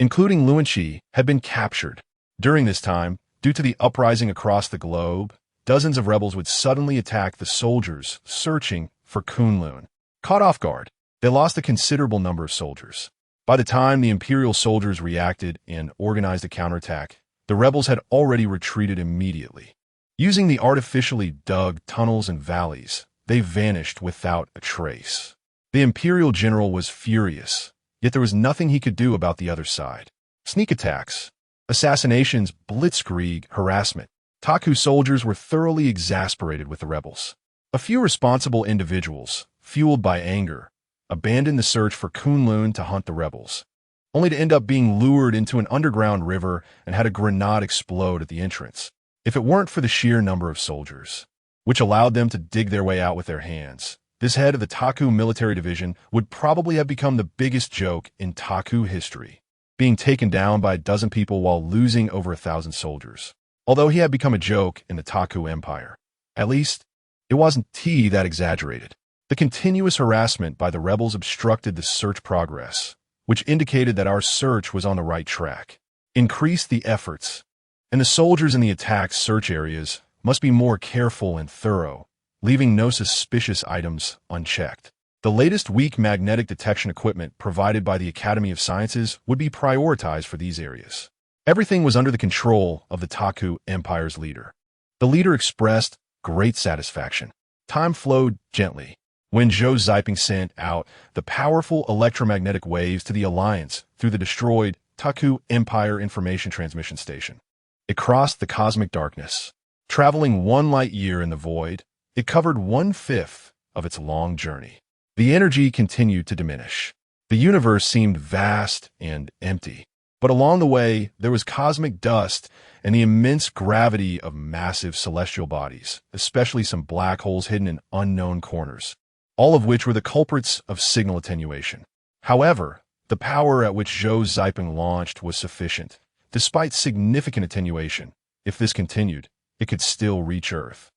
including Luanxi, had been captured. During this time, due to the uprising across the globe, dozens of rebels would suddenly attack the soldiers searching for Kunlun. Caught off guard, they lost a considerable number of soldiers. By the time the Imperial soldiers reacted and organized a counterattack, the rebels had already retreated immediately. Using the artificially dug tunnels and valleys, they vanished without a trace. The Imperial general was furious, yet there was nothing he could do about the other side. Sneak attacks, assassinations, blitzkrieg, harassment. Taku soldiers were thoroughly exasperated with the rebels. A few responsible individuals, fueled by anger, abandoned the search for Kunlun to hunt the rebels, only to end up being lured into an underground river and had a grenade explode at the entrance. If it weren't for the sheer number of soldiers, which allowed them to dig their way out with their hands, this head of the Taku military division would probably have become the biggest joke in Taku history, being taken down by a dozen people while losing over 1,000 soldiers. Although he had become a joke in the Taku Empire, at least, it wasn't that exaggerated. The continuous harassment by the rebels obstructed the search progress, which indicated that our search was on the right track. Increased the efforts, and the soldiers in the attacked search areas must be more careful and thorough, leaving no suspicious items unchecked. The latest weak magnetic detection equipment provided by the Academy of Sciences would be prioritized for these areas. Everything was under the control of the Taku Empire's leader. The leader expressed great satisfaction. Time flowed gently when Zhou Ziping sent out the powerful electromagnetic waves to the Alliance through the destroyed Taku Empire Information Transmission Station. It crossed the cosmic darkness. Traveling 1 light year in the void, it covered 1/5 of its long journey. The energy continued to diminish. The universe seemed vast and empty. But along the way, there was cosmic dust and the immense gravity of massive celestial bodies, especially some black holes hidden in unknown corners, all of which were the culprits of signal attenuation. However, the power at which Zhou Ziping launched was sufficient. Despite significant attenuation, if this continued, it could still reach Earth.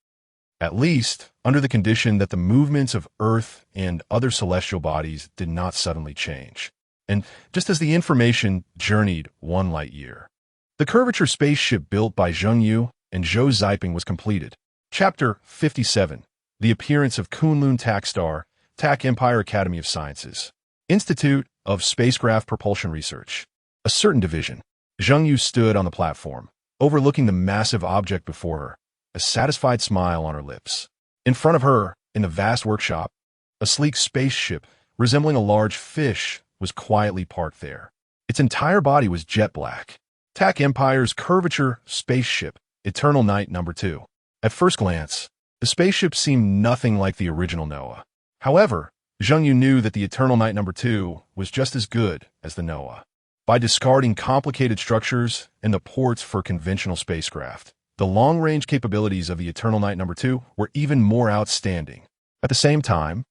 At least, under the condition that the movements of Earth and other celestial bodies did not suddenly change. And just as the information journeyed 1 light year, the curvature spaceship built by Zhou and Zhou Ziping was completed. Chapter 57. The Appearance of Kunlun Tak Star, Tak Empire Academy of Sciences. Institute of Spacecraft Propulsion Research. A certain division. Zhou stood on the platform, overlooking the massive object before her. a satisfied smile on her lips. In front of her, in the vast workshop, a sleek spaceship resembling a large fish was quietly parked there. Its entire body was jet black. Tak Empire's curvature spaceship, Eternal Night Number 2. At first glance, the spaceship seemed nothing like the original Noah. However, Zheng Yu knew that the Eternal Night Number 2 was just as good as the Noah. By discarding complicated structures and the ports for conventional spacecraft, the long-range capabilities of the Eternal Night Number 2 were even more outstanding. At the same time,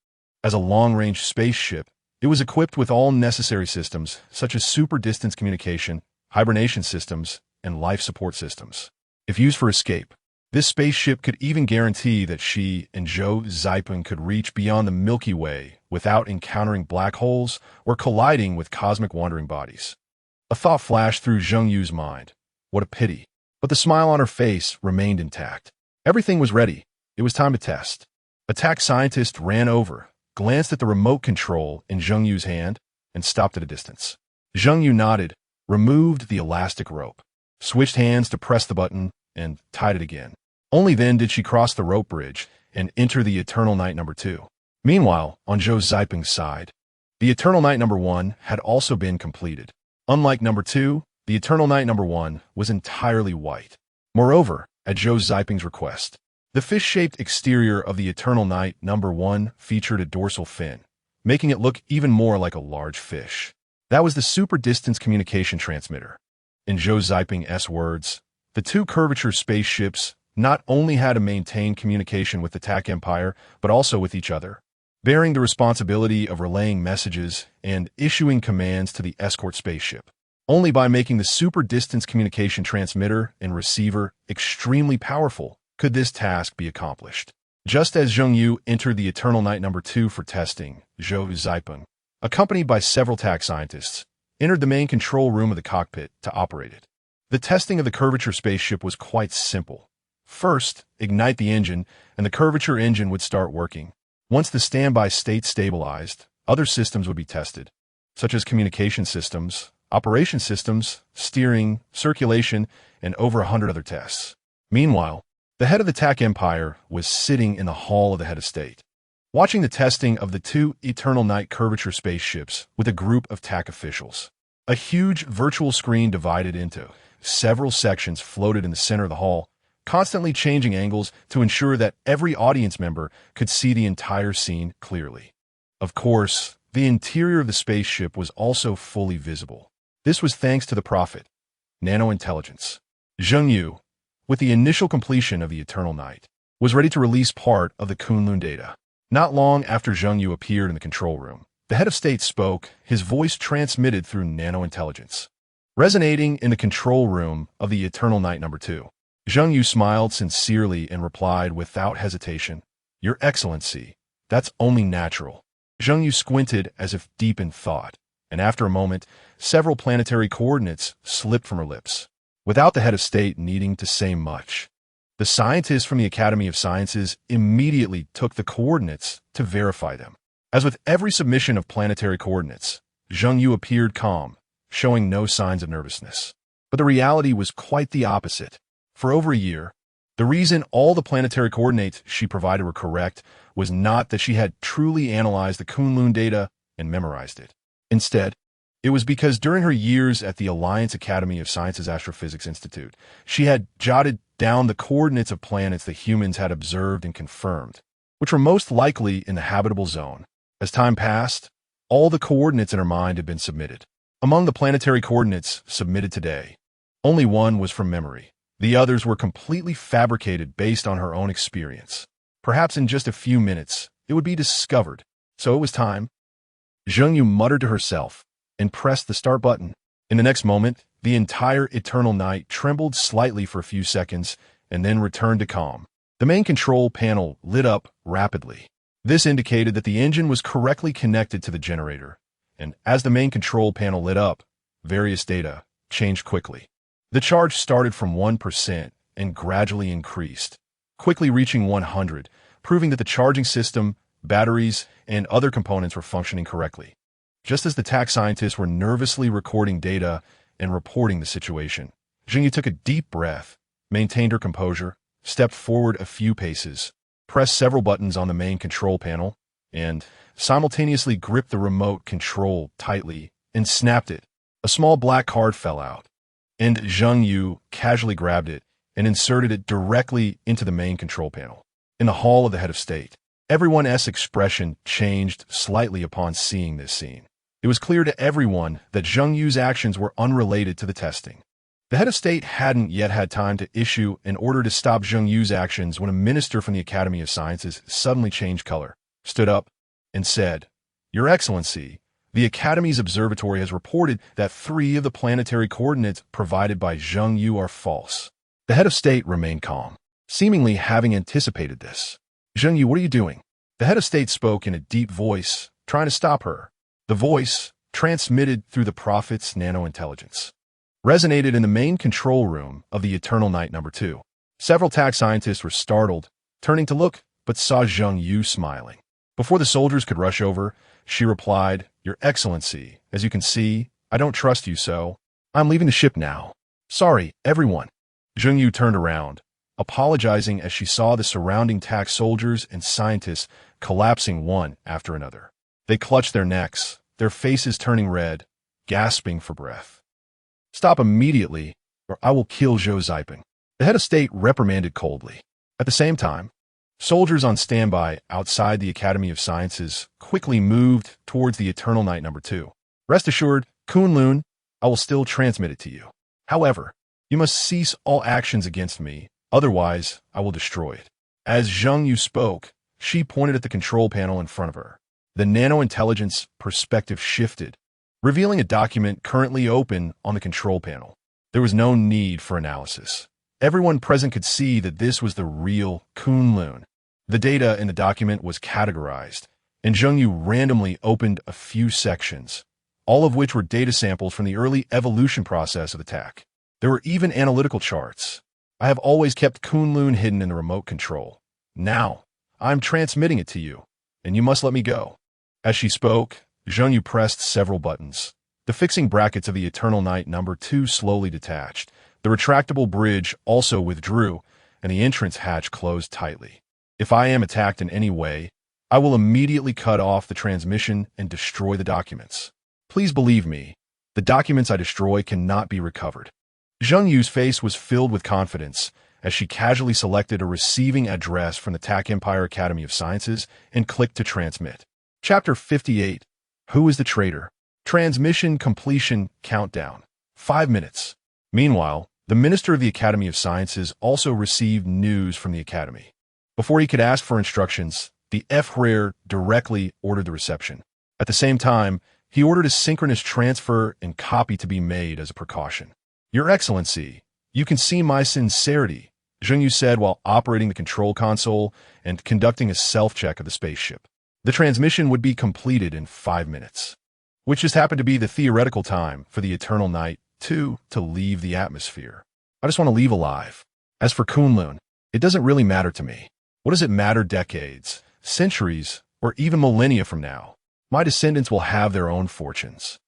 as a long-range spaceship, it was equipped with all necessary systems such as super-distance communication, hibernation systems, and life support systems. If used for escape, this spaceship could even guarantee that she and Zhou could reach beyond the Milky Way without encountering black holes or colliding with cosmic wandering bodies. A thought flashed through Zheng Yu's mind. What a pity. But the smile on her face remained intact. Everything was ready. It was time to test. A TAC scientist ran over, glanced at the remote control in Zheng Yu's hand, and stopped at a distance. Zheng Yu nodded, removed the elastic rope, switched hands to press the button, and tied it again. Only then did she cross the rope bridge and enter the Eternal Night Number 2. Meanwhile, on Zhou side, the Eternal Night Number 1 had also been completed. Unlike Number 2, the Eternal Night Number 1 was entirely white. Moreover, at Zhou's request, the fish-shaped exterior of the Eternal Night Number 1 featured a dorsal fin, making it look even more like a large fish. That was the super-distance communication transmitter. In Zhou's words, the two curvature spaceships not only had to maintain communication with the Tak Empire, but also with each other, bearing the responsibility of relaying messages and issuing commands to the escort spaceship. Only by making the super-distance communication transmitter and receiver extremely powerful could this task be accomplished. Just as Zheng Yu entered the Eternal Night Number 2 for testing, Zhou, accompanied by several TAC scientists, entered the main control room of the cockpit to operate it. The testing of the curvature spaceship was quite simple. First, ignite the engine, and the curvature engine would start working. Once the standby state stabilized, other systems would be tested, such as communication systems, operation systems, steering, circulation, and over 100 other tests. Meanwhile, the head of the Tak Empire was sitting in the hall of the head of state, watching the testing of the two Eternal Night curvature spaceships with a group of Tak officials. A huge virtual screen divided into several sections floated in the center of the hall, constantly changing angles to ensure that every audience member could see the entire scene clearly. Of course, the interior of the spaceship was also fully visible. This was thanks to the prophet, nano-intelligence. Zheng Yu, with the initial completion of the Eternal Night, was ready to release part of the Kunlun data. Not long after Zheng Yu appeared in the control room, the head of state spoke, his voice transmitted through nano-intelligence, resonating in the control room of the Eternal Night Number 2. Zheng Yu smiled sincerely and replied without hesitation, "Your Excellency, that's only natural." Zheng Yu squinted as if deep in thought, and after a moment, several planetary coordinates slipped from her lips, without the head of state needing to say much. The scientists from the Academy of Sciences immediately took the coordinates to verify them. As with every submission of planetary coordinates, Zheng Yu appeared calm, showing no signs of nervousness. But the reality was quite the opposite. For over a year, the reason all the planetary coordinates she provided were correct was not that she had truly analyzed the Kunlun data and memorized it. Instead, it was because during her years at the Alliance Academy of Sciences Astrophysics Institute, she had jotted down the coordinates of planets that humans had observed and confirmed, which were most likely in the habitable zone. As time passed, all the coordinates in her mind had been submitted. Among the planetary coordinates submitted today, only one was from memory. The others were completely fabricated based on her own experience. Perhaps in just a few minutes, it would be discovered. So it was time. Zheng Yu muttered to herself and pressed the start button. In the next moment, the entire Eternal Night trembled slightly for a few seconds and then returned to calm. The main control panel lit up rapidly. This indicated that the engine was correctly connected to the generator, and as the main control panel lit up, various data changed quickly. The charge started from 1% and gradually increased, quickly reaching 100, proving that the charging system, batteries, and other components were functioning correctly. Just as the TAC scientists were nervously recording data and reporting the situation, Zheng Yu took a deep breath, maintained her composure, stepped forward a few paces, pressed several buttons on the main control panel, and simultaneously gripped the remote control tightly and snapped it. A small black card fell out, and Zhou casually grabbed it and inserted it directly into the main control panel. In the hall of the head of state, everyone's expression changed slightly upon seeing this scene. It was clear to everyone that Zhou's actions were unrelated to the testing. The head of state hadn't yet had time to issue an order to stop Zhou's actions when a minister from the Academy of Sciences suddenly changed color, stood up, and said, "Your Excellency, the Academy's observatory has reported that 3 of the planetary coordinates provided by Zhou are false." The head of state remained calm, seemingly having anticipated this. "Zhou, what are you doing?" The head of state spoke in a deep voice, trying to stop her. The voice, transmitted through the prophet's nano-intelligence, resonated in the main control room of the Eternal Night No. 2. Several TAC scientists were startled, turning to look, but saw Zhou smiling. Before the soldiers could rush over, she replied, "Your Excellency, as you can see, I don't trust you, so I'm leaving the ship now. Sorry, everyone." Zhou turned around, apologizing as she saw the surrounding TAC soldiers and scientists collapsing one after another. They clutched their necks, their faces turning red, gasping for breath. "Stop immediately, or I will kill Zhou Ziping," the head of state reprimanded coldly. At the same time, soldiers on standby outside the Academy of Sciences quickly moved towards the Eternal Night No. 2. "Rest assured, Kunlun, I will still transmit it to you. However, you must cease all actions against me, otherwise I will destroy it." As Zhou spoke, she pointed at the control panel in front of her. The nano-intelligence perspective shifted, revealing a document currently open on the control panel. There was no need for analysis. Everyone present could see that this was the real Kunlun. The data in the document was categorized, and Zhou randomly opened a few sections, all of which were data samples from the early evolution process of the TAC. There were even analytical charts. "I have always kept Kunlun hidden in the remote control. Now, I'm transmitting it to you, and you must let me go." As she spoke, Zhou pressed several buttons. The fixing brackets of the Eternal Night No. 2 slowly detached. The retractable bridge also withdrew, and the entrance hatch closed tightly. "If I am attacked in any way, I will immediately cut off the transmission and destroy the documents. Please believe me, the documents I destroy cannot be recovered." Zhou's face was filled with confidence as she casually selected a receiving address from the TAC Empire Academy of Sciences and clicked to transmit. Chapter 58. Who is the traitor? Transmission completion countdown. 5 minutes. Meanwhile, the Minister of the Academy of Sciences also received news from the Academy. Before he could ask for instructions, the F-Rare directly ordered the reception. At the same time, he ordered a synchronous transfer and copy to be made as a precaution. "Your Excellency, you can see my sincerity," Zhou said while operating the control console and conducting a self-check of the spaceship. The transmission would be completed in 5 minutes, which just happened to be the theoretical time for the Eternal Night 2 to leave the atmosphere. "I just want to leave alive. As for Kunlun, it doesn't really matter to me. What does it matter decades, centuries, or even millennia from now? My descendants will have their own fortunes.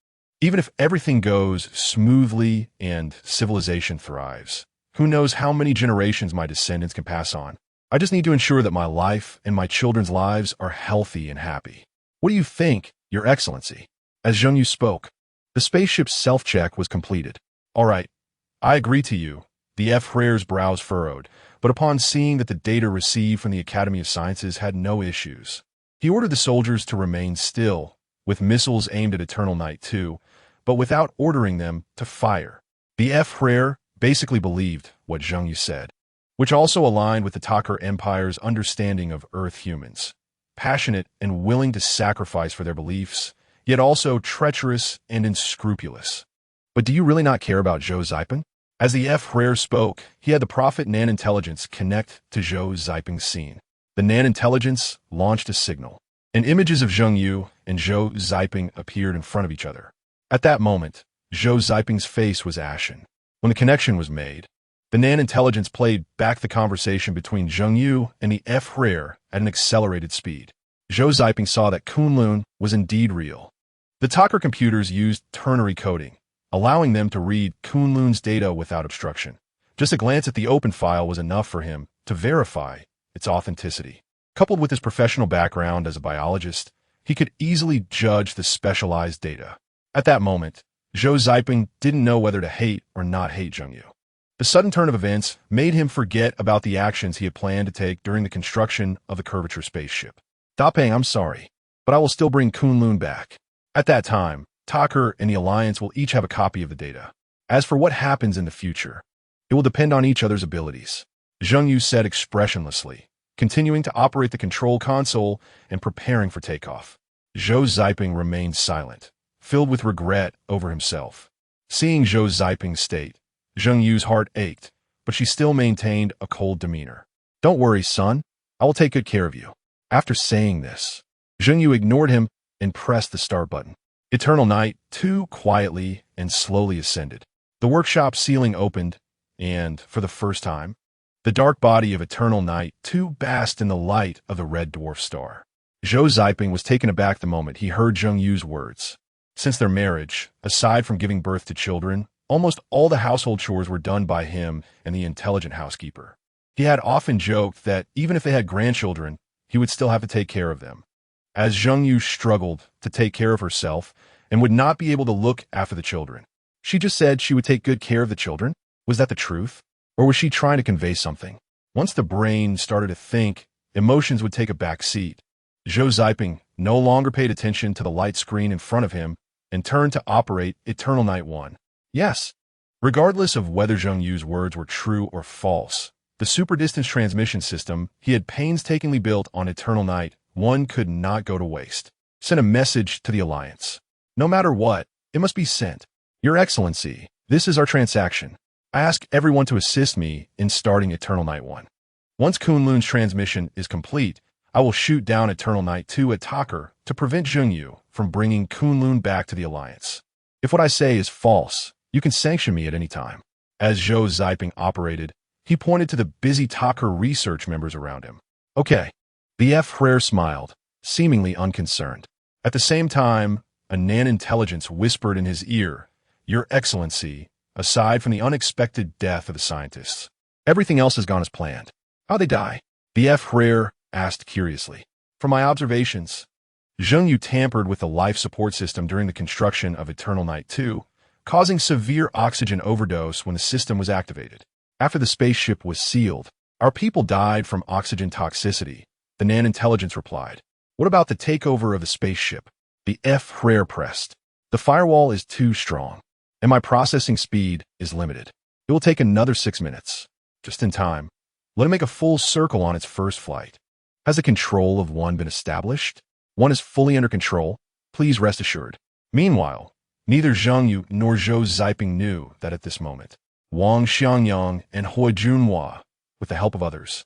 Even if everything goes smoothly and civilization thrives, who knows how many generations my descendants can pass on? I just need to ensure that my life and my children's lives are healthy and happy. What do you think, Your Excellency?" As Zhou spoke, the spaceship's self-check was completed. "All right, I agree to you." The F-Rare's brows furrowed, but upon seeing that the data received from the Academy of Sciences had no issues, he ordered the soldiers to remain still, with missiles aimed at Eternal Night 2, but without ordering them to fire. The F-Rare basically believed what Zhou said, which also aligned with the Takar Empire's understanding of Earth humans, passionate and willing to sacrifice for their beliefs, yet also treacherous and unscrupulous. "But do you really not care about Zhou Ziping?" As the F-Rare spoke, he had the Prophet Nan-Intelligence connect to Zhou Ziping's scene. The Nan-Intelligence launched a signal, and images of Zhou and Zhou Ziping appeared in front of each other. At that moment, Zhou Ziping's face was ashen. When the connection was made, the Nan-Intelligence played back the conversation between Zhou and the F-Rare at an accelerated speed. Zhou Ziping saw that Kunlun was indeed real. The Takar computers used ternary coding, allowing them to read Kunlun's data without obstruction. Just a glance at the open file was enough for him to verify its authenticity. Coupled with his professional background as a biologist, he could easily judge the specialized data. At that moment, Zhou Ziping didn't know whether to hate or not hate Zheng. The sudden turn of events made him forget about the actions he had planned to take during the construction of the curvature spaceship. Dapeng, I'm sorry, but I will still bring Kunlun back. At that time, Tucker and the Alliance will each have a copy of the data. As for what happens in the future, it will depend on each other's abilities, Zheng Yu said expressionlessly, continuing to operate the control console and preparing for takeoff. Zhou Ziping remained silent, filled with regret over himself. Seeing Zhou Ziping's state, Zheng Yu's heart ached, but she still maintained a cold demeanor. Don't worry, son. I will take good care of you. After saying this, Zheng Yu ignored him and pressed the start button. Eternal Night 2 quietly and slowly ascended. The workshop ceiling opened, and, for the first time, the dark body of Eternal Night 2 basked in the light of the red dwarf star. Zhou Ziping was taken aback the moment he heard Zheng Yu's words. Since their marriage, aside from giving birth to children, almost all the household chores were done by him and the intelligent housekeeper. He had often joked that even if they had grandchildren, he would still have to take care of them. As Zheng Yu struggled to take care of herself and would not be able to look after the children. She just said she would take good care of the children. Was that the truth? Or was she trying to convey something? Once the brain started to think, emotions would take a back seat. Zhou Ziping no longer paid attention to the light screen in front of him and turned to operate Eternal Night 1. Yes. Regardless of whether Zheng Yu's words were true or false, the super-distance transmission system he had painstakingly built on Eternal Night 1 could not go to waste. Send a message to the Alliance. No matter what, it must be sent. Your Excellency, this is our transaction. I ask everyone to assist me in starting Eternal Night 1. Once Kunlun's transmission is complete, I will shoot down Eternal Night 2 at Tucker to prevent Zheng Yu from bringing Kunlun back to the Alliance. If what I say is false, you can sanction me at any time. As Zhou Ziping operated, he pointed to the busy Tucker research members around him. Okay. The F. Herrera smiled, seemingly unconcerned. At the same time, a nan-intelligence whispered in his ear, Your Excellency, aside from the unexpected death of the scientists, everything else has gone as planned. How'd they die? The F. Herrera asked curiously. From my observations, Zheng Yu tampered with the life support system during the construction of Eternal Night 2, causing severe oxygen overdose when the system was activated. After the spaceship was sealed, our people died from oxygen toxicity, the nan-intelligence replied. What about the takeover of the spaceship? The F. Herrera pressed. The firewall is too strong, and my processing speed is limited. It will take another 6 minutes. Just in time. Let it make a full circle on its first flight. Has the control of one been established? One is fully under control. Please rest assured. Meanwhile, neither Zheng Yu nor Zhou Ziping knew that at this moment, Wang Xiangyang and Hui Junhua, with the help of others,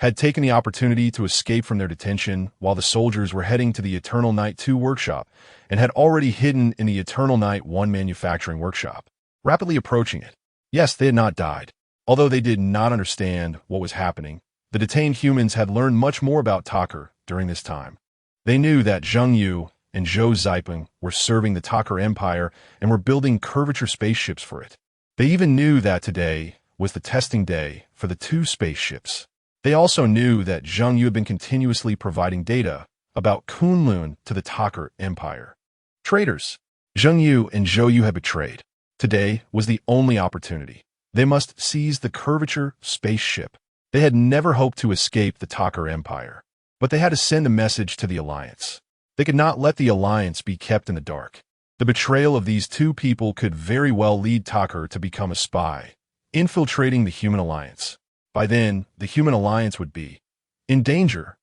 had taken the opportunity to escape from their detention while the soldiers were heading to the Eternal Night 2 workshop and had already hidden in the Eternal Night 1 manufacturing workshop, rapidly approaching it. Yes, they had not died. Although they did not understand what was happening, the detained humans had learned much more about Tucker during this time. They knew that Zheng Yu and Zhou Ziping were serving the Tucker Empire and were building curvature spaceships for it. They even knew that today was the testing day for the 2 spaceships. They also knew that Zheng Yu had been continuously providing data about Kunlun to the Tucker Empire. Traitors. Zheng Yu and Zhou Yu had betrayed. Today was the only opportunity. They must seize the curvature spaceship. They had never hoped to escape the Tucker Empire, but they had to send a message to the Alliance. They could not let the Alliance be kept in the dark. The betrayal of these 2 people could very well lead Tucker to become a spy, infiltrating the Human Alliance. By then, the Human Alliance would be in danger.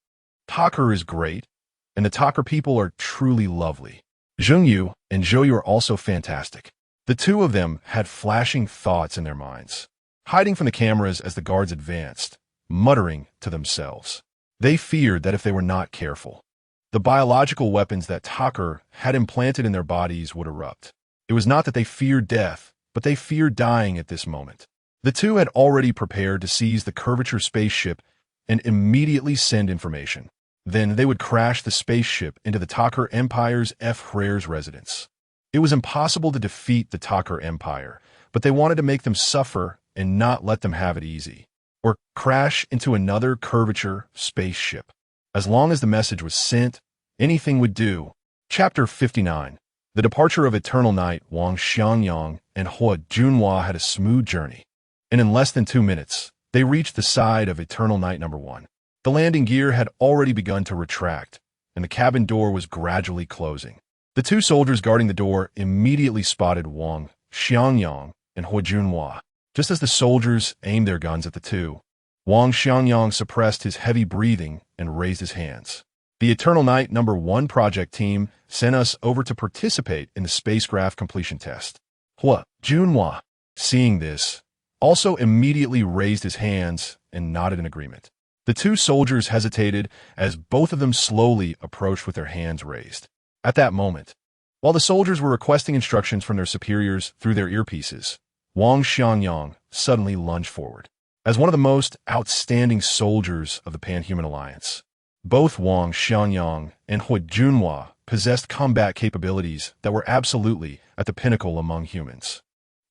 Tucker is great, and the Tucker people are truly lovely. Zheng Yu and Zhou Yu are also fantastic. The 2 of them had flashing thoughts in their minds, hiding from the cameras as the guards advanced, muttering to themselves. They feared that if they were not careful, the biological weapons that Tucker had implanted in their bodies would erupt. It was not that they feared death, but they feared dying at this moment. The 2 had already prepared to seize the curvature spaceship and immediately send information. Then they would crash the spaceship into the Tucker Empire's F. Herrera's residence. It was impossible to defeat the Tucker Empire, but they wanted to make them suffer and not let them have it easy. or crash into another curvature spaceship. As long as the message was sent, anything would do. Chapter 59. The departure of Eternal Night. Wang Xiangyang and Hua Junhua had a smooth journey, and in less than 2 minutes, they reached the side of Eternal Night number 1. The landing gear had already begun to retract, and the cabin door was gradually closing. The 2 soldiers guarding the door immediately spotted Wang Xiangyang and Hua Junhua. Just as the soldiers aimed their guns at the 2, Wang Xiangyang suppressed his heavy breathing and raised his hands. The Eternal Night number 1 project team sent us over to participate in the spacecraft completion test. Hua Junhua, seeing this, also immediately raised his hands and nodded in agreement. The 2 soldiers hesitated as both of them slowly approached with their hands raised. At that moment, while the soldiers were requesting instructions from their superiors through their earpieces, Wang Xiangyang suddenly lunged forward. As one of the most outstanding soldiers of the Pan-Human Alliance, both Wang Xiangyang and Hua Junhua possessed combat capabilities that were absolutely at the pinnacle among humans.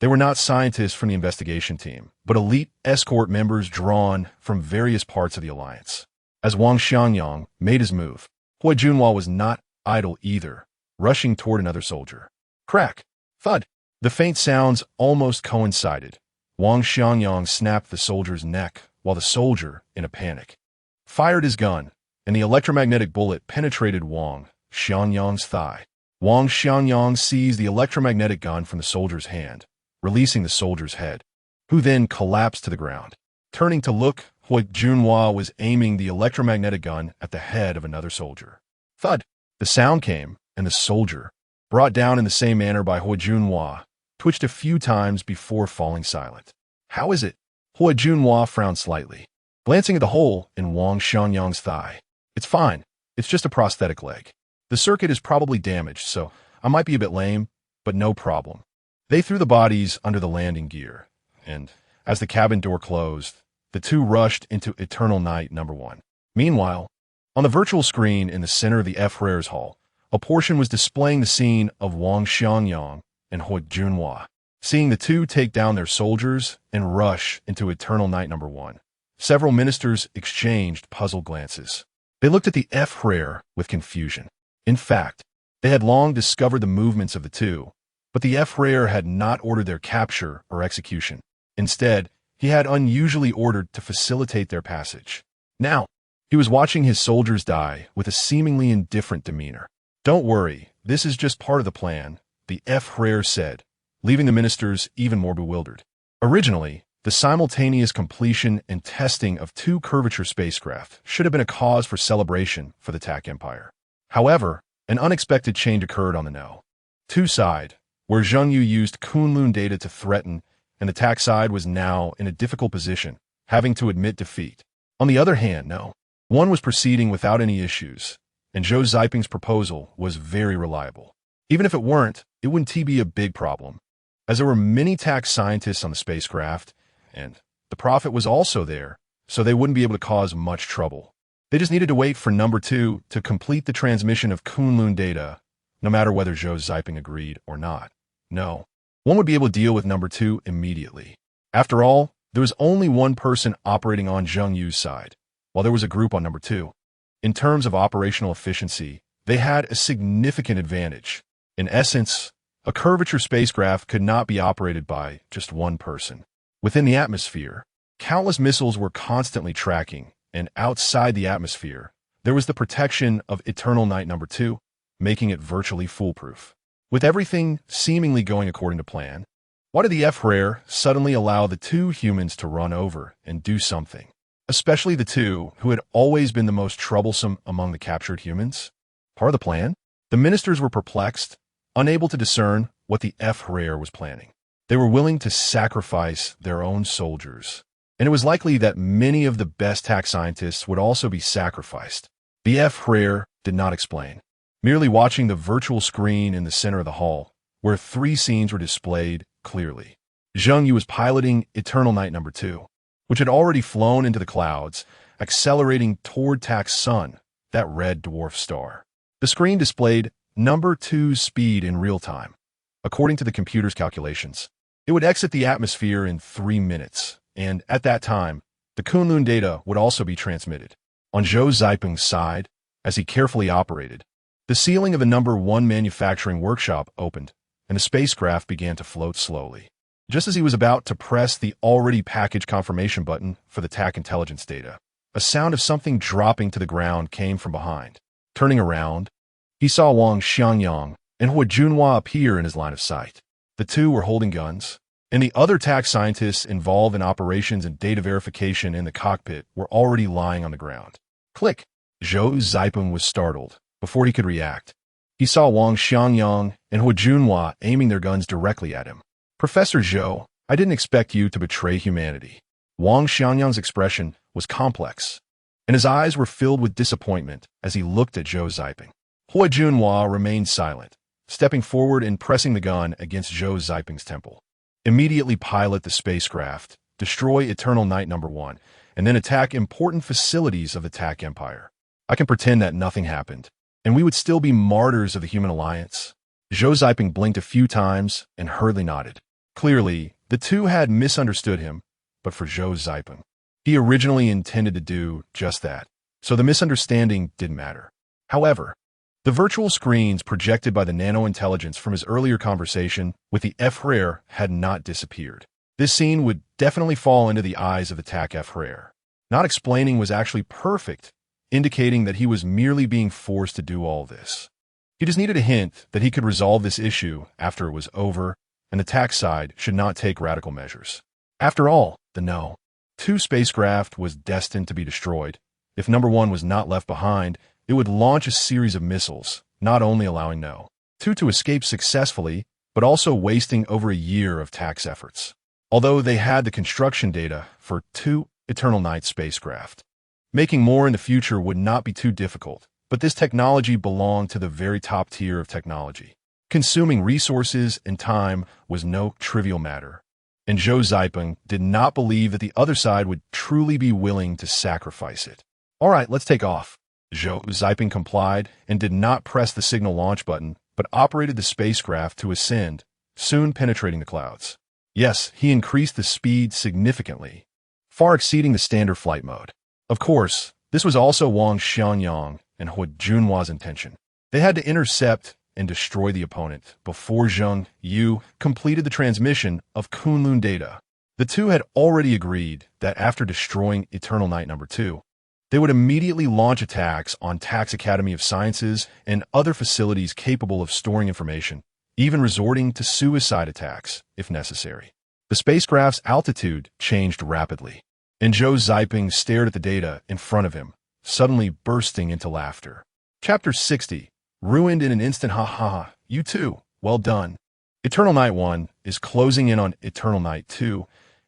They were not scientists from the investigation team, but elite escort members drawn from various parts of the Alliance. As Wang Xiangyang made his move, Hua Junhua was not idle either, rushing toward another soldier. Crack! Thud! The faint sounds almost coincided. Wang Xiangyang snapped the soldier's neck, while the soldier, in a panic, fired his gun, and the electromagnetic bullet penetrated Wang Xiangyang's thigh. Wang Xiangyang seized the electromagnetic gun from the soldier's hand, releasing the soldier's head, who then collapsed to the ground. Turning to look, Hua Junhua was aiming the electromagnetic gun at the head of another soldier. Thud! The sound came, and the soldier, brought down in the same manner by Hua Junhua, twitched a few times before falling silent. How is it? Hua Junhua frowned slightly, glancing at the hole in Wang Xiangyang's thigh. It's fine. It's just a prosthetic leg. The circuit is probably damaged, so I might be a bit lame, but no problem. They threw the bodies under the landing gear, and as the cabin door closed, the 2 rushed into Eternal Night number 1. Meanwhile, on the virtual screen in the center of the F-Rares hall, a portion was displaying the scene of Wang Xiangyang and Hua Junhua. Seeing the 2 take down their soldiers and rush into Eternal Night number 1, several ministers exchanged puzzled glances. They looked at the F-Rare with confusion. In fact, they had long discovered the movements of the 2, but the F-Rare had not ordered their capture or execution. Instead, he had unusually ordered to facilitate their passage. Now, he was watching his soldiers die with a seemingly indifferent demeanor. Don't worry, this is just part of the plan, the F-Rare said, leaving the ministers even more bewildered. Originally, the simultaneous completion and testing of 2 curvature spacecraft should have been a cause for celebration for the TAC Empire. However, an unexpected change occurred on the No. 2 side, where Zhou used Kunlun data to threaten, and the TAC side was now in a difficult position, having to admit defeat. On the other hand, No. 1 was proceeding without any issues, and Zhou Ziping's proposal was very reliable. Even if it weren't, it wouldn't be a big problem, as there were many TAC scientists on the spacecraft, and the Prophet was also there, so they wouldn't be able to cause much trouble. They just needed to wait for number 2 to complete the transmission of Kunlun data, no matter whether Zhou Ziping agreed or not. No, 1 would be able to deal with number 2 immediately. After all, there was only 1 person operating on Zhou side, while there was a group on number 2. In terms of operational efficiency, they had a significant advantage. In essence, a curvature spacecraft could not be operated by just 1 person. Within the atmosphere, countless missiles were constantly tracking, and outside the atmosphere, there was the protection of Eternal Night number 2, making it virtually foolproof. With everything seemingly going according to plan, why did the F-Rare suddenly allow the 2 humans to run over and do something? Especially the 2 who had always been the most troublesome among the captured humans? Part of the plan? The ministers were perplexed, unable to discern what the F-Rare was planning. They were willing to sacrifice their own soldiers, and it was likely that many of the best TAC scientists would also be sacrificed. The F-Rare did not explain, merely watching the virtual screen in the center of the hall, where 3 scenes were displayed clearly. Zhou was piloting Eternal Night number 2, which had already flown into the clouds, accelerating toward TAC's sun, that red dwarf star. The screen displayed number 2's speed in real time. According to the computer's calculations, it would exit the atmosphere in 3 minutes, and at that time, the The Kunlun data would also be transmitted. On Zhou Ziping's side, as he carefully operated, the ceiling of the number 1 manufacturing workshop opened, and the spacecraft began to float slowly. Just as he was about to press the already packaged confirmation button for the TAC intelligence data, a sound of something dropping to the ground came from behind. Turning around, he saw Wang Xiangyang and Hua Junhua appear in his line of sight. The two were holding guns, and the other TAC scientists involved in operations and data verification in the cockpit were already lying on the ground. Click! Zhou Ziping was startled. Before he could react, he saw Wang Xiangyang and Hua Junhua aiming their guns directly at him. Professor Zhou, I didn't expect you to betray humanity. Wang Xiangyang's expression was complex, and his eyes were filled with disappointment as he looked at Zhou Ziping. Hua Junhua remained silent, stepping forward and pressing the gun against Zhou Ziping's temple. Immediately pilot the spacecraft, destroy Eternal Night Number 1, and then attack important facilities of the TAC Empire. I can pretend that nothing happened, and we would still be martyrs of the human alliance. Zhou Ziping blinked a few times and hurriedly nodded. Clearly, the two had misunderstood him, but for Zhou Ziping, he originally intended to do just that, so the misunderstanding didn't matter. However, the virtual screens projected by the nano-intelligence from his earlier conversation with the F-Rare had not disappeared. This scene would definitely fall into the eyes of the TAC F-Rare. Not explaining was actually perfect, indicating that he was merely being forced to do all this. He just needed a hint that he could resolve this issue after it was over, and the TAC side should not take radical measures. After all, the No. 2 spacecraft was destined to be destroyed. If number 1 was not left behind, it would launch a series of missiles, not only allowing No. 2 to escape successfully, but also wasting over a year of TAC's efforts. Although they had the construction data for 2 Eternal Night spacecraft, making more in the future would not be too difficult, but this technology belonged to the very top tier of technology. Consuming resources and time was no trivial matter, and Zhou Ziping did not believe that the other side would truly be willing to sacrifice it. All right, let's take off. Zhou Ziping complied and did not press the signal launch button, but operated the spacecraft to ascend, soon penetrating the clouds. Yes, he increased the speed significantly, far exceeding the standard flight mode. Of course, this was also Wang Xiangyang and Hua Junhua's intention. They had to intercept and destroy the opponent before Zheng Yu completed the transmission of Kunlun data. The two had already agreed that after destroying Eternal Night Number 2, they would immediately launch attacks on TAC's Academy of Sciences and other facilities capable of storing information, even resorting to suicide attacks if necessary. The spacecraft's altitude changed rapidly, and Zhou Ziping stared at the data in front of him, suddenly bursting into laughter. Chapter 60. Ruined in an instant. Ha ha ha. You too. Well done. Eternal Night 1 is closing in on Eternal Night 2,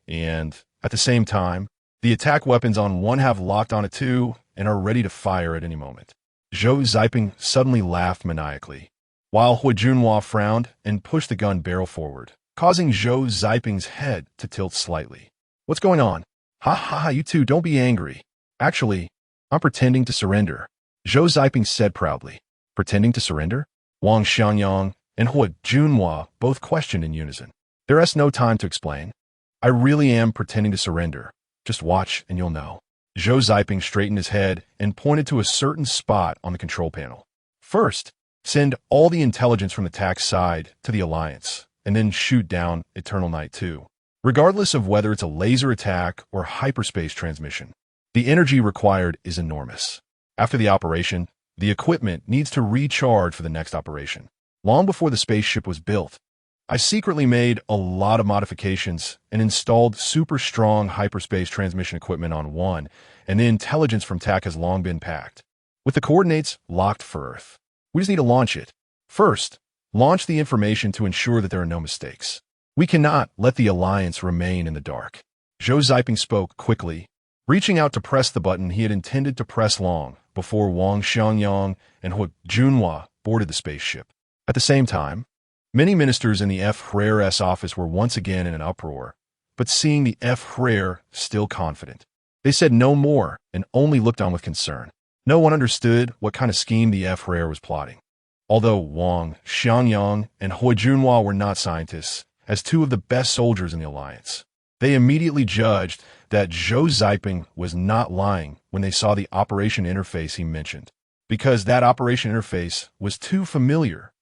and at the same time, the attack weapons on 1 have locked on it 2 and are ready to fire at any moment. Zhou Ziping suddenly laughed maniacally, while Hua Junhua frowned and pushed the gun barrel forward, causing Zhou Ziping's head to tilt slightly. What's going on? Ha ha ha, you two, don't be angry. Actually, I'm pretending to surrender, Zhou Ziping said proudly. Pretending to surrender? Wang Xiangyang and Hua Junhua both questioned in unison. There is no time to explain. I really am pretending to surrender. Just watch and you'll know. Zhou Ziping straightened his head and pointed to a certain spot on the control panel. First, send all the intelligence from the TAC side to the Alliance, and then shoot down Eternal Night 2. Regardless of whether it's a laser attack or hyperspace transmission, the energy required is enormous. After the operation, the equipment needs to recharge for the next operation. Long before the spaceship was built, I secretly made a lot of modifications and installed super strong hyperspace transmission equipment on 1, and the intelligence from TAC has long been packed, with the coordinates locked for Earth. We just need to launch it. First, launch the information to ensure that there are no mistakes. We cannot let the Alliance remain in the dark. Zhou Ziping spoke quickly, reaching out to press the button he had intended to press long before Wang Xiangyang and Hua Junhua boarded the spaceship. At the same time, many ministers in the F-Rare's office were once again in an uproar, but seeing the F-Rare still confident, they said no more and only looked on with concern. No one understood what kind of scheme the F-Rare was plotting. Although Wang Xiangyang and Hua Junhua were not scientists, as 2 of the best soldiers in the Alliance, they immediately judged that Zhou Ziping was not lying when they saw the operation interface he mentioned, because that operation interface was too familiar.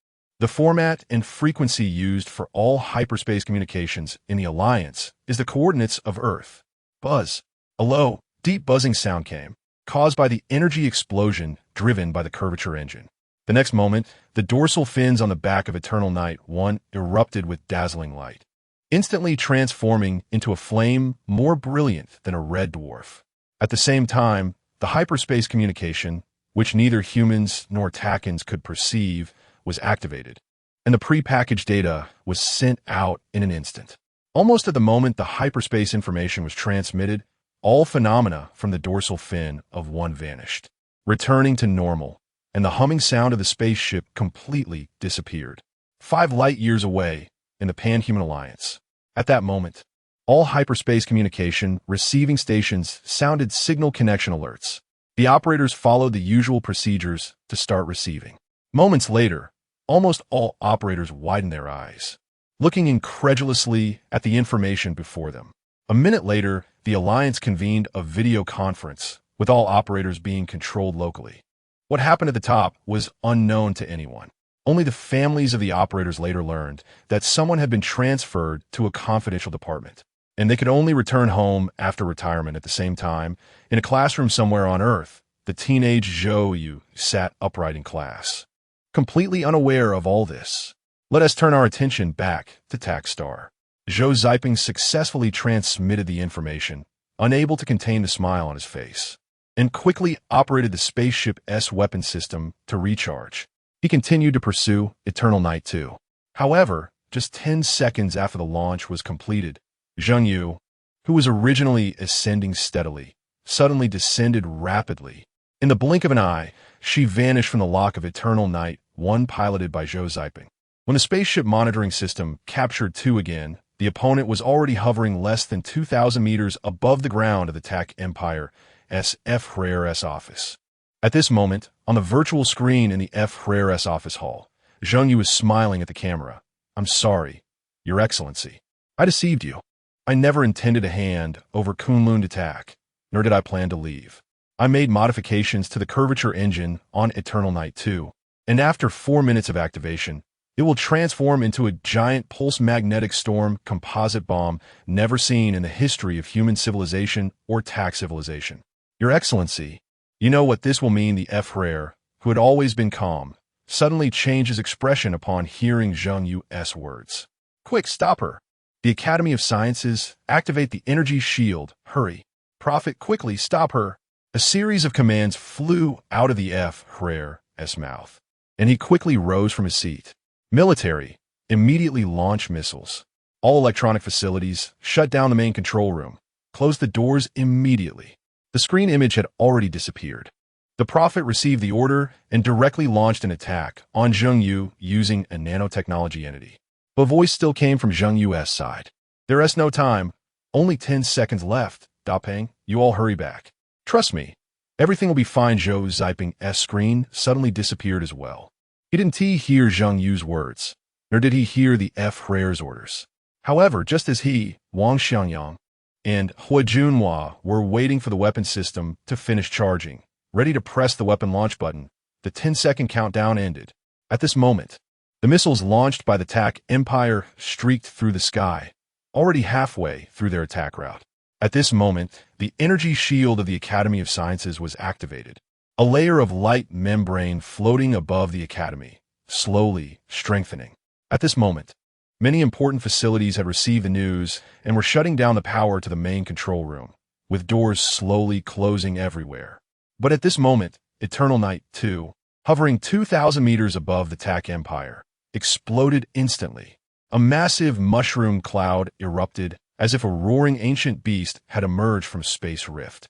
The format and frequency used for all hyperspace communications in the Alliance is the coordinates of Earth. Buzz. A low, deep buzzing sound came, caused by the energy explosion driven by the curvature engine. The next moment, the dorsal fins on the back of Eternal Night 1 erupted with dazzling light, instantly transforming into a flame more brilliant than a red dwarf. At the same time, the hyperspace communication, which neither humans nor Takans could perceive, was activated, and the prepackaged data was sent out in an instant. Almost at the moment the hyperspace information was transmitted, all phenomena from the dorsal fin of 1 vanished, returning to normal, and the humming sound of the spaceship completely disappeared. 5 light-years away in the Pan-Human Alliance. At that moment, all hyperspace communication receiving stations sounded signal connection alerts. The operators followed the usual procedures to start receiving. Moments later, almost all operators widened their eyes, looking incredulously at the information before them. A minute later, the Alliance convened a video conference, with all operators being controlled locally. What happened at the top was unknown to anyone. Only the families of the operators later learned that someone had been transferred to a confidential department, and they could only return home after retirement. At the same time, in a classroom somewhere on Earth, the teenage Zhou sat upright in class, completely unaware of all this. Let us turn our attention back to Takstar. Zhou Ziping successfully transmitted the information, unable to contain the smile on his face, and quickly operated the spaceship's weapon system to recharge. He continued to pursue Eternal Night 2. However, just 10 seconds after the launch was completed, Zheng Yu, who was originally ascending steadily, suddenly descended rapidly. In the blink of an eye, she vanished from the lock of Eternal Night 1 piloted by Zhou Ziping. When the spaceship monitoring system captured 2 again, the opponent was already hovering less than 2,000 meters above the ground of the TAC Empire's F. Herrera's office. At this moment, on the virtual screen in the F. Herrera's office hall, Zheng Yu was smiling at the camera. "I'm sorry, Your Excellency. I deceived you. I never intended to hand over Kunlun to TAC, nor did I plan to leave. I made modifications to the curvature engine on Eternal Night 2, and after 4 minutes of activation, it will transform into a giant pulse-magnetic storm composite bomb never seen in the history of human civilization or TAC civilization. Your Excellency, you know what this will mean." The F. Herrera, who had always been calm, suddenly changed his expression upon hearing Zheng Yu's words. "Quick, stop her. The Academy of Sciences, activate the energy shield. Hurry. Prophet, quickly, stop her." A series of commands flew out of the F. Herrera's mouth, and he quickly rose from his seat. Military, immediately launch missiles. All electronic facilities, shut down the main control room. Close the doors immediately. The screen image had already disappeared. The Prophet received the order and directly launched an attack on Zheng Yu using a nanotechnology entity. But voice still came from Zheng Yu's side. "There is no time. Only 10 seconds left. Dapeng, you all hurry back. Trust me. Everything will be fine." Zhou Ziping's screen suddenly disappeared as well. He didn't hear Zheng Yu's words, nor did he hear the F. Herrera's orders. However, just as he, Wang Xiangyang, and Hua Junhua were waiting for the weapon system to finish charging, ready to press the weapon launch button, the 10-second countdown ended. At this moment, the missiles launched by the TAC Empire streaked through the sky, already halfway through their attack route. At this moment, the energy shield of the Academy of Sciences was activated, a layer of light membrane floating above the Academy, slowly strengthening. At this moment, many important facilities had received the news and were shutting down the power to the main control room, with doors slowly closing everywhere. But at this moment, Eternal Night 2, hovering 2,000 meters above the TAC Empire, exploded instantly. A massive mushroom cloud erupted as if a roaring ancient beast had emerged from a space rift,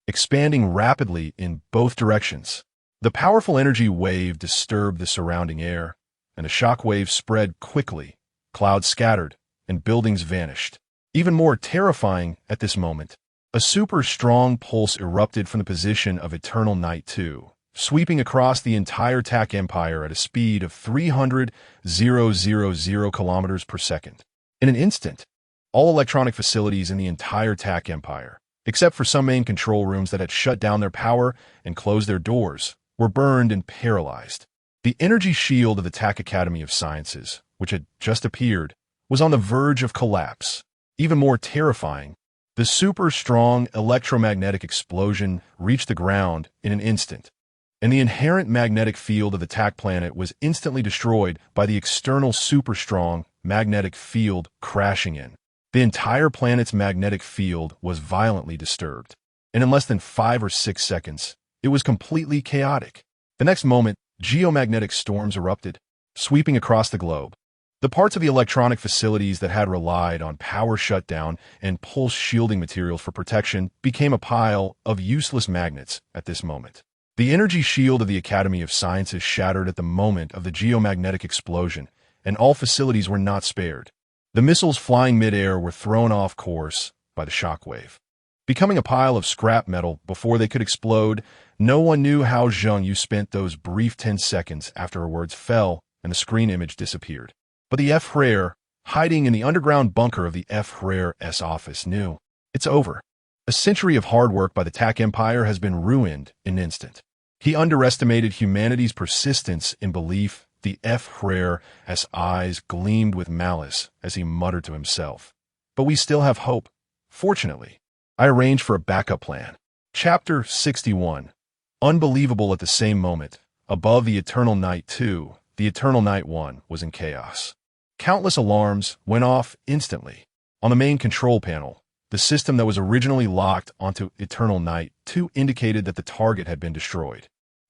expanding rapidly in both directions. The powerful energy wave disturbed the surrounding air, and a shock wave spread quickly. Clouds scattered, and buildings vanished. Even more terrifying at this moment, a super strong pulse erupted from the position of Eternal Night 2, sweeping across the entire TAC Empire at a speed of 300,000 kilometers per second. In an instant, all electronic facilities in the entire TAC Empire, except for some main control rooms that had shut down their power and closed their doors, were burned and paralyzed. The energy shield of the TAC Academy of Sciences, which had just appeared, was on the verge of collapse. Even more terrifying, the super-strong electromagnetic explosion reached the ground in an instant, and the inherent magnetic field of the TAC planet was instantly destroyed by the external super-strong magnetic field crashing in. The entire planet's magnetic field was violently disturbed, and in less than 5 or 6 seconds, it was completely chaotic. The next moment, geomagnetic storms erupted, sweeping across the globe. The parts of the electronic facilities that had relied on power shutdown and pulse shielding materials for protection became a pile of useless magnets at this moment. The energy shield of the Academy of Sciences shattered at the moment of the geomagnetic explosion, and all facilities were not spared. The missiles flying mid-air were thrown off course by the shockwave, becoming a pile of scrap metal before they could explode. No one knew how Zhou spent those brief 10 seconds after her words fell and the screen image disappeared. But the F-Rare, hiding in the underground bunker of the F-Rare's office, knew. It's over. A century of hard work by the TAC Empire has been ruined in an instant. He underestimated humanity's persistence in belief. The F-Rare's eyes gleamed with malice as he muttered to himself. But we still have hope. Fortunately, I arranged for a backup plan. Chapter 61. Unbelievable at the same moment. Above the Eternal Night 2, the Eternal Night 1 was in chaos. Countless alarms went off instantly. On the main control panel, the system that was originally locked onto Eternal Night 2 indicated that the target had been destroyed.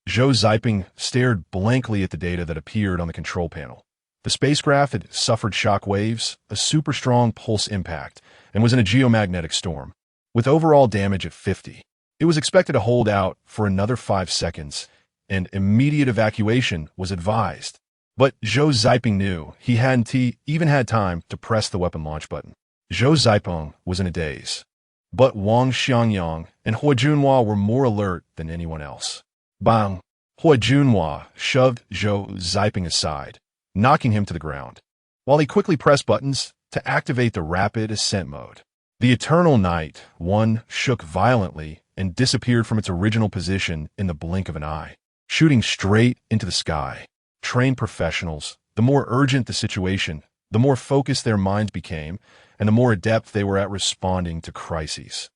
Zhou Ziping stared blankly at the data that appeared on the control panel. The spacecraft had suffered shock waves, a super-strong pulse impact, and was in a geomagnetic storm. With overall damage at 50, it was expected to hold out for another 5 seconds, and immediate evacuation was advised. But Zhou Ziping knew he hadn't even had time to press the weapon launch button. Zhou Ziping was in a daze. But Wang Xiangyang and Hua Junhua were more alert than anyone else. Bang! Hua Junhua shoved Zhou Ziping aside, knocking him to the ground, while he quickly pressed buttons to activate the rapid ascent mode. The Eternal Night 1 shook violently and disappeared from its original position in the blink of an eye, shooting straight into the sky. Trained professionals, the more urgent the situation, the more focused their minds became, and the more adept they were at responding to crises.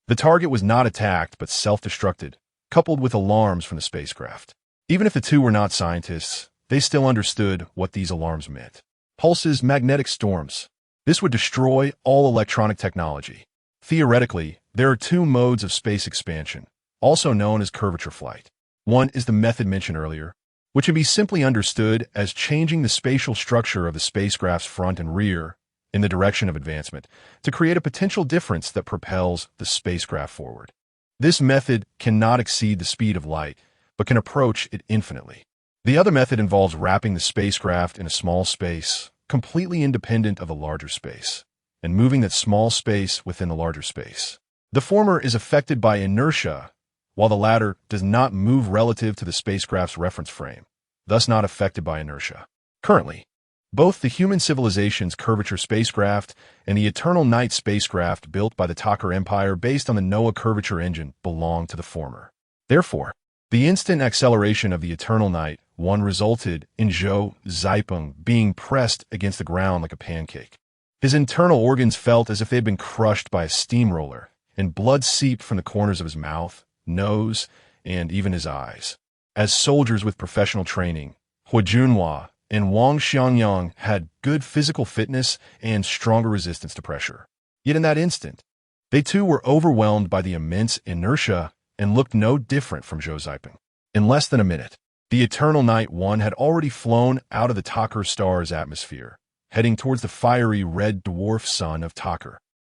The target was not attacked but self-destructed, coupled with alarms from the spacecraft. Even if the two were not scientists, they still understood what these alarms meant. Pulses, magnetic storms. This would destroy all electronic technology. Theoretically, there are 2 modes of space expansion, also known as curvature flight. One is the method mentioned earlier, which can be simply understood as changing the spatial structure of the spacecraft's front and rear in the direction of advancement to create a potential difference that propels the spacecraft forward. This method cannot exceed the speed of light, but can approach it infinitely. The other method involves wrapping the spacecraft in a small space, completely independent of the larger space, and moving that small space within the larger space. The former is affected by inertia, while the latter does not move relative to the spacecraft's reference frame, thus not affected by inertia. Currently, both the human civilization's curvature spacecraft and the Eternal Night spacecraft built by the TAC Empire based on the NOAA curvature engine belong to the former. Therefore, the instant acceleration of the Eternal Night 1 resulted in Zhou Ziping being pressed against the ground like a pancake. His internal organs felt as if they had been crushed by a steamroller, and blood seeped from the corners of his mouth, nose, and even his eyes. As soldiers with professional training, Hua Junhua and Wang Xiangyang had good physical fitness and stronger resistance to pressure. Yet in that instant, they too were overwhelmed by the immense inertia and looked no different from Zhou Ziping. In less than a minute, the Eternal Night 1 had already flown out of the TAC star's atmosphere, heading towards the fiery red dwarf sun of TAC.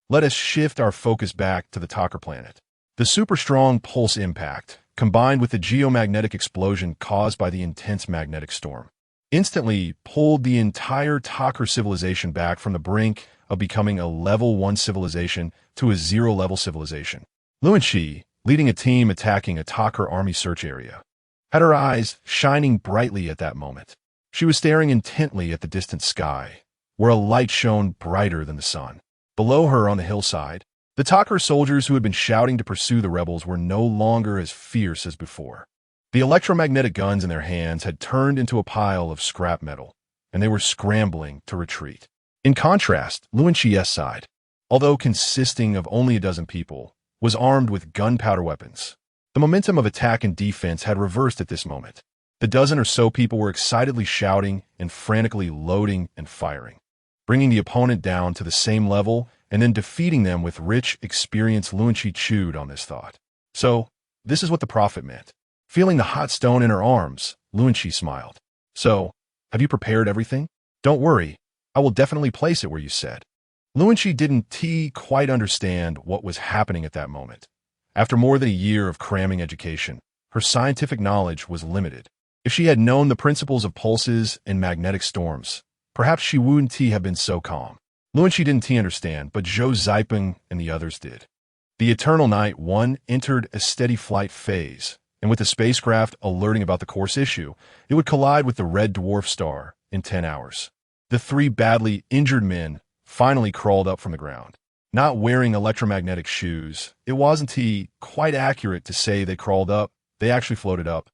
Let us shift our focus back to the TAC planet. The super-strong pulse impact, combined with the geomagnetic explosion caused by the intense magnetic storm, instantly pulled the entire TAC civilization back from the brink of becoming a level 1 civilization to a 0-level civilization. Luanxi, leading a team attacking a TAC army search area, had her eyes shining brightly at that moment. She was staring intently at the distant sky, where a light shone brighter than the sun. Below her on the hillside, The Takar soldiers who had been shouting to pursue the rebels were no longer as fierce as before. The electromagnetic guns in their hands had turned into a pile of scrap metal, and they were scrambling to retreat. In contrast, Luan Chi's side, although consisting of only a dozen people, was armed with gunpowder weapons. The momentum of attack and defense had reversed at this moment. The dozen or so people were excitedly shouting and frantically loading and firing, bringing the opponent down to the same level and then defeating them with rich experience. Luan Chi chewed on this thought. So, this is what the prophet meant. Feeling the hot stone in her arms, Luan Chi smiled. So, have you prepared everything? Don't worry, I will definitely place it where you said. Luan Chi didn't quite understand what was happening at that moment. After more than a year of cramming education, her scientific knowledge was limited. If she had known the principles of pulses and magnetic storms, perhaps she wouldn't have been so calm. Luan Chi didn't understand, but Zhou Ziping and the others did. The Eternal Night 1 entered a steady flight phase, and with the spacecraft alerting about the course issue, it would collide with the red dwarf star in 10 hours. The 3 badly injured men finally crawled up from the ground. Not wearing electromagnetic shoes, it wasn't quite accurate to say they crawled up, they actually floated up.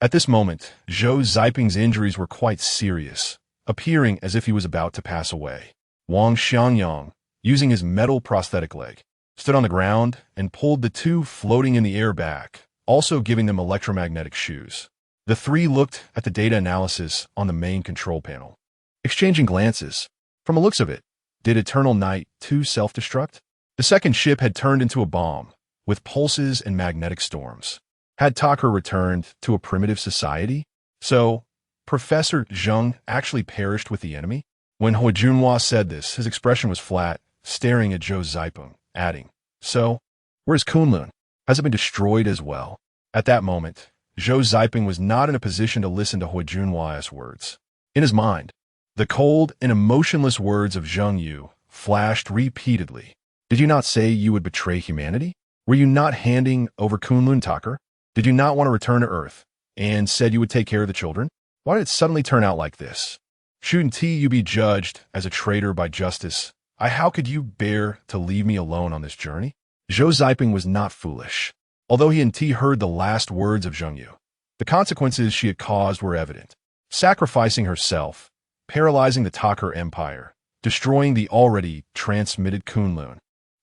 At this moment, Zhou Ziping's injuries were quite serious, appearing as if he was about to pass away. Wang Xiangyang, using his metal prosthetic leg, stood on the ground and pulled the 2 floating in the air back, also giving them electromagnetic shoes. The 3 looked at the data analysis on the main control panel, exchanging glances. From the looks of it, did Eternal Night 2 self-destruct? The second ship had turned into a bomb, with pulses and magnetic storms. Had Takar returned to a primitive society? So, Professor Zheng actually perished with the enemy? When He Junhua said this, his expression was flat, staring at Zhou Ziping, adding, So, where's Kunlun? Has it been destroyed as well? At that moment, Zhou Ziping was not in a position to listen to He Junhua's words. In his mind, the cold and emotionless words of Zheng Yu flashed repeatedly. Did you not say you would betray humanity? Were you not handing over Kunlun Takar? Did you not want to return to Earth and said you would take care of the children? Why did it suddenly turn out like this? Shouldn't you be judged as a traitor by justice? How could you bear to leave me alone on this journey? Zhou Ziping was not foolish. Although he heard the last words of Zheng Yu, the consequences she had caused were evident. Sacrificing herself, paralyzing the Takar Empire, destroying the already transmitted Kunlun,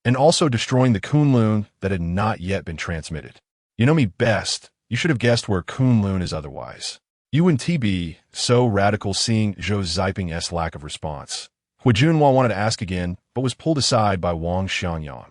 and also destroying the Kunlun that had not yet been transmitted. You know me best. You should have guessed where Kunlun is otherwise. You wouldn't be so radical seeing Zhou Ziping's lack of response. He Junhua wanted to ask again, but was pulled aside by Wang Xiangyang.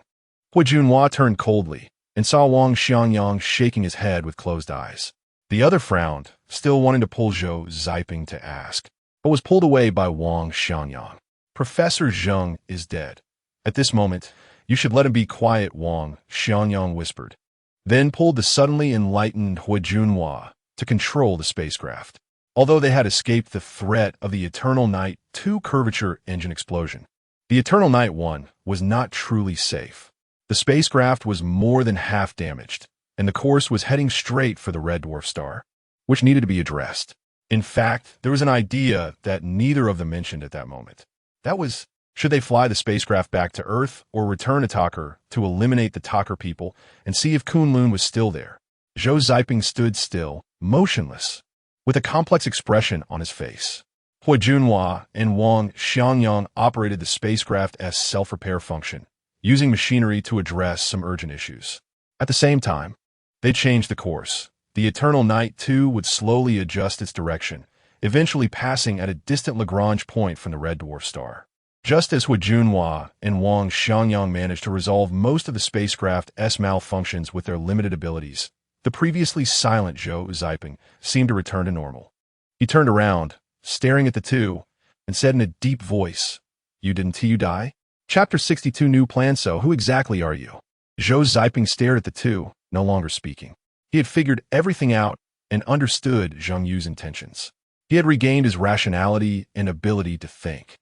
He Junhua turned coldly and saw Wang Xiangyang shaking his head with closed eyes. The other frowned, still wanting to pull Zhou Ziping to ask, but was pulled away by Wang Xiangyang. Professor Zheng is dead. At this moment, you should let him be quiet, Wang Xiangyang whispered, then pulled the suddenly enlightened He Junhua to control the spacecraft. Although they had escaped the threat of the Eternal Night 2 curvature engine explosion, the Eternal Night 1 was not truly safe. The spacecraft was more than half damaged, and the course was heading straight for the red dwarf star, which needed to be addressed. In fact, there was an idea that neither of them mentioned at that moment. That was, should they fly the spacecraft back to Earth or return to Takar to eliminate the Takar people and see if Kunlun was still there? Zhou Ziping stood still, motionless, with a complex expression on his face. He Junhua and Wang Xiangyang operated the spacecraft as self-repair function, using machinery to address some urgent issues. At the same time, they changed the course. The Eternal Night 2 would slowly adjust its direction, eventually passing at a distant Lagrange point from the red dwarf star. Just as He Junhua and Wang Xiangyang managed to resolve most of the spacecraft's malfunctions with their limited abilities, the previously silent Zhou Ziping seemed to return to normal. He turned around, staring at the 2, and said in a deep voice, You didn't die? Chapter 62 New Plan. So who exactly are you? Zhou Ziping stared at the 2, no longer speaking. He had figured everything out and understood Zheng Yu's intentions. He had regained his rationality and ability to think.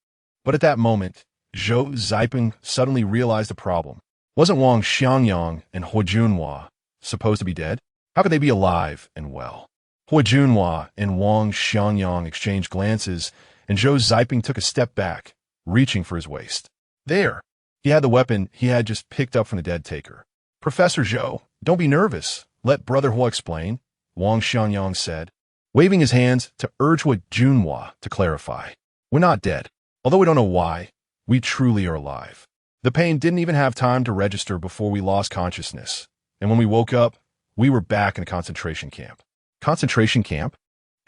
But at that moment, Zhou Ziping suddenly realized the problem. Wasn't Wang Xiangyang and He Junhua supposed to be dead? How could they be alive and well? He Junhua and Wang Xiangyang exchanged glances, and Zhou Ziping took a step back, reaching for his waist. There! He had the weapon he had just picked up from the dead taker. Professor Zhou, don't be nervous. Let Brother Hua explain, Wang Xiangyang said, waving his hands to urge Hua Junhua to clarify. We're not dead. Although we don't know why, we truly are alive. The pain didn't even have time to register before we lost consciousness. And when we woke up, we were back in a concentration camp. Concentration camp?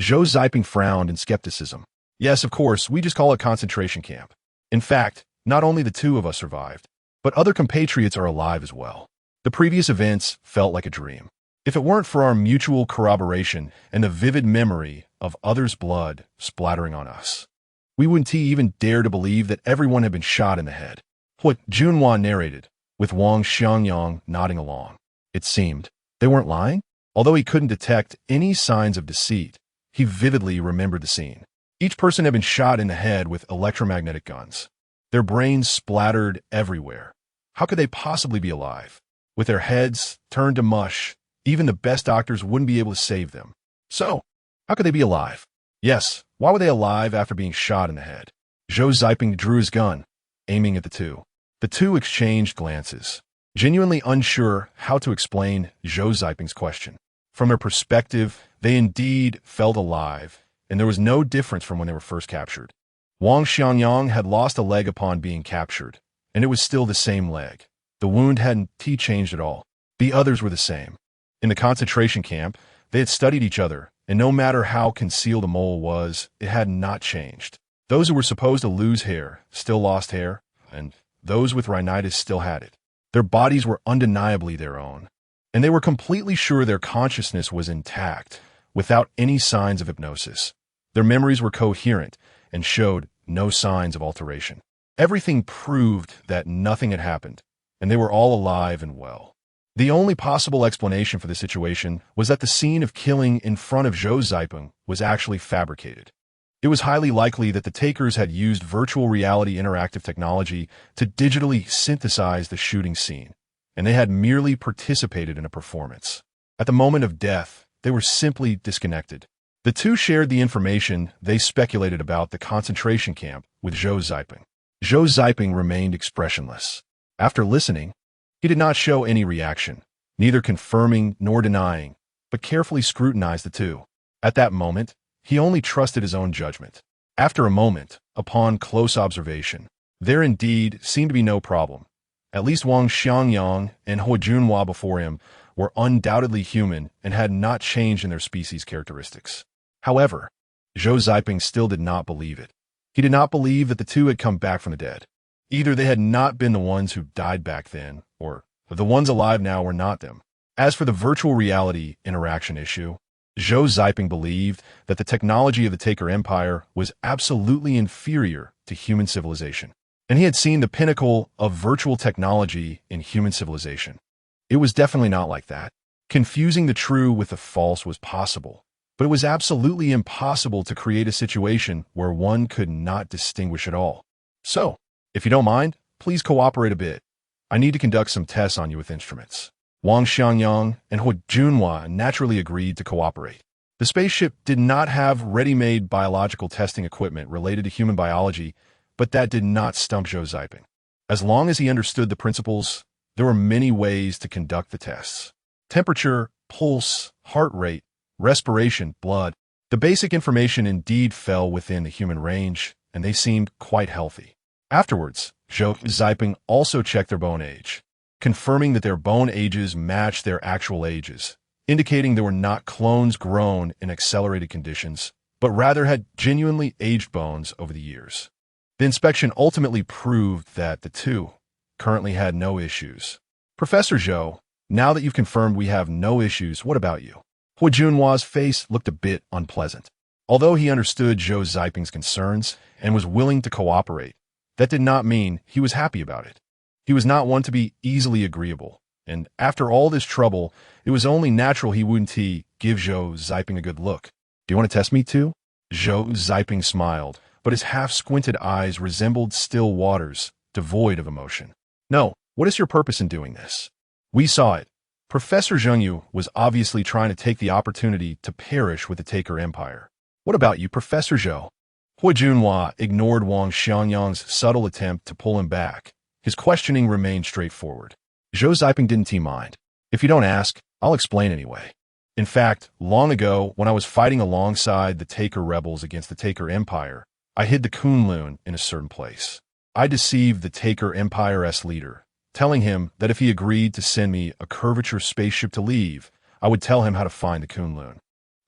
Zhou Ziping frowned in skepticism. Yes, of course, we just call it concentration camp. In fact, not only the two of us survived, but other compatriots are alive as well. The previous events felt like a dream. If it weren't for our mutual corroboration and the vivid memory of others' blood splattering on us, we wouldn't even dare to believe that everyone had been shot in the head. What Junhua narrated, with Wang Xiangyang nodding along. It seemed they weren't lying. Although he couldn't detect any signs of deceit, he vividly remembered the scene. Each person had been shot in the head with electromagnetic guns. Their brains splattered everywhere. How could they possibly be alive? With their heads turned to mush, even the best doctors wouldn't be able to save them. So, how could they be alive? Yes, why were they alive after being shot in the head? Zhou Ziping drew his gun, aiming at the two. The two exchanged glances, genuinely unsure how to explain Zhou Ziping's question. From their perspective, they indeed felt alive, and there was no difference from when they were first captured. Wang Xiangyang had lost a leg upon being captured, and it was still the same leg. The wound hadn't changed at all. The others were the same. In the concentration camp, they had studied each other, and no matter how concealed a mole was, it had not changed. Those who were supposed to lose hair still lost hair, and those with rhinitis still had it. Their bodies were undeniably their own, and they were completely sure their consciousness was intact, without any signs of hypnosis. Their memories were coherent and showed no signs of alteration. Everything proved that nothing had happened, and they were all alive and well. The only possible explanation for the situation was that the scene of killing in front of Zhou Ziping was actually fabricated. It was highly likely that the takers had used virtual reality interactive technology to digitally synthesize the shooting scene, and they had merely participated in a performance. At the moment of death, they were simply disconnected. The two shared the information they speculated about the concentration camp with Zhou Ziping. Zhou Ziping remained expressionless. After listening, he did not show any reaction, neither confirming nor denying, but carefully scrutinized the two. At that moment, he only trusted his own judgment. After a moment, upon close observation, there indeed seemed to be no problem. At least Wang Xiangyang and Hua Junhua before him were undoubtedly human and had not changed in their species characteristics. However, Zhou Ziping still did not believe it. He did not believe that the two had come back from the dead. Either they had not been the ones who died back then, or the ones alive now were not them. As for the virtual reality interaction issue, Zhou Ziping believed that the technology of the Taker Empire was absolutely inferior to human civilization, and he had seen the pinnacle of virtual technology in human civilization. It was definitely not like that. Confusing the true with the false was possible, but it was absolutely impossible to create a situation where one could not distinguish at all. So, if you don't mind, please cooperate a bit. I need to conduct some tests on you with instruments. Wang Xiangyang and Hua Junhua naturally agreed to cooperate. The spaceship did not have ready-made biological testing equipment related to human biology, but that did not stump Zhou Ziping. As long as he understood the principles, there were many ways to conduct the tests. Temperature, pulse, heart rate, respiration, blood. The basic information indeed fell within the human range, and they seemed quite healthy. Afterwards, Zhou Ziping also checked their bone age, confirming that their bone ages matched their actual ages, indicating they were not clones grown in accelerated conditions, but rather had genuinely aged bones over the years. The inspection ultimately proved that the two currently had no issues. Professor Zhou, now that you've confirmed we have no issues, what about you? Hua Junhua's face looked a bit unpleasant. Although he understood Zhou Ziping's concerns and was willing to cooperate, that did not mean he was happy about it. He was not one to be easily agreeable, and after all this trouble, it was only natural he wouldn't give Zhou Ziping a good look. Do you want to test me too? Zhou Ziping smiled, but his half-squinted eyes resembled still waters, devoid of emotion. No, what is your purpose in doing this? We saw it. Professor Zhou was obviously trying to take the opportunity to perish with the Taker Empire. What about you, Professor Zhou? Hua Junhua ignored Wang Xiangyang's subtle attempt to pull him back. His questioning remained straightforward. Zhou Ziping didn't mind. If you don't ask, I'll explain anyway. In fact, long ago, when I was fighting alongside the Taker rebels against the Taker Empire, I hid the Kunlun in a certain place. I deceived the Taker Empire's leader, telling him that if he agreed to send me a curvature spaceship to leave, I would tell him how to find the Kunlun.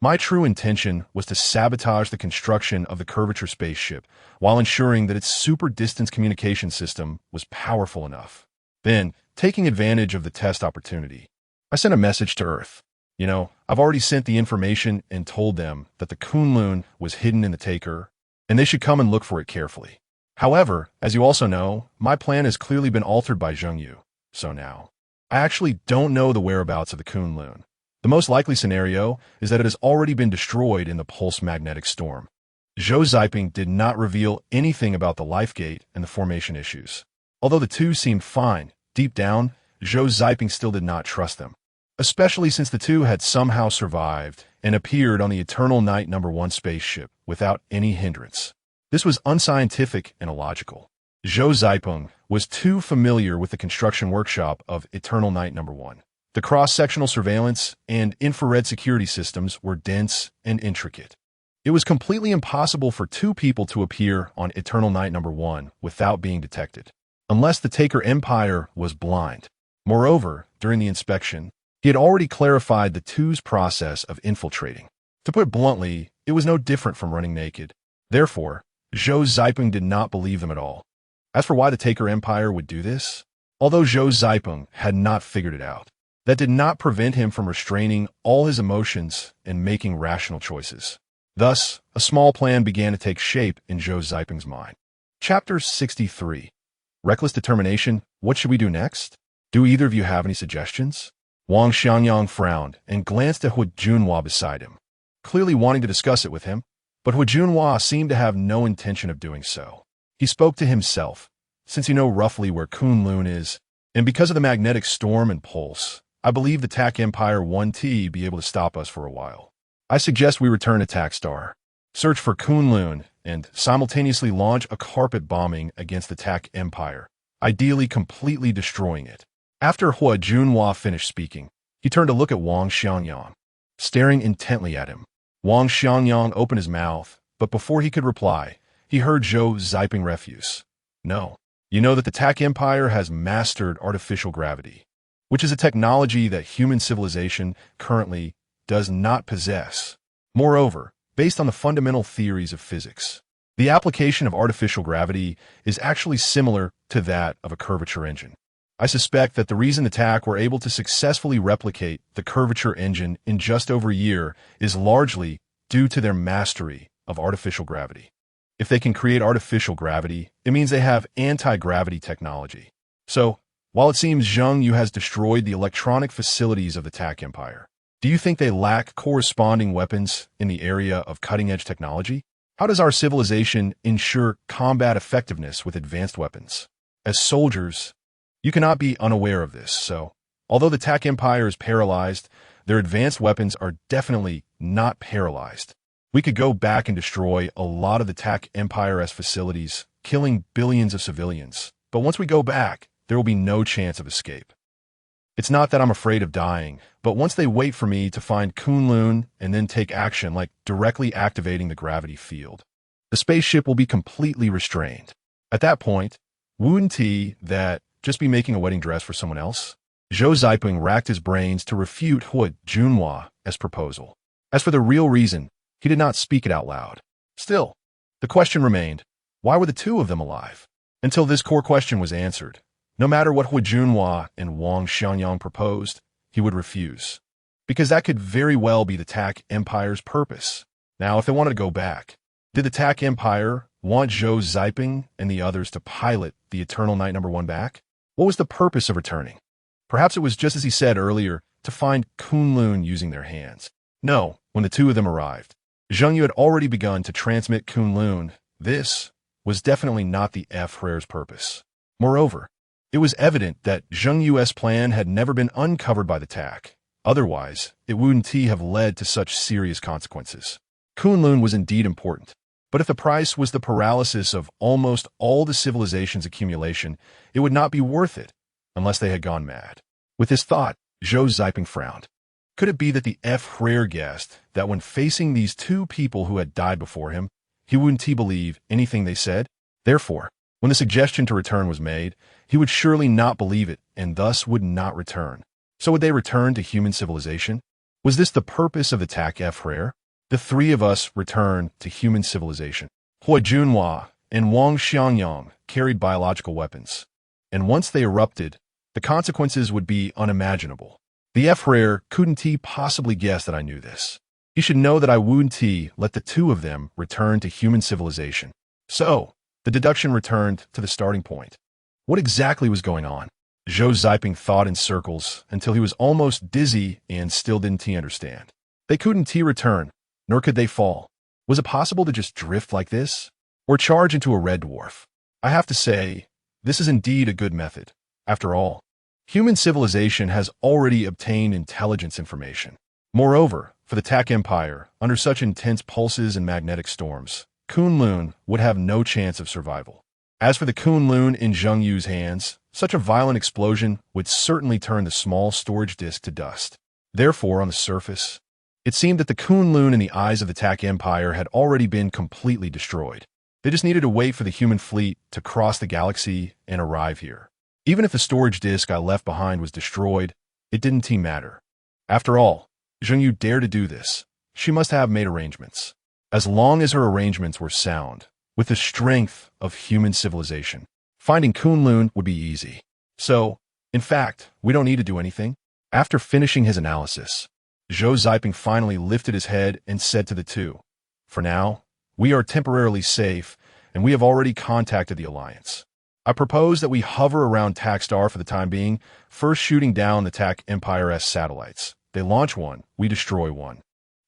My true intention was to sabotage the construction of the curvature spaceship while ensuring that its super-distance communication system was powerful enough. Then, taking advantage of the test opportunity, I sent a message to Earth. I've already sent the information and told them that the Kunlun was hidden in the Taker, and they should come and look for it carefully. However, as you also know, my plan has clearly been altered by Zhou, so now I actually don't know the whereabouts of the Kunlun. The most likely scenario is that it has already been destroyed in the pulse magnetic storm. Zhou Ziping did not reveal anything about the life gate and the formation issues. Although the two seemed fine, deep down, Zhou Ziping still did not trust them, especially since the two had somehow survived and appeared on the Eternal Night No. 1 spaceship without any hindrance. This was unscientific and illogical. Zhou Ziping was too familiar with the construction workshop of Eternal Night No. 1. The cross-sectional surveillance and infrared security systems were dense and intricate. It was completely impossible for two people to appear on Eternal Night No. 1 without being detected, unless the Taker Empire was blind. Moreover, during the inspection, he had already clarified the two's process of infiltrating. To put it bluntly, it was no different from running naked. Therefore, Zhou Ziping did not believe them at all. As for why the Taker Empire would do this, although Zhou Ziping had not figured it out, that did not prevent him from restraining all his emotions and making rational choices. Thus, a small plan began to take shape in Zhou Ziping's mind. Chapter 63. Reckless Determination. What should we do next? Do either of you have any suggestions? Wang Xiangyang frowned and glanced at Hu Junhua beside him, clearly wanting to discuss it with him, but Hu Junhua seemed to have no intention of doing so. He spoke to himself. Since you know roughly where Kunlun is, and because of the magnetic storm and pulse, I believe the Tak Empire 1T be able to stop us for a while. I suggest we return to Tak Star, search for Kunlun, and simultaneously launch a carpet bombing against the Tak Empire, ideally completely destroying it. After Hu Junhua finished speaking, he turned to look at Wang Xiangyang, staring intently at him. Wang Xiangyang opened his mouth, but before he could reply, he heard Zhou Ziping refuse. No. You know that the Tak Empire has mastered artificial gravity, which is a technology that human civilization currently does not possess. Moreover, based on the fundamental theories of physics, the application of artificial gravity is actually similar to that of a curvature engine. I suspect that the reason the Tak were able to successfully replicate the curvature engine in just over a year is largely due to their mastery of artificial gravity. If they can create artificial gravity, it means they have anti-gravity technology. So, while it seems Zhou Yu has destroyed the electronic facilities of the Tak Empire, do you think they lack corresponding weapons in the area of cutting-edge technology? How does our civilization ensure combat effectiveness with advanced weapons? As soldiers, you cannot be unaware of this, so, although the Tak Empire is paralyzed, their advanced weapons are definitely not paralyzed. We could go back and destroy a lot of the Tak Empire's facilities, killing billions of civilians. But once we go back, there will be no chance of escape. It's not that I'm afraid of dying, but once they wait for me to find Kunlun and then take action like directly activating the gravity field, the spaceship will be completely restrained. At that point, wouldn't that just be making a wedding dress for someone else? Zhou Ziping racked his brains to refute Hu Junhua's proposal. As for the real reason, he did not speak it out loud. Still, the question remained, why were the two of them alive? Until this core question was answered, no matter what Hu Junhua and Wang Xiangyang proposed, he would refuse. Because that could very well be the Tak Empire's purpose. Now, if they wanted to go back, did the Tak Empire want Zhou Ziping and the others to pilot the Eternal Night No. 1 back? What was the purpose of returning? Perhaps it was just as he said earlier, to find Kunlun using their hands. No, when the two of them arrived, Zhou Yu had already begun to transmit Kunlun. This was definitely not the Emperor's purpose. Moreover, it was evident that Zhou Yu's plan had never been uncovered by the Tak. Otherwise, it wouldn't have led to such serious consequences. Kunlun was indeed important, But if the price was the paralysis of almost all the civilization's accumulation, it would not be worth it, unless they had gone mad. With this thought, Zhou Ziping frowned. Could it be that the Frere guessed that when facing these two people who had died before him, he wouldn't believe anything they said? Therefore, when the suggestion to return was made, he would surely not believe it and thus would not return. So would they return to human civilization? Was this the purpose of the attack Frere? The three of us returned to human civilization. Hua Junhua and Wang Xiangyang carried biological weapons, and once they erupted, the consequences would be unimaginable. The Frere couldn't possibly guess that I knew this. He should know that I wouldn't let the two of them return to human civilization. So, the deduction returned to the starting point. What exactly was going on? Zhou Ziping thought in circles until he was almost dizzy and still didn't understand. They couldn't return, nor could they fall. Was it possible to just drift like this? Or charge into a red dwarf? I have to say, this is indeed a good method. After all, human civilization has already obtained intelligence information. Moreover, for the Tak Empire, under such intense pulses and magnetic storms, Kunlun would have no chance of survival. As for the Kunlun in Zheng Yu's hands, such a violent explosion would certainly turn the small storage disk to dust. Therefore, on the surface, it seemed that the Kunlun in the eyes of the Tak Empire had already been completely destroyed. They just needed to wait for the human fleet to cross the galaxy and arrive here. Even if the storage disk I left behind was destroyed, it didn't matter. After all, Zheng Yu dared to do this. She must have made arrangements. As long as her arrangements were sound, with the strength of human civilization, finding Kunlun would be easy. So, in fact, we don't need to do anything. After finishing his analysis, Zhou Ziping finally lifted his head and said to the two, "For now, we are temporarily safe, and we have already contacted the Alliance. I propose that we hover around Tak Star for the time being, first shooting down the Tak Empire's satellites. They launch one, we destroy one.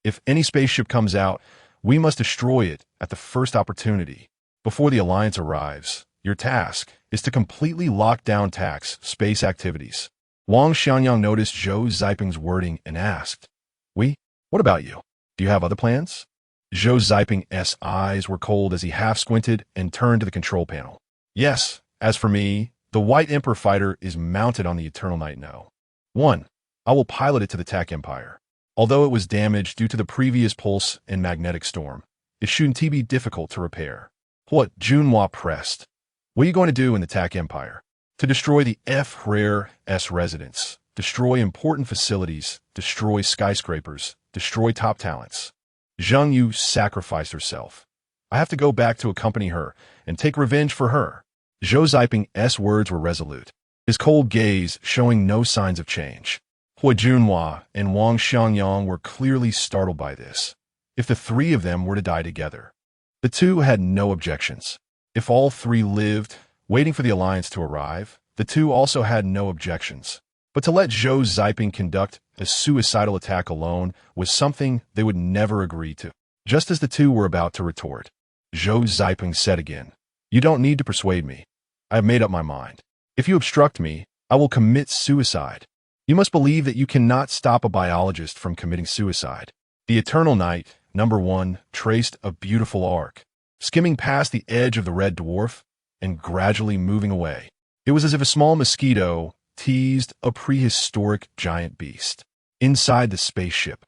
If any spaceship comes out, we must destroy it at the first opportunity. Before the Alliance arrives, your task is to completely lock down Tak's space activities." Wang Xianyang noticed Zhou Ziping's wording and asked, "We? What about you? Do you have other plans?" Zhou Ziping's eyes were cold as he half-squinted and turned to the control panel. "Yes, as for me, the White Emperor fighter is mounted on the Eternal Night No. 1. I will pilot it to the Tak Empire. Although it was damaged due to the previous pulse and magnetic storm, it shouldn't be difficult to repair." Hua Junhua pressed. "What are you going to do in the Tak Empire?" "To destroy the Frere's residence, destroy important facilities, destroy skyscrapers, destroy top talents." Zheng Yu sacrificed herself. "I have to go back to accompany her and take revenge for her." Zhou Ziping's words were resolute, his cold gaze showing no signs of change. Hua Junhua and Wang Xiangyang were clearly startled by this. If the three of them were to die together, the two had no objections. If all three lived, waiting for the Alliance to arrive, the two also had no objections. But to let Zhou Ziping conduct a suicidal attack alone was something they would never agree to. Just as the two were about to retort, Zhou Ziping said again, "You don't need to persuade me. I have made up my mind. If you obstruct me, I will commit suicide. You must believe that you cannot stop a biologist from committing suicide." The Eternal Night, number 1, traced a beautiful arc, skimming past the edge of the red dwarf and gradually moving away. It was as if a small mosquito teased a prehistoric giant beast. Inside the spaceship,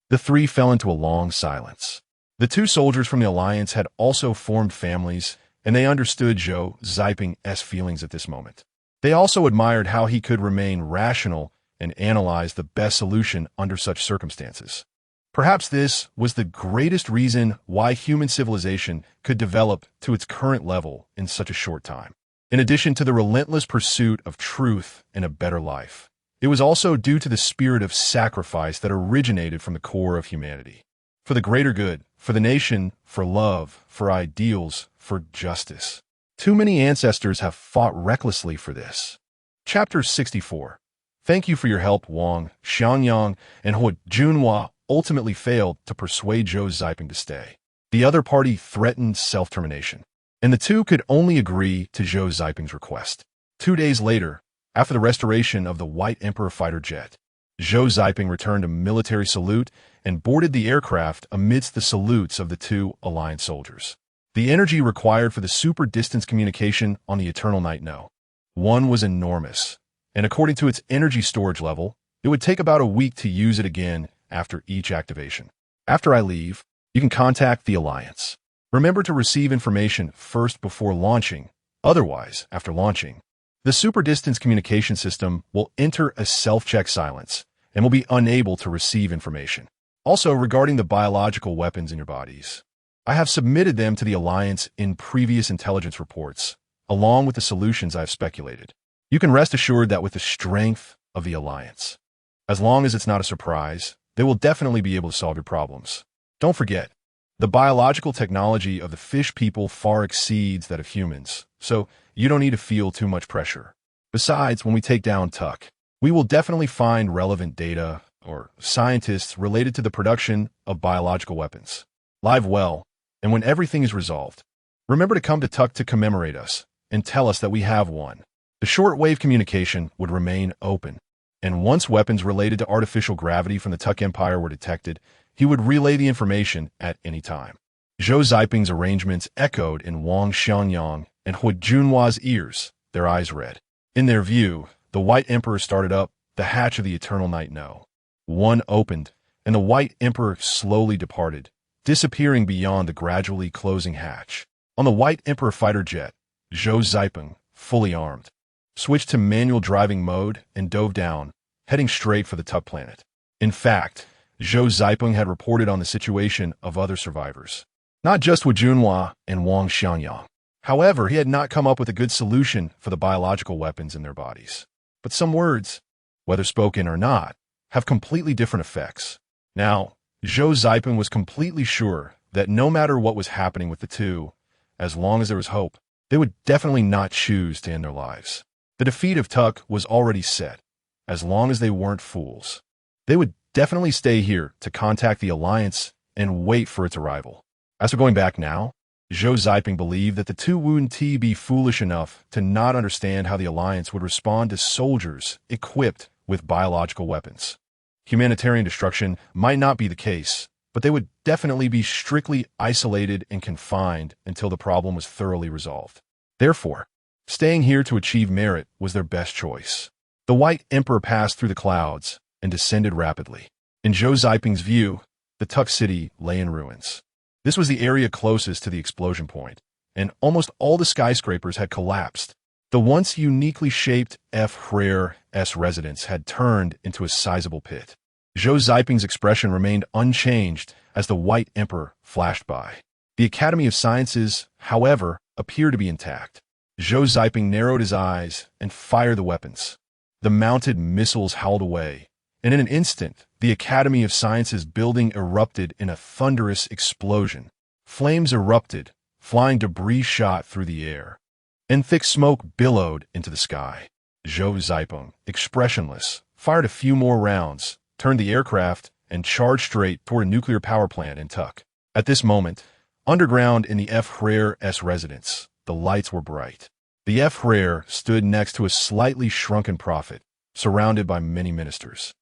the three fell into a long silence. The two soldiers from the Alliance had also formed families, and they understood Zhou Ziping's feelings at this moment. They also admired how he could remain rational and analyze the best solution under such circumstances. Perhaps this was the greatest reason why human civilization could develop to its current level in such a short time. In addition to the relentless pursuit of truth and a better life, it was also due to the spirit of sacrifice that originated from the core of humanity. For the greater good, for the nation, for love, for ideals, for justice. Too many ancestors have fought recklessly for this. Chapter 64. Thank you for your help, Wang Xianyang and Hua Junhua ultimately failed to persuade Zhou Ziping to stay. The other party threatened self-termination, and the two could only agree to Zhou Ziping's request. 2 days later, after the restoration of the White Emperor fighter jet, Zhou Ziping returned a military salute and boarded the aircraft amidst the salutes of the two Alliance soldiers. The energy required for the super-distance communication on the eternal night-no. One was enormous, and according to its energy storage level, it would take about a week to use it again after each activation. After I leave, you can contact the Alliance. Remember to receive information first before launching. Otherwise, after launching, the super-distance communication system will enter a self-check silence and will be unable to receive information. Also, regarding the biological weapons in your bodies, I have submitted them to the Alliance in previous intelligence reports, along with the solutions I have speculated. You can rest assured that with the strength of the Alliance, as long as it's not a surprise, they will definitely be able to solve your problems. Don't forget, the biological technology of the fish people far exceeds that of humans, so you don't need to feel too much pressure. Besides, when we take down Tuck, we will definitely find relevant data or scientists related to the production of biological weapons. Live well, and when everything is resolved, remember to come to Tuck to commemorate us and tell us that we have won. The shortwave communication would remain open, and once weapons related to artificial gravity from the Tuck Empire were detected, he would relay the information at any time. Zhou Ziping's arrangements echoed in Wang Xiangyang and Hui Junhua's ears, their eyes red. In their view, the White Emperor started up the hatch of the eternal night-no. One opened, and the White Emperor slowly departed, disappearing beyond the gradually closing hatch. On the White Emperor fighter jet, Zhou Ziping, fully armed, switched to manual driving mode and dove down, heading straight for the Tuck planet. In fact, Zhou Ziping had reported on the situation of other survivors, not just Wu Junhua and Wang Xiangyang. However, he had not come up with a good solution for the biological weapons in their bodies. But some words, whether spoken or not, have completely different effects. Now, Zhou Ziping was completely sure that no matter what was happening with the two, as long as there was hope, they would definitely not choose to end their lives. The defeat of Tuck was already set, as long as they weren't fools. They would definitely stay here to contact the Alliance and wait for its arrival. As for going back now, Zhou Ziping believed that the two wouldn't be foolish enough to not understand how the Alliance would respond to soldiers equipped with biological weapons. Humanitarian destruction might not be the case, but they would definitely be strictly isolated and confined until the problem was thoroughly resolved. Therefore, staying here to achieve merit was their best choice. The White Emperor passed through the clouds and descended rapidly. In Zhou Ziping's view, the Tuck city lay in ruins. This was the area closest to the explosion point, and almost all the skyscrapers had collapsed. The once uniquely shaped F. Rare S residence had turned into a sizable pit. Zhou Ziping's expression remained unchanged as the White Emperor flashed by. The Academy of Sciences, however, appeared to be intact. Zhou Ziping narrowed his eyes and fired the weapons. The mounted missiles howled away, and in an instant, the Academy of Sciences building erupted in a thunderous explosion. Flames erupted, flying debris shot through the air, and thick smoke billowed into the sky. Zhou Ziping, expressionless, fired a few more rounds, turned the aircraft, and charged straight toward a nuclear power plant in Tuck. At this moment, underground in the F. Rare S residence, the lights were bright. The F. Rare stood next to a slightly shrunken prophet, surrounded by many ministers.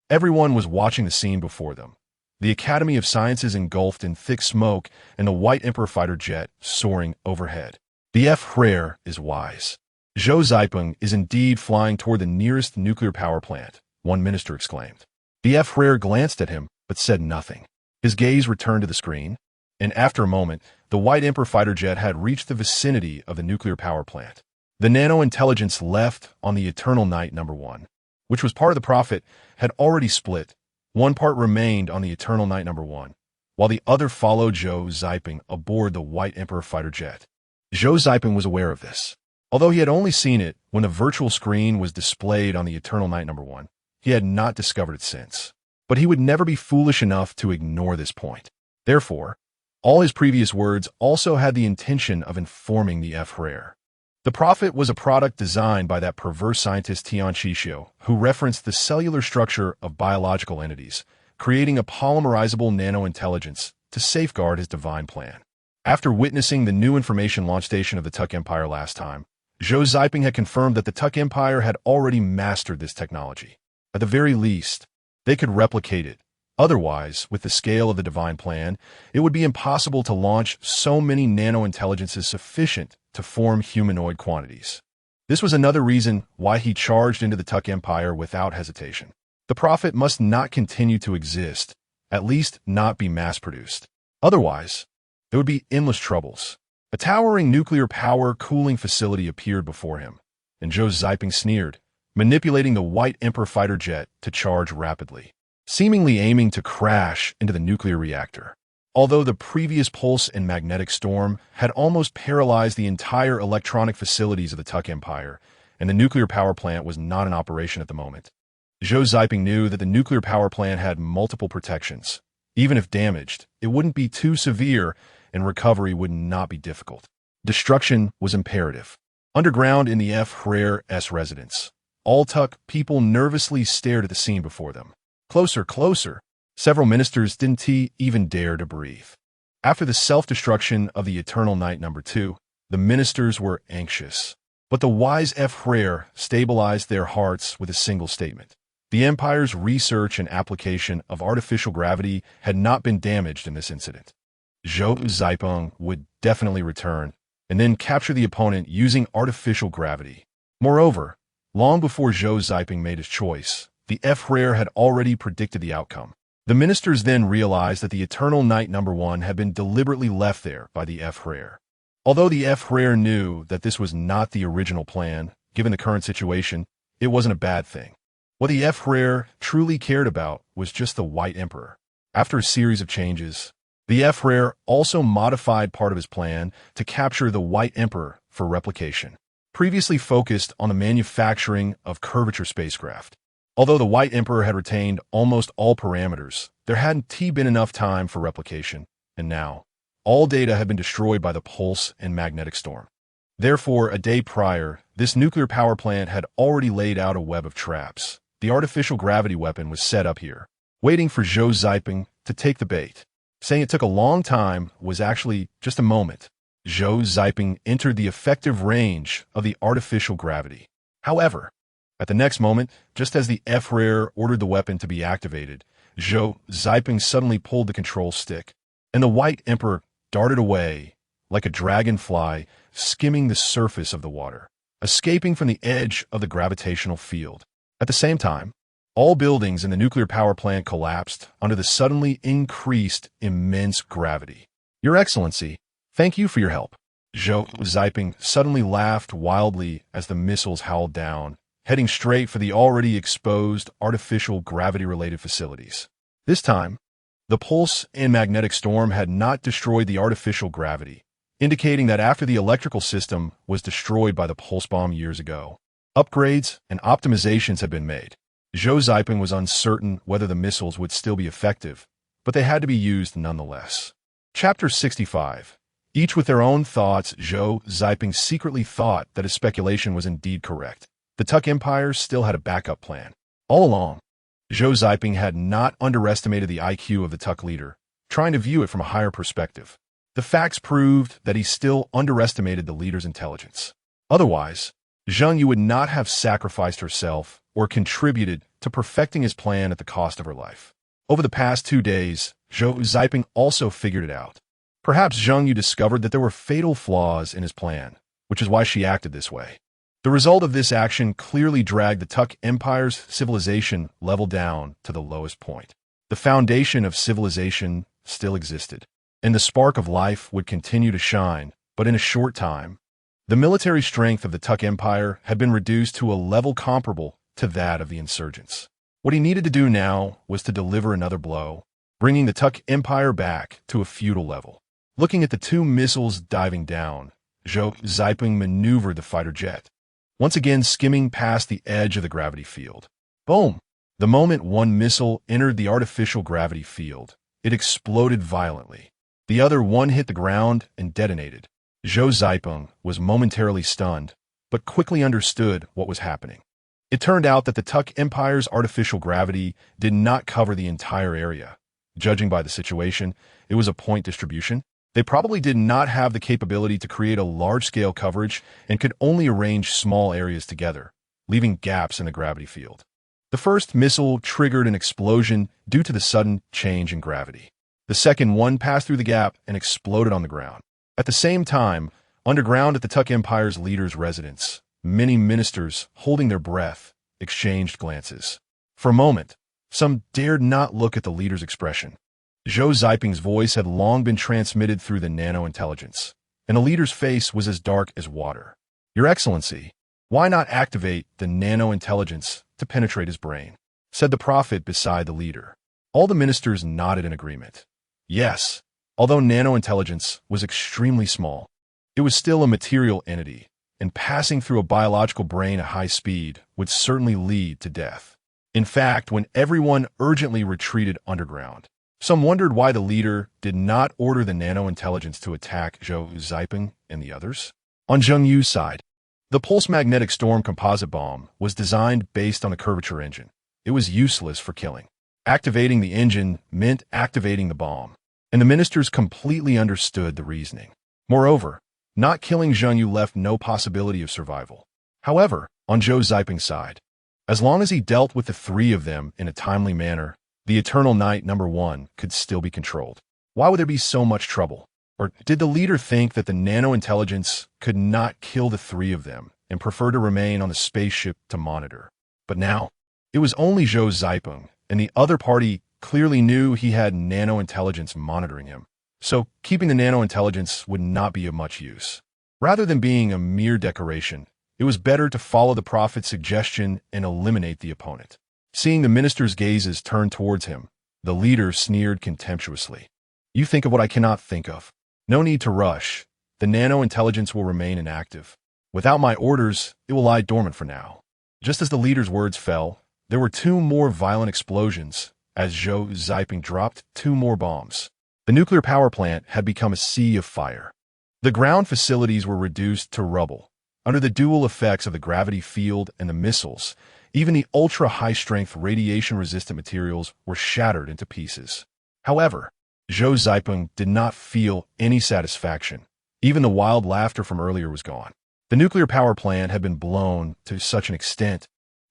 Everyone was watching the scene before them. The Academy of Sciences engulfed in thick smoke and the White Emperor fighter jet soaring overhead. The F. Rare is wise. Zhou Ziping is indeed flying toward the nearest nuclear power plant, one minister exclaimed. The F. Rare glanced at him, but said nothing. His gaze returned to the screen, and after a moment, the White Emperor fighter jet had reached the vicinity of the nuclear power plant. The nano-intelligence left on the Eternal Night No. 1, which was part of the Prophet, had already split. One part remained on the Eternal Night No. 1, while the other followed Zhou Ziping aboard the White Emperor fighter jet. Zhou Ziping was aware of this. Although he had only seen it when the virtual screen was displayed on the Eternal Night No. 1, he had not discovered it since. But he would never be foolish enough to ignore this point. Therefore, all his previous words also had the intention of informing the F. Rare. The Prophet was a product designed by that perverse scientist Tian Shishio, who referenced the cellular structure of biological entities, creating a polymerizable nano-intelligence to safeguard his divine plan. After witnessing the new information launch station of the Tuck Empire last time, Zhou Ziping had confirmed that the Tuck Empire had already mastered this technology. At the very least, they could replicate it, Otherwise, with the scale of the divine plan, it would be impossible to launch so many nano-intelligences sufficient to form humanoid quantities. This was another reason why he charged into the Tuk Empire without hesitation. The Prophet must not continue to exist, at least not be mass-produced. Otherwise, there would be endless troubles. A towering nuclear power cooling facility appeared before him, and Zhou Ziping sneered, manipulating the White Emperor fighter jet to charge rapidly, seemingly aiming to crash into the nuclear reactor. Although the previous pulse and magnetic storm had almost paralyzed the entire electronic facilities of the Tuk Empire, and the nuclear power plant was not in operation at the moment, Zhou Ziping knew that the nuclear power plant had multiple protections. Even if damaged, it wouldn't be too severe, and recovery would not be difficult. Destruction was imperative. Underground in the F.R.'s residence, all Tuk people nervously stared at the scene before them. Closer, closer. Several ministers didn't even dare to breathe. After the self-destruction of the Eternal Night No. 2, the ministers were anxious. But the wise F.R. stabilized their hearts with a single statement. The Empire's research and application of artificial gravity had not been damaged in this incident. Zhou Ziping would definitely return, and then capture the opponent using artificial gravity. Moreover, long before Zhou Ziping made his choice, the F.R. had already predicted the outcome. The ministers then realized that the Eternal Night No. 1 had been deliberately left there by the F.R. Although the F.R. knew that this was not the original plan, given the current situation, it wasn't a bad thing. What the F.R. truly cared about was just the White Emperor. After a series of changes, the F.R. also modified part of his plan to capture the White Emperor for replication. Previously focused on the manufacturing of curvature spacecraft. Although the White Emperor had retained almost all parameters, there hadn't been enough time for replication, and now, all data had been destroyed by the pulse and magnetic storm. Therefore, a day prior, this nuclear power plant had already laid out a web of traps. The artificial gravity weapon was set up here, waiting for Zhou Ziping to take the bait. Saying it took a long time was actually just a moment. Zhou Ziping entered the effective range of the artificial gravity. However, at the next moment, just as the F.R. ordered the weapon to be activated, Zhou Ziping suddenly pulled the control stick, and the White Emperor darted away like a dragonfly skimming the surface of the water, escaping from the edge of the gravitational field. At the same time, all buildings in the nuclear power plant collapsed under the suddenly increased immense gravity. Your Excellency, thank you for your help. Zhou Ziping suddenly laughed wildly as the missiles howled down, heading straight for the already exposed artificial gravity-related facilities. This time, the pulse and magnetic storm had not destroyed the artificial gravity, indicating that after the electrical system was destroyed by the pulse bomb years ago, upgrades and optimizations had been made. Zhou Ziping was uncertain whether the missiles would still be effective, but they had to be used nonetheless. Chapter 65. Each with their own thoughts, Zhou Ziping secretly thought that his speculation was indeed correct. The Tuk Empire still had a backup plan. All along, Zhou Ziping had not underestimated the IQ of the Tuk leader, trying to view it from a higher perspective. The facts proved that he still underestimated the leader's intelligence. Otherwise, Zheng Yu would not have sacrificed herself or contributed to perfecting his plan at the cost of her life. Over the past 2 days, Zhou Ziping also figured it out. Perhaps Zheng Yu discovered that there were fatal flaws in his plan, which is why she acted this way. The result of this action clearly dragged the Tuk Empire's civilization level down to the lowest point. The foundation of civilization still existed, and the spark of life would continue to shine, but in a short time, the military strength of the Tuk Empire had been reduced to a level comparable to that of the insurgents. What he needed to do now was to deliver another blow, bringing the Tuk Empire back to a feudal level. Looking at the 2 missiles diving down, Zhou Ziping maneuvered the fighter jet, once again skimming past the edge of the gravity field. Boom! The moment one missile entered the artificial gravity field, it exploded violently. The other one hit the ground and detonated. Zhou Ziping was momentarily stunned, but quickly understood what was happening. It turned out that the Tuk Empire's artificial gravity did not cover the entire area. Judging by the situation, it was a point distribution. They probably did not have the capability to create a large-scale coverage and could only arrange small areas together, leaving gaps in the gravity field. The first missile triggered an explosion due to the sudden change in gravity. The second one passed through the gap and exploded on the ground. At the same time, underground at the Tuk Empire's leader's residence, many ministers, holding their breath, exchanged glances. For a moment, some dared not look at the leader's expression. Zhou Ziping's voice had long been transmitted through the nano-intelligence, and the leader's face was as dark as water. "Your Excellency, why not activate the nano-intelligence to penetrate his brain?" said the prophet beside the leader. All the ministers nodded in agreement. Yes, although nano-intelligence was extremely small, it was still a material entity, and passing through a biological brain at high speed would certainly lead to death. In fact, when everyone urgently retreated underground, some wondered why the leader did not order the nano-intelligence to attack Zhou Ziping and the others. On Zheng Yu's side, the pulse-magnetic storm composite bomb was designed based on a curvature engine. It was useless for killing. Activating the engine meant activating the bomb, and the ministers completely understood the reasoning. Moreover, not killing Zheng Yu left no possibility of survival. However, on Zhou Ziping's side, as long as he dealt with the three of them in a timely manner, the Eternal Night #1 could still be controlled. Why would there be so much trouble? Or did the leader think that the nano-intelligence could not kill the three of them and prefer to remain on the spaceship to monitor? But now, it was only Zhou Ziping, and the other party clearly knew he had nano-intelligence monitoring him. So keeping the nano-intelligence would not be of much use. Rather than being a mere decoration, it was better to follow the prophet's suggestion and eliminate the opponent. Seeing the minister's gazes turn towards him, the leader sneered contemptuously. "You think of what I cannot think of. No need to rush. The nano-intelligence will remain inactive. Without my orders, it will lie dormant for now." Just as the leader's words fell, there were two more violent explosions as Zhou Ziping dropped two more bombs. The nuclear power plant had become a sea of fire. The ground facilities were reduced to rubble. Under the dual effects of the gravity field and the missiles, even the ultra-high-strength radiation-resistant materials were shattered into pieces. However, Zhou Ziping did not feel any satisfaction. Even the wild laughter from earlier was gone. The nuclear power plant had been blown to such an extent,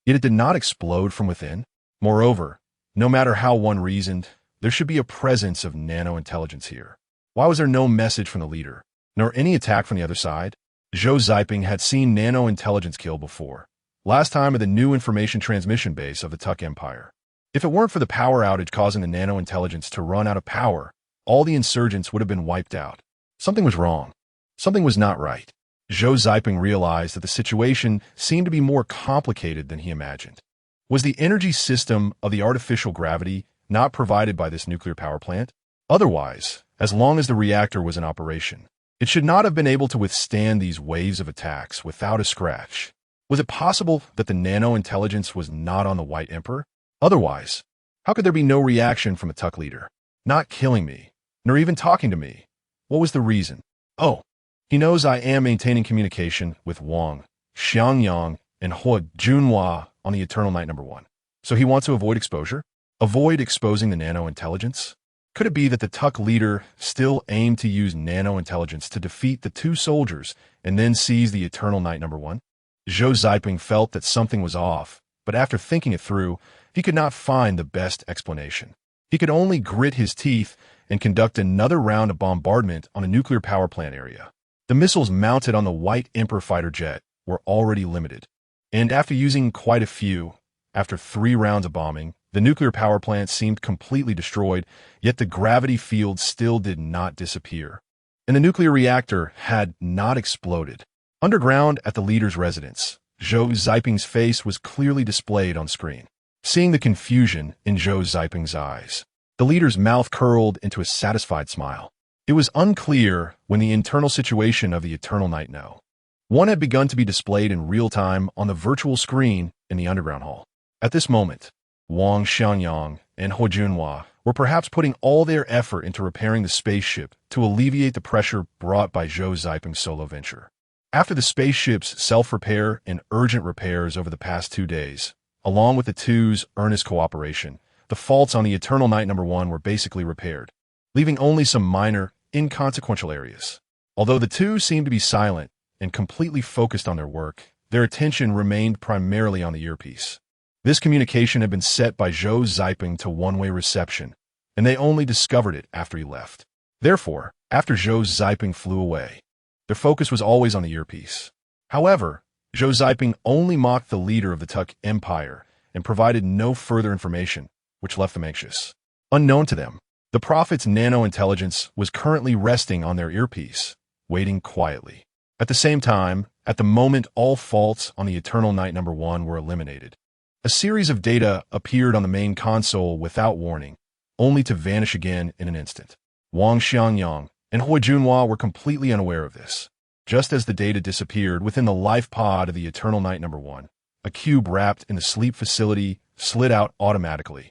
yet it did not explode from within. Moreover, no matter how one reasoned, there should be a presence of nano-intelligence here. Why was there no message from the leader, nor any attack from the other side? Zhou Ziping had seen nano-intelligence kill before, last time at the new information transmission base of the Tuk Empire. If it weren't for the power outage causing the nano-intelligence to run out of power, all the insurgents would have been wiped out. Something was wrong. Something was not right. Zhou Ziping realized that the situation seemed to be more complicated than he imagined. Was the energy system of the artificial gravity not provided by this nuclear power plant? Otherwise, as long as the reactor was in operation, it should not have been able to withstand these waves of attacks without a scratch. Was it possible that the nano-intelligence was not on the White Emperor? Otherwise, how could there be no reaction from a Tuk leader? Not killing me, nor even talking to me. What was the reason? Oh, he knows I am maintaining communication with Wang, Xiangyang, and Hua Junhua on the Eternal Night #1. So he wants to avoid exposure? Avoid exposing the nano-intelligence? Could it be that the Tuk leader still aimed to use nano-intelligence to defeat the two soldiers and then seize the Eternal Night #1? Zhou Ziping felt that something was off, but after thinking it through, he could not find the best explanation. He could only grit his teeth and conduct another round of bombardment on a nuclear power plant area. The missiles mounted on the White Emperor fighter jet were already limited, and after using quite a few, after 3 rounds of bombing, the nuclear power plant seemed completely destroyed, yet the gravity field still did not disappear, and the nuclear reactor had not exploded. Underground at the leader's residence, Zhou Ziping's face was clearly displayed on screen. Seeing the confusion in Zhou Ziping's eyes, the leader's mouth curled into a satisfied smile. It was unclear when the internal situation of the Eternal Night #1 had begun to be displayed in real time on the virtual screen in the underground hall. At this moment, Wang Xiangyang and Hua Junhua were perhaps putting all their effort into repairing the spaceship to alleviate the pressure brought by Zhou Ziping's solo venture. After the spaceship's self-repair and urgent repairs over the past 2 days, along with the two's earnest cooperation, the faults on the Eternal Night #1 were basically repaired, leaving only some minor, inconsequential areas. Although the two seemed to be silent and completely focused on their work, their attention remained primarily on the earpiece. This communication had been set by Zhou Ziping to one-way reception, and they only discovered it after he left. Therefore, after Zhou Ziping flew away, their focus was always on the earpiece. However, Zhou Ziping only mocked the leader of the Tuck Empire and provided no further information, which left them anxious. Unknown to them, the Prophet's nano-intelligence was currently resting on their earpiece, waiting quietly. At the same time, at the moment all faults on the Eternal Night number 1 were eliminated, a series of data appeared on the main console without warning, only to vanish again in an instant. Wang Xiangyang and Hui Junhua were completely unaware of this. Just as the data disappeared within the life pod of the Eternal Night number 1, a cube wrapped in the sleep facility slid out automatically.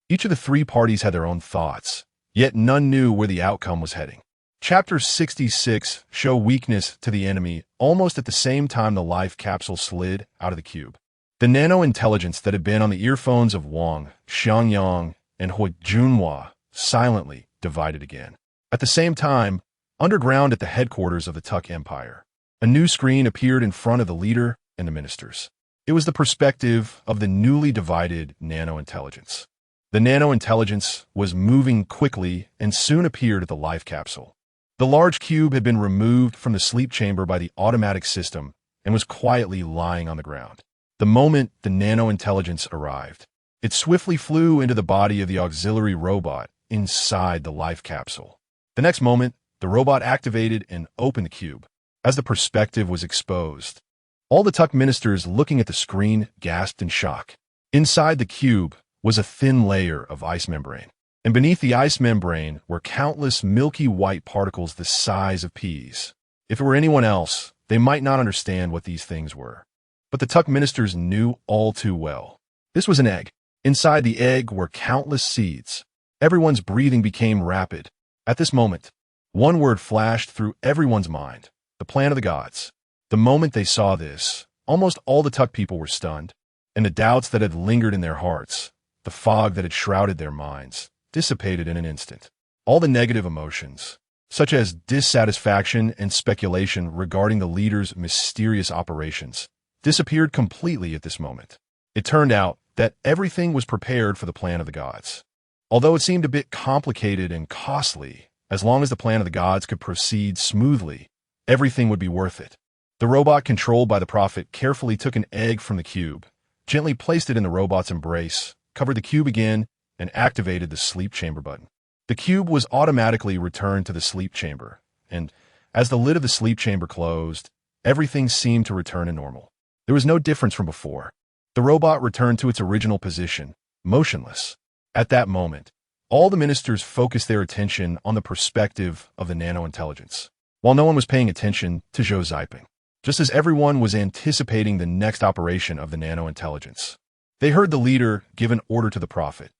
Each of the three parties had their own thoughts, yet none knew where the outcome was heading. Chapter 66 Show weakness to the enemy almost at the same time the life capsule slid out of the cube. The nano-intelligence that had been on the earphones of Wang Xiangyang and Hui Junhua silently divided again. At the same time, underground at the headquarters of the Tuck Empire, a new screen appeared in front of the leader and the ministers. It was the perspective of the newly divided nano-intelligence. The nano-intelligence was moving quickly and soon appeared at the life capsule. The large cube had been removed from the sleep chamber by the automatic system and was quietly lying on the ground. The moment the nano-intelligence arrived, it swiftly flew into the body of the auxiliary robot inside the life capsule. The next moment, the robot activated and opened the cube. As the perspective was exposed, all the Tuck ministers looking at the screen gasped in shock. Inside the cube was a thin layer of ice membrane, and beneath the ice membrane were countless milky white particles the size of peas. If it were anyone else, they might not understand what these things were. But the Tuck ministers knew all too well. This was an egg. Inside the egg were countless seeds. Everyone's breathing became rapid. At this moment, one word flashed through everyone's mind: the plan of the gods. The moment they saw this, almost all the Tuck people were stunned, and the doubts that had lingered in their hearts, the fog that had shrouded their minds, dissipated in an instant. All the negative emotions, such as dissatisfaction and speculation regarding the leader's mysterious operations, disappeared completely at this moment. It turned out that everything was prepared for the plan of the gods. Although it seemed a bit complicated and costly, as long as the plan of the gods could proceed smoothly, everything would be worth it. The robot controlled by the Prophet carefully took an egg from the cube, gently placed it in the robot's embrace, covered the cube again, and activated the sleep chamber button. The cube was automatically returned to the sleep chamber, and as the lid of the sleep chamber closed, everything seemed to return to normal. There was no difference from before. The robot returned to its original position, motionless. At that moment, all the ministers focused their attention on the perspective of the nano-intelligence, while no one was paying attention to Zhou Ziping. Just as everyone was anticipating the next operation of the nano-intelligence, they heard the leader give an order to the Prophet.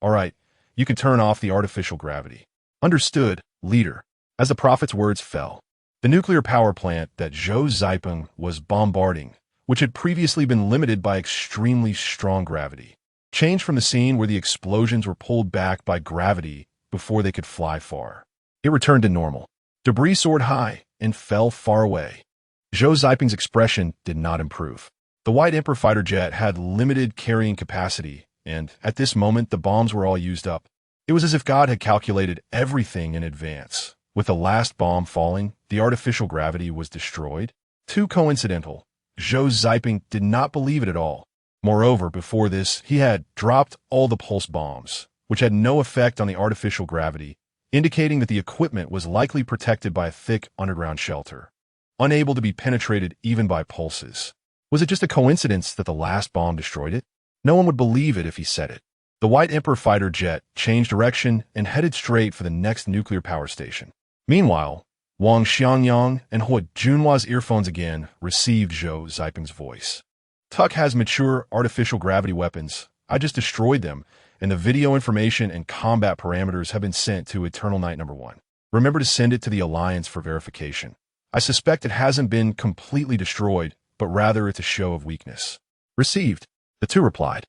"All right, you can turn off the artificial gravity." "Understood, leader." As the Prophet's words fell, the nuclear power plant that Zhou Ziping was bombarding, which had previously been limited by extremely strong gravity, changed from the scene where the explosions were pulled back by gravity before they could fly far. It returned to normal. Debris soared high and fell far away. Zhou Ziping's expression did not improve. The White Emperor fighter jet had limited carrying capacity, and at this moment the bombs were all used up. It was as if God had calculated everything in advance. With the last bomb falling, the artificial gravity was destroyed. Too coincidental. Zhou Ziping did not believe it at all. Moreover, before this, he had dropped all the pulse bombs, which had no effect on the artificial gravity, indicating that the equipment was likely protected by a thick underground shelter, unable to be penetrated even by pulses. Was it just a coincidence that the last bomb destroyed it? No one would believe it if he said it. The White Emperor fighter jet changed direction and headed straight for the next nuclear power station. Meanwhile, Wang Xiangyang and Hui Junhua's earphones again received Zhou Ziping's voice. "Tuck has mature artificial gravity weapons. I just destroyed them, and the video information and combat parameters have been sent to Eternal Night number 1. Remember to send it to the Alliance for verification. I suspect it hasn't been completely destroyed, but rather it's a show of weakness." "Received," the two replied.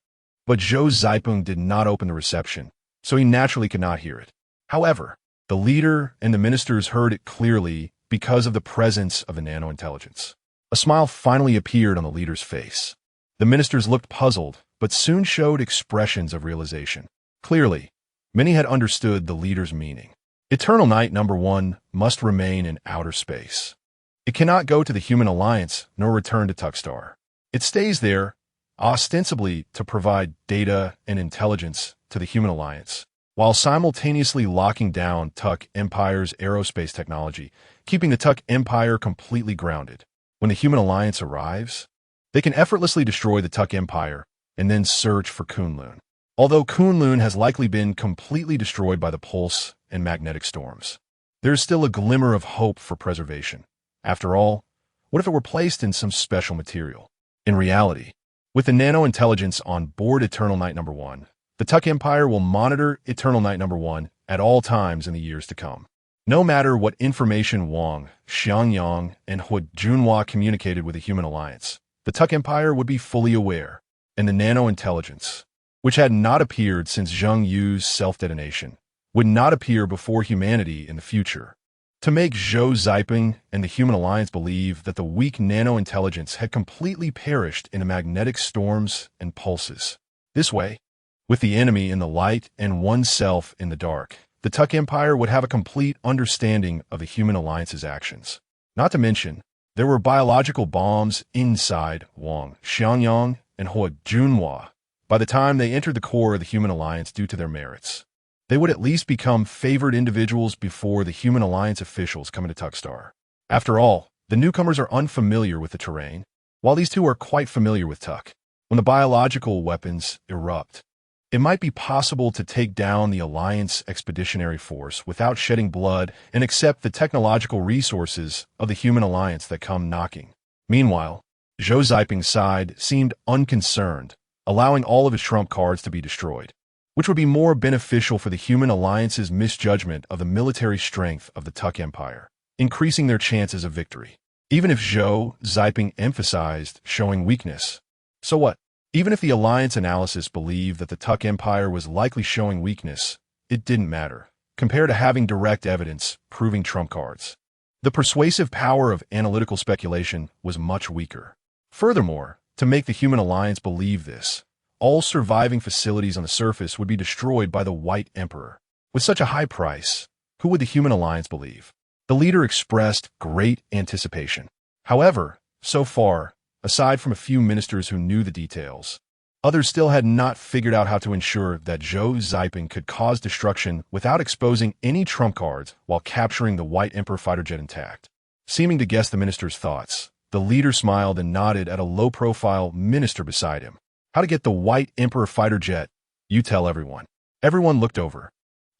But Zhou Ziping did not open the reception, so he naturally could not hear it. However, the leader and the ministers heard it clearly because of the presence of the nano-intelligence. A smile finally appeared on the leader's face. The ministers looked puzzled, but soon showed expressions of realization. Clearly, many had understood the leader's meaning. Eternal Night Number 1 must remain in outer space. It cannot go to the human alliance nor return to Tuckstar. It stays there, ostensibly to provide data and intelligence to the human alliance, while simultaneously locking down Tuck Empire's aerospace technology, keeping the Tuck Empire completely grounded. When the human alliance arrives, they can effortlessly destroy the Tuck Empire and then search for Kunlun. Although Kunlun has likely been completely destroyed by the pulse and magnetic storms, there is still a glimmer of hope for preservation. After all, what if it were placed in some special material? In reality, with the nano-intelligence on board Eternal Night Number 1, the Tuck Empire will monitor Eternal Night Number 1 at all times in the years to come. No matter what information Wang, Xiangyang, and Hu Junhua communicated with the human alliance, the Tuck Empire would be fully aware, and the nano-intelligence, which had not appeared since Zheng Yu's self-detonation, would not appear before humanity in the future. To make Zhou Ziping and the human alliance believe that the weak nano-intelligence had completely perished in the magnetic storms and pulses. This way, with the enemy in the light and oneself in the dark, the Tuck Empire would have a complete understanding of the human alliance's actions. Not to mention, there were biological bombs inside Wang, Xiangyang, and Hu Junhua. By the time they entered the core of the human alliance due to their merits, they would at least become favored individuals before the human alliance officials come into Tuckstar. After all, the newcomers are unfamiliar with the terrain, while these two are quite familiar with Tuck. When the biological weapons erupt, it might be possible to take down the Alliance Expeditionary Force without shedding blood and accept the technological resources of the human alliance that come knocking. Meanwhile, Zhou Ziping's side seemed unconcerned, allowing all of his trump cards to be destroyed, which would be more beneficial for the human alliance's misjudgment of the military strength of the Tuck Empire, increasing their chances of victory. Even if Zhou Ziping emphasized showing weakness, so what? Even if the alliance analysis believed that the Tuck Empire was likely showing weakness, it didn't matter, compared to having direct evidence proving trump cards. The persuasive power of analytical speculation was much weaker. Furthermore, to make the human alliance believe this, all surviving facilities on the surface would be destroyed by the White Emperor. With such a high price, who would the human alliance believe? The leader expressed great anticipation. However, so far, aside from a few ministers who knew the details, others still had not figured out how to ensure that Zhou Ziping could cause destruction without exposing any trump cards while capturing the White Emperor fighter jet intact. Seeming to guess the minister's thoughts, the leader smiled and nodded at a low-profile minister beside him. How to get the White Emperor fighter jet? You tell everyone. Everyone looked over,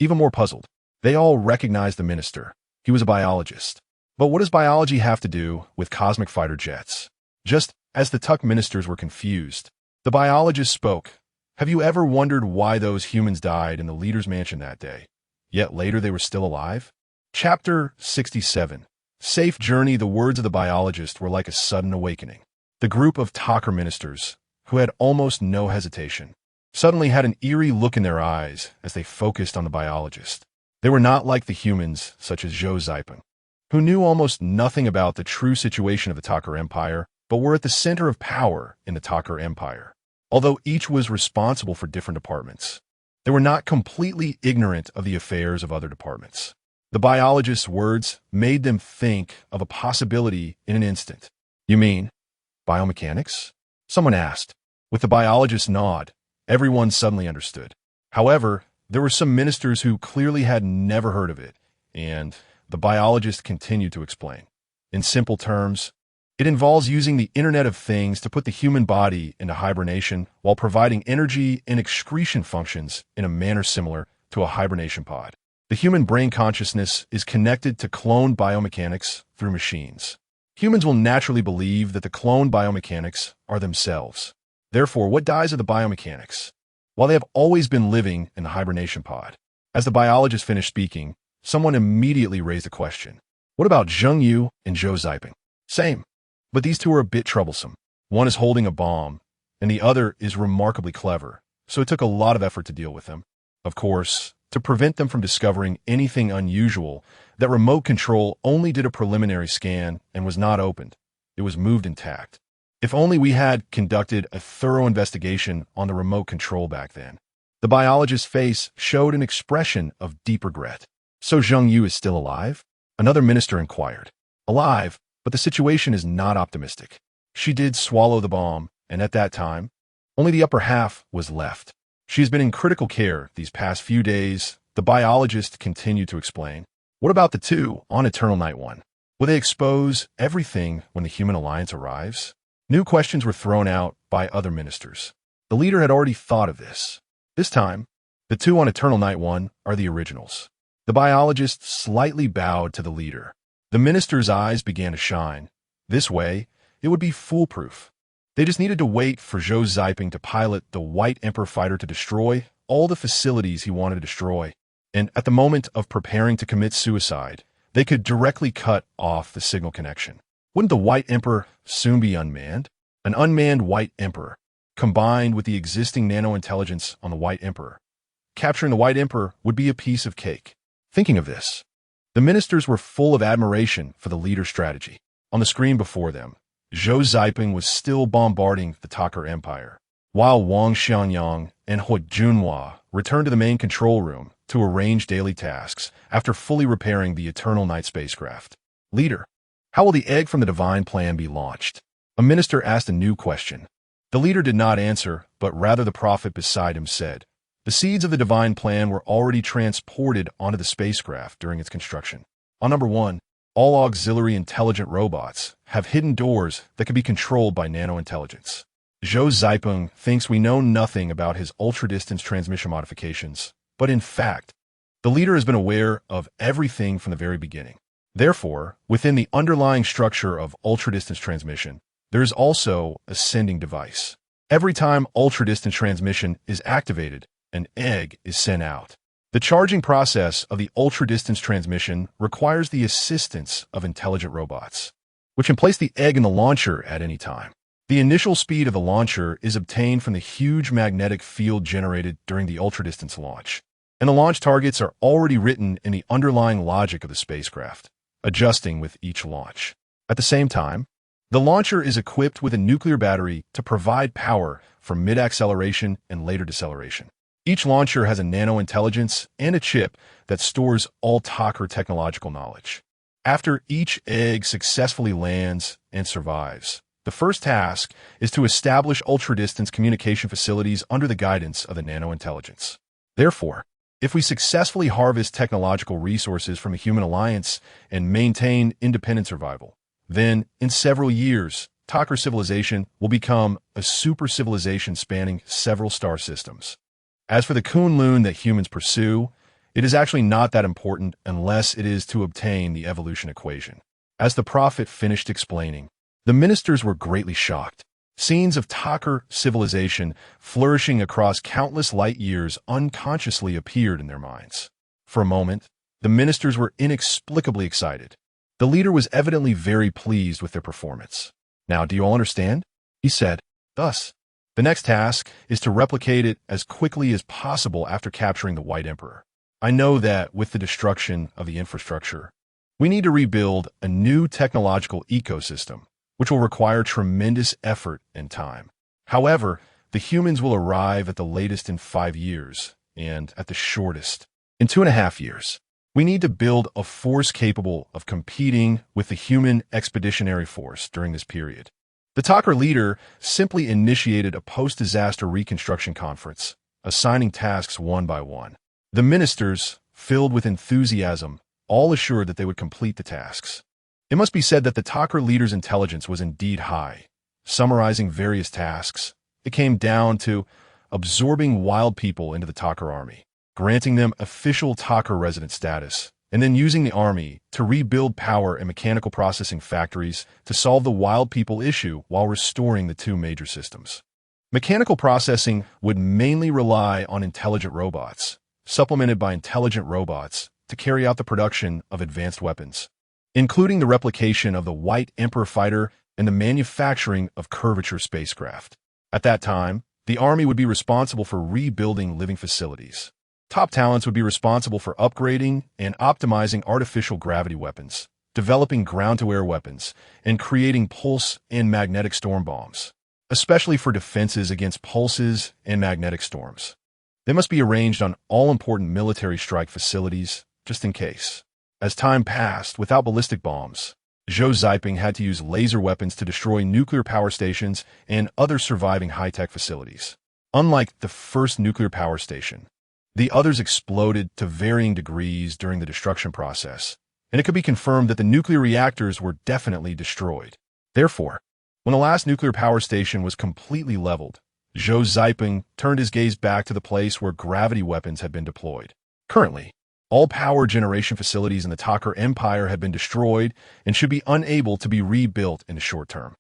even more puzzled. They all recognized the minister. He was a biologist. But what does biology have to do with cosmic fighter jets? Just as the Tuck ministers were confused, the biologist spoke. Have you ever wondered why those humans died in the leader's mansion that day, yet later they were still alive? Chapter 67. Safe Journey. The words of the biologist were like a sudden awakening. The group of Tucker ministers, who had almost no hesitation, suddenly had an eerie look in their eyes as they focused on the biologist. They were not like the humans, such as Zhou Ziping, who knew almost nothing about the true situation of the Tucker Empire, but were at the center of power in the Tucker Empire. Although each was responsible for different departments, they were not completely ignorant of the affairs of other departments. The biologist's words made them think of a possibility in an instant. You mean biomechanics? Someone asked. With the biologist's nod, everyone suddenly understood. However, there were some ministers who clearly had never heard of it, and the biologist continued to explain. In simple terms, it involves using the Internet of Things to put the human body into hibernation while providing energy and excretion functions in a manner similar to a hibernation pod. The human brain consciousness is connected to cloned biomechanics through machines. Humans will naturally believe that the cloned biomechanics are themselves. Therefore, what dies of the biomechanics? While they have always been living in the hibernation pod. As the biologist finished speaking, someone immediately raised a question. What about Zheng Yu and Zhou Ziping? Same. But these two are a bit troublesome. One is holding a bomb, and the other is remarkably clever, so it took a lot of effort to deal with them. Of course, to prevent them from discovering anything unusual, that remote control only did a preliminary scan and was not opened. It was moved intact. If only we had conducted a thorough investigation on the remote control back then. The biologist's face showed an expression of deep regret. So Zheng Yu is still alive? Another minister inquired. Alive, but the situation is not optimistic. She did swallow the bomb, and at that time, only the upper half was left. She has been in critical care these past few days, the biologist continued to explain. What about the two on Eternal Night 1? Will they expose everything when the human alliance arrives? New questions were thrown out by other ministers. The leader had already thought of this. This time, the two on Eternal Night 1 are the originals. The biologist slightly bowed to the leader. The minister's eyes began to shine. This way, it would be foolproof. They just needed to wait for Zhou Ziping to pilot the White Emperor fighter to destroy all the facilities he wanted to destroy. And at the moment of preparing to commit suicide, they could directly cut off the signal connection. Wouldn't the White Emperor soon be unmanned? An unmanned White Emperor, combined with the existing nano-intelligence on the White Emperor. Capturing the White Emperor would be a piece of cake. Thinking of this, the ministers were full of admiration for the leader's strategy. On the screen before them, Zhou Ziping was still bombarding the Takar Empire, while Wang Xianyang and Hui Junhua returned to the main control room to arrange daily tasks after fully repairing the Eternal Night spacecraft. Leader, how will the egg from the divine plan be launched? A minister asked a new question. The leader did not answer, but rather the prophet beside him said, the seeds of the divine plan were already transported onto the spacecraft during its construction. On number 1, all auxiliary intelligent robots have hidden doors that can be controlled by nano-intelligence. Zhou Ziping thinks we know nothing about his ultra-distance transmission modifications, but in fact, the leader has been aware of everything from the very beginning. Therefore, within the underlying structure of ultra-distance transmission, there is also a sending device. Every time ultra-distance transmission is activated, an egg is sent out. The charging process of the ultra-distance transmission requires the assistance of intelligent robots, which can place the egg in the launcher at any time. The initial speed of the launcher is obtained from the huge magnetic field generated during the ultra-distance launch, and the launch targets are already written in the underlying logic of the spacecraft, adjusting with each launch. At the same time, the launcher is equipped with a nuclear battery to provide power for mid-acceleration and later deceleration. Each launcher has a nano-intelligence and a chip that stores all Takar technological knowledge. After each egg successfully lands and survives, the first task is to establish ultra-distance communication facilities under the guidance of the nano-intelligence. Therefore, if we successfully harvest technological resources from the human alliance and maintain independent survival, then, in several years, Takar civilization will become a super civilization spanning several star systems. As for the Kunlun that humans pursue, it is actually not that important unless it is to obtain the evolution equation. As the prophet finished explaining, the ministers were greatly shocked. Scenes of Takar civilization flourishing across countless light years unconsciously appeared in their minds. For a moment, the ministers were inexplicably excited. The leader was evidently very pleased with their performance. Now, do you all understand? He said. Thus, the next task is to replicate it as quickly as possible after capturing the White Emperor. I know that with the destruction of the infrastructure, we need to rebuild a new technological ecosystem, which will require tremendous effort and time. However, the humans will arrive at the latest in 5 years, and at the shortest, in 2.5 years. We need to build a force capable of competing with the human expeditionary force during this period. The Takar leader simply initiated a post-disaster reconstruction conference, assigning tasks one by one. The ministers, filled with enthusiasm, all assured that they would complete the tasks. It must be said that the Takar leader's intelligence was indeed high. Summarizing various tasks, it came down to absorbing wild people into the Takar army, granting them official Takar resident status, and then using the army to rebuild power and mechanical processing factories to solve the wild people issue while restoring the 2 major systems. Mechanical processing would mainly rely on intelligent robots, supplemented by intelligent robots to carry out the production of advanced weapons, including the replication of the White Emperor fighter and the manufacturing of curvature spacecraft. At that time, the army would be responsible for rebuilding living facilities. Top talents would be responsible for upgrading and optimizing artificial gravity weapons, developing ground-to-air weapons, and creating pulse and magnetic storm bombs, especially for defenses against pulses and magnetic storms. They must be arranged on all important military strike facilities, just in case. As time passed, without ballistic bombs, Zhou Ziping had to use laser weapons to destroy nuclear power stations and other surviving high-tech facilities. Unlike the first nuclear power station, the others exploded to varying degrees during the destruction process, and it could be confirmed that the nuclear reactors were definitely destroyed. Therefore, when the last nuclear power station was completely leveled, Zhou Ziping turned his gaze back to the place where gravity weapons had been deployed. Currently, all power generation facilities in the Takar Empire had been destroyed and should be unable to be rebuilt in the short term.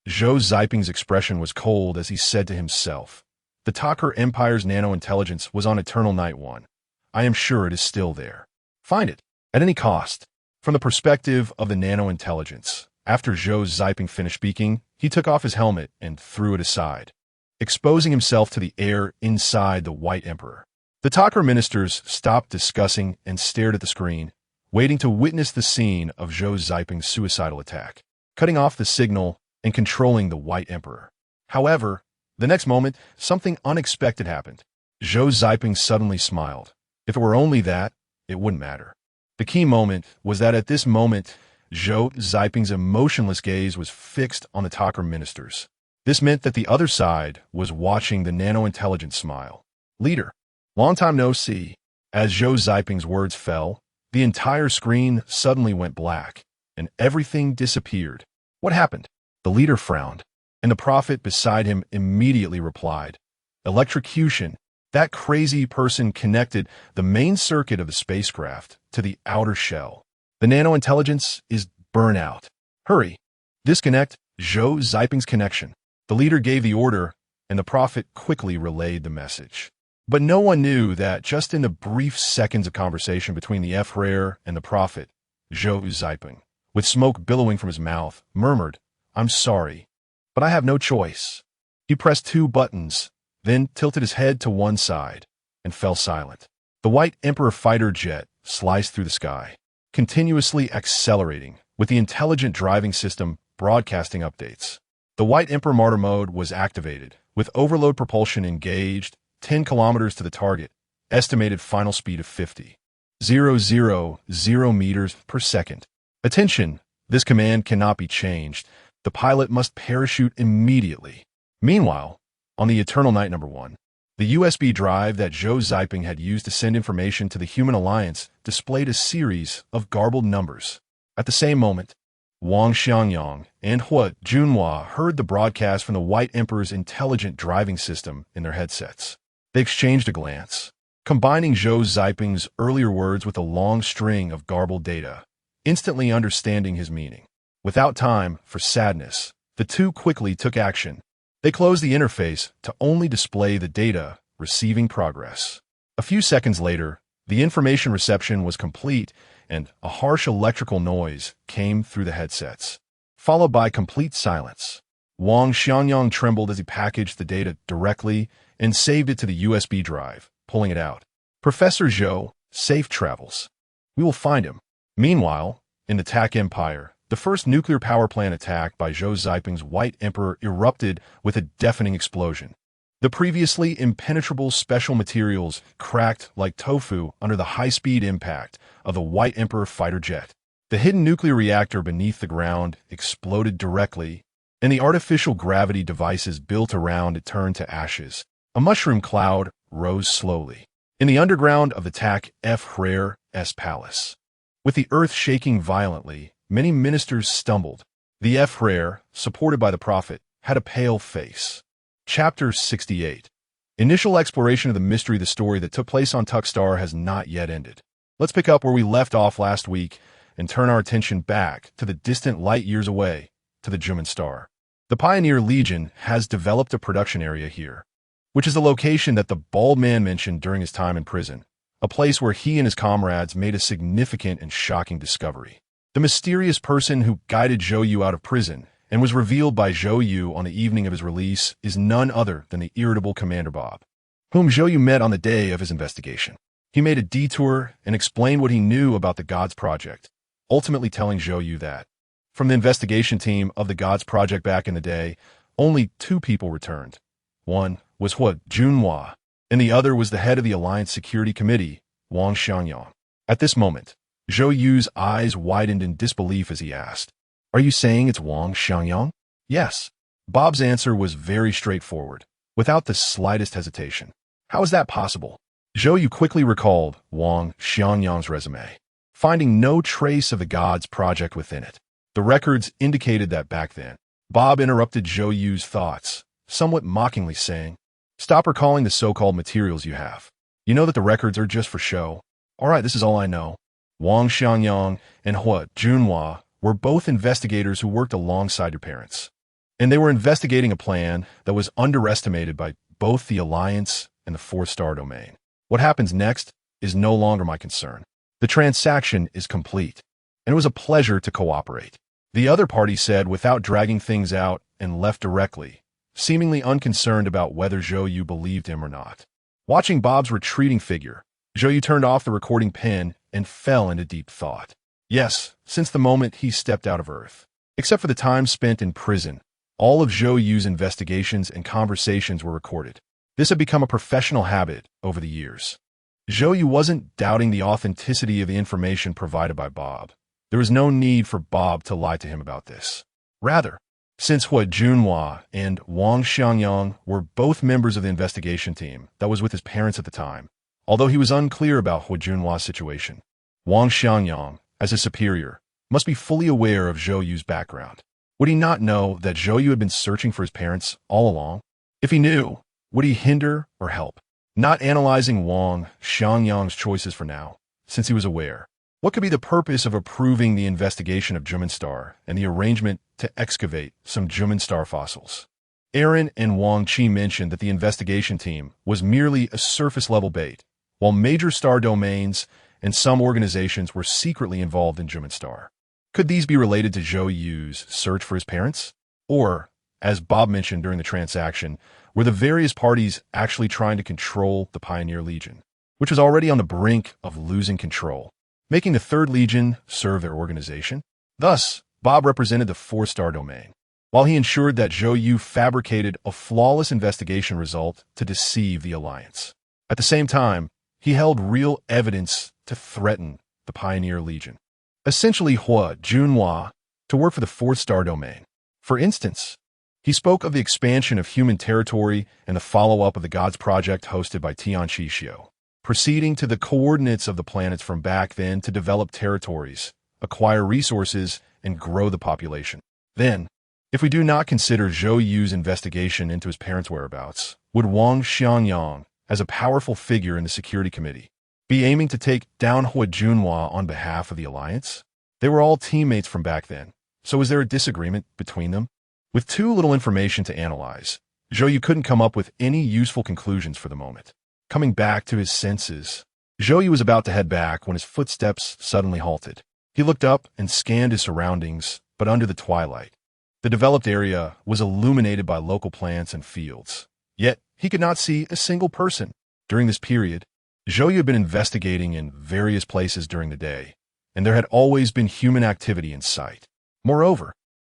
Zhou Ziping's expression was cold as he said to himself, "The Takar Empire's nano-intelligence was on Eternal Night 1. I am sure it is still there. Find it, at any cost." From the perspective of the nano-intelligence, after Zhou Ziping finished speaking, he took off his helmet and threw it aside, exposing himself to the air inside the White Emperor. The Takar ministers stopped discussing and stared at the screen, waiting to witness the scene of Zhou Ziping's suicidal attack, cutting off the signal and controlling the White Emperor. However, the next moment, something unexpected happened. Zhou Ziping suddenly smiled. If it were only that, it wouldn't matter. The key moment was that at this moment, Zhou Ziping's emotionless gaze was fixed on the Takar ministers. This meant that the other side was watching the nano-intelligence smile. "Leader, long time no see." As Zhou Ziping's words fell, the entire screen suddenly went black, and everything disappeared. "What happened?" The leader frowned, and the prophet beside him immediately replied, "Electrocution. That crazy person connected the main circuit of the spacecraft to the outer shell. The nano-intelligence is burnout. Hurry, disconnect Zhou Ziping's connection." The leader gave the order, and the prophet quickly relayed the message. But no one knew that just in the brief seconds of conversation between the Emperor and the prophet, Zhou Ziping, with smoke billowing from his mouth, murmured, "I'm sorry, but I have no choice." He pressed 2 buttons, then tilted his head to one side, and fell silent. The White Emperor fighter jet sliced through the sky, continuously accelerating, with the intelligent driving system broadcasting updates. The White Emperor Martyr mode was activated, with overload propulsion engaged, 10 kilometers to the target, estimated final speed of 50,000 meters per second. Attention, this command cannot be changed. The pilot must parachute immediately. Meanwhile, on the Eternal Night number 1, the USB drive that Zhou Ziping had used to send information to the Human Alliance displayed a series of garbled numbers. At the same moment, Wang Xiangyang and Hua Junhua heard the broadcast from the White Emperor's intelligent driving system in their headsets. They exchanged a glance, combining Zhou Ziping's earlier words with a long string of garbled data, instantly understanding his meaning. Without time for sadness, the two quickly took action. They closed the interface to only display the data receiving progress. A few seconds later, the information reception was complete and a harsh electrical noise came through the headsets, followed by complete silence. Wang Xiangyang trembled as he packaged the data directly and saved it to the USB drive, pulling it out. "Professor Zhou, safe travels. We will find him." Meanwhile, in the Tak Empire, the first nuclear power plant attack by Zhou Ziping's White Emperor erupted with a deafening explosion. The previously impenetrable special materials cracked like tofu under the high-speed impact of the White Emperor fighter jet. The hidden nuclear reactor beneath the ground exploded directly, and the artificial gravity devices built around it turned to ashes. A mushroom cloud rose slowly in the underground of the Tak Emperor's palace. With the earth shaking violently, many ministers stumbled. The Emperor, supported by the prophet, had a pale face. Chapter 68. Initial exploration of the mystery of the story that took place on Tukstar has not yet ended. Let's pick up where we left off last week and turn our attention back to the distant light years away, to the Juman star. The Pioneer Legion has developed a production area here, which is the location that the bald man mentioned during his time in prison, a place where he and his comrades made a significant and shocking discovery. The mysterious person who guided Zhou Yu out of prison and was revealed by Zhou Yu on the evening of his release is none other than the irritable Commander Bob, whom Zhou Yu met on the day of his investigation. He made a detour and explained what he knew about the Gods Project, ultimately telling Zhou Yu that. From the investigation team of the Gods Project back in the day, only two people returned. One was Junhua, and the other was the head of the Alliance Security Committee, Wang Xiangyang. At this moment, Zhou Yu's eyes widened in disbelief as he asked, "Are you saying it's Wang Xiangyang?" "Yes." Bob's answer was very straightforward, without the slightest hesitation. How is that possible? Zhou Yu quickly recalled Wang Xiangyang's resume, finding no trace of the Gods Project within it. The records indicated that back then. Bob interrupted Zhou Yu's thoughts, somewhat mockingly saying, "Stop recalling the so-called materials you have. You know that the records are just for show. All right, this is all I know." Wang Xiangyang and Junhua were both investigators who worked alongside your parents. And they were investigating a plan that was underestimated by both the Alliance and the fourth-star domain. What happens next is no longer my concern. The transaction is complete, and it was a pleasure to cooperate. The other party said without dragging things out and left directly, seemingly unconcerned about whether Zhou Yu believed him or not. Watching Bob's retreating figure, Zhou Yu turned off the recording pen and fell into deep thought. Yes, since the moment he stepped out of Earth. Except for the time spent in prison, all of Zhou Yu's investigations and conversations were recorded. This had become a professional habit over the years. Zhou Yu wasn't doubting the authenticity of the information provided by Bob. There was no need for Bob to lie to him about this. Rather, since Junhua and Wang Xiangyang were both members of the investigation team that was with his parents at the time, although he was unclear about Junhua's situation, Wang Xiangyang, as his superior, must be fully aware of Zhou Yu's background. Would he not know that Zhou Yu had been searching for his parents all along? If he knew, would he hinder or help? Not analyzing Wang Xiangyang's choices for now, since he was aware. What could be the purpose of approving the investigation of Juman Star and the arrangement to excavate some Juman Star fossils? Aaron and Wang Qi mentioned that the investigation team was merely a surface-level bait, while major star domains and some organizations were secretly involved in Juman Star. Could these be related to Zhou Yu's search for his parents? Or, as Bob mentioned during the transaction, were the various parties actually trying to control the Pioneer Legion, which was already on the brink of losing control, making the Third Legion serve their organization? Thus, Bob represented the four-star domain, while he ensured that Zhou Yu fabricated a flawless investigation result to deceive the Alliance. At the same time, he held real evidence to threaten the Pioneer Legion, essentially Junhua, to work for the fourth-star domain. For instance, he spoke of the expansion of human territory and the follow-up of the Gods Project hosted by Tian Shishio, proceeding to the coordinates of the planets from back then to develop territories, acquire resources, and grow the population. Then, if we do not consider Zhou Yu's investigation into his parents' whereabouts, would Wang Xiangyang, as a powerful figure in the Security Committee, be aiming to take down Junhua on behalf of the Alliance? They were all teammates from back then, so is there a disagreement between them? With too little information to analyze, Zhou Yu couldn't come up with any useful conclusions for the moment. Coming back to his senses, Zhou Yu was about to head back when his footsteps suddenly halted. He looked up and scanned his surroundings, but under the twilight. The developed area was illuminated by local plants and fields. Yet, he could not see a single person. During this period, Zhou Yu had been investigating in various places during the day, and there had always been human activity in sight. Moreover,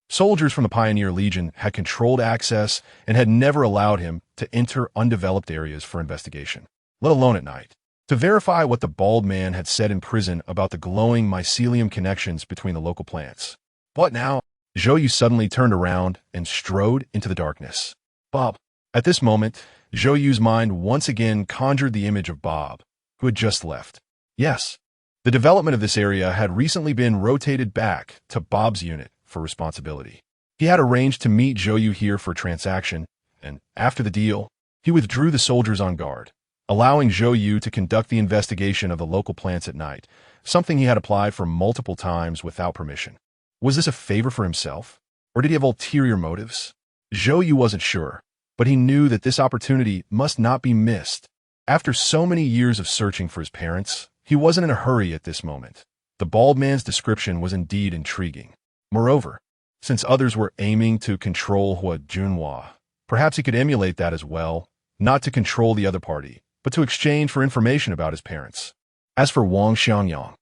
soldiers from the Pioneer Legion had controlled access and had never allowed him to enter undeveloped areas for investigation, let alone at night. To verify what the bald man had said in prison about the glowing mycelium connections between the local plants. But now, Zhou Yu suddenly turned around and strode into the darkness. Bob. At this moment, Zhou Yu's mind once again conjured the image of Bob, who had just left. Yes, the development of this area had recently been rotated back to Bob's unit for responsibility. He had arranged to meet Zhou Yu here for a transaction, and after the deal, he withdrew the soldiers on guard, allowing Zhou Yu to conduct the investigation of the local plants at night, something he had applied for multiple times without permission. Was this a favor for himself, or did he have ulterior motives? Zhou Yu wasn't sure, but he knew that this opportunity must not be missed. After so many years of searching for his parents, he wasn't in a hurry at this moment. The bald man's description was indeed intriguing. Moreover, since others were aiming to control Junhua, perhaps he could emulate that as well, not to control the other party, but to exchange for information about his parents. As for Wang Xiangyang,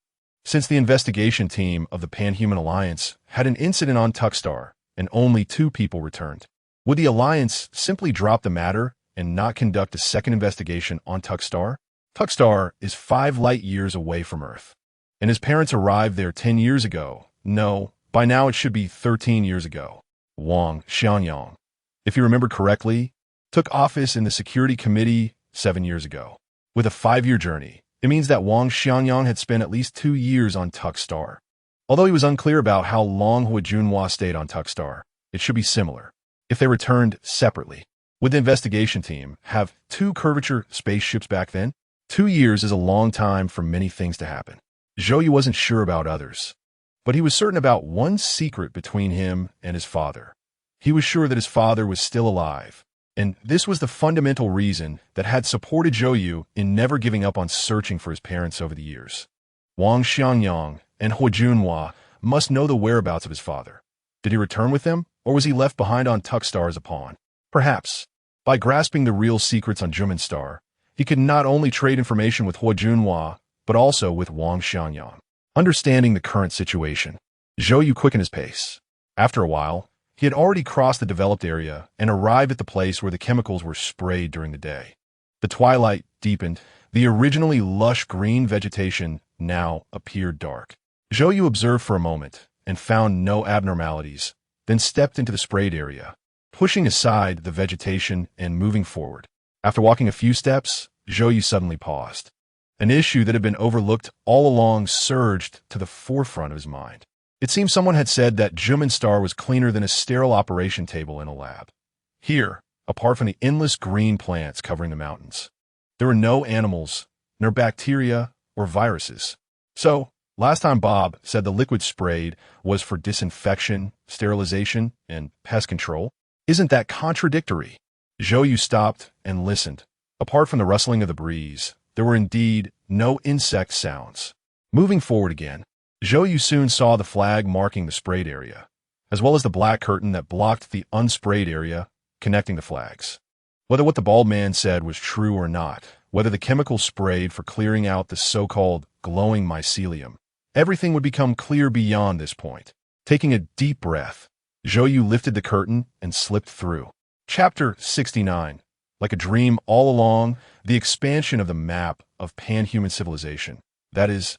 since the investigation team of the Pan-Human Alliance had an incident on Tuxstar and only 2 people returned. Would the Alliance simply drop the matter and not conduct a second investigation on Tuxstar? Tuxstar is 5 light-years away from Earth, and his parents arrived there 10 years ago. No, by now it should be 13 years ago. Wang Xianyang, if you remember correctly, took office in the Security Committee 7 years ago. With a 5-year journey, it means that Wang Xianyang had spent at least 2 years on Tuxstar. Although he was unclear about how long Hua Junhua stayed on Tuxstar, it should be similar. If they returned separately, would the investigation team have 2 curvature spaceships back then? 2 years is a long time for many things to happen. Zhou wasn't sure about others, but he was certain about one secret between him and his father. He was sure that his father was still alive, and this was the fundamental reason that had supported Zhou in never giving up on searching for his parents over the years. Wang Xianyang and Hua Junhua must know the whereabouts of his father. Did he return with them, or was he left behind on Tuxstar as a pawn? Perhaps, by grasping the real secrets on Juman Star, he could not only trade information with Hua Junhua, but also with Wang Xianyang. Understanding the current situation, Zhou quickened his pace. After a while, he had already crossed the developed area and arrived at the place where the chemicals were sprayed during the day. The twilight deepened. The originally lush green vegetation now appeared dark. Zhou observed for a moment and found no abnormalities, then stepped into the sprayed area, pushing aside the vegetation and moving forward. After walking a few steps, Zhou suddenly paused. An issue that had been overlooked all along surged to the forefront of his mind. It seemed someone had said that Juman Star was cleaner than a sterile operation table in a lab. Here, apart from the endless green plants covering the mountains, there were no animals, nor bacteria or viruses. So, last time Bob said the liquid sprayed was for disinfection, sterilization, and pest control. Isn't that contradictory? Zhou stopped and listened. Apart from the rustling of the breeze, there were indeed no insect sounds. Moving forward again, Zhou soon saw the flag marking the sprayed area, as well as the black curtain that blocked the unsprayed area connecting the flags. Whether what the bald man said was true or not, whether the chemical sprayed for clearing out the so-called glowing mycelium, everything would become clear beyond this point. Taking a deep breath, Zhou lifted the curtain and slipped through. Chapter 69. Like a dream all along, the expansion of the map of pan-human civilization, that is,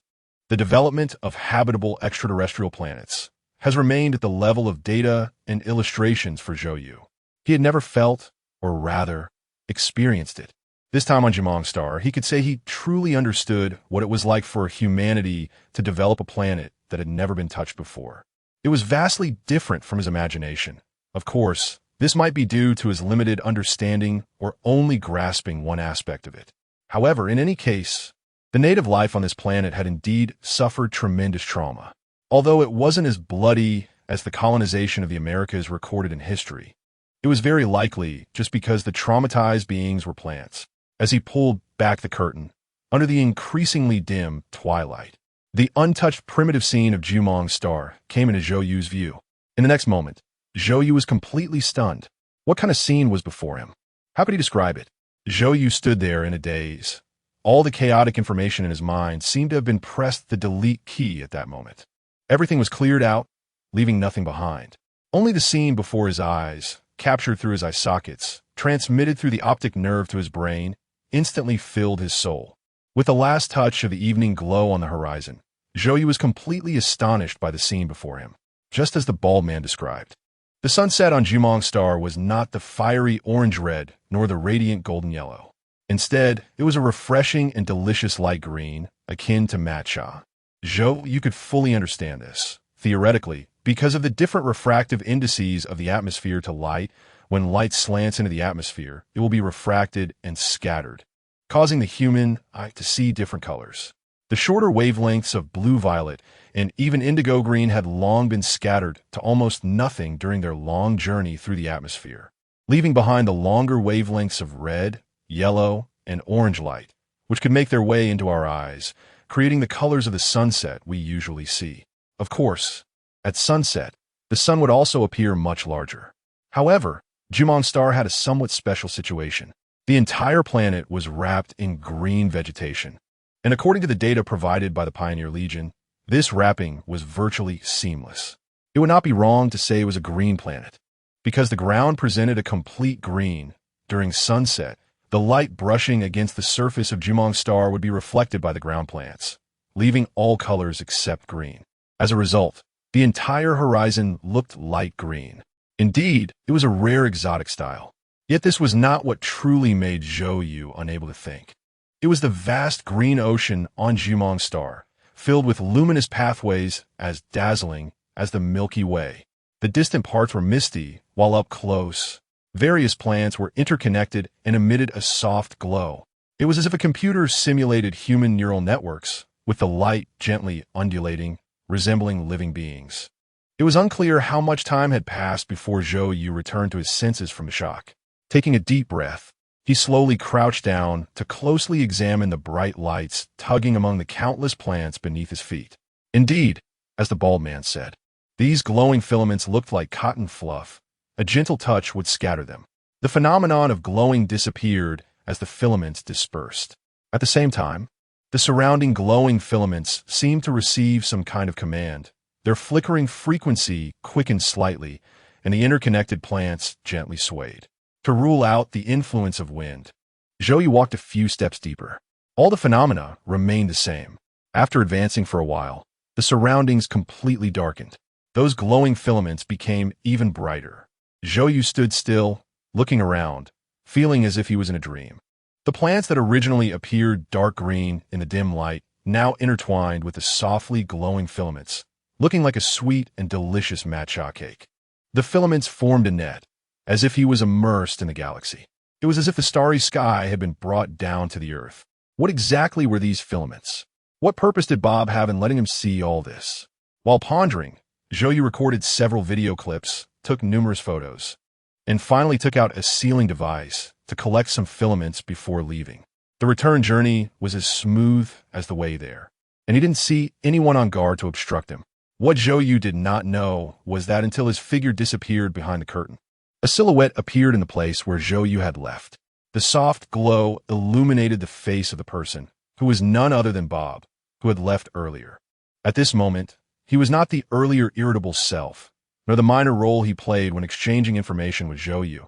the development of habitable extraterrestrial planets, has remained at the level of data and illustrations for Zhou. He had never felt, or rather, experienced it. This time on Juman Star, he could say he truly understood what it was like for humanity to develop a planet that had never been touched before. It was vastly different from his imagination. Of course, this might be due to his limited understanding or only grasping one aspect of it. However, in any case, the native life on this planet had indeed suffered tremendous trauma. Although it wasn't as bloody as the colonization of the Americas recorded in history, it was very likely just because the traumatized beings were plants. As he pulled back the curtain, under the increasingly dim twilight, the untouched primitive scene of Juman Star came into Zhou's view. In the next moment, Zhou was completely stunned. What kind of scene was before him? How could he describe it? Zhou stood there in a daze. All the chaotic information in his mind seemed to have been pressed the delete key at that moment. Everything was cleared out, leaving nothing behind. Only the scene before his eyes, captured through his eye sockets, transmitted through the optic nerve to his brain, instantly filled his soul. With the last touch of the evening glow on the horizon, Zhou was completely astonished by the scene before him, just as the bald man described. The sunset on Juman Star was not the fiery orange-red nor the radiant golden-yellow. Instead, it was a refreshing and delicious light green, akin to matcha. Zhou could fully understand this, theoretically, because of the different refractive indices of the atmosphere to light. When light slants into the atmosphere, it will be refracted and scattered, causing the human eye to see different colors. The shorter wavelengths of blue-violet and even indigo green had long been scattered to almost nothing during their long journey through the atmosphere, leaving behind the longer wavelengths of red, yellow, and orange light, which could make their way into our eyes, creating the colors of the sunset we usually see. Of course, at sunset, the sun would also appear much larger. However, Juman Star had a somewhat special situation. The entire planet was wrapped in green vegetation, and according to the data provided by the Pioneer Legion, This wrapping was virtually seamless. It would not be wrong to say it was a green planet, because the ground presented a complete green. During sunset, the light brushing against the surface of Jumong's star would be reflected by the ground plants, leaving all colors except green. As a result, the entire horizon looked light green. Indeed, it was a rare exotic style. Yet this was not what truly made Zhou unable to think. It was the vast green ocean on Jumong's star, filled with luminous pathways as dazzling as the Milky Way. The distant parts were misty, while up close, various planets were interconnected and emitted a soft glow. It was as if a computer simulated human neural networks, with the light gently undulating, resembling living beings. It was unclear how much time had passed before Zhou returned to his senses from the shock. Taking a deep breath, he slowly crouched down to closely examine the bright lights tugging among the countless plants beneath his feet. Indeed, as the bald man said, these glowing filaments looked like cotton fluff. A gentle touch would scatter them. The phenomenon of glowing disappeared as the filaments dispersed. At the same time, the surrounding glowing filaments seemed to receive some kind of command. Their flickering frequency quickened slightly, and the interconnected plants gently swayed. To rule out the influence of wind, Zhou walked a few steps deeper. All the phenomena remained the same. After advancing for a while, the surroundings completely darkened. Those glowing filaments became even brighter. Zhou stood still, looking around, feeling as if he was in a dream. The plants that originally appeared dark green in the dim light now intertwined with the softly glowing filaments, looking like a sweet and delicious matcha cake. The filaments formed a net, as if he was immersed in the galaxy. It was as if the starry sky had been brought down to the earth. What exactly were these filaments? What purpose did Bob have in letting him see all this? While pondering, Zhou recorded several video clips, took numerous photos, and finally took out a sealing device to collect some filaments before leaving. The return journey was as smooth as the way there, and he didn't see anyone on guard to obstruct him. What Zhou did not know was that until his figure disappeared behind the curtain, a silhouette appeared in the place where Zhou had left. The soft glow illuminated the face of the person, who was none other than Bob, who had left earlier. At this moment, he was not the earlier irritable self, nor the minor role he played when exchanging information with Zhou,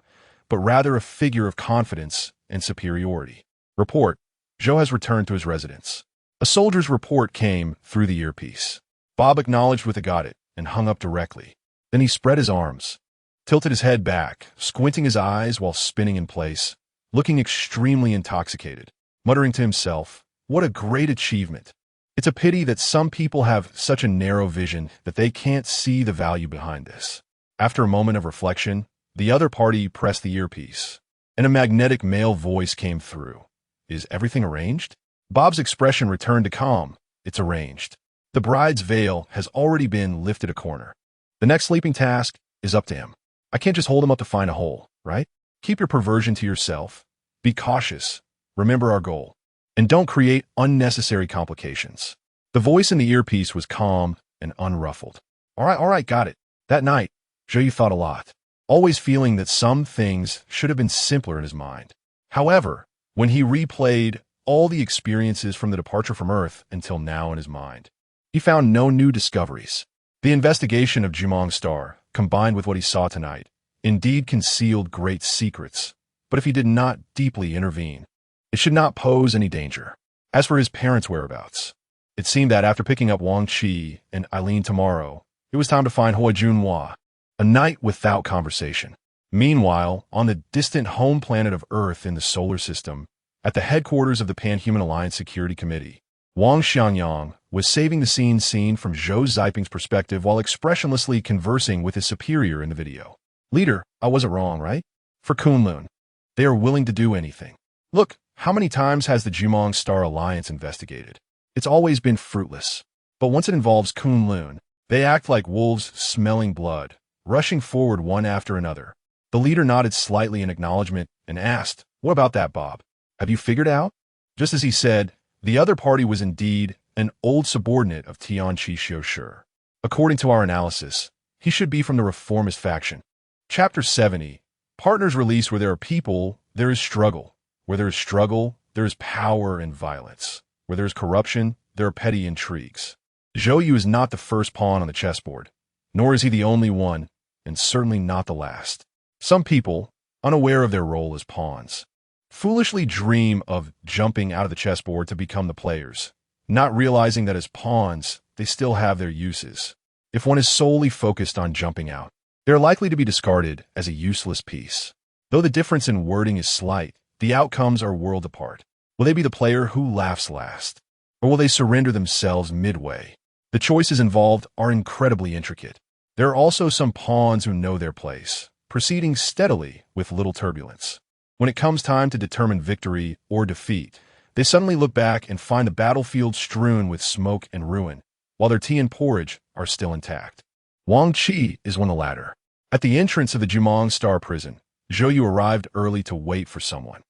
but rather a figure of confidence and superiority. Report: Zhou has returned to his residence. A soldier's report came through the earpiece. Bob acknowledged with a got it and hung up directly. Then he spread his arms, tilted his head back, squinting his eyes while spinning in place, looking extremely intoxicated, muttering to himself, "What a great achievement. It's a pity that some people have such a narrow vision that they can't see the value behind this." After a moment of reflection, the other party pressed the earpiece, and a magnetic male voice came through. "Is everything arranged?" Bob's expression returned to calm. "It's arranged. The bride's veil has already been lifted a corner. The next sleeping task is up to him. I can't just hold him up to find a hole, right? Keep your perversion to yourself. Be cautious. Remember our goal. And don't create unnecessary complications." The voice in the earpiece was calm and unruffled. All right, got it." That night, Zhou thought a lot, always feeling that some things should have been simpler in his mind. However, when he replayed all the experiences from the departure from Earth until now in his mind, he found no new discoveries. The investigation of Jumong's star, combined with what he saw tonight, indeed concealed great secrets, but if he did not deeply intervene, it should not pose any danger. As for his parents' whereabouts, it seemed that after picking up Wang Qi and Eileen tomorrow, it was time to find Hua Junhua, a night without conversation. Meanwhile, on the distant home planet of Earth in the solar system, at the headquarters of the Pan-Human Alliance Security Committee, Wang Xiangyang was saving the scene from Zhou Ziping's perspective while expressionlessly conversing with his superior in the video. "Leader, I wasn't wrong, right? For Kunlun, they are willing to do anything. Look, how many times has the Jumong Star Alliance investigated? It's always been fruitless. But once it involves Kunlun, they act like wolves smelling blood, rushing forward one after another." The leader nodded slightly in acknowledgement and asked, "What about that, Bob? Have you figured out?" Just as he said, the other party was indeed an old subordinate of Tianqi Xiushi. According to our analysis, he should be from the reformist faction. Chapter 70. Partners release: where there are people, there is struggle. Where there is struggle, there is power and violence. Where there is corruption, there are petty intrigues. Zhou Yu is not the first pawn on the chessboard, nor is he the only one, and certainly not the last. Some people, unaware of their role as pawns, foolishly dream of jumping out of the chessboard to become the players, not realizing that as pawns, they still have their uses. If one is solely focused on jumping out, they are likely to be discarded as a useless piece. Though the difference in wording is slight, the outcomes are worlds apart. Will they be the player who laughs last? Or will they surrender themselves midway? The choices involved are incredibly intricate. There are also some pawns who know their place, proceeding steadily with little turbulence. When it comes time to determine victory or defeat, they suddenly look back and find the battlefield strewn with smoke and ruin, while their tea and porridge are still intact. Wang Qi is one of the latter. At the entrance of the Jumong Star Prison, Zhou Yu arrived early to wait for someone.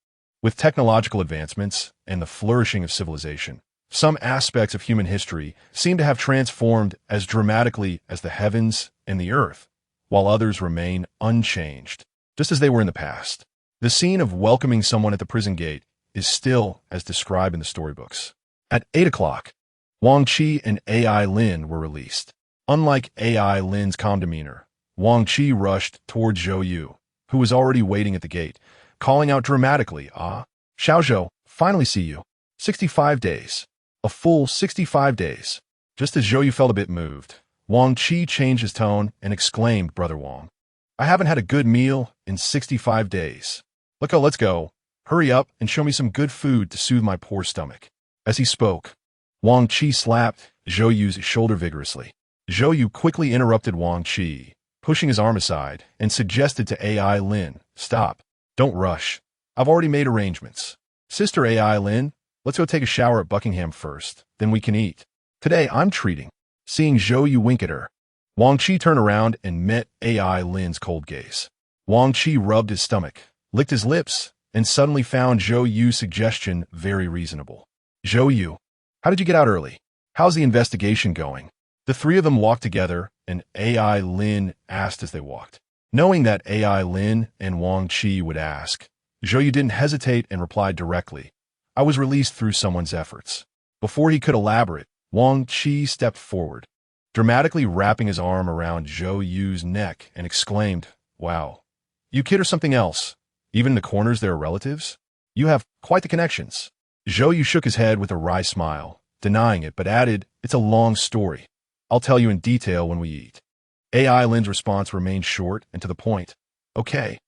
With technological advancements and the flourishing of civilization, some aspects of human history seem to have transformed as dramatically as the heavens and the earth, while others remain unchanged, just as they were in the past. The scene of welcoming someone at the prison gate is still as described in the storybooks. At 8 o'clock, Wang Qi and AI Lin were released. Unlike AI Lin's calm demeanor, Wang Qi rushed toward Zhou Yu, who was already waiting at the gate, calling out dramatically, "Ah, Xiaozhou, finally see you. 65 days. A full 65 days." Just as Zhou Yu felt a bit moved, Wang Qi changed his tone and exclaimed, "Brother Wang, I haven't had a good meal in 65 days. Let's go. Hurry up and show me some good food to soothe my poor stomach." As he spoke, Wang Qi slapped Zhou Yu's shoulder vigorously. Zhou Yu quickly interrupted Wang Qi, pushing his arm aside, and suggested to AI Lin, "Stop. Don't rush. I've already made arrangements. Sister AI Lin, let's go take a shower at Buckingham first, then we can eat. Today I'm treating." Seeing Zhou Yu wink at her, Wang Qi turned around and met AI Lin's cold gaze. Wang Qi rubbed his stomach, licked his lips, and suddenly found Zhou Yu's suggestion very reasonable. "Zhou Yu, how did you get out early? How's the investigation going?" The three of them walked together, and AI Lin asked as they walked. Knowing that AI Lin and Wang Qi would ask, Zhou Yu didn't hesitate and replied directly, "I was released through someone's efforts." Before he could elaborate, Wang Qi stepped forward, dramatically wrapping his arm around Zhou Yu's neck and exclaimed, "Wow, you kid or something else? Even in the corners there are relatives? You have quite the connections." Zhou Yu shook his head with a wry smile, denying it, but added, "It's a long story. I'll tell you in detail when we eat." AI Lin's response remained short and to the point. "Okay."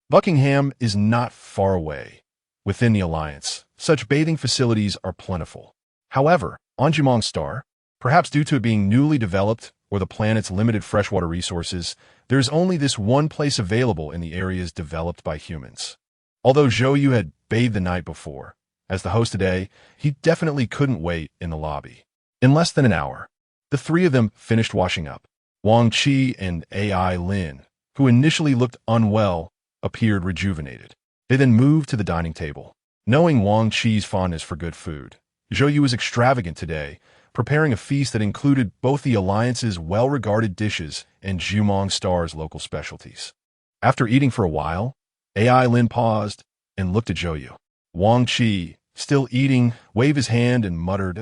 Buckingham is not far away. Within the Alliance, such bathing facilities are plentiful. However, on Jumong Star, perhaps due to it being newly developed or the planet's limited freshwater resources, there is only this one place available in the areas developed by humans. Although Zhou Yu had bathed the night before, as the host today, he definitely couldn't wait in the lobby. In less than an hour, the three of them finished washing up. Wang Qi and AI Lin, who initially looked unwell, appeared rejuvenated. They then moved to the dining table. Knowing Wang Qi's fondness for good food, Zhou Yu was extravagant today, preparing a feast that included both the Alliance's well-regarded dishes and Jumong Star's local specialties. After eating for a while, AI Lin paused and looked at Zhou Yu. Wang Qi, still eating, waved his hand and muttered,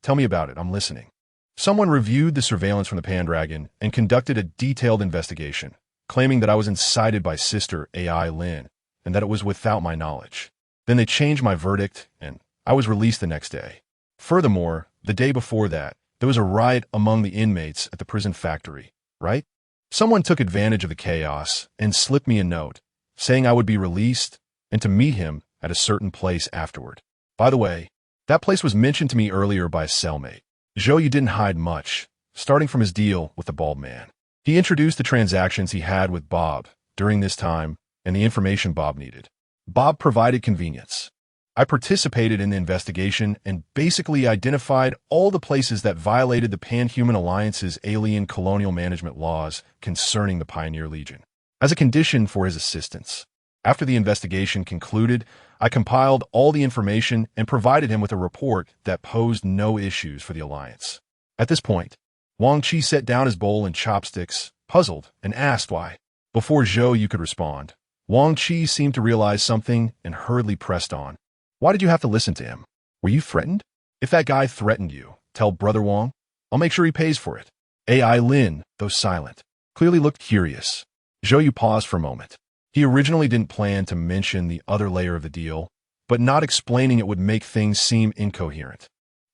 "Tell me about it, I'm listening." Someone reviewed the surveillance from the Pandragon and conducted a detailed investigation, claiming that I was incited by Sister AI Lin and that it was without my knowledge. Then they changed my verdict and I was released the next day. Furthermore, the day before that, there was a riot among the inmates at the prison factory, right? Someone took advantage of the chaos and slipped me a note, saying I would be released and to meet him at a certain place afterward. By the way, that place was mentioned to me earlier by a cellmate. Zhou Yu didn't hide much, starting from his deal with the bald man. He introduced the transactions he had with Bob during this time and the information Bob needed. Bob provided convenience. I participated in the investigation and basically identified all the places that violated the Pan-Human Alliance's alien colonial management laws concerning the Pioneer Legion, as a condition for his assistance. After the investigation concluded, I compiled all the information and provided him with a report that posed no issues for the Alliance. At this point, Wang Qi set down his bowl and chopsticks, puzzled, and asked why. Before Zhou Yu could respond, Wang Qi seemed to realize something and hurriedly pressed on. "Why did you have to listen to him? Were you threatened? If that guy threatened you, tell Brother Wang. I'll make sure he pays for it. AI Lin, though silent, clearly looked curious. Zhou Yu paused for a moment. He originally didn't plan to mention the other layer of the deal, but not explaining it would make things seem incoherent.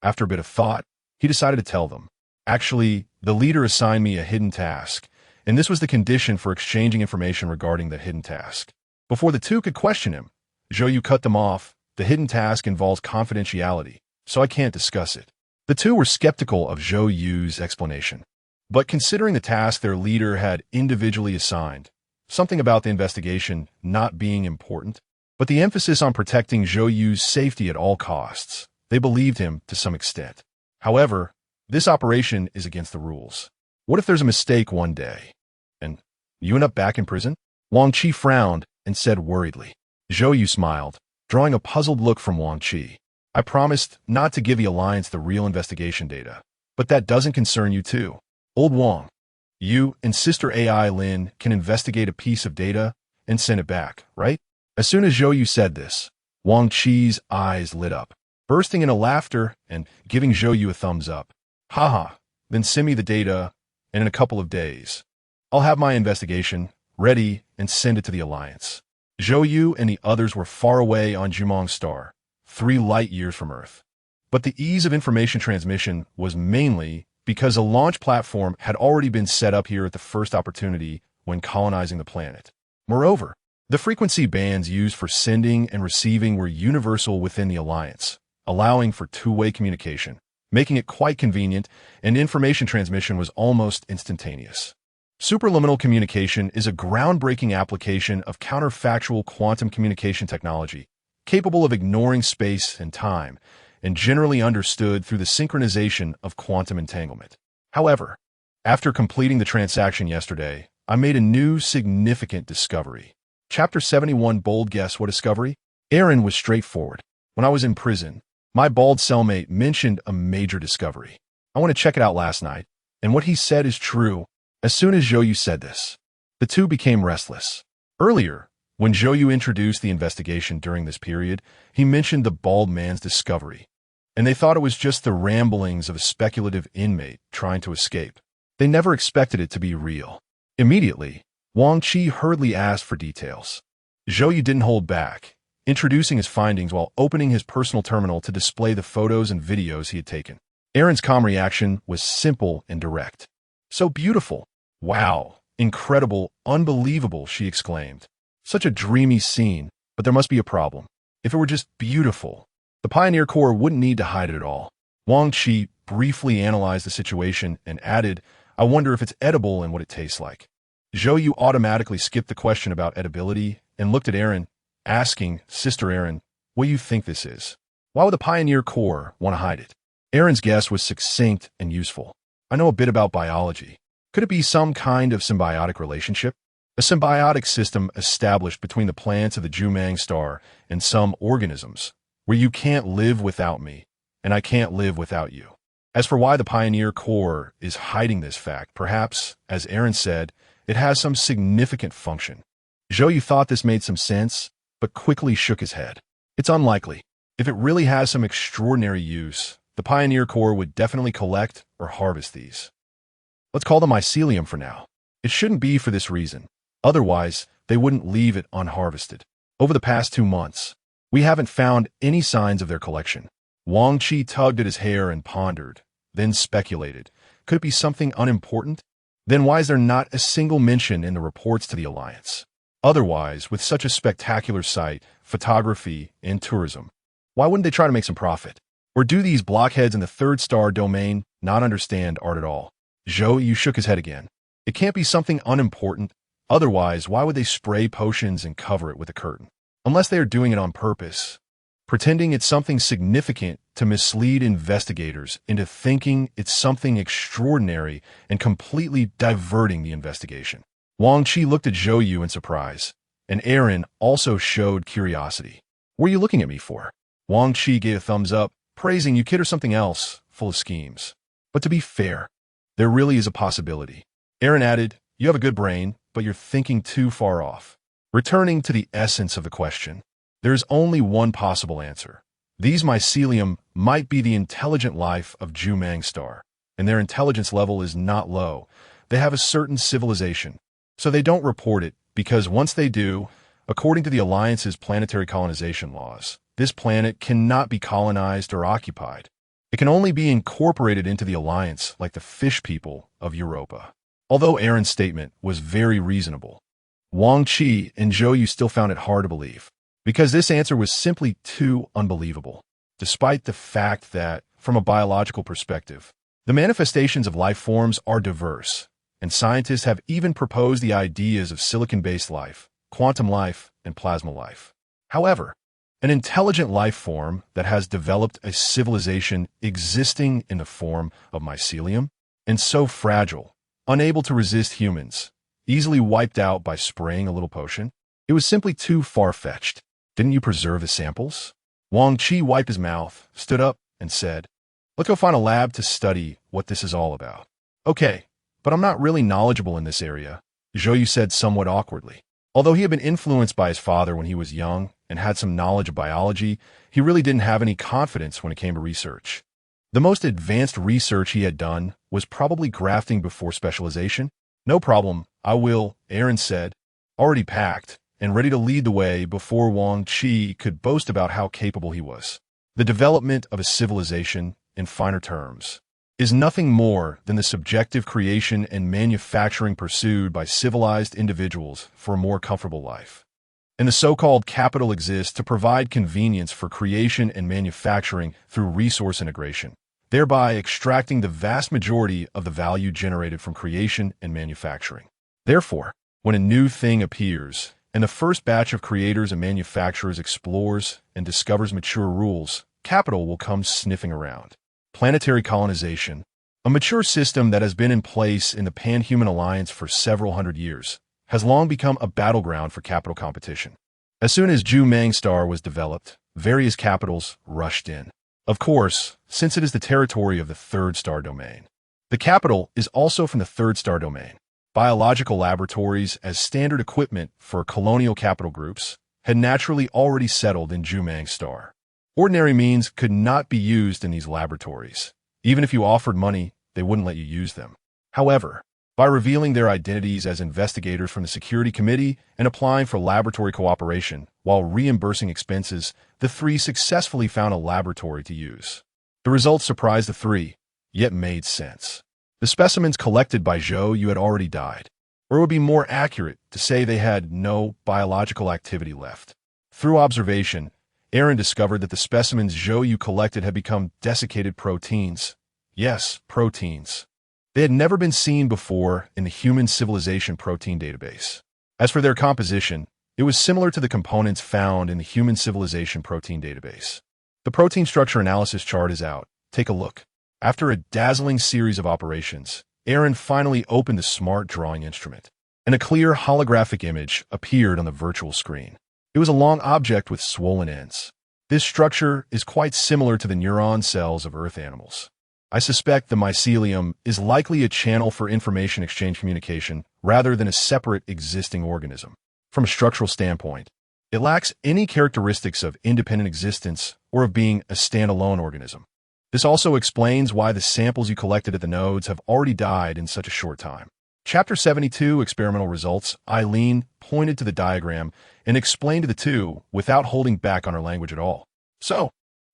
After a bit of thought, he decided to tell them. Actually, the leader assigned me a hidden task, and this was the condition for exchanging information regarding that hidden task. Before the two could question him, Zhou Yu cut them off. The hidden task involves confidentiality, so I can't discuss it. The two were skeptical of Zhou Yu's explanation. But considering the task their leader had individually assigned, something about the investigation not being important, but the emphasis on protecting Zhou Yu's safety at all costs, they believed him to some extent. However, this operation is against the rules. What if there's a mistake one day? And you end up back in prison? Wang Qi frowned and said worriedly. Zhou Yu smiled, drawing a puzzled look from Wang Qi. I promised not to give the Alliance the real investigation data, but that doesn't concern you too. Old Wang, you and Sister AI Lin can investigate a piece of data and send it back, right? As soon as Zhou Yu said this, Wang Qi's eyes lit up, bursting into laughter and giving Zhou Yu a thumbs up. Haha, then send me the data, and in a couple of days, I'll have my investigation ready and send it to the Alliance. Zhou Yu and the others were far away on Zhumang's star, 3 light years from Earth. But the ease of information transmission was mainly because a launch platform had already been set up here at the first opportunity when colonizing the planet. Moreover, the frequency bands used for sending and receiving were universal within the Alliance, allowing for two-way communication, making it quite convenient, and information transmission was almost instantaneous. Superluminal communication is a groundbreaking application of counterfactual quantum communication technology, capable of ignoring space and time, and generally understood through the synchronization of quantum entanglement. However, after completing the transaction yesterday, I made a new significant discovery. Chapter 71 Bold Guess What Discovery? Aaron was straightforward. When I was in prison, my bald cellmate mentioned a major discovery. I want to check it out last night, and what he said is true. As soon as Zhou Yu said this, the two became restless. Earlier, when Zhou Yu introduced the investigation during this period, he mentioned the bald man's discovery, and they thought it was just the ramblings of a speculative inmate trying to escape. They never expected it to be real. Immediately, Wang Qi hurriedly asked for details. Zhou Yu didn't hold back, introducing his findings while opening his personal terminal to display the photos and videos he had taken. Aaron's calm reaction was simple and direct. So beautiful. Wow. Incredible. Unbelievable, she exclaimed. Such a dreamy scene, but there must be a problem. If it were just beautiful, the Pioneer Corps wouldn't need to hide it at all. Wang Qi briefly analyzed the situation and added, I wonder if it's edible and what it tastes like. Zhou Yu automatically skipped the question about edibility and looked at Aaron, asking, Sister Aaron, what do you think this is? Why would the Pioneer Corps want to hide it? Aaron's guess was succinct and useful. I know a bit about biology. Could it be some kind of symbiotic relationship? A symbiotic system established between the plants of the Zhumang star and some organisms, where you can't live without me, and I can't live without you. As for why the Pioneer Corps is hiding this fact, perhaps, as Aaron said, it has some significant function. Zhou Yu thought this made some sense, but quickly shook his head. It's unlikely. If it really has some extraordinary use, the Pioneer Corps would definitely collect or harvest these. Let's call them mycelium for now. It shouldn't be for this reason. Otherwise, they wouldn't leave it unharvested. Over the past 2 months, we haven't found any signs of their collection. Wang Qi tugged at his hair and pondered, then speculated. Could it be something unimportant? Then why is there not a single mention in the reports to the Alliance? Otherwise, with such a spectacular site, photography, and tourism, why wouldn't they try to make some profit? Or do these blockheads in the third star domain not understand art at all? Zhou Yu shook his head again. It can't be something unimportant. Otherwise, why would they spray potions and cover it with a curtain? Unless they are doing it on purpose, pretending it's something significant to mislead investigators into thinking it's something extraordinary and completely diverting the investigation. Wang Qi looked at Zhou Yu in surprise, and Aaron also showed curiosity. What are you looking at me for? Wang Qi gave a thumbs up, praising you kid or something else, full of schemes. But to be fair, there really is a possibility. Aaron added, you have a good brain, but you're thinking too far off. Returning to the essence of the question, there is only one possible answer. These mycelium might be the intelligent life of Zhumang star, and their intelligence level is not low. They have a certain civilization. So they don't report it, because once they do, according to the Alliance's planetary colonization laws, this planet cannot be colonized or occupied. It can only be incorporated into the Alliance like the fish people of Europa. Although Aaron's statement was very reasonable, Wang Qi and Zhou still found it hard to believe, because this answer was simply too unbelievable, despite the fact that, from a biological perspective, the manifestations of life forms are diverse, and scientists have even proposed the ideas of silicon-based life, quantum life, and plasma life. However, an intelligent life form that has developed a civilization existing in the form of mycelium, and so fragile, unable to resist humans, easily wiped out by spraying a little potion, it was simply too far-fetched. Didn't you preserve the samples? Wang Qi wiped his mouth, stood up, and said, "Let's go find a lab to study what this is all about." "Okay, but I'm not really knowledgeable in this area," Zhou said somewhat awkwardly. Although he had been influenced by his father when he was young and had some knowledge of biology, he really didn't have any confidence when it came to research. The most advanced research he had done was probably grafting before specialization. "No problem, I will," Aaron said, already packed and ready to lead the way before Wang Qi could boast about how capable he was. The development of a civilization, in finer terms, is nothing more than the subjective creation and manufacturing pursued by civilized individuals for a more comfortable life. And the so-called capital exists to provide convenience for creation and manufacturing through resource integration, thereby extracting the vast majority of the value generated from creation and manufacturing. Therefore, when a new thing appears, and the first batch of creators and manufacturers explores and discovers mature rules, capital will come sniffing around. Planetary colonization, a mature system that has been in place in the Pan-Human Alliance for several hundred years, has long become a battleground for capital competition. As soon as Zhou star was developed, various capitals rushed in. Of course, since it is the territory of the third star domain. The capital is also from the third star domain. Biological laboratories as standard equipment for colonial capital groups had naturally already settled in Zhou star. Ordinary means could not be used in these laboratories. Even if you offered money, they wouldn't let you use them. However, by revealing their identities as investigators from the Security Committee and applying for laboratory cooperation while reimbursing expenses, the three successfully found a laboratory to use. The results surprised the three, yet made sense. The specimens collected by Zhou had already died, or it would be more accurate to say they had no biological activity left. Through observation, Aaron discovered that the specimens Zhou collected had become desiccated proteins. Yes, proteins. They had never been seen before in the human civilization protein database. As for their composition, it was similar to the components found in the human civilization protein database. The protein structure analysis chart is out. Take a look. After a dazzling series of operations, Aaron finally opened the smart drawing instrument, and a clear holographic image appeared on the virtual screen. It was a long object with swollen ends. This structure is quite similar to the neuron cells of Earth animals. I suspect the mycelium is likely a channel for information exchange communication rather than a separate existing organism. From a structural standpoint, it lacks any characteristics of independent existence or of being a standalone organism. This also explains why the samples you collected at the nodes have already died in such a short time. Chapter 72, Experimental Results, Eileen pointed to the diagram and explained to the two without holding back on her language at all. So,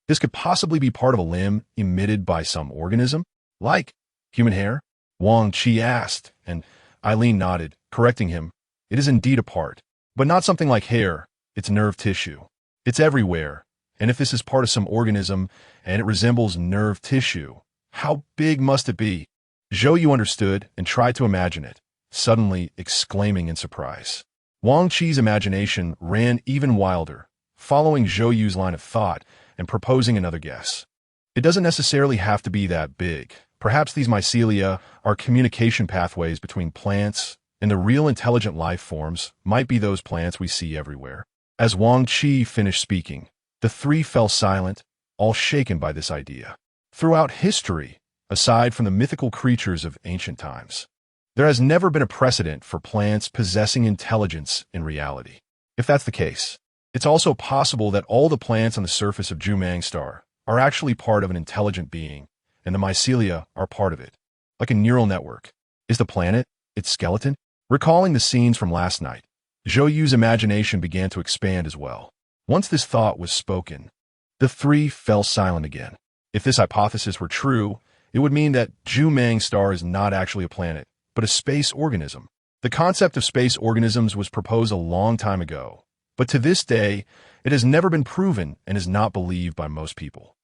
this could possibly be part of a limb emitted by some organism? Like human hair? Wang Qi asked, and Eileen nodded, correcting him. It is indeed a part, but not something like hair. It's nerve tissue. It's everywhere, and if this is part of some organism and it resembles nerve tissue, how big must it be? Zhou understood and tried to imagine it, suddenly exclaiming in surprise. Wang Qi's imagination ran even wilder, following Zhou's line of thought and proposing another guess. It doesn't necessarily have to be that big. Perhaps these mycelia are communication pathways between plants, and the real intelligent life forms might be those plants we see everywhere. As Wang Qi finished speaking, the three fell silent, all shaken by this idea. Throughout history, aside from the mythical creatures of ancient times, there has never been a precedent for plants possessing intelligence in reality. If that's the case, it's also possible that all the plants on the surface of Zhou star are actually part of an intelligent being, and the mycelia are part of it. Like a neural network. Is the planet its skeleton? Recalling the scenes from last night, Zhou Yu's imagination began to expand as well. Once this thought was spoken, the three fell silent again. If this hypothesis were true, it would mean that Zhou star is not actually a planet, but a space organism. The concept of space organisms was proposed a long time ago, but to this day, it has never been proven and is not believed by most people.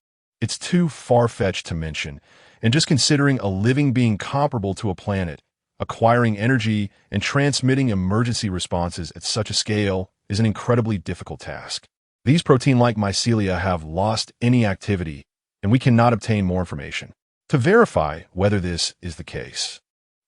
It's too far-fetched to mention, and just considering a living being comparable to a planet, acquiring energy and transmitting emergency responses at such a scale is an incredibly difficult task. These protein-like mycelia have lost any activity, and we cannot obtain more information. To verify whether this is the case,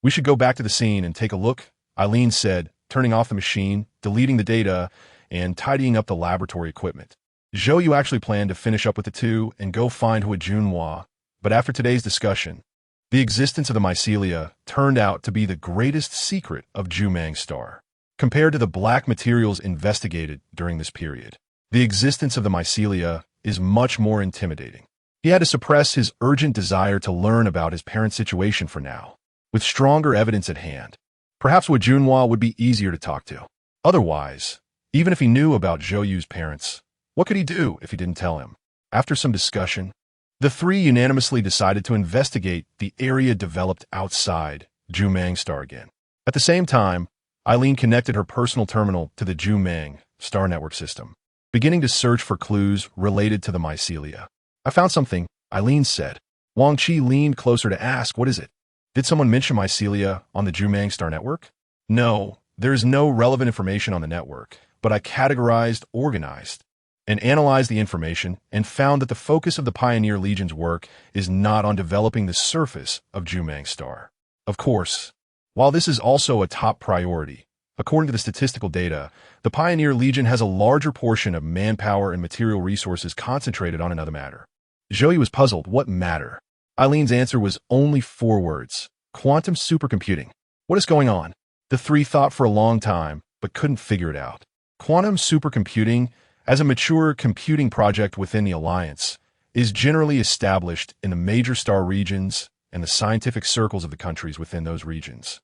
we should go back to the scene and take a look, Eileen said, turning off the machine, deleting the data, and tidying up the laboratory equipment. Zhou Yu actually planned to finish up with the two and go find Hui Junhua, but after today's discussion, the existence of the mycelia turned out to be the greatest secret of Zhou star. Compared to the black materials investigated during this period, the existence of the mycelia is much more intimidating. He had to suppress his urgent desire to learn about his parents' situation for now. With stronger evidence at hand, perhaps Hui Junhua would be easier to talk to. Otherwise, even if he knew about Zhou Yu's parents, what could he do if he didn't tell him? After some discussion, the three unanimously decided to investigate the area developed outside Zhou star again. At the same time, Eileen connected her personal terminal to the Zhou star network system, beginning to search for clues related to the mycelia. I found something, Eileen said. Wang Qi leaned closer to ask, what is it? Did someone mention mycelia on the Zhou star network? No, there is no relevant information on the network, but I categorized, organized, and analyzed the information and found that the focus of the Pioneer Legion's work is not on developing the surface of Zhou star. Of course, while this is also a top priority, according to the statistical data, the Pioneer Legion has a larger portion of manpower and material resources concentrated on another matter. Zhou Yu was puzzled. What matter? Eileen's answer was only 4 words. Quantum supercomputing. What is going on? The three thought for a long time, but couldn't figure it out. Quantum supercomputing, as a mature computing project within the Alliance, is generally established in the major star regions and the scientific circles of the countries within those regions.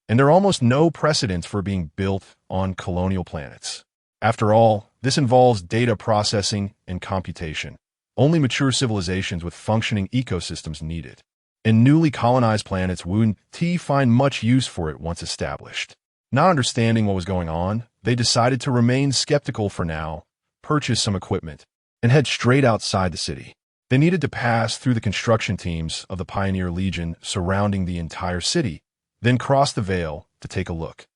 And there are almost no precedents for being built on colonial planets. After all, this involves data processing and computation. Only mature civilizations with functioning ecosystems need it. And newly colonized planets wouldn't find much use for it once established. Not understanding what was going on, they decided to remain skeptical for now, purchase some equipment, and head straight outside the city. They needed to pass through the construction teams of the Pioneer Legion surrounding the entire city, then cross the veil to take a look.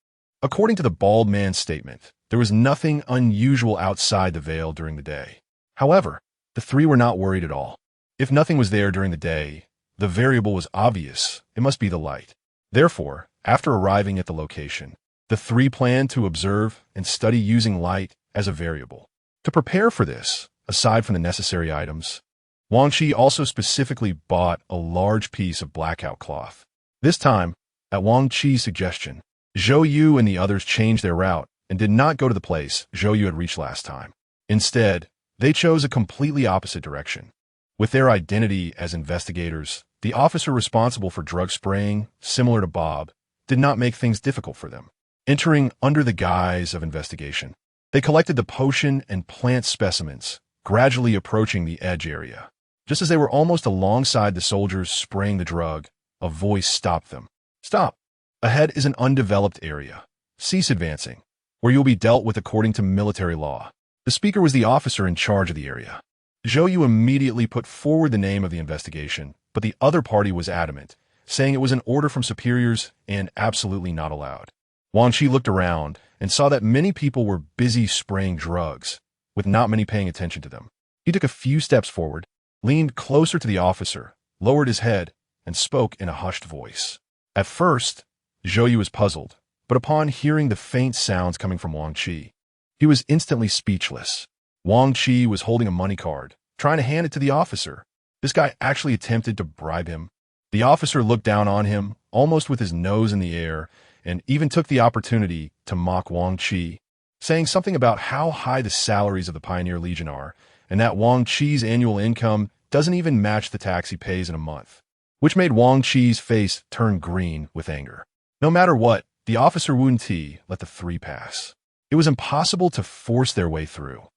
According to the bald man's statement, there was nothing unusual outside the veil during the day. However, the three were not worried at all. If nothing was there during the day, the variable was obvious. It must be the light. Therefore, after arriving at the location, the three planned to observe and study using light as a variable. To prepare for this, aside from the necessary items, Wang Qi also specifically bought a large piece of blackout cloth. This time, at Wang Qi's suggestion, Zhou Yu and the others changed their route and did not go to the place Zhou Yu had reached last time. Instead, they chose a completely opposite direction. With their identity as investigators, the officer responsible for drug spraying, similar to Bob, did not make things difficult for them. Entering under the guise of investigation, they collected the potion and plant specimens, gradually approaching the edge area. Just as they were almost alongside the soldiers spraying the drug, a voice stopped them. Stop! Ahead is an undeveloped area. Cease advancing, where you'll be dealt with according to military law. The speaker was the officer in charge of the area. Zhou Yu immediately put forward the name of the investigation, but the other party was adamant, saying it was an order from superiors and absolutely not allowed. Wang Qi looked around and saw that many people were busy spraying drugs, with not many paying attention to them. He took a few steps forward, leaned closer to the officer, lowered his head, and spoke in a hushed voice. At first, Zhou Yu was puzzled, but upon hearing the faint sounds coming from Wang Qi, he was instantly speechless. Wang Qi was holding a money card, trying to hand it to the officer. This guy actually attempted to bribe him. The officer looked down on him, almost with his nose in the air, and even took the opportunity to mock Wang Qi, saying something about how high the salaries of the Pioneer Legion are, and that Wang Qi's annual income doesn't even match the tax he pays in a month. which made Wang Chi's face turn green with anger. No matter what, the officer wouldn't let the three pass. It was impossible to force their way through.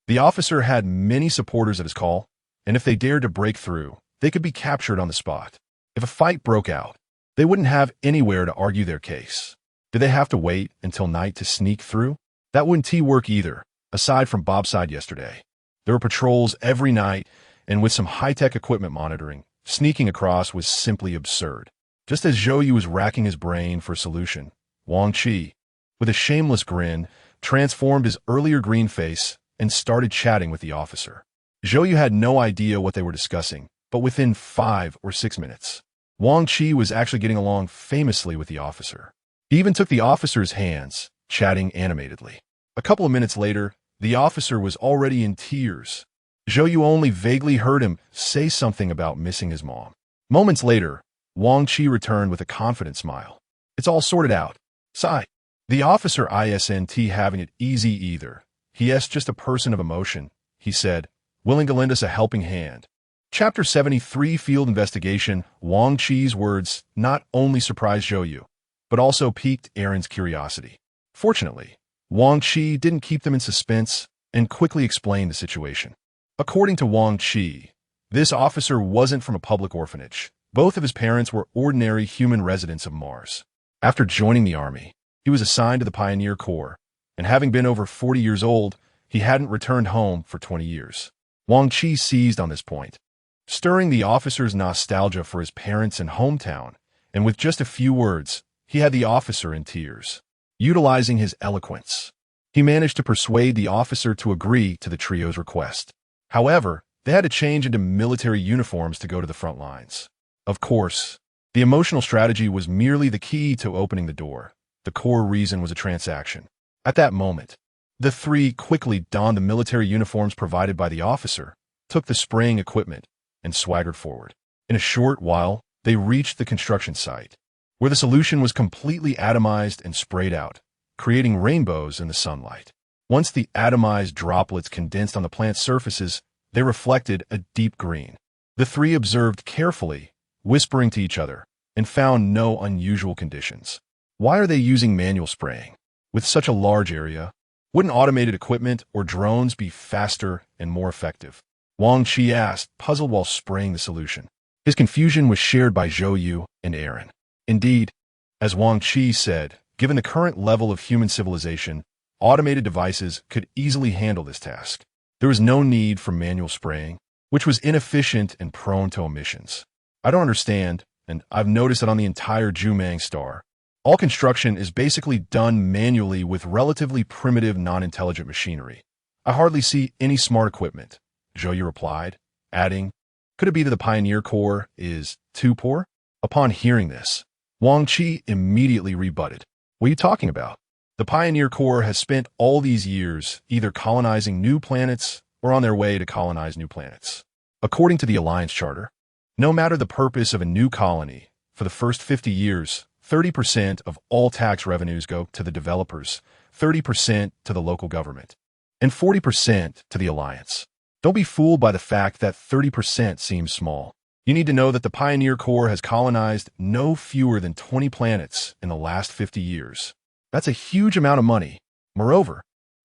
The officer had many supporters at his call, and if they dared to break through, they could be captured on the spot. If a fight broke out, they wouldn't have anywhere to argue their case. Did they have to wait until night to sneak through? That wouldn't work either, aside from Bobside yesterday. There were patrols every night, and with some high-tech equipment monitoring, sneaking across was simply absurd. Just as Zhou was racking his brain for a solution, Wang Chi, with a shameless grin, transformed his earlier green face and started chatting with the officer. Zhou had no idea what they were discussing, but within 5 or 6 minutes, Wang Chi was actually getting along famously with the officer. He even took the officer's hands, chatting animatedly. A couple of minutes later, the officer was already in tears. Zhou only vaguely heard him say something about missing his mom. Moments later, Wang Chi returned with a confident smile. It's all sorted out. Sigh. The officer isn't having it easy either. He's just a person of emotion, he said, willing to lend us a helping hand. Chapter 73 Field Investigation. Wang Chi's words not only surprised Zhou, but also piqued Aaron's curiosity. Fortunately, Wang Chi didn't keep them in suspense and quickly explained the situation. According to Wang Chi, this officer wasn't from a public orphanage. Both of his parents were ordinary human residents of Mars. After joining the army, he was assigned to the Pioneer Corps, and having been over 40 years old, he hadn't returned home for 20 years. Wang Chi seized on this point, stirring the officer's nostalgia for his parents and hometown, and with just a few words, he had the officer in tears. Utilizing his eloquence, he managed to persuade the officer to agree to the trio's request. However, they had to change into military uniforms to go to the front lines. Of course, the emotional strategy was merely the key to opening the door. The core reason was a transaction. At that moment, the three quickly donned the military uniforms provided by the officer, took the spraying equipment, and swaggered forward. In a short while, they reached the construction site, where the solution was completely atomized and sprayed out, creating rainbows in the sunlight. Once the atomized droplets condensed on the plant's surfaces, they reflected a deep green. The three observed carefully, whispering to each other, and found no unusual conditions. Why are they using manual spraying? With such a large area, wouldn't automated equipment or drones be faster and more effective? Wang Chi asked, puzzled while spraying the solution. His confusion was shared by Zhou and Aaron. Indeed, as Wang Chi said, given the current level of human civilization, automated devices could easily handle this task. There was no need for manual spraying, which was inefficient and prone to emissions. I don't understand, and I've noticed that on the entire Jumang star, all construction is basically done manually with relatively primitive, non-intelligent machinery. I hardly see any smart equipment, Zhou replied, adding, could it be that the Pioneer Corps is too poor? Upon hearing this, Wang Chi immediately rebutted. What are you talking about? The Pioneer Corps has spent all these years either colonizing new planets or on their way to colonize new planets. According to the Alliance Charter, no matter the purpose of a new colony, for the first 50 years, 30% of all tax revenues go to the developers, 30% to the local government, and 40% to the Alliance. Don't be fooled by the fact that 30% seems small. You need to know that the Pioneer Corps has colonized no fewer than 20 planets in the last 50 years. That's a huge amount of money. Moreover,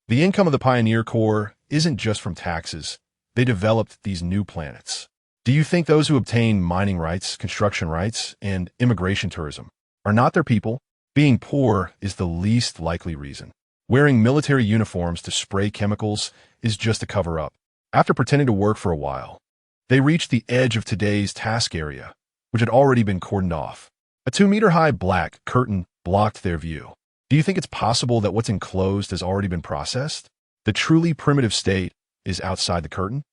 the income of the Pioneer Corps isn't just from taxes. They developed these new planets. Do you think those who obtain mining rights, construction rights, and immigration tourism are not their people? Being poor is the least likely reason. Wearing military uniforms to spray chemicals is just a cover-up. After pretending to work for a while, they reached the edge of today's task area, which had already been cordoned off. A 2-meter-high black curtain blocked their view. Do you think it's possible that what's enclosed has already been processed? The truly primitive state is outside the curtain?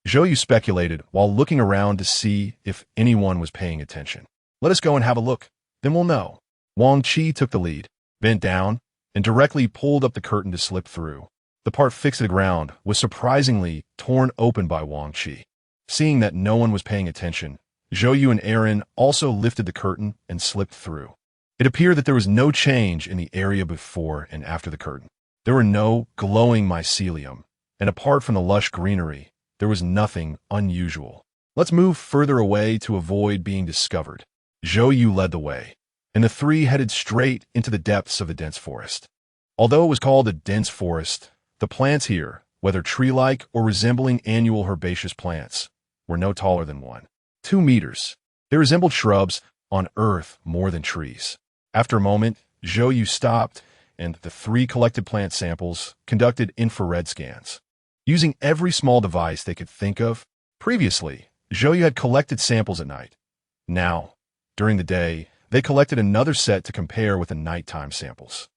Zhou speculated while looking around to see if anyone was paying attention. Let us go and have a look, then we'll know. Wang Chi took the lead, bent down, and directly pulled up the curtain to slip through. The part fixed to the ground was surprisingly torn open by Wang Chi. Seeing that no one was paying attention, Zhou and Aaron also lifted the curtain and slipped through. It appeared that there was no change in the area before and after the curtain. There were no glowing mycelium, and apart from the lush greenery, there was nothing unusual. Let's move further away to avoid being discovered. Zhou led the way, and the three headed straight into the depths of the dense forest. Although it was called a dense forest, the plants here, whether tree-like or resembling annual herbaceous plants, were no taller than 2 meters. They resembled shrubs on earth more than trees. After a moment, Zhou stopped, and the three collected plant samples, conducted infrared scans. Using every small device they could think of, previously, Zhou had collected samples at night. Now, during the day, they collected another set to compare with the nighttime samples.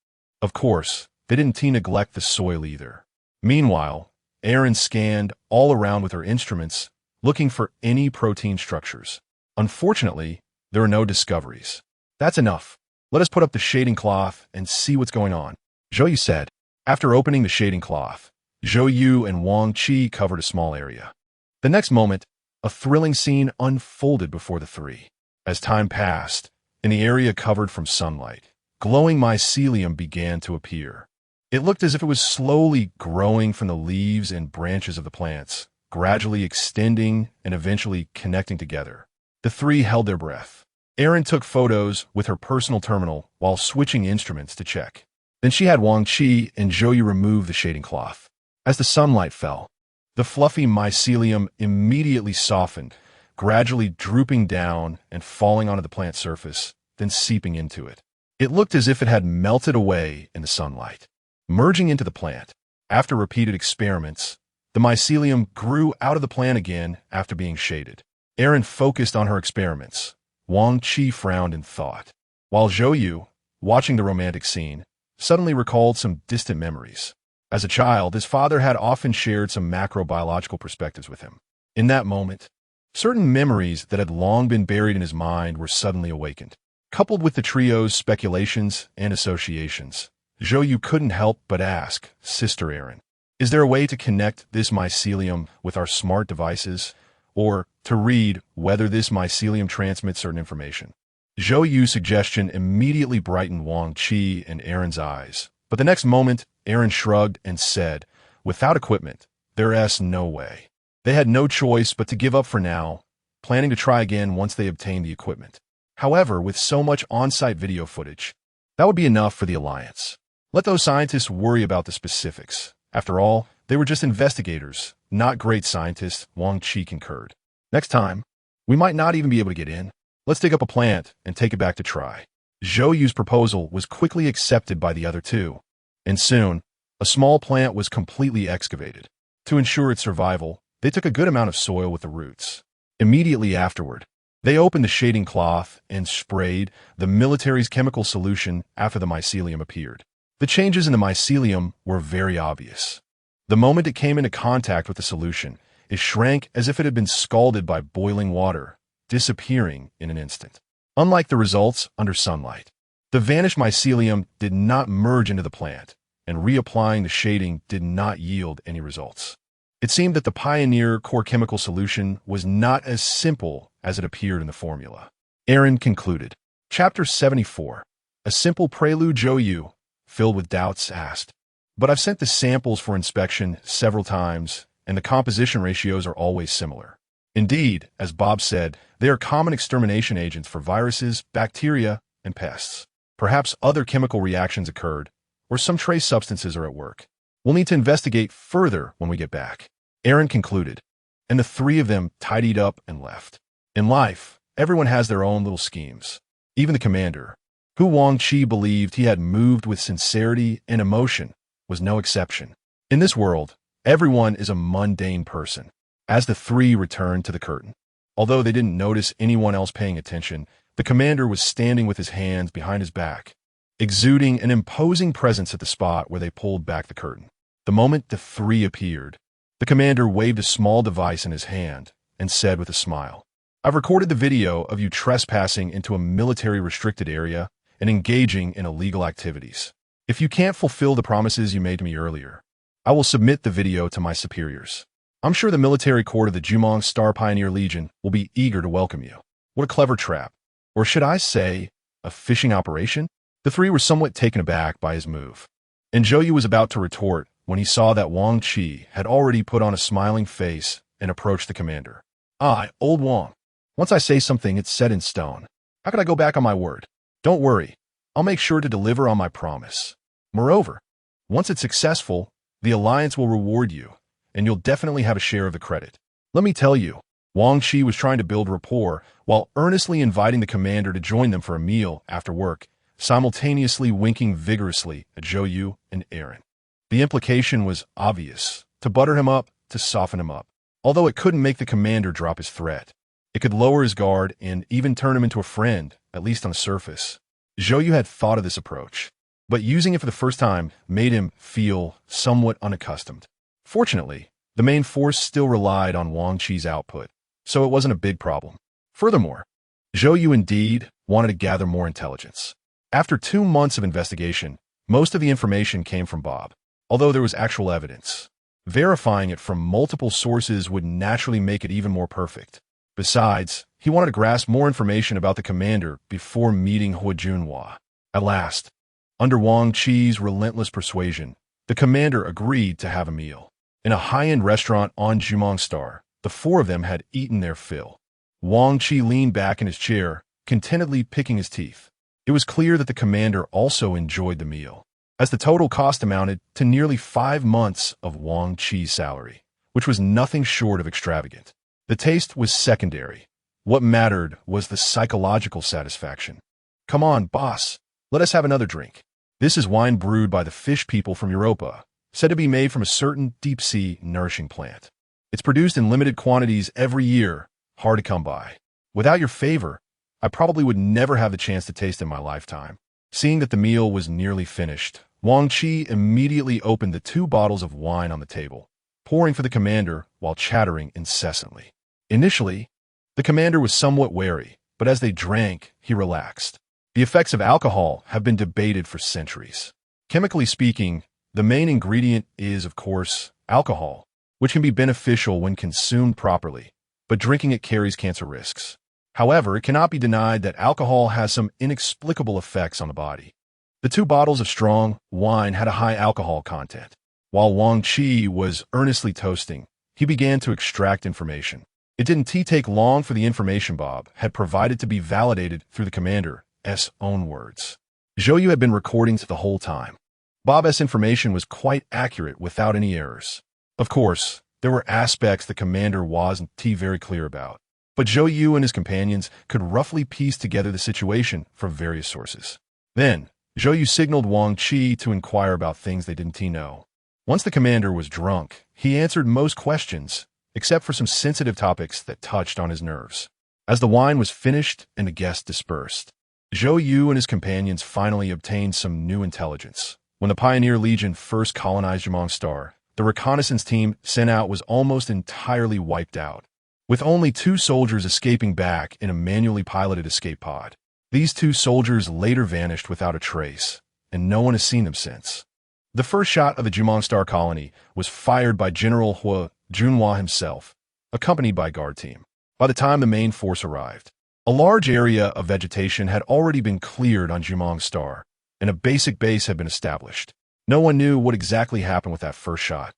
Of course, they didn't neglect the soil either. Meanwhile, Erin scanned all around with her instruments, looking for any protein structures. Unfortunately, there were no discoveries. That's enough. Let us put up the shading cloth and see what's going on, Zhou said. After opening the shading cloth, Zhou and Wang Qi covered a small area. The next moment, a thrilling scene unfolded before the three. As time passed, in the area covered from sunlight, glowing mycelium began to appear. It looked as if it was slowly growing from the leaves and branches of the plants, gradually extending and eventually connecting together. The three held their breath. Erin took photos with her personal terminal while switching instruments to check. Then she had Wang Qi and Zhou remove the shading cloth. As the sunlight fell, the fluffy mycelium immediately softened, gradually drooping down and falling onto the plant surface, then seeping into it. It looked as if it had melted away in the sunlight, merging into the plant. After repeated experiments, the mycelium grew out of the plant again after being shaded. Erin focused on her experiments. Wang Qi frowned in thought, while Zhou, watching the romantic scene, suddenly recalled some distant memories. As a child, his father had often shared some macrobiological perspectives with him. In that moment, certain memories that had long been buried in his mind were suddenly awakened. Coupled with the trio's speculations and associations, Zhou couldn't help but ask, Sister Erin, is there a way to connect this mycelium with our smart devices, or to read whether this mycelium transmits certain information? Zhou's suggestion immediately brightened Wang Qi and Erin's eyes, but the next moment, Erin shrugged and said, without equipment, there's no way. They had no choice but to give up for now, planning to try again once they obtained the equipment. However, with so much on-site video footage, that would be enough for the Alliance. Let those scientists worry about the specifics. After all, they were just investigators, not great scientists, Wang Qi concurred. Next time, we might not even be able to get in. Let's dig up a plant and take it back to try. Zhou's proposal was quickly accepted by the other two, and soon, a small plant was completely excavated. To ensure its survival, they took a good amount of soil with the roots. Immediately afterward, they opened the shading cloth and sprayed the military's chemical solution after the mycelium appeared. The changes in the mycelium were very obvious. The moment it came into contact with the solution, it shrank as if it had been scalded by boiling water, disappearing in an instant. Unlike the results under sunlight, the vanished mycelium did not merge into the plant, and reapplying the shading did not yield any results. It seemed that the Pioneer core chemical solution was not as simple as it appeared in the formula. Erin concluded. Chapter 74. A simple prelude. Zhou, filled with doubts, asked, but I've sent the samples for inspection several times, and the composition ratios are always similar. Indeed, as Bob said, they are common extermination agents for viruses, bacteria, and pests. Perhaps other chemical reactions occurred, or some trace substances are at work. We'll need to investigate further when we get back. Erin concluded, and the three of them tidied up and left. In life, everyone has their own little schemes. Even the commander, who Wang Qi believed he had moved with sincerity and emotion, was no exception. In this world, everyone is a mundane person. As the three returned to the curtain, although they didn't notice anyone else paying attention, the commander was standing with his hands behind his back, exuding an imposing presence at the spot where they pulled back the curtain. The moment the three appeared, the commander waved a small device in his hand and said with a smile, I've recorded the video of you trespassing into a military-restricted area and engaging in illegal activities. If you can't fulfill the promises you made to me earlier, I will submit the video to my superiors. I'm sure the military court of the Jumong Star Pioneer Legion will be eager to welcome you. What a clever trap. Or should I say, a fishing operation? The three were somewhat taken aback by his move, and Zhou was about to retort when he saw that Wang Qi had already put on a smiling face and approached the commander. Old Wang. Once I say something, it's set in stone. How could I go back on my word? Don't worry. I'll make sure to deliver on my promise. Moreover, once it's successful, the alliance will reward you, and you'll definitely have a share of the credit. Let me tell you, Wang Qi was trying to build rapport while earnestly inviting the commander to join them for a meal after work, simultaneously winking vigorously at Zhou Yu and Aaron. The implication was obvious: to butter him up, to soften him up. Although it couldn't make the commander drop his threat, it could lower his guard and even turn him into a friend, at least on the surface. Zhou Yu had thought of this approach, but using it for the first time made him feel somewhat unaccustomed. Fortunately, the main force still relied on Wang Qi's output, so it wasn't a big problem. Furthermore, Zhou Yu indeed wanted to gather more intelligence. After 2 months of investigation, most of the information came from Bob, although there was actual evidence. Verifying it from multiple sources would naturally make it even more perfect. Besides, he wanted to grasp more information about the commander before meeting Hua Junhua. At last, under Wang Qi's relentless persuasion, the commander agreed to have a meal. In a high-end restaurant on Zhumong Star, the 4 of them had eaten their fill. Wang Qi leaned back in his chair, contentedly picking his teeth. It was clear that the commander also enjoyed the meal, as the total cost amounted to nearly 5 months of Wang Qi's salary, which was nothing short of extravagant. The taste was secondary. What mattered was the psychological satisfaction. Come on, boss, let us have another drink. This is wine brewed by the fish people from Europa, said to be made from a certain deep-sea nourishing plant. It's produced in limited quantities every year, hard to come by. Without your favor, I probably would never have the chance to taste it in my lifetime. Seeing that the meal was nearly finished, Wang Qi immediately opened the 2 bottles of wine on the table, pouring for the commander while chattering incessantly. Initially, the commander was somewhat wary, but as they drank, he relaxed. The effects of alcohol have been debated for centuries. Chemically speaking, the main ingredient is, of course, alcohol, which can be beneficial when consumed properly, but drinking it carries cancer risks. However, it cannot be denied that alcohol has some inexplicable effects on the body. The 2 bottles of strong wine had a high alcohol content. While Wang Qi was earnestly toasting, he began to extract information. It didn't take long for the information Bob had provided to be validated through the commander's own words. Zhou Yu had been recording the whole time. Bob's information was quite accurate without any errors. Of course, there were aspects the commander wasn't very clear about, but Zhou Yu and his companions could roughly piece together the situation from various sources. Then, Zhou Yu signaled Wang Qi to inquire about things they didn't know. Once the commander was drunk, he answered most questions, except for some sensitive topics that touched on his nerves. As the wine was finished and the guests dispersed, Zhou Yu and his companions finally obtained some new intelligence. When the Pioneer Legion first colonized Zhumong Star, the reconnaissance team sent out was almost entirely wiped out, with only 2 soldiers escaping back in a manually piloted escape pod. These 2 soldiers later vanished without a trace, and no one has seen them since. The first shot of the Zhumong Star colony was fired by General Hua Junhua himself, accompanied by guard team. By the time the main force arrived, a large area of vegetation had already been cleared on Zhumong Star, and a basic base had been established. No one knew what exactly happened with that first shot.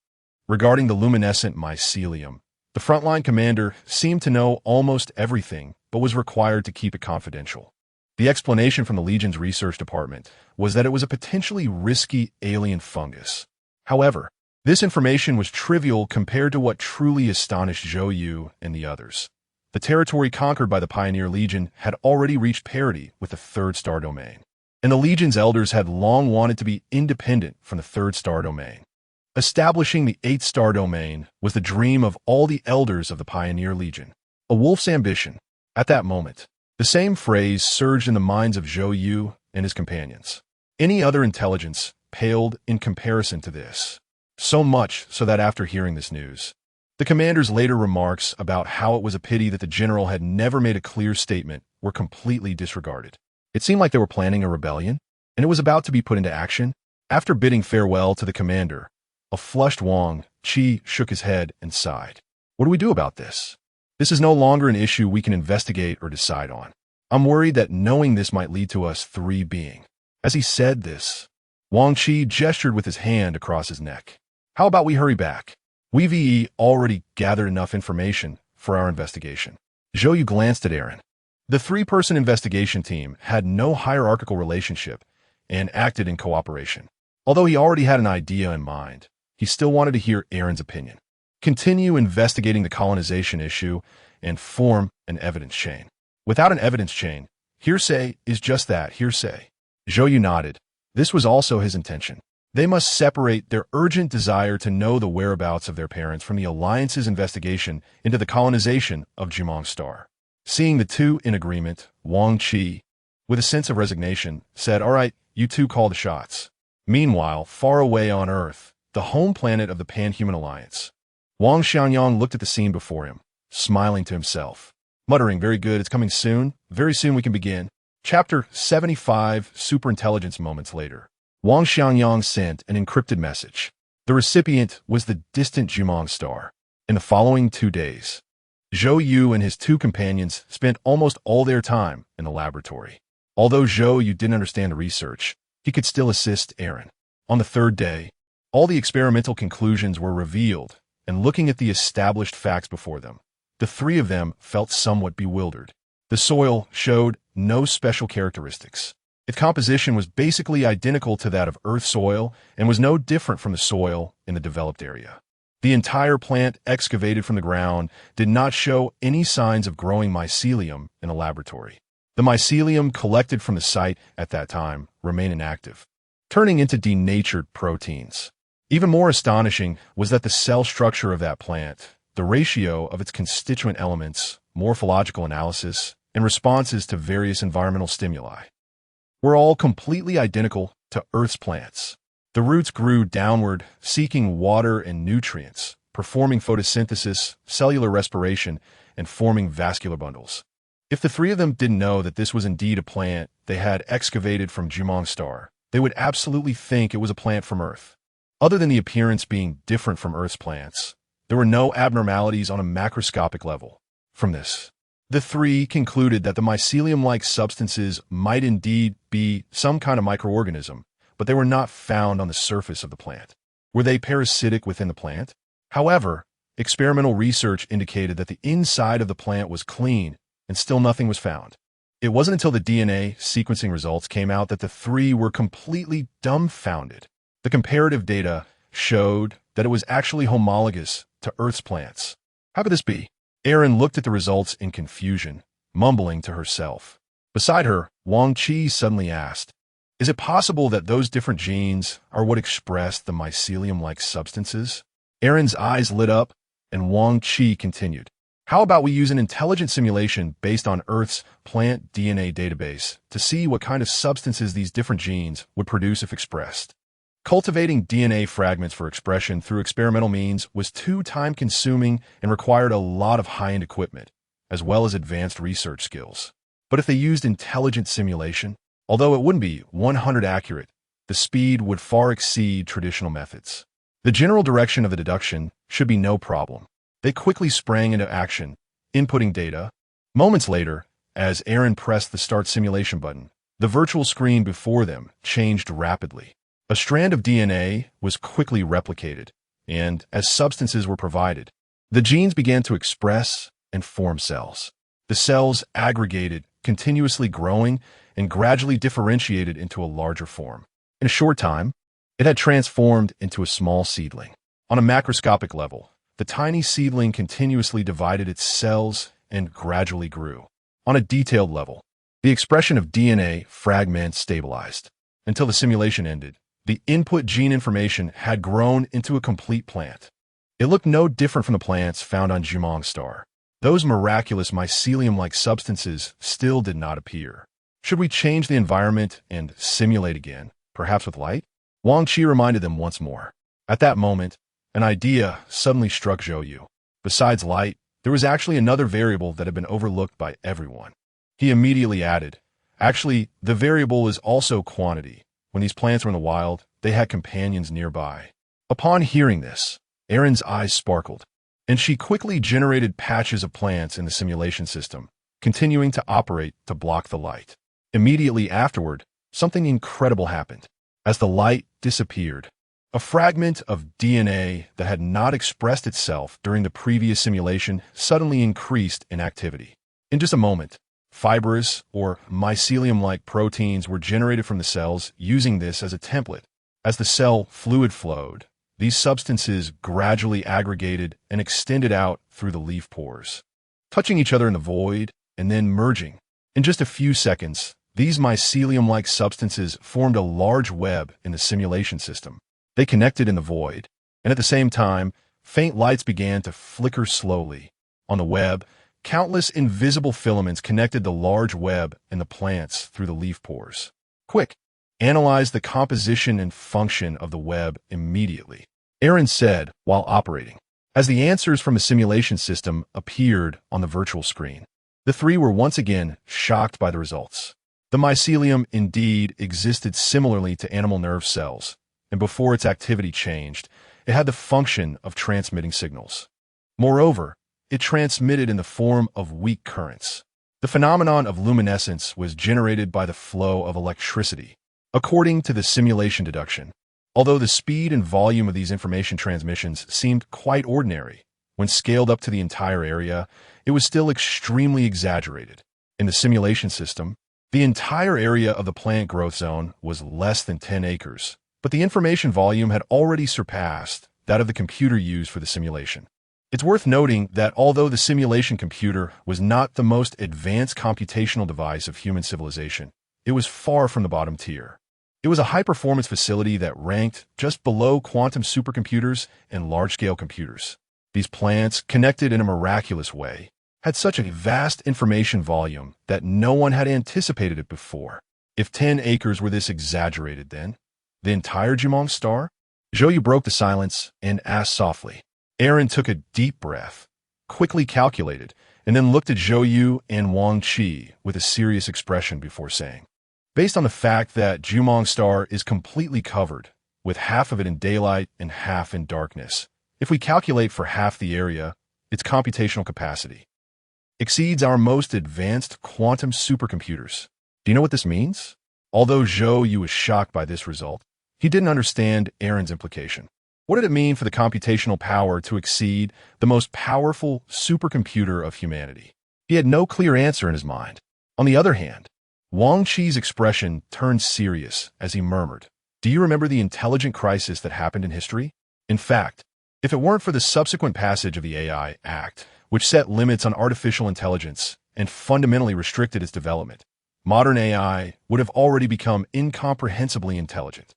Regarding the luminescent mycelium, the frontline commander seemed to know almost everything, but was required to keep it confidential. The explanation from the Legion's research department was that it was a potentially risky alien fungus. However, this information was trivial compared to what truly astonished Zhou Yu and the others. The territory conquered by the Pioneer Legion had already reached parity with the 3rd star domain, and the Legion's elders had long wanted to be independent from the 3rd star domain. Establishing the 8th star domain was the dream of all the elders of the Pioneer Legion, a wolf's ambition. At that moment, the same phrase surged in the minds of Zhou Yu and his companions. Any other intelligence paled in comparison to this. So much so that after hearing this news, the commander's later remarks about how it was a pity that the general had never made a clear statement were completely disregarded. It seemed like they were planning a rebellion, and it was about to be put into action. After bidding farewell to the commander, a flushed Wang Qi shook his head and sighed. What do we do about this? This is no longer an issue we can investigate or decide on. I'm worried that knowing this might lead to us 3 being. As he said this, Wang Qi gestured with his hand across his neck. How about we hurry back? We've already gathered enough information for our investigation. Zhou glanced at Aaron. The three-person investigation team had no hierarchical relationship and acted in cooperation. Although he already had an idea in mind, he still wanted to hear Aaron's opinion. Continue investigating the colonization issue and form an evidence chain. Without an evidence chain, hearsay is just that, hearsay. Zhou nodded. This was also his intention. They must separate their urgent desire to know the whereabouts of their parents from the Alliance's investigation into the colonization of Jumong Star. Seeing the two in agreement, Wang Qi, with a sense of resignation, said, "All right, you two call the shots." Meanwhile, far away on Earth, the home planet of the Pan-Human Alliance, Wang Xianyang looked at the scene before him, smiling to himself, muttering, "Very good, it's coming soon. Very soon we can begin." Chapter 75, Superintelligence. Moments later, Wang Xianyang sent an encrypted message. The recipient was the distant Jumong Star. In the following 2 days, Zhou and his two companions spent almost all their time in the laboratory. Although Zhou didn't understand the research, he could still assist Aaron. On the third day, all the experimental conclusions were revealed, and looking at the established facts before them, the three of them felt somewhat bewildered. The soil showed no special characteristics. Its composition was basically identical to that of Earth soil and was no different from the soil in the developed area. The entire plant excavated from the ground did not show any signs of growing mycelium in a laboratory. The mycelium collected from the site at that time remained inactive, turning into denatured proteins. Even more astonishing was that the cell structure of that plant, the ratio of its constituent elements, morphological analysis, and responses to various environmental stimuli were all completely identical to Earth's plants. The roots grew downward, seeking water and nutrients, performing photosynthesis, cellular respiration, and forming vascular bundles. If the three of them didn't know that this was indeed a plant they had excavated from Jumong Star, they would absolutely think it was a plant from Earth. Other than the appearance being different from Earth's plants, there were no abnormalities on a macroscopic level. From this, the three concluded that the mycelium-like substances might indeed be some kind of microorganism, but they were not found on the surface of the plant. Were they parasitic within the plant? However, experimental research indicated that the inside of the plant was clean and still nothing was found. It wasn't until the DNA sequencing results came out that the three were completely dumbfounded. The comparative data showed that it was actually homologous to Earth's plants. How could this be? Aaron looked at the results in confusion, mumbling to herself. Beside her, Wang Qi suddenly asked, "Is it possible that those different genes are what expressed the mycelium-like substances?" Aaron's eyes lit up, and Wang Qi continued, "How about we use an intelligent simulation based on Earth's plant DNA database to see what kind of substances these different genes would produce if expressed?" Cultivating DNA fragments for expression through experimental means was too time-consuming and required a lot of high-end equipment, as well as advanced research skills. But if they used intelligent simulation, although it wouldn't be 100% accurate, the speed would far exceed traditional methods. The general direction of the deduction should be no problem. They quickly sprang into action, inputting data. Moments later, as Aaron pressed the Start Simulation button, the virtual screen before them changed rapidly. A strand of DNA was quickly replicated, and as substances were provided, the genes began to express and form cells. The cells aggregated, continuously growing, and gradually differentiated into a larger form. In a short time, it had transformed into a small seedling. On a macroscopic level, the tiny seedling continuously divided its cells and gradually grew. On a detailed level, the expression of DNA fragments stabilized. Until the simulation ended, the input gene information had grown into a complete plant. It looked no different from the plants found on Jumong Star. Those miraculous mycelium-like substances still did not appear. Should we change the environment and simulate again, perhaps with light? Wang Qi reminded them once more. At that moment, an idea suddenly struck Zhou. Besides light, there was actually another variable that had been overlooked by everyone. He immediately added, "Actually, the variable is also quantity. When these plants were in the wild, they had companions nearby." Upon hearing this, Aaron's eyes sparkled, and she quickly generated patches of plants in the simulation system, continuing to operate to block the light. Immediately afterward, something incredible happened. As the light disappeared, A fragment of DNA that had not expressed itself during the previous simulation suddenly increased in activity. In just a moment, fibrous or mycelium-like proteins were generated from the cells using this as a template. As the cell fluid flowed, these substances gradually aggregated and extended out through the leaf pores, touching each other in the void and then merging. In just a few seconds, these mycelium-like substances formed a large web in the simulation system. They connected in the void, and at the same time, faint lights began to flicker slowly. On the web, countless invisible filaments connected the large web and the plants through the leaf pores. Quick, analyze the composition and function of the web immediately, Aaron said while operating. As the answers from the simulation system appeared on the virtual screen, the three were once again shocked by the results. The mycelium indeed existed similarly to animal nerve cells, and before its activity changed, it had the function of transmitting signals. Moreover, it transmitted in the form of weak currents. The phenomenon of luminescence was generated by the flow of electricity, according to the simulation deduction. Although the speed and volume of these information transmissions seemed quite ordinary, when scaled up to the entire area, it was still extremely exaggerated. In the simulation system, the entire area of the plant growth zone was less than 10 acres, but the information volume had already surpassed that of the computer used for the simulation. It's worth noting that although the simulation computer was not the most advanced computational device of human civilization, it was far from the bottom tier. It was a high-performance facility that ranked just below quantum supercomputers and large-scale computers. These plants, connected in a miraculous way, had such a vast information volume that no one had anticipated it before. If 10 acres were this exaggerated, then the entire Jumong star? Zhou broke the silence and asked softly. Aaron took a deep breath, quickly calculated, and then looked at Zhou and Wang Qi with a serious expression before saying, based on the fact that Jumong star is completely covered, with half of it in daylight and half in darkness, if we calculate for half the area, its computational capacity exceeds our most advanced quantum supercomputers. Do you know what this means? Although Zhou was shocked by this result, he didn't understand Aaron's implication. What did it mean for the computational power to exceed the most powerful supercomputer of humanity? He had no clear answer in his mind. On the other hand, Wang Qi's expression turned serious as he murmured, "Do you remember the intelligent crisis that happened in history? In fact, if it weren't for the subsequent passage of the AI Act, which set limits on artificial intelligence and fundamentally restricted its development, modern AI would have already become incomprehensibly intelligent.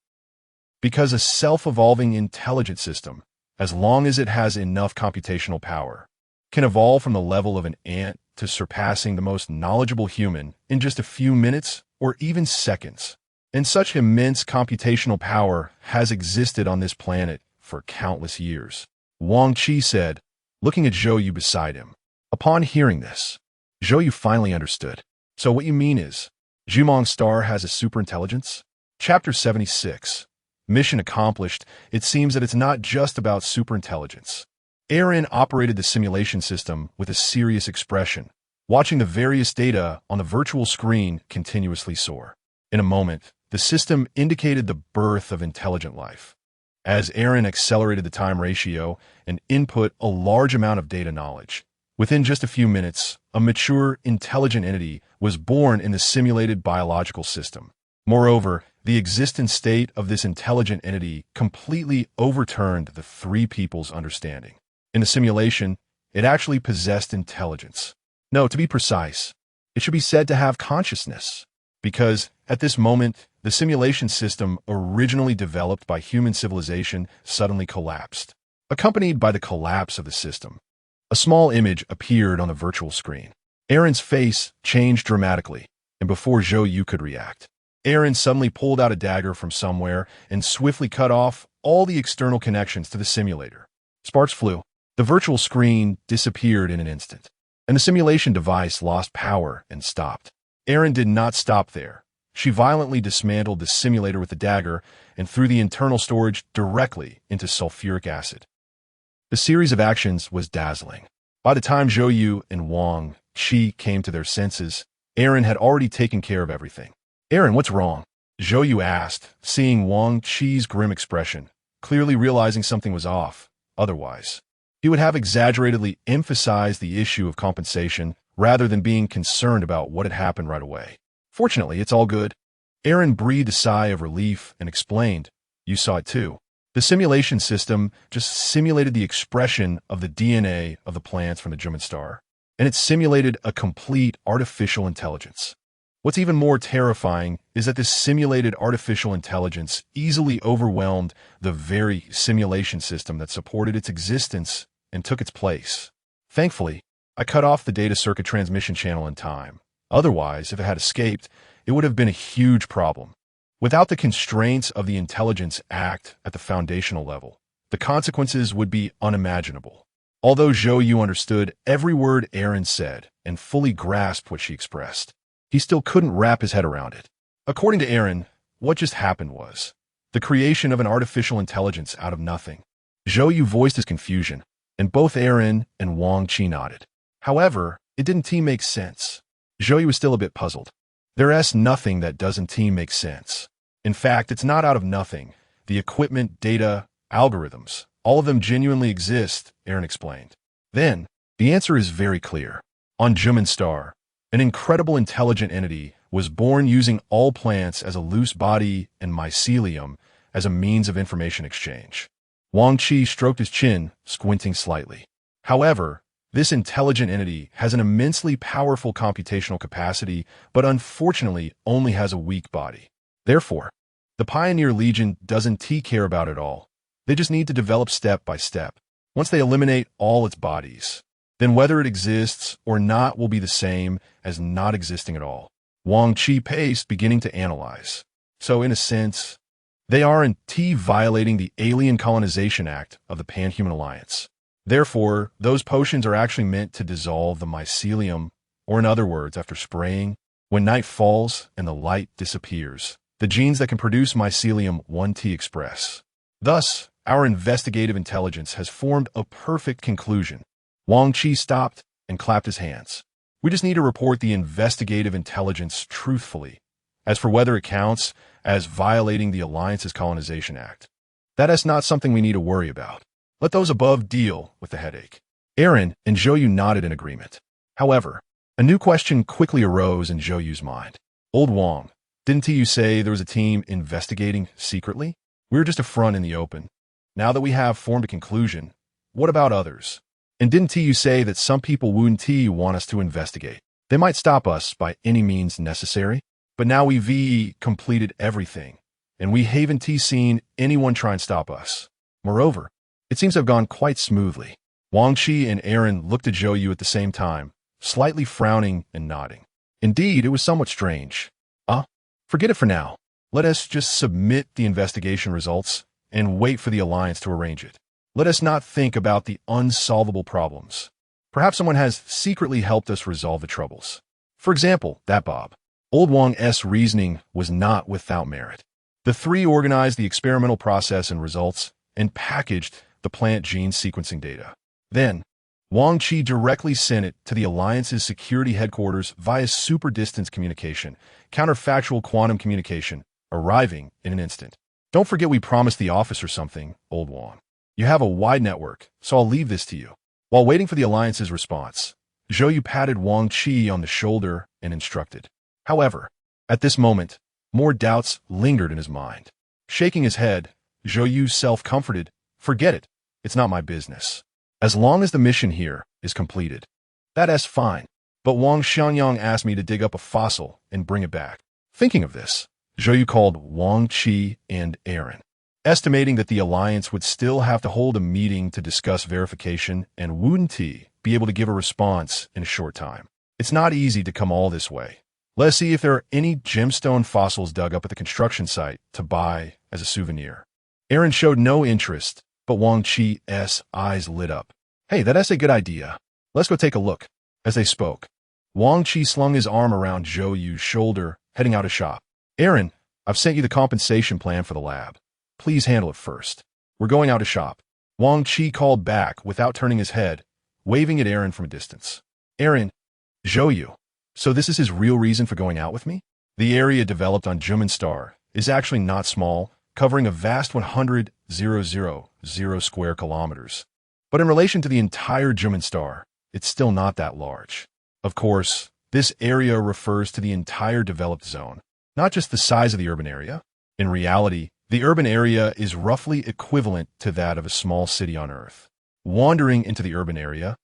Because a self-evolving intelligent system, as long as it has enough computational power, can evolve from the level of an ant to surpassing the most knowledgeable human in just a few minutes or even seconds. And such immense computational power has existed on this planet for countless years," Wang Qi said, looking at Zhou beside him. Upon hearing this, Zhou finally understood. "So what you mean is, Jumong star has a superintelligence?" Chapter 76. Mission accomplished. It seems that it's not just about superintelligence. Aaron operated the simulation system with a serious expression, watching the various data on the virtual screen continuously soar. In a moment, the system indicated the birth of intelligent life. As Aaron accelerated the time ratio and input a large amount of data knowledge, within just a few minutes, a mature, intelligent entity was born in the simulated biological system. Moreover, the existent state of this intelligent entity completely overturned the three people's understanding. In the simulation, it actually possessed intelligence. No, to be precise, it should be said to have consciousness, because at this moment, the simulation system originally developed by human civilization suddenly collapsed. Accompanied by the collapse of the system, a small image appeared on the virtual screen. Aaron's face changed dramatically, and before Zhou could react, Aaron suddenly pulled out a dagger from somewhere and swiftly cut off all the external connections to the simulator. Sparks flew. The virtual screen disappeared in an instant, and the simulation device lost power and stopped. Aaron did not stop there. She violently dismantled the simulator with the dagger and threw the internal storage directly into sulfuric acid. The series of actions was dazzling. By the time Zhou and Wang Qi came to their senses, Aaron had already taken care of everything. "Aaron, what's wrong?" Zhou asked, seeing Wang Qi's grim expression, clearly realizing something was off. Otherwise, he would have exaggeratedly emphasized the issue of compensation rather than being concerned about what had happened right away. Fortunately, it's all good. Aaron breathed a sigh of relief and explained, "You saw it too. The simulation system just simulated the expression of the DNA of the plants from the Juman star, and it simulated a complete artificial intelligence. What's even more terrifying is that this simulated artificial intelligence easily overwhelmed the very simulation system that supported its existence and took its place. Thankfully, I cut off the data circuit transmission channel in time. Otherwise, if it had escaped, it would have been a huge problem. Without the constraints of the Intelligence Act at the foundational level, the consequences would be unimaginable." Although Zhou understood every word Aaron said and fully grasped what she expressed, he still couldn't wrap his head around it. According to Aaron, what just happened was the creation of an artificial intelligence out of nothing. Zhou voiced his confusion, and both Aaron and Wang Qi nodded. However, it didn't make sense. Zhou was still a bit puzzled. There's nothing that doesn't make sense. In fact, it's not out of nothing. The equipment, data, algorithms, all of them genuinely exist, Aaron explained. Then, the answer is very clear. On Juman star, an incredible intelligent entity was born using all plants as a loose body and mycelium as a means of information exchange. Wang Qi stroked his chin, squinting slightly. However, this intelligent entity has an immensely powerful computational capacity, but unfortunately only has a weak body. Therefore, the Pioneer Legion doesn't care about it all. They just need to develop step by step. Once they eliminate all its bodies, then whether it exists or not will be the same as not existing at all. Wang Qi paced, beginning to analyze. So in a sense, they aren't violating the Alien Colonization Act of the Pan-Human Alliance. Therefore, those potions are actually meant to dissolve the mycelium, or in other words, after spraying, when night falls and the light disappears, the genes that can produce mycelium 1T express. Thus, our investigative intelligence has formed a perfect conclusion. Wang Qi stopped and clapped his hands. We just need to report the investigative intelligence truthfully. As for whether it counts as violating the Alliance's Colonization Act, that is not something we need to worry about. Let those above deal with the headache. Aaron and Zhou nodded in agreement. However, a new question quickly arose in Zhou's mind. Old Wang, didn't you say there was a team investigating secretly? We were just a front in the open. Now that we have formed a conclusion, what about others? And didn't you say that some people wouldn't want us to investigate? They might stop us by any means necessary, but now we've completed everything, and we haven't seen anyone try and stop us. Moreover, it seems to have gone quite smoothly. Wang Qi and Aaron looked at Zhou at the same time, slightly frowning and nodding. Indeed, it was somewhat strange. Forget it for now. Let us just submit the investigation results and wait for the Alliance to arrange it. Let us not think about the unsolvable problems. Perhaps someone has secretly helped us resolve the troubles. For example, that Bob. Old Wang's reasoning was not without merit. The three organized the experimental process and results and packaged the plant gene sequencing data. Then, Wang Qi directly sent it to the Alliance's security headquarters via super-distance communication, counterfactual quantum communication, arriving in an instant. Don't forget we promised the officer something, Old Wang. You have a wide network, so I'll leave this to you. While waiting for the Alliance's response, Zhou patted Wang Qi on the shoulder and instructed. However, at this moment, more doubts lingered in his mind. Shaking his head, Zhou self-comforted, "Forget it. It's not my business. As long as the mission here is completed, that's fine." But Wang Xianyang asked me to dig up a fossil and bring it back. Thinking of this, Zhou called Wang Qi and Aaron, estimating that the Alliance would still have to hold a meeting to discuss verification and wouldn't be able to give a response in a short time. It's not easy to come all this way. Let's see if there are any gemstone fossils dug up at the construction site to buy as a souvenir. Aaron showed no interest, but Wang Qi's eyes lit up. "Hey, that's a good idea. Let's go take a look." As they spoke, Wang Qi slung his arm around Zhou's shoulder, heading out of shop. "Aaron, I've sent you the compensation plan for the lab. Please handle it first. We're going out to shop." Wang Qi called back without turning his head, waving at Aaron from a distance. "Aaron, Zhou, so this is his real reason for going out with me?" The area developed on Juman Star is actually not small, covering a vast 100,000 square kilometers. But in relation to the entire Juman star, it's still not that large. Of course, this area refers to the entire developed zone, not just the size of the urban area. In reality, the urban area is roughly equivalent to that of a small city on Earth. Wandering into the urban area,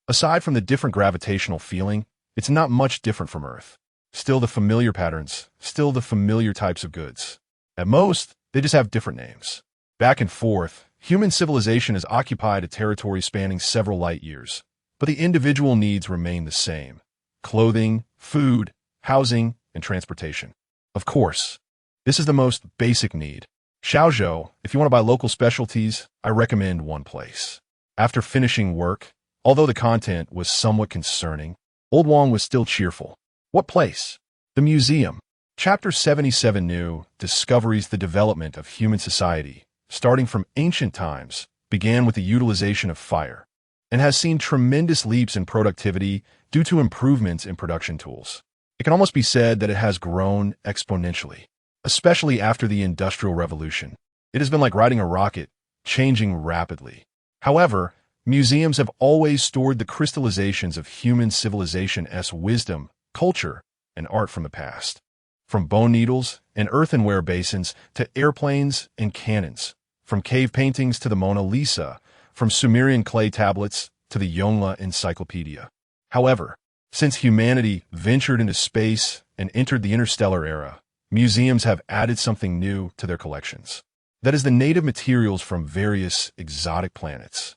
aside from the different gravitational feeling, it's not much different from Earth. Still the familiar patterns, still the familiar types of goods. At most, they just have different names. Back and forth, human civilization has occupied a territory spanning several light years, but the individual needs remain the same: clothing, food, housing, and transportation. Of course, this is the most basic need. Zhou, if you want to buy local specialties, I recommend one place. After finishing work, although the content was somewhat concerning, old Wang was still cheerful. What place? The museum. Chapter 77 New Discoveries. The development of human society, starting from ancient times, began with the utilization of fire, and has seen tremendous leaps in productivity due to improvements in production tools. It can almost be said that it has grown exponentially, especially after the Industrial Revolution. It has been like riding a rocket, changing rapidly. However, museums have always stored the crystallizations of human civilization's wisdom, culture, and art from the past. From bone needles and earthenware basins to airplanes and cannons, from cave paintings to the Mona Lisa, from Sumerian clay tablets to the Yongle Encyclopedia. However, since humanity ventured into space and entered the interstellar era, museums have added something new to their collections. That is the native materials from various exotic planets,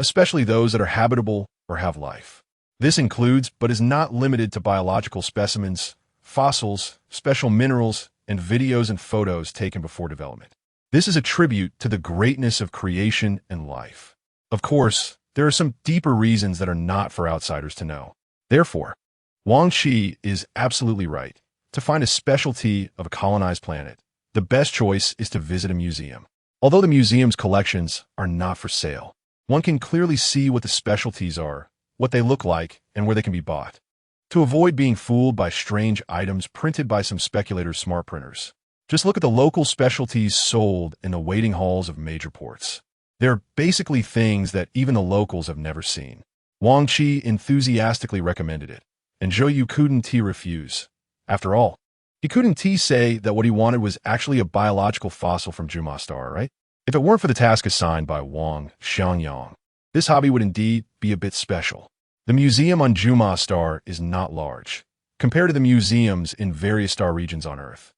especially those that are habitable or have life. This includes, but is not limited to, biological specimens, fossils, special minerals, and videos and photos taken before development. This is a tribute to the greatness of creation and life. Of course, there are some deeper reasons that are not for outsiders to know. Therefore, Wang Qi is absolutely right. To find a specialty of a colonized planet, the best choice is to visit a museum. Although the museum's collections are not for sale, one can clearly see what the specialties are, what they look like, and where they can be bought. To avoid being fooled by strange items printed by some speculators' smart printers, just look at the local specialties sold in the waiting halls of major ports. They're basically things that even the locals have never seen. Wang Qi enthusiastically recommended it, and Zhou couldn't refuse. After all, he couldn't say that what he wanted was actually a biological fossil from Juman star, right? If it weren't for the task assigned by Wang Xiangyang, this hobby would indeed be a bit special. The museum on Juman star is not large, compared to the museums in various star regions on Earth.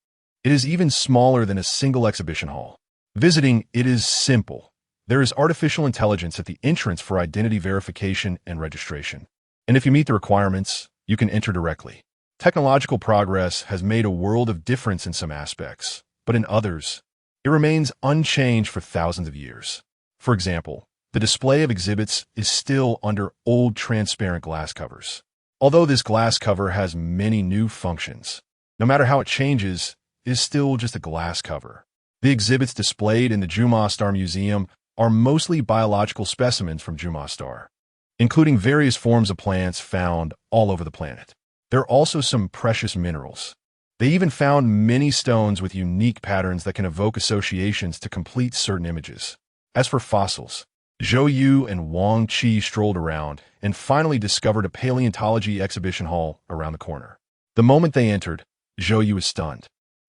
It is even smaller than a single exhibition hall. Visiting it is simple. There is artificial intelligence at the entrance for identity verification and registration. And if you meet the requirements, you can enter directly. Technological progress has made a world of difference in some aspects, but in others, it remains unchanged for thousands of years. For example, the display of exhibits is still under old transparent glass covers. Although this glass cover has many new functions, no matter how it changes, it is still just a glass cover. The exhibits displayed in the Juman Star Museum are mostly biological specimens from Juman Star, including various forms of plants found all over the planet. There are also some precious minerals. They even found many stones with unique patterns that can evoke associations to complete certain images. As for fossils, Zhou and Wang Qi strolled around and finally discovered a paleontology exhibition hall around the corner. The moment they entered, Zhou was stunned.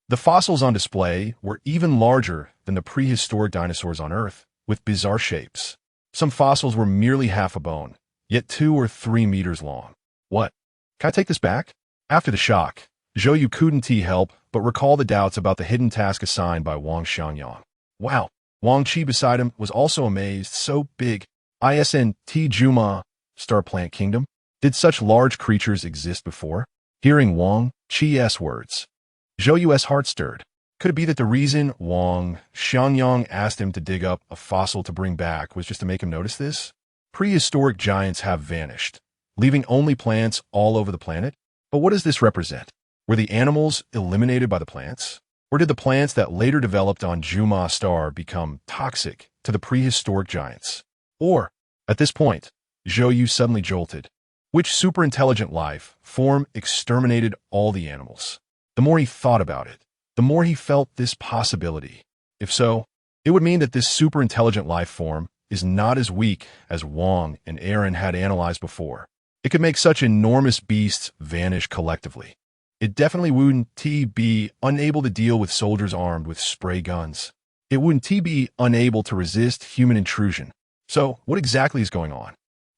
The fossils on display were even larger than the prehistoric dinosaurs on Earth, with bizarre shapes. Some fossils were merely half a bone, yet 2 or 3 meters long. What? Can I take this back? After the shock, Zhou couldn't help but recall the doubts about the hidden task assigned by Wang Xiangyang. Wow! Wang Qi beside him was also amazed. So big. ISNT Juma, Star Plant Kingdom? Did such large creatures exist before? Hearing Wang Qi's words, Zhou's heart stirred. Could it be that the reason Wang Xiangyang asked him to dig up a fossil to bring back was just to make him notice this? Prehistoric giants have vanished, leaving only plants all over the planet? But what does this represent? Were the animals eliminated by the plants? Or did the plants that later developed on Juman Star become toxic to the prehistoric giants? Or, at this point, Zhou suddenly jolted. Which superintelligent life form exterminated all the animals? The more he thought about it, the more he felt this possibility. If so, it would mean that this super-intelligent life form is not as weak as Wang and Aaron had analyzed before. It could make such enormous beasts vanish collectively. It definitely wouldn't be unable to deal with soldiers armed with spray guns. It wouldn't be unable to resist human intrusion. So, what exactly is going on?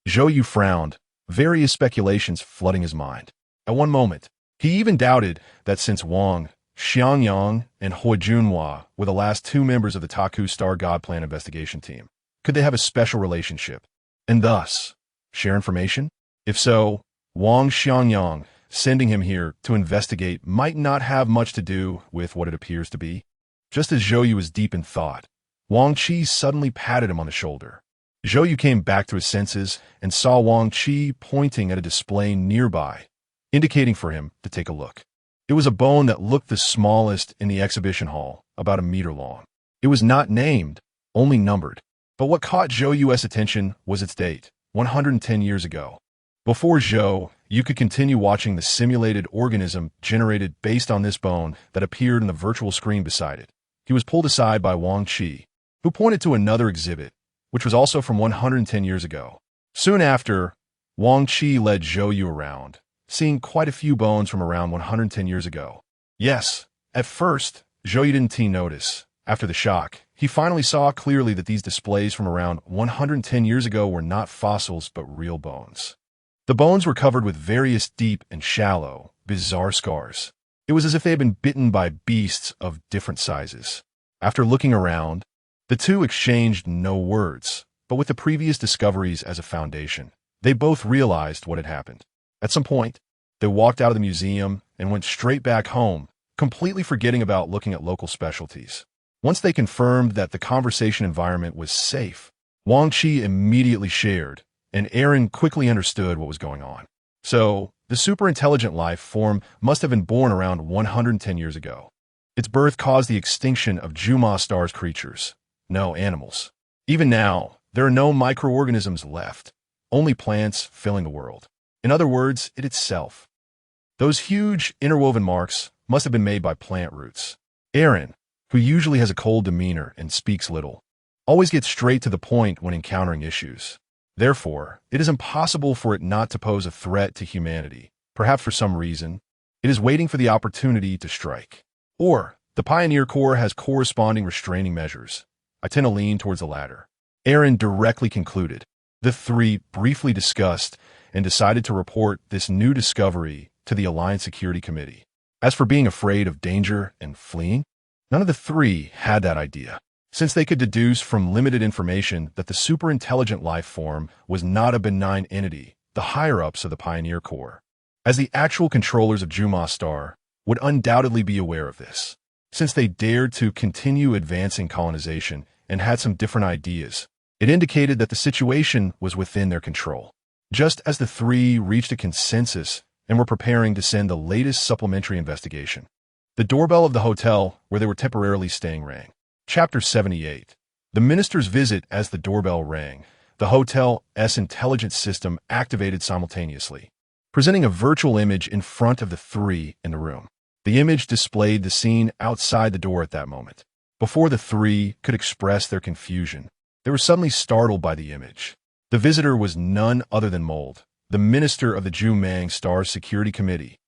Zhou frowned, various speculations flooding his mind. At one moment, he even doubted that since Wang, Xiangyang, and Hui Junhua were the last two members of the Taku Star God Plan investigation team, could they have a special relationship, and thus share information? If so, Wang Xiangyang sending him here to investigate might not have much to do with what it appears to be. Just as Zhou was deep in thought, Wang Qi suddenly patted him on the shoulder. Zhou came back to his senses and saw Wang Qi pointing at a display nearby, indicating for him to take a look. It was a bone that looked the smallest in the exhibition hall, about a meter long. It was not named, only numbered. But what caught Zhou's attention was its date, 110 years ago. Before Zhou, you could continue watching the simulated organism generated based on this bone that appeared in the virtual screen beside it. He was pulled aside by Wang Qi, who pointed to another exhibit, which was also from 110 years ago. Soon after, Wang Qi led Zhou around, seeing quite a few bones from around 110 years ago. Yes, at first, Zhou didn't notice. After the shock, he finally saw clearly that these displays from around 110 years ago were not fossils but real bones. The bones were covered with various deep and shallow, bizarre scars. It was as if they had been bitten by beasts of different sizes. After looking around, the two exchanged no words, but with the previous discoveries as a foundation, they both realized what had happened. At some point, they walked out of the museum and went straight back home, completely forgetting about looking at local specialties. Once they confirmed that the conversation environment was safe, Wang Qi immediately shared, and Aaron quickly understood what was going on. So, the super-intelligent life form must have been born around 110 years ago. Its birth caused the extinction of Juma star's creatures, no animals. Even now, there are no microorganisms left, only plants filling the world. In other words, it itself. Those huge interwoven marks must have been made by plant roots. Aaron, who usually has a cold demeanor and speaks little, always gets straight to the point when encountering issues. Therefore, it is impossible for it not to pose a threat to humanity. Perhaps for some reason, it is waiting for the opportunity to strike. Or, the Pioneer Corps has corresponding restraining measures. I tend to lean towards the latter. Aaron directly concluded. The three briefly discussed and decided to report this new discovery to the Alliance Security Committee. As for being afraid of danger and fleeing, none of the three had that idea, since they could deduce from limited information that the super-intelligent life form was not a benign entity. The higher-ups of the Pioneer Corps, as the actual controllers of Juma Star, would undoubtedly be aware of this, since they dared to continue advancing colonization and had some different ideas. It indicated that the situation was within their control. Just as the three reached a consensus and were preparing to send the latest supplementary investigation, the doorbell of the hotel where they were temporarily staying rang. Chapter 78. The minister's visit. As the doorbell rang, the hotel's intelligence system activated simultaneously, presenting a virtual image in front of the three in the room. The image displayed the scene outside the door at that moment. Before the three could express their confusion, they were suddenly startled by the image. The visitor was none other than Mold, the minister of the Jumang Star's Security Committee.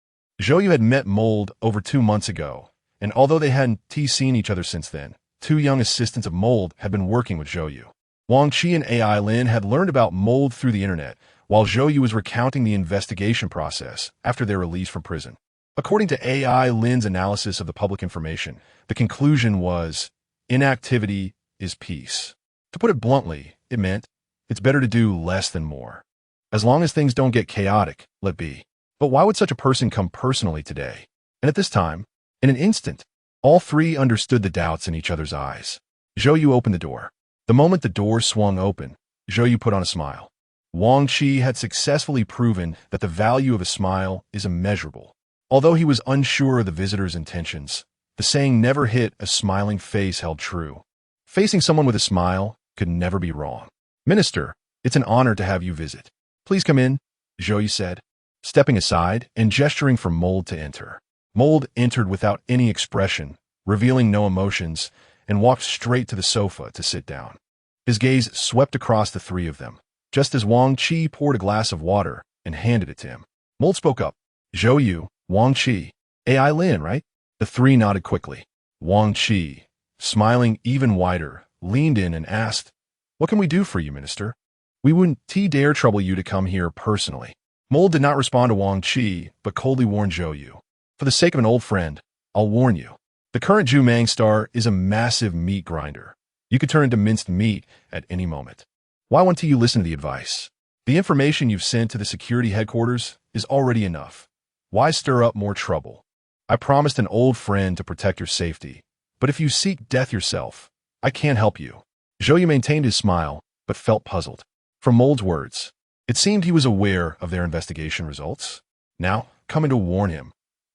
Zhou had met Mold over 2 months ago, and although they hadn't seen each other since then, 2 young assistants of Mold had been working with Zhou. Wang Qi and AI Lin had learned about Mold through the internet, while Zhou was recounting the investigation process after their release from prison. According to AI Lin's analysis of the public information, the conclusion was, inactivity is peace. To put it bluntly, it meant, it's better to do less than more. As long as things don't get chaotic, let be. But why would such a person come personally today? And at this time, in an instant, all three understood the doubts in each other's eyes. Zhou opened the door. The moment the door swung open, Zhou put on a smile. Wang Qi had successfully proven that the value of a smile is immeasurable. Although he was unsure of the visitor's intentions, the saying never hit a smiling face held true. Facing someone with a smile could never be wrong. Minister, it's an honor to have you visit. Please come in, Zhou said, stepping aside and gesturing for Mold to enter. Mold entered without any expression, revealing no emotions, and walked straight to the sofa to sit down. His gaze swept across the three of them, just as Wang Qi poured a glass of water and handed it to him. Mold spoke up. Zhou Yu, Wang Qi, AI Lin, right? The three nodded quickly. Wang Qi, smiling even wider, leaned in and asked, "What can we do for you, Minister? We wouldn't dare trouble you to come here personally." Mold did not respond to Wang Qi, but coldly warned Zhou Yu. "For the sake of an old friend, I'll warn you. The current Zhu star is a massive meat grinder. You could turn into minced meat at any moment. Why won't you listen to the advice? The information you've sent to the security headquarters is already enough. Why stir up more trouble? I promised an old friend to protect your safety, but if you seek death yourself, I can't help you." Zhou Yu maintained his smile, but felt puzzled. From Mold's words, it seemed he was aware of their investigation results. Now, coming to warn him,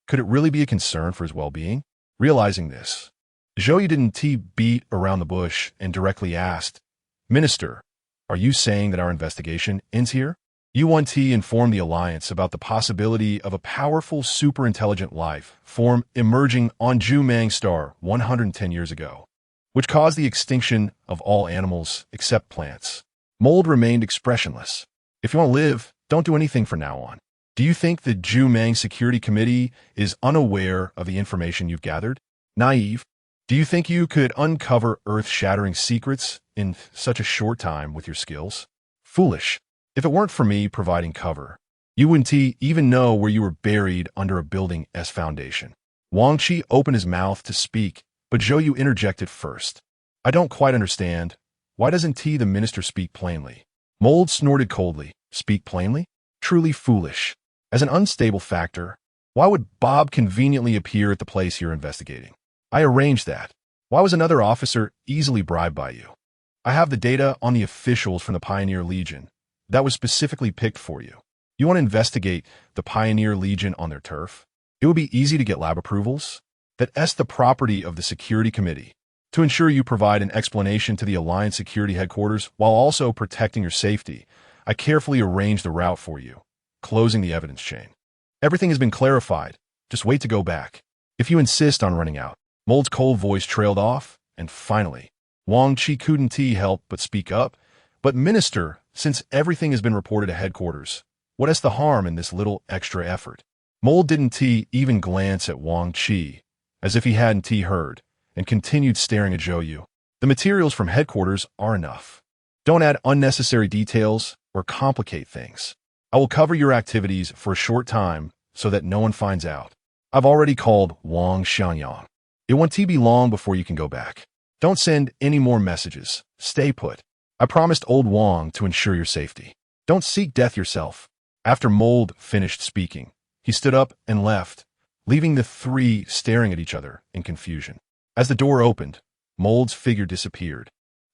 could it really be a concern for his well-being? Realizing this, Zhou Yu didn't beat around the bush and directly asked, "Minister, are you saying that our investigation ends here?" Yuan Ti informed the Alliance about the possibility of a powerful super-intelligent life form emerging on Zhu star 110 years ago, which caused the extinction of all animals except plants. Mold remained expressionless. "If you want to live, don't do anything from now on. Do you think the Zhu Security Committee is unaware of the information you've gathered? Naive? Do you think you could uncover earth-shattering secrets in such a short time with your skills? Foolish. If it weren't for me providing cover, you wouldn't even know where you were buried under a building's foundation." Wang Qi opened his mouth to speak, but Zhou Yu interjected first. "I don't quite understand. Why doesn't the minister speak plainly?" Mold snorted coldly. "Speak plainly? Truly foolish. As an unstable factor, why would Bob conveniently appear at the place you're investigating? I arranged that. Why was another officer easily bribed by you? I have the data on the officials from the Pioneer Legion that was specifically picked for you. You want to investigate the Pioneer Legion on their turf? It would be easy to get lab approvals. That's the property of the Security Committee. To ensure you provide an explanation to the Alliance Security Headquarters while also protecting your safety, I carefully arranged the route for you, closing the evidence chain. Everything has been clarified. Just wait to go back. If you insist on running out." Mold's cold voice trailed off, and finally, Wang Qi couldn't help but speak up. "But Minister, since everything has been reported to headquarters, what is the harm in this little extra effort?" Mold didn't even glance at Wang Qi, as if he hadn't heard, and continued staring at Zhou Yu. "The materials from headquarters are enough. Don't add unnecessary details or complicate things. I will cover your activities for a short time so that no one finds out. I've already called Wang Xiangyang. It won't be long before you can go back. Don't send any more messages. Stay put. I promised old Wang to ensure your safety. Don't seek death yourself." After Mold finished speaking, he stood up and left, leaving the three staring at each other in confusion. As the door opened, Mold's figure disappeared,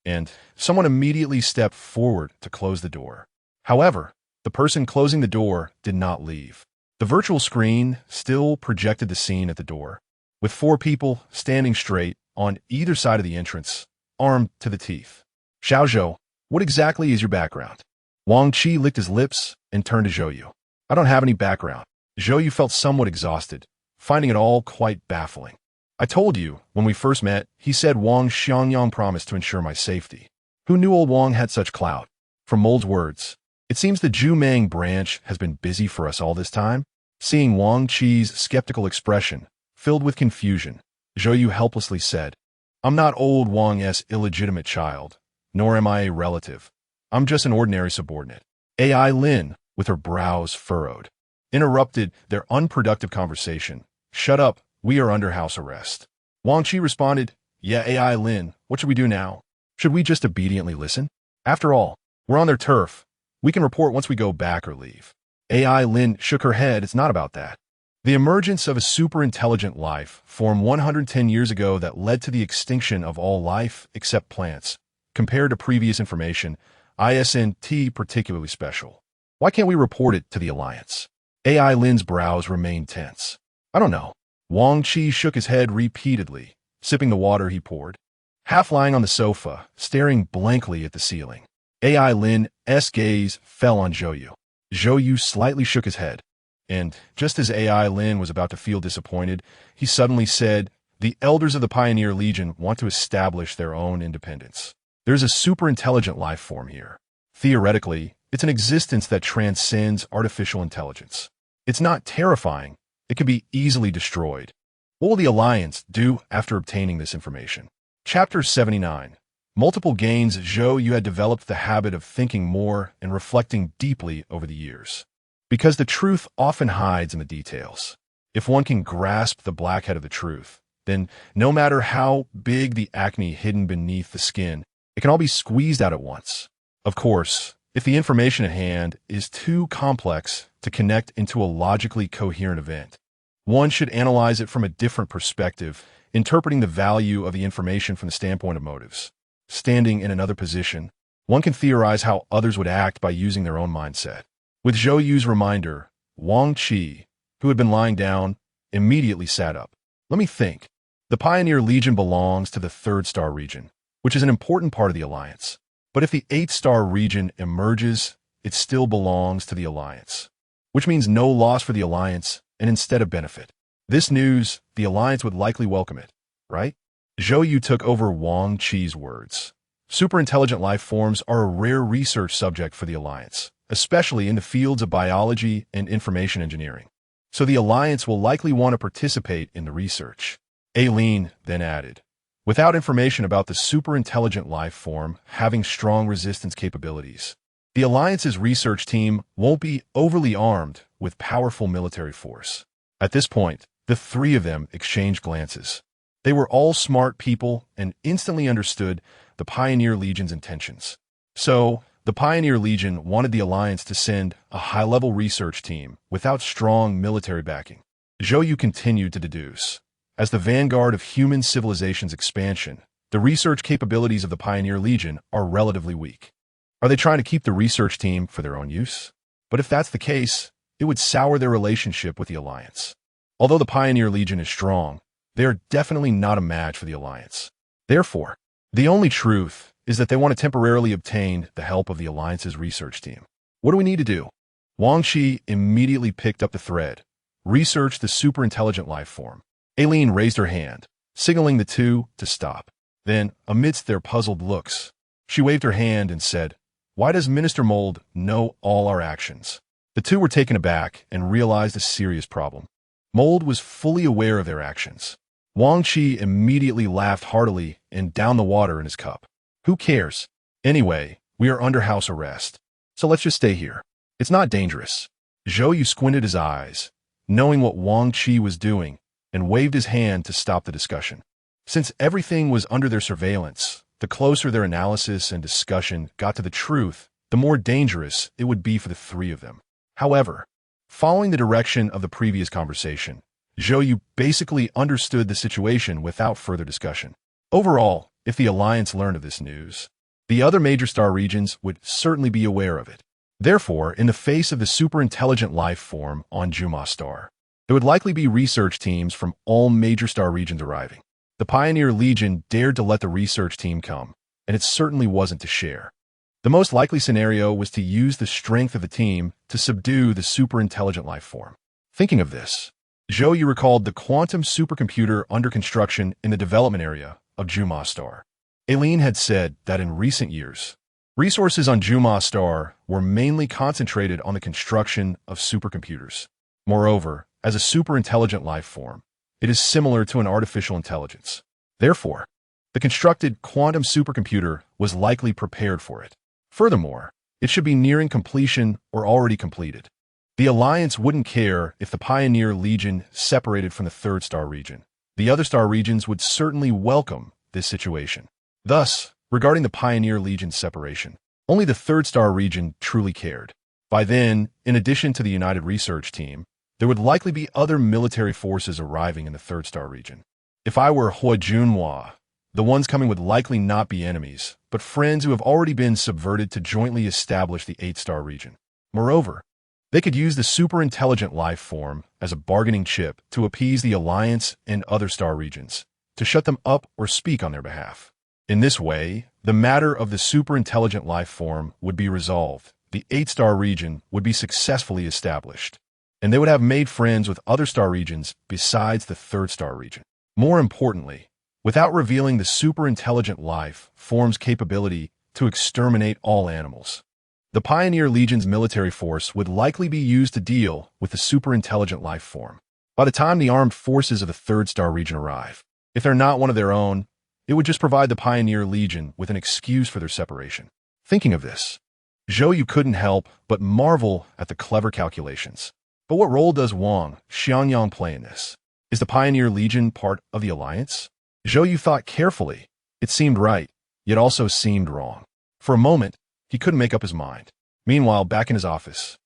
and someone immediately stepped forward to close the door. However, the person closing the door did not leave. The virtual screen still projected the scene at the door, with four people standing straight on either side of the entrance, armed to the teeth. "Xiaozhou, what exactly is your background?" Wang Qi licked his lips and turned to Zhou Yu. "I don't have any background." Zhou Yu felt somewhat exhausted, finding it all quite baffling. "I told you, when we first met, he said Wang Xiangyang promised to ensure my safety. Who knew old Wang had such clout?" From Mold's words, it seems the Zhu branch has been busy for us all this time. Seeing Wang Qi's skeptical expression, filled with confusion, Zhou Yu helplessly said, "I'm not old Wang's illegitimate child, nor am I a relative. I'm just an ordinary subordinate." AI Lin, with her brows furrowed, interrupted their unproductive conversation. "Shut up, we are under house arrest." Wang Qi responded, "Yeah, AI Lin, what should we do now? Should we just obediently listen? After all, we're on their turf. We can report once we go back or leave." AI Lin shook her head. "It's not about that. The emergence of a super-intelligent life formed 110 years ago that led to the extinction of all life except plants. Compared to previous information, isn't particularly special. Why can't we report it to the Alliance?" AI Lin's brows remained tense. "I don't know." Wang Qi shook his head repeatedly, sipping the water he poured. Half lying on the sofa, staring blankly at the ceiling, AI Lin's gaze fell on Zhou Yu. Zhou Yu slightly shook his head, and just as AI Lin was about to feel disappointed, he suddenly said, the elders of the Pioneer Legion want to establish their own independence. There's a super-intelligent life form here. Theoretically, it's an existence that transcends artificial intelligence. It's not terrifying. It can be easily destroyed. What will the Alliance do after obtaining this information? Chapter 79. Multiple gains. Zhou, you had developed the habit of thinking more and reflecting deeply over the years. Because the truth often hides in the details. If one can grasp the blackhead of the truth, then no matter how big the acne hidden beneath the skin, it can all be squeezed out at once. Of course, if the information at hand is too complex to connect into a logically coherent event, one should analyze it from a different perspective, interpreting the value of the information from the standpoint of motives. Standing in another position, one can theorize how others would act by using their own mindset. With Zhou Yu's reminder, Wang Qi, who had been lying down, immediately sat up. Let me think. The Pioneer Legion belongs to the 3rd Star region, which is an important part of the Alliance. But if the 8th Star region emerges, it still belongs to the Alliance, which means no loss for the Alliance and instead a benefit. This news, the Alliance would likely welcome it, right? Zhou Yu took over Wang Qi's words. Superintelligent life forms are a rare research subject for the Alliance, especially in the fields of biology and information engineering. So the Alliance will likely want to participate in the research. Aileen then added, without information about the superintelligent life form having strong resistance capabilities, the Alliance's research team won't be overly armed with powerful military force. At this point, the three of them exchanged glances. They were all smart people and instantly understood the Pioneer Legion's intentions. So, the Pioneer Legion wanted the Alliance to send a high-level research team without strong military backing. Zhou Yu continued to deduce. As the vanguard of human civilization's expansion, the research capabilities of the Pioneer Legion are relatively weak. Are they trying to keep the research team for their own use? But if that's the case, it would sour their relationship with the Alliance. Although the Pioneer Legion is strong, they are definitely not a match for the Alliance. Therefore, the only truth is that they want to temporarily obtain the help of the Alliance's research team. What do we need to do? Wang Qi immediately picked up the thread. Research the superintelligent life form. Aileen raised her hand, signaling the two to stop. Then, amidst their puzzled looks, she waved her hand and said, "Why does Minister Mold know all our actions?" The two were taken aback and realized a serious problem. Mold was fully aware of their actions. Wang Qi immediately laughed heartily and downed the water in his cup. Who cares? Anyway, we are under house arrest, so let's just stay here. It's not dangerous. Zhou Yu squinted his eyes, knowing what Wang Qi was doing, and waved his hand to stop the discussion. Since everything was under their surveillance, the closer their analysis and discussion got to the truth, the more dangerous it would be for the three of them. However, following the direction of the previous conversation, Zhou Yu basically understood the situation without further discussion. Overall, if the Alliance learned of this news, the other major star regions would certainly be aware of it. Therefore, in the face of the superintelligent life form on Zhou star, there would likely be research teams from all major star regions arriving. The Pioneer Legion dared to let the research team come, and it certainly wasn't to share. The most likely scenario was to use the strength of the team to subdue the superintelligent life form. Thinking of this, Zhou Yu recalled the quantum supercomputer under construction in the development area of Zhou star. Aileen had said that in recent years, resources on Zhou star were mainly concentrated on the construction of supercomputers. Moreover, as a superintelligent life form, it is similar to an artificial intelligence. Therefore, the constructed quantum supercomputer was likely prepared for it. Furthermore, it should be nearing completion or already completed. The Alliance wouldn't care if the Pioneer Legion separated from the 3rd Star region. The other star regions would certainly welcome this situation. Thus, regarding the Pioneer Legion's separation, only the 3rd Star region truly cared. By then, in addition to the United Research Team, there would likely be other military forces arriving in the 3rd Star region. If I were Hua Junhua, the ones coming would likely not be enemies, but friends who have already been subverted to jointly establish the 8th Star region. Moreover, they could use the superintelligent life form as a bargaining chip to appease the Alliance and other star regions, to shut them up or speak on their behalf. In this way, the matter of the superintelligent life form would be resolved, the 8th Star region would be successfully established, and they would have made friends with other star regions besides the 3rd Star region. More importantly, without revealing the superintelligent life form's capability to exterminate all animals. The Pioneer Legion's military force would likely be used to deal with the superintelligent life form. By the time the armed forces of the Third Star region arrive, if they're not one of their own, it would just provide the Pioneer Legion with an excuse for their separation. Thinking of this, Zhou couldn't help but marvel at the clever calculations. But what role does Wang Xianyang play in this? Is the Pioneer Legion part of the alliance? Zhou thought carefully. It seemed right, yet also seemed wrong. For a moment, he couldn't make up his mind. Meanwhile, back in his office,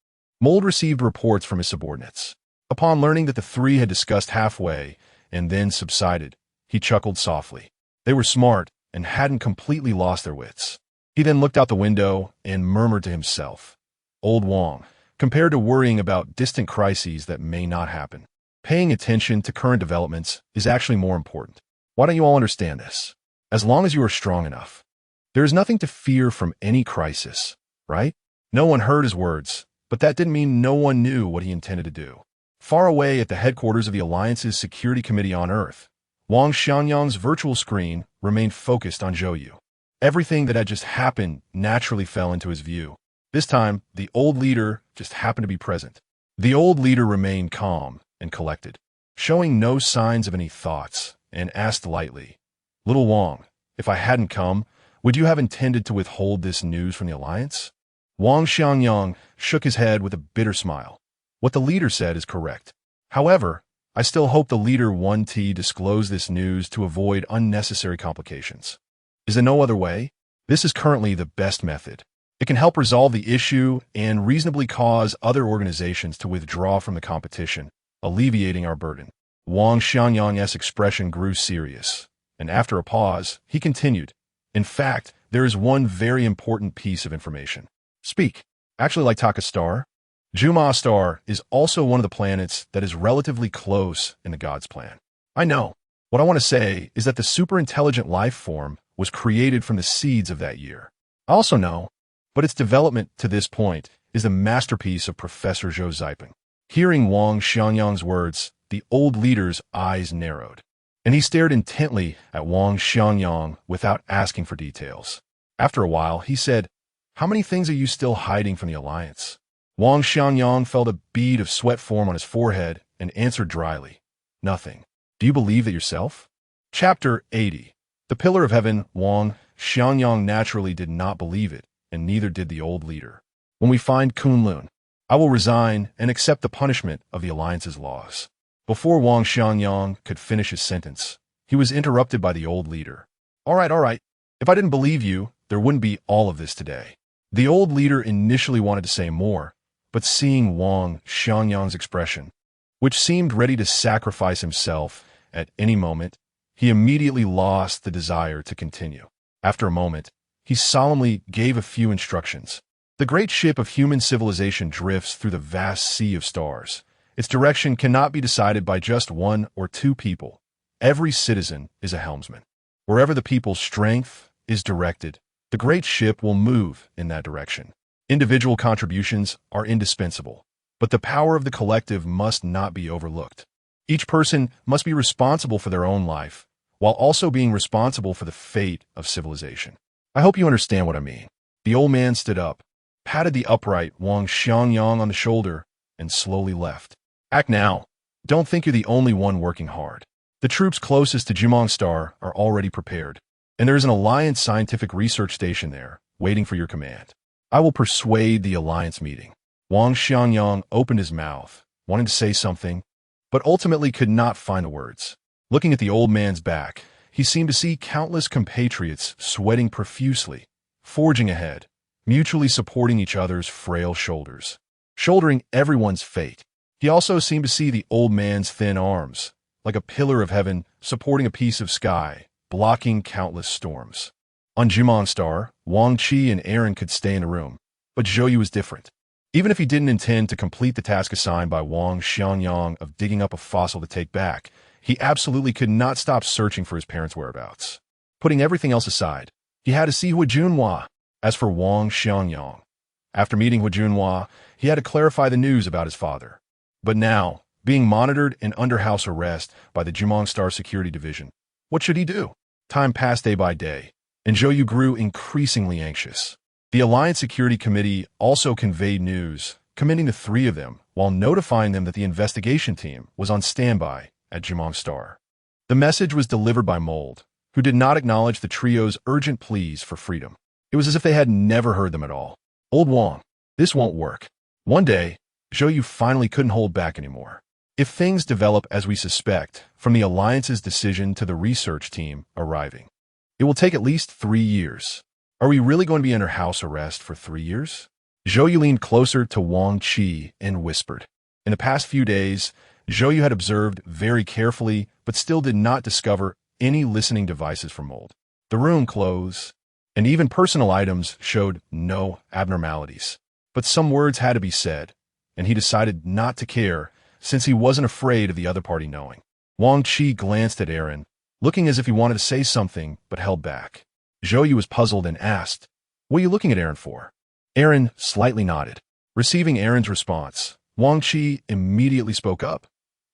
Mold received reports from his subordinates. Upon learning that the three had discussed halfway and then subsided, he chuckled softly. They were smart and hadn't completely lost their wits. He then looked out the window and murmured to himself, "Old Wang, compared to worrying about distant crises that may not happen, paying attention to current developments is actually more important. Why don't you all understand this? As long as you are strong enough, there is nothing to fear from any crisis, right?" No one heard his words, but that didn't mean no one knew what he intended to do. Far away at the headquarters of the Alliance's Security Committee on Earth, Wang Xianyang's virtual screen remained focused on Zhou. Everything that had just happened naturally fell into his view. This time, the old leader just happened to be present. The old leader remained calm and collected, showing no signs of any thoughts, and asked lightly, "Little Wang, if I hadn't come, would you have intended to withhold this news from the Alliance?" Wang Xianyang shook his head with a bitter smile. "What the leader said is correct. However, I still hope the leader 1T disclosed this news to avoid unnecessary complications. Is there no other way? This is currently the best method. It can help resolve the issue and reasonably cause other organizations to withdraw from the competition, alleviating our burden." Wang Xianyang's expression grew serious, and after a pause, he continued, "In fact, there is one very important piece of information. Speak. Actually, like Taka Star, Juma Star is also one of the planets that is relatively close in the Gods plan. I know. What I want to say is that the superintelligent life form was created from the seeds of that year. I also know, but its development to this point is the masterpiece of Professor Zhou." Hearing Wang Xianyang's words, the old leader's eyes narrowed, and he stared intently at Wang Xianyang without asking for details. After a while, he said, "How many things are you still hiding from the Alliance?" Wang Xianyang felt a bead of sweat form on his forehead and answered dryly, "Nothing. Do you believe that yourself?" Chapter 80. The Pillar of Heaven. Wang Xianyang naturally did not believe it, and neither did the old leader. "When we find Kunlun, I will resign and accept the punishment of the Alliance's laws." Before Wang Xianyang could finish his sentence, he was interrupted by the old leader. All right. If I didn't believe you, there wouldn't be all of this today." The old leader initially wanted to say more, but seeing Wang Xianyang's expression, which seemed ready to sacrifice himself at any moment, he immediately lost the desire to continue. After a moment, he solemnly gave a few instructions. The great ship of human civilization drifts through the vast sea of stars. Its direction cannot be decided by just one or two people. Every citizen is a helmsman. Wherever the people's strength is directed, the great ship will move in that direction. Individual contributions are indispensable, but the power of the collective must not be overlooked. Each person must be responsible for their own life, while also being responsible for the fate of civilization. I hope you understand what I mean. The old man stood up, patted the upright Wang Xianyang on the shoulder, and slowly left. Act now. Don't think you're the only one working hard. The troops closest to Jumong Star are already prepared, and there is an Alliance scientific research station there, waiting for your command. I will persuade the Alliance meeting. Wang Xianyang opened his mouth, wanting to say something, but ultimately could not find the words. Looking at the old man's back, he seemed to see countless compatriots sweating profusely, forging ahead, mutually supporting each other's frail shoulders, shouldering everyone's fate. He also seemed to see the old man's thin arms, like a pillar of heaven supporting a piece of sky, blocking countless storms. On Jumong Star, Wang Qi and Aaron could stay in the room, but Zhou was different. Even if he didn't intend to complete the task assigned by Wang Xianyang of digging up a fossil to take back, he absolutely could not stop searching for his parents' whereabouts. Putting everything else aside, he had to see Hu Junhua. As for Wang Xianyang, after meeting Hu Junhua, he had to clarify the news about his father. But now, being monitored and under house arrest by the Star Security Division. What should he do? Time passed day by day, and Zhou grew increasingly anxious. The Alliance Security Committee also conveyed news, commending the three of them, while notifying them that the investigation team was on standby at Star. The message was delivered by Mold, who did not acknowledge the trio's urgent pleas for freedom. It was as if they had never heard them at all. Old Wang, this won't work. One day, Zhou finally couldn't hold back anymore. If things develop as we suspect, from the Alliance's decision to the research team arriving, it will take at least 3 years. Are we really going to be under house arrest for 3 years? Zhou leaned closer to Wang Qi and whispered. In the past few days, Zhou had observed very carefully, but still did not discover any listening devices from Mold. The room clothes, and even personal items showed no abnormalities. But some words had to be said, and he decided not to care, since he wasn't afraid of the other party knowing. Wang Qi glanced at Aaron, looking as if he wanted to say something, but held back. Zhou was puzzled and asked, "What are you looking at Aaron for?" Aaron slightly nodded. Receiving Aaron's response, Wang Qi immediately spoke up.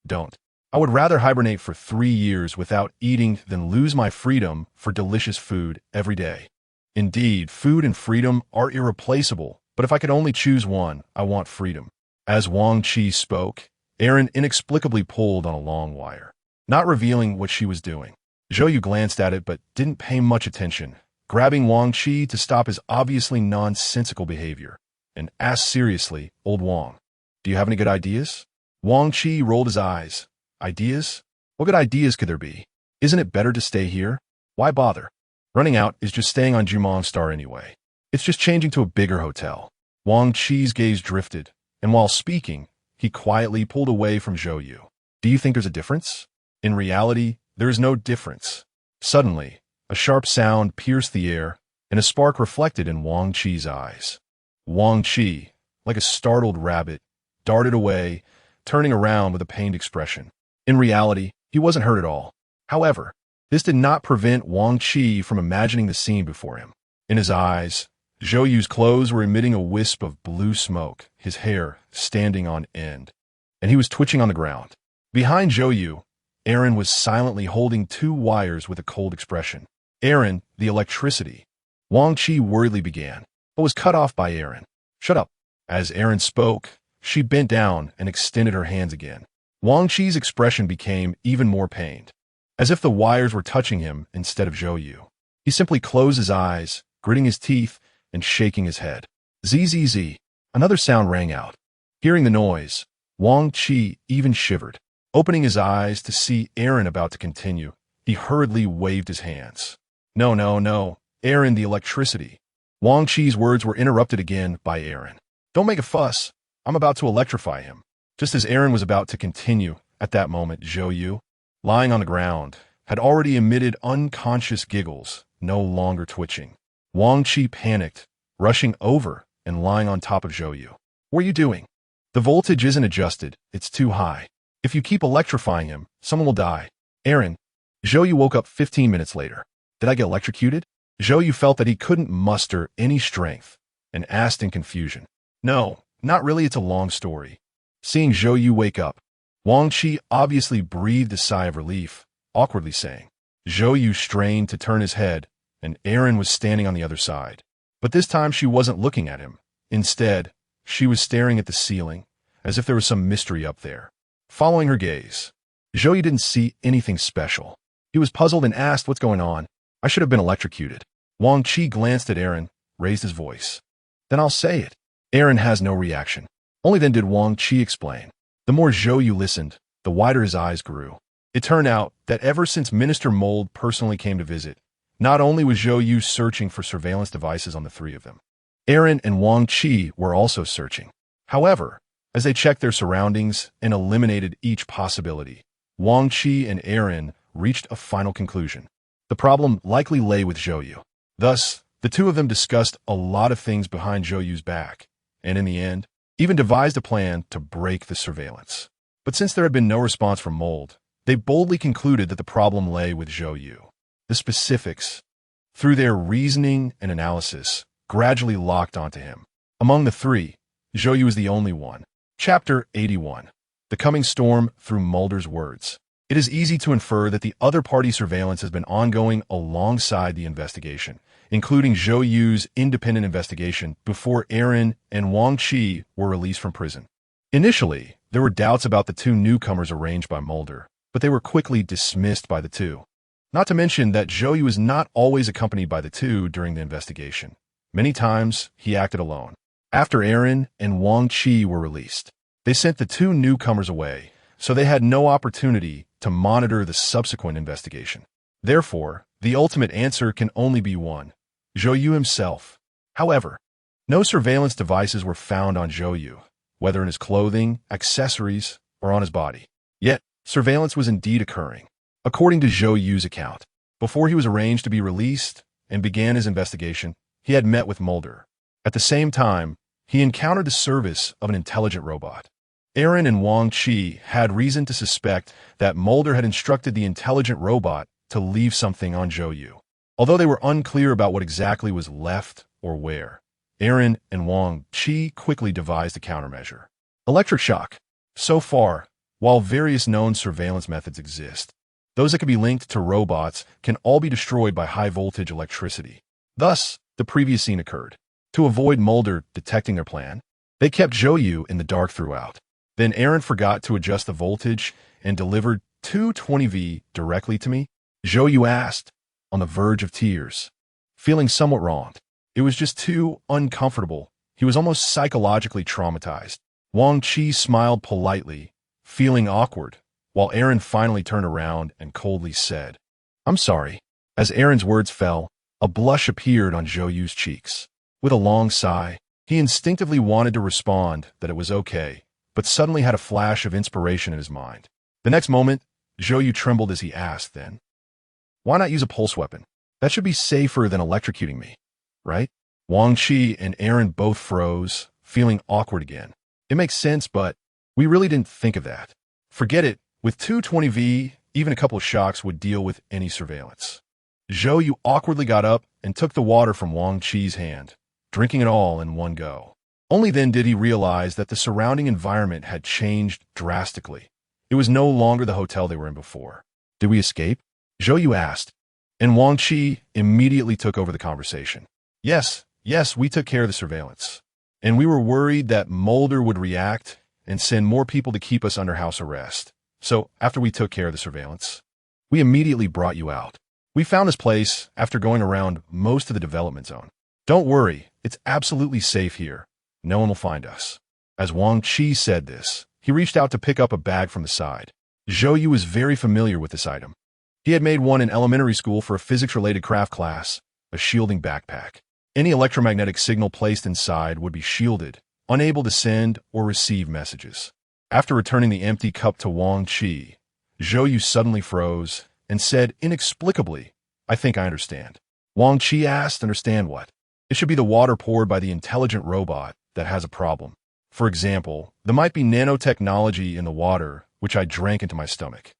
"Don't. I would rather hibernate for 3 years without eating than lose my freedom for delicious food every day. Indeed, food and freedom are irreplaceable, but if I could only choose one, I want freedom." As Wang Qi spoke, Aaron inexplicably pulled on a long wire, not revealing what she was doing. Zhou glanced at it but didn't pay much attention, grabbing Wang Qi to stop his obviously nonsensical behavior, and asked seriously, "Old Wang, do you have any good ideas?" Wang Qi rolled his eyes. "Ideas? What good ideas could there be? Isn't it better to stay here? Why bother? Running out is just staying on Star anyway. It's just changing to a bigger hotel." Wang Qi's gaze drifted, and while speaking, he quietly pulled away from Zhou. "Do you think there's a difference?" In reality, there is no difference. Suddenly, a sharp sound pierced the air, and a spark reflected in Wang Qi's eyes. Wang Qi, like a startled rabbit, darted away, turning around with a pained expression. In reality, he wasn't hurt at all. However, this did not prevent Wang Qi from imagining the scene before him. In his eyes, Zhou's clothes were emitting a wisp of blue smoke, his hair standing on end, and he was twitching on the ground. Behind Zhou, Aaron was silently holding 2 wires with a cold expression. "Aaron, the electricity." Wang Qi worriedly began, but was cut off by Aaron. "Shut up." As Aaron spoke, she bent down and extended her hands again. Wang Qi's expression became even more pained, as if the wires were touching him instead of Zhou. He simply closed his eyes, gritting his teeth and shaking his head. Zzz. Another sound rang out. Hearing the noise, Wang Qi even shivered. Opening his eyes to see Aaron about to continue, he hurriedly waved his hands. No, Aaron, the electricity." Wang Qi's words were interrupted again by Aaron. "Don't make a fuss. I'm about to electrify him." Just as Aaron was about to continue, at that moment, Zhou, lying on the ground, had already emitted unconscious giggles, no longer twitching. Wang Qi panicked, rushing over and lying on top of Zhou. "What are you doing?" "The voltage isn't adjusted. It's too high. If you keep electrifying him, someone will die." "Aaron." Zhou woke up 15 minutes later. "Did I get electrocuted?" Zhou felt that he couldn't muster any strength and asked in confusion. "No, not really. It's a long story." Seeing Zhou wake up, Wang Qi obviously breathed a sigh of relief, awkwardly saying. Zhou strained to turn his head, and Aaron was standing on the other side. But this time she wasn't looking at him. Instead, she was staring at the ceiling, as if there was some mystery up there. Following her gaze, Zhou didn't see anything special. He was puzzled and asked, "What's going on?" "I should have been electrocuted." Wang Qi glanced at Aaron, raised his voice. "Then I'll say it." Aaron has no reaction. Only then did Wang Qi explain. The more Zhou listened, the wider his eyes grew. It turned out that ever since Minister Mold personally came to visit, not only was Zhou searching for surveillance devices on the 3 of them, Aaron and Wang Qi were also searching. However, as they checked their surroundings and eliminated each possibility, Wang Qi and Aaron reached a final conclusion. The problem likely lay with Zhou. Thus, the 2 of them discussed a lot of things behind Zhou's back, and in the end, even devised a plan to break the surveillance. But since there had been no response from Mold, they boldly concluded that the problem lay with Zhou. The specifics, through their reasoning and analysis, gradually locked onto him. Among the 3, Zhou was the only one. Chapter 81. The coming storm through Mulder's words. It is easy to infer that the other party surveillance has been ongoing alongside the investigation, including Zhou Yu's independent investigation before Aaron and Wang Qi were released from prison. Initially, there were doubts about the two newcomers arranged by Mulder, but they were quickly dismissed by the two. Not to mention that Zhou Yu was not always accompanied by the two during the investigation. Many times, he acted alone. After Aaron and Wang Qi were released, they sent the two newcomers away, so they had no opportunity to monitor the subsequent investigation. Therefore, the ultimate answer can only be one: Zhou Yu himself. However, no surveillance devices were found on Zhou Yu, whether in his clothing, accessories, or on his body. Yet, surveillance was indeed occurring. According to Zhou Yu's account, before he was arranged to be released and began his investigation, he had met with Mulder. At the same time, he encountered the service of an intelligent robot. Aaron and Wang Qi had reason to suspect that Mulder had instructed the intelligent robot to leave something on Zhou Yu. Although they were unclear about what exactly was left or where, Aaron and Wang Qi quickly devised a countermeasure. Electric shock. So far, while various known surveillance methods exist, those that can be linked to robots can all be destroyed by high-voltage electricity. Thus, the previous scene occurred. To avoid Mulder detecting their plan, they kept Zhou Yu in the dark throughout. Then Aaron forgot to adjust the voltage and delivered 220V directly to me. Zhou Yu asked, on the verge of tears, feeling somewhat wronged. It was just too uncomfortable. He was almost psychologically traumatized. Wang Qi smiled politely, feeling awkward, while Aaron finally turned around and coldly said, "I'm sorry." As Aaron's words fell, a blush appeared on Zhou Yu's cheeks. With a long sigh, he instinctively wanted to respond that it was okay, but suddenly had a flash of inspiration in his mind. The next moment, Zhou Yu trembled as he asked then, "Why not use a pulse weapon? That should be safer than electrocuting me, right?" Wang Qi and Aaron both froze, feeling awkward again. It makes sense, but we really didn't think of that. Forget it. With 220V, even a couple of shocks would deal with any surveillance. Zhou Yu awkwardly got up and took the water from Wang Qi's hand, drinking it all in one go. Only then did he realize that the surrounding environment had changed drastically. It was no longer the hotel they were in before. "Did we escape?" Zhou Yu asked, and Wang Qi immediately took over the conversation. Yes, we took care of the surveillance. And we were worried that Mulder would react and send more people to keep us under house arrest. So, after we took care of the surveillance, we immediately brought you out. We found this place after going around most of the development zone. Don't worry, it's absolutely safe here. No one will find us." As Wang Qi said this, he reached out to pick up a bag from the side. Zhou Yu was very familiar with this item. He had made one in elementary school for a physics-related craft class, a shielding backpack. Any electromagnetic signal placed inside would be shielded, unable to send or receive messages. After returning the empty cup to Wang Qi, Zhou Yu suddenly froze and said inexplicably, "I think I understand." Wang Qi asked, "Understand what?" "It should be the water poured by the intelligent robot that has a problem. For example, there might be nanotechnology in the water, which I drank into my stomach."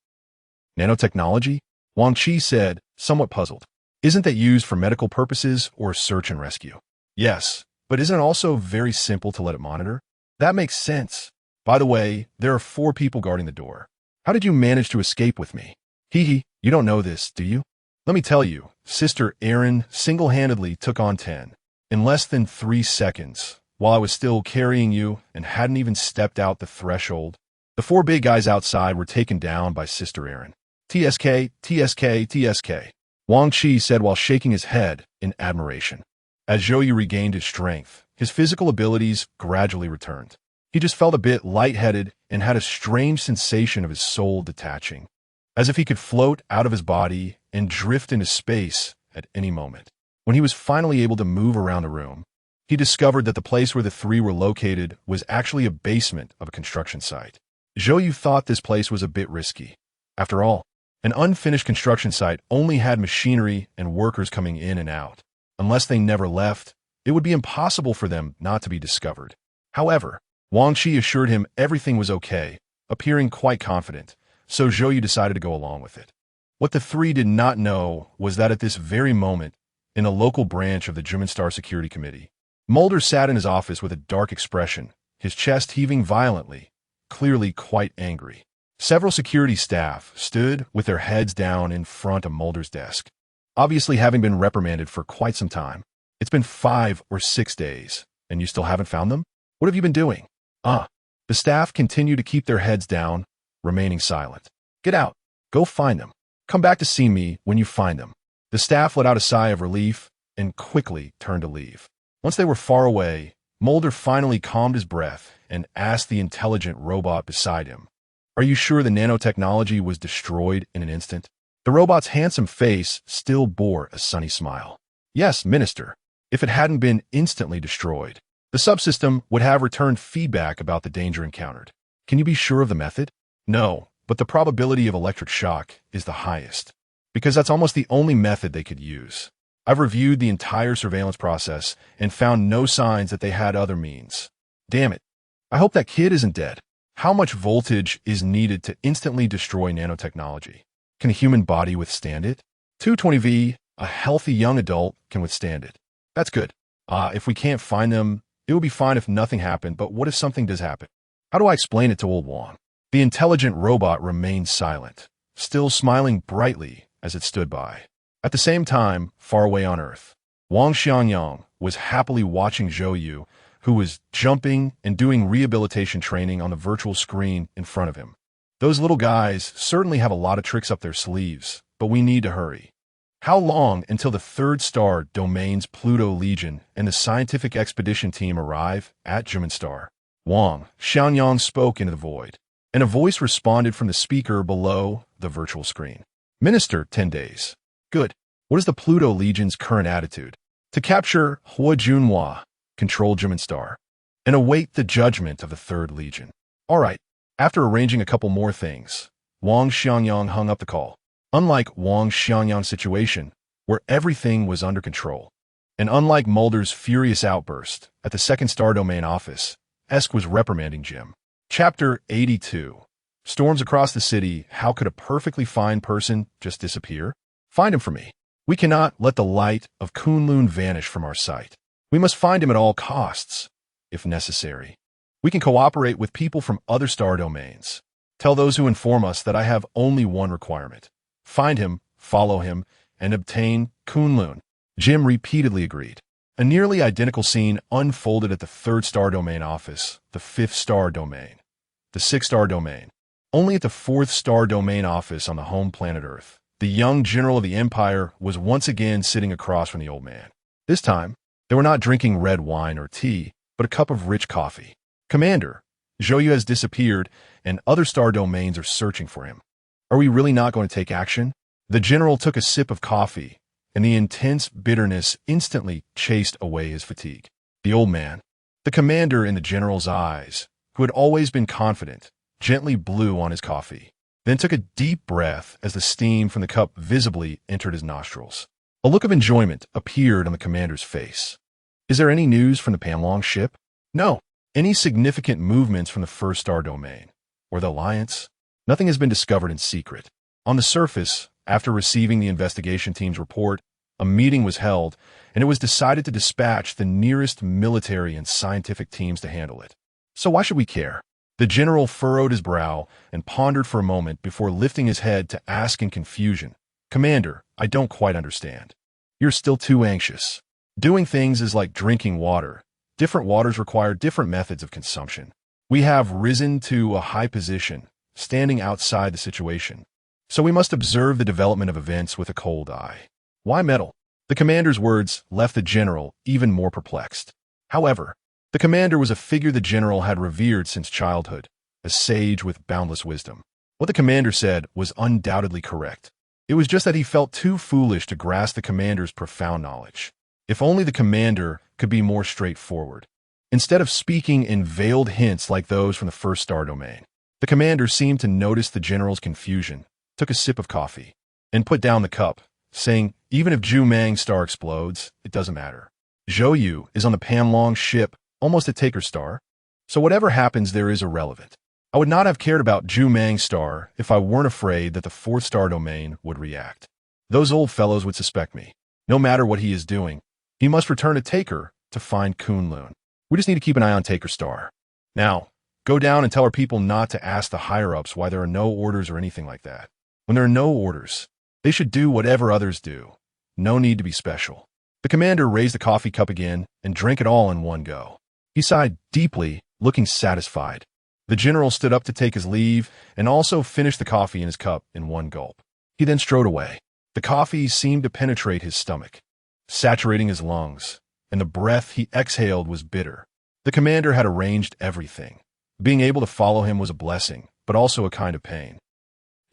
"Nanotechnology?" Wang Qi said, somewhat puzzled. "Isn't that used for medical purposes or search and rescue?" "Yes, but isn't it also very simple to let it monitor?" "That makes sense. By the way, there are 4 people guarding the door. How did you manage to escape with me?" "Hee, you don't know this, do you?" "Let me tell you, Sister Aaron single-handedly took on 10. In less than 3 seconds, while I was still carrying you and hadn't even stepped out the threshold, the 4 big guys outside were taken down by Sister Aaron." "TSK, TSK, TSK," Wang Qi said while shaking his head in admiration. As Zhou Yu regained his strength, his physical abilities gradually returned. He just felt a bit lightheaded and had a strange sensation of his soul detaching, as if he could float out of his body and drift into space at any moment. When he was finally able to move around the room, he discovered that the place where the 3 were located was actually a basement of a construction site. Zhou Yu thought this place was a bit risky. After all, an unfinished construction site only had machinery and workers coming in and out. Unless they never left, it would be impossible for them not to be discovered. However, Wang Qi assured him everything was okay, appearing quite confident, so Zhou Yu decided to go along with it. What the 3 did not know was that at this very moment, in a local branch of the German Star Security Committee, Mulder sat in his office with a dark expression, his chest heaving violently, clearly quite angry. Several security staff stood with their heads down in front of Mulder's desk, obviously having been reprimanded for quite some time. It's been 5 or 6 days, and you still haven't found them? What have you been doing? The staff continue to keep their heads down, remaining silent. Get out. Go find them. Come back to see me when you find them. The staff let out a sigh of relief and quickly turned to leave. Once they were far away, Mulder finally calmed his breath and asked the intelligent robot beside him, "Are you sure the nanotechnology was destroyed in an instant?" The robot's handsome face still bore a sunny smile. "Yes, Minister. If it hadn't been instantly destroyed, the subsystem would have returned feedback about the danger encountered. Can you be sure of the method?" "No, but the probability of electric shock is the highest, because that's almost the only method they could use. I've reviewed the entire surveillance process and found no signs that they had other means. Damn it. I hope that kid isn't dead. How much voltage is needed to instantly destroy nanotechnology? Can a human body withstand it? 220V, a healthy young adult can withstand it. That's good. If we can't find them, it would be fine if nothing happened, but what if something does happen? How do I explain it to old Wang?" The intelligent robot remained silent, still smiling brightly as it stood by. At the same time, far away on Earth, Wang Xiangyang was happily watching Zhou Yu, who was jumping and doing rehabilitation training on the virtual screen in front of him. Those little guys certainly have a lot of tricks up their sleeves, but we need to hurry. How long until the third star domain's Pluto Legion and the scientific expedition team arrive at Juman Star? Wang Xiangyang spoke into the void, and a voice responded from the speaker below the virtual screen. "Minister, 10 days. Good. What is the Pluto Legion's current attitude?" "To capture Hua Junhua, control Juman Star, and await the judgment of the Third Legion." "All right." After arranging a couple more things, Wang Xiangyang hung up the call. Unlike Wang Xiangyang's situation, where everything was under control, and unlike Mulder's furious outburst at the second star domain office, Esk was reprimanding Jim. Chapter 82. Storms across the city. How could a perfectly fine person just disappear? Find him for me. We cannot let the light of Kunlun vanish from our sight. We must find him at all costs, if necessary. We can cooperate with people from other star domains. Tell those who inform us that I have only one requirement. Find him, follow him, and obtain Kunlun. Jim repeatedly agreed. A nearly identical scene unfolded at the third star domain office, the fifth star domain, the sixth star domain. Only at the fourth star domain office on the home planet Earth, the young general of the Empire was once again sitting across from the old man. This time, they were not drinking red wine or tea, but a cup of rich coffee. "Commander, Zhou Yu has disappeared, and other star domains are searching for him. Are we really not going to take action?" The general took a sip of coffee, and the intense bitterness instantly chased away his fatigue. The old man, the commander in the general's eyes, who had always been confident, gently blew on his coffee, then took a deep breath as the steam from the cup visibly entered his nostrils. A look of enjoyment appeared on the commander's face. "Is there any news from the Panlong ship?" "No." "Any significant movements from the first star domain or the Alliance?" "Nothing has been discovered in secret." On the surface, after receiving the investigation team's report, a meeting was held, and it was decided to dispatch the nearest military and scientific teams to handle it. So why should we care? The general furrowed his brow and pondered for a moment before lifting his head to ask in confusion, "Commander, I don't quite understand." "You're still too anxious. Doing things is like drinking water. Different waters require different methods of consumption. We have risen to a high position, standing outside the situation. So we must observe the development of events with a cold eye. Why meddle?" The commander's words left the general even more perplexed. However, the commander was a figure the general had revered since childhood, a sage with boundless wisdom. What the commander said was undoubtedly correct. It was just that he felt too foolish to grasp the commander's profound knowledge. If only the commander could be more straightforward. Instead of speaking in veiled hints like those from the first star domain, the commander seemed to notice the general's confusion, took a sip of coffee, and put down the cup, saying, "Even if Jumang star explodes, it doesn't matter. Zhou Yu is on the Panlong ship, almost at Taker star, so whatever happens there is irrelevant. I would not have cared about Jumang star if I weren't afraid that the fourth star domain would react. Those old fellows would suspect me. No matter what he is doing, he must return to Taker to find Kunlun. We just need to keep an eye on Taker star. Now, Go down and tell our people not to ask the higher-ups why there are no orders or anything like that. When there are no orders, they should do whatever others do. No need to be special. The commander raised the coffee cup again and drank it all in one go. He sighed deeply, looking satisfied. The general stood up to take his leave and also finished the coffee in his cup in one gulp. He then strode away. The coffee seemed to penetrate his stomach, saturating his lungs, and the breath he exhaled was bitter. The commander had arranged everything. Being able to follow him was a blessing, but also a kind of pain.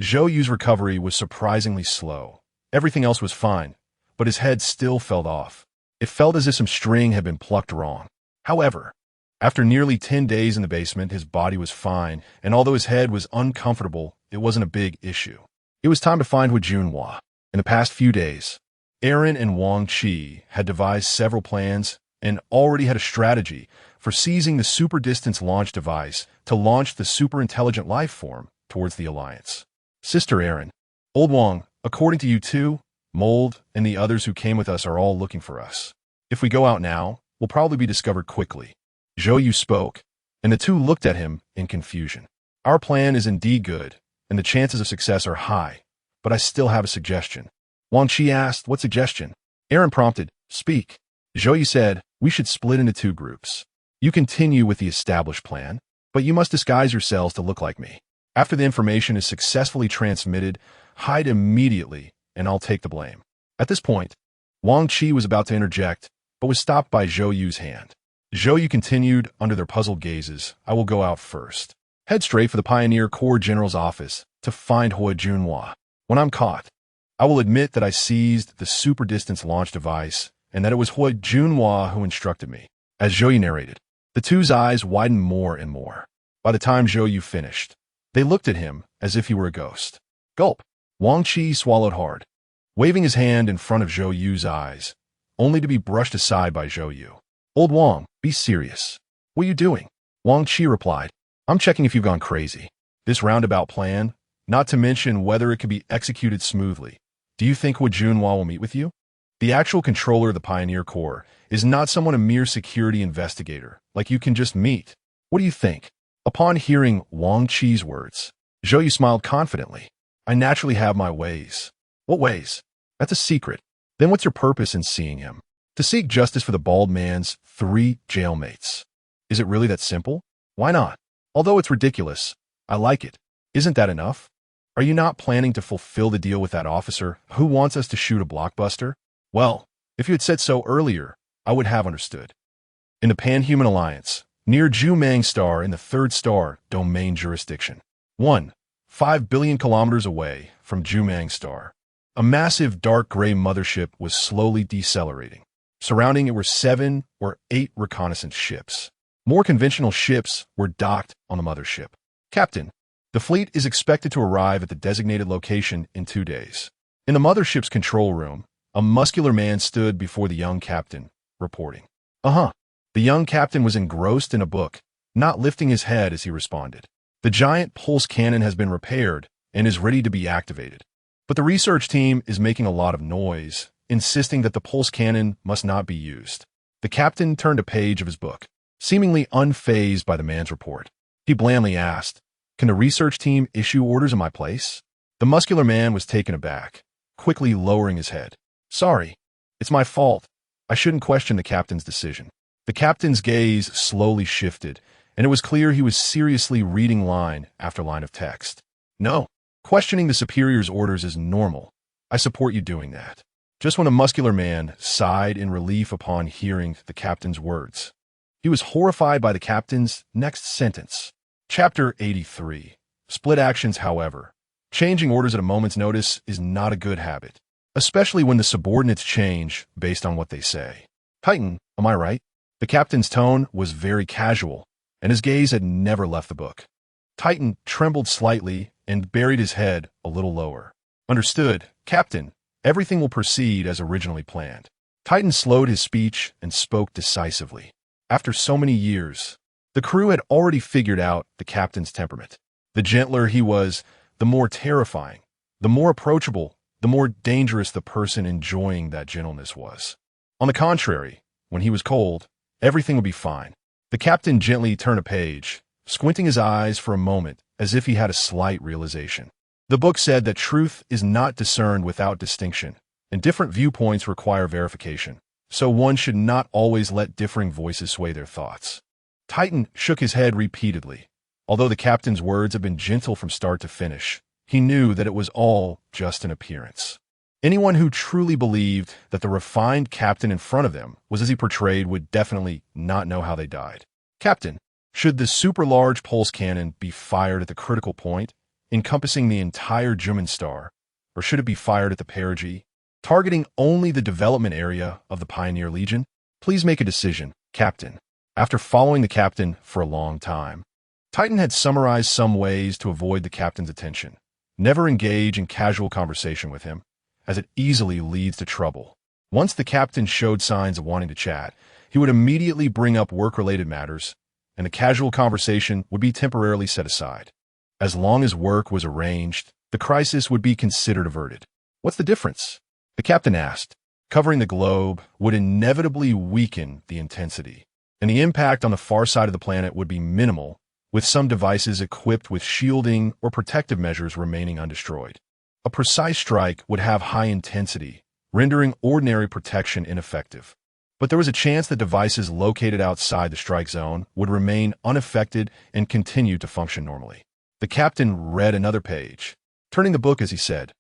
Zhou Yu's recovery was surprisingly slow. Everything else was fine, but his head still felt off. It felt as if some string had been plucked wrong. However, after nearly 10 days in the basement, his body was fine, and although his head was uncomfortable, it wasn't a big issue. It was time to find Junhua. In the past few days, Aaron and Wang Qi had devised several plans and already had a strategy for seizing the super-distance launch device to launch the super-intelligent life form towards the Alliance. Sister Aaron, Old Wang, according to you two, Mold, and the others who came with us are all looking for us. If we go out now, we'll probably be discovered quickly. Zhou Yu spoke, and the two looked at him in confusion. Our plan is indeed good, and the chances of success are high, but I still have a suggestion. Wang Qi asked, what suggestion? Aaron prompted, speak. Zhou Yu said, we should split into two groups. You continue with the established plan, but you must disguise yourselves to look like me. After the information is successfully transmitted, hide immediately, and I'll take the blame. At this point, Wang Qi was about to interject, but was stopped by Zhou Yu's hand. Zhou Yu continued under their puzzled gazes, I will go out first. Head straight for the Pioneer Corps General's office to find Junhua. When I'm caught, I will admit that I seized the super-distance launch device and that it was Junhua who instructed me. As Zhou Yu narrated, the two's eyes widened more and more. By the time Zhou Yu finished, they looked at him as if he were a ghost. Gulp. Wang Qi swallowed hard, waving his hand in front of Zhou Yu's eyes, only to be brushed aside by Zhou Yu. Old Wang, be serious. What are you doing? Wang Qi replied, I'm checking if you've gone crazy. This roundabout plan, not to mention whether it could be executed smoothly. Do you think Junhua will meet with you? The actual controller of the Pioneer Corps is not someone a mere security investigator, like you can just meet. What do you think? Upon hearing Wang Qi's words, Zhou Yu smiled confidently. I naturally have my ways. What ways? That's a secret. Then what's your purpose in seeing him? To seek justice for the bald man's 3 jailmates. Is it really that simple? Why not? Although it's ridiculous, I like it. Isn't that enough? Are you not planning to fulfill the deal with that officer who wants us to shoot a blockbuster? Well, if you had said so earlier, I would have understood. In the Pan-Human Alliance, near Jumang Star in the 3rd star domain jurisdiction. 5 billion kilometers away from Jumang Star, a massive dark gray mothership was slowly decelerating. Surrounding it were 7 or 8 reconnaissance ships. More conventional ships were docked on the mothership. Captain, the fleet is expected to arrive at the designated location in 2 days. In the mothership's control room, a muscular man stood before the young captain, reporting. The young captain was engrossed in a book, not lifting his head as he responded. The giant pulse cannon has been repaired and is ready to be activated. But the research team is making a lot of noise, insisting that the pulse cannon must not be used. The captain turned a page of his book, seemingly unfazed by the man's report. He blandly asked, Can the research team issue orders in my place? The muscular man was taken aback, quickly lowering his head. Sorry, it's my fault. I shouldn't question the captain's decision. The captain's gaze slowly shifted, and it was clear he was seriously reading line after line of text. No, questioning the superior's orders is normal. I support you doing that. Just when the muscular man sighed in relief upon hearing the captain's words, he was horrified by the captain's next sentence. Chapter 83. Split actions, however. Changing orders at a moment's notice is not a good habit, especially when the subordinates change based on what they say. Titan, am I right? The captain's tone was very casual, and his gaze had never left the book. Titan trembled slightly and buried his head a little lower. Understood, Captain. Everything will proceed as originally planned. Titan slowed his speech and spoke decisively. After so many years, the crew had already figured out the captain's temperament. The gentler he was, the more terrifying, the more approachable, the more dangerous the person enjoying that gentleness was. On the contrary, when he was cold, everything would be fine. The captain gently turned a page, squinting his eyes for a moment as if he had a slight realization. The book said that truth is not discerned without distinction, and different viewpoints require verification, so one should not always let differing voices sway their thoughts. Titan shook his head repeatedly. Although the captain's words had been gentle from start to finish, he knew that it was all just an appearance. Anyone who truly believed that the refined captain in front of them was as he portrayed would definitely not know how they died. Captain, should the super-large pulse cannon be fired at the critical point, encompassing the entire Juman star, or should it be fired at the perigee, targeting only the development area of the Pioneer Legion? Please make a decision, Captain. After following the captain for a long time, Titan had summarized some ways to avoid the captain's attention. Never engage in casual conversation with him, as it easily leads to trouble. Once the captain showed signs of wanting to chat, he would immediately bring up work-related matters, and the casual conversation would be temporarily set aside. As long as work was arranged, the crisis would be considered averted. What's the difference? The captain asked. Covering the globe would inevitably weaken the intensity, and the impact on the far side of the planet would be minimal, with some devices equipped with shielding or protective measures remaining undestroyed. A precise strike would have high intensity, rendering ordinary protection ineffective. But there was a chance that devices located outside the strike zone would remain unaffected and continue to function normally. The captain read another page, turning the book as he said,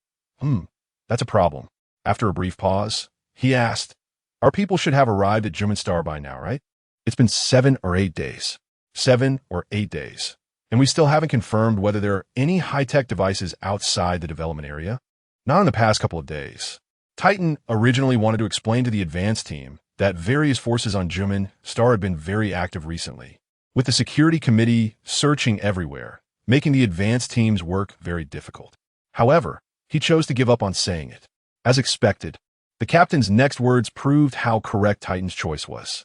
that's a problem. After a brief pause, he asked, our people should have arrived at Juman Star by now, right? It's been 7 or 8 days. 7 or 8 days. And we still haven't confirmed whether there are any high-tech devices outside the development area. Not in the past couple of days. Titan originally wanted to explain to the advance team that various forces on Juman Star had been very active recently, with the security committee searching everywhere, making the advance team's work very difficult. However, he chose to give up on saying it. As expected, the captain's next words proved how correct Titan's choice was.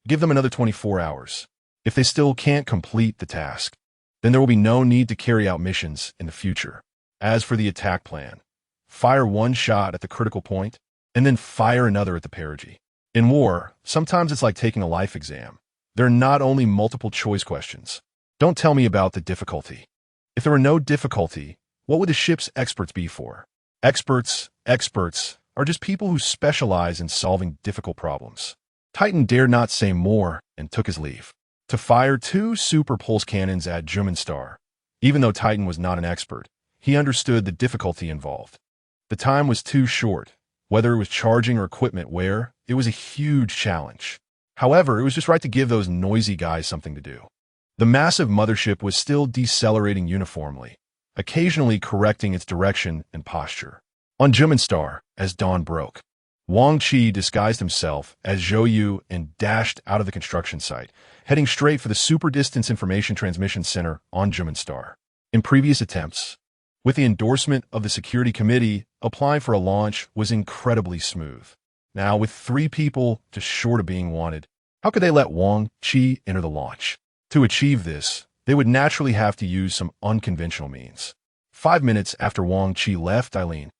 Give them another 24 hours. If they still can't complete the task, then there will be no need to carry out missions in the future. As for the attack plan, fire one shot at the critical point, and then fire another at the perigee. In war, sometimes it's like taking a life exam. There are not only multiple choice questions. Don't tell me about the difficulty. If there were no difficulty, what would the ship's experts be for? Experts are just people who specialize in solving difficult problems. Titan dared not say more and took his leave. To fire 2 super pulse cannons at Juman Star. Even though Titan was not an expert, he understood the difficulty involved. The time was too short. Whether it was charging or equipment wear, it was a huge challenge. However, it was just right to give those noisy guys something to do. The massive mothership was still decelerating uniformly, occasionally correcting its direction and posture. On Juman Star, as dawn broke, Wang Qi disguised himself as Zhou and dashed out of the construction site, heading straight for the Super Distance Information Transmission Center on Juman Star. In previous attempts, with the endorsement of the security committee, applying for a launch was incredibly smooth. Now, with 3 people just short of being wanted, how could they let Wang Qi enter the launch? To achieve this, they would naturally have to use some unconventional means. 5 minutes after Wang Qi left, Eileen,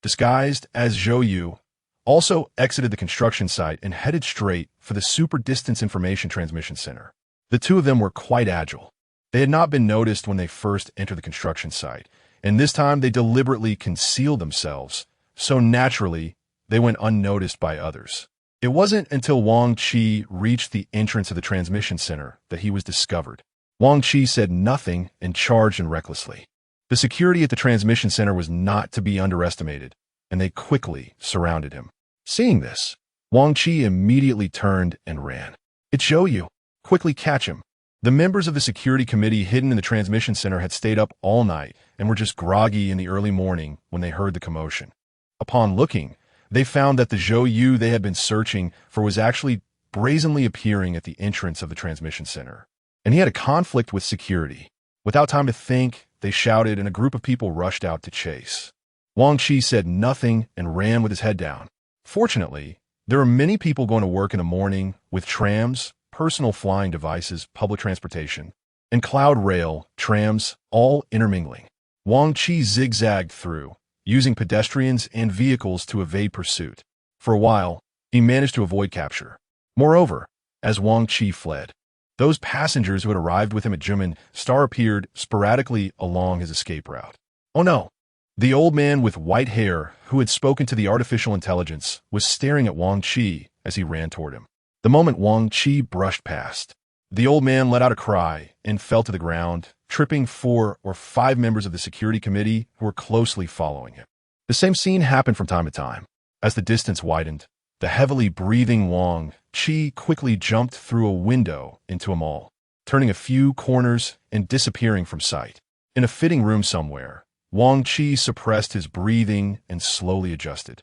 disguised as Zhou, also exited the construction site and headed straight for the Super Distance Information Transmission Center. The 2 of them were quite agile. They had not been noticed when they first entered the construction site, and this time they deliberately concealed themselves, so naturally they went unnoticed by others. It wasn't until Wang Qi reached the entrance of the transmission center that he was discovered. Wang Qi said nothing and charged in recklessly. The security at the transmission center was not to be underestimated, and they quickly surrounded him. Seeing this, Wang Qi immediately turned and ran. It's Zhou. Quickly catch him. The members of the security committee hidden in the transmission center had stayed up all night and were just groggy in the early morning when they heard the commotion. Upon looking, they found that the Zhou they had been searching for was actually brazenly appearing at the entrance of the transmission center. And he had a conflict with security. Without time to think, they shouted and a group of people rushed out to chase. Wang Qi said nothing and ran with his head down. Fortunately, there are many people going to work in the morning with trams, personal flying devices, public transportation, and cloud rail, trams, all intermingling. Wang Qi zigzagged through, using pedestrians and vehicles to evade pursuit. For a while, he managed to avoid capture. Moreover, as Wang Qi fled, Those passengers who had arrived with him at Zhou appeared sporadically along his escape route. Oh no! The old man with white hair, who had spoken to the artificial intelligence, was staring at Wang Qi as he ran toward him. The moment Wang Qi brushed past, the old man let out a cry and fell to the ground, tripping 4 or 5 members of the security committee who were closely following him. The same scene happened from time to time. As the distance widened, the heavily breathing Wang Qi quickly jumped through a window into a mall, turning a few corners and disappearing from sight. In a fitting room somewhere, Wang Qi suppressed his breathing and slowly adjusted.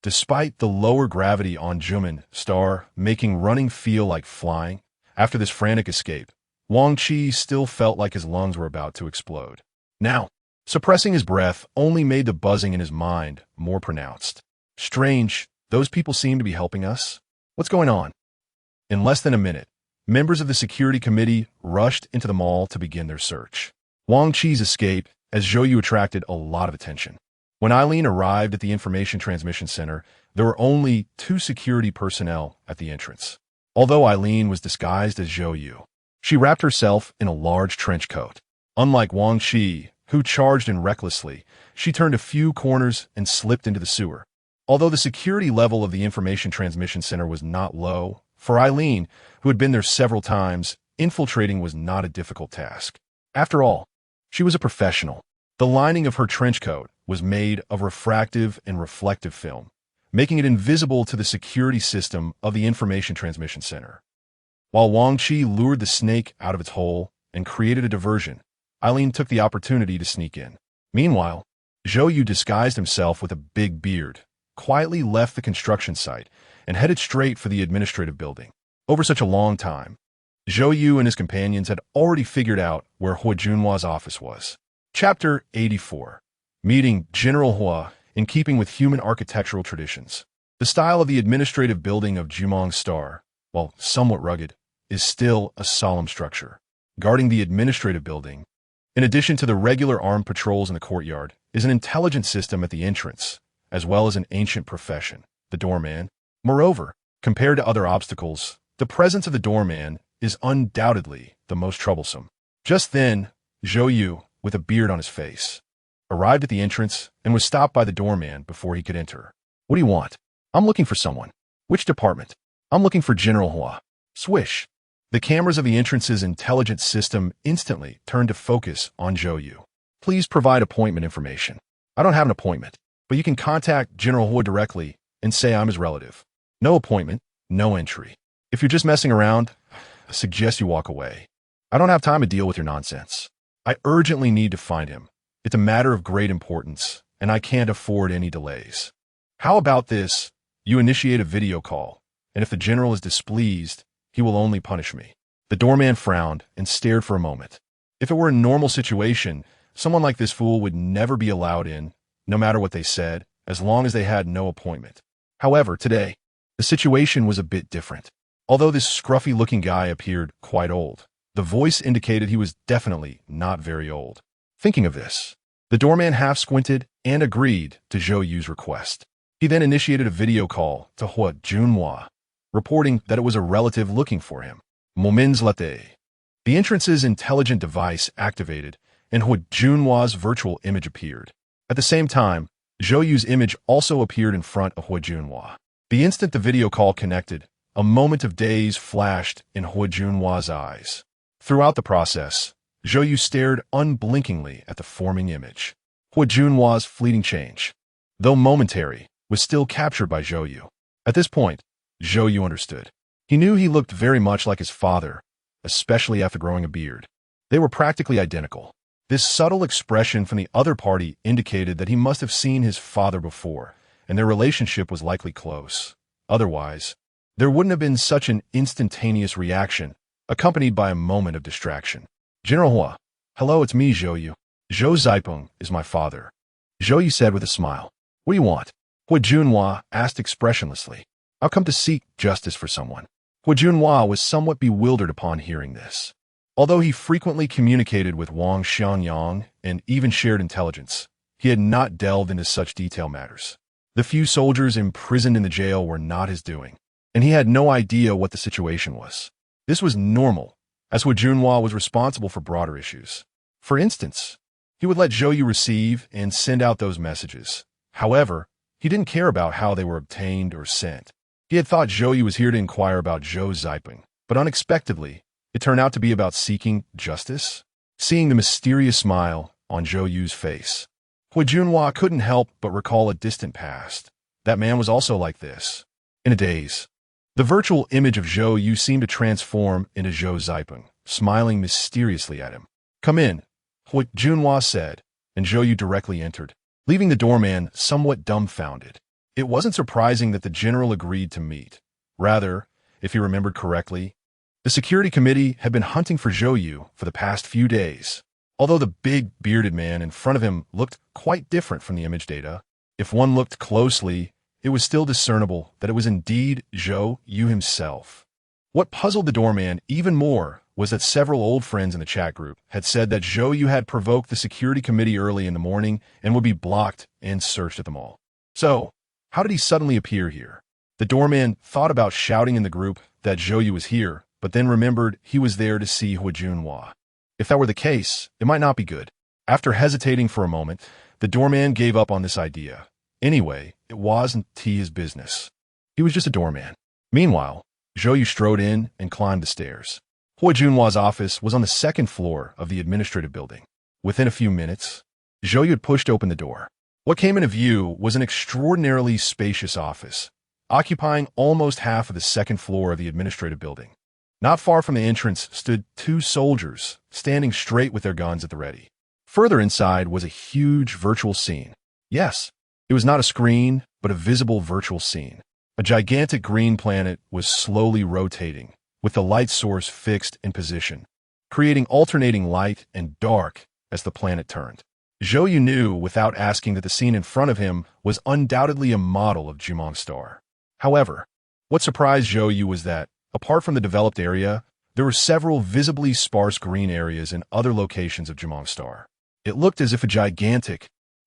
Despite the lower gravity on Zhou making running feel like flying, after this frantic escape, Wang Qi still felt like his lungs were about to explode. Now, suppressing his breath only made the buzzing in his mind more pronounced. Strange, those people seem to be helping us. What's going on? In less than a minute, members of the security committee rushed into the mall to begin their search. Wang Qi's escape as Zhou attracted a lot of attention. When Eileen arrived at the information transmission center, there were only 2 security personnel at the entrance. Although Eileen was disguised as Zhou, she wrapped herself in a large trench coat. Unlike Wang Qi, who charged in recklessly, she turned a few corners and slipped into the sewer. Although the security level of the information transmission center was not low, for Eileen, who had been there several times, infiltrating was not a difficult task. After all, she was a professional. The lining of her trench coat was made of refractive and reflective film, making it invisible to the security system of the information transmission center. While Wang Qi lured the snake out of its hole and created a diversion, Eileen took the opportunity to sneak in. Meanwhile, Zhou disguised himself with a big beard, quietly left the construction site, and headed straight for the administrative building. Over such a long time, Zhou and his companions had already figured out where Hu Junhua's office was. Chapter 84. Meeting General Hua in keeping with human architectural traditions. The style of the administrative building of Jumong Star, while somewhat rugged, is still a solemn structure. Guarding the administrative building, in addition to the regular armed patrols in the courtyard, is an intelligent system at the entrance, as well as an ancient profession, the doorman. Moreover, compared to other obstacles, the presence of the doorman is undoubtedly the most troublesome. Just then, Zhou, with a beard on his face, arrived at the entrance and was stopped by the doorman before he could enter. What do you want? I'm looking for someone. Which department? I'm looking for General Hua. Swish. The cameras of the entrance's intelligence system instantly turned to focus on Zhou. Please provide appointment information. I don't have an appointment, but you can contact General Hua directly and say I'm his relative. No appointment, no entry. If you're just messing around, I suggest you walk away. I don't have time to deal with your nonsense. I urgently need to find him. It's a matter of great importance, and I can't afford any delays. How about this? You initiate a video call, and if the general is displeased, he will only punish me. The doorman frowned and stared for a moment. If it were a normal situation, someone like this fool would never be allowed in, no matter what they said, as long as they had no appointment. However, today, the situation was a bit different. Although this scruffy-looking guy appeared quite old, the voice indicated he was definitely not very old. Thinking of this, the doorman half squinted and agreed to Zhou's request. He then initiated a video call to Hu Junhua, reporting that it was a relative looking for him. Someone.Zhou. The entrance's intelligent device activated, and Hu Junhua's virtual image appeared. At the same time, Zhou's image also appeared in front of Hu Junhua. The instant the video call connected, a moment of daze flashed in Hu Junhua's eyes. Throughout the process, Zhou stared unblinkingly at the forming image. Hu Junhua's fleeting change, though momentary, was still captured by Zhou. At this point, Zhou understood. He knew he looked very much like his father, especially after growing a beard. They were practically identical. This subtle expression from the other party indicated that he must have seen his father before, and their relationship was likely close. Otherwise, there wouldn't have been such an instantaneous reaction, accompanied by a moment of distraction. General Hua. Hello, it's me, Zhou. Zhou Zipeng is my father. Zhou said with a smile. What do you want? Hu Junhua asked expressionlessly. I've come to seek justice for someone. Hu Junhua was somewhat bewildered upon hearing this. Although he frequently communicated with Wang Xiangyang and even shared intelligence, he had not delved into such detailed matters. The few soldiers imprisoned in the jail were not his doing, and he had no idea what the situation was. This was normal, as Hu Junhua was responsible for broader issues. For instance, he would let Zhou Yu receive and send out those messages. However, he didn't care about how they were obtained or sent. He had thought Zhou Yu was here to inquire about Zhou Ziping, but unexpectedly, it turned out to be about seeking justice. Seeing the mysterious smile on Zhou Yu's face, Hu Junhua couldn't help but recall a distant past. That man was also like this. In a daze, the virtual image of Zhou Yu seemed to transform into Zhou Ziping, smiling mysteriously at him. "Come in," Hu Junhua said, and Zhou Yu directly entered, leaving the doorman somewhat dumbfounded. It wasn't surprising that the general agreed to meet. Rather, if he remembered correctly, the security committee had been hunting for Zhou Yu for the past few days. Although the big, bearded man in front of him looked quite different from the image data, if one looked closely, it was still discernible that it was indeed Zhou Yu himself. What puzzled the doorman even more was that several old friends in the chat group had said that Zhou Yu had provoked the security committee early in the morning and would be blocked and searched at them all. So, how did he suddenly appear here? The doorman thought about shouting in the group that Zhou Yu was here, but then remembered he was there to see Hu Junhua. If that were the case, it might not be good. After hesitating for a moment, the doorman gave up on this idea. Anyway, it wasn't his business. He was just a doorman. Meanwhile, Zhou Yu strode in and climbed the stairs. Hu Junhua's office was on the second floor of the administrative building. Within a few minutes, Zhou Yu had pushed open the door. What came into view was an extraordinarily spacious office, occupying almost half of the second floor of the administrative building. Not far from the entrance stood two soldiers, standing straight with their guns at the ready. Further inside was a huge virtual scene. Yes, it was not a screen, but a visible virtual scene. A gigantic green planet was slowly rotating, with the light source fixed in position, creating alternating light and dark as the planet turned. Zhou Yu knew without asking that the scene in front of him was undoubtedly a model of Jumong Star. However, what surprised Zhou Yu was that, apart from the developed area, there were several visibly sparse green areas in other locations of Jumong Star. It looked as if a gigantic,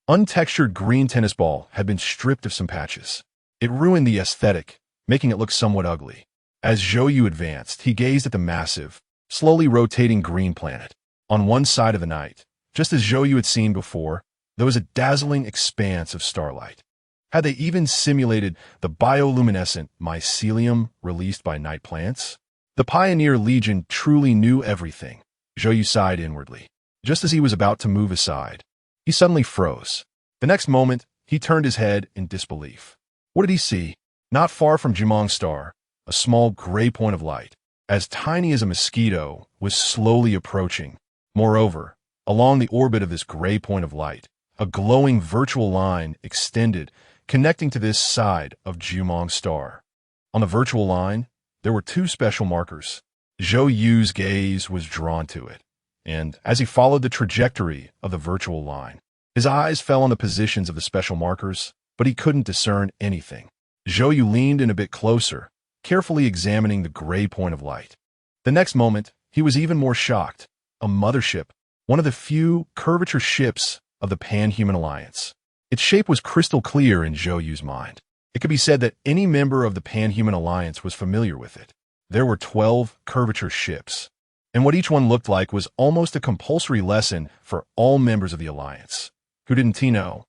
untextured green tennis ball had been stripped of some patches. It ruined the aesthetic, making it look somewhat ugly. As Zhou Yu advanced, he gazed at the massive, slowly rotating green planet. On one side of the night, just as Zhou Yu had seen before, there was a dazzling expanse of starlight. Had they even simulated the bioluminescent mycelium released by night plants? The Pioneer Legion truly knew everything. Zhou Yu sighed inwardly. Just as he was about to move aside, he suddenly froze. The next moment, he turned his head in disbelief. What did he see? Not far from Jumong Star, a small gray point of light, as tiny as a mosquito, was slowly approaching. Moreover, along the orbit of this gray point of light, a glowing virtual line extended, connecting to this side of Jumong Star. On the virtual line, there were two special markers. Zhou Yu's gaze was drawn to it, and as he followed the trajectory of the virtual line, his eyes fell on the positions of the special markers, but he couldn't discern anything. Zhou Yu leaned in a bit closer, carefully examining the gray point of light. The next moment, he was even more shocked. A mothership, one of the few curvature ships of the Pan-Human Alliance. Its shape was crystal clear in Zhou Yu's mind. It could be said that any member of the Pan-Human Alliance was familiar with it. There were 12 curvature ships, and what each one looked like was almost a compulsory lesson for all members of the Alliance. Who didn't he know?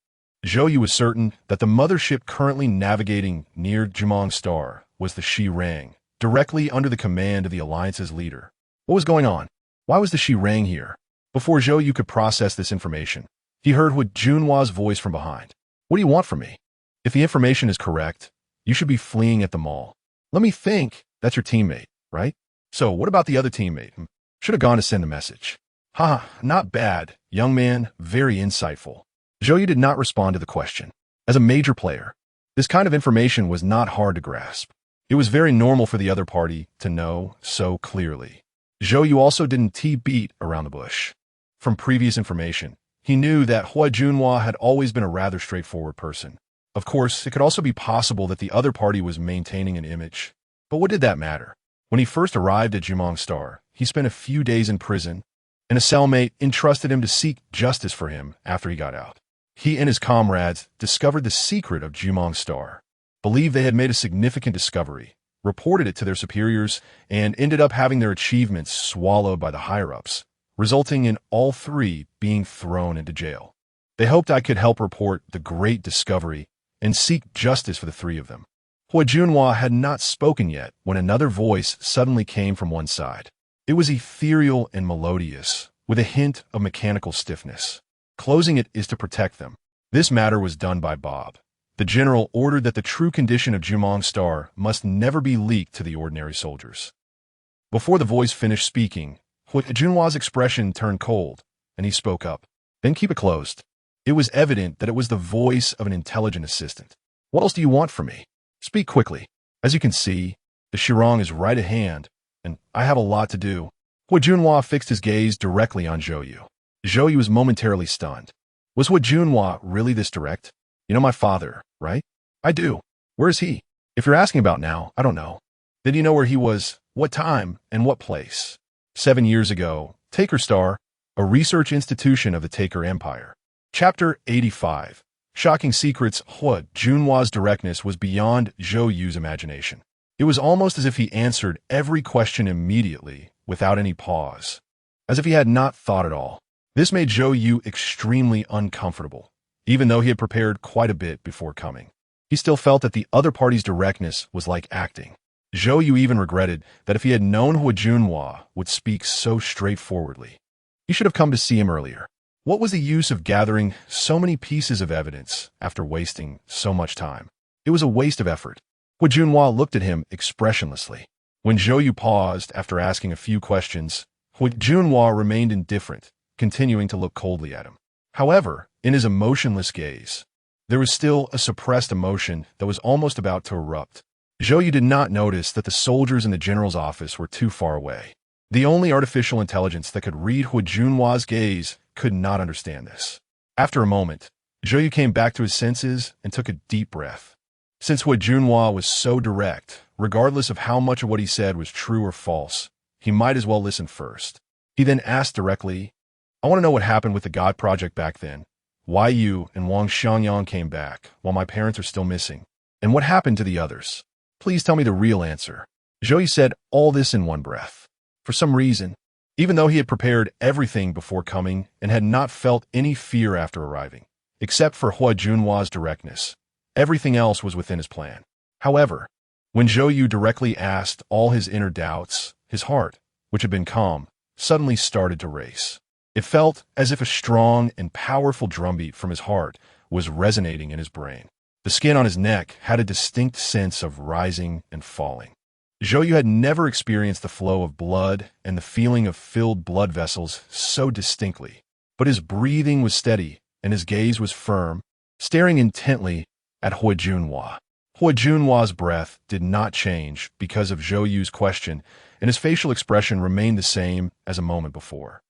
Zhou Yu was certain that the mothership currently navigating near Jumong Star was the Shi Rang, directly under the command of the Alliance's leader. What was going on? Why was the Shi Rang here? Before Zhou Yu could process this information, he heard Hu Junhua's voice from behind. What do you want from me? If the information is correct, you should be fleeing at the mall. Let me think. That's your teammate, right? So what about the other teammate? Should have gone to send a message. Not bad, young man, very insightful. Zhou Yu did not respond to the question. As a major player, this kind of information was not hard to grasp. It was very normal for the other party to know so clearly. Zhou Yu also didn't beat around the bush. From previous information, he knew that Hu Junhua had always been a rather straightforward person. Of course, it could also be possible that the other party was maintaining an image. But what did that matter? When he first arrived at Jumong Star, he spent a few days in prison, and a cellmate entrusted him to seek justice for him after he got out. He and his comrades discovered the secret of Jumong Star, believed they had made a significant discovery, reported it to their superiors, and ended up having their achievements swallowed by the higher-ups, resulting in all three being thrown into jail. They hoped I could help report the great discovery and seek justice for the three of them. Hua Junhua had not spoken yet when another voice suddenly came from one side. It was ethereal and melodious, with a hint of mechanical stiffness. Closing it is to protect them. This matter was done by Bob. The general ordered that the true condition of Jumong's star must never be leaked to the ordinary soldiers. Before the voice finished speaking, Hua Junhua's expression turned cold, and he spoke up. Then keep it closed. It was evident that it was the voice of an intelligent assistant. What else do you want from me? Speak quickly. As you can see, the Shirong is right at hand, and I have a lot to do. Hua Junhua fixed his gaze directly on Zhou Yu. Zhou Yu was momentarily stunned. Was Hua Junhua really this direct? You know my father, right? I do. Where is he? If you're asking about now, I don't know. Did you know where he was, what time, and what place? 7 years ago, Taker Star, a research institution of the Taker Empire. Chapter 85. Shocking secrets. Hua Junhua's directness was beyond Zhou Yu's imagination. It was almost as if he answered every question immediately, without any pause. As if he had not thought at all. This made Zhou Yu extremely uncomfortable, even though he had prepared quite a bit before coming. He still felt that the other party's directness was like acting. Zhou Yu even regretted that if he had known Hua Junhua would speak so straightforwardly, he should have come to see him earlier. What was the use of gathering so many pieces of evidence after wasting so much time? It was a waste of effort. Hua Junhua looked at him expressionlessly. When Zhou Yu paused after asking a few questions, Hua Junhua remained indifferent, continuing to look coldly at him. However, in his emotionless gaze, there was still a suppressed emotion that was almost about to erupt. Zhou Yu did not notice that the soldiers in the general's office were too far away. The only artificial intelligence that could read Hua Junhua's gaze could not understand this. After a moment, Zhou Yu came back to his senses and took a deep breath. Since Hua Junhua was so direct, regardless of how much of what he said was true or false, he might as well listen first. He then asked directly, I want to know what happened with the God Project back then. Why you and Wang Xiangyang came back while my parents are still missing. And what happened to the others? Please tell me the real answer. Zhou Yu said all this in one breath. For some reason, even though he had prepared everything before coming and had not felt any fear after arriving, except for Hua Junhua's directness, everything else was within his plan. However, when Zhou Yu directly asked all his inner doubts, his heart, which had been calm, suddenly started to race. It felt as if a strong and powerful drumbeat from his heart was resonating in his brain. The skin on his neck had a distinct sense of rising and falling. Zhou Yu had never experienced the flow of blood and the feeling of filled blood vessels so distinctly, but his breathing was steady and his gaze was firm, staring intently at Hua Junhua. Hua Junhua's breath did not change because of Zhou Yu's question, and his facial expression remained the same as a moment before.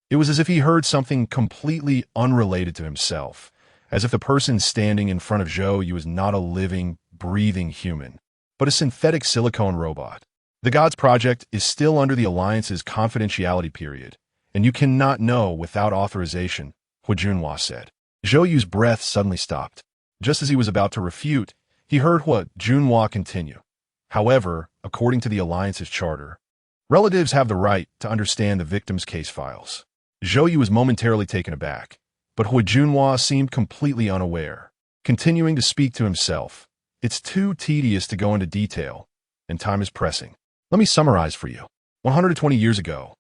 It was as if he heard something completely unrelated to himself, as if the person standing in front of Zhou Yu was not a living, breathing human, but a synthetic silicone robot. The Gods Project is still under the Alliance's confidentiality period, and you cannot know without authorization, Hua Junhua said. Zhou Yu's breath suddenly stopped. Just as he was about to refute, he heard Hua Junhua continue. However, according to the Alliance's charter, relatives have the right to understand the victim's case files. Zhou Yu was momentarily taken aback, but Hua Junhua seemed completely unaware, continuing to speak to himself. It's too tedious to go into detail, and time is pressing. Let me summarize for you. 120 years ago,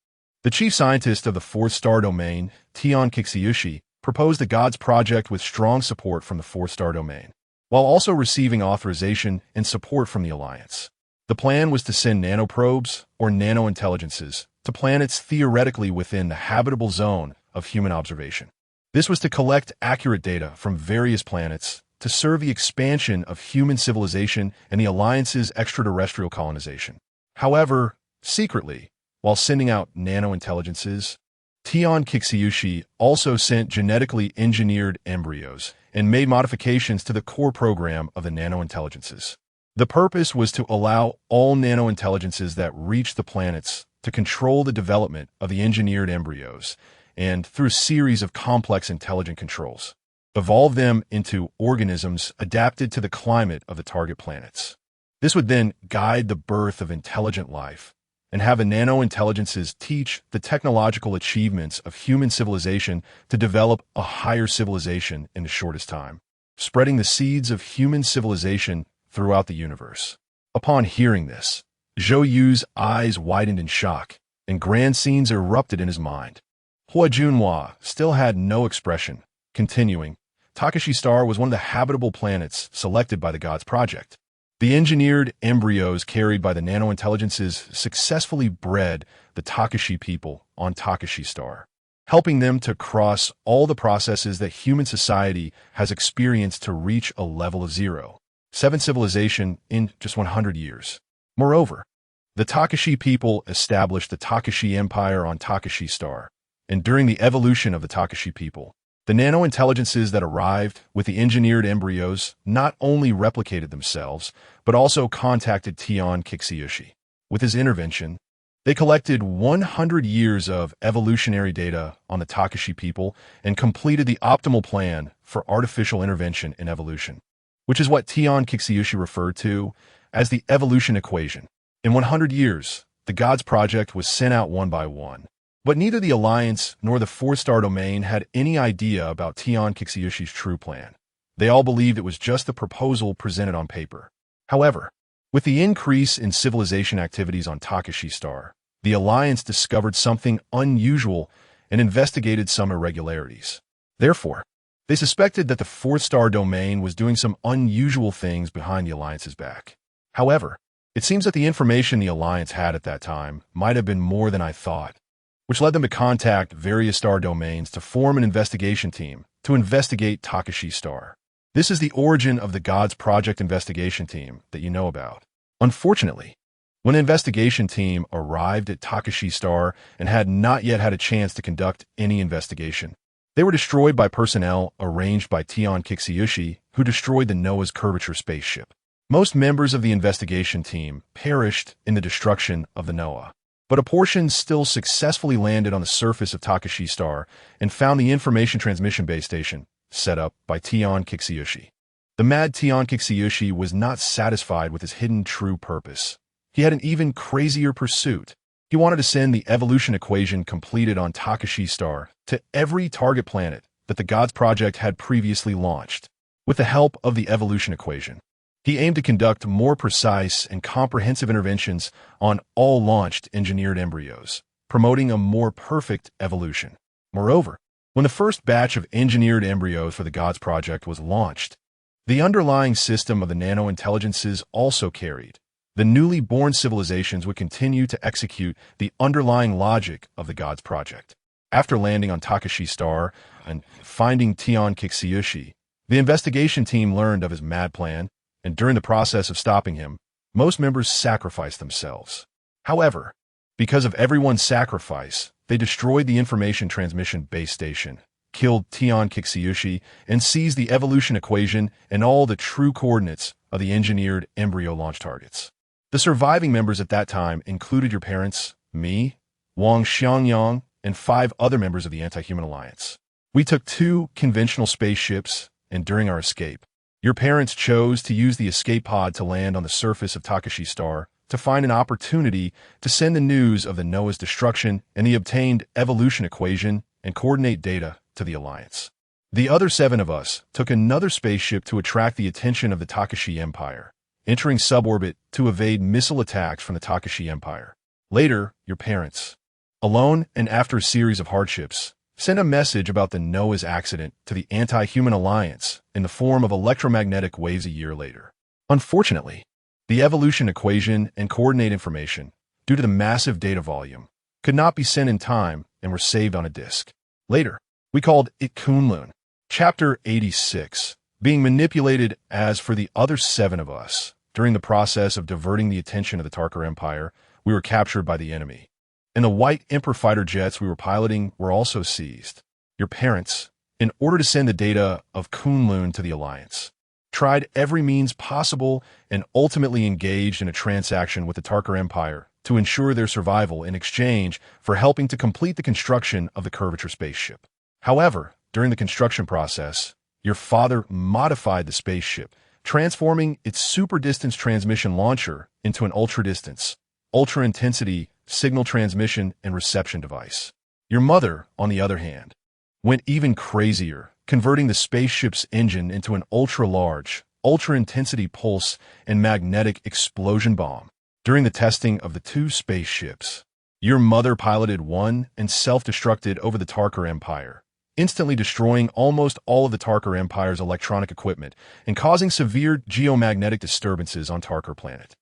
the chief scientist of the fourth star domain, Tian Qixiushi, proposed the Gods Project with strong support from the fourth star domain, while also receiving authorization and support from the Alliance. The plan was to send nanoprobes, or nano-intelligences, to planets theoretically within the habitable zone of human observation. This was to collect accurate data from various planets to serve the expansion of human civilization and the Alliance's extraterrestrial colonization. However, secretly, while sending out nano-intelligences, Tian Qixiushi also sent genetically engineered embryos and made modifications to the core program of the nano-intelligences. The purpose was to allow all nano-intelligences that reached the planets to control the development of the engineered embryos and, through a series of complex intelligent controls, evolve them into organisms adapted to the climate of the target planets. This would then guide the birth of intelligent life and have the nano-intelligences teach the technological achievements of human civilization to develop a higher civilization in the shortest time, spreading the seeds of human civilization throughout the universe. Upon hearing this, Zhou Yu's eyes widened in shock, and grand scenes erupted in his mind. Hua Junhua still had no expression. Continuing, Takashi Star was one of the habitable planets selected by the Gods Project. The engineered embryos carried by the nano-intelligences successfully bred the Takashi people on Takashi Star, helping them to cross all the processes that human society has experienced to reach a level of 7 civilization in just 100 years. Moreover, the Takashi people established the Takashi Empire on Takashi Star, and during the evolution of the Takashi people, the nano-intelligences that arrived with the engineered embryos not only replicated themselves, but also contacted Tian Kixiyushi. With his intervention, they collected 100 years of evolutionary data on the Takashi people and completed the optimal plan for artificial intervention in evolution, which is what Tian Kixiyushi referred to as the evolution equation. In 100 years, the Gods Project was sent out one by one. But neither the Alliance nor the four-star domain had any idea about Tian Kixiyushi's true plan. They all believed it was just the proposal presented on paper. However, with the increase in civilization activities on Takashi Star, the Alliance discovered something unusual and investigated some irregularities. Therefore, they suspected that the fourth-star domain was doing some unusual things behind the Alliance's back. However, it seems that the information the Alliance had at that time might have been more than I thought, which led them to contact various star domains to form an investigation team to investigate Takashi Star. This is the origin of the Gods Project investigation team that you know about. Unfortunately, when the investigation team arrived at Takashi Star and had not yet had a chance to conduct any investigation, they were destroyed by personnel arranged by Tian Kixiyushi, who destroyed the Noah's Curvature spaceship. Most members of the investigation team perished in the destruction of the Noah, but a portion still successfully landed on the surface of Takashi Star and found the information transmission base station set up by Tian Kixiyushi. The mad Tian Kixiyushi was not satisfied with his hidden true purpose. He had an even crazier pursuit. He wanted to send the evolution equation completed on Takashi Star to every target planet that the Gods Project had previously launched. With the help of the evolution equation, he aimed to conduct more precise and comprehensive interventions on all launched engineered embryos, promoting a more perfect evolution. Moreover, when the first batch of engineered embryos for the Gods Project was launched, the underlying system of the nano-intelligences also carried. The newly born civilizations would continue to execute the underlying logic of the Gods Project. After landing on Takashi Star and finding Tian Kixiyushi, the investigation team learned of his mad plan, and during the process of stopping him, most members sacrificed themselves. However, because of everyone's sacrifice, they destroyed the information transmission base station, killed Tian Kixiyushi, and seized the evolution equation and all the true coordinates of the engineered embryo launch targets. The surviving members at that time included your parents, me, Wang Xiangyang, and 5 other members of the Anti-Human Alliance. We took 2 conventional spaceships, and during our escape, your parents chose to use the escape pod to land on the surface of Takashi Star to find an opportunity to send the news of the Noah's destruction and the obtained evolution equation and coordinate data to the Alliance. The other 7 of us took another spaceship to attract the attention of the Takashi Empire, entering suborbit to evade missile attacks from the Takashi Empire. Later, your parents, alone and after a series of hardships, sent a message about the Noah's accident to the Anti-Human Alliance in the form of electromagnetic waves a year later. Unfortunately, the evolution equation and coordinate information, due to the massive data volume, could not be sent in time and were saved on a disk. Later, we called it Kunlun. Chapter 86, being manipulated as for the other 7 of us. During the process of diverting the attention of the Tarkar Empire, we were captured by the enemy, and the white Emperor fighter jets we were piloting were also seized. Your parents, in order to send the data of Kunlun to the Alliance, tried every means possible and ultimately engaged in a transaction with the Tarkar Empire to ensure their survival in exchange for helping to complete the construction of the Curvature spaceship. However, during the construction process, your father modified the spaceship transforming its super-distance transmission launcher into an ultra-distance, ultra-intensity signal transmission and reception device. Your mother, on the other hand, went even crazier, converting the spaceship's engine into an ultra-large, ultra-intensity pulse and magnetic explosion bomb. During the testing of the two spaceships, your mother piloted one and self-destructed over the Tarkar Empire, instantly destroying almost all of the Tarkar Empire's electronic equipment and causing severe geomagnetic disturbances on Tarkar planet.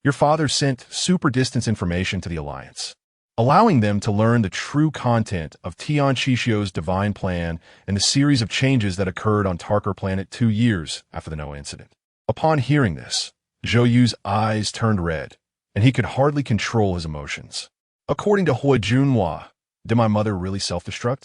Your father sent super-distance information to the Alliance, allowing them to learn the true content of Tian Qixu's divine plan and the series of changes that occurred on Tarkar planet 2 years after the Noah incident. Upon hearing this, Zhou Yu's eyes turned red, and he could hardly control his emotions. According to Hui Junhua, did my mother really self-destruct?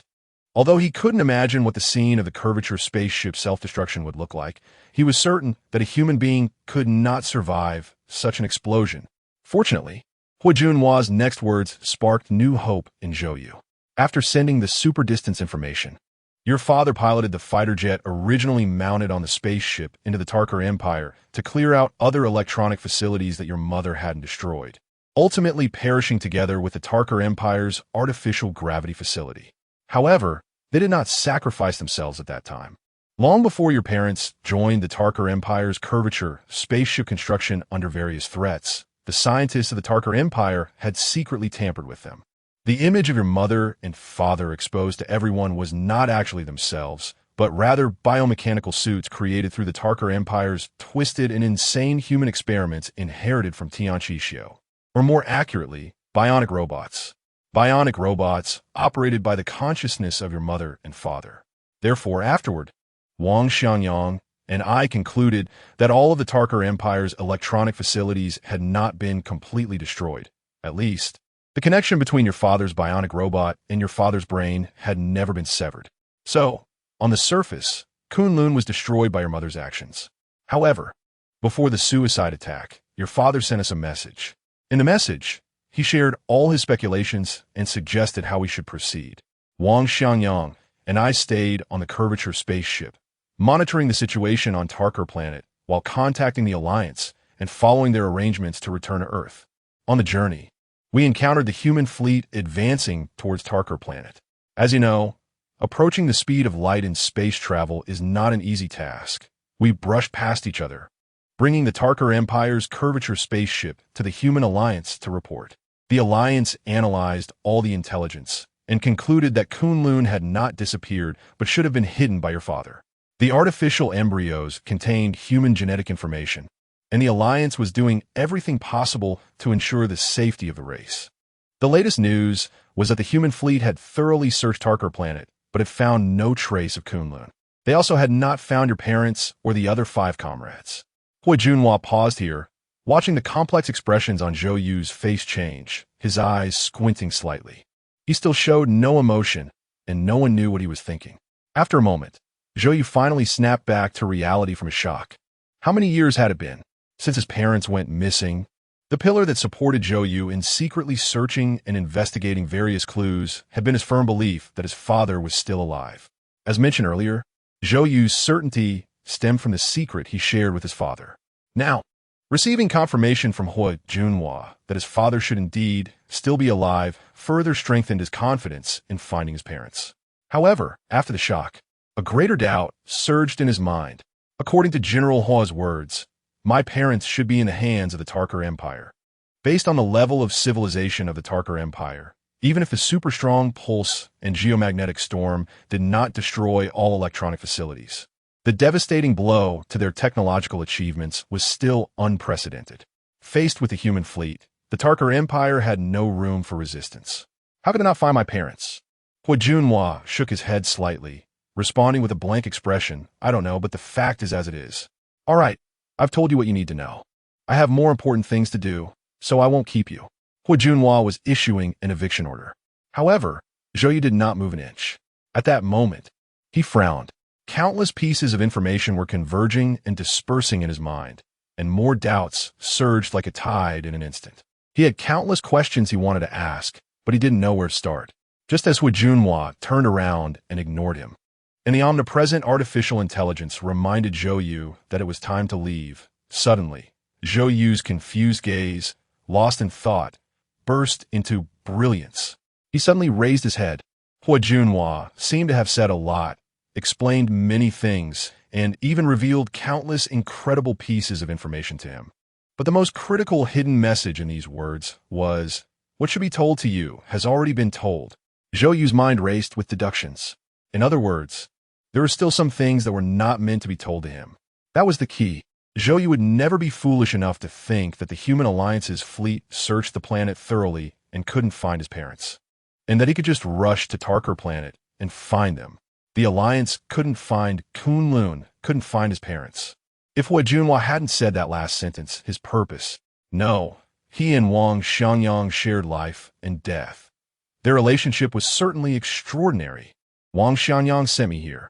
Although he couldn't imagine what the scene of the curvature spaceship self-destruction would look like, he was certain that a human being could not survive such an explosion. Fortunately, Hui Junhua's next words sparked new hope in Zhou Yu. After sending the super-distance information, your father piloted the fighter jet originally mounted on the spaceship into the Tarkar Empire to clear out other electronic facilities that your mother hadn't destroyed, ultimately perishing together with the Tarkar Empire's artificial gravity facility. However, they did not sacrifice themselves at that time. Long before your parents joined the Tarkar Empire's curvature spaceship construction under various threats, the scientists of the Tarkar Empire had secretly tampered with them. The image of your mother and father exposed to everyone was not actually themselves, but rather biomechanical suits created through the Tarkar Empire's twisted and insane human experiments inherited from Tian Qixiu. Or more accurately, bionic robots. Bionic robots operated by the consciousness of your mother and father. Therefore, afterward, Wang Xianyang and I concluded that all of the Tarkar Empire's electronic facilities had not been completely destroyed. At least, the connection between your father's bionic robot and your father's brain had never been severed. So, on the surface, Kunlun was destroyed by your mother's actions. However, before the suicide attack, your father sent us a message. In the message, he shared all his speculations and suggested how we should proceed. Wang Xianyang and I stayed on the curvature spaceship, monitoring the situation on Tarkar planet while contacting the Alliance and following their arrangements to return to Earth. On the journey, we encountered the human fleet advancing towards Tarkar planet. As you know, approaching the speed of light in space travel is not an easy task. We brushed past each other, bringing the Tarkar Empire's curvature spaceship to the Human Alliance to report. The Alliance analyzed all the intelligence and concluded that Kunlun had not disappeared but should have been hidden by your father. The artificial embryos contained human genetic information, and the Alliance was doing everything possible to ensure the safety of the race. The latest news was that the human fleet had thoroughly searched Tarkar planet, but had found no trace of Kunlun. They also had not found your parents or the other 5 comrades. Hui Junhua paused here, watching the complex expressions on Zhou Yu's face change, his eyes squinting slightly. He still showed no emotion, and no one knew what he was thinking. After a moment, Zhou Yu finally snapped back to reality from his shock. How many years had it been since his parents went missing? The pillar that supported Zhou Yu in secretly searching and investigating various clues had been his firm belief that his father was still alive. As mentioned earlier, Zhou Yu's certainty stemmed from the secret he shared with his father. Now, receiving confirmation from Hui Junhua that his father should indeed still be alive further strengthened his confidence in finding his parents. However, after the shock, a greater doubt surged in his mind. According to General Hua's words, my parents should be in the hands of the Tarkar Empire. Based on the level of civilization of the Tarkar Empire, even if the super-strong pulse and geomagnetic storm did not destroy all electronic facilities, the devastating blow to their technological achievements was still unprecedented. Faced with the human fleet, the Tarkar Empire had no room for resistance. How could I not find my parents? Hui Junhua shook his head slightly, responding with a blank expression. I don't know, but the fact is as it is. All right, I've told you what you need to know. I have more important things to do, so I won't keep you. Hui Junhua was issuing an eviction order. However, Zhou Yu did not move an inch. At that moment, he frowned. Countless pieces of information were converging and dispersing in his mind, and more doubts surged like a tide in an instant. He had countless questions he wanted to ask, but he didn't know where to start. Just as Hui Junhua turned around and ignored him, and the omnipresent artificial intelligence reminded Zhou Yu that it was time to leave. Suddenly, Zhou Yu's confused gaze, lost in thought, burst into brilliance. He suddenly raised his head. Hua Junhua seemed to have said a lot, explained many things, and even revealed countless incredible pieces of information to him. But the most critical hidden message in these words was, what should be told to you has already been told. Zhou Yu's mind raced with deductions. In other words, there were still some things that were not meant to be told to him. That was the key. Zhou Yu would never be foolish enough to think that the Human Alliance's fleet searched the planet thoroughly and couldn't find his parents, and that he could just rush to Tarker planet and find them. The Alliance couldn't find Kunlun, couldn't find his parents. If Hua Junhua hadn't said that last sentence, his purpose, no, he and Wang Xiangyang shared life and death. Their relationship was certainly extraordinary. Wang Xiangyang sent me here.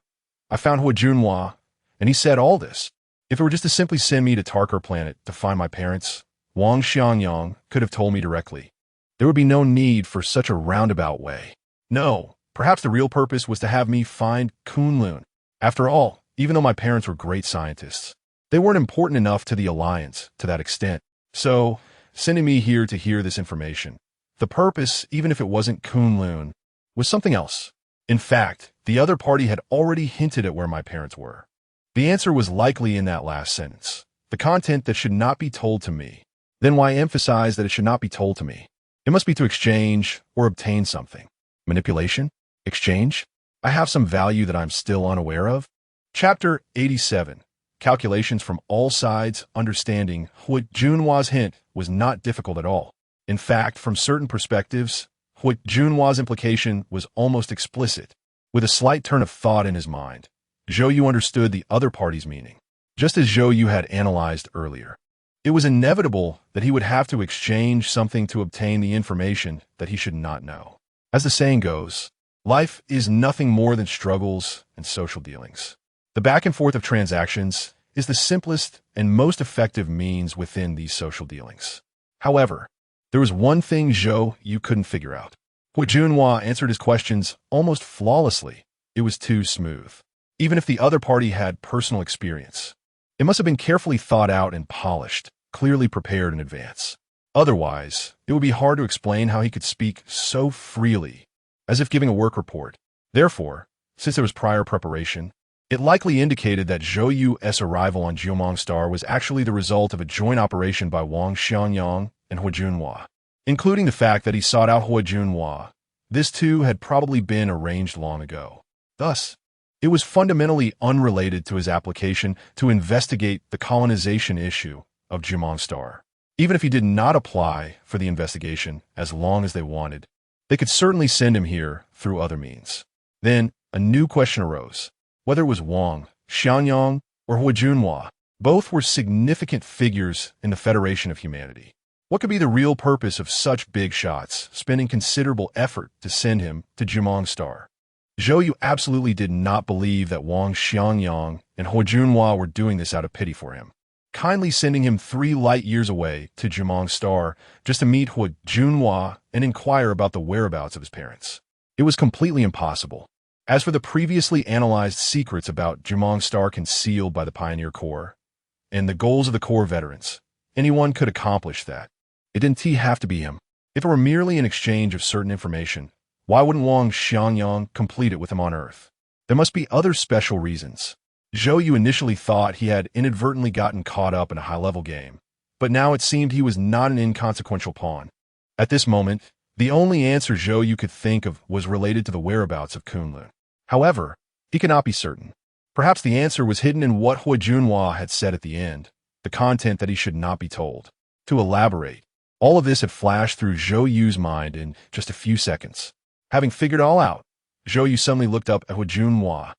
I found Hua Junhua, and he said all this. If it were just to simply send me to Tarker planet to find my parents, Wang Xiangyang could have told me directly. There would be no need for such a roundabout way. No, perhaps the real purpose was to have me find Kunlun. After all, even though my parents were great scientists, they weren't important enough to the Alliance to that extent. So, sending me here to hear this information, the purpose, even if it wasn't Kunlun, was something else. In fact, the other party had already hinted at where my parents were. The answer was likely in that last sentence, the content that should not be told to me. Then why emphasize that it should not be told to me? It must be to exchange or obtain something. Manipulation? Exchange? I have some value that I'm still unaware of? Chapter 87. Calculations from all sides. Understanding Hua Junhua's hint was not difficult at all. In fact, from certain perspectives, Hua Junhua's implication was almost explicit. With a slight turn of thought in his mind, Zhou Yu understood the other party's meaning, just as Zhou Yu had analyzed earlier. It was inevitable that he would have to exchange something to obtain the information that he should not know. As the saying goes, life is nothing more than struggles and social dealings. The back and forth of transactions is the simplest and most effective means within these social dealings. However, there was one thing Zhou Yu couldn't figure out. Hua Junhua answered his questions almost flawlessly. It was too smooth. Even if the other party had personal experience, it must have been carefully thought out and polished, clearly prepared in advance. Otherwise, it would be hard to explain how he could speak so freely, as if giving a work report. Therefore, since there was prior preparation, it likely indicated that Zhou Yu's arrival on Jiumeng Star was actually the result of a joint operation by Wang Xiangyang and Hua Junhua, including the fact that he sought out Hua Junhua. This too had probably been arranged long ago. Thus, it was fundamentally unrelated to his application to investigate the colonization issue of Jiumeng Star. Even if he did not apply for the investigation as long as they wanted, they could certainly send him here through other means. Then, a new question arose. Whether it was Wang, Xiangyang, or Hua Junhua, both were significant figures in the Federation of Humanity. What could be the real purpose of such big shots, spending considerable effort to send him to Jiumeng Star? Zhou Yu absolutely did not believe that Wang Xiangyang and Hua Junhua were doing this out of pity for him, kindly sending him 3 light years away to Jiumeng Star just to meet Hua Junhua and inquire about the whereabouts of his parents. It was completely impossible. As for the previously analyzed secrets about Jiumeng Star concealed by the Pioneer Corps and the goals of the Corps veterans, anyone could accomplish that. It didn't have to be him. If it were merely an exchange of certain information, why wouldn't Wang Xiangyang complete it with him on Earth? There must be other special reasons. Zhou Yu initially thought he had inadvertently gotten caught up in a high-level game, but now it seemed he was not an inconsequential pawn. At this moment, the only answer Zhou Yu could think of was related to the whereabouts of Kunlun. However, he could not be certain. Perhaps the answer was hidden in what Hua Junhua had said at the end, the content that he should not be told. To elaborate, all of this had flashed through Zhou Yu's mind in just a few seconds. Having figured it all out, Zhou Yu suddenly looked up at Hua Junhua.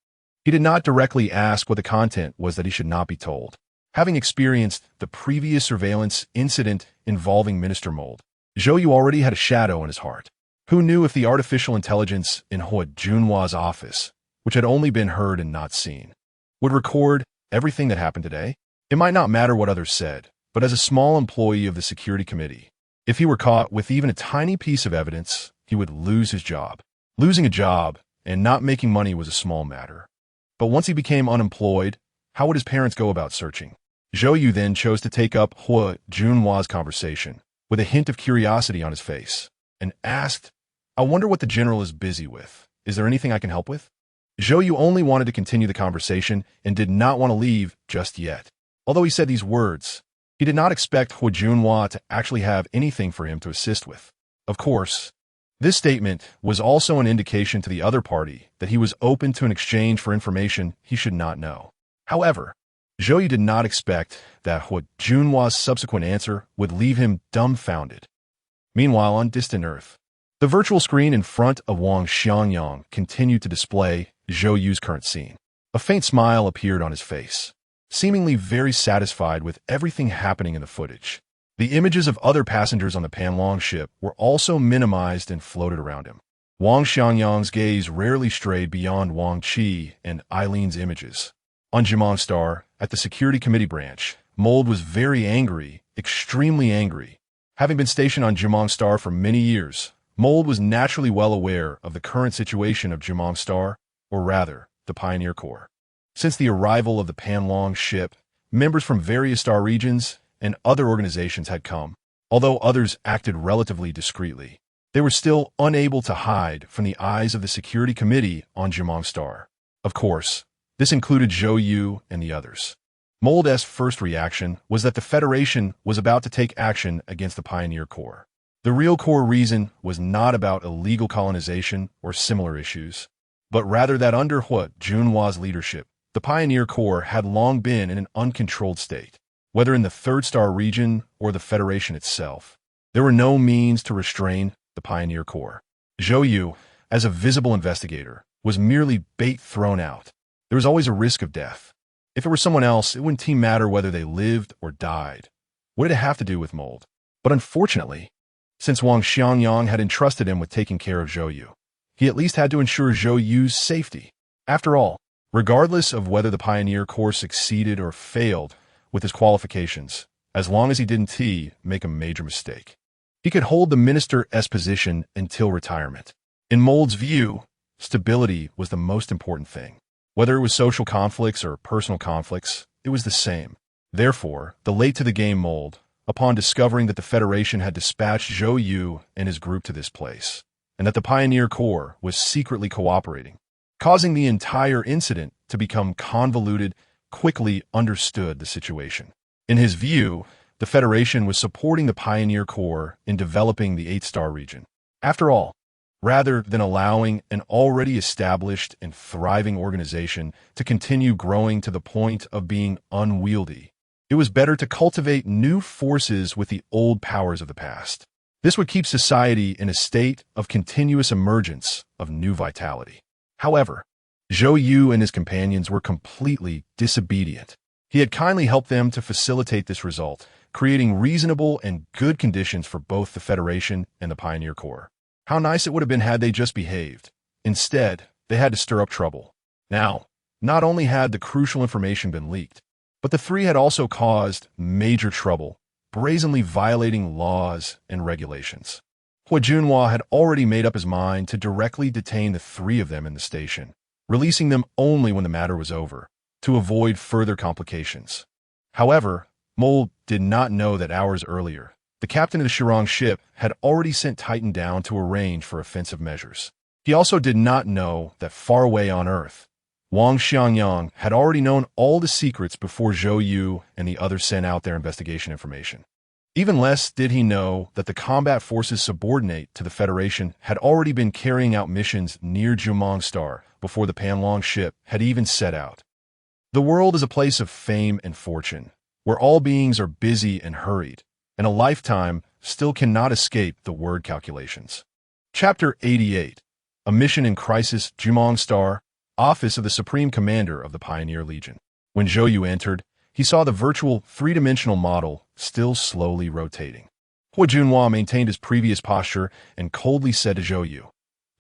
He did not directly ask what the content was that he should not be told. Having experienced the previous surveillance incident involving Minister Mold, Zhou Yu already had a shadow in his heart. Who knew if the artificial intelligence in Hua Junhua's office, which had only been heard and not seen, would record everything that happened today? It might not matter what others said, but as a small employee of the security committee, if he were caught with even a tiny piece of evidence, he would lose his job. Losing a job and not making money was a small matter. But once he became unemployed, how would his parents go about searching? Zhou Yu then chose to take up Hua Junhua's conversation, with a hint of curiosity on his face, and asked, "I wonder what the general is busy with. Is there anything I can help with?" Zhou Yu only wanted to continue the conversation and did not want to leave just yet. Although he said these words, he did not expect Hua Junhua to actually have anything for him to assist with. Of course, this statement was also an indication to the other party that he was open to an exchange for information he should not know. However, Zhou Yu did not expect that Hua Junhua's subsequent answer would leave him dumbfounded. Meanwhile, on distant Earth, the virtual screen in front of Wang Xiangyang continued to display Zhou Yu's current scene. A faint smile appeared on his face, seemingly very satisfied with everything happening in the footage. The images of other passengers on the Panlong ship were also minimized and floated around him. Wang Xiangyang's gaze rarely strayed beyond Wang Qi and Eileen's images. On Jumong Star, at the Security Committee branch, Mold was very angry, extremely angry. Having been stationed on Jumong Star for many years, Mold was naturally well aware of the current situation of Jumong Star, or rather, the Pioneer Corps. Since the arrival of the Panlong ship, members from various star regions and other organizations had come. Although others acted relatively discreetly, they were still unable to hide from the eyes of the Security Committee on Jumong Star. Of course, this included Zhou Yu and the others. Mold's first reaction was that the Federation was about to take action against the Pioneer Corps. The real core reason was not about illegal colonization or similar issues, but rather that under Hua Junhua's leadership, the Pioneer Corps had long been in an uncontrolled state. Whether in the Third Star region or the Federation itself, there were no means to restrain the Pioneer Corps. Zhou Yu, as a visible investigator, was merely bait thrown out. There was always a risk of death. If it were someone else, it wouldn't matter whether they lived or died. What did it have to do with Mold? But unfortunately, since Wang Xiangyang had entrusted him with taking care of Zhou Yu, he at least had to ensure Zhou Yu's safety. After all, regardless of whether the Pioneer Corps succeeded or failed with his qualifications, as long as he didn't make a major mistake, he could hold the minister's position until retirement. In Mold's view, stability was the most important thing. Whether it was social conflicts or personal conflicts, it was the same. Therefore, the late-to-the-game Mold, upon discovering that the Federation had dispatched Zhou Yu and his group to this place, and that the Pioneer Corps was secretly cooperating, causing the entire incident to become convoluted, quickly understood the situation. In his view, the Federation was supporting the Pioneer Corps in developing the 8-star region. After all, rather than allowing an already established and thriving organization to continue growing to the point of being unwieldy, it was better to cultivate new forces with the old powers of the past. This would keep society in a state of continuous emergence of new vitality. However, Zhou Yu and his companions were completely disobedient. He had kindly helped them to facilitate this result, creating reasonable and good conditions for both the Federation and the Pioneer Corps. How nice it would have been had they just behaved. Instead, they had to stir up trouble. Now, not only had the crucial information been leaked, but the three had also caused major trouble, brazenly violating laws and regulations. Hua Junhua had already made up his mind to directly detain the three of them in the station, releasing them only when the matter was over, to avoid further complications. However, Mold did not know that hours earlier, the captain of the Shirong ship had already sent Titan down to arrange for offensive measures. He also did not know that far away on Earth, Wang Xiangyang had already known all the secrets before Zhou Yu and the others sent out their investigation information. Even less did he know that the combat forces subordinate to the Federation had already been carrying out missions near Jumong Star before the Panlong ship had even set out. The world is a place of fame and fortune, where all beings are busy and hurried, and a lifetime still cannot escape the word calculations. Chapter 88. A Mission in Crisis, Jumong Star, Office of the Supreme Commander of the Pioneer Legion. When Zhou Yu entered, he saw the virtual three-dimensional model still slowly rotating. Hua Junhua maintained his previous posture and coldly said to Zhou Yu,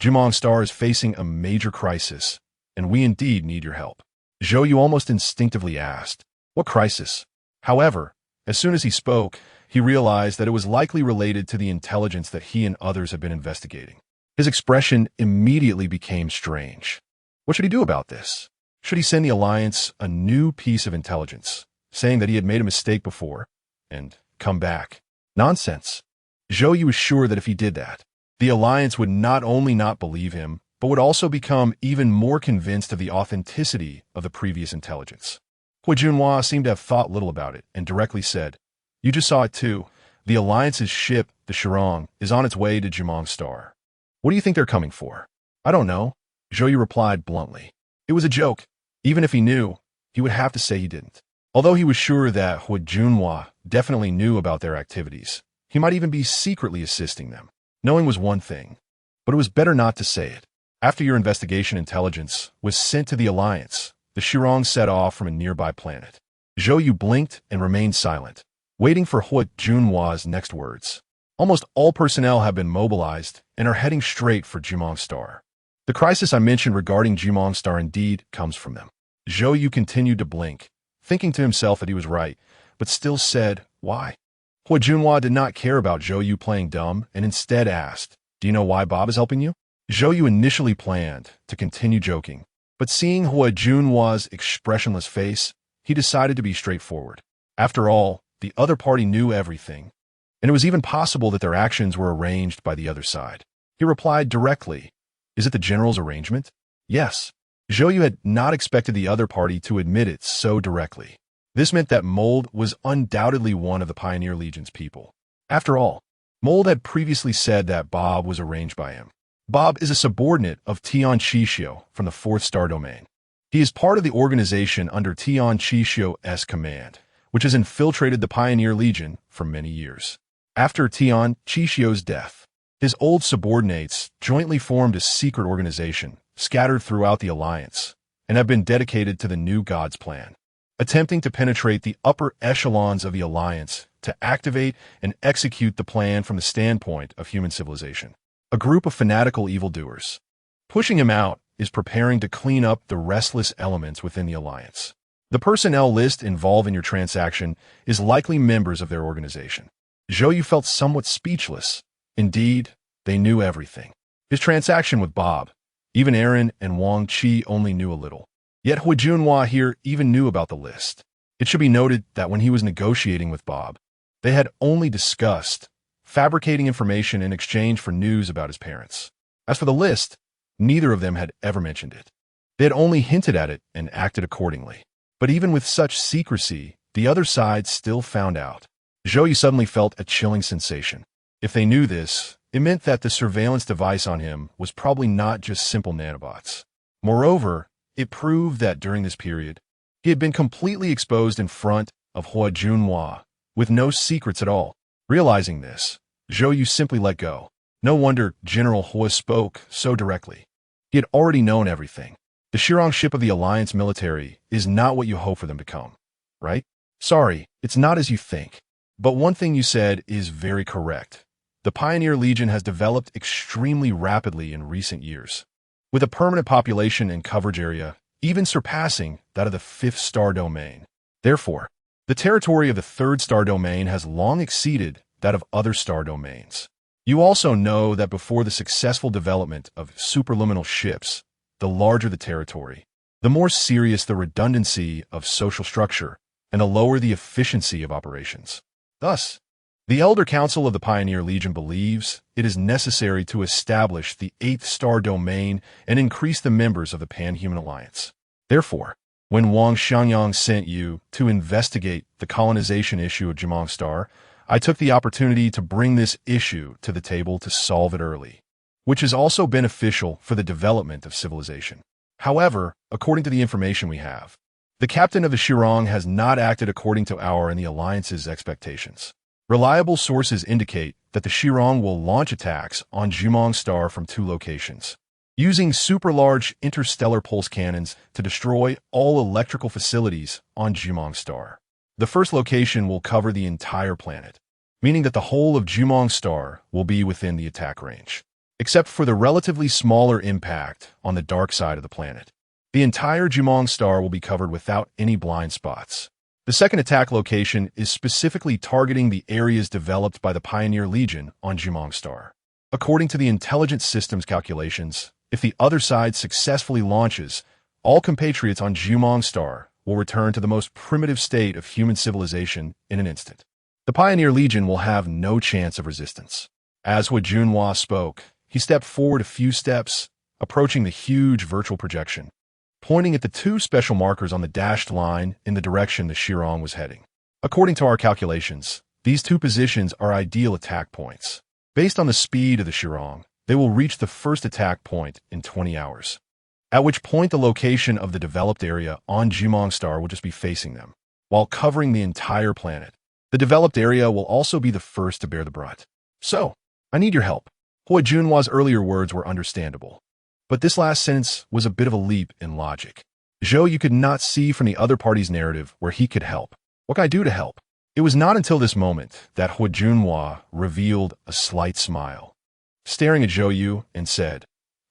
"Jumong Star is facing a major crisis, and we indeed need your help." Zhou Yu almost instinctively asked, "What crisis?" However, as soon as he spoke, he realized that it was likely related to the intelligence that he and others had been investigating. His expression immediately became strange. What should he do about this? Should he send the Alliance a new piece of intelligence, saying that he had made a mistake before, and come back? Nonsense. Zhou was sure that if he did that, the Alliance would not only not believe him, but would also become even more convinced of the authenticity of the previous intelligence. Junhua seemed to have thought little about it and directly said, "You just saw it too. The Alliance's ship, the Shirong, is on its way to Jumong Star. What do you think they're coming for?" "I don't know," Zhou replied bluntly. It was a joke. Even if he knew, he would have to say he didn't. Although he was sure that Junhua definitely knew about their activities, he might even be secretly assisting them. Knowing was one thing, but it was better not to say it. After your investigation intelligence was sent to the Alliance, the Shirong set off from a nearby planet. Zhou blinked and remained silent, waiting for Junhua's next words. Almost all personnel have been mobilized and are heading straight for Jumong Star. The crisis I mentioned regarding Jumong Star indeed comes from them. Zhou continued to blink, thinking to himself that he was right, but still said, "Why?" Junhua did not care about Zhou playing dumb and instead asked, "Do you know why Bob is helping you?" Zhou initially planned to continue joking, but seeing Junhua's expressionless face, he decided to be straightforward. After all, the other party knew everything, and it was even possible that their actions were arranged by the other side. He replied directly, "Is it the general's arrangement?" "Yes." Zhou had not expected the other party to admit it so directly. This meant that Mold was undoubtedly one of the Pioneer Legion's people. After all, Mold had previously said that Bob was arranged by him. Bob is a subordinate of Tian Qixio from the 4th Star Domain. He is part of the organization under Tian Qixio's command, which has infiltrated the Pioneer Legion for many years. After Tian Qixio's death, his old subordinates jointly formed a secret organization scattered throughout the Alliance and have been dedicated to the new Gods plan, attempting to penetrate the upper echelons of the Alliance to activate and execute the plan from the standpoint of human civilization. A group of fanatical evildoers. Pushing him out is preparing to clean up the restless elements within the Alliance. The personnel list involved in your transaction is likely members of their organization. Zhou felt somewhat speechless. Indeed, they knew everything. His transaction with Bob, even Aaron and Wang Qi only knew a little. Yet Junhua here even knew about the list. It should be noted that when he was negotiating with Bob, they had only discussed fabricating information in exchange for news about his parents. As for the list, neither of them had ever mentioned it. They had only hinted at it and acted accordingly. But even with such secrecy, the other side still found out. Zhou suddenly felt a chilling sensation. If they knew this, it meant that the surveillance device on him was probably not just simple nanobots. Moreover, it proved that during this period, he had been completely exposed in front of Junhua, with no secrets at all. Realizing this, Zhou simply let go. No wonder General Hua spoke so directly. He had already known everything. The Shirong ship of the Alliance military is not what you hope for them to come, right? Sorry, it's not as you think. But one thing you said is very correct. The Pioneer Legion has developed extremely rapidly in recent years, with a permanent population and coverage area even surpassing that of the 5th Star Domain. Therefore, the territory of the 3rd Star Domain has long exceeded that of other star domains. You also know that before the successful development of superluminal ships, the larger the territory, the more serious the redundancy of social structure and the lower the efficiency of operations. Thus, the Elder Council of the Pioneer Legion believes it is necessary to establish the 8th Star Domain and increase the members of the Pan-Human Alliance. Therefore, when Wang Xiangyang sent you to investigate the colonization issue of Jumong Star, I took the opportunity to bring this issue to the table to solve it early, which is also beneficial for the development of civilization. However, according to the information we have, the captain of the Shirong has not acted according to our and the Alliance's expectations. Reliable sources indicate that the Shirong will launch attacks on Jumong Star from 2 locations, using super-large interstellar pulse cannons to destroy all electrical facilities on Jumong Star. The first location will cover the entire planet, meaning that the whole of Jumong Star will be within the attack range, except for the relatively smaller impact on the dark side of the planet. The entire Jumong Star will be covered without any blind spots. The second attack location is specifically targeting the areas developed by the Pioneer Legion on Jumong Star. According to the intelligence systems calculations, if the other side successfully launches all compatriots on Zhumong star will return to the most primitive state of human civilization in an instant. The Pioneer Legion will have no chance of resistance. As Hu Junhua spoke, he stepped forward a few steps, approaching the huge virtual projection, pointing at the two special markers on the dashed line in the direction the Shirong was heading. According to our calculations, these two positions are ideal attack points. Based on the speed of the Shirong, they will reach the first attack point in 20 hours, at which point the location of the developed area on Zhumong star will just be facing them, while covering the entire planet. The developed area will also be the first to bear the brunt. So, I need your help. Hu Junhua's earlier words were understandable, but this last sentence was a bit of a leap in logic. Zhou, you could not see from the other party's narrative where he could help. What can I do to help? It was not until this moment that Hu Junhua revealed a slight smile, staring at Zhou Yu and said,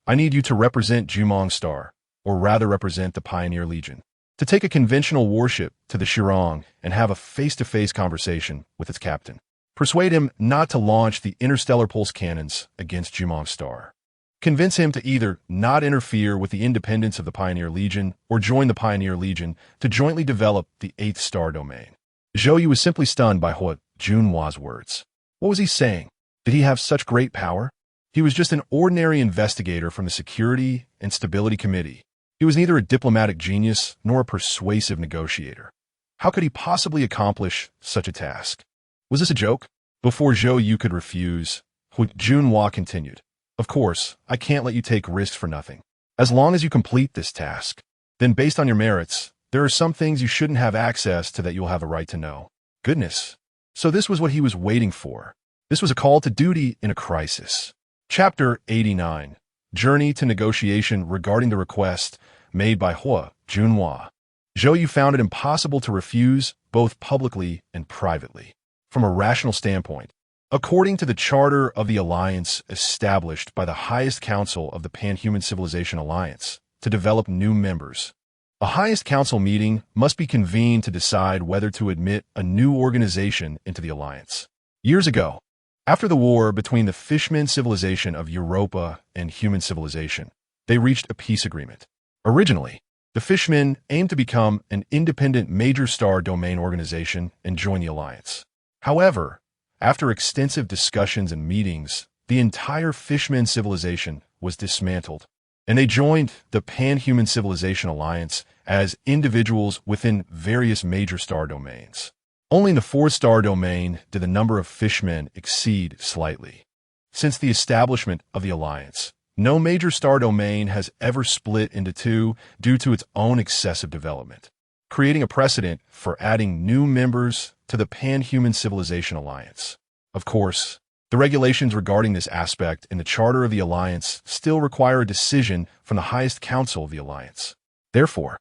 I need you to represent Zhumong star, or rather represent the Pioneer Legion, to take a conventional warship to the Shirong and have a face-to-face conversation with its captain. Persuade him not to launch the interstellar pulse cannons against Zhumong star. Convince him to either not interfere with the independence of the Pioneer Legion or join the Pioneer Legion to jointly develop the 8th star domain. Zhou Yu was simply stunned by Hu Junhua's words. What was he saying? Did he have such great power? He was just an ordinary investigator from the Security and Stability Committee. He was neither a diplomatic genius nor a persuasive negotiator. How could he possibly accomplish such a task? Was this a joke? Before Zhou Yu could refuse, Hu Junhua continued, Of course, I can't let you take risks for nothing. As long as you complete this task, then based on your merits, there are some things you shouldn't have access to that you'll have a right to know. Goodness. So this was what he was waiting for. This was a call to duty in a crisis. Chapter 89. Journey to negotiation regarding the request made by Hu Junhua. Zhou Yu found it impossible to refuse, both publicly and privately. From a rational standpoint, according to the Charter of the Alliance established by the highest council of the Pan-Human Civilization Alliance to develop new members, a highest council meeting must be convened to decide whether to admit a new organization into the alliance. Years ago, after the war between the Fishman civilization of Europa and human civilization, they reached a peace agreement. Originally, the Fishmen aimed to become an independent major star domain organization and join the alliance. However, after extensive discussions and meetings, the entire Fishman civilization was dismantled, and they joined the Pan-Human Civilization Alliance as individuals within various major star domains. Only in the 4th star domain did the number of Fishmen exceed slightly. Since the establishment of the alliance, no major star domain has ever split into two due to its own excessive development, creating a precedent for adding new members to the Pan-Human Civilization Alliance. Of course, the regulations regarding this aspect in the Charter of the Alliance still require a decision from the highest council of the Alliance. Therefore,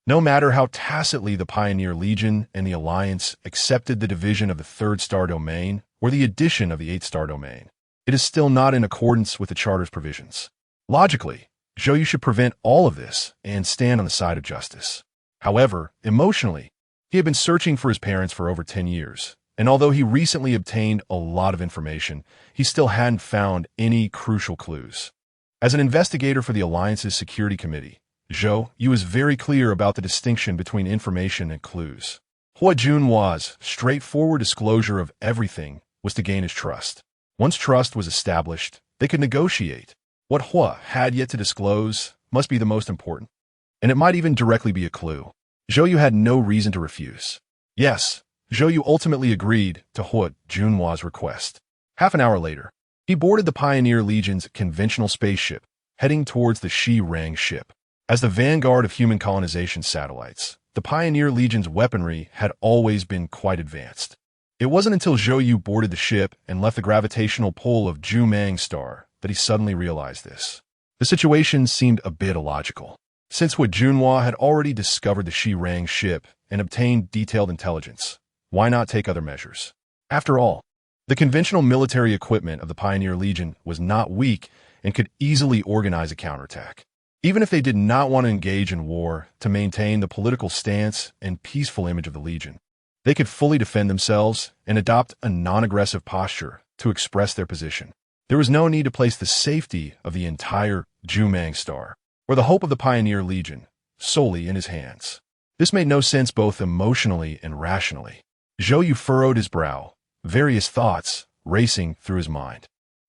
no matter how tacitly the Pioneer Legion and the Alliance accepted the division of the 3rd star domain or the addition of the 8th star domain, it is still not in accordance with the Charter's provisions. Logically, Zhou Yu should prevent all of this and stand on the side of justice. However, emotionally, he had been searching for his parents for over 10 years, and although he recently obtained a lot of information, he still hadn't found any crucial clues. As an investigator for the Alliance's Security Committee, Zhou Yu was very clear about the distinction between information and clues. Hu Junhua's straightforward disclosure of everything was to gain his trust. Once trust was established, they could negotiate. What Hu had yet to disclose must be the most important, and it might even directly be a clue. Zhou Yu had no reason to refuse. Yes, Zhou Yu ultimately agreed to Hu Junhua's request. Half an hour later, he boarded the Pioneer Legion's conventional spaceship, heading towards the Shirong ship. As the vanguard of human colonization satellites, the Pioneer Legion's weaponry had always been quite advanced. It wasn't until Zhou Yu boarded the ship and left the gravitational pull of Zhumong star that he suddenly realized this. The situation seemed a bit illogical. Since Hu Junhua had already discovered the Shirong ship and obtained detailed intelligence, why not take other measures? After all, the conventional military equipment of the Pioneer Legion was not weak and could easily organize a counterattack. Even if they did not want to engage in war to maintain the political stance and peaceful image of the Legion, they could fully defend themselves and adopt a non-aggressive posture to express their position. There was no need to place the safety of the entire Zhumong star or the hope of the Pioneer Legion solely in his hands. This made no sense both emotionally and rationally. Zhou furrowed his brow, various thoughts racing through his mind.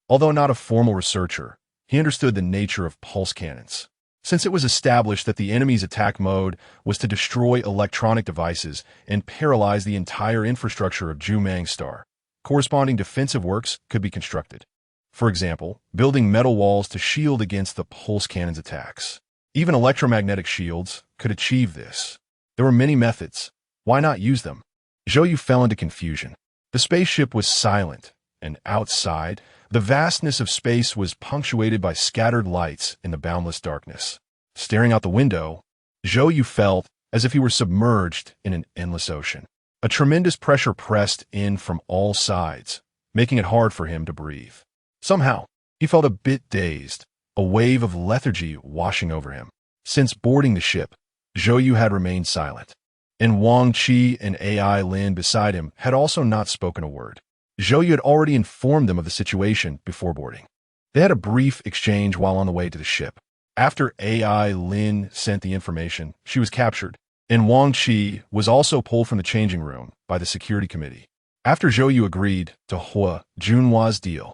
Although not a formal researcher, he understood the nature of pulse cannons. Since it was established that the enemy's attack mode was to destroy electronic devices and paralyze the entire infrastructure of Zhou star, corresponding defensive works could be constructed. For example, building metal walls to shield against the pulse cannon's attacks. Even electromagnetic shields could achieve this. There were many methods. Why not use them? Zhou fell into confusion. The spaceship was silent, and outside, the vastness of space was punctuated by scattered lights in the boundless darkness. Staring out the window, Zhou felt as if he were submerged in an endless ocean. A tremendous pressure pressed in from all sides, making it hard for him to breathe. Somehow, he felt a bit dazed, a wave of lethargy washing over him. Since boarding the ship, Zhou had remained silent, and Wang Qi and AI Lin beside him had also not spoken a word. Zhou had already informed them of the situation before boarding. They had a brief exchange while on the way to the ship. After AI Lin sent the information, she was captured, and Wang Qi was also pulled from the changing room by the security committee. After Zhou agreed to Hua Junhua's deal,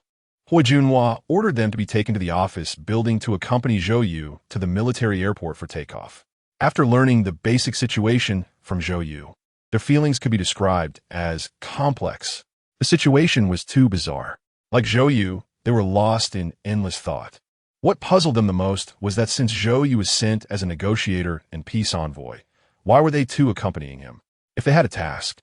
Hua Junhua ordered them to be taken to the office building to accompany Zhou to the military airport for takeoff. After learning the basic situation from Zhou, their feelings could be described as complex. The situation was too bizarre. Like Zhou, they were lost in endless thought. What puzzled them the most was that since Zhou was sent as a negotiator and peace envoy, why were they two accompanying him? If they had a task,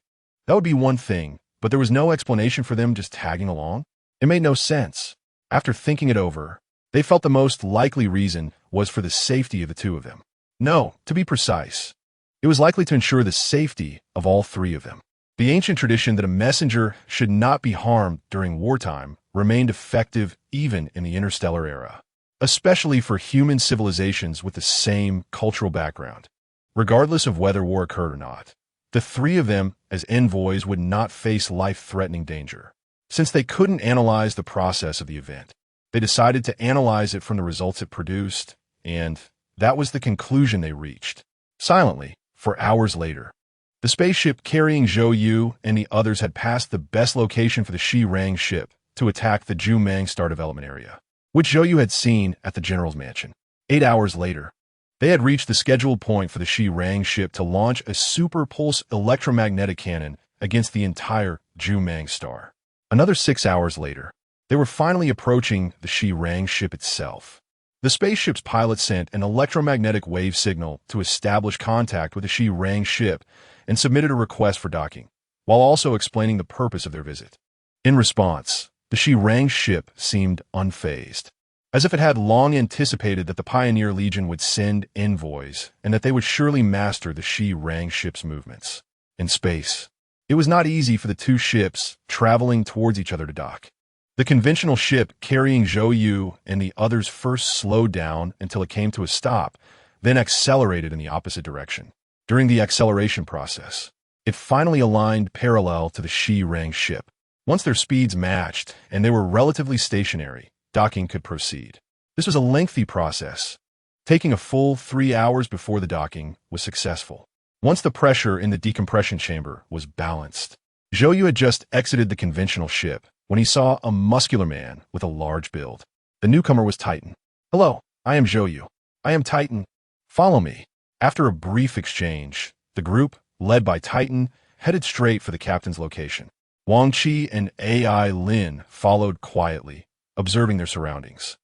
that would be one thing, but there was no explanation for them just tagging along. It made no sense. After thinking it over, they felt the most likely reason was for the safety of the two of them. No, to be precise, it was likely to ensure the safety of all three of them. The ancient tradition that a messenger should not be harmed during wartime remained effective even in the interstellar era, especially for human civilizations with the same cultural background. Regardless of whether war occurred or not, the three of them as envoys would not face life-threatening danger. Since they couldn't analyze the process of the event, they decided to analyze it from the results it produced, and that was the conclusion they reached. Silently, for hours later, the spaceship carrying Zhou and the others had passed the best location for the Shi Rang ship to attack the Zhou star development area, which Zhou had seen at the general's mansion. 8 hours later, they had reached the scheduled point for the Shi Rang ship to launch a super-pulse electromagnetic cannon against the entire Zhou star. Another 6 hours later, they were finally approaching the Shi Rang ship itself. The spaceship's pilot sent an electromagnetic wave signal to establish contact with the Shi Rang ship and submitted a request for docking, while also explaining the purpose of their visit. In response, the Shi Rang ship seemed unfazed, as if it had long anticipated that the Pioneer Legion would send envoys and that they would surely master the Shi Rang ship's movements. In space, it was not easy for the two ships traveling towards each other to dock. The conventional ship carrying Zhou and the others first slowed down until it came to a stop, then accelerated in the opposite direction. During the acceleration process, it finally aligned parallel to the Shi Rang ship. Once their speeds matched and they were relatively stationary, docking could proceed. This was a lengthy process, taking a full 3 hours before the docking was successful. Once the pressure in the decompression chamber was balanced, Zhou had just exited the conventional ship when he saw a muscular man with a large build. The newcomer was Titan. "Hello, I am Zhou. I am Titan. Follow me." After a brief exchange, the group, led by Titan, headed straight for the captain's location. Wang Qi and AI Lin followed quietly, observing their surroundings.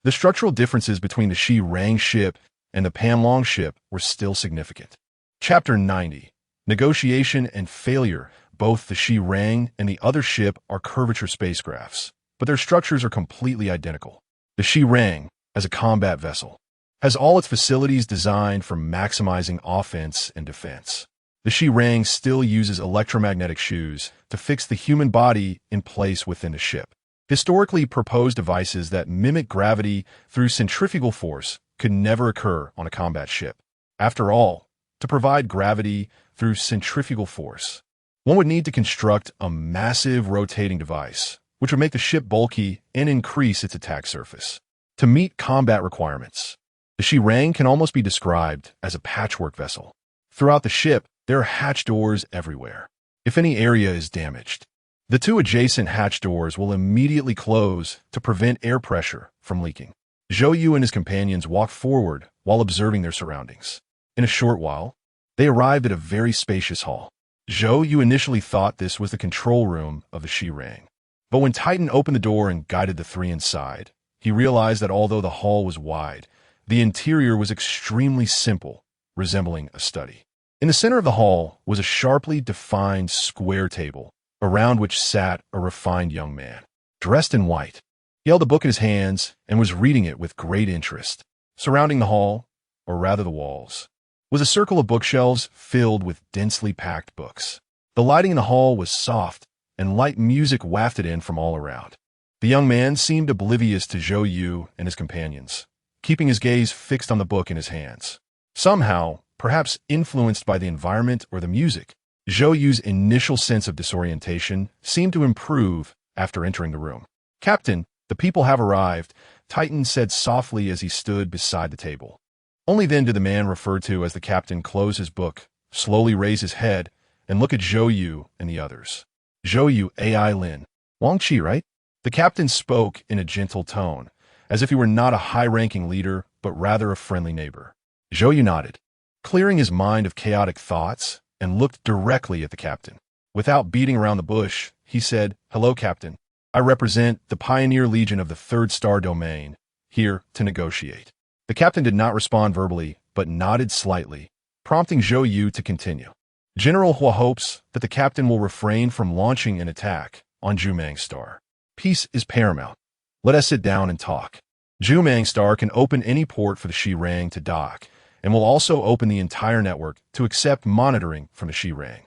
The structural differences between the Shi Rang ship and the Panlong ship were still significant. Chapter 90. Negotiation and Failure. Both the Shi Rang and the other ship are curvature spacecrafts, but their structures are completely identical. The Shi Rang, as a combat vessel, has all its facilities designed for maximizing offense and defense. The Shi Rang still uses electromagnetic shoes to fix the human body in place within the ship. Historically proposed devices that mimic gravity through centrifugal force could never occur on a combat ship. After all, to provide gravity through centrifugal force, one would need to construct a massive rotating device, which would make the ship bulky and increase its attack surface. To meet combat requirements, The Shirang can almost be described as a patchwork vessel. Throughout the ship, there are hatch doors everywhere. If any area is damaged, the two adjacent hatch doors will immediately close to prevent air pressure from leaking. Zhou and his companions walked forward while observing their surroundings. In a short while, they arrived at a very spacious hall. Zhou initially thought this was the control room of the Shirang. But when Titan opened the door and guided the three inside, he realized that although the hall was wide, the interior was extremely simple, resembling a study. In the center of the hall was a sharply defined square table, around which sat a refined young man, dressed in white. He held a book in his hands and was reading it with great interest. Surrounding the hall, or rather the walls, was a circle of bookshelves filled with densely packed books. The lighting in the hall was soft, and light music wafted in from all around. The young man seemed oblivious to Zhou and his companions, keeping his gaze fixed on the book in his hands. Somehow, perhaps influenced by the environment or the music, Zhou's initial sense of disorientation seemed to improve after entering the room. "Captain, the people have arrived," Titan said softly as he stood beside the table. Only then did the man referred to as the captain close his book, slowly raise his head, and look at Zhou and the others. "Zhou Ai Lin. Wang Qi, right?" The captain spoke in a gentle tone, as if he were not a high-ranking leader, but rather a friendly neighbor. Zhou nodded, clearing his mind of chaotic thoughts, and looked directly at the captain. Without beating around the bush, he said, "Hello, Captain. I represent the Pioneer Legion of the Third Star Domain, here to negotiate." The captain did not respond verbally, but nodded slightly, prompting Zhou to continue. "General Hua hopes that the captain will refrain from launching an attack on Zhumang Star. Peace is paramount. Let us sit down and talk. Zhumang Star can open any port for the Shirang to dock, and will also open the entire network to accept monitoring from the Shirang.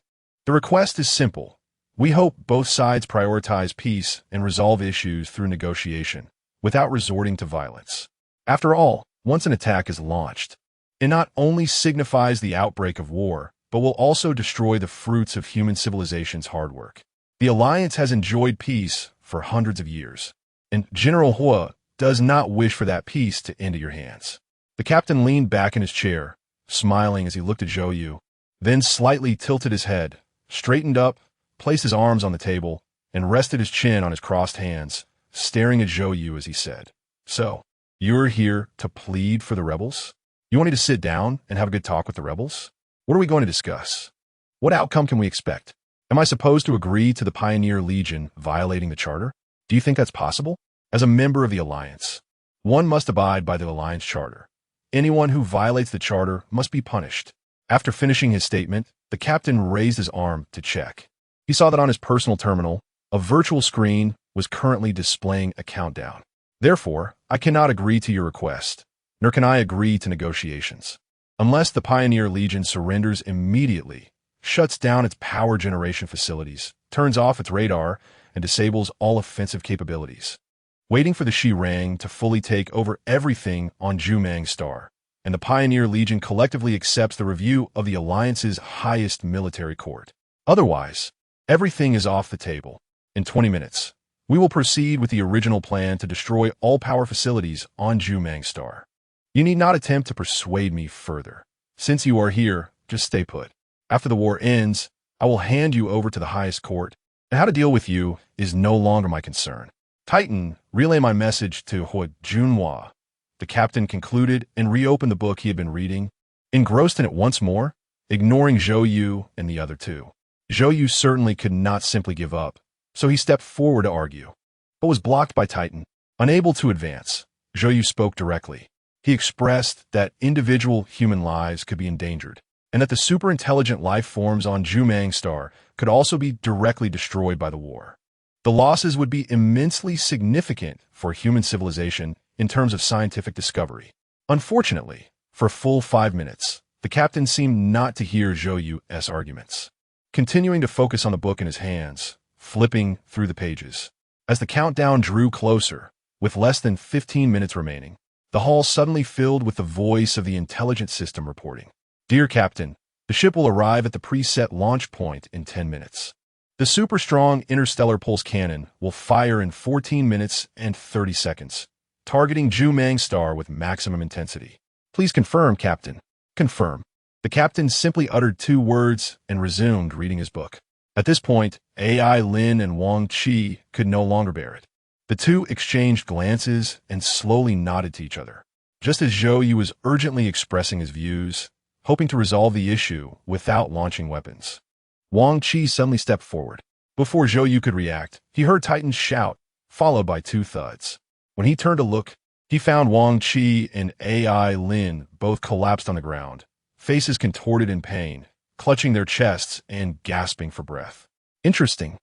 The request is simple. We hope both sides prioritize peace and resolve issues through negotiation, without resorting to violence. After all, once an attack is launched, it not only signifies the outbreak of war, but will also destroy the fruits of human civilization's hard work. The Alliance has enjoyed peace for hundreds of years, and General Hua does not wish for that peace to end at your hands." The captain leaned back in his chair, smiling as he looked at Zhou, then slightly tilted his head, straightened up, placed his arms on the table, and rested his chin on his crossed hands, staring at Zhou as he said, "So, you're here to plead for the rebels? You want me to sit down and have a good talk with the rebels? What are we going to discuss? What outcome can we expect? Am I supposed to agree to the Pioneer Legion violating the Charter? Do you think that's possible? As a member of the Alliance, one must abide by the Alliance Charter. Anyone who violates the Charter must be punished." After finishing his statement, the captain raised his arm to check. He saw that on his personal terminal, a virtual screen was currently displaying a countdown. "Therefore, I cannot agree to your request, nor can I agree to negotiations. Unless the Pioneer Legion surrenders immediately, shuts down its power generation facilities, turns off its radar, and disables all offensive capabilities. Waiting for the Shirang to fully take over everything on Zhumang Star, and the Pioneer Legion collectively accepts the review of the Alliance's highest military court. Otherwise, everything is off the table. In 20 minutes, we will proceed with the original plan to destroy all power facilities on Zhumang Star. You need not attempt to persuade me further. Since you are here, just stay put. After the war ends, I will hand you over to the highest court, and how to deal with you is no longer my concern. Titan, relay my message to Hua Junhua." The captain concluded and reopened the book he had been reading, engrossed in it once more, ignoring Zhou and the other two. Zhou certainly could not simply give up, so he stepped forward to argue, but was blocked by Titan. Unable to advance, Zhou spoke directly. He expressed that individual human lives could be endangered, and that the super-intelligent life forms on Zhumang Star could also be directly destroyed by the war. The losses would be immensely significant for human civilization in terms of scientific discovery. Unfortunately, for a full 5 minutes, the captain seemed not to hear Zhou's arguments, continuing to focus on the book in his hands, flipping through the pages. As the countdown drew closer, with less than 15 minutes remaining, the hall suddenly filled with the voice of the intelligence system reporting. "Dear Captain, the ship will arrive at the preset launch point in 10 minutes. The super-strong interstellar pulse cannon will fire in 14 minutes and 30 seconds, targeting Zhumang Star with maximum intensity. Please confirm, Captain. Confirm. The captain simply uttered 2 words and resumed reading his book. At this point, AI Lin and Wang Qi could no longer bear it. The two exchanged glances and slowly nodded to each other. Just as Zhou Yu was urgently expressing his views, hoping to resolve the issue without launching weapons, Wang Qi suddenly stepped forward. Before Zhou Yu could react, he heard Titans shout, followed by 2 thuds. When he turned to look, he found Wang Qi and AI Lin both collapsed on the ground, faces contorted in pain, clutching their chests and gasping for breath. Interesting.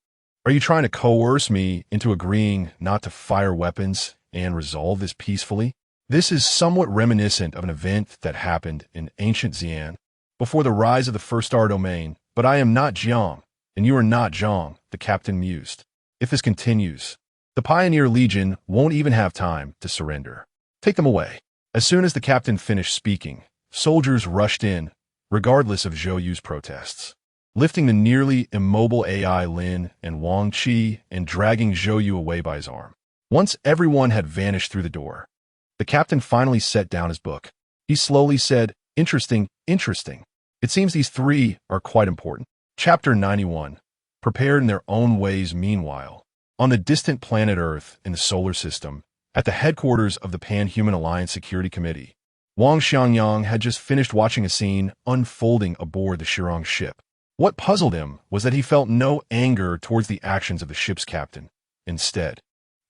Are you trying to coerce me into agreeing not to fire weapons and resolve this peacefully? This is somewhat reminiscent of an event that happened in ancient Xi'an, before the rise of the first star domain, but I am not Jiang, and you are not Zhang, the captain mused. If this continues, the Pioneer Legion won't even have time to surrender. Take them away. As soon as the captain finished speaking, soldiers rushed in, regardless of Zhou Yu's protests, lifting the nearly immobile AI Lin and Wang Qi and dragging Zhou Yu away by his arm. Once everyone had vanished through the door, the captain finally set down his book. He slowly said, Interesting, interesting. It seems these 3 are quite important. Chapter 91. Prepared in their own ways. Meanwhile, on the distant planet Earth in the solar system, at the headquarters of the Pan-Human Alliance Security Committee, Wang Xiangyang had just finished watching a scene unfolding aboard the Shirong ship. What puzzled him was that he felt no anger towards the actions of the ship's captain. Instead,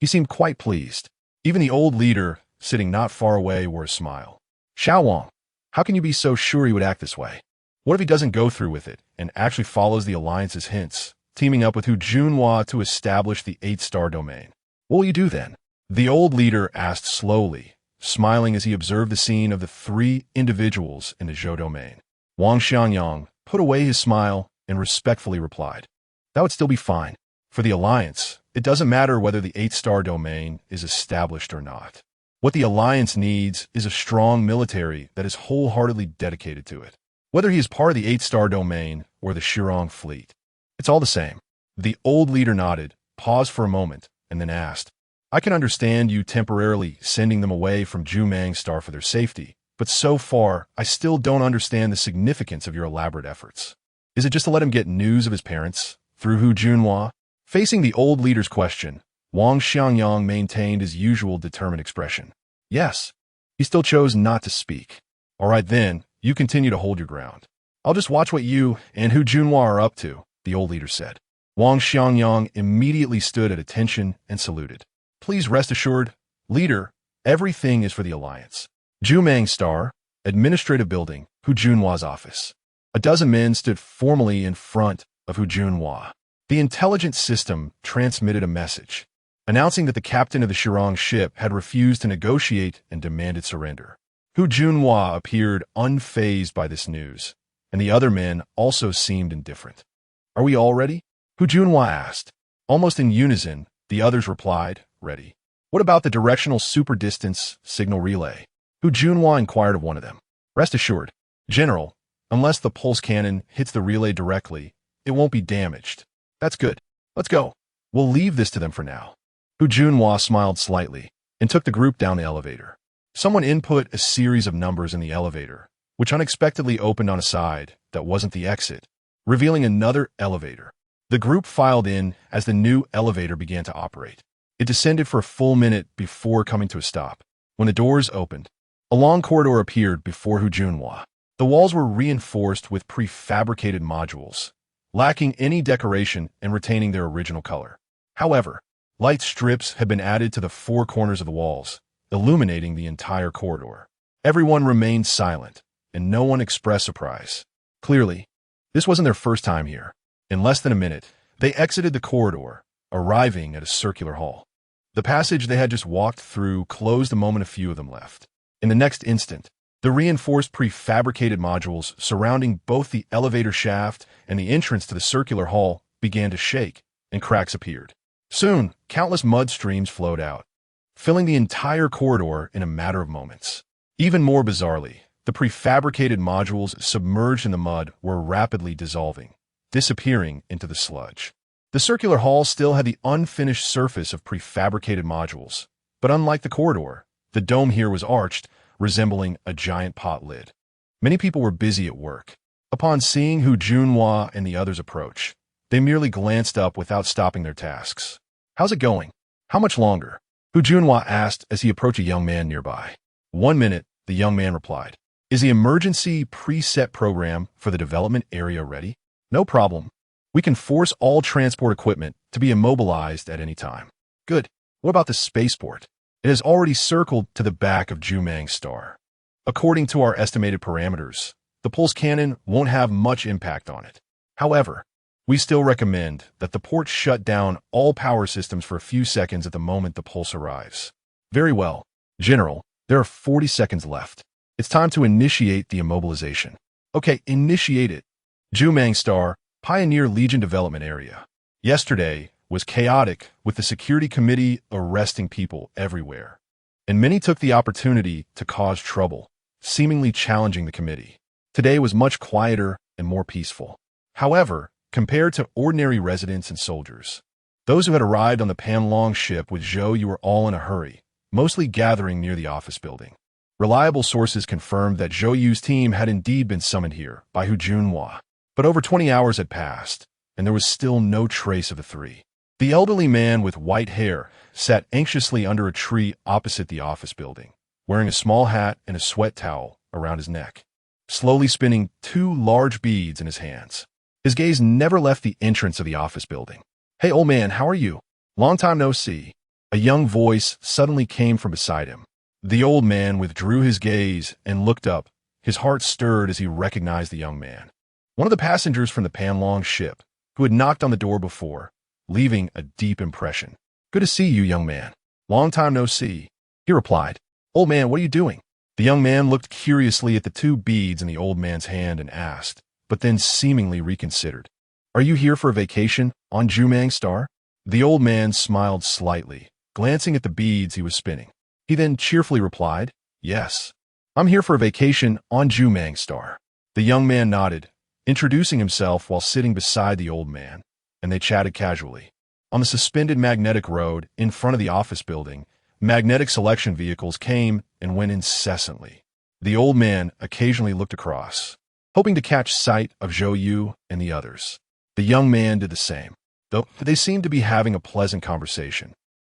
he seemed quite pleased. Even the old leader, sitting not far away, wore a smile. Xiao Wang, how can you be so sure he would act this way? What if he doesn't go through with it and actually follows the Alliance's hints, teaming up with Hu Junhua to establish the 8-star domain? What will you do then? The old leader asked slowly, smiling as he observed the scene of the 3 individuals in the Zhou domain. Wang Xiangyang put away his smile and respectfully replied, That would still be fine. For the Alliance, it doesn't matter whether the 8-star domain is established or not. What the Alliance needs is a strong military that is wholeheartedly dedicated to it. Whether he is part of the 8-star domain or the Shirong fleet, it's all the same. The old leader nodded, paused for a moment, and then asked, I can understand you temporarily sending them away from Jumang Star for their safety, but so far, I still don't understand the significance of your elaborate efforts. Is it just to let him get news of his parents, through Hu Junhua? Facing the old leader's question, Wang Xiangyang maintained his usual determined expression. Yes. He still chose not to speak. All right then, you continue to hold your ground. I'll just watch what you and Hu Junhua are up to, the old leader said. Wang Xiangyang immediately stood at attention and saluted. Please rest assured, leader, everything is for the Alliance. Jumang Star, Administrative Building, Hu Junhua's office. A dozen men stood formally in front of Hu Junhua. The intelligence system transmitted a message, announcing that the captain of the Shirong ship had refused to negotiate and demanded surrender. Hu Junhua appeared unfazed by this news, and the other men also seemed indifferent. Are we all ready? Hu Junhua asked. Almost in unison, the others replied, ready. What about the directional super-distance signal relay? Hu Junhua inquired of one of them. Rest assured, General, unless the pulse cannon hits the relay directly, it won't be damaged. That's good. Let's go. We'll leave this to them for now. Hu Junhua smiled slightly and took the group down the elevator. Someone input a series of numbers in the elevator, which unexpectedly opened on a side that wasn't the exit, revealing another elevator. The group filed in as the new elevator began to operate. It descended for a full minute before coming to a stop. When the doors opened, a long corridor appeared before Hu Junhua. The walls were reinforced with prefabricated modules, lacking any decoration and retaining their original color. However, light strips had been added to the 4 corners of the walls, illuminating the entire corridor. Everyone remained silent, and no one expressed surprise. Clearly, this wasn't their first time here. In less than a minute, they exited the corridor, arriving at a circular hall. The passage they had just walked through closed the moment a few of them left. In the next instant, the reinforced prefabricated modules surrounding both the elevator shaft and the entrance to the circular hall began to shake, and cracks appeared. Soon, countless mud streams flowed out, filling the entire corridor in a matter of moments. Even more bizarrely, the prefabricated modules submerged in the mud were rapidly dissolving, disappearing into the sludge. The circular hall still had the unfinished surface of prefabricated modules, but unlike the corridor, the dome here was arched, resembling a giant pot lid. Many people were busy at work. Upon seeing Hu Junhua and the others approach, they merely glanced up without stopping their tasks. "How's it going? How much longer?" Hu Junhua asked as he approached a young man nearby. "1 minute," the young man replied. "Is the emergency preset program for the development area ready?" "No problem. We can force all transport equipment to be immobilized at any time." "Good. What about the spaceport?" "It has already circled to the back of Zhumang's star. According to our estimated parameters, the pulse cannon won't have much impact on it. However, we still recommend that the port shut down all power systems for a few seconds at the moment the pulse arrives." "Very well. General, there are 40 seconds left. It's time to initiate the immobilization." "Okay, initiate it." Zhumang Star, Pioneer Legion Development Area. Yesterday was chaotic, with the security committee arresting people everywhere, and many took the opportunity to cause trouble, seemingly challenging the committee. Today was much quieter and more peaceful. However, compared to ordinary residents and soldiers, those who had arrived on the Panlong ship with Zhou, you were all in a hurry, mostly gathering near the office building. Reliable sources confirmed that Zhou Yu's team had indeed been summoned here by Hu Junhua. But over 20 hours had passed, and there was still no trace of the three. The elderly man with white hair sat anxiously under a tree opposite the office building, wearing a small hat and a sweat towel around his neck, slowly spinning 2 large beads in his hands. His gaze never left the entrance of the office building. "Hey, old man, how are you? Long time no see." A young voice suddenly came from beside him. The old man withdrew his gaze and looked up. His heart stirred as he recognized the young man, one of the passengers from the Panlong ship, who had knocked on the door before, leaving a deep impression. "Good to see you, young man. Long time no see," he replied. "Old man, what are you doing?" The young man looked curiously at the 2 beads in the old man's hand and asked, but then seemingly reconsidered, "Are you here for a vacation on Zhumang Star?" The old man smiled slightly, glancing at the beads he was spinning. He then cheerfully replied, "Yes, I'm here for a vacation on Zhumang Star." The young man nodded, introducing himself while sitting beside the old man, and they chatted casually. On the suspended magnetic road in front of the office building, magnetic selection vehicles came and went incessantly. The old man occasionally looked across, hoping to catch sight of Zhou Yu and the others. The young man did the same, though they seemed to be having a pleasant conversation.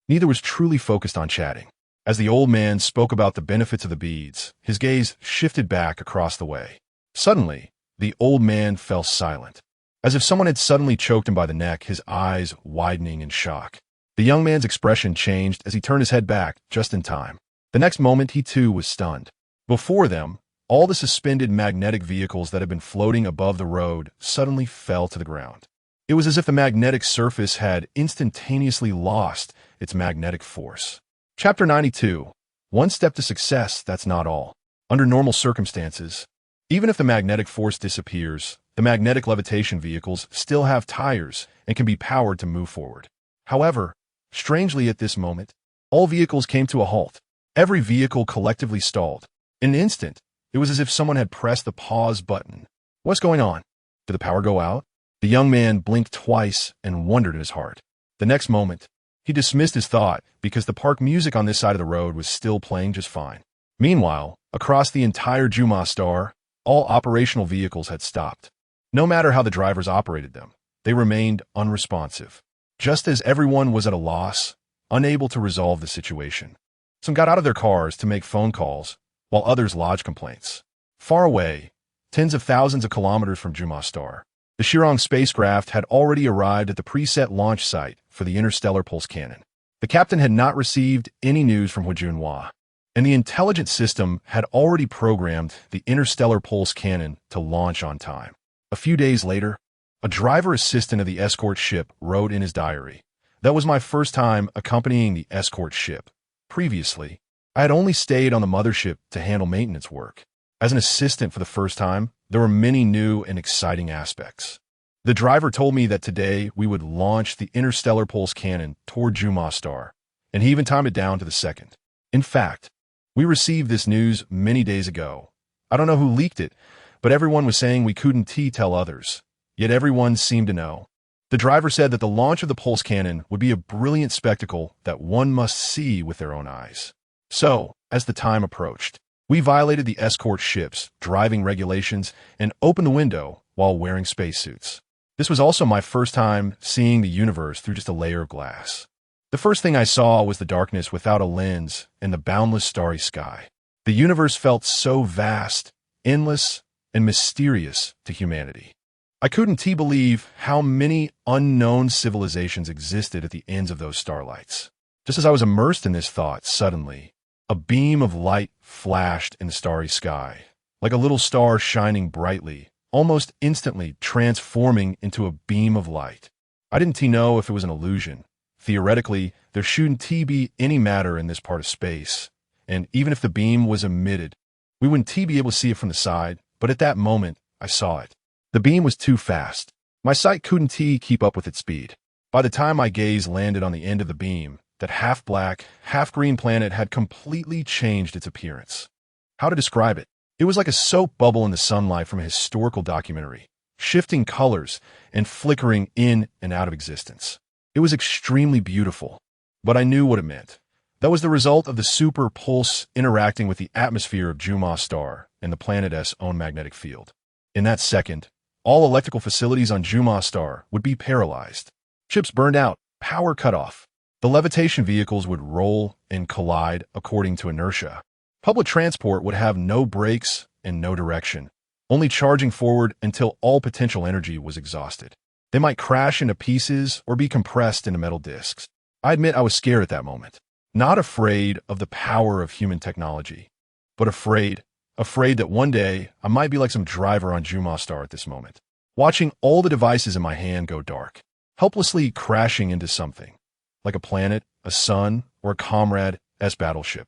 Neither was truly focused on chatting. As the old man spoke about the benefits of the beads, his gaze shifted back across the way. Suddenly, the old man fell silent, as if someone had suddenly choked him by the neck, his eyes widening in shock. The young man's expression changed as he turned his head back just in time. The next moment, he too was stunned. Before them, all the suspended magnetic vehicles that had been floating above the road suddenly fell to the ground. It was as if the magnetic surface had instantaneously lost its magnetic force. Chapter 92. One step to success, that's not all. Under normal circumstances, even if the magnetic force disappears, the magnetic levitation vehicles still have tires and can be powered to move forward. However, strangely at this moment, all vehicles came to a halt. Every vehicle collectively stalled. In an instant, it was as if someone had pressed the pause button. "What's going on? Did the power go out?" The young man blinked twice and wondered in his heart. The next moment, he dismissed his thought because the park music on this side of the road was still playing just fine. Meanwhile, across the entire Zhumang Star, all operational vehicles had stopped. No matter how the drivers operated them, they remained unresponsive, just as everyone was at a loss, unable to resolve the situation. Some got out of their cars to make phone calls, while others lodged complaints. Far away, tens of thousands of kilometers from Zhumang Star, the Shirong spacecraft had already arrived at the preset launch site for the interstellar pulse cannon. The captain had not received any news from Hu Junhua, and the intelligence system had already programmed the interstellar pulse cannon to launch on time. A few days later, a driver assistant of the escort ship wrote in his diary, "That was my first time accompanying the escort ship. Previously, I had only stayed on the mothership to handle maintenance work. As an assistant for the first time, there were many new and exciting aspects. The driver told me that today we would launch the interstellar pulse cannon toward Zhumang Star, and he even timed it down to the second. In fact, we received this news many days ago. I don't know who leaked it, but everyone was saying we couldn't tell others, yet everyone seemed to know. The driver said that the launch of the pulse cannon would be a brilliant spectacle that one must see with their own eyes." So, as the time approached, We violated the escort ship's driving regulations and opened the window while wearing spacesuits. This was also my first time seeing the universe through just a layer of glass. The first thing I saw was the darkness without a lens and the boundless starry sky. The universe felt so vast, endless, and mysterious to humanity. I couldn't believe how many unknown civilizations existed at the ends of those starlights. Just as I was immersed in this thought, suddenly, a beam of light flashed in the starry sky, like a little star shining brightly, almost instantly transforming into a beam of light. I didn't know if it was an illusion. Theoretically, there shouldn't be any matter in this part of space, and even if the beam was emitted, we wouldn't be able to see it from the side, but at that moment, I saw it. The beam was too fast. My sight couldn't keep up with its speed. By the time my gaze landed on the end of the beam, that half-black, half-green planet had completely changed its appearance. How to describe it? It was like a soap bubble in the sunlight from a historical documentary, shifting colors and flickering in and out of existence. It was extremely beautiful, but I knew what it meant. That was the result of the super pulse interacting with the atmosphere of Zhou star and the planet's own magnetic field. In that second, all electrical facilities on Zhou star would be paralyzed. Ships burned out, power cut off. The levitation vehicles would roll and collide according to inertia. Public transport would have no brakes and no direction, only charging forward until all potential energy was exhausted. They might crash into pieces or be compressed into metal discs. I admit I was scared at that moment. Not afraid of the power of human technology, but afraid that one day I might be like some driver on Zhou star at this moment, watching all the devices in my hand go dark, helplessly crashing into something, like a planet, a sun, or a comrade's battleship.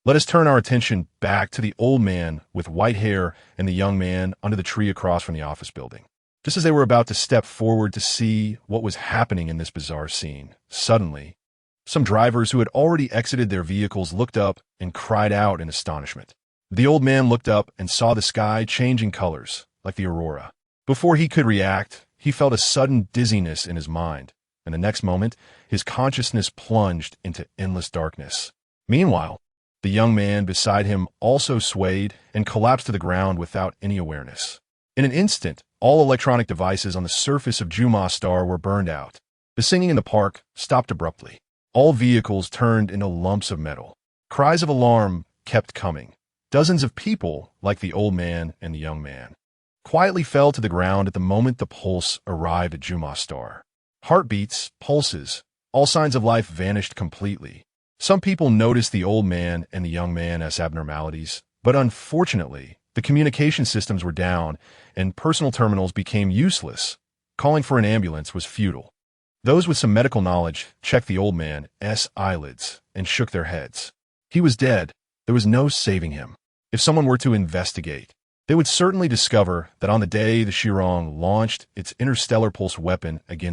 Let us turn our attention back to the old man with white hair and the young man under the tree across from the office building. Just as they were about to step forward to see what was happening in this bizarre scene, suddenly, some drivers who had already exited their vehicles looked up and cried out in astonishment. The old man looked up and saw the sky changing colors, like the aurora. Before he could react, he felt a sudden dizziness in his mind, and the next moment, his consciousness plunged into endless darkness. Meanwhile, the young man beside him also swayed and collapsed to the ground without any awareness. In an instant, all electronic devices on the surface of Zhou star were burned out. The singing in the park stopped abruptly. All vehicles turned into lumps of metal. Cries of alarm kept coming. Dozens of people, like the old man and the young man, quietly fell to the ground at the moment the pulse arrived at Zhou star. Heartbeats, pulses, all signs of life vanished completely. Some people noticed the old man and the young man as abnormalities, but unfortunately, the communication systems were down and personal terminals became useless. Calling for an ambulance was futile. Those with some medical knowledge checked the old man's eyelids and shook their heads. He was dead. There was no saving him. If someone were to investigate, they would certainly discover that on the day the Shirong launched its interstellar pulse weapon against